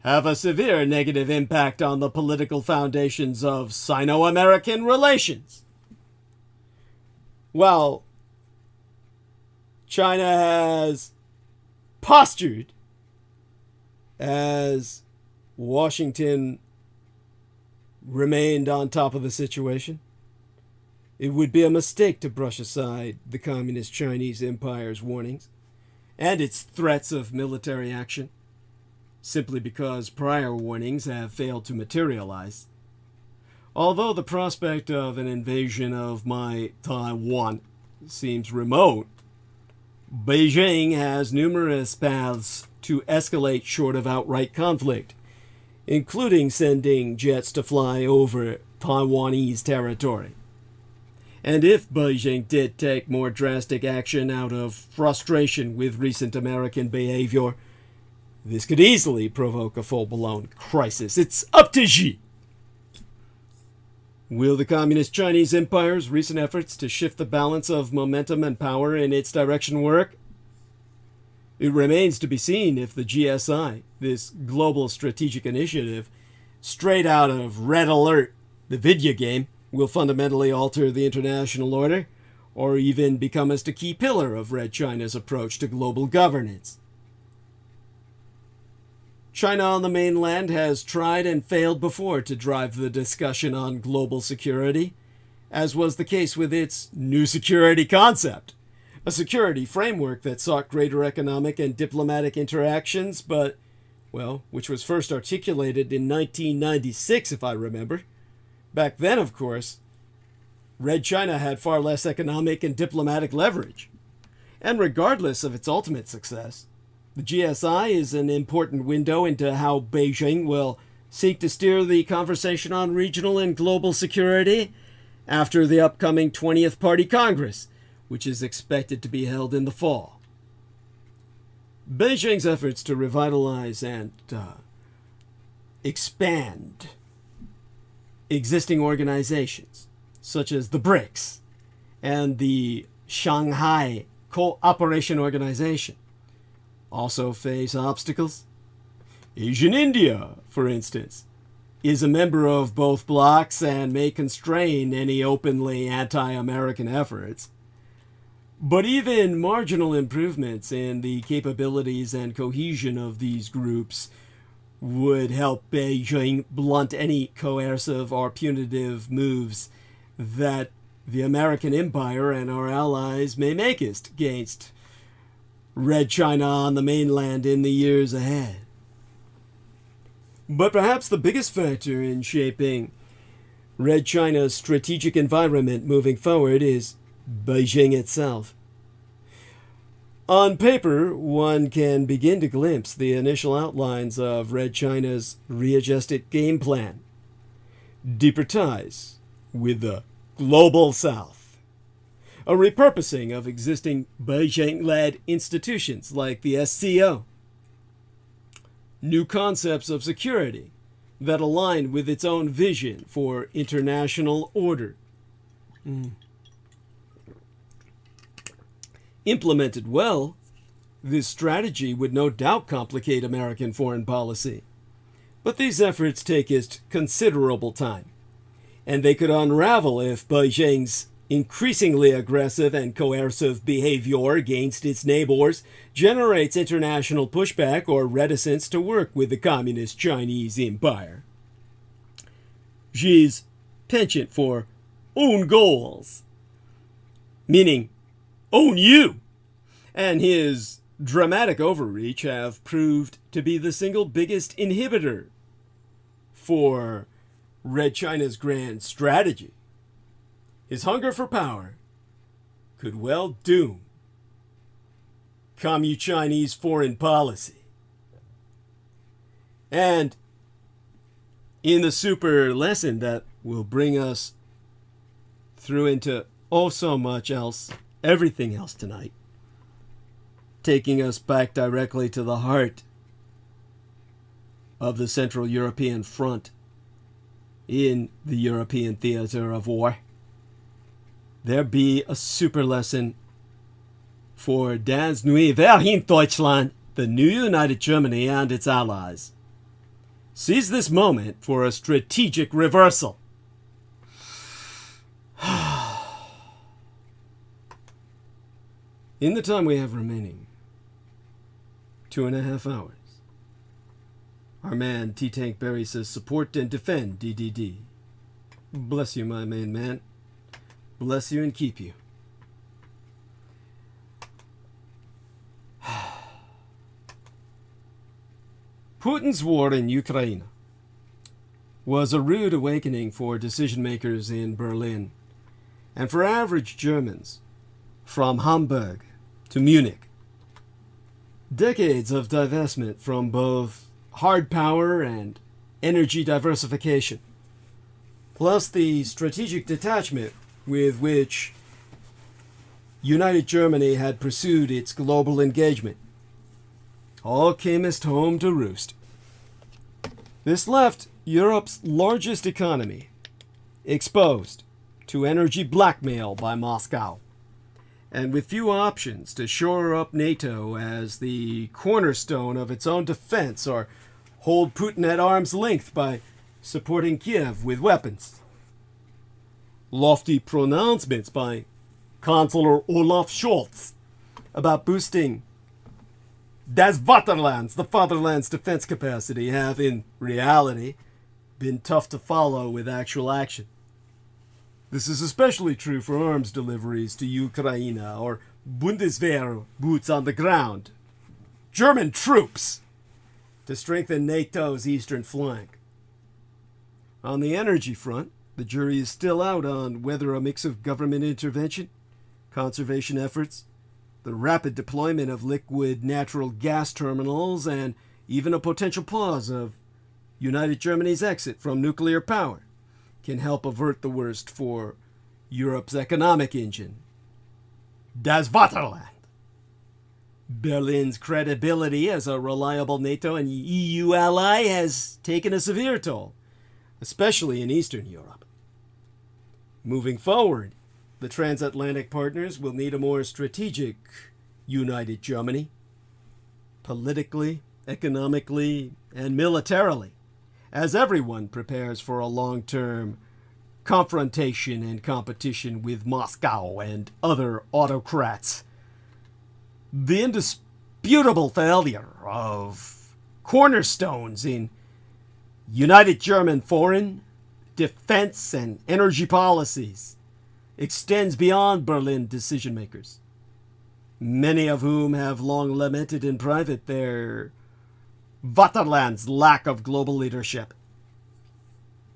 have a severe negative impact on the political foundations of Sino-American relations. Well, China has postured as Washington remained on top of the situation. It would be a mistake to brush aside the Communist Chinese Empire's warnings and its threats of military action, simply because prior warnings have failed to materialize. Although the prospect of an invasion of my Taiwan seems remote, Beijing has numerous paths to escalate short of outright conflict, including sending jets to fly over Taiwanese territory. And if Beijing did take more drastic action out of frustration with recent American behavior, this could easily provoke a full-blown crisis. It's up to Xi. Will the Communist Chinese Empire's recent efforts to shift the balance of momentum and power in its direction work? It remains to be seen if the GSI, this global strategic initiative, straight out of Red Alert, the video game, will fundamentally alter the international order, or even become a key pillar of Red China's approach to global governance. China on the mainland has tried and failed before to drive the discussion on global security, as was the case with its new security concept, a security framework that sought greater economic and diplomatic interactions, but, well, which was first articulated in 1996, if I remember. Back then, of course, Red China had far less economic and diplomatic leverage. And regardless of its ultimate success, the GSI is an important window into how Beijing will seek to steer the conversation on regional and global security after the upcoming 20th Party Congress, which is expected to be held in the fall. Beijing's efforts to revitalize and expand existing organizations, such as the BRICS and the Shanghai Cooperation Organization also face obstacles. Asian India, for instance, is a member of both blocs and may constrain any openly anti-American efforts. But even marginal improvements in the capabilities and cohesion of these groups would help Beijing blunt any coercive or punitive moves that the American empire and our allies may make against Red China on the mainland in the years ahead. But perhaps the biggest factor in shaping Red China's strategic environment moving forward is Beijing itself. On paper, one can begin to glimpse the initial outlines of Red China's readjusted game plan. Deeper ties with the Global South. A repurposing of existing Beijing-led institutions like the SCO. New concepts of security that align with its own vision for international order. Implemented well, this strategy would no doubt complicate American foreign policy. But these efforts take considerable time, and they could unravel if Beijing's increasingly aggressive and coercive behavior against its neighbors generates international pushback or reticence to work with the Communist Chinese Empire. Xi's penchant for own goals, meaning own you, and his dramatic overreach have proved to be the single biggest inhibitor for Red China's grand strategy. His hunger for power could well doom Communist Chinese foreign policy. And in the super lesson that will bring us through into oh so much else, everything else tonight, taking us back directly to the heart of the Central European Front in the European theater of war. There be a super lesson for Das neue Vereinigte Deutschland, the new United Germany and its allies. Seize this moment for a strategic reversal. In the time we have remaining, 2.5 hours, our man T-Tank Barry says, support and defend DDD. Bless you, my main man. Bless you and keep you. Putin's war in Ukraine was a rude awakening for decision makers in Berlin and for average Germans from Hamburg to Munich. Decades of divestment from both hard power and energy diversification, plus the strategic detachment with which United Germany had pursued its global engagement, all camest home to roost. This left Europe's largest economy exposed to energy blackmail by Moscow, and with few options to shore up NATO as the cornerstone of its own defense or hold Putin at arm's length by supporting Kiev with weapons. Lofty pronouncements by Chancellor Olaf Scholz about boosting Das Vaterlands, the fatherland's defense capacity, have in reality been tough to follow with actual action. This is especially true for arms deliveries to Ukraine or Bundeswehr boots on the ground, German troops, to strengthen NATO's eastern flank. On the energy front, the jury is still out on whether a mix of government intervention, conservation efforts, the rapid deployment of liquid natural gas terminals, and even a potential pause of United Germany's exit from nuclear power can help avert the worst for Europe's economic engine, Das Vaterland. Berlin's credibility as a reliable NATO and EU ally has taken a severe toll, especially in Eastern Europe. Moving forward, the transatlantic partners will need a more strategic united Germany, politically, economically, and militarily, as everyone prepares for a long-term confrontation and competition with Moscow and other autocrats. The indisputable failure of cornerstones in united German foreign, defense, and energy policies extends beyond Berlin decision makers, many of whom have long lamented in private their Vaterland's lack of global leadership.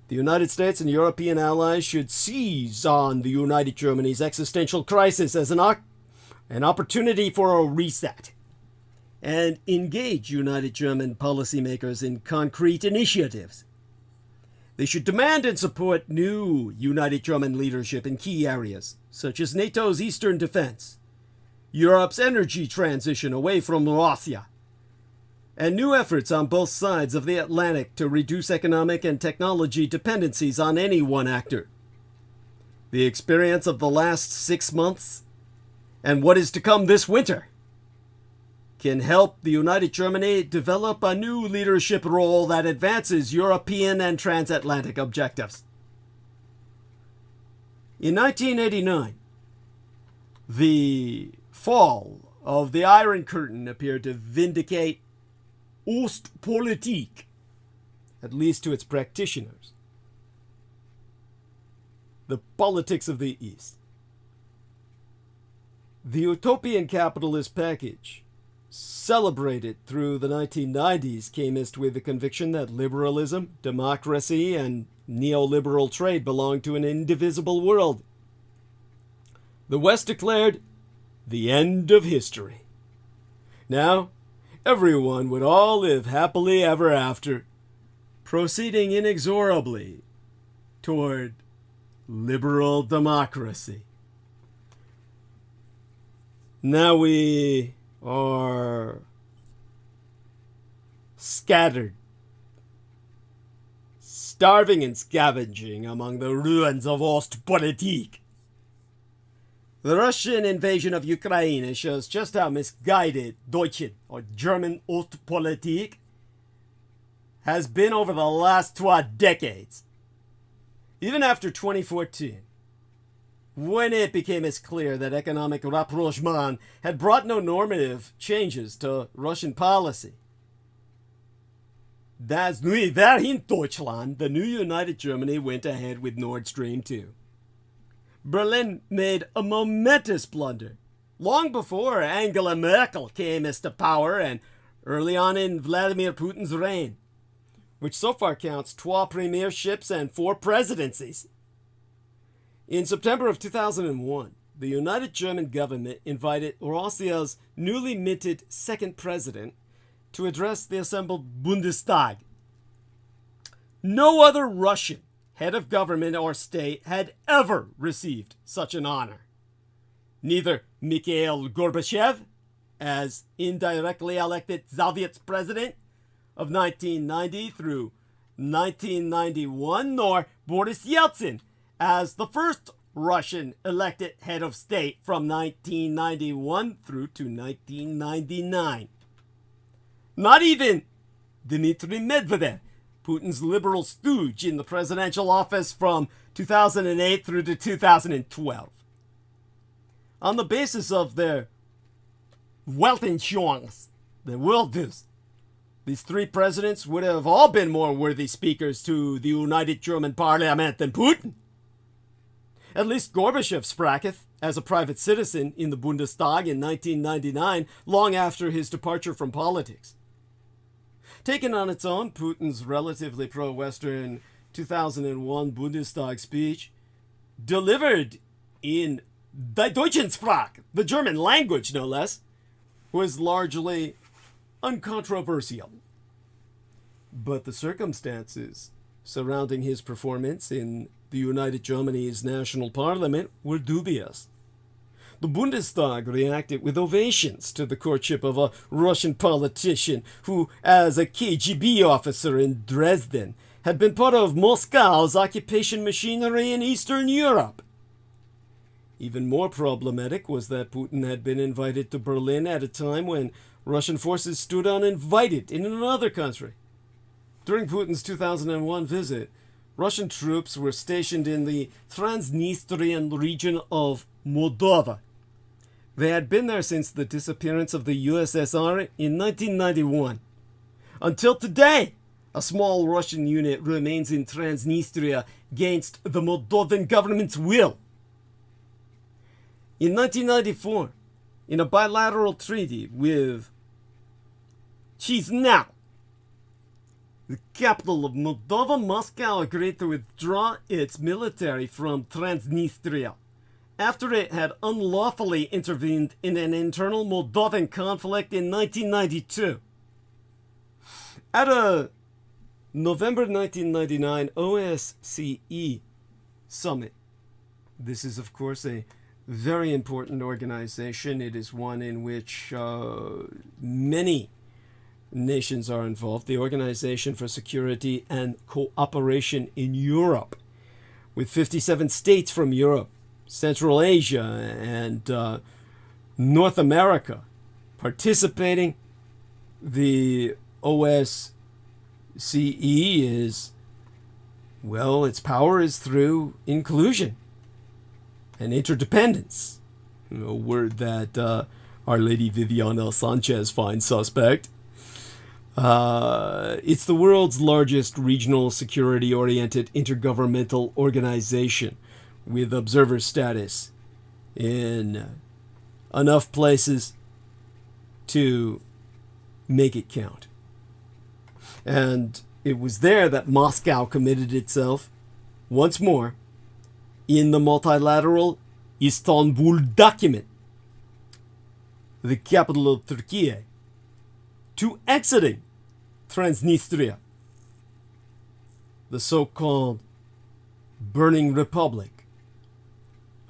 The United States and European allies should seize on the united Germany's existential crisis as an opportunity for a reset and engage united German policymakers in concrete initiatives. They should demand and support new united German leadership in key areas, such as NATO's eastern defense, Europe's energy transition away from Russia, and new efforts on both sides of the Atlantic to reduce economic and technology dependencies on any one actor. The experience of the last 6 months and what is to come this winter can help the united Germany develop a new leadership role that advances European and transatlantic objectives. In 1989, the fall of the Iron Curtain appeared to vindicate Ostpolitik, at least to its practitioners, the politics of the East. The utopian capitalist package, celebrated through the 1990s, came with the conviction that liberalism, democracy, and neoliberal trade belonged to an indivisible world. The West declared the end of history. Now, everyone would all live happily ever after, proceeding inexorably toward liberal democracy. Now we are scattered, starving and scavenging among the ruins of Ostpolitik. The Russian invasion of Ukraine shows just how misguided Deutsche or German Ostpolitik has been over the last 2 decades. Even after 2014, when it became as clear that economic rapprochement had brought no normative changes to Russian policy. Das neue Wer in Deutschland, the new united Germany, went ahead with Nord Stream 2. Berlin made a momentous blunder long before Angela Merkel came to power and early on in Vladimir Putin's reign, which so far counts 12 premierships and 4 presidencies. In September of 2001, the united German government invited Russia's newly minted second president to address the assembled Bundestag. No other Russian head of government or state had ever received such an honor. Neither Mikhail Gorbachev, as indirectly elected Soviet president of 1990 through 1991, nor Boris Yeltsin, as the first Russian elected head of state from 1991 through to 1999. Not even Dmitry Medvedev, Putin's liberal stooge in the presidential office from 2008 through to 2012. On the basis of their Weltanschauungs, their worldviews, these 3 presidents would have all been more worthy speakers to the united German parliament than Putin. At least Gorbachev spracketh as a private citizen in the Bundestag in 1999, long after his departure from politics. Taken on its own, Putin's relatively pro-Western 2001 Bundestag speech, delivered in Die Deutschen Sprache, the German language no less, was largely uncontroversial. But the circumstances surrounding his performance in the united Germany's national parliament were dubious. The Bundestag reacted with ovations to the courtship of a Russian politician who, as a KGB officer in Dresden, had been part of Moscow's occupation machinery in Eastern Europe. Even more problematic was that Putin had been invited to Berlin at a time when Russian forces stood uninvited in another country. During Putin's 2001 visit, Russian troops were stationed in the Transnistrian region of Moldova. They had been there since the disappearance of the USSR in 1991. Until today, a small Russian unit remains in Transnistria against the Moldovan government's will. In 1994, in a bilateral treaty with Chisinau, the capital of Moldova, Moscow agreed to withdraw its military from Transnistria after it had unlawfully intervened in an internal Moldovan conflict in 1992. At a November 1999 OSCE summit, this is of course a very important organization. It is one in which many nations are involved. The Organization for Security and Cooperation in Europe, with 57 states from Europe, Central Asia, and North America participating. The OSCE is, well, its power is through inclusion and interdependence, a word that Our Lady Viviana Sanchez finds suspect. It's the world's largest regional security-oriented intergovernmental organization with observer status in enough places to make it count. And it was there that Moscow committed itself once more in the multilateral Istanbul document, the capital of Turkey, to exiting Transnistria, the so-called burning republic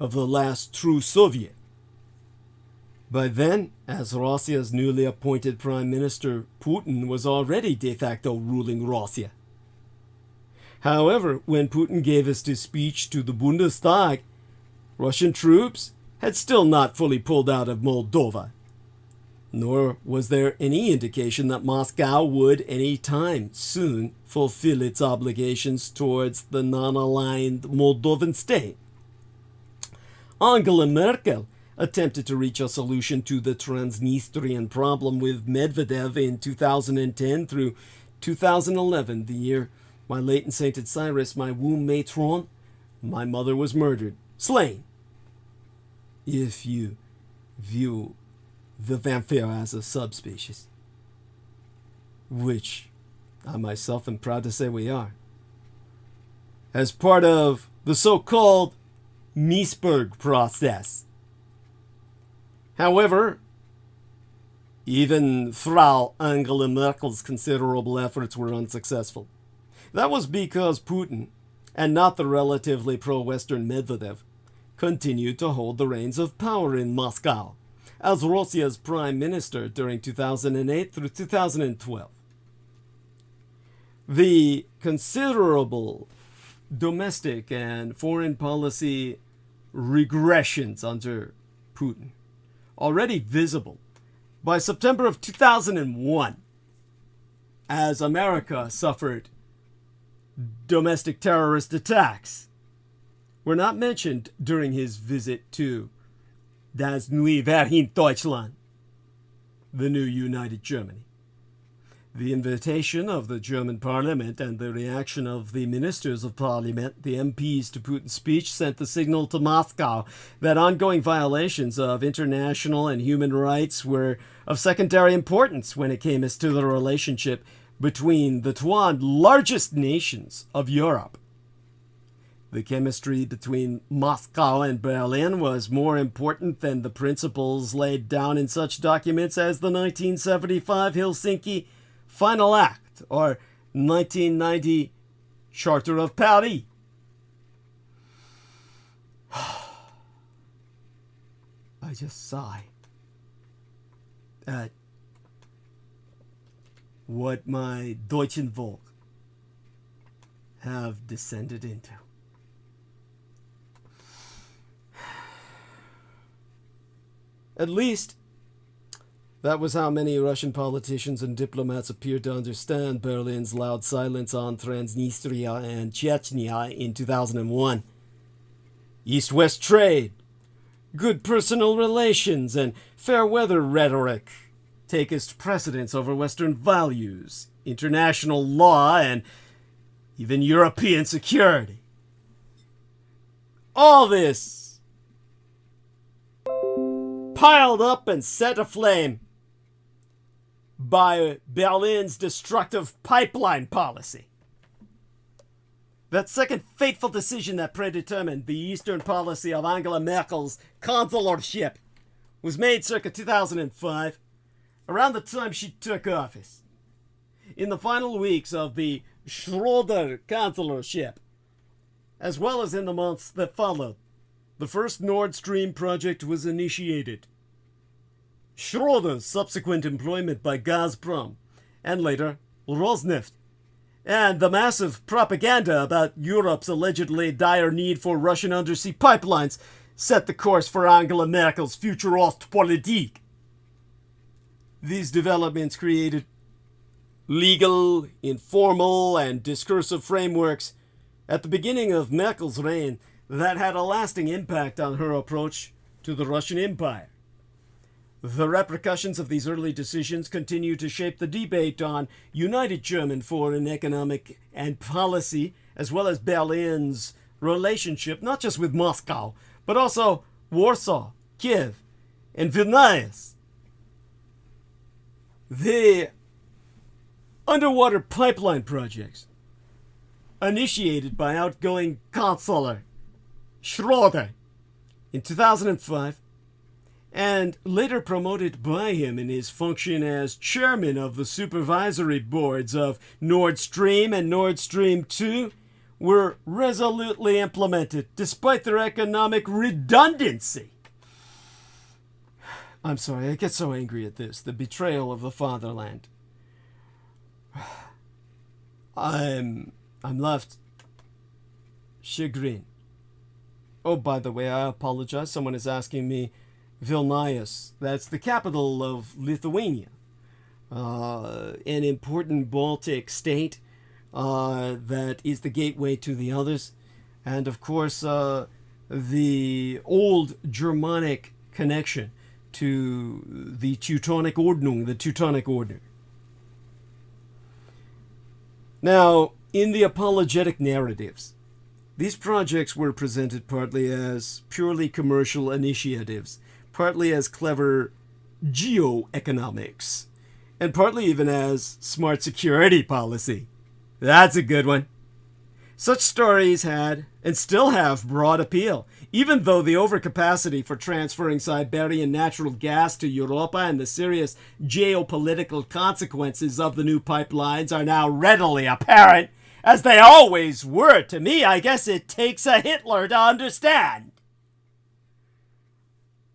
of the last true Soviet. By then, as Russia's newly appointed Prime Minister, Putin was already de facto ruling Russia. However, when Putin gave his speech to the Bundestag, Russian troops had still not fully pulled out of Moldova, nor was there any indication that Moscow would any time soon fulfill its obligations towards the non-aligned Moldovan state. Angela Merkel attempted to reach a solution to the Transnistrian problem with Medvedev in 2010 through 2011, the year my late and sainted Cyrus, my womb matron, my mother was murdered, slain. If you view the vampire as a subspecies, which I myself am proud to say we are, as part of the so-called Meisberg process. However, even Frau Angela Merkel's considerable efforts were unsuccessful. That was because Putin, and not the relatively pro-Western Medvedev, continued to hold the reins of power in Moscow as Russia's prime minister during 2008 through 2012. The considerable domestic and foreign policy regressions under Putin, already visible by September of 2001, as America suffered domestic terrorist attacks, were not mentioned during his visit to Das neue Vereinigte Deutschland, the new United Germany. The invitation of the German parliament and the reaction of the ministers of parliament, the MPs, to Putin's speech sent the signal to Moscow that ongoing violations of international and human rights were of secondary importance when it came as to the relationship between the two largest nations of Europe. The chemistry between Moscow and Berlin was more important than the principles laid down in such documents as the 1975 Helsinki Final Act or 1990 Charter of Paris. I just sigh at what my Deutschen Volk have descended into. At least, that was how many Russian politicians and diplomats appeared to understand Berlin's loud silence on Transnistria and Chechnya in 2001. East-West trade, good personal relations, and fair-weather rhetoric take as precedence over Western values, international law, and even European security. All this piled up and set aflame by Berlin's destructive pipeline policy. That second fateful decision that predetermined the Eastern policy of Angela Merkel's consularship was made circa 2005, around the time she took office. In the final weeks of the Schröder consularship, as well as in the months that followed, the first Nord Stream project was initiated. Schröder's subsequent employment by Gazprom, and later Rosneft, and the massive propaganda about Europe's allegedly dire need for Russian undersea pipelines set the course for Angela Merkel's future Ostpolitik. These developments created legal, informal, and discursive frameworks at the beginning of Merkel's reign that had a lasting impact on her approach to the Russian Empire. The repercussions of these early decisions continue to shape the debate on united German foreign, economic, and policy, as well as Berlin's relationship not just with Moscow, but also Warsaw, Kiev, and Vilnius. The underwater pipeline projects, initiated by outgoing Chancellor Schröder in 2005, and later promoted by him in his function as chairman of the supervisory boards of Nord Stream and Nord Stream 2, were resolutely implemented despite their economic redundancy. I'm sorry, I get so angry at this, the betrayal of the fatherland. I'm left chagrined. Oh, by the way, I apologize. Someone is asking me Vilnius. That's the capital of Lithuania, an important Baltic state that is the gateway to the others, and of course the old Germanic connection to the Teutonic Ordnung, the Teutonic Order. Now, in the apologetic narratives, these projects were presented partly as purely commercial initiatives, partly as clever geoeconomics, and partly even as smart security policy. That's a good one. Such stories had, and still have, broad appeal, even though the overcapacity for transferring Siberian natural gas to Europa and the serious geopolitical consequences of the new pipelines are now readily apparent, as they always were to me. I guess it takes a Hitler to understand.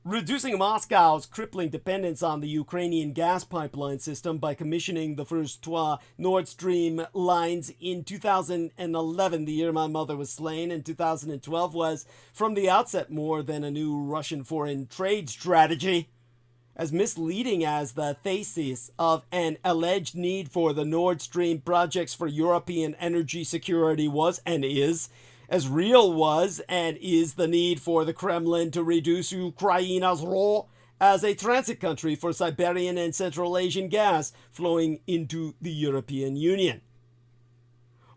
Reducing Moscow's crippling dependence on the Ukrainian gas pipeline system by commissioning the first two Nord Stream lines in 2011, the year my mother was slain, and 2012 was, from the outset, more than a new Russian foreign trade strategy. As misleading as the thesis of an alleged need for the Nord Stream projects for European energy security was and is, as real was and is the need for the Kremlin to reduce Ukraine's role as a transit country for Siberian and Central Asian gas flowing into the European Union.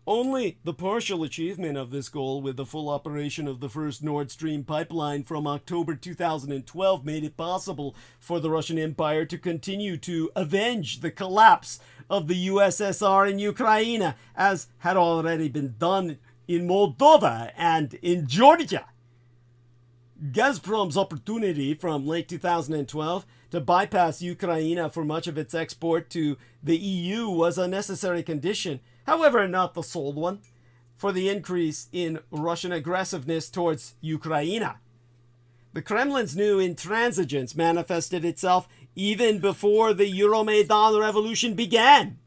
Only the partial achievement of this goal with the full operation of the first Nord Stream pipeline from October 2012 made it possible for the Russian Empire to continue to avenge the collapse of the USSR in Ukraine, as had already been done in Moldova and in Georgia. Gazprom's opportunity from late 2012 to bypass Ukraine for much of its export to the EU was a necessary condition, however not the sole one, for the increase in Russian aggressiveness towards Ukraine. The Kremlin's new intransigence manifested itself even before the Euromaidan revolution began.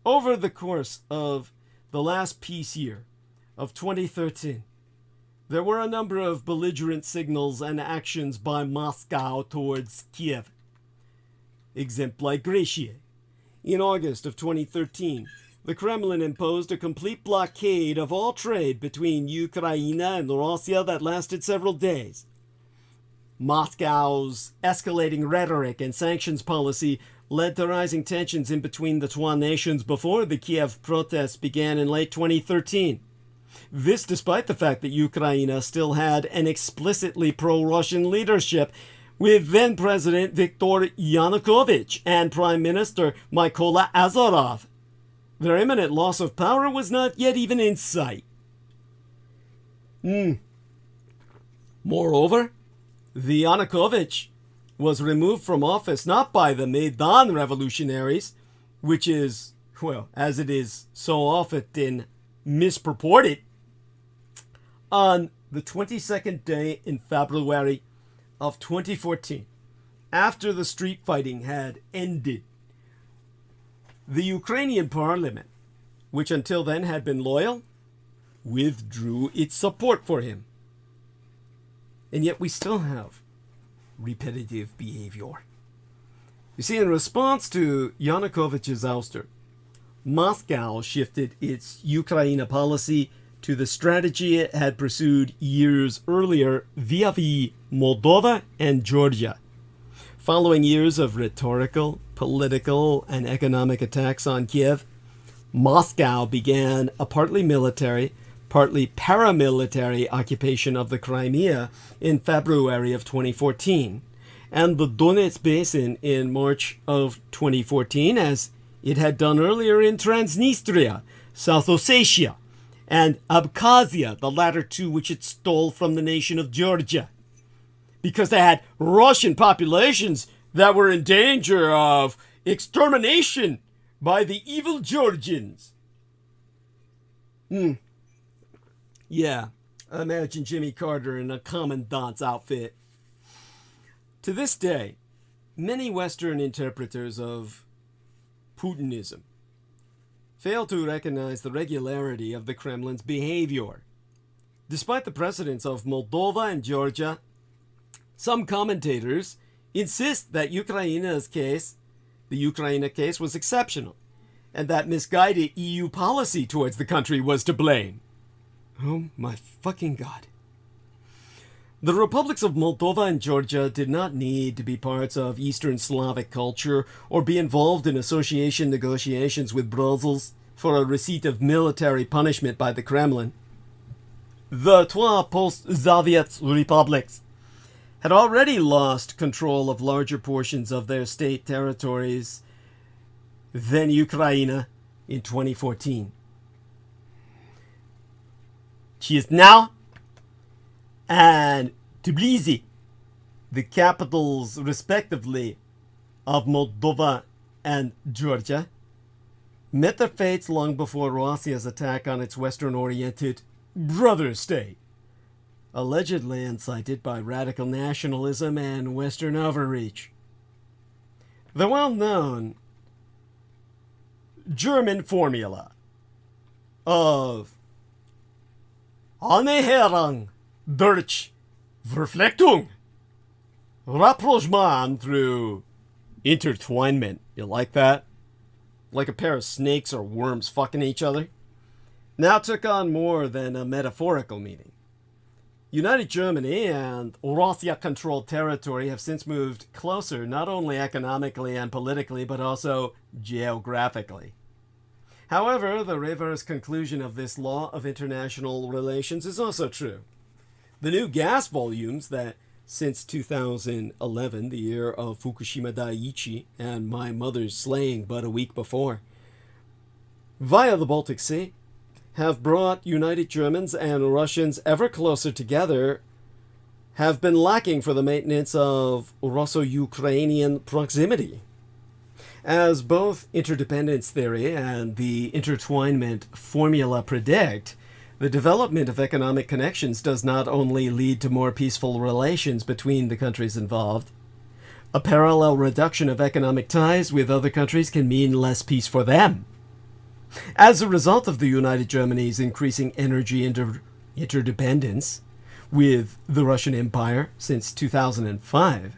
Over the course of the last peace year of 2013, there were a number of belligerent signals and actions by Moscow towards Kiev. Exempli gratiae. In August of 2013, the Kremlin imposed a complete blockade of all trade between Ukraine and Russia that lasted several days. Moscow's escalating rhetoric and sanctions policy led to rising tensions in between the two nations before the Kiev protests began in late 2013. This despite the fact that Ukraine still had an explicitly pro-Russian leadership, with then-President Viktor Yanukovych and Prime Minister Mykola Azarov. Their imminent loss of power was not yet even in sight. Moreover, the Yanukovych was removed from office not by the Maidan revolutionaries, which is, well, as it is so often mispurported, on the 22nd day in February of 2014, after the street fighting had ended. The Ukrainian parliament, which until then had been loyal, withdrew its support for him. And yet we still have repetitive behavior. You see, in response to Yanukovych's ouster, Moscow shifted its Ukraine policy to the strategy it had pursued years earlier vis-a-vis Moldova and Georgia. Following years of rhetorical, political, and economic attacks on Kiev, Moscow began a partly military, partly paramilitary occupation of the Crimea in February of 2014, and the Donetsk Basin in March of 2014, as it had done earlier in Transnistria, South Ossetia, and Abkhazia, the latter two which it stole from the nation of Georgia, because they had Russian populations that were in danger of extermination by the evil Georgians. Yeah, imagine Jimmy Carter in a commandant's outfit. To this day, many Western interpreters of Putinism fail to recognize the regularity of the Kremlin's behavior. Despite the precedents of Moldova and Georgia, some commentators insist that the Ukraine case was exceptional, and that misguided EU policy towards the country was to blame. Oh my fucking God. The republics of Moldova and Georgia did not need to be parts of Eastern Slavic culture or be involved in association negotiations with Brussels for a receipt of military punishment by the Kremlin. The two post-Soviet republics had already lost control of larger portions of their state territories than Ukraine in 2014. Chisinau and Tbilisi, the capitals respectively of Moldova and Georgia, met their fates long before Russia's attack on its Western-oriented brother state, allegedly incited by radical nationalism and Western overreach. The well-known German formula of Annäherung durch Verflechtung, rapprochement through intertwinement. You like that? Like a pair of snakes or worms fucking each other? Now took on more than a metaphorical meaning. United Germany and Russia-controlled territory have since moved closer, not only economically and politically, but also geographically. However, the reverse conclusion of this law of international relations is also true. The new gas volumes that, since 2011, the year of Fukushima Daiichi and my mother's slaying but a week before, via the Baltic Sea, have brought United Germans and Russians ever closer together, have been lacking for the maintenance of Russo-Ukrainian proximity. As both interdependence theory and the intertwinement formula predict, the development of economic connections does not only lead to more peaceful relations between the countries involved. A parallel reduction of economic ties with other countries can mean less peace for them. As a result of the United Germany's increasing energy interdependence, with the Russian Empire since 2005.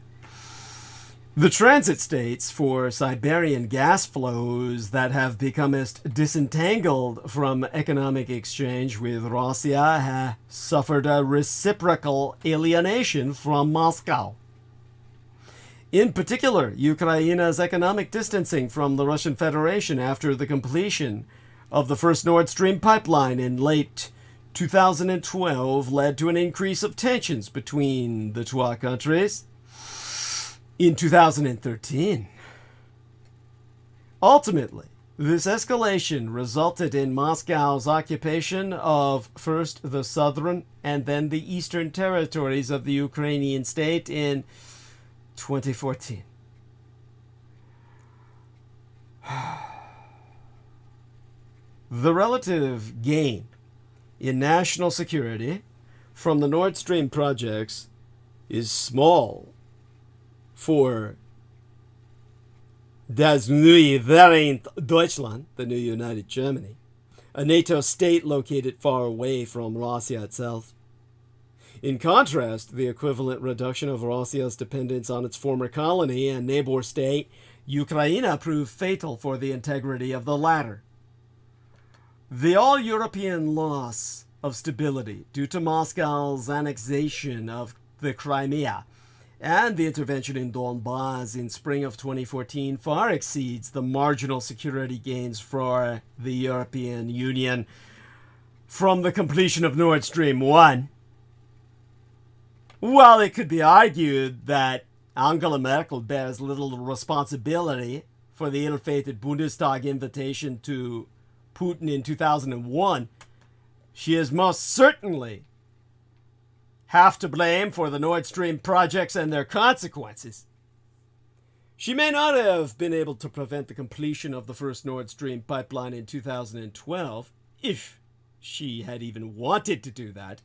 The transit states for Siberian gas flows that have become disentangled from economic exchange with Russia have suffered a reciprocal alienation from Moscow. In particular, Ukraine's economic distancing from the Russian Federation after the completion of the first Nord Stream pipeline in late 2012 led to an increase of tensions between the two countries in 2013. Ultimately, this escalation resulted in Moscow's occupation of first the southern and then the eastern territories of the Ukrainian state in 2014. The relative gain in national security from the Nord Stream projects is small for Das neue Vereinigte Deutschland, the new United Germany, a NATO state located far away from Russia itself. In contrast, the equivalent reduction of Russia's dependence on its former colony and neighbor state, Ukraine, proved fatal for the integrity of the latter. The all-European loss of stability due to Moscow's annexation of the Crimea and the intervention in Donbass in spring of 2014 far exceeds the marginal security gains for the European Union from the completion of Nord Stream 1. While it could be argued that Angela Merkel bears little responsibility for the ill-fated Bundestag invitation to Putin in 2001, she is most certainly half to blame for the Nord Stream projects and their consequences. She may not have been able to prevent the completion of the first Nord Stream pipeline in 2012, if she had even wanted to do that,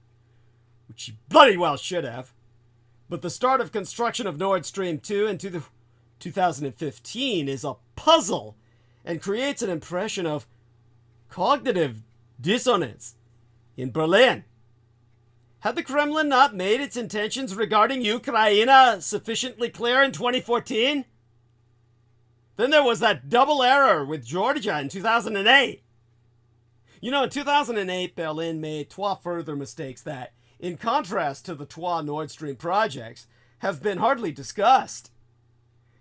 which she bloody well should have. But the start of construction of Nord Stream 2 in 2015 is a puzzle and creates an impression of cognitive dissonance in Berlin. Had the Kremlin not made its intentions regarding Ukraine sufficiently clear in 2014? Then there was that double error with Georgia in 2008. In 2008, Berlin made 12 further mistakes that, in contrast to the 12 Nord Stream projects, have been hardly discussed.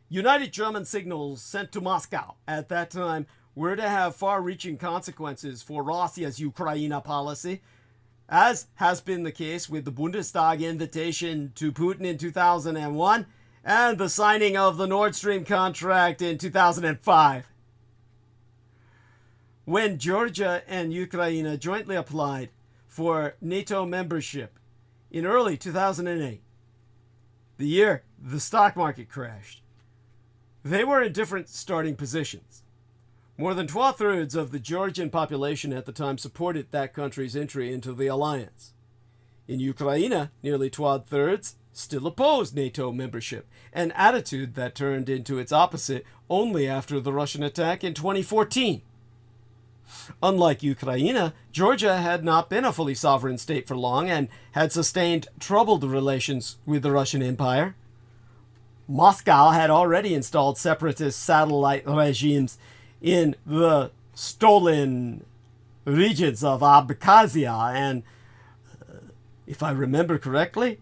United German signals sent to Moscow at that time were to have far-reaching consequences for Russia's Ukraine policy, as has been the case with the Bundestag invitation to Putin in 2001 and the signing of the Nord Stream contract in 2005. When Georgia and Ukraine jointly applied for NATO membership in early 2008, the year the stock market crashed, they were in different starting positions. More than 2/3 of the Georgian population at the time supported that country's entry into the alliance. In Ukraine, nearly 2/3 still opposed NATO membership, an attitude that turned into its opposite only after the Russian attack in 2014. Unlike Ukraine, Georgia had not been a fully sovereign state for long and had sustained troubled relations with the Russian Empire. Moscow had already installed separatist satellite regimes in the stolen regions of Abkhazia and, if I remember correctly,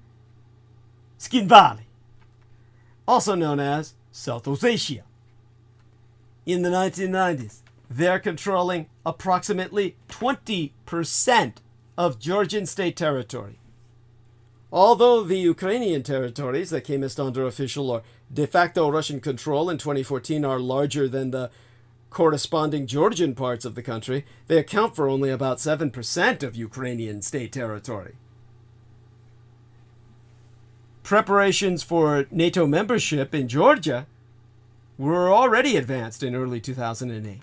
Skin Valley, also known as South Ossetia. In the 1990s, they're controlling approximately 20% of Georgian state territory. Although the Ukrainian territories that came under official or de facto Russian control in 2014 are larger than the corresponding Georgian parts of the country, they account for only about 7% of Ukrainian state territory. Preparations for NATO membership in Georgia were already advanced in early 2008.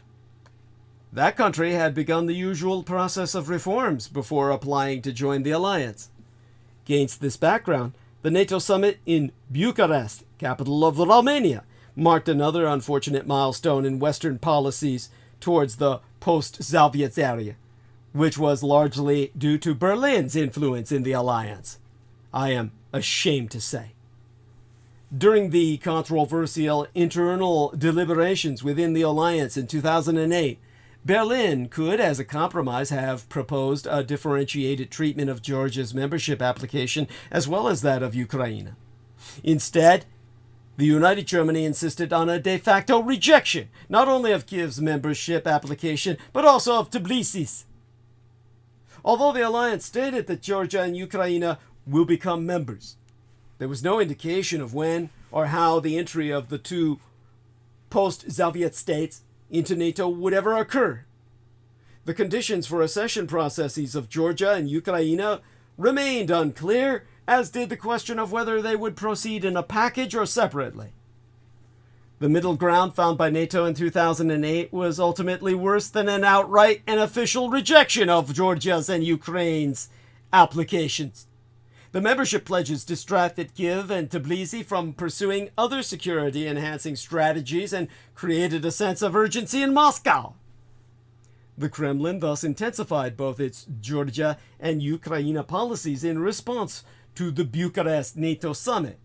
That country had begun the usual process of reforms before applying to join the alliance. Against this background, the NATO summit in Bucharest, capital of Romania, marked another unfortunate milestone in Western policies towards the post-Soviet area, which was largely due to Berlin's influence in the alliance. I am ashamed to say. During the controversial internal deliberations within the alliance in 2008, Berlin could, as a compromise, have proposed a differentiated treatment of Georgia's membership application as well as that of Ukraine. Instead, the United Germany insisted on a de facto rejection, not only of Kyiv's membership application, but also of Tbilisi's. Although the alliance stated that Georgia and Ukraine will become members, there was no indication of when or how the entry of the two post-Soviet states into NATO would ever occur. The conditions for accession processes of Georgia and Ukraine remained unclear, as did the question of whether they would proceed in a package or separately. The middle ground found by NATO in 2008 was ultimately worse than an outright and official rejection of Georgia's and Ukraine's applications. The membership pledges distracted Kyiv and Tbilisi from pursuing other security-enhancing strategies and created a sense of urgency in Moscow. The Kremlin thus intensified both its Georgia and Ukraine policies in response to the Bucharest NATO summit.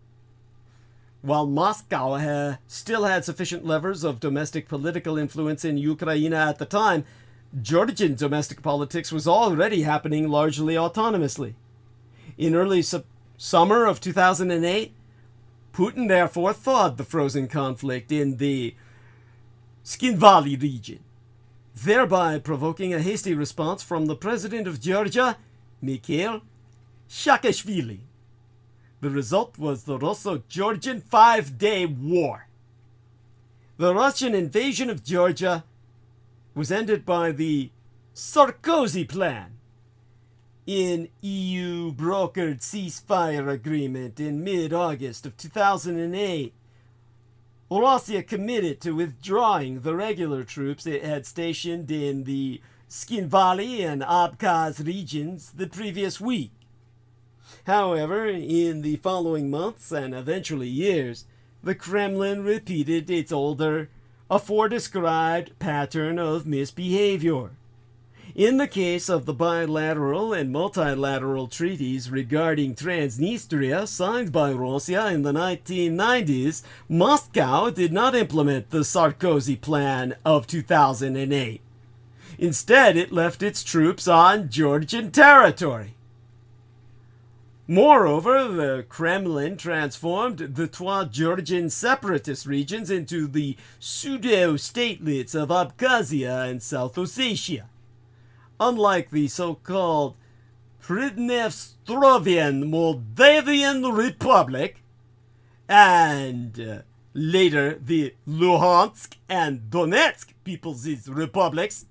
While Moscow still had sufficient levers of domestic political influence in Ukraine at the time, Georgian domestic politics was already happening largely autonomously. In early summer of 2008, Putin therefore thawed the frozen conflict in the Tskhinvali region, thereby provoking a hasty response from the president of Georgia, Mikhail Saakashvili. The result was the Russo-Georgian 5-day war. The Russian invasion of Georgia was ended by the Sarkozy Plan, an EU-brokered ceasefire agreement in mid-August of 2008. Russia committed to withdrawing the regular troops it had stationed in the Tskhinvali and Abkhaz regions the previous week. However, in the following months and eventually years, the Kremlin repeated its older, aforedescribed pattern of misbehavior. In the case of the bilateral and multilateral treaties regarding Transnistria signed by Russia in the 1990s, Moscow did not implement the Sarkozy Plan of 2008. Instead, it left its troops on Georgian territory. Moreover, the Kremlin transformed the two Georgian separatist regions into the pseudo-statelets of Abkhazia and South Ossetia. Unlike the so-called Pridnestrovyan Moldavian Republic and later the Luhansk and Donetsk People's Republics,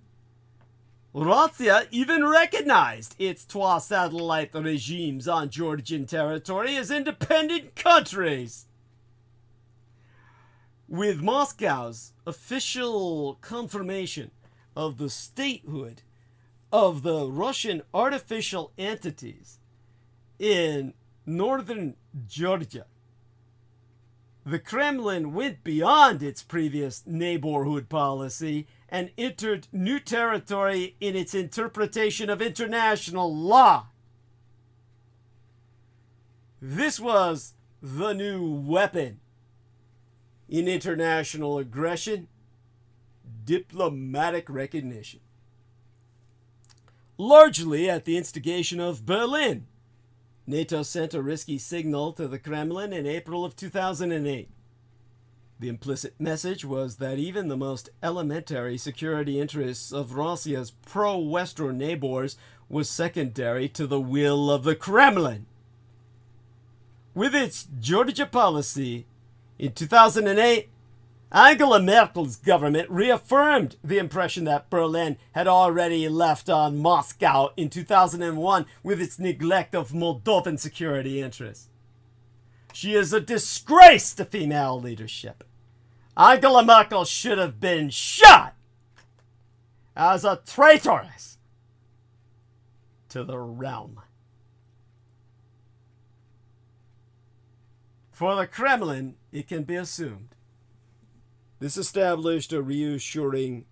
Russia even recognized its two satellite regimes on Georgian territory as independent countries. With Moscow's official confirmation of the statehood of the Russian artificial entities in northern Georgia, the Kremlin went beyond its previous neighborhood policy and entered new territory in its interpretation of international law. This was the new weapon in international aggression: diplomatic recognition. Largely at the instigation of Berlin, NATO sent a risky signal to the Kremlin in April of 2008. The implicit message was that even the most elementary security interests of Russia's pro-Western neighbors was secondary to the will of the Kremlin. With its Georgia policy, in 2008, Angela Merkel's government reaffirmed the impression that Berlin had already left on Moscow in 2001 with its neglect of Moldovan security interests. She is a disgrace to female leadership. Angela Merkel should have been shot as a traitoress to the realm. For the Kremlin, it can be assumed, this established a reassuring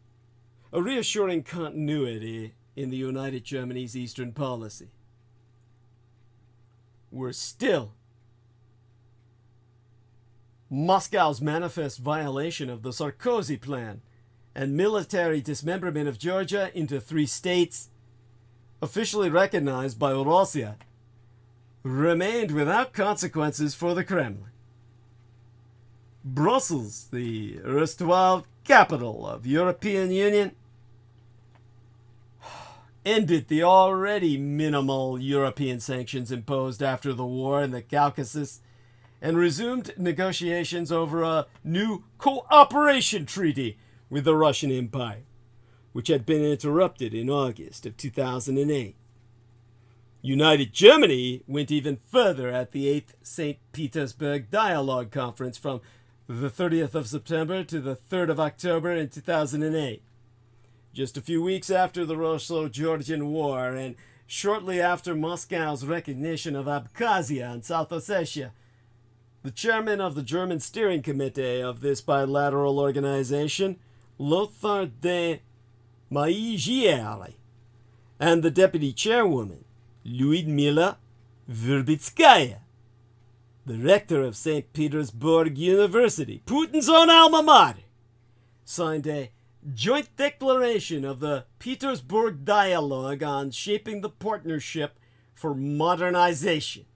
continuity in the United Germany's Eastern policy. were still Moscow's manifest violation of the Sarkozy Plan and military dismemberment of Georgia into 3 states, officially recognized by Russia, remained without consequences for the Kremlin. Brussels, the erstwhile capital of European Union, ended the already minimal European sanctions imposed after the war in the Caucasus and resumed negotiations over a new cooperation treaty with the Russian Empire, which had been interrupted in August of 2008. United Germany went even further at the 8th St. Petersburg Dialogue Conference from the 30th of September to the 3rd of October in 2008. Just a few weeks after the Russo-Georgian War and shortly after Moscow's recognition of Abkhazia and South Ossetia, the chairman of the German steering committee of this bilateral organization, Lothar de Maizière, and the deputy chairwoman, Lyudmila Verbitskaya, the rector of St. Petersburg University, Putin's own alma mater, signed a joint declaration of the Petersburg Dialogue on shaping the partnership for modernization.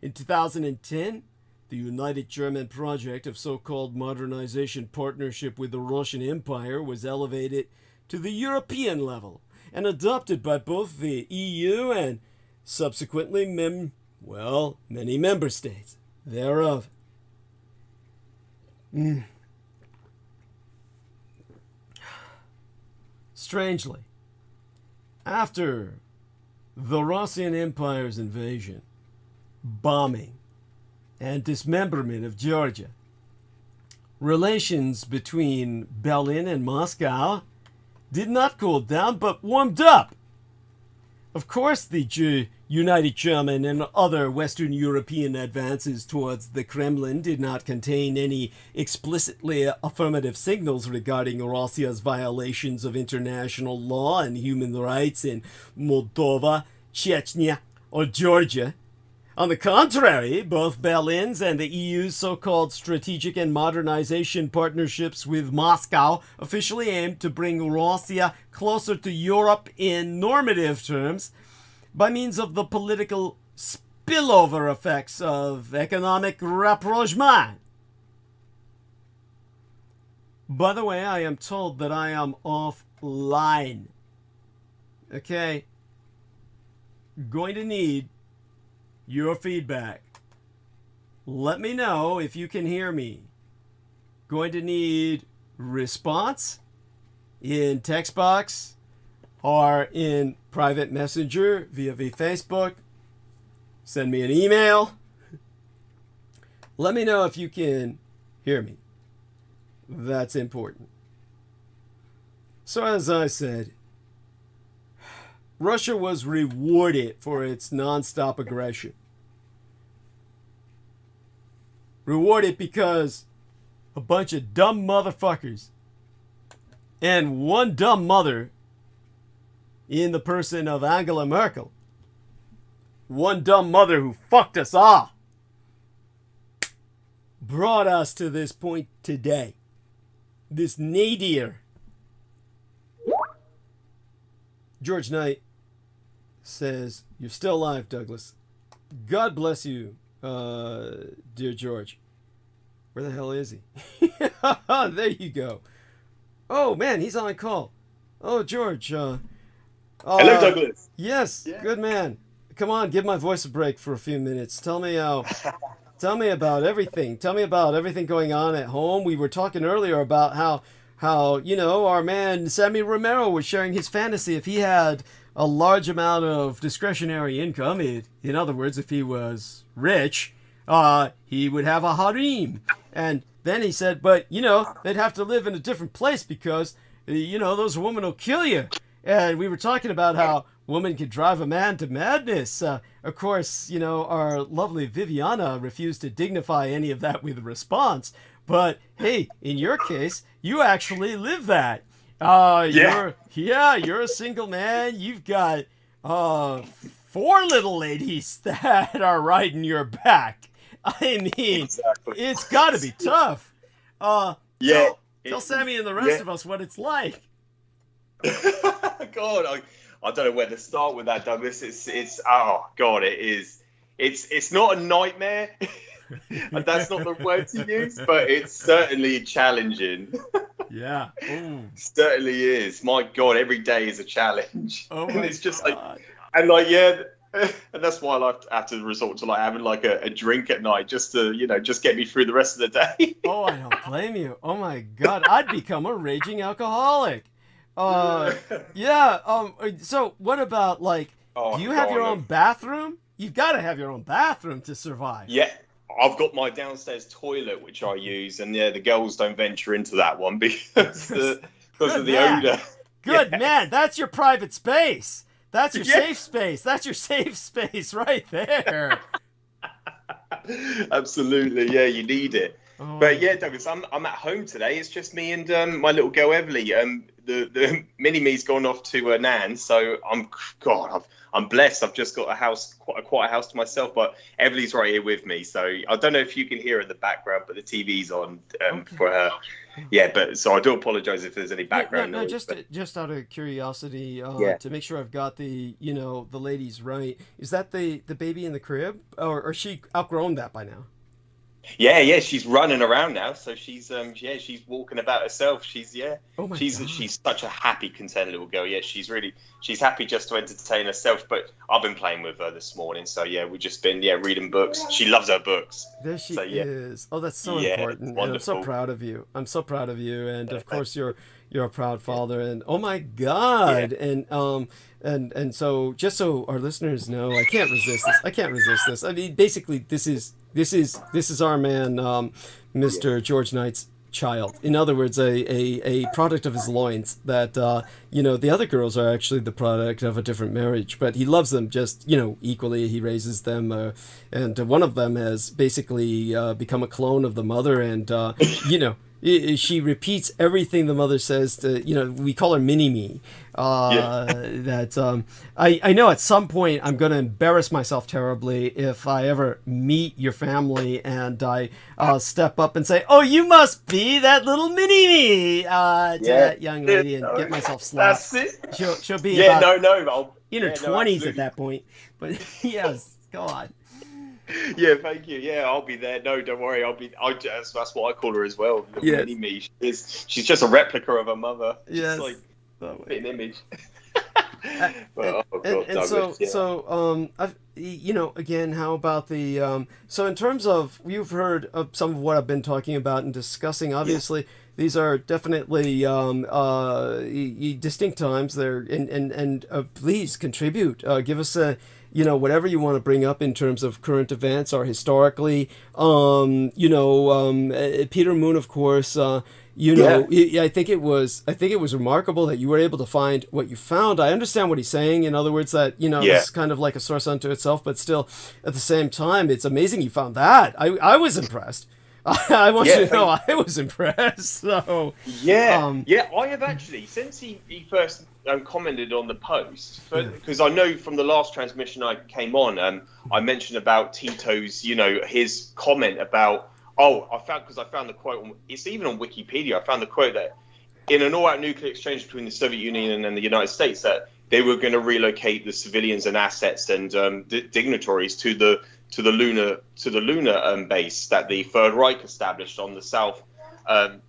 In 2010, the United German project of so-called modernization partnership with the Russian Empire was elevated to the European level and adopted by both the EU and subsequently many member states thereof. Strangely, after the Russian Empire's invasion, bombing, and dismemberment of Georgia, relations between Berlin and Moscow did not cool down but warmed up. Of course, the United German and other Western European advances towards the Kremlin did not contain any explicitly affirmative signals regarding Russia's violations of international law and human rights in Moldova, Chechnya, or Georgia. On the contrary, both Berlin's and the EU's so-called strategic and modernization partnerships with Moscow officially aimed to bring Russia closer to Europe in normative terms by means of the political spillover effects of economic rapprochement. By the way, I am told that I am offline. Okay. Going to need your feedback. Let me know if you can hear me. Going to need response in text box or in private messenger via Facebook. Send me an email. Let me know if you can hear me. That's important. So as I said, Russia was rewarded for its nonstop aggression. Rewarded because a bunch of dumb motherfuckers and one dumb mother in the person of Angela Merkel, one dumb mother who fucked us all, brought us to this point today. This nadir. George Knight says, "You're still alive, Douglas. God bless you, dear George." Where the hell is he? There you go. Oh, man, he's on call. Oh, George. Hello, Douglas. Yes, yeah. Good man. Come on, give my voice a break for a few minutes. Tell me about everything. Tell me about everything going on at home. We were talking earlier about how our man Sammy Romero was sharing his fantasy if he had a large amount of discretionary income. In other words, if he was rich, he would have a harem. And then he said, but, they'd have to live in a different place because, those women will kill you. And we were talking about how women could drive a man to madness. Of course, our lovely Viviana refused to dignify any of that with a response. But, hey, in your case, you actually live that. You're a single man. You've got 4 little ladies that are riding your back. I mean, it's got to be tough. Tell Sammy and the rest of us what it's like. God, I don't know where to start with that, Douglas. It's oh God, it is. It's not a nightmare. And that's not the word to use, but it's certainly challenging. Yeah. Certainly is. My God, every day is a challenge. Oh my and it's just God. and that's why I have to resort to having a drink at night just to, just get me through the rest of the day. Oh, I don't blame you. Oh my God, I'd become a raging alcoholic. Yeah. So what about do you have your own bathroom? You've got to have your own bathroom to survive. Yeah. I've got my downstairs toilet, which I use, and the girls don't venture into that one because of the odor. Good man. That's your private space. That's your safe space. That's your safe space right there. Absolutely. Yeah, you need it. Oh. But yeah, Douglas, I'm at home today. It's just me and my little girl, Everly. The mini-me's gone off to Nan, so I'm blessed. I've just got a house, quite a quiet house to myself, but Everly's right here with me. So I don't know if you can hear her in the background, but the TV's on for her. Yeah, but so I do apologize if there's any background noise. Just out of curiosity, to make sure I've got the the ladies right. Is that the baby in the crib, or she outgrown that by now? Yeah, she's running around now, so she's walking about herself. She's such a happy, content little girl. Yeah, she's happy just to entertain herself. But I've been playing with her this morning, so yeah, we've just been reading books. She loves her books. There she is. Oh, that's so important. I'm so proud of you. And of course you're a proud father. And oh my God. Yeah. And so just so our listeners know, I can't resist this. I mean, basically, this is our man, Mr. George Knight's child. In other words, a product of his loins. That the other girls are actually the product of a different marriage, but he loves them just equally. He raises them, and one of them has basically become a clone of the mother, and she repeats everything the mother says to, we call her Mini-Me. That I know at some point I'm going to embarrass myself terribly if I ever meet your family and I step up and say, oh, you must be that little Mini-Me to that young lady and get myself slapped. That's it. She'll be about in her 20s at that point. But yes, go on. Yeah, thank you. Yeah, I'll be there. No, don't worry. That's what I call her as well. Mini-Me. She's just a replica of her mother. Yes. Just an image. Again, how about the so in terms of, you've heard of some of what I've been talking about and discussing. Obviously, these are definitely distinct times. They're and please contribute. Give us a whatever you want to bring up in terms of current events or historically. Peter Moon, of course. I think it was remarkable that you were able to find what you found. I understand what he's saying. In other words, that it's kind of like a source unto itself, but still, at the same time, it's amazing you found that. I was impressed. I want you to know I was impressed. So I have actually, since he first commented on the post, because I know from the last transmission I came on, I mentioned about Tito's, his comment about, I found the quote, it's even on Wikipedia, I found the quote that in an all-out nuclear exchange between the Soviet Union and the United States, that they were going to relocate the civilians and assets and dignitaries to the lunar base that the Third Reich established on the south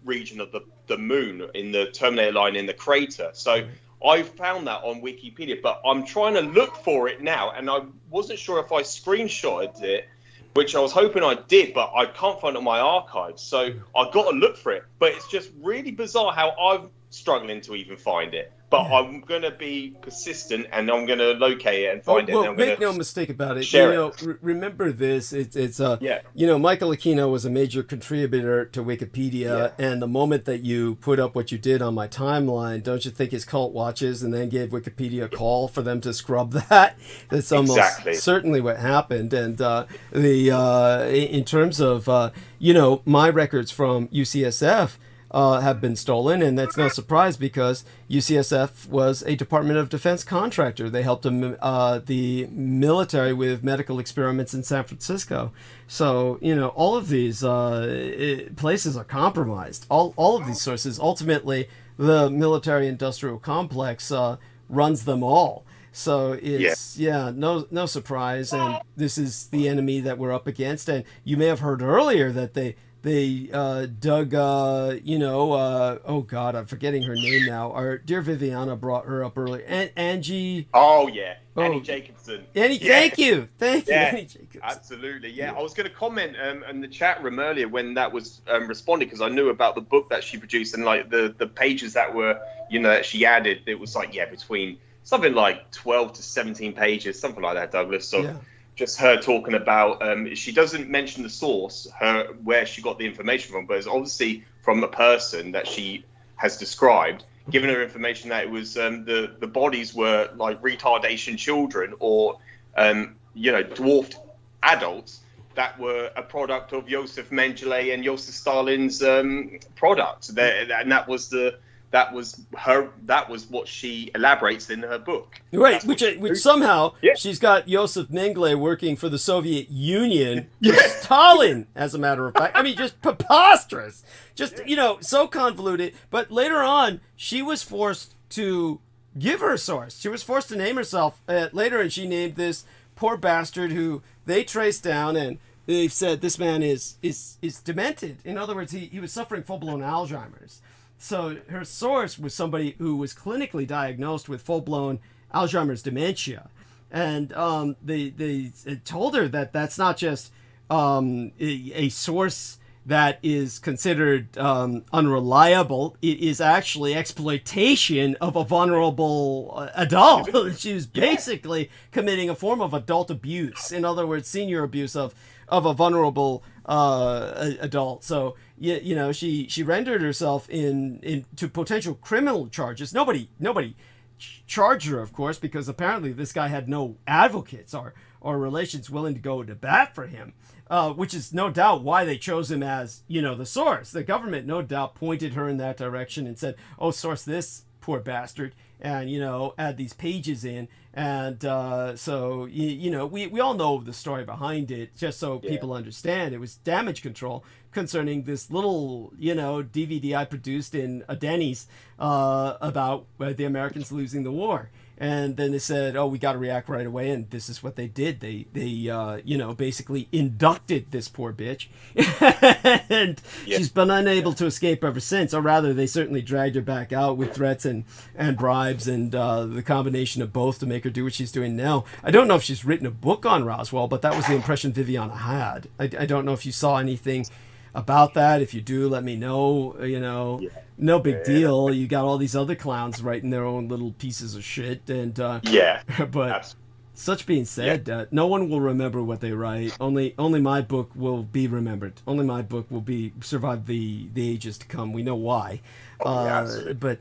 region of the moon in the Terminator line in the crater. So I found that on Wikipedia, but I'm trying to look for it now, and I wasn't sure if I screenshotted it, which I was hoping I did, but I can't find it on my archives. So I've got to look for it. But it's just really bizarre how I'm struggling to even find it. But I'm going to be persistent, and I'm going to locate it and find it. And make no mistake about it. Remember this. It's Michael Aquino was a major contributor to Wikipedia, and the moment that you put up what you did on my timeline, don't you think his cult watches and then gave Wikipedia a call for them to scrub that? That's almost certainly what happened. And in terms of my records from UCSF. have been stolen, and that's no surprise because UCSF was a Department of Defense contractor. They helped the military with medical experiments in San Francisco. So, all of these places are compromised. All of these sources, ultimately, the military-industrial complex runs them all. So it's no surprise, and this is the enemy that we're up against. And you may have heard earlier that they dug oh God, I'm forgetting her name now. Our dear Viviana brought her up earlier. Angie. Oh yeah, Annie Jacobson. Annie, thank you, Annie Jacobson. Absolutely, yeah. I was going to comment in the chat room earlier when that was responding, because I knew about the book that she produced and like the pages that were that she added. It was like between something like 12 to 17 pages, something like that, Douglas. So just her talking about, she doesn't mention the source, where she got the information from, but it's obviously from a person that she has described, giving her information that it was the bodies were like retardation children or, dwarfed adults that were a product of Joseph Mengele and Joseph Stalin's product. And that was what she elaborates in her book. Right, which somehow she's got Joseph Mengele working for the Soviet Union, Stalin, as a matter of fact. I mean, just preposterous. Just, so convoluted. But later on, she was forced to give her source. She was forced to name herself later, and she named this poor bastard who they traced down, and they've said this man is demented. In other words, he was suffering full-blown Alzheimer's. So her source was somebody who was clinically diagnosed with full-blown Alzheimer's dementia. And they told her that that's not just a source that is considered unreliable. It is actually exploitation of a vulnerable adult. She was basically committing a form of adult abuse. In other words, senior abuse of a vulnerable adult. So she rendered herself into potential criminal charges. Nobody charged her, of course, because apparently this guy had no advocates or relations willing to go to bat for him, which is no doubt why they chose him as the source. The government no doubt pointed her in that direction and said, "Oh, source this poor bastard," and add these pages in. And so we all know the story behind it, just so people understand. It was damage control concerning this little DVD I produced in a Denny's about the Americans losing the war. And then they said, "Oh, we got to react right away," and this is what they did. They basically inducted this poor bitch, and she's been unable to escape ever since. Or rather, they certainly dragged her back out with threats and bribes, and the combination of both to make her do what she's doing now. I don't know if she's written a book on Roswell, but that was the impression Viviana had. I don't know if you saw anything about that. If you do, let me know. No big deal. You got all these other clowns writing their own little pieces of shit, and but absolutely. Such being said, no one will remember what they write. Only my book will be remembered. Only my book will survive the ages to come. We know why. But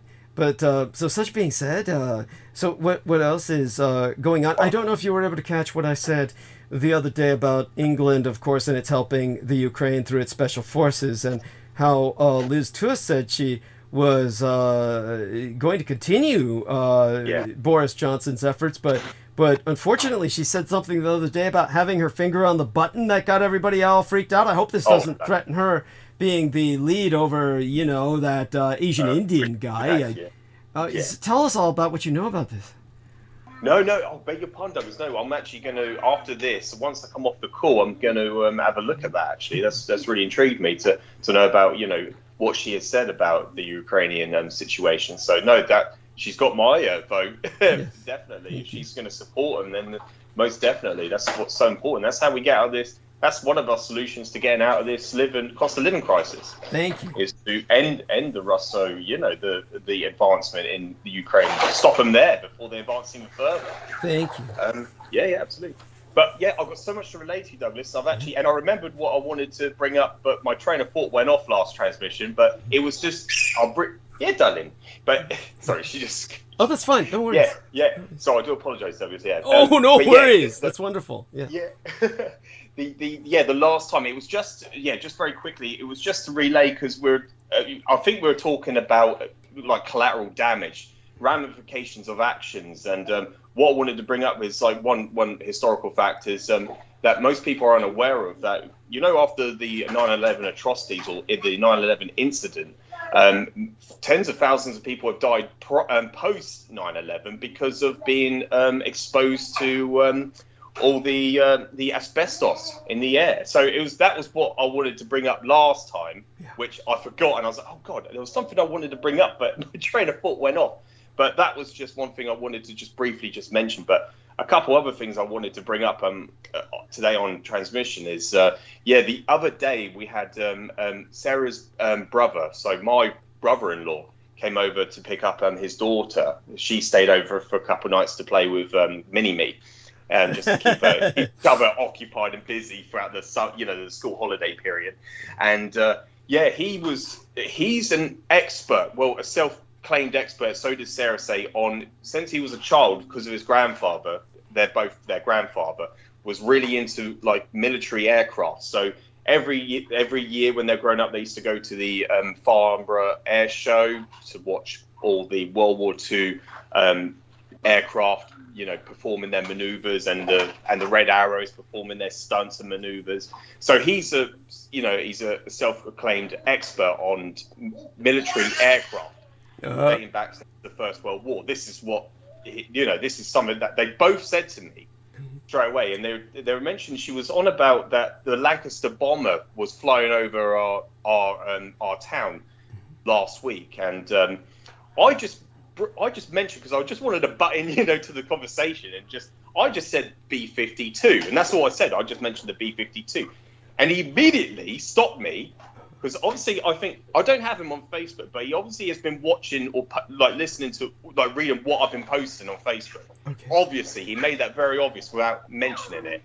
so such being said, so what else is going on? I don't know if you were able to catch what I said the other day about England, of course, and it's helping the Ukraine through its special forces, and how Liz Truss said she was going to continue Boris Johnson's efforts, but unfortunately she said something the other day about having her finger on the button that got everybody all freaked out. I hope this doesn't threaten her being the lead over, that Asian Indian guy. Tell us all about what you know about this. No, I'll beg your pardon, Douglas. No, I'm actually going to, after this, once I come off the call, I'm going to have a look at that, actually. That's really intrigued me to know about, what she has said about the Ukrainian situation. So, no, that she's got my vote, definitely. If she's going to support them, then most definitely. That's what's so important. That's how we get out of this. That's one of our solutions to getting out of this cost of living crisis. Thank you. Is to end the Russo, the advancement in the Ukraine, stop them there before they advance even further. Thank you. Yeah, absolutely. But yeah, I've got so much to relate to you, Douglas. I remembered what I wanted to bring up, but my train of thought went off last transmission. But it was just, darling. But sorry, she just. Oh, that's fine. Don't worry. Yeah. So I do apologise, Douglas. Yeah. Oh, no worries. That's wonderful. Yeah. The last time it was just very quickly, it was just to relay, because we're I think we're talking about like collateral damage, ramifications of actions, and what I wanted to bring up is like one historical fact is that most people are unaware of that. You know, after the 9/11 atrocities or the 9/11 incident, tens of thousands of people have died post 9/11 because of being exposed to all the asbestos in the air. So that was what I wanted to bring up last time, which I forgot, and I was like, oh god, there was something I wanted to bring up, but my train of thought went off. But that was just one thing I wanted to just briefly mention. But a couple other things I wanted to bring up today on transmission is the other day we had Sarah's brother, so my brother-in-law, came over to pick up his daughter. She stayed over for a couple of nights to play with Mini-Me. Just to keep her occupied and busy throughout the school holiday period. And he's an expert, well, a self-claimed expert, so did Sarah say, since he was a child, because of his grandfather, their grandfather was really into like military aircraft. So every year when they're grown up, they used to go to the Farnborough Air Show to watch all the World War II aircraft, performing their maneuvers, and the Red Arrows performing their stunts and maneuvers. So he's a self-proclaimed expert on military aircraft dating back to the First World War. This is this is something that they both said to me straight away, and they were mentioning she was on about that the Lancaster bomber was flying over our town last week, and I just mentioned, because I just wanted to butt in, to the conversation, and I just said B-52, and that's all I said. I just mentioned the B-52, and he immediately stopped me, because obviously I don't have him on Facebook, but he obviously has been watching or like listening to, like reading what I've been posting on Facebook. Okay. Obviously, he made that very obvious without mentioning it.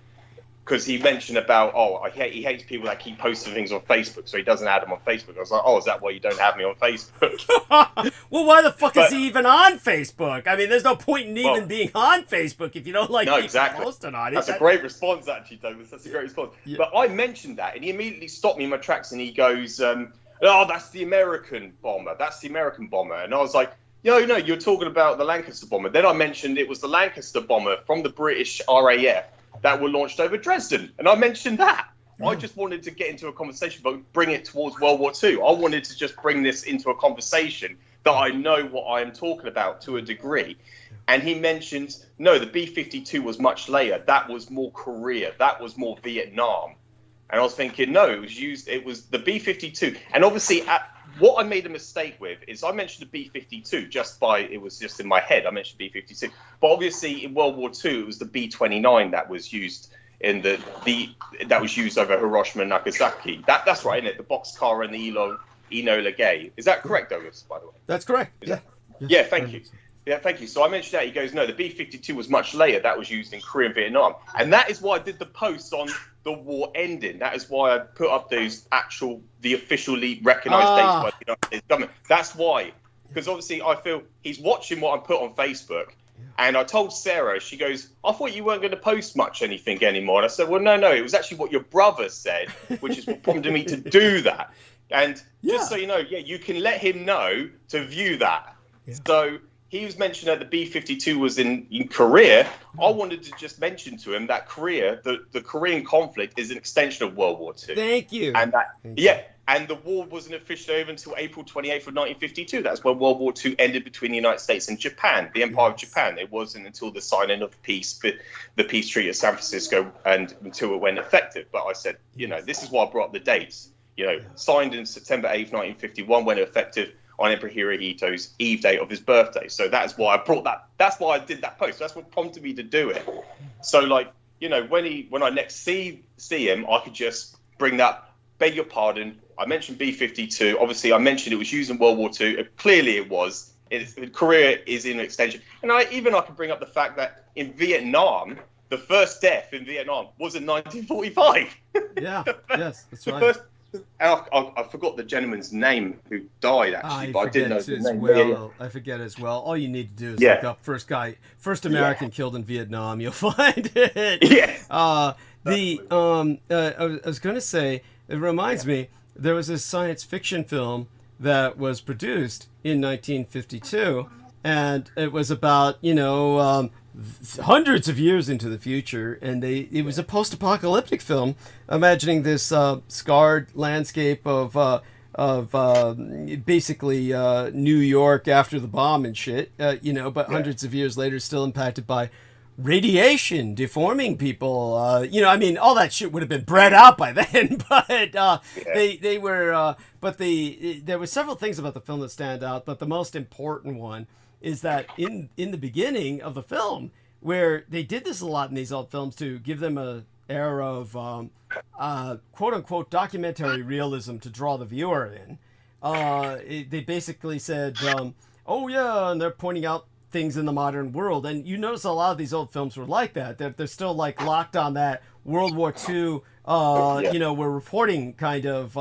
Because he mentioned about, he hates people that keep posting things on Facebook, so he doesn't add them on Facebook. I was like, is that why you don't have me on Facebook? Well, why the fuck is he even on Facebook? I mean, there's no point in even being on Facebook if you don't like people posting on it. That's a great response, actually, Douglas. That's a great response. Yeah. But I mentioned that, and he immediately stopped me in my tracks, and he goes, that's the American bomber. That's the American bomber. And I was like, no, you're talking about the Lancaster bomber. Then I mentioned it was the Lancaster bomber from the British RAF that were launched over Dresden, and I mentioned that. I just wanted to get into a conversation, but bring it towards World War II. I wanted to just bring this into a conversation that I know what I am talking about to a degree. And he mentioned, no, the B-52 was much later. That was more Korea. That was more Vietnam. And I was thinking, no, it was the B-52. And obviously, what I made a mistake with is I mentioned the B-52 it was just in my head. I mentioned B-52. But obviously in World War II, it was the B-29 that was used that was used over Hiroshima and Nagasaki. That's right, isn't it? The boxcar and the Enola Gay. Is that correct, Douglas, by the way? That's correct. Yeah, thank you. Yeah, thank you. So I mentioned that. He goes, no, the B-52 was much later. That was used in Korea and Vietnam. And that is why I did the post on the war ending. That is why I put up the officially recognised dates by the United States government. That's why. Because obviously I feel he's watching what I put on Facebook. And I told Sarah, she goes, I thought you weren't going to post much anything anymore. And I said, well, no, it was actually what your brother said, which is what prompted me to do that. And just so you know, you can let him know to view that. Yeah. So he was mentioning that the B-52 was in Korea. I wanted to just mention to him that the Korean conflict is an extension of World War II. Thank you. And and the war wasn't officially over until April 28th of 1952. That's when World War II ended between the United States and Japan, the Empire of Japan. It wasn't until the signing of the peace treaty of San Francisco and until it went effective. But I said, this is why I brought up the dates. Signed in September 8th, 1951, went effective on Emperor Hirohito's eve date of his birthday. So that's why I brought that. That's why I did that post. That's what prompted me to do it. So when I next see him, I could just bring that. Beg your pardon. I mentioned B-52. Obviously, I mentioned it was used in World War II. Clearly, it was. Korea is in extension. And I can bring up the fact that in Vietnam, the first death in Vietnam was in 1945. Yeah. Yes, that's right. I forgot the gentleman's name who died, actually, but I didn't know his name. I forget as well. All you need to do is look up first American killed in Vietnam. You'll find it. Yeah. I was going to say, it reminds me, there was a science fiction film that was produced in 1952, and it was about, you know, hundreds of years into the future, and it was a post-apocalyptic film, imagining this scarred landscape of basically New York after the bomb and shit, you know, but hundreds of years later, still impacted by radiation deforming people. You know, I mean, all that shit would have been bred out by then, but they were. But there were several things about the film that stand out, but the most important one is that in the beginning of the film, where they did this a lot in these old films to give them a air of quote unquote documentary realism to draw the viewer in. They basically said, oh yeah, and they're pointing out things in the modern world, and you notice a lot of these old films were like that. They're still like locked on that World War II, you know, we're reporting kind of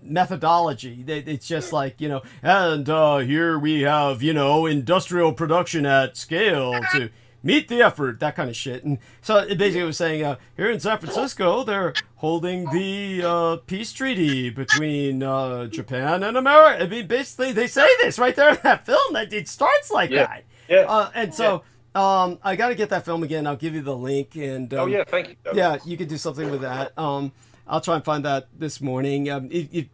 methodology. It's just like, you know, and here we have, you know, industrial production at scale to meet the effort, that kind of shit. And so it basically was saying, here in San Francisco, they're holding the peace treaty between Japan and America. I mean, basically, they say this right there in that film, that it starts like that. Yeah. And so I got to get that film again. I'll give you the link. And oh, yeah, thank you. Yeah, you can do something with that. I'll try and find that this morning.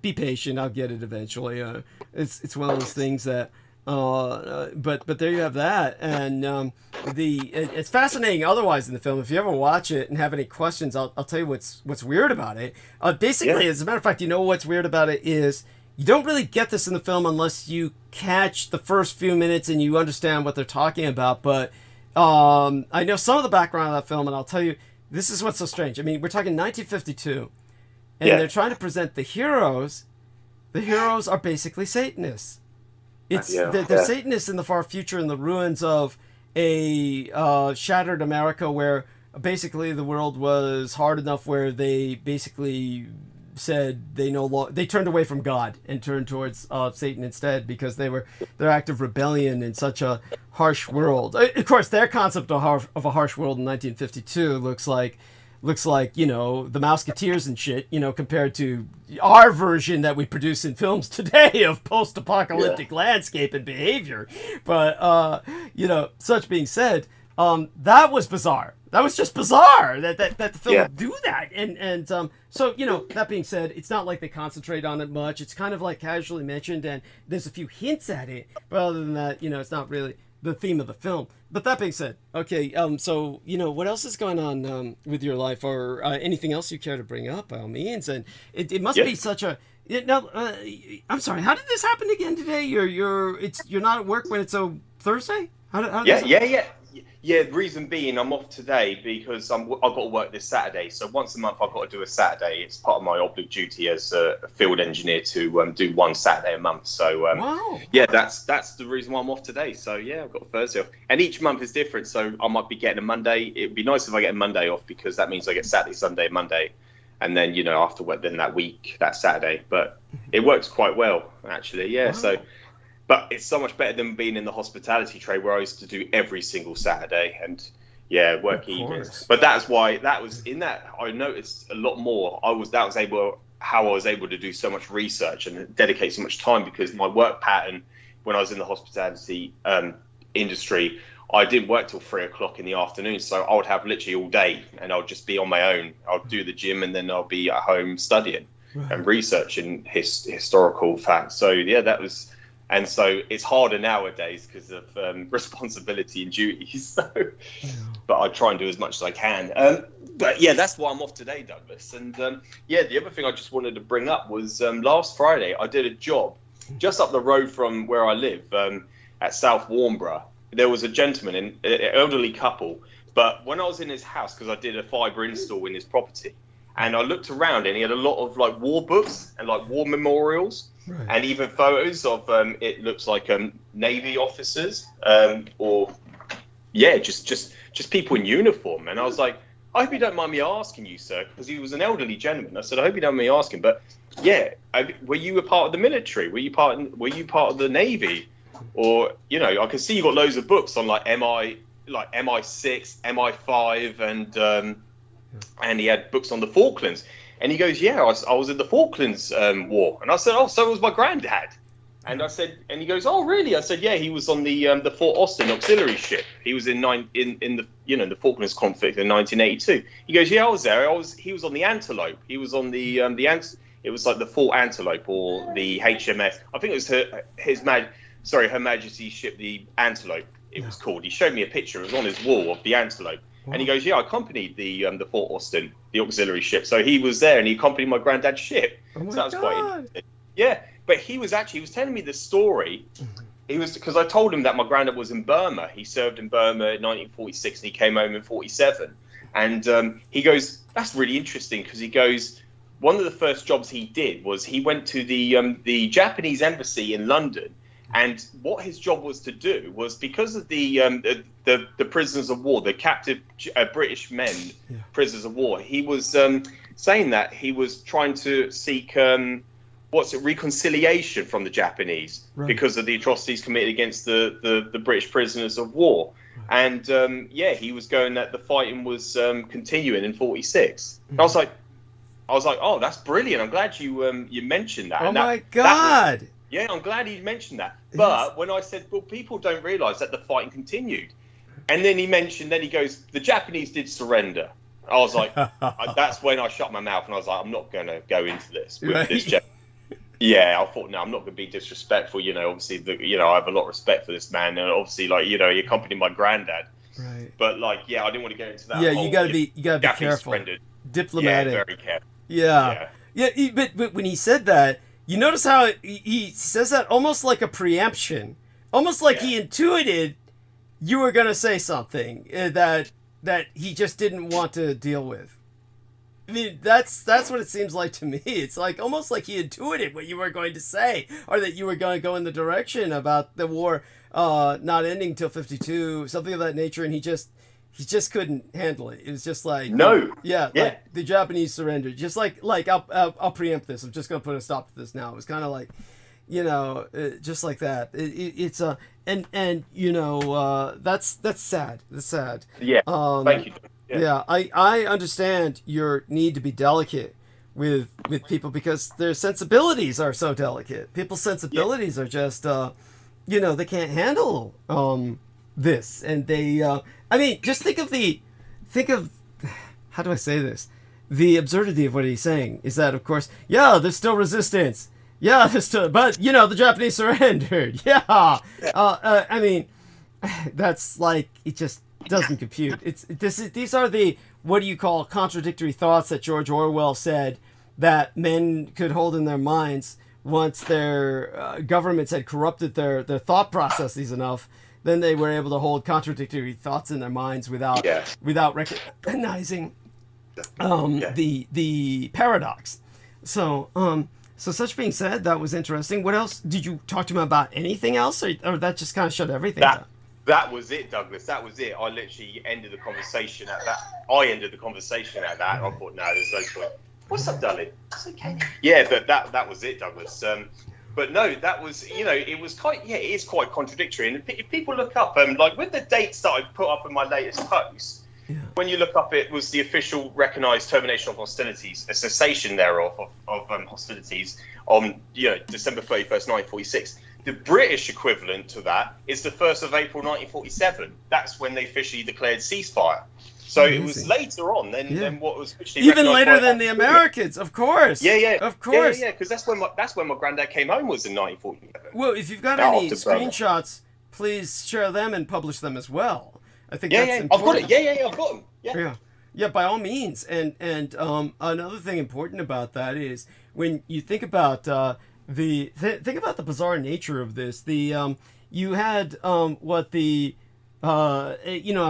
Be patient. I'll get it eventually. It's one of those things that... but there you have that, and it's fascinating otherwise in the film. If you ever watch it and have any questions, I'll tell you what's weird about it. Basically, as a matter of fact, you know what's weird about it is you don't really get this in the film unless you catch the first few minutes and you understand what they're talking about. But I know some of the background of that film, and I'll tell you, this is what's so strange. I mean, we're talking 1952, and they're trying to present the heroes. The heroes are basically Satanists. They're Satanists in the far future, in the ruins of a shattered America, where basically the world was hard enough where they basically said they turned away from God and turned towards Satan instead, because their act of rebellion in such a harsh world. Of course, their concept of a harsh world in 1952 looks like, you know, the Mouseketeers and shit, you know, compared to our version that we produce in films today of post-apocalyptic landscape and behavior. But, you know, such being said, that was bizarre. That was just bizarre that the film would do that. And so, you know, that being said, it's not like they concentrate on it much. It's kind of like casually mentioned, and there's a few hints at it. But other than that, you know, it's not really the theme of the film. But that being said, okay, so, you know, what else is going on with your life, or anything else you care to bring up, by all means? And it must be such a... Now, I'm sorry, how did this happen again today? You're not at work when it's a Thursday? Yeah, the reason being I'm off today because I've got to work this Saturday. So once a month I've got to do a Saturday. It's part of my obligate duty as a field engineer to do one Saturday a month. So yeah, that's the reason why I'm off today. So yeah, I've got a Thursday off. And each month is different. So I might be getting a Monday. It'd be nice if I get a Monday off, because that means I get Saturday, Sunday, Monday. And then, you know, after work, then that week, that Saturday. But it works quite well, actually. Yeah, wow. So... But it's so much better than being in the hospitality trade, where I used to do every single Saturday and work evenings. But that's why I noticed a lot more. How I was able to do so much research and dedicate so much time, because my work pattern when I was in the hospitality industry, I didn't work till 3 o'clock in the afternoon. So I would have literally all day, and I'll just be on my own. I'll do the gym, and then I'll be at home studying and researching historical facts. So yeah, that was. And so it's harder nowadays because of responsibility and duties. So, but I try and do as much as I can. But yeah, that's why I'm off today, Douglas. And yeah, the other thing I just wanted to bring up was last Friday I did a job just up the road from where I live at South Warnborough. There was a gentleman, an elderly couple. But when I was in his house, because I did a fibre install in his property, and I looked around, and he had a lot of like war books and like war memorials. Right. And even photos of it looks like Navy officers or just people in uniform. And I was like, I hope you don't mind me asking you, sir, because he was an elderly gentleman. I said, I hope you don't mind me asking, but yeah, were you a part of the military? Were you part of the Navy? Or, you know, I can see you got loads of books on like MI6, MI5, and he had books on the Falklands. And he goes, yeah, I was in the Falklands War. And I said, oh, so was my granddad. And I said, and he goes, oh, really? I said, yeah, he was on the Fort Austin auxiliary ship. He was in the the Falklands conflict in 1982. He goes, yeah, I was there. He was on the Antelope. He was on the it was like the Fort Antelope or the HMS. I think it was Her Majesty's ship, the Antelope. It was called. He showed me a picture. It was on his wall of the Antelope. Wow. And he goes, yeah, I accompanied the Fort Austin, the auxiliary ship. So he was there, and he accompanied my granddad's ship. Oh my so that was God. quite interesting. Yeah, but he was telling me the story. He was, because I told him that my granddad was in Burma. He served in Burma in 1946, and he came home in 47. And he goes, that's really interesting, because he goes, one of the first jobs he did was he went to the Japanese embassy in London. And what his job was to do was, because of the prisoners of war, the captive British men, prisoners of war, he was saying that he was trying to seek reconciliation from the Japanese because of the atrocities committed against the British prisoners of war. And he was going that the fighting was continuing in 46. I was like, oh, that's brilliant. I'm glad you mentioned that. Oh and my God. Yeah, I'm glad he mentioned that. But when I said, well, people don't realise that the fighting continued. And then he goes, the Japanese did surrender. I was like, that's when I shut my mouth and I was like, I'm not going to go into this with this. Yeah, I thought, no, I'm not going to be disrespectful. Obviously, I have a lot of respect for this man. And obviously, he accompanied my granddad. Right. But I didn't want to go into that. Yeah, you got to be careful. Diplomatic. Yeah, very careful. Yeah. But when he said that, you notice how he says that almost like a preemption, almost like he intuited you were going to say something that he just didn't want to deal with. I mean, that's what it seems like to me. It's like almost like he intuited what you were going to say, or that you were going to go in the direction about the war not ending till 52, something of that nature, and he just couldn't handle it. It was just like, like the Japanese surrendered. Just like I'll preempt this. I'm just going to put a stop to this now. It was kind of like, just like that. It's that's sad. That's sad. Yeah. Thank you. Yeah, I understand your need to be delicate with people because their sensibilities are so delicate. People's sensibilities are just, they can't handle this, and they. I mean, just think of how do I say this? The absurdity of what he's saying is that, of course, there's still resistance. Yeah, there's still, but the Japanese surrendered. Yeah. I mean, that's like it just doesn't compute. These are the what do you call contradictory thoughts that George Orwell said that men could hold in their minds once their governments had corrupted their thought processes enough. Then they were able to hold contradictory thoughts in their minds without recognizing the paradox. So such being said, that was interesting. What else did you talk to him about? Anything else, or that just kind of shut everything down? That was it, Douglas. That was it. I literally ended the conversation at that. I thought, no, there's no point. What's up, darling? It's okay. Yeah, but that was it, Douglas. But no, that was, it was quite, it is quite contradictory. And if people look up, like with the dates that I put up in my latest post, when you look up, it was the official recognised termination of hostilities, a cessation thereof of hostilities on, December 31st, 1946. The British equivalent to that is the 1st of April, 1947. That's when they officially declared ceasefire. So it was later on than what was officially even later than the Americans, of course. Of course. Yeah, because that's when my granddad came home was in 1947. Well, if you've got any screenshots, please share them and publish them as well. I think that's important. I've got it. I've got them. Yeah, by all means. And another thing important about that is when you think about think about the bizarre nature of this. You had I've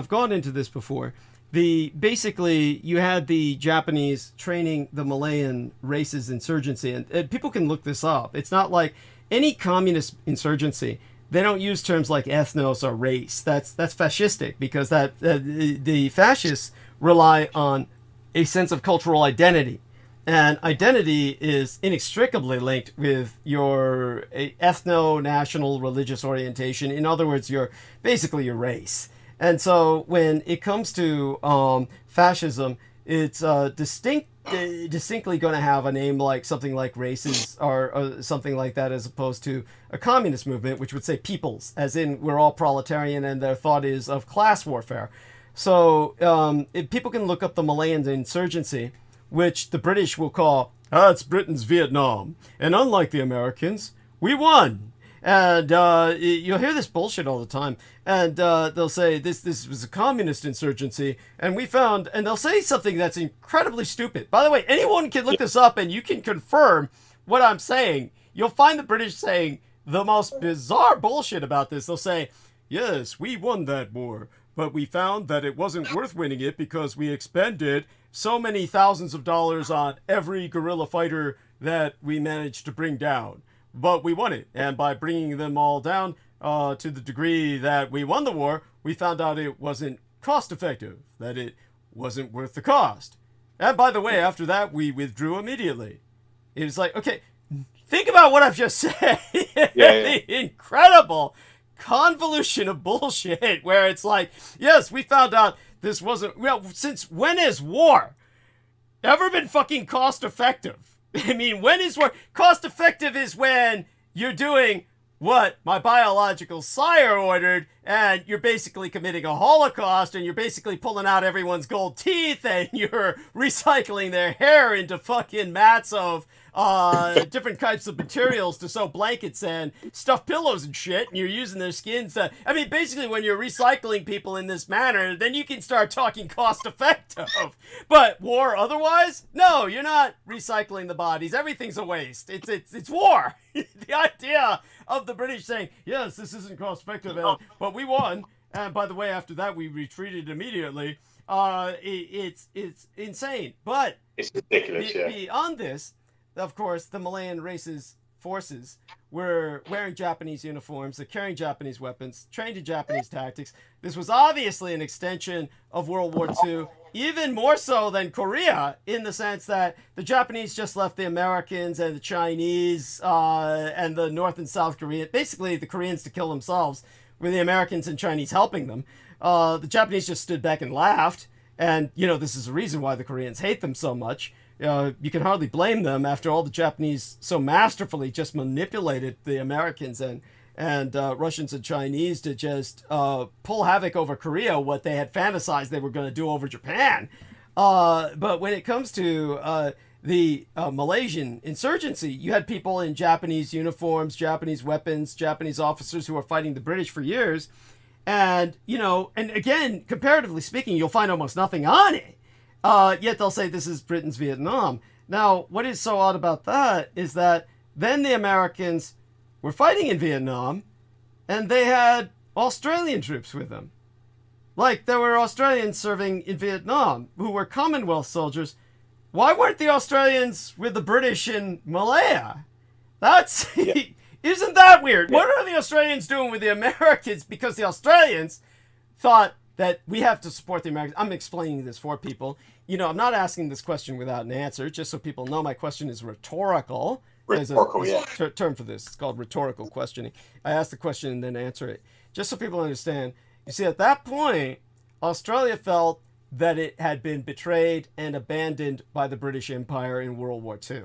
gone into this before. Basically you had the Japanese training the Malayan races insurgency, and people can look this up. It's not like any communist insurgency. They don't use terms like ethnos or race. That's fascistic, because the fascists rely on a sense of cultural identity. And identity is inextricably linked with your ethno-national religious orientation. In other words, basically your race. And so when it comes to fascism, it's distinctly going to have a name like something like races or something like that, as opposed to a communist movement, which would say peoples, as in we're all proletarian, and their thought is of class warfare. So if people can look up the Malayan insurgency, which the British will call, it's Britain's Vietnam, and unlike the Americans, we won. And you'll hear this bullshit all the time. And they'll say this was a communist insurgency, and we found, and they'll say something that's incredibly stupid. By the way, anyone can look this up, and you can confirm what I'm saying. You'll find the British saying the most bizarre bullshit about this. They'll say, yes, we won that war, but we found that it wasn't worth winning it because we expended so many thousands of dollars on every guerrilla fighter that we managed to bring down. But we won it, and by bringing them all down to the degree that we won the war, we found out it wasn't cost effective, that it wasn't worth the cost. And by the way, after that, we withdrew immediately. It was like, okay, think about what I've just said. The incredible convolution of bullshit where it's like, yes, we found out this wasn't, well, since when has war ever been fucking cost effective? I mean, when is war cost effective? Is when you're doing what my biological sire ordered, and you're basically committing a holocaust, and you're basically pulling out everyone's gold teeth, and you're recycling their hair into fucking mats of different types of materials to sew blankets and stuff pillows and shit, and you're using their skins to, I mean, basically when you're recycling people in this manner, then you can start talking cost effective. But war otherwise? No, you're not recycling the bodies. Everything's a waste. It's war. The idea of the British saying, yes, this isn't cost effective, but we won, and by the way, after that we retreated immediately. It's insane. But it's ridiculous. Beyond this, of course, the Malayan race's forces were wearing Japanese uniforms, they're carrying Japanese weapons, trained in Japanese tactics. This was obviously an extension of World War II, even more so than Korea, in the sense that the Japanese just left the Americans and the Chinese and the North and South Korean, basically the Koreans, to kill themselves, with the Americans and Chinese helping them. The Japanese just stood back and laughed, and, you know, this is the reason why the Koreans hate them so much. You can hardly blame them after all the Japanese so masterfully just manipulated the Americans and Russians and Chinese to just pull havoc over Korea, what they had fantasized they were going to do over Japan. But when it comes to the Malaysian insurgency, you had people in Japanese uniforms, Japanese weapons, Japanese officers who were fighting the British for years. And, you know, and again, comparatively speaking, you'll find almost nothing on it. Yet they'll say this is Britain's Vietnam. Now, what is so odd about that is that then the Americans were fighting in Vietnam, and they had Australian troops with them. Like, there were Australians serving in Vietnam who were Commonwealth soldiers. Why weren't the Australians with the British in Malaya? That's... Isn't that weird? Yeah. What are the Australians doing with the Americans? Because the Australians thought that we have to support the Americans. I'm explaining this for people. You know, I'm not asking this question without an answer, just so people know my question is rhetorical. Rhetorical, There's a term for this. It's called rhetorical questioning. I ask the question and then answer it, just so people understand. You see, at that point, Australia felt that it had been betrayed and abandoned by the British Empire in World War II.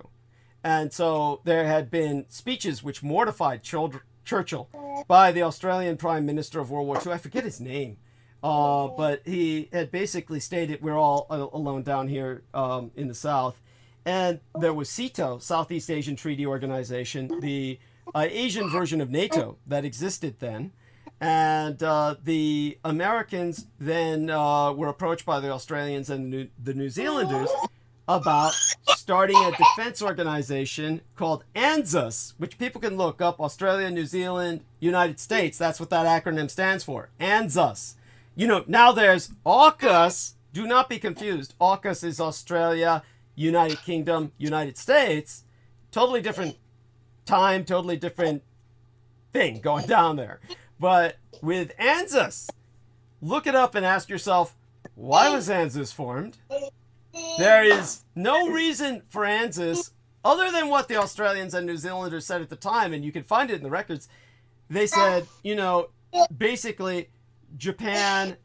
And so there had been speeches which mortified Churchill by the Australian Prime Minister of World War II. I forget his name. But he had basically stated we're all alone down here in the South. And there was SEATO, Southeast Asian Treaty Organization, the Asian version of NATO that existed then. And the Americans then were approached by the Australians and the New Zealanders about starting a defense organization called ANZUS, which people can look up, Australia, New Zealand, United States. That's what that acronym stands for, ANZUS. You know, now there's AUKUS. Do not be confused. AUKUS is Australia, United Kingdom, United States. Totally different time, totally different thing going down there. But with ANZUS, look it up and ask yourself, why was ANZUS formed? There is no reason for ANZUS other than what the Australians and New Zealanders said at the time, and you can find it in the records. They said, you know, basically Japan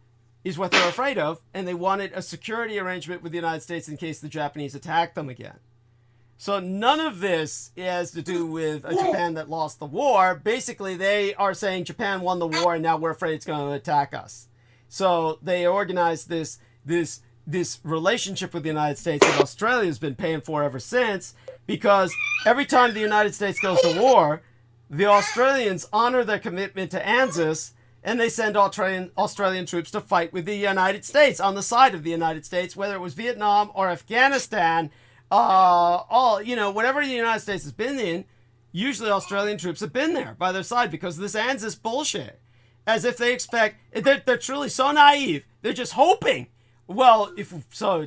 is what they're afraid of, and they wanted a security arrangement with the United States in case the Japanese attacked them again. So none of this has to do with a Japan that lost the war. Basically, they are saying Japan won the war, and now we're afraid it's going to attack us. So they organized this relationship with the United States that Australia's been paying for ever since, because every time the United States goes to war, the Australians honor their commitment to ANZUS, and they send Australian troops to fight with the United States on the side of the United States, whether it was Vietnam or Afghanistan. Whatever the United States has been in, usually Australian troops have been there by their side because of this ANZUS bullshit. As if they expect, they're truly so naive. They're just hoping, well, if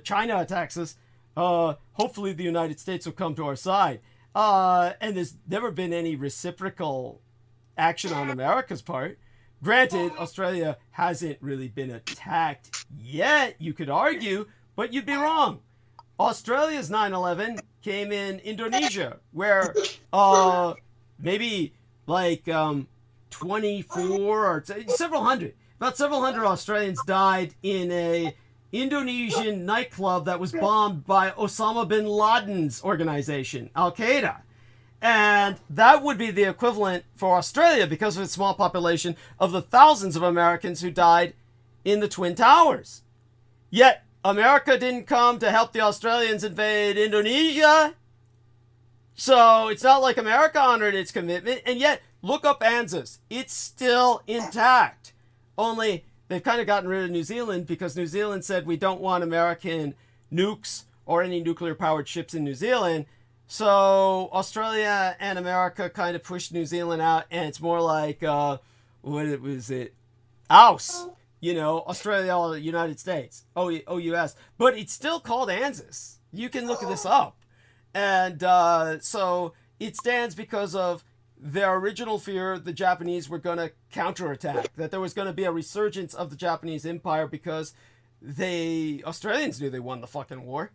China attacks us, hopefully the United States will come to our side. And there's never been any reciprocal action on America's part. Granted, Australia hasn't really been attacked yet, you could argue, but you'd be wrong. Australia's 9/11 came in Indonesia, where maybe like 24 or several hundred Australians died in a Indonesian nightclub that was bombed by Osama bin Laden's organization, Al Qaeda. And that would be the equivalent for Australia, because of its small population, of the thousands of Americans who died in the Twin Towers. Yet America didn't come to help the Australians invade Indonesia. So it's not like America honored its commitment. And yet, look up ANZUS. It's still intact. Only they've kind of gotten rid of New Zealand, because New Zealand said we don't want American nukes or any nuclear-powered ships in New Zealand. So Australia and America kind of pushed New Zealand out, and it's more like, what was it? AUS. Australia, United States, OUS. But it's still called ANZUS. You can look this up. And so it stands because of their original fear the Japanese were going to counterattack, that there was going to be a resurgence of the Japanese Empire because Australians knew they won the fucking war.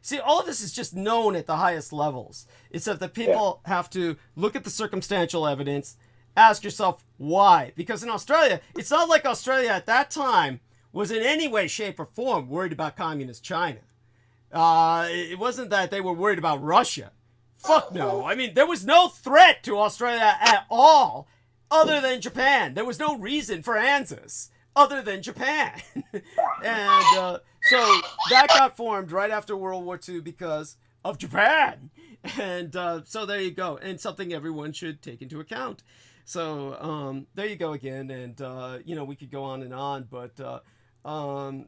See, all of this is just known at the highest levels. It's that the people have to look at the circumstantial evidence, ask yourself why. Because in Australia, it's not like Australia at that time was in any way, shape, or form worried about communist China. It wasn't that they were worried about Russia. Fuck no. I mean, there was no threat to Australia at all other than Japan. There was no reason for ANZUS other than Japan. And so that got formed right after World War II because of Japan. And so there you go. And something everyone should take into account. So there you go again. And, we could go on and on. But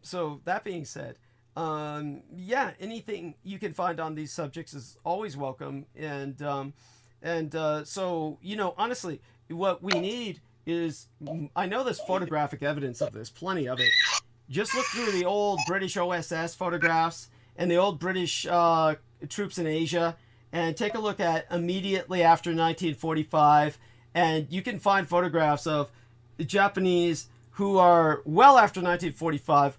so that being said, anything you can find on these subjects is always welcome. And so, honestly, what we need is, I know there's photographic evidence of this, plenty of it. Just look through the old British OSS photographs and the old British troops in Asia, and take a look at immediately after 1945, and you can find photographs of the Japanese who are well after 1945,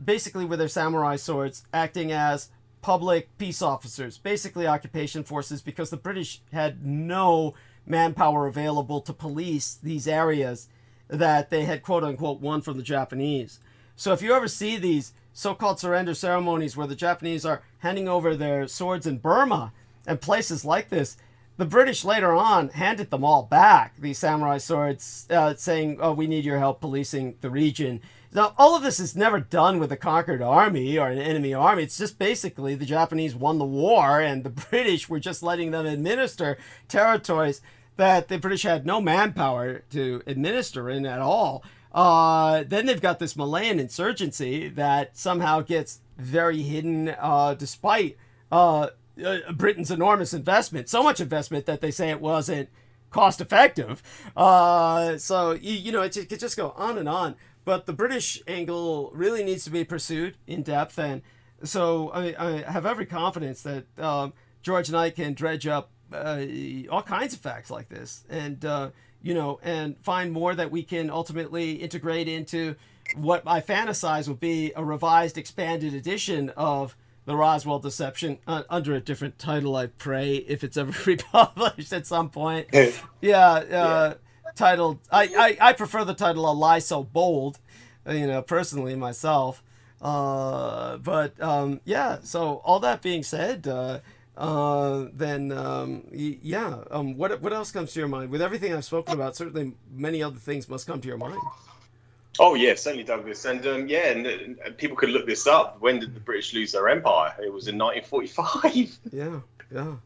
basically with their samurai swords, acting as public peace officers, basically occupation forces, because the British had no manpower available to police these areas that they had quote-unquote won from the Japanese. So if you ever see these so-called surrender ceremonies where the Japanese are handing over their swords in Burma and places like this, the British later on handed them all back, these samurai swords, saying, oh, we need your help policing the region. Now, all of this is never done with a conquered army or an enemy army. It's just basically the Japanese won the war and the British were just letting them administer territories that the British had no manpower to administer in at all. Then they've got this Malayan insurgency that somehow gets very hidden despite Britain's enormous investment. So much investment that they say it wasn't cost effective. So, it could just go on and on. But the British angle really needs to be pursued in depth. And so I have every confidence that George Knight can dredge up all kinds of facts like this and, and find more that we can ultimately integrate into what I fantasize will be a revised, expanded edition of the Roswell Deception under a different title, I pray, if it's ever republished at some point. Titled, I prefer the title A Lie So Bold, personally myself. Yeah. So all that being said, what else comes to your mind? With everything I've spoken about, certainly many other things must come to your mind. Oh yeah, certainly, Douglas, and people could look this up. When did the British lose their empire? It was in 1945. Yeah.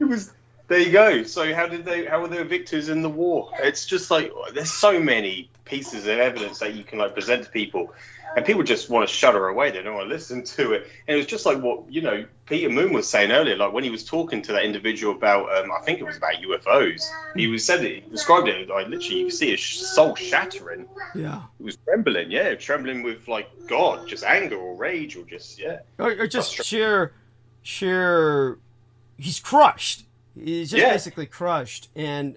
It was. There you go. So how were they victors in the war? It's just like there's so many pieces of evidence that you can present to people, and people just want to shudder away. They don't want to listen to it. And it was just like what Peter Moon was saying earlier, like when he was talking to that individual about I think it was about UFOs. He described it like literally you could see his soul shattering. Yeah. It was trembling. Yeah, trembling with like God, just anger or rage or just or just sheer. He's crushed. He's just basically crushed, and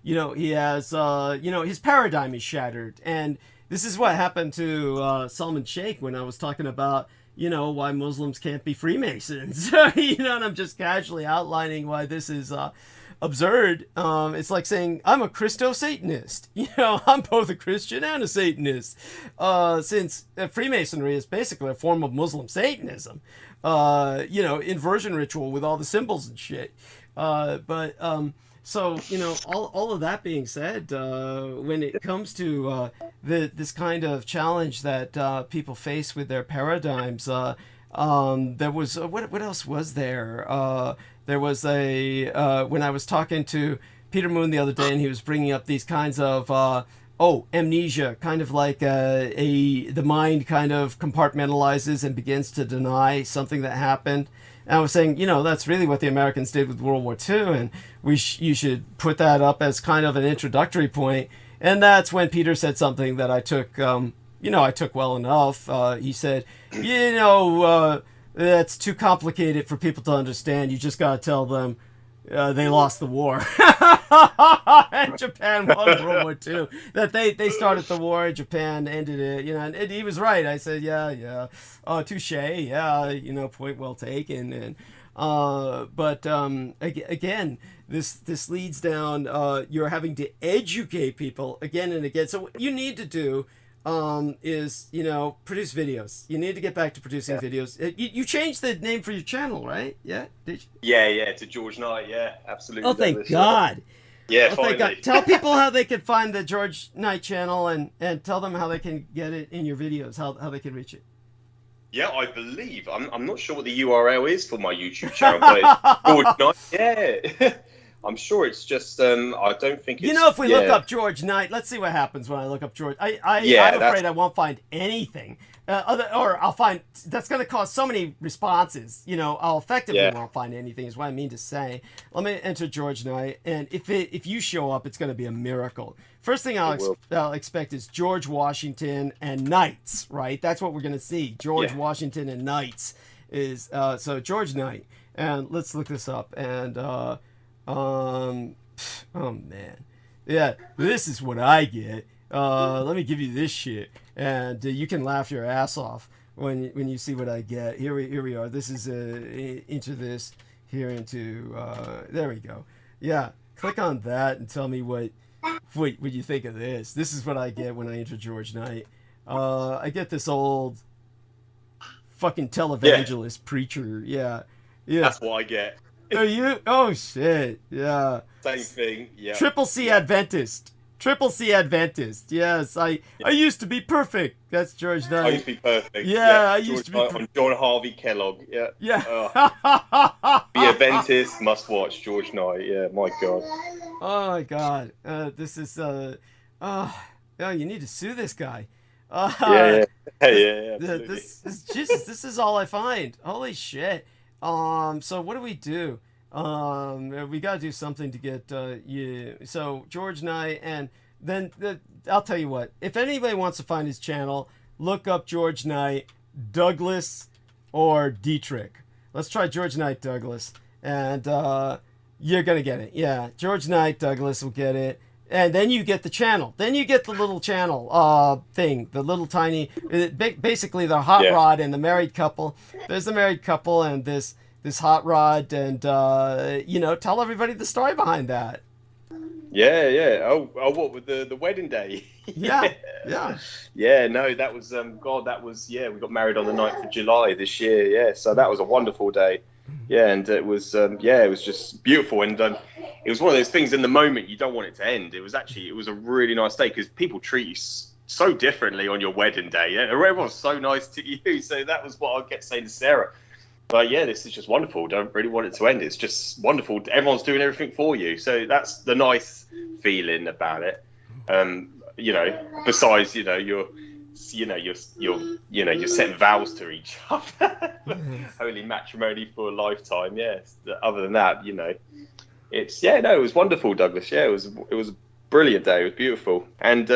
he has his paradigm is shattered, and this is what happened to Salman Sheikh when I was talking about why Muslims can't be Freemasons, and I'm just casually outlining why this is absurd. It's like saying I'm a Christo-Satanist. I'm both a Christian and a Satanist, since Freemasonry is basically a form of Muslim Satanism, inversion ritual with all the symbols and shit. So all of that being said, when it comes to this kind of challenge that people face with their paradigms, there was what else was there? There was when I was talking to Peter Moon the other day, and he was bringing up these kinds of amnesia, kind of like the mind kind of compartmentalizes and begins to deny something that happened. And I was saying, that's really what the Americans did with World War II, and you should put that up as kind of an introductory point. And that's when Peter said something that I took, I took well enough. He said, that's too complicated for people to understand. You just got to tell them they lost the war. And Japan won World War II. That they started the war, Japan ended it, and he was right. I said, touche, point well taken. And again, this leads down, you're having to educate people again and again. So what you need to do is produce videos. You need to get back to producing videos. You changed the name for your channel, right? Yeah, did you? Yeah, to George Knight. Yeah, absolutely. Oh, thank God. Yeah, finally. Thank God. Tell people how they can find the George Knight channel, and tell them how they can get it in your videos, how they can reach it. Yeah, I believe. I'm not sure what the URL is for my YouTube channel, but it's George Knight. Yeah. I'm sure it's just, I don't think it's... if we look up George Knight, let's see what happens when I look up George. I'm afraid I won't find anything. Or I'll find... That's going to cause so many responses. I'll effectively won't find anything, is what I mean to say. Let me enter George Knight, and if you show up, it's going to be a miracle. First thing I'll expect is George Washington and Knights, right? That's what we're going to see. George Washington and Knights is... so George Knight. And let's look this up, and... oh man, yeah, this is what I get. Let me give you this shit, and you can laugh your ass off when you see what I get. Here we are. This is into this here into there we go. Yeah, click on that and tell me what you think of this. This is what I get when I enter George Knight. I get this old fucking televangelist preacher. Yeah. That's what I get. Are you? Oh shit! Yeah. Same thing. Yeah. Triple C Adventist. Yes, I used to be perfect. That's George Knight. I used to be perfect. Yeah, I used to be. I'm John Harvey Kellogg. Yeah. Yeah. The Adventist must watch George Knight. Yeah. My God. Oh my God. This is you need to sue this guy. Yeah. This is all I find. Holy shit. So what do? We got to do something to get you. So George Knight, and then I'll tell you what. If anybody wants to find his channel, look up George Knight, Douglas, or Dietrich. Let's try George Knight, Douglas, and you're gonna get it. Yeah, George Knight, Douglas will get it. And then you get the channel. Then you get the little channel thing, the little tiny, basically the hot rod and the married couple. There's the married couple and this hot rod, and tell everybody the story behind that. Yeah, yeah. What with the wedding day? Yeah. Yeah. No, that was God. That was We got married on the 9th of July this year. Yeah, so that was a wonderful day. Yeah, and it was it was just beautiful, and it was one of those things. In the moment, you don't want it to end. It was a really nice day because people treat you so differently on your wedding day. Yeah, everyone's so nice to you. So that was what I kept saying to Sarah. But yeah, this is just wonderful. Don't really want it to end. It's just wonderful. Everyone's doing everything for you. So that's the nice feeling about it. Besides, you're setting vows to each other. Holy matrimony for a lifetime. Yes. Other than that, it was wonderful, Douglas. Yeah, it was a brilliant day. It was beautiful. And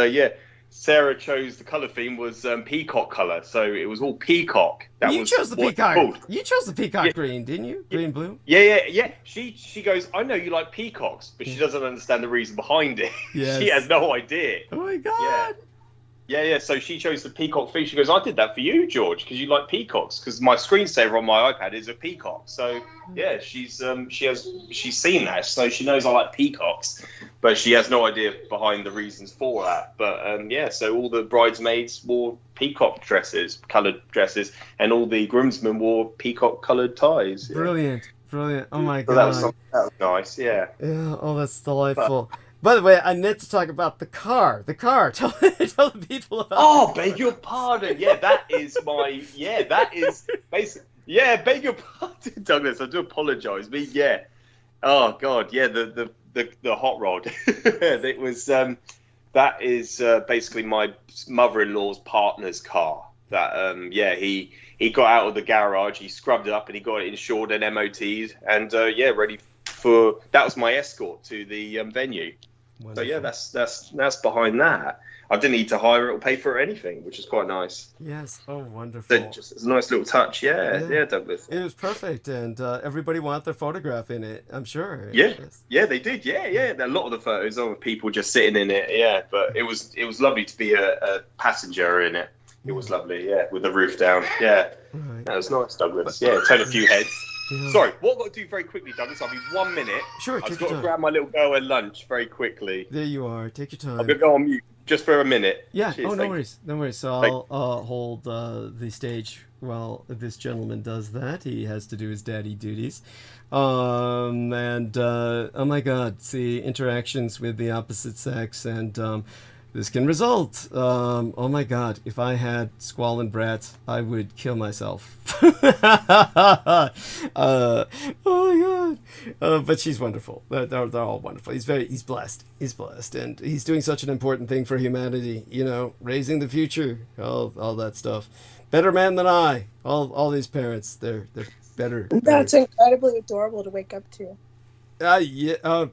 Sarah chose the color theme was peacock color, so it was all peacock. You chose the peacock. You chose the peacock green, didn't you? Green, blue. Yeah. She goes, I know you like peacocks, but she doesn't understand the reason behind it. Yes. She has no idea. Oh my god. Yeah. So she chose the peacock theme. She goes, I did that for you, George, because you like peacocks. Because my screensaver on my iPad is a peacock. So yeah, she's seen that, so she knows I like peacocks, but she has no idea behind the reasons for that. But so all the bridesmaids wore peacock coloured dresses, and all the groomsmen wore peacock coloured ties. Yeah. Brilliant. Oh my god. That was nice. Yeah. Oh, that's delightful. By the way, I meant to talk about the car. Tell the people about. Oh, beg your pardon. Yeah, that is basically. Yeah, beg your pardon, Douglas. I do apologise. But yeah. Oh God. Yeah, the hot rod. It was. That is basically my mother-in-law's partner's car. That he got out of the garage. He scrubbed it up and he got it insured and MOT'd and ready for. That was my escort to the venue. Wonderful. So yeah, that's behind that. I didn't need to hire it or pay for anything, which is quite nice. Yes. Oh, wonderful. So just it's a nice little touch. Yeah, Douglas. It was perfect, and everybody wanted their photograph in it, I'm sure. Yeah, yeah, they did. Yeah. A lot of the photos are of people just sitting in it. Yeah, but it was lovely to be a passenger in it. It was lovely. Yeah, with the roof down. Yeah, right. That was nice, Douglas. Yeah, turn a few heads. Yeah. Sorry, what I've got to do very quickly, Douglas, I'll be 1 minute. Sure, I've got to grab my little girl at lunch very quickly. There you are. Take your time. I'm going to go on mute just for a minute. Yeah, cheers, no worries. So I'll hold the stage while this gentleman does that. He has to do his daddy duties. Oh my God, see, interactions with the opposite sex, and this can result. Oh my God, if I had squalling brats, I would kill myself. Oh my God. But she's wonderful. They're all wonderful. He's blessed. He's blessed. And he's doing such an important thing for humanity, raising the future, all that stuff. Better man than I. All these parents, they're better. That's incredibly adorable to wake up to. Yeah.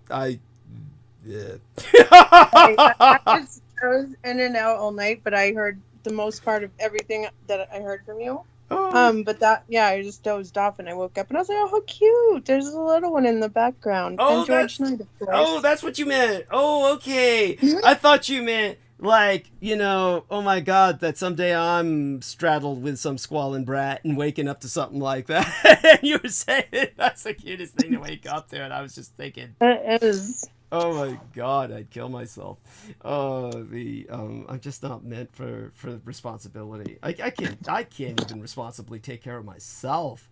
I was in and out all night, but I heard the most part of everything that I heard from you. But I just dozed off and I woke up and I was like, oh, how cute. There's a little one in the background. Oh, and George Knight, of course. Oh, that's what you meant. Oh, okay. Mm-hmm. I thought you meant like, oh my God, that someday I'm straddled with some squalling brat and waking up to something like that. And you were saying that's the cutest thing to wake up to, and I was just thinking. It is. Oh my God, I'd kill myself. I'm just not meant for responsibility. I can't even responsibly take care of myself,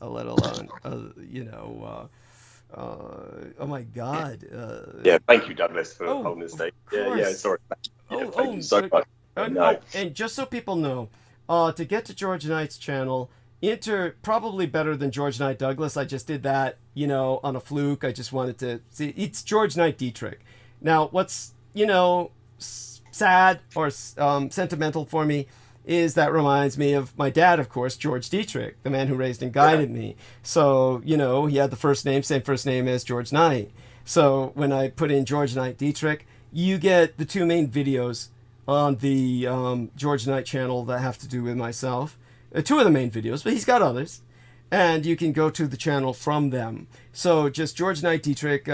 let alone oh my God. Thank you, Douglas, for holding this day. Yeah, sorry. Thank you so much. And just so people know, to get to George Knight's channel, enter probably better than George Knight Douglas. I just did that, on a fluke. I just wanted to see. It's George Knight Dietrich. Now, what's, sad or sentimental for me is that reminds me of my dad, of course, George Dietrich, the man who raised and guided me. So, he had the same first name as George Knight. So when I put in George Knight Dietrich, you get the two main videos on the George Knight channel that have to do with myself. Two of the main videos, but he's got others. And you can go to the channel from them. So just George Knight Dietrich,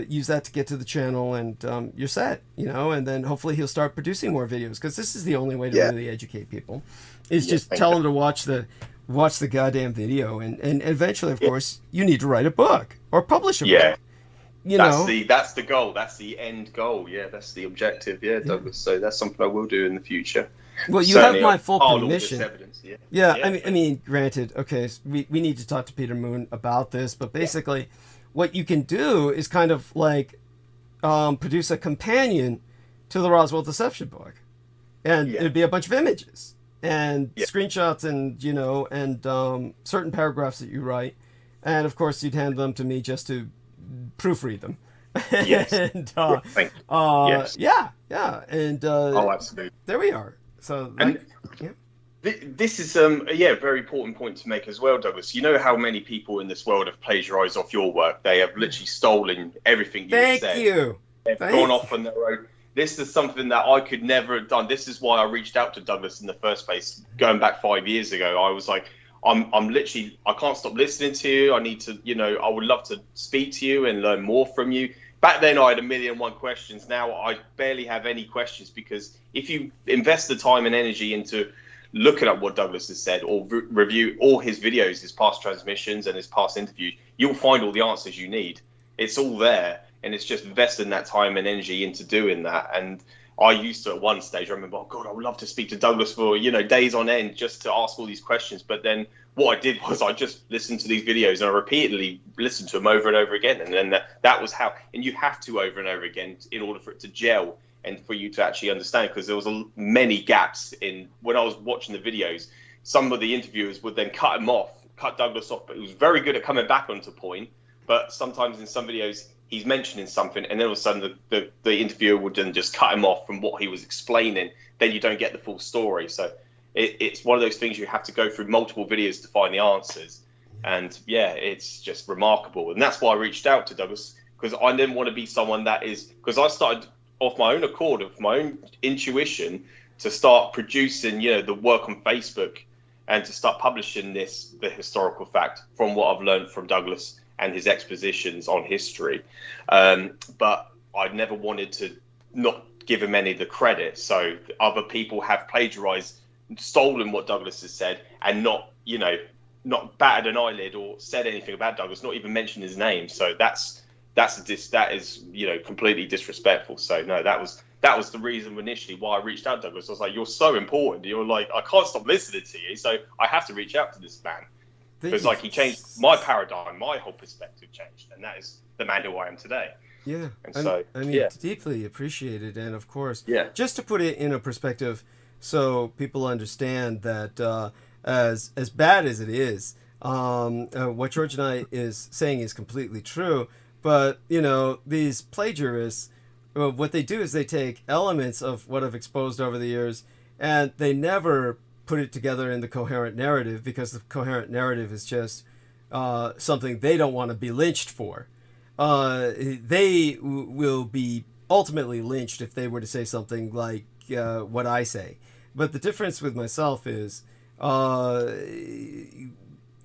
use that to get to the channel, and you're set, and then hopefully he'll start producing more videos, because this is the only way to really educate people, is just tell them to watch the goddamn video, and eventually, of course, you need to write a book or publish a book. That's the goal. That's the end goal. Yeah, that's the objective. Yeah, Douglas. So that's something I will do in the future. Well, you Certainly, have my I'll full file all this permission. evidence, yeah. Yeah, Yeah. I mean, granted, okay, so we need to talk to Peter Moon about this, but basically, what you can do is kind of like produce a companion to the Roswell Deception book, and it'd be a bunch of images and screenshots, and and certain paragraphs that you write, and of course you'd hand them to me just to proofread them. Yes. and Thank you. Yes. yeah, and Oh, absolutely. there we are. So this is a very important point to make as well, Douglas. You know how many people in this world have plagiarized off your work? They have literally stolen everything you said. Thank you. They've gone off on their own. This is something that I could never have done. This is why I reached out to Douglas in the first place. Going back 5 years ago, I was like, I'm literally, I can't stop listening to you. I need to, I would love to speak to you and learn more from you. Back then, I had 1,000,001 questions. Now I barely have any questions, because if you invest the time and energy into looking at what Douglas has said, or review all his videos, his past transmissions and his past interviews, you'll find all the answers you need. It's all there, and it's just investing that time and energy into doing that. And I used to, at one stage, I remember, oh God, I would love to speak to Douglas for, days on end just to ask all these questions. But then what I did was I just listened to these videos, and I repeatedly listened to them over and over again. And then that was how, and you have to over and over again in order for it to gel and for you to actually understand, because there was many gaps in when I was watching the videos. Some of the interviewers would then cut Douglas off, but he was very good at coming back onto point. But sometimes in some videos, he's mentioning something, and then all of a sudden the interviewer would then just cut him off from what he was explaining. Then you don't get the full story. So it's one of those things you have to go through multiple videos to find the answers. And yeah, it's just remarkable. And that's why I reached out to Douglas, because I didn't want to be someone that is, because I started off my own accord, of my own intuition, to start producing, the work on Facebook, and to start publishing the historical fact from what I've learned from Douglas and his expositions on history. But I never wanted to not give him any of the credit. So other people have plagiarized, stolen what Douglas has said, and not batted an eyelid or said anything about Douglas, not even mentioned his name. So that is completely disrespectful. So no, that was the reason initially why I reached out to Douglas. I was like, you're so important. You're like, I can't stop listening to you, so I have to reach out to this man. Because he changed my paradigm, my whole perspective changed, and that is the man who I am today. Yeah, and so deeply appreciated, and of course, just to put it in a perspective, so people understand that as bad as it is, what George and I is saying is completely true. But these plagiarists, what they do is they take elements of what I've exposed over the years, and they never put it together in the coherent narrative, because the coherent narrative is just something they don't want to be lynched for. They will be ultimately lynched if they were to say something like what I say. But the difference with myself is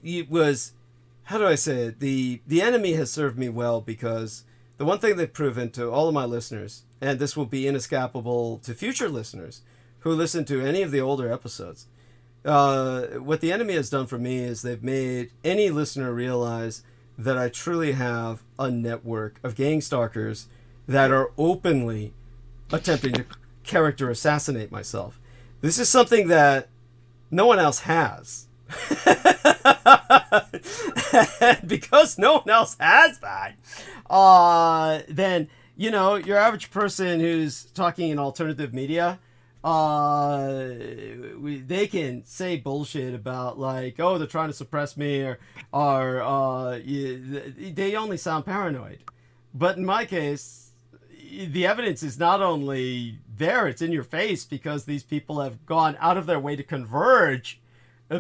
it was, how do I say it? The enemy has served me well, because the one thing they've proven to all of my listeners, and this will be inescapable to future listeners who listen to any of the older episodes, what the enemy has done for me is they've made any listener realize that I truly have a network of gang stalkers that are openly attempting to character assassinate myself. This is something that no one else has. And because no one else has that, then, your average person who's talking in alternative media, they can say bullshit about like, oh, they're trying to suppress me, or they only sound paranoid. But in my case, the evidence is not only there, it's in your face, because these people have gone out of their way to converge,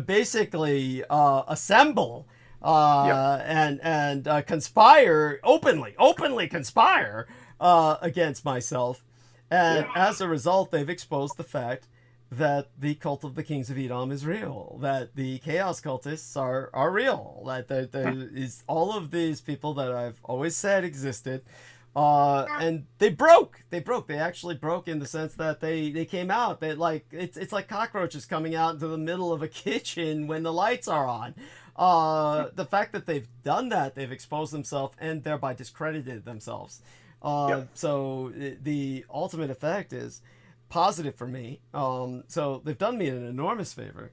basically assemble, and conspire, openly conspire against myself. And as a result, they've exposed the fact that the cult of the Kings of Edom is real, that the chaos cultists are real, that there is all of these people that I've always said existed And they broke. They actually broke in the sense that they came out. They like it's like cockroaches coming out into the middle of a kitchen when the lights are on. The fact that they've done that, they've exposed themselves and thereby discredited themselves. So the ultimate effect is positive for me. So they've done me an enormous favor.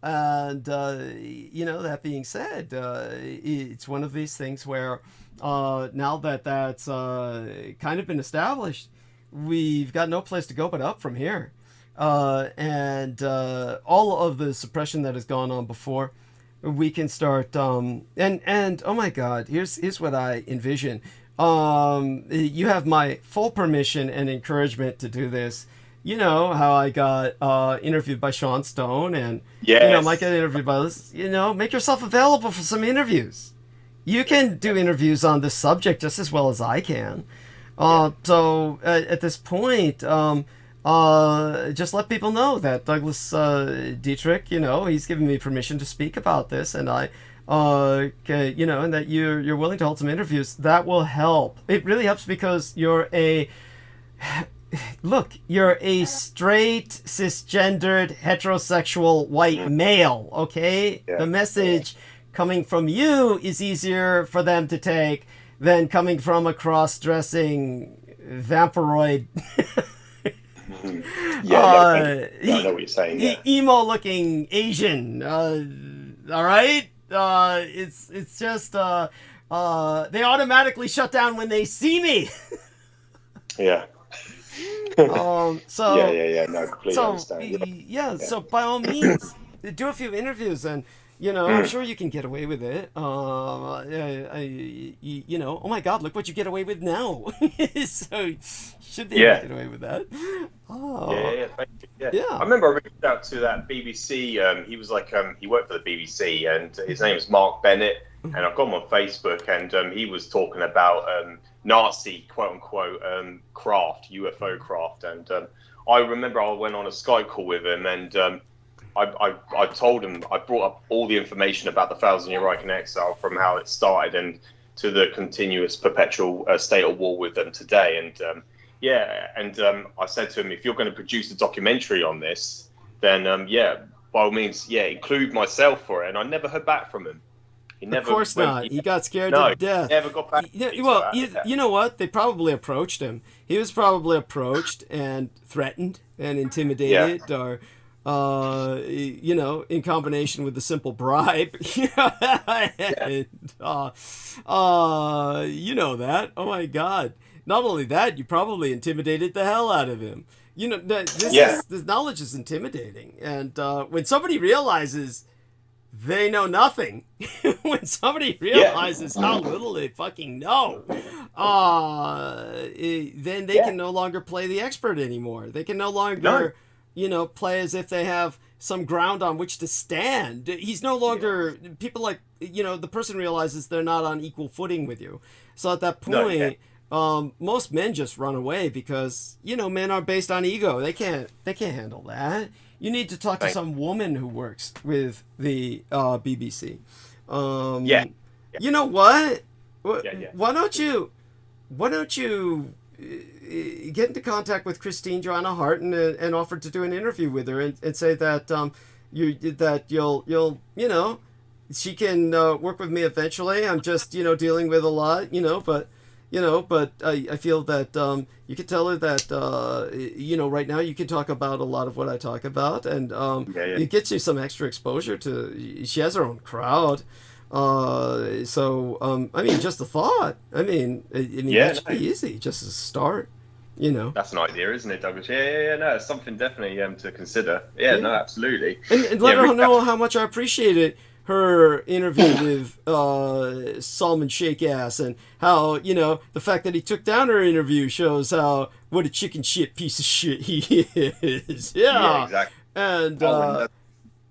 And, that being said, it's one of these things where now that that's kind of been established, we've got no place to go but up from here. And all of the suppression that has gone on before, we can start, and oh my God, here's what I envision. You have my full permission and encouragement to do this. You know how I got interviewed by Sean Stone, and might get interviewed by this. Make yourself available for some interviews. You can do interviews on this subject just as well as I can. So at this point, just let people know that Douglas Dietrich, he's given me permission to speak about this, and I, and that you're willing to hold some interviews. That will help. It really helps because you're a straight, cisgendered, heterosexual white male, okay? Yeah. The message coming from you is easier for them to take than coming from a cross-dressing vampiroid. I know what you're saying. Yeah. Emo-looking Asian. All right? It's just, they automatically shut down when they see me. Yeah. No, completely understand. So by all means, do a few interviews, and I'm sure you can get away with it. Oh my God, look what you get away with now. So you should be able to get away with that. Yeah. I remember I reached out to that BBC. He was like, he worked for the BBC, and his name is Mark Bennett, and I've got him on Facebook, and he was talking about Nazi quote unquote craft, UFO craft, and I remember I went on a Skype call with him, and I told him, I brought up all the information about the 1,000-year Reich in exile, from how it started and to the continuous perpetual state of war with them today, and I said to him, if you're going to produce a documentary on this, then by all means, include myself for it. And I never heard back from him. Of course not. He got scared to death. He never got back. You know what? They probably approached him. He was probably approached and threatened and intimidated, or in combination with a simple bribe. And, that. Oh my God. Not only that, you probably intimidated the hell out of him. This knowledge is intimidating. And when somebody realizes they know nothing, when somebody realizes how little they fucking know, then they can no longer play the expert anymore. They can no longer, play as if they have some ground on which to stand. He's no longer, people like, the person realizes they're not on equal footing with you. So at that point, most men just run away because, men are based on ego. They can't handle that. You need to talk to some woman who works with the BBC. You know what? Why don't you get into contact with Christine Joanna Hart and offer to do an interview with her and say that you'll she can work with me eventually. I'm just dealing with a lot, but I feel that you could tell her that right now you can talk about a lot of what I talk about, and it gets you some extra exposure to. She has her own crowd, so just a thought. That should be easy, just as a start. That's an idea, isn't it, Douglas? No, it's something definitely to consider. No, absolutely. And let her know how much I appreciate it. Her interview with Salman Sheikh Ass, and how the fact that he took down her interview shows what a chicken shit piece of shit he is. Yeah, exactly. And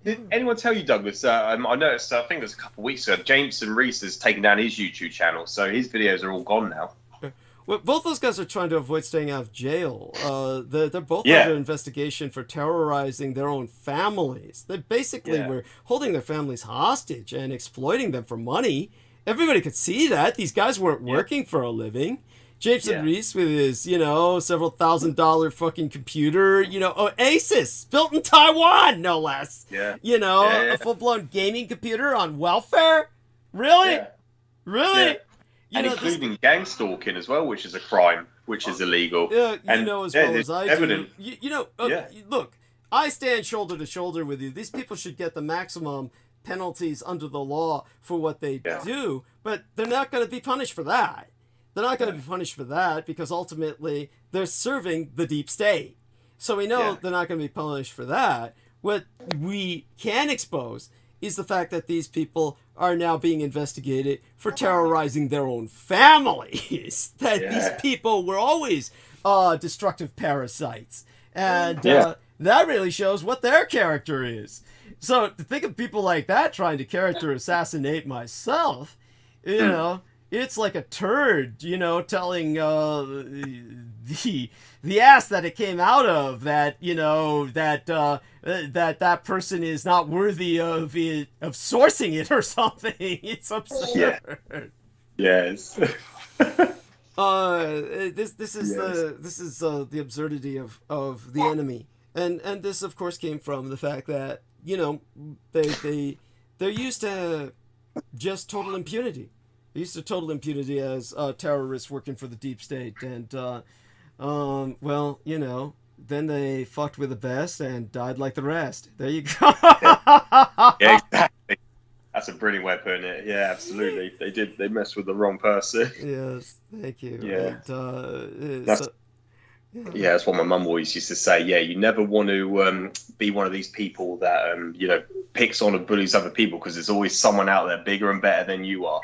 did anyone tell you, Douglas? I noticed. I think it was a couple of weeks ago. Jameson Reese has taken down his YouTube channel, so his videos are all gone now. Well, both those guys are trying to avoid staying out of jail. They're both under investigation for terrorizing their own families. They basically were holding their families hostage and exploiting them for money. Everybody could see that. These guys weren't working for a living. Jameson Reese with his, you know, several $1,000 fucking computer, you know, Asus, built in Taiwan, no less. Yeah. You know, Yeah. a full-blown gaming computer on welfare? Really? Yeah. Really? Yeah. And including gang stalking as well, which is a crime, which is illegal. Yeah, and, know as well as I evident. do. You know, look, I stand shoulder to shoulder with you. These people should get the maximum penalties under the law for what they do, but they're not going to be punished for that. They're not going to be punished for that because ultimately they're serving the deep state. So we know they're not going to be punished for that. What we can expose is the fact that these people are now being investigated for terrorizing their own families. That these people were always destructive parasites. And that really shows what their character is. So to think of people like that trying to character assassinate myself, you know, it's like a turd, you know, telling the ass that it came out of that, you know, that person is not worthy of sourcing it or something. It's absurd. Yes. This is the absurdity of the enemy, and this of course came from the fact that, you know, they're used to just total impunity. They're used to total impunity as terrorists working for the deep state, and well, you know, then they fucked with the best and died like the rest. There you go. Yeah, exactly. That's a brilliant way of putting it. Yeah, absolutely. They messed with the wrong person. Yes, thank you. Yeah. And, yeah, that's what my mum always used to say. Yeah, you never want to be one of these people that you know, picks on and bullies other people, because there's always someone out there bigger and better than you are,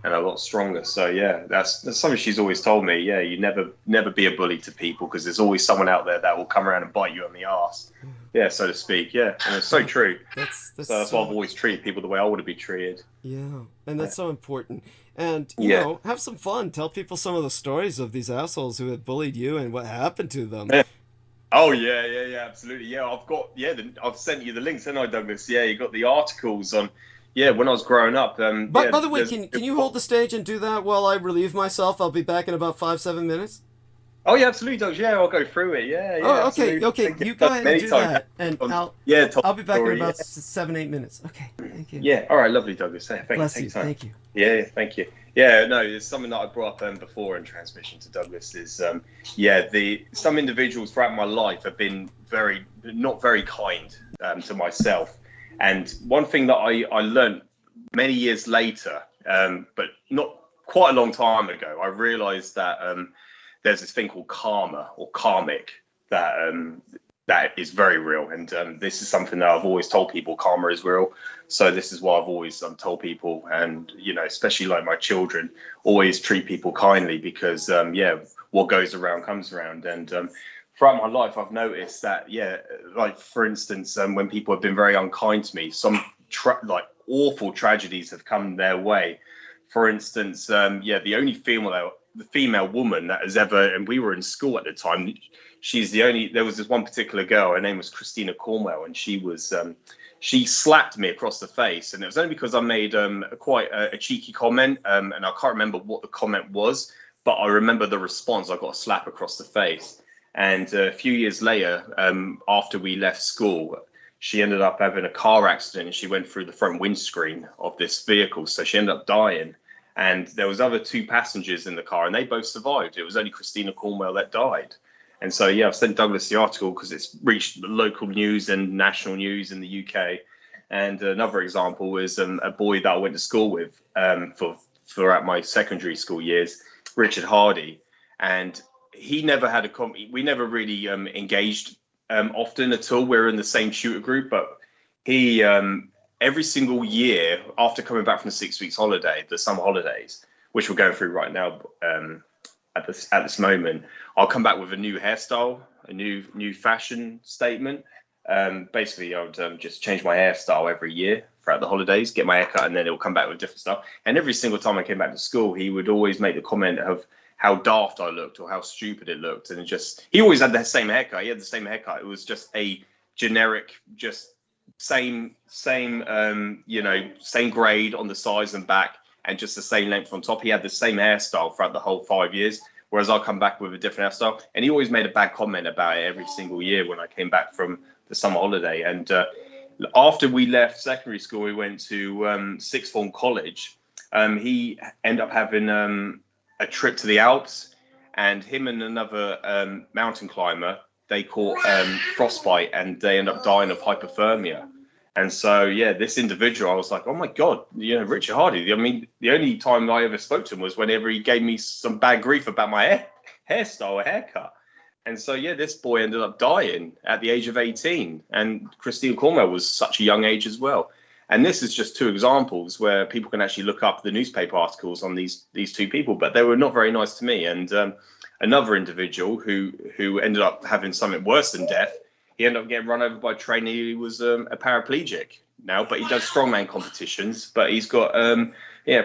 and a lot stronger. So yeah, that's something she's always told me. Yeah, you never be a bully to people, because there's always someone out there that will come around and bite you on the arse. Yeah, so to speak. Yeah, and it's so true. That's why I've always treated people the way I want to be treated. Yeah, and that's so important. And, you know, have some fun. Tell people some of the stories of these assholes who had bullied you and what happened to them. Oh, yeah, absolutely. Yeah, I've sent you the links, haven't I, Douglas? Yeah, you got the articles on, when I was growing up. But by the way, can you hold the stage and do that while I relieve myself? I'll be back in about 5-7 minutes. Oh, yeah, absolutely, Doug. Yeah, I'll go through it. Yeah, oh, okay. You go ahead and do that. And I'll be back in about 7-8 minutes. Okay, thank you. Yeah, all right, lovely, Douglas. Bless you. Thank you. Yeah, thank you. Yeah, no, it's something that I brought up before in transmission to Douglas is, some individuals throughout my life have been not very kind to myself. And one thing that I learned many years later, but not quite a long time ago, I realized that there's this thing called karma or karmic that is very real. And this is something that I've always told people, karma is real. So this is why I've always told people, and, you know, especially like my children, always treat people kindly, because, what goes around comes around. And throughout my life, I've noticed that, like, for instance, when people have been very unkind to me, some awful tragedies have come their way. For instance, the only female woman that has ever, and we were in school at the time, there was this one particular girl, her name was Christina Cornwell, and she slapped me across the face, and it was only because I made quite a cheeky comment, and I can't remember what the comment was, but I remember the response. I got a slap across the face. And a few years later, after we left school, she ended up having a car accident, and she went through the front windscreen of this vehicle, so she ended up dying. And there was other 2 passengers in the car, and they both survived. It was only Christina Cornwell that died. And so, I've sent Douglas the article because it's reached the local news and national news in the UK. And another example was a boy that I went to school with throughout my secondary school years, Richard Hardy. And he never had we never really engaged often at all. We were in the same tutor group, but he, every single year after coming back from the 6 weeks holiday, the summer holidays, which we're going through right now, at this moment, I'll come back with a new hairstyle, a new fashion statement. Basically, I would just change my hairstyle every year throughout the holidays, get my haircut, and then it'll come back with different stuff. And every single time I came back to school, he would always make the comment of how daft I looked or how stupid it looked. And he always had the same haircut. He had the same haircut. It was just a generic, just same grade on the sides and back, and just the same length on top. He had the same hairstyle throughout the whole 5 years, whereas I'll come back with a different hairstyle. And he always made a bad comment about it every single year when I came back from the summer holiday. And after we left secondary school, we went to sixth form college. He ended up having a trip to the Alps, and him and another mountain climber, they caught frostbite, and they ended up dying of hypothermia. And so, yeah, this individual, I was like, oh my God, Richard Hardy. I mean, the only time I ever spoke to him was whenever he gave me some bad grief about my hairstyle or haircut. And so, yeah, this boy ended up dying at the age of 18. And Christine Cornwell was such a young age as well. And this is just two examples where people can actually look up the newspaper articles on these two people, but they were not very nice to me. And another individual who ended up having something worse than death, he ended up getting run over by a train. He was a paraplegic now, but he does strongman competitions. But he's got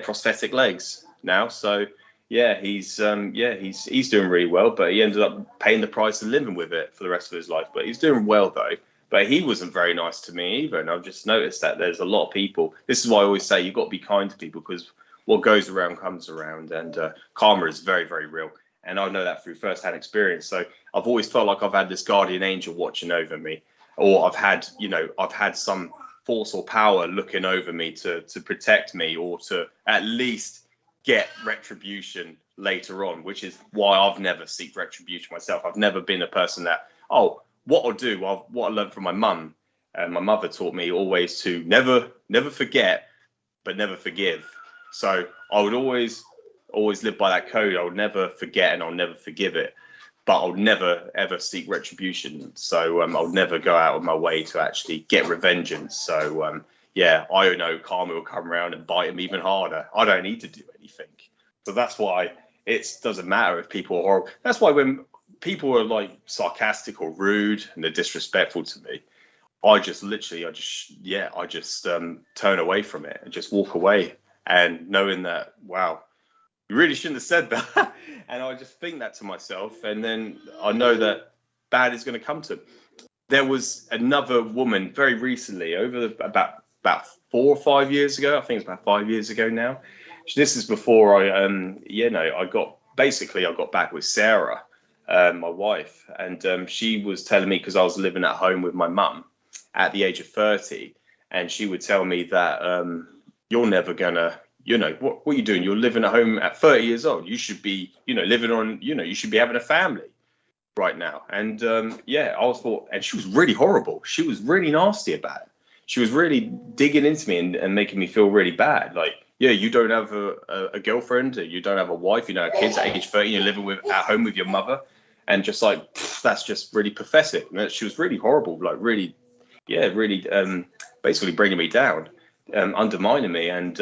prosthetic legs now. So yeah, he's doing really well. But he ended up paying the price and living with it for the rest of his life. But he's doing well though. But he wasn't very nice to me either. And I've just noticed that there's a lot of people. This is why I always say you've got to be kind to people, because what goes around comes around, and karma is very, very real. And I know that through first-hand experience. So I've always felt like I've had this guardian angel watching over me, or I've had some force or power looking over me to protect me, or to at least get retribution later on, which is why I've never seek retribution myself. I've never been a person that, what I'll do, what I learned from my mum, and my mother taught me always to never forget, but never forgive. So I would always live by that code. I'll never forget and I'll never forgive it, but I'll never ever seek retribution. So I'll never go out of my way to actually get revengeance. So I know karma will come around and bite him even harder. I don't need to do anything. So that's why it doesn't matter if people are horrible. That's why when people are like sarcastic or rude and they're disrespectful to me, I just turn away from it and just walk away, and knowing that, wow, you really shouldn't have said that. And I just think that to myself. And then I know that bad is going to come to him. There was another woman very recently, about 4 or 5 years ago. I think it's about 5 years ago now. This is before I got back with Sarah, my wife. And she was telling me, because I was living at home with my mum at the age of 30. And she would tell me that you're never going to, what are you doing? You're living at home at 30 years old. You should be, living on, you should be having a family right now. And I thought, and she was really horrible. She was really nasty about it. She was really digging into me and making me feel really bad. Like, you don't have a girlfriend, you don't have a wife, you don't have kids at age 30, you're living at home with your mother. And just like, that's just really pathetic. And she was really horrible, like really, basically bringing me down, undermining me. And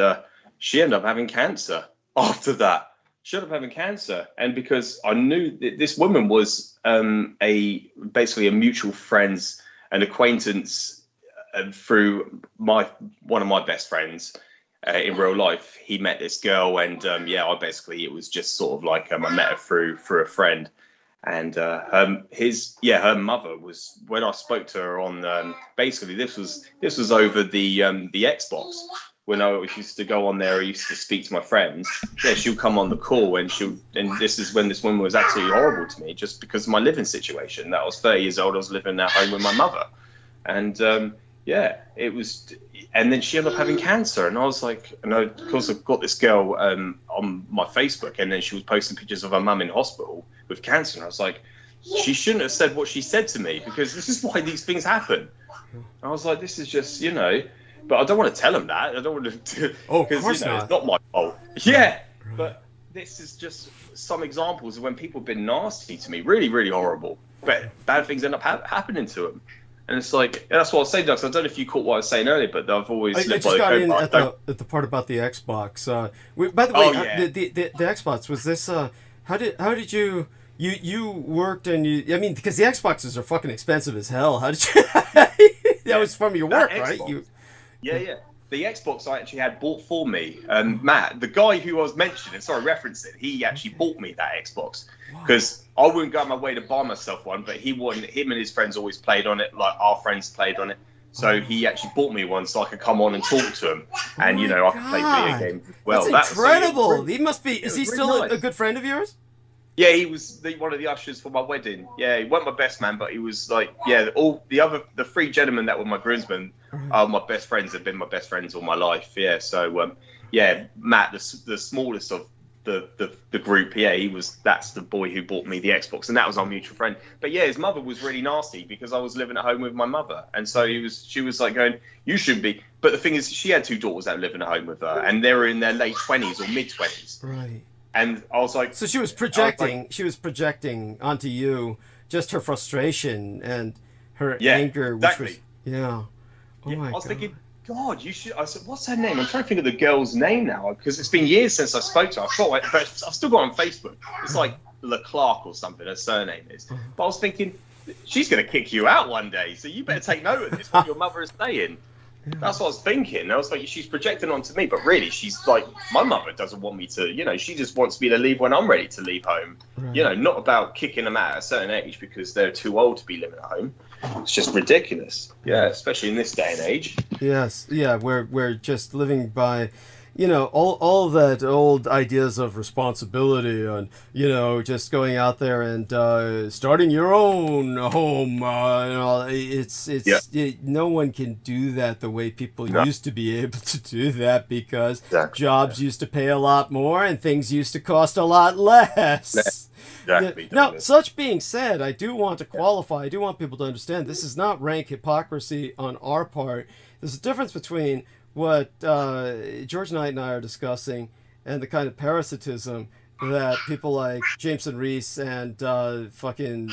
she ended up having cancer after that. She ended up having cancer. And because I knew that this woman was basically a mutual friend's, an acquaintance through one of my best friends in real life. He met this girl, and it was just sort of like I met her through a friend. And her mother was, when I spoke to her on, basically this was over the Xbox. When I used to go on there, I used to speak to my friends. Yeah, she'll come on the call, and this is when this woman was absolutely horrible to me, just because of my living situation. That I was 30 years old, I was living at home with my mother, and it was. And then she ended up having cancer, and I was like, and of course I've got this girl on my Facebook, and then she was posting pictures of her mum in hospital with cancer, and I was like, she shouldn't have said what she said to me, because this is why these things happen. I was like, this is just, but I don't want to tell them that. I don't want to, of course not. It's not my fault. Yeah, but this is just some examples of when people have been nasty to me, really, really horrible. But bad things end up happening to them. And it's like, that's what I was saying, Doug. I don't know if you caught what I was saying earlier, but I've always I just got in at the part about the Xbox. By the way, the Xbox, was this? How did you worked and because the Xboxes are fucking expensive as hell. How did you? That was from your work, right? Yeah. The Xbox I actually had bought for me. Matt, the guy who I was mentioning, referencing, he actually bought me that Xbox, because I wouldn't go out my way to buy myself one, but him and his friends always played on it, like our friends played on it. So he actually bought me one so I could come on and talk to him, and I could play video games as well. That's incredible. He must be. Is he still a good friend of yours? Yeah, he was one of the ushers for my wedding. Yeah, he wasn't my best man, but he was like, yeah, all the three gentlemen that were my groomsmen are my best friends. Have been my best friends all my life. Yeah, so yeah, Matt, the smallest of the group. Yeah, that's the boy who bought me the Xbox, and that was our mutual friend. But yeah, his mother was really nasty because I was living at home with my mother, and so she was like going, you shouldn't be. But the thing is, she had two daughters that were living at home with her, and they were in their late 20s or mid 20s. Right. And I was like, so she was projecting. She was projecting onto you just her frustration and her anger, which exactly. was Oh my I was God. thinking, God, you should. I said, what's her name? I'm trying to think of the girl's name now because it's been years since I spoke to her. But I've still got her on Facebook. It's like Leclerc or something. Her surname is. But I was thinking, she's going to kick you out one day, so you better take note of this. What your mother is saying. That's what I was thinking. I was like, she's projecting onto me, but really, she's like, my mother doesn't want me to, she just wants me to leave when I'm ready to leave home. Right. Not about kicking them out at a certain age because they're too old to be living at home. It's just ridiculous. Yeah, especially in this day and age. Yes, yeah, we're just living by, all that old ideas of responsibility and, just going out there and starting your own home. No one can do that the way people used to be able to do that because jobs used to pay a lot more and things used to cost a lot less. Exactly. Now, such being said, I do want to qualify. I do want people to understand this is not rank hypocrisy on our part. There's a difference between what George Knight and I are discussing and the kind of parasitism that people like Jameson Reese and Salman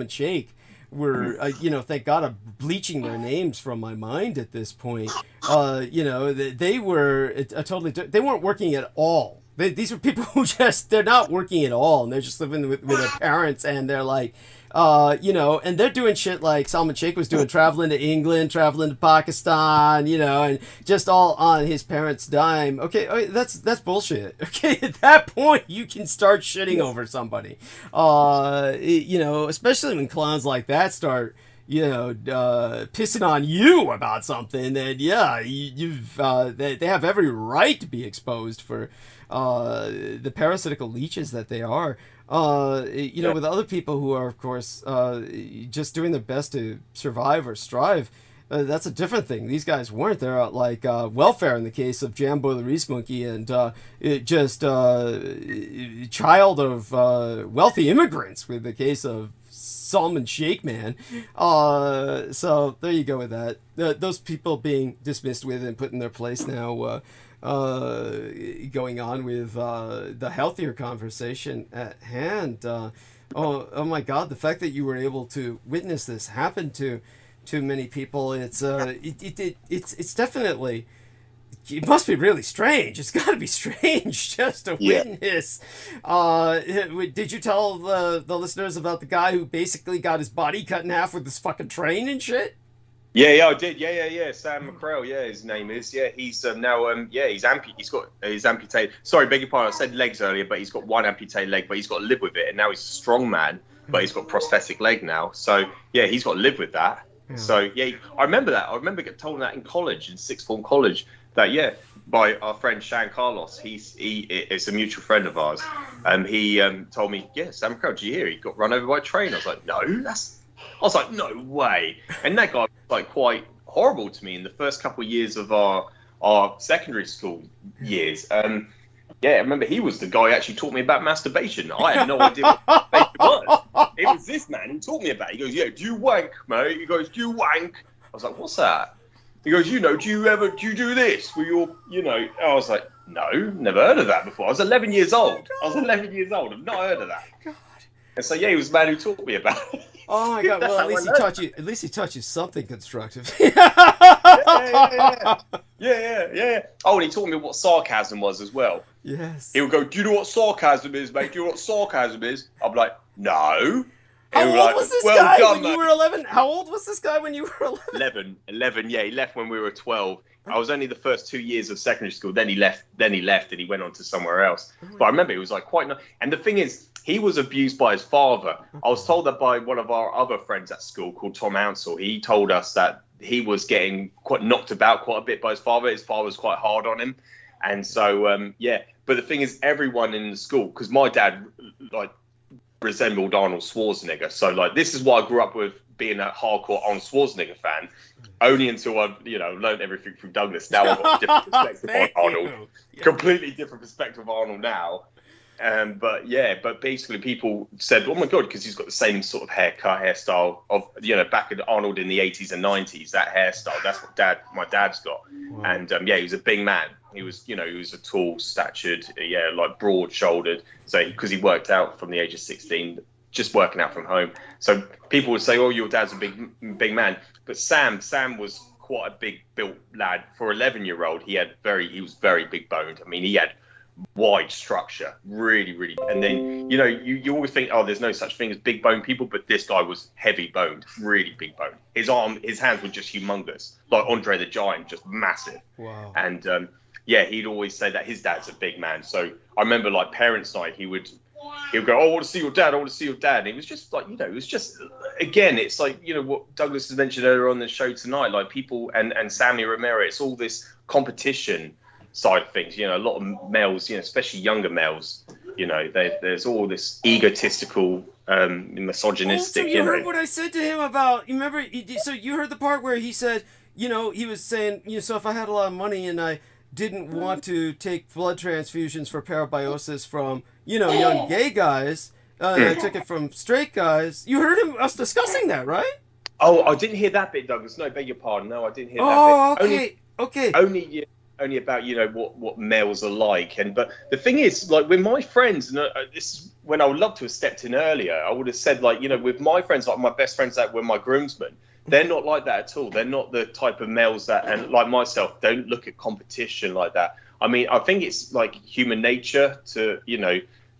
Sheikh were, thank God I'm bleaching their names from my mind at this point. They were they weren't working at all. These are people who they're not working at all, and they're just living with their parents, and they're like, and they're doing shit like Salman Sheikh was doing, traveling to England, traveling to Pakistan, and just all on his parents' dime. Okay, that's bullshit. Okay, at that point, you can start shitting over somebody. Especially when clowns like that start, pissing on you about something, then they have every right to be exposed for the parasitical leeches that they are. With other people who are, of course, just doing their best to survive or strive, that's a different thing. These guys weren't. They're like welfare in the case of Jambo the Reese Monkey and child of wealthy immigrants with the case of Salman Sheikh, man. So there you go with that. Those people being dismissed with and put in their place now. Going on with the healthier conversation at hand. Oh my God! The fact that you were able to witness this happen to many people, it's definitely. It must be really strange. It's got to be strange just to witness. Did you tell the listeners about the guy who basically got his body cut in half with this fucking train and shit? Yeah, I did. Yeah. Sam McCrell, his name is. Yeah, he's now. He's got his amputated. Sorry, beg your pardon. I said legs earlier, but he's got one amputated leg, but he's got to live with it. And now he's a strong man, but he's got prosthetic leg now. So yeah, he's got to live with that. Yeah. So yeah, I remember that. I remember getting told that in college, in sixth form college, that by our friend Shan Carlos. He is a mutual friend of ours, and he told me, Sam McCrell, did you hear he got run over by a train? I was like, no, I was like, no way. And that guy was like quite horrible to me in the first couple of years of our secondary school years. I remember he was the guy who actually taught me about masturbation. I had no idea what masturbation was. It was this man who taught me about it. He goes, do you wank, mate? He goes, do you wank? I was like, what's that? He goes, do you do this with your, I was like, no, never heard of that before. I was 11 years old. I've not heard of that. God. And so, he was the man who taught me about it. Oh my God! Well, at least he taught you something constructive. Yeah. Oh, and he taught me what sarcasm was as well. Yes. He would go, "Do you know what sarcasm is, mate? Do you know what sarcasm is?" I'm like, "No." How old was this guy when you were 11? How old was this guy when you were 11? 11. Yeah, he left when we were 12. I was only the first 2 years of secondary school. Then he left, and he went on to somewhere else. But I remember it was like quite nice. And the thing is, he was abused by his father. I was told that by one of our other friends at school called Tom Ansell. He told us that he was getting quite knocked about quite a bit by his father. His father was quite hard on him. And so, But the thing is, everyone in the school, because my dad like resembled Arnold Schwarzenegger. So like this is what I grew up with, being a hardcore Arnold Schwarzenegger fan. Only until I've learned everything from Douglas. Now I've got a different perspective on Arnold. Yeah. Completely different perspective of Arnold now. But basically people said, oh my God, because he's got the same sort of hairstyle of, back at Arnold in the 80s and 90s, that hairstyle, that's what my dad's got. Wow. And he was a big man. He was, he was a tall, statured, like broad shouldered. So, because he worked out from the age of 16, just working out from home. So people would say, oh, your dad's a big man. But Sam was quite a big built lad. For 11-year-old, he was very big boned. I mean, he had wide structure, really, and then you always think, oh, there's no such thing as big bone people, but this guy was heavy boned, really big boned. His hands were just humongous, like Andre the Giant, just massive. Wow. And he'd always say that his dad's a big man. So I remember, like, parents' night, he would go, oh, I want to see your dad, and it was just like, it was just, again, it's like, what Douglas has mentioned earlier on the show tonight, like people and Sammy Romero, it's all this competition side of things. A lot of males, especially younger males, there's all this egotistical, misogynistic. So you heard what I said to him about? You remember? So you heard the part where he said, he was saying, so if I had a lot of money and I didn't want to take blood transfusions for parabiosis from, young gay guys, I took it from straight guys. You heard us discussing that, right? Oh, I didn't hear that bit, Douglas. No, beg your pardon. No, I didn't hear that bit. Oh, okay. Only about what males are like, but the thing is, like, with my friends, and this is when I would love to have stepped in earlier, I would have said, like, with my friends, like my best friends that were my groomsmen, they're not like that at all. They're not the type of males that, and like myself, don't look at competition like that. I mean, I think it's like human nature to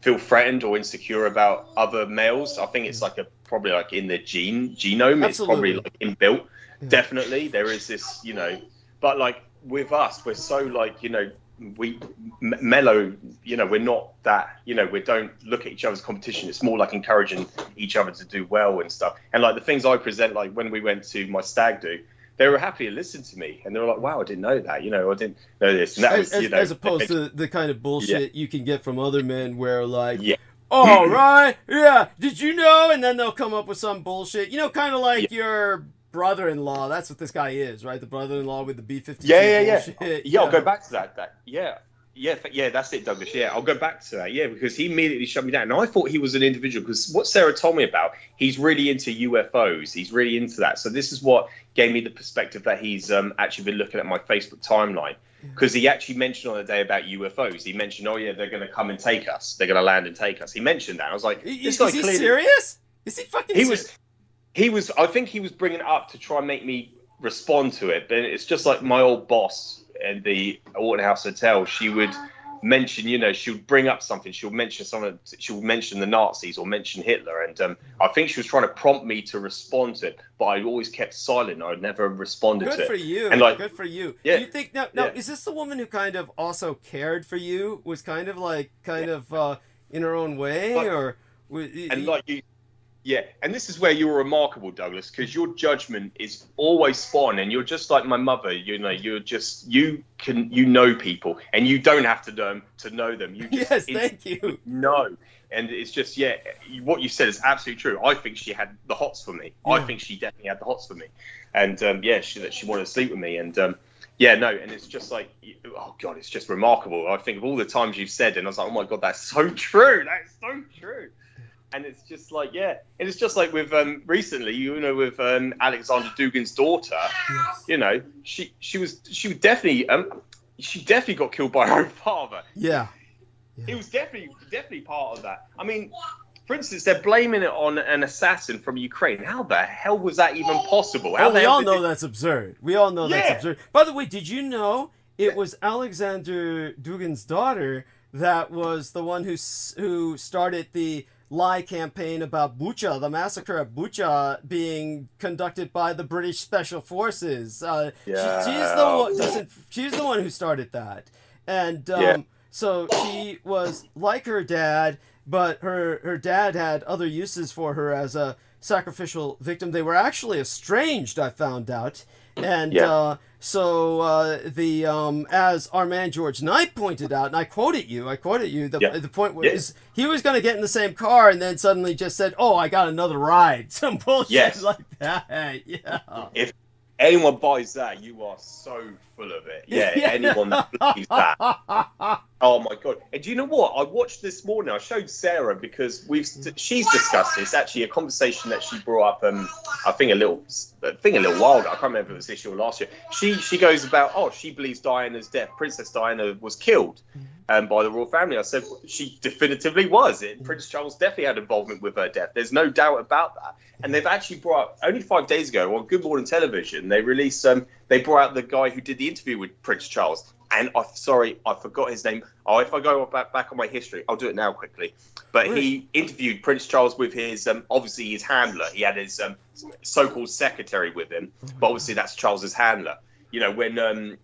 feel threatened or insecure about other males. I think it's like probably like in the genome. Absolutely. It's probably like inbuilt. Yeah. Definitely, there is this, but like, with us, we're so like, we mellow, we're not that, we don't look at each other's competition. It's more like encouraging each other to do well and stuff. And like the things I present, like when we went to my stag do, they were happy to listen to me, and they were like, wow, I didn't know that, I didn't know this. And that was, as opposed to the kind of bullshit you can get from other men where like, all right, did you know? And then they'll come up with some bullshit, kind of like your brother-in-law. That's what this guy is, right? The brother-in-law with the B-52 bullshit. Yeah, I'll go back to that. Yeah, that's it, Douglas. Yeah, I'll go back to that. Yeah, because he immediately shut me down. And I thought he was an individual, because what Sarah told me about, he's really into UFOs. He's really into that. So this is what gave me the perspective that he's actually been looking at my Facebook timeline. Because he actually mentioned on the day about UFOs. He mentioned, oh yeah, they're going to come and take us. They're going to land and take us. He mentioned that. I was like, is he serious? Is he fucking serious? I think he was bringing it up to try and make me respond to it. But it's just like my old boss at the Orton House Hotel. She would mention, she would bring up something. She would mention something. She would mention the Nazis or mention Hitler. And I think she was trying to prompt me to respond to it. But I always kept silent. I never responded to it. Good for you. And like, good for you. Yeah. Do you think now? Is this the woman who kind of also cared for you? Was kind of in her own way, Yeah, and this is where you're remarkable, Douglas, because your judgment is always spot on, and you're just like my mother. You know people, and you don't have to know them. You just thank you. No, and it's just what you said is absolutely true. I think she had the hots for me. Yeah. I think she definitely had the hots for me, and she wanted to sleep with me, and and it's just like, oh God, it's just remarkable. I think of all the times you've said, and I was like, oh my God, that's so true. That's so true. And it's just like, and it's just like with recently, with Alexander Dugin's daughter, she definitely got killed by her own father. Yeah. He was definitely part of that. I mean, for instance, they're blaming it on an assassin from Ukraine. How the hell was that even possible? We all know that's absurd. That's absurd. By the way, did you know it was Alexander Dugin's daughter that was the one who started the lie campaign about Bucha, the massacre of Bucha being conducted by the British Special Forces? She's the one who started that, and so she was like her dad, but her dad had other uses for her as a sacrificial victim. They were actually estranged, I found out, And Yeah. As our man George Knight pointed out, and I quoted you, the point was he was going to get in the same car and then suddenly just said, "Oh, I got another ride," some bullshit like that. Yeah. If anyone buys that, you are so full of it. Yeah, anyone that believes that. Oh my god! And do you know what? I watched this morning. I showed Sarah because she's discussed this. Actually, a conversation that she brought up. I think a little while ago. I can't remember if it was this year or last year. She goes about she believes Diana's death. Princess Diana was killed by the royal family. I said she definitively was. Prince Charles definitely had involvement with her death. There's no doubt about that. And they've actually brought up, only 5 days ago on Good Morning Television, they released they brought out the guy who did the interview with Prince Charles. And I forgot his name. Oh, if I go back on my history, I'll do it now quickly. But he interviewed Prince Charles with his, obviously his handler. He had his so-called secretary with him. But obviously that's Charles's handler. You know, when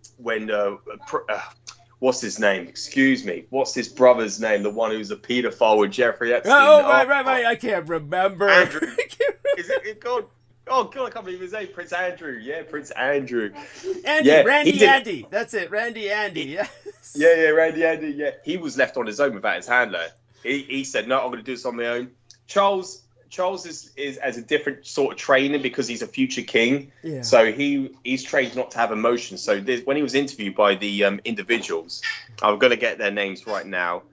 what's his name? Excuse me. What's his brother's name? The one who's a paedophile with Jeffrey Epstein. Right. I can't remember. Andrew. Is it called? Oh God, I can't believe his name. Prince Andrew. Yeah, Prince Andrew. Randy. That's it. Randy Andy. Yes. Yeah, Randy Andy. Yeah, he was left on his own without his handler. He said, "No, I'm going to do this on my own." Charles is as a different sort of training because he's a future king. Yeah. So he's trained not to have emotions. So when he was interviewed by the individuals, I'm going to get their names right now.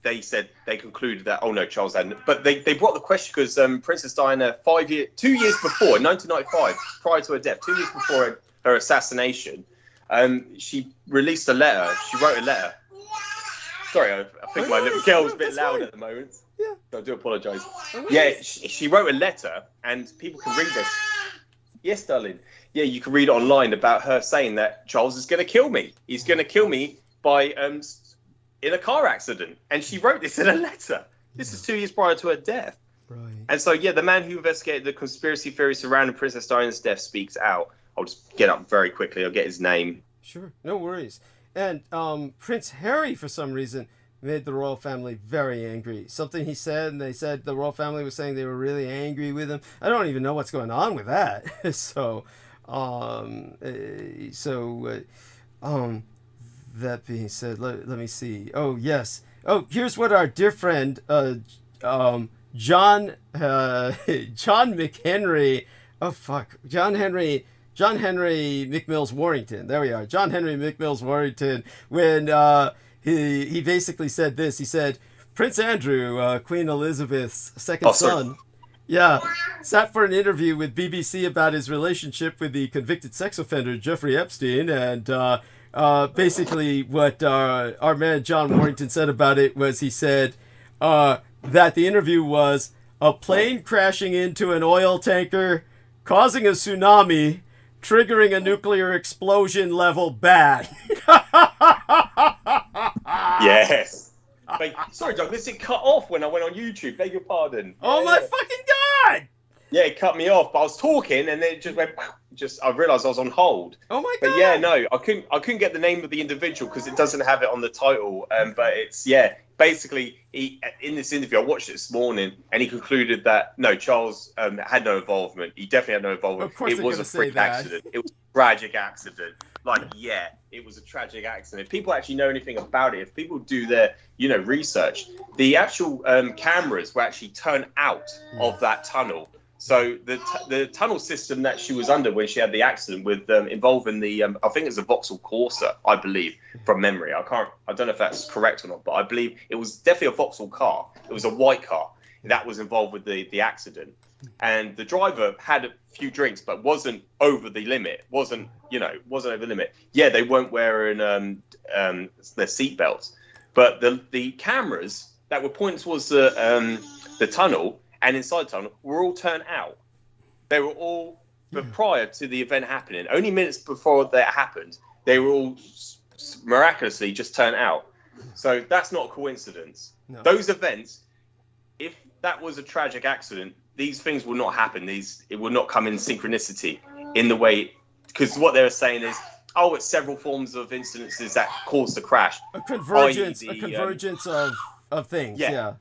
They said they concluded that Charles hadn't. But they brought the question because Princess Diana 2 years before, in 1995, prior to her death, 2 years before her assassination, she released a letter. She wrote a letter. Sorry, I think my little girl's a bit loud at the moment. Yeah, so I do apologise. Yeah, she wrote a letter, and people can read this. Yes, darling. Yeah, you can read it online about her saying that Charles is going to kill me. He's going to kill me by in a car accident, and she wrote this in a letter. This is 2 years prior to her death. Right. And so, the man who investigated the conspiracy theory surrounding Princess Diana's death speaks out. I'll just get up very quickly. I'll get his name. Sure, no worries. And Prince Harry, for some reason, made the royal family very angry. Something he said, and they said the royal family was saying they were really angry with him. I don't even know what's going on with that. That being said, let me see. Oh, yes. Oh, here's what our dear friend, John McHenry. Oh, fuck. John Henry McMills Warrington. There we are. John Henry McMills Warrington. When he basically said this. He said, Prince Andrew, Queen Elizabeth's second son. Yeah, sat for an interview with BBC about his relationship with the convicted sex offender Jeffrey Epstein, and basically what our man John Warrington said about it was he said that the interview was a plane crashing into an oil tanker, causing a tsunami, triggering a nuclear explosion level bad. Yes. Sorry, Douglas, it cut off when I went on YouTube. Beg your pardon. Oh, my fucking God! Yeah, it cut me off. But I was talking, and then it just went. I realised I was on hold. Oh my God! But yeah, no, I couldn't get the name of the individual because it doesn't have it on the title. But it's basically in this interview I watched it this morning, and he concluded that no, Charles had no involvement. He definitely had no involvement. Of course, it was a freak accident. It was a tragic accident. It was a tragic accident. If people actually know anything about it, if people do their research, the actual cameras were actually turned out of that tunnel. So the tunnel system that she was under when she had the accident with involving the I think it's a Vauxhall Corsa, I believe, from memory. I don't know if that's correct or not, but I believe it was definitely a Vauxhall car. It was a white car that was involved with the accident. And the driver had a few drinks, but wasn't over the limit. Wasn't over the limit. Yeah, they weren't wearing their seatbelts, but the cameras that were pointing towards the tunnel and inside the tunnel were all turned out. They were all, but prior to the event happening, only minutes before that happened, they were all miraculously just turned out. So that's not a coincidence. No. Those events, if that was a tragic accident, these things will not happen. It will not come in synchronicity in the way, because what they were saying is, it's several forms of incidences that caused the crash. A convergence of things. Yeah.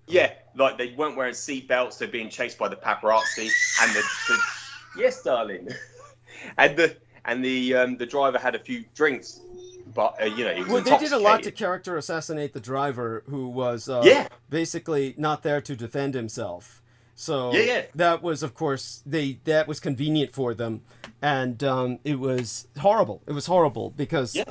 Yeah, like they weren't wearing seatbelts. They're being chased by the paparazzi, and yes, darling. And the driver had a few drinks, but you know, he was Well, they did a lot to intoxicated. character assassinate the driver, who was Yeah. basically not there to defend himself. So Yeah. that was, of course, that was convenient for them, and it was horrible. It was horrible because he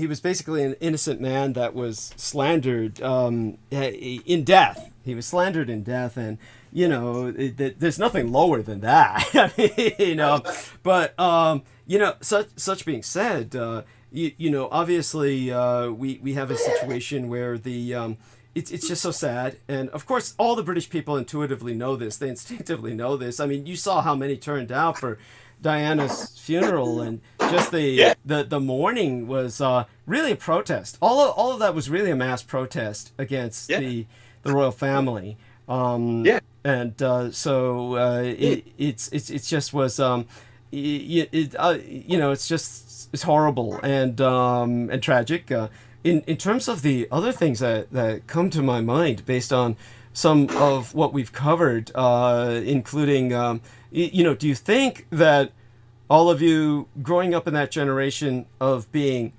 was basically an innocent man that was slandered in death. He was slandered in death, and you know, there's nothing lower than that. You know, but you know, such being said, you know, obviously we have a situation where the it's just so sad, and of course all the British people intuitively know this. They instinctively know this. I mean, you saw how many turned out for Diana's funeral, and just the mourning was really a protest. All of that was really a mass protest against the royal family. And so it just was you know, it's horrible and tragic. In terms of the other things that come to my mind based on some of what we've covered, including you know, do you think that all of you growing up in that generation of being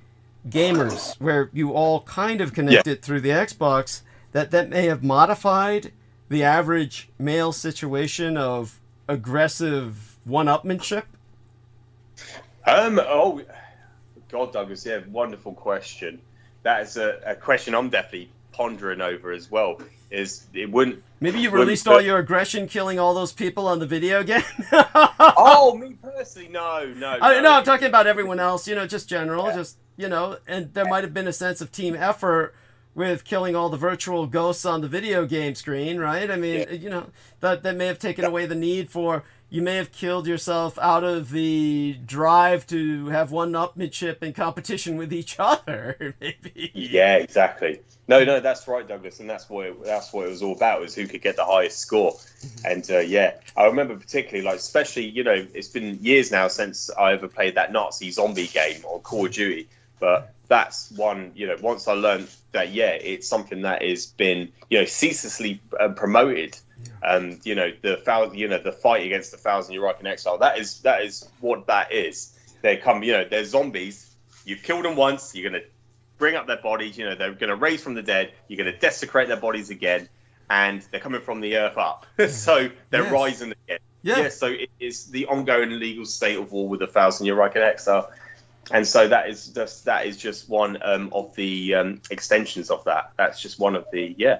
gamers, where you all kind of connected through the Xbox, that may have modified the average male situation of aggressive one-upmanship? Oh, God, Douglas, yeah, wonderful question. That is a question I'm definitely pondering over as well. Is it wouldn't... Maybe you released all your aggression killing all those people on the video game? Oh, me personally? No. No, I'm talking about everyone else, you know, just general, just, you know, and there might have been a sense of team effort with killing all the virtual ghosts on the video game screen, right? I mean, you know, that may have taken away the need for... You may have killed yourself out of the drive to have one-upmanship in competition with each other, maybe. Yeah, exactly. No, that's right, Douglas, and that's what it was all about, was who could get the highest score. And I remember particularly, like, especially, you know, it's been years now since I ever played that Nazi zombie game on Call of Duty, but that's one, you know, once I learned that, it's something that has been, you know, ceaselessly promoted. You know, the fight against the 1,000 Iraqi exile. That is what that is. They come, you know, they're zombies. You've killed them once. You're gonna bring up their bodies. You know, they're gonna raise from the dead. You're gonna desecrate their bodies again, and they're coming from the earth up. So they're rising again. Yeah. So it is the ongoing legal state of war with the 1,000 Iraqi exile. And so that is just one of the extensions of that. That's just one of the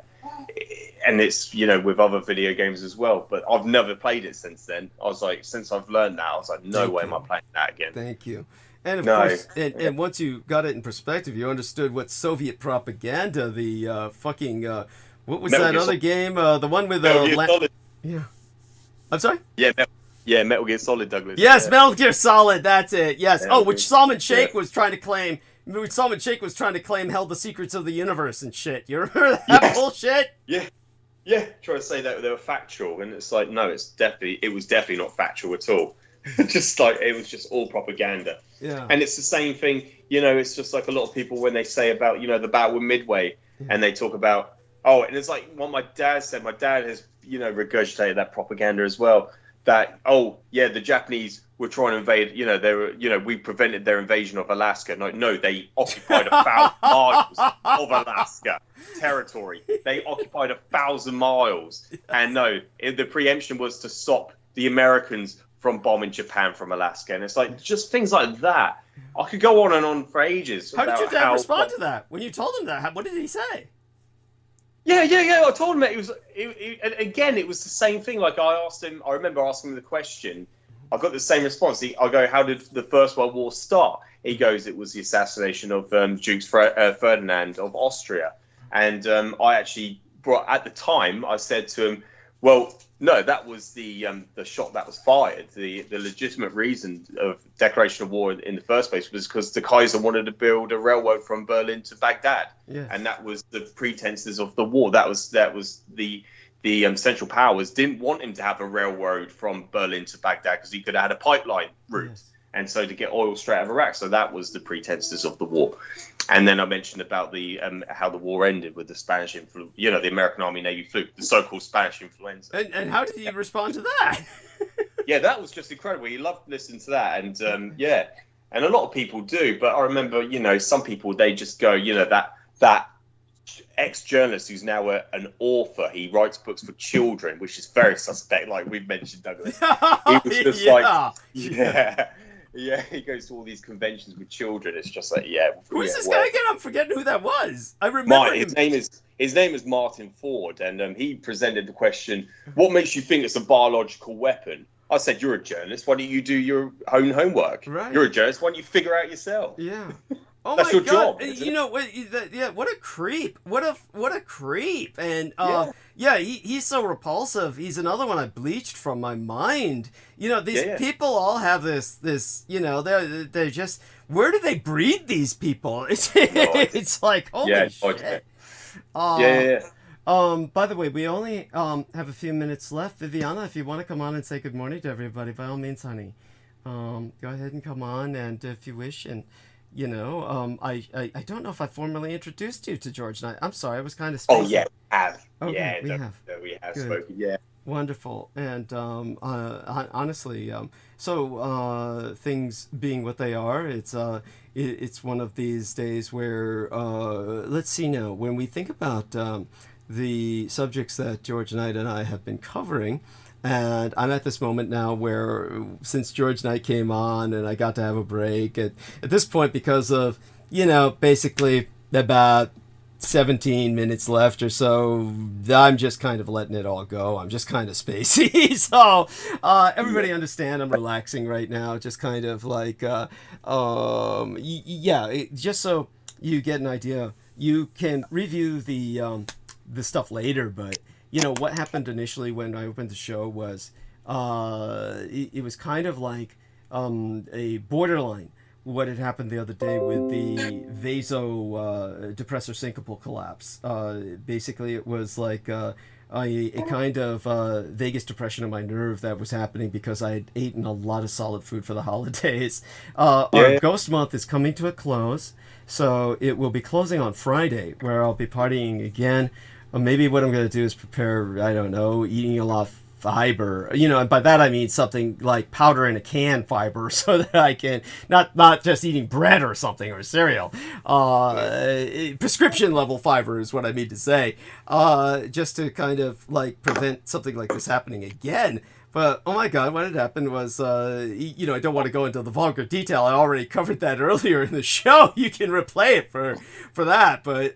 and it's, you know, with other video games as well. But I've never played it since then. I was like, since I've learned that, I was like, no way am I playing that again. Thank you. And of course, and once you got it in perspective, you understood what Soviet propaganda, the fucking what was that other game? The one with the I'm sorry. Metal Gear Solid, Douglas. Yes, Metal Gear Solid. That's it. Yes. Which Salman Sheikh was trying to claim. Salman Sheikh was trying to claim held the secrets of the universe and shit. You remember that bullshit? Yeah. Trying to say that they were factual, and it's like, no, it was definitely not factual at all. Just like, it was just all propaganda. Yeah. And it's the same thing, you know. It's just like a lot of people when they say about, you know, the battle with Midway, and they talk about, and it's like what my dad said. My dad has, you know, regurgitated that propaganda as well. That the Japanese were trying to invade. You know, they were. You know, we prevented their invasion of Alaska. No, they occupied 1,000 miles of Alaska territory. They occupied 1,000 miles, and the preemption was to stop the Americans from bombing Japan from Alaska. And it's like just things like that. I could go on and on for ages. How did your dad respond to that when you told him that? What did he say? Yeah. I told him that it was the same thing. Like I remember asking him the question. I got the same response. I go, how did the First World War start? He goes, it was the assassination of Duke Ferdinand of Austria. And I actually at the time, I said to him, well, no, that was the shot that was fired. The legitimate reason of declaration of war in the first place was because the Kaiser wanted to build a railroad from Berlin to Baghdad, and that was the pretenses of the war. That was the Central Powers didn't want him to have a railroad from Berlin to Baghdad because he could have had a pipeline route, and so to get oil straight out of Iraq. So that was the pretenses of the war. And then I mentioned about the how the war ended with the Spanish influence, the American Army Navy fluke, the so-called Spanish influenza. And how did you respond to that? Yeah, that was just incredible. He loved listening to that, and yeah, and a lot of people do. But I remember, you know, some people they just go, you know, that ex-journalist who's now an author. He writes books for children, which is very suspect. Like we've mentioned, Douglas. He was just yeah. He goes to all these conventions with children. It's just like, yeah. Who is this guy again? I'm forgetting who that was. I remember him. His name is Martin Ford, and he presented the question, "What makes you think it's a biological weapon?" I said, "You're a journalist. Why don't you do your own homework? Right. You're a journalist. Why don't you figure out yourself?" Yeah. Oh That's my your God! job, isn't You know what? Yeah, what a creep! What a creep! And he's so repulsive. He's another one I bleached from my mind. You know, these people all have this. You know, they're just. Where do they breed these people? It's like holy shit. By the way, we only have a few minutes left. Viviana, if you want to come on and say good morning to everybody, by all means, honey. Go ahead and come on, and if you wish, and you know, I don't know if I formally introduced you to George Knight. I'm sorry, I was kind of spacey. Oh yeah, we have. Okay, yeah, we have spoken. Yeah, wonderful. And honestly, so things being what they are, it's one of these days where let's see now. When we think about the subjects that George Knight and I have been covering. And I'm at this moment now where, since George Knight came on and I got to have a break, at this point, because of, you know, basically about 17 minutes left or so, I'm just kind of letting it all go. I'm just kind of spacey. So everybody understand I'm relaxing right now, just kind of like, just so you get an idea. You can review the stuff later, but you know, what happened initially when I opened the show was it was kind of like a borderline what had happened the other day with the vasodepressor syncopal collapse. Basically, it was like a kind of vagus depression of my nerve that was happening because I had eaten a lot of solid food for the holidays. Our Ghost Month is coming to a close, so it will be closing on Friday, where I'll be partying again. Maybe what I'm going to do is prepare, I don't know, eating a lot of fiber. You know, and by that I mean something like powder in a can fiber, so that I can, not just eating bread or something or cereal. Prescription level fiber is what I mean to say. Just to kind of like prevent something like this happening again. But, oh my God, what had happened was, you know, I don't want to go into the vulgar detail. I already covered that earlier in the show. You can replay it for that. But,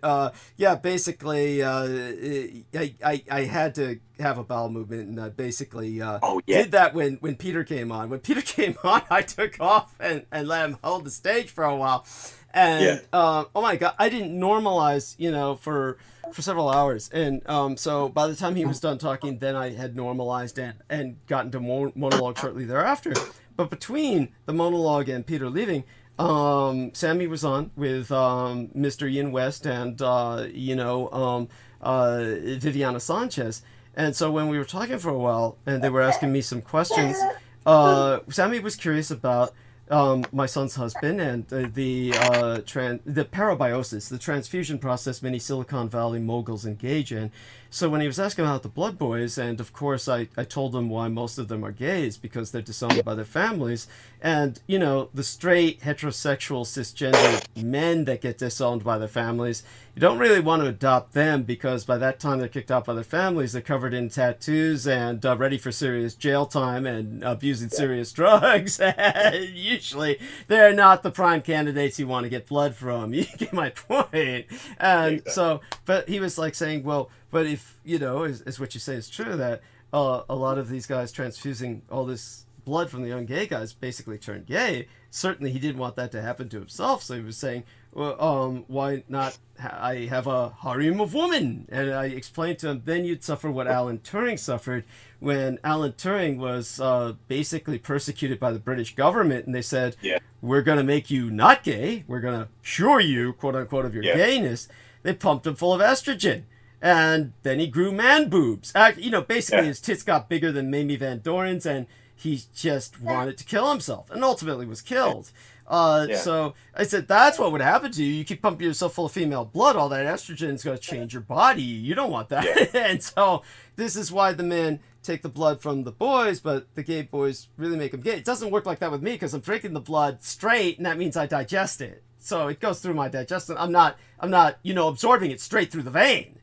yeah, basically, I had to have a bowel movement, and I basically did that when Peter came on. When Peter came on, I took off and let him hold the stage for a while. And, oh my God, I didn't normalize, you know, for several hours. And so by the time he was done talking, then I had normalized and gotten to monologue shortly thereafter. But between the monologue and Peter leaving, Sammy was on with Mr. Ian West and, Viviana Sanchez. And so when we were talking for a while and they were asking me some questions, Sammy was curious about my son's husband and the parabiosis, the transfusion process many Silicon Valley moguls engage in. So when he was asking about the Blood Boys, and of course I told him why most of them are gays, because they're disowned by their families. And, you know, the straight, heterosexual, cisgender men that get disowned by their families, you don't really want to adopt them, because by that time they're kicked out by their families, they're covered in tattoos and ready for serious jail time and abusing serious drugs. And usually they're not the prime candidates you want to get blood from. You get my point. And so, but he was like saying, well, but if, you know, is what you say is true, that a lot of these guys transfusing all this blood from the young gay guys basically turned gay. Certainly he didn't want that to happen to himself, so he was saying, well, why not I have a harem of women? And I explained to him, then you'd suffer what Alan Turing suffered when Alan Turing was basically persecuted by the British government, and they said, we're going to make you not gay, we're going to cure you, quote unquote, of your gayness. They pumped him full of estrogen. And then he grew man boobs. You know, basically his tits got bigger than Mamie Van Doren's, and he just wanted to kill himself, and ultimately was killed. So I said, that's what would happen to you. You keep pumping yourself full of female blood, all that estrogen is going to change your body. You don't want that. And so this is why the men take the blood from the boys, but the gay boys really make them gay. It doesn't work like that with me because I'm drinking the blood straight, and that means I digest it. So it goes through my digestion. I'm not, absorbing it straight through the vein.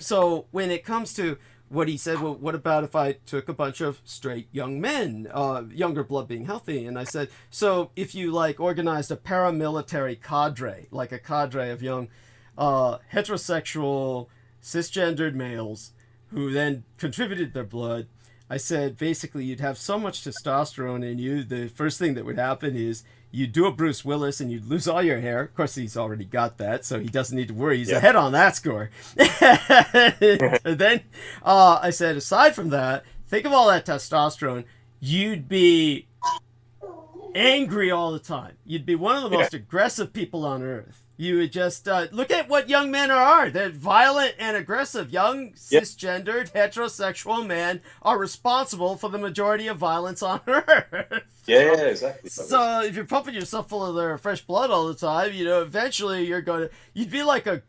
So when it comes to what he said, well, what about if I took a bunch of straight young men, younger blood being healthy? And I said, so if you organized a paramilitary cadre, like a cadre of young heterosexual cisgendered males who then contributed their blood, I said basically you'd have so much testosterone in you, the first thing that would happen is you'd do a Bruce Willis and you'd lose all your hair. Of course, he's already got that, so he doesn't need to worry. He's ahead on that score. And then I said, aside from that, think of all that testosterone. You'd be angry all the time. You'd be one of the most aggressive people on earth. You would just look at what young men are. They're violent and aggressive. Young, cisgendered, heterosexual men are responsible for the majority of violence on earth. Yeah, exactly. So if you're pumping yourself full of their fresh blood all the time, eventually you'd be like a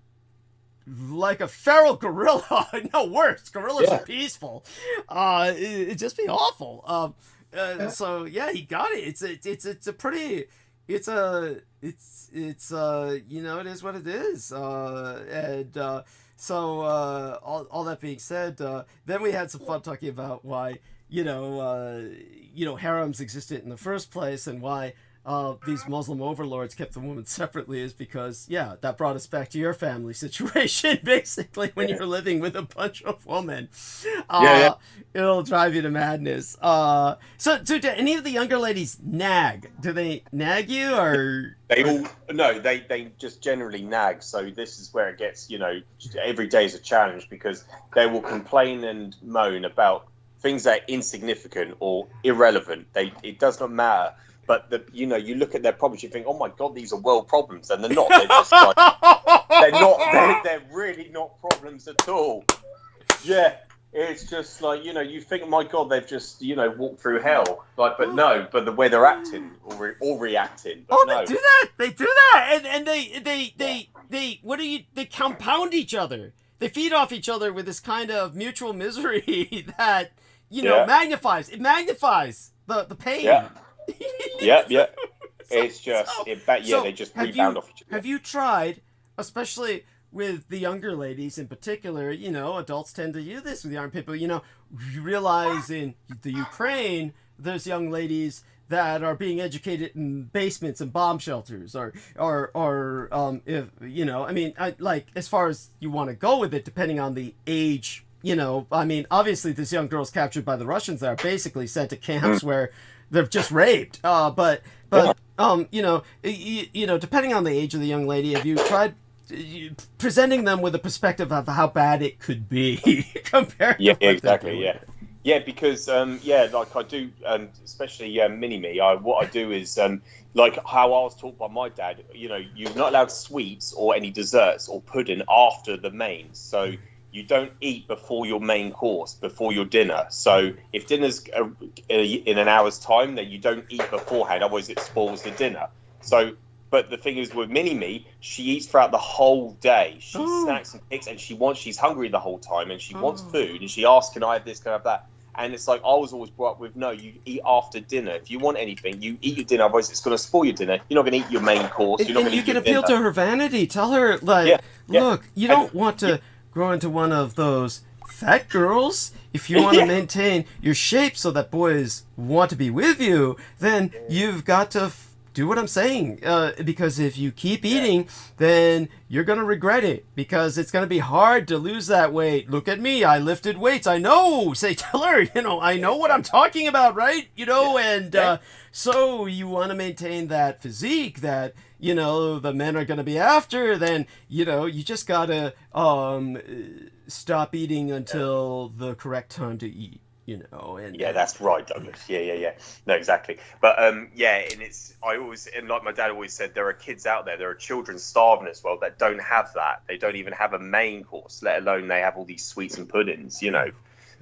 feral gorilla. No, worse. Gorillas are peaceful. It'd just be awful. So yeah, he got it. It is what it is. So all that being said, then we had some fun talking about why harems existed in the first place and why these Muslim overlords kept the women separately is because, that brought us back to your family situation, basically, when you're living with a bunch of women. It'll drive you to madness. So do any of the younger ladies nag? Do they nag you, or...? They just generally nag. So this is where it gets, every day is a challenge because they will complain and moan about things that are insignificant or irrelevant. It does not matter. But you look at their problems, you think, oh my God, these are world problems, and they're not. They're just they're really not problems at all. Yeah, it's just you think, oh my God, they've just walked through hell. But the way they're acting or reacting. But they do that. They do that, and they they compound each other. They feed off each other with this kind of mutual misery that magnifies. It magnifies the pain. Yeah. Yeah. It's just they just rebound off each other. Have you tried, especially with the younger ladies in particular, adults tend to do this with young people, you realize in the Ukraine there's young ladies that are being educated in basements and bomb shelters or if as far as you want to go with it, depending on the age, obviously this young girl's captured by the Russians that are basically sent to camps where they're just raped. But depending on the age of the young lady, have you tried presenting them with a perspective of how bad it could be compared to what exactly. Yeah, because like I do, especially mini me. What I do is like how I was taught by my dad. You're not allowed sweets or any desserts or pudding after the mains. So you don't eat before your main course, before your dinner. So if dinner's in an hour's time, then you don't eat beforehand, otherwise it spoils the dinner. So, but the thing is with Mini-Me, she eats throughout the whole day. She snacks and picks, and she's hungry the whole time, and she wants food, and she asks, can I have this, can I have that? And it's like, I was always brought up with, no, you eat after dinner. If you want anything, you eat your dinner, otherwise it's going to spoil your dinner. You're not going to eat your main course. You're not going to eat your dinner. You can appeal to her vanity. Tell her, look, you don't want to grow into one of those fat girls. If you want to maintain your shape so that boys want to be with you, then you've got to do what I'm saying. Because if you keep eating, then you're going to regret it. Because it's going to be hard to lose that weight. Look at me. I lifted weights. I know. Tell her, I know what I'm talking about, right? So you want to maintain that physique that, the men are going to be after, then, you just got to stop eating until the correct time to eat, And that's right, Douglas. Yeah. No, exactly. But, and like my dad always said, there are kids out there, there are children starving as well that don't have that. They don't even have a main course, let alone they have all these sweets and puddings,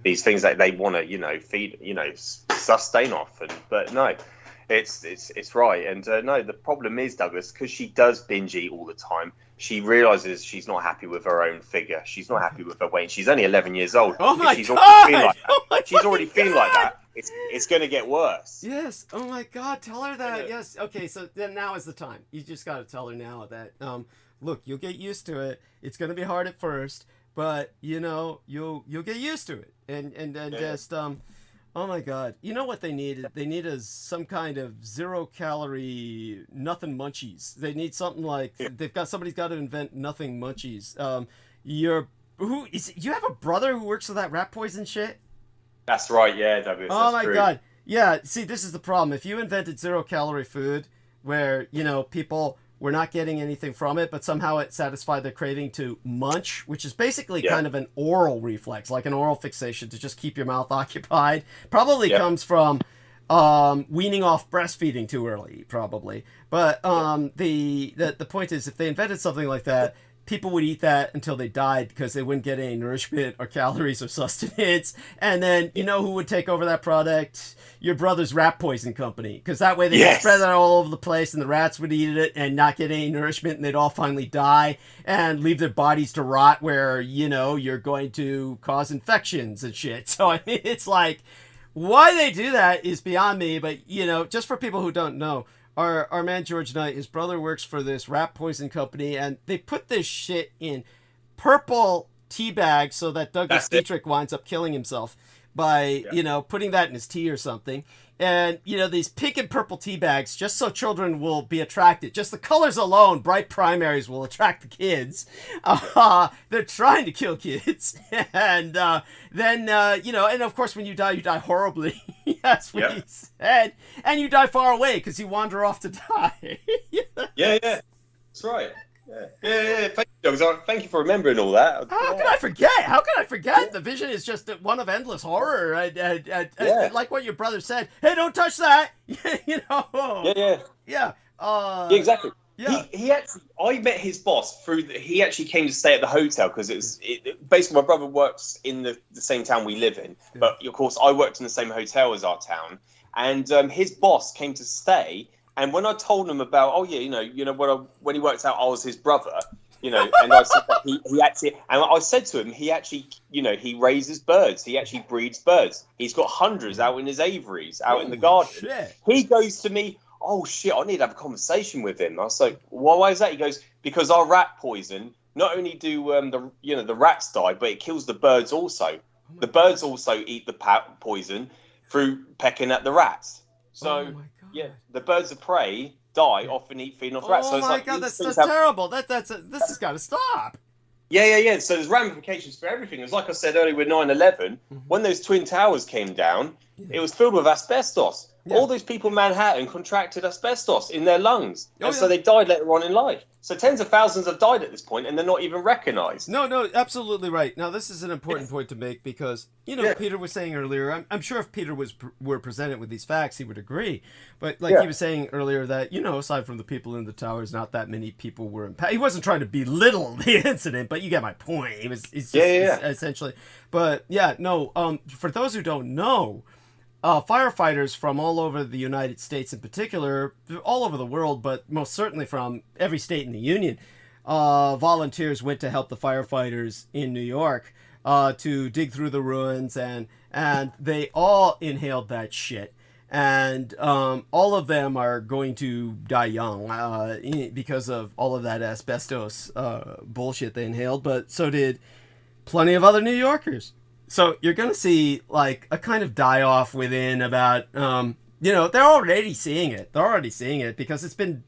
these things that they want to, feed, sustain off. But no. It's right. And no, the problem is, Douglas, because she does binge eat all the time. She realizes she's not happy with her own figure. She's not happy with her weight. She's only 11 years old. Oh my she's God! Already feeling like that, Oh my she's already feeling like God! that. It's going to get worse. Yes. Oh my God! Tell her that. Yes. Okay. So then now is the time. You just got to tell her now that look, you'll get used to it. It's going to be hard at first, but you'll get used to it. And just oh my God! You know what they need? They need some kind of 0-calorie nothing munchies. They need something like somebody's got to invent nothing munchies. You have a brother who works for that rat poison shit? That's right, yeah, Douglas. Oh my God. Yeah, see, this is the problem. If you invented 0-calorie food where, people were not getting anything from it, but somehow it satisfied their craving to munch, which is basically kind of an oral reflex, like an oral fixation to just keep your mouth occupied. Probably comes from weaning off breastfeeding too early, probably. But the point is, if they invented something like that, people would eat that until they died because they wouldn't get any nourishment or calories or sustenance. And then, who would take over that product? Your brother's rat poison company. Because that way they could spread that all over the place and the rats would eat it and not get any nourishment and they'd all finally die and leave their bodies to rot where, you're going to cause infections and shit. So, I mean, it's like, why they do that is beyond me. But, just for people who don't know, our man George Knight, his brother works for this rat poison company, and they put this shit in purple tea bags so that Douglas Dietrich winds up killing himself by, putting that in his tea or something. And, these pink and purple tea bags, just so children will be attracted. Just the colors alone, bright primaries will attract the kids. They're trying to kill kids. And then, and of course when you die horribly. That's what he said. And you die far away because you wander off to die. Yeah. That's right. Yeah. Thank you for remembering all that. How can I forget? The Vision is just one of endless horror. Like what your brother said. Hey, don't touch that. Yeah. Exactly. Yeah. He actually, I met his boss he actually came to stay at the hotel because basically my brother works in the same town we live in, but of course I worked in the same hotel as our town, and his boss came to stay. And when I told him about, when he worked out I was his brother, and I said that he actually, and I said to him, he actually, he raises birds. He actually breeds birds. He's got hundreds out in his aviaries, out in the garden. Shit. He goes to me, oh shit, I need to have a conversation with him. I was like, why is that? He goes, because our rat poison, not only do the rats die, but it kills the birds also. The birds also eat the poison through pecking at the rats. So, the birds of prey die often feeding off rats. Oh so it's my like, God, that's terrible. This has got to stop. Yeah. So there's ramifications for everything. It's like I said earlier with 9/11, when those Twin Towers came down, it was filled with asbestos. Yeah. All those people in Manhattan contracted asbestos in their lungs. So they died later on in life. So tens of thousands have died at this point, and they're not even recognized. No, absolutely right. Now, this is an important point to make because, Peter was saying earlier, I'm sure if Peter were presented with these facts, he would agree. But he was saying earlier that, aside from the people in the towers, not that many people were impacted. He wasn't trying to belittle the incident, but you get my point. It's essentially. But, for those who don't know, firefighters from all over the United States in particular, all over the world, but most certainly from every state in the Union, volunteers went to help the firefighters in New York to dig through the ruins, and they all inhaled that shit. And all of them are going to die young because of all of that asbestos bullshit they inhaled, but so did plenty of other New Yorkers. So you're going to see like a kind of die off within about, they're already seeing it. They're already seeing it because it's been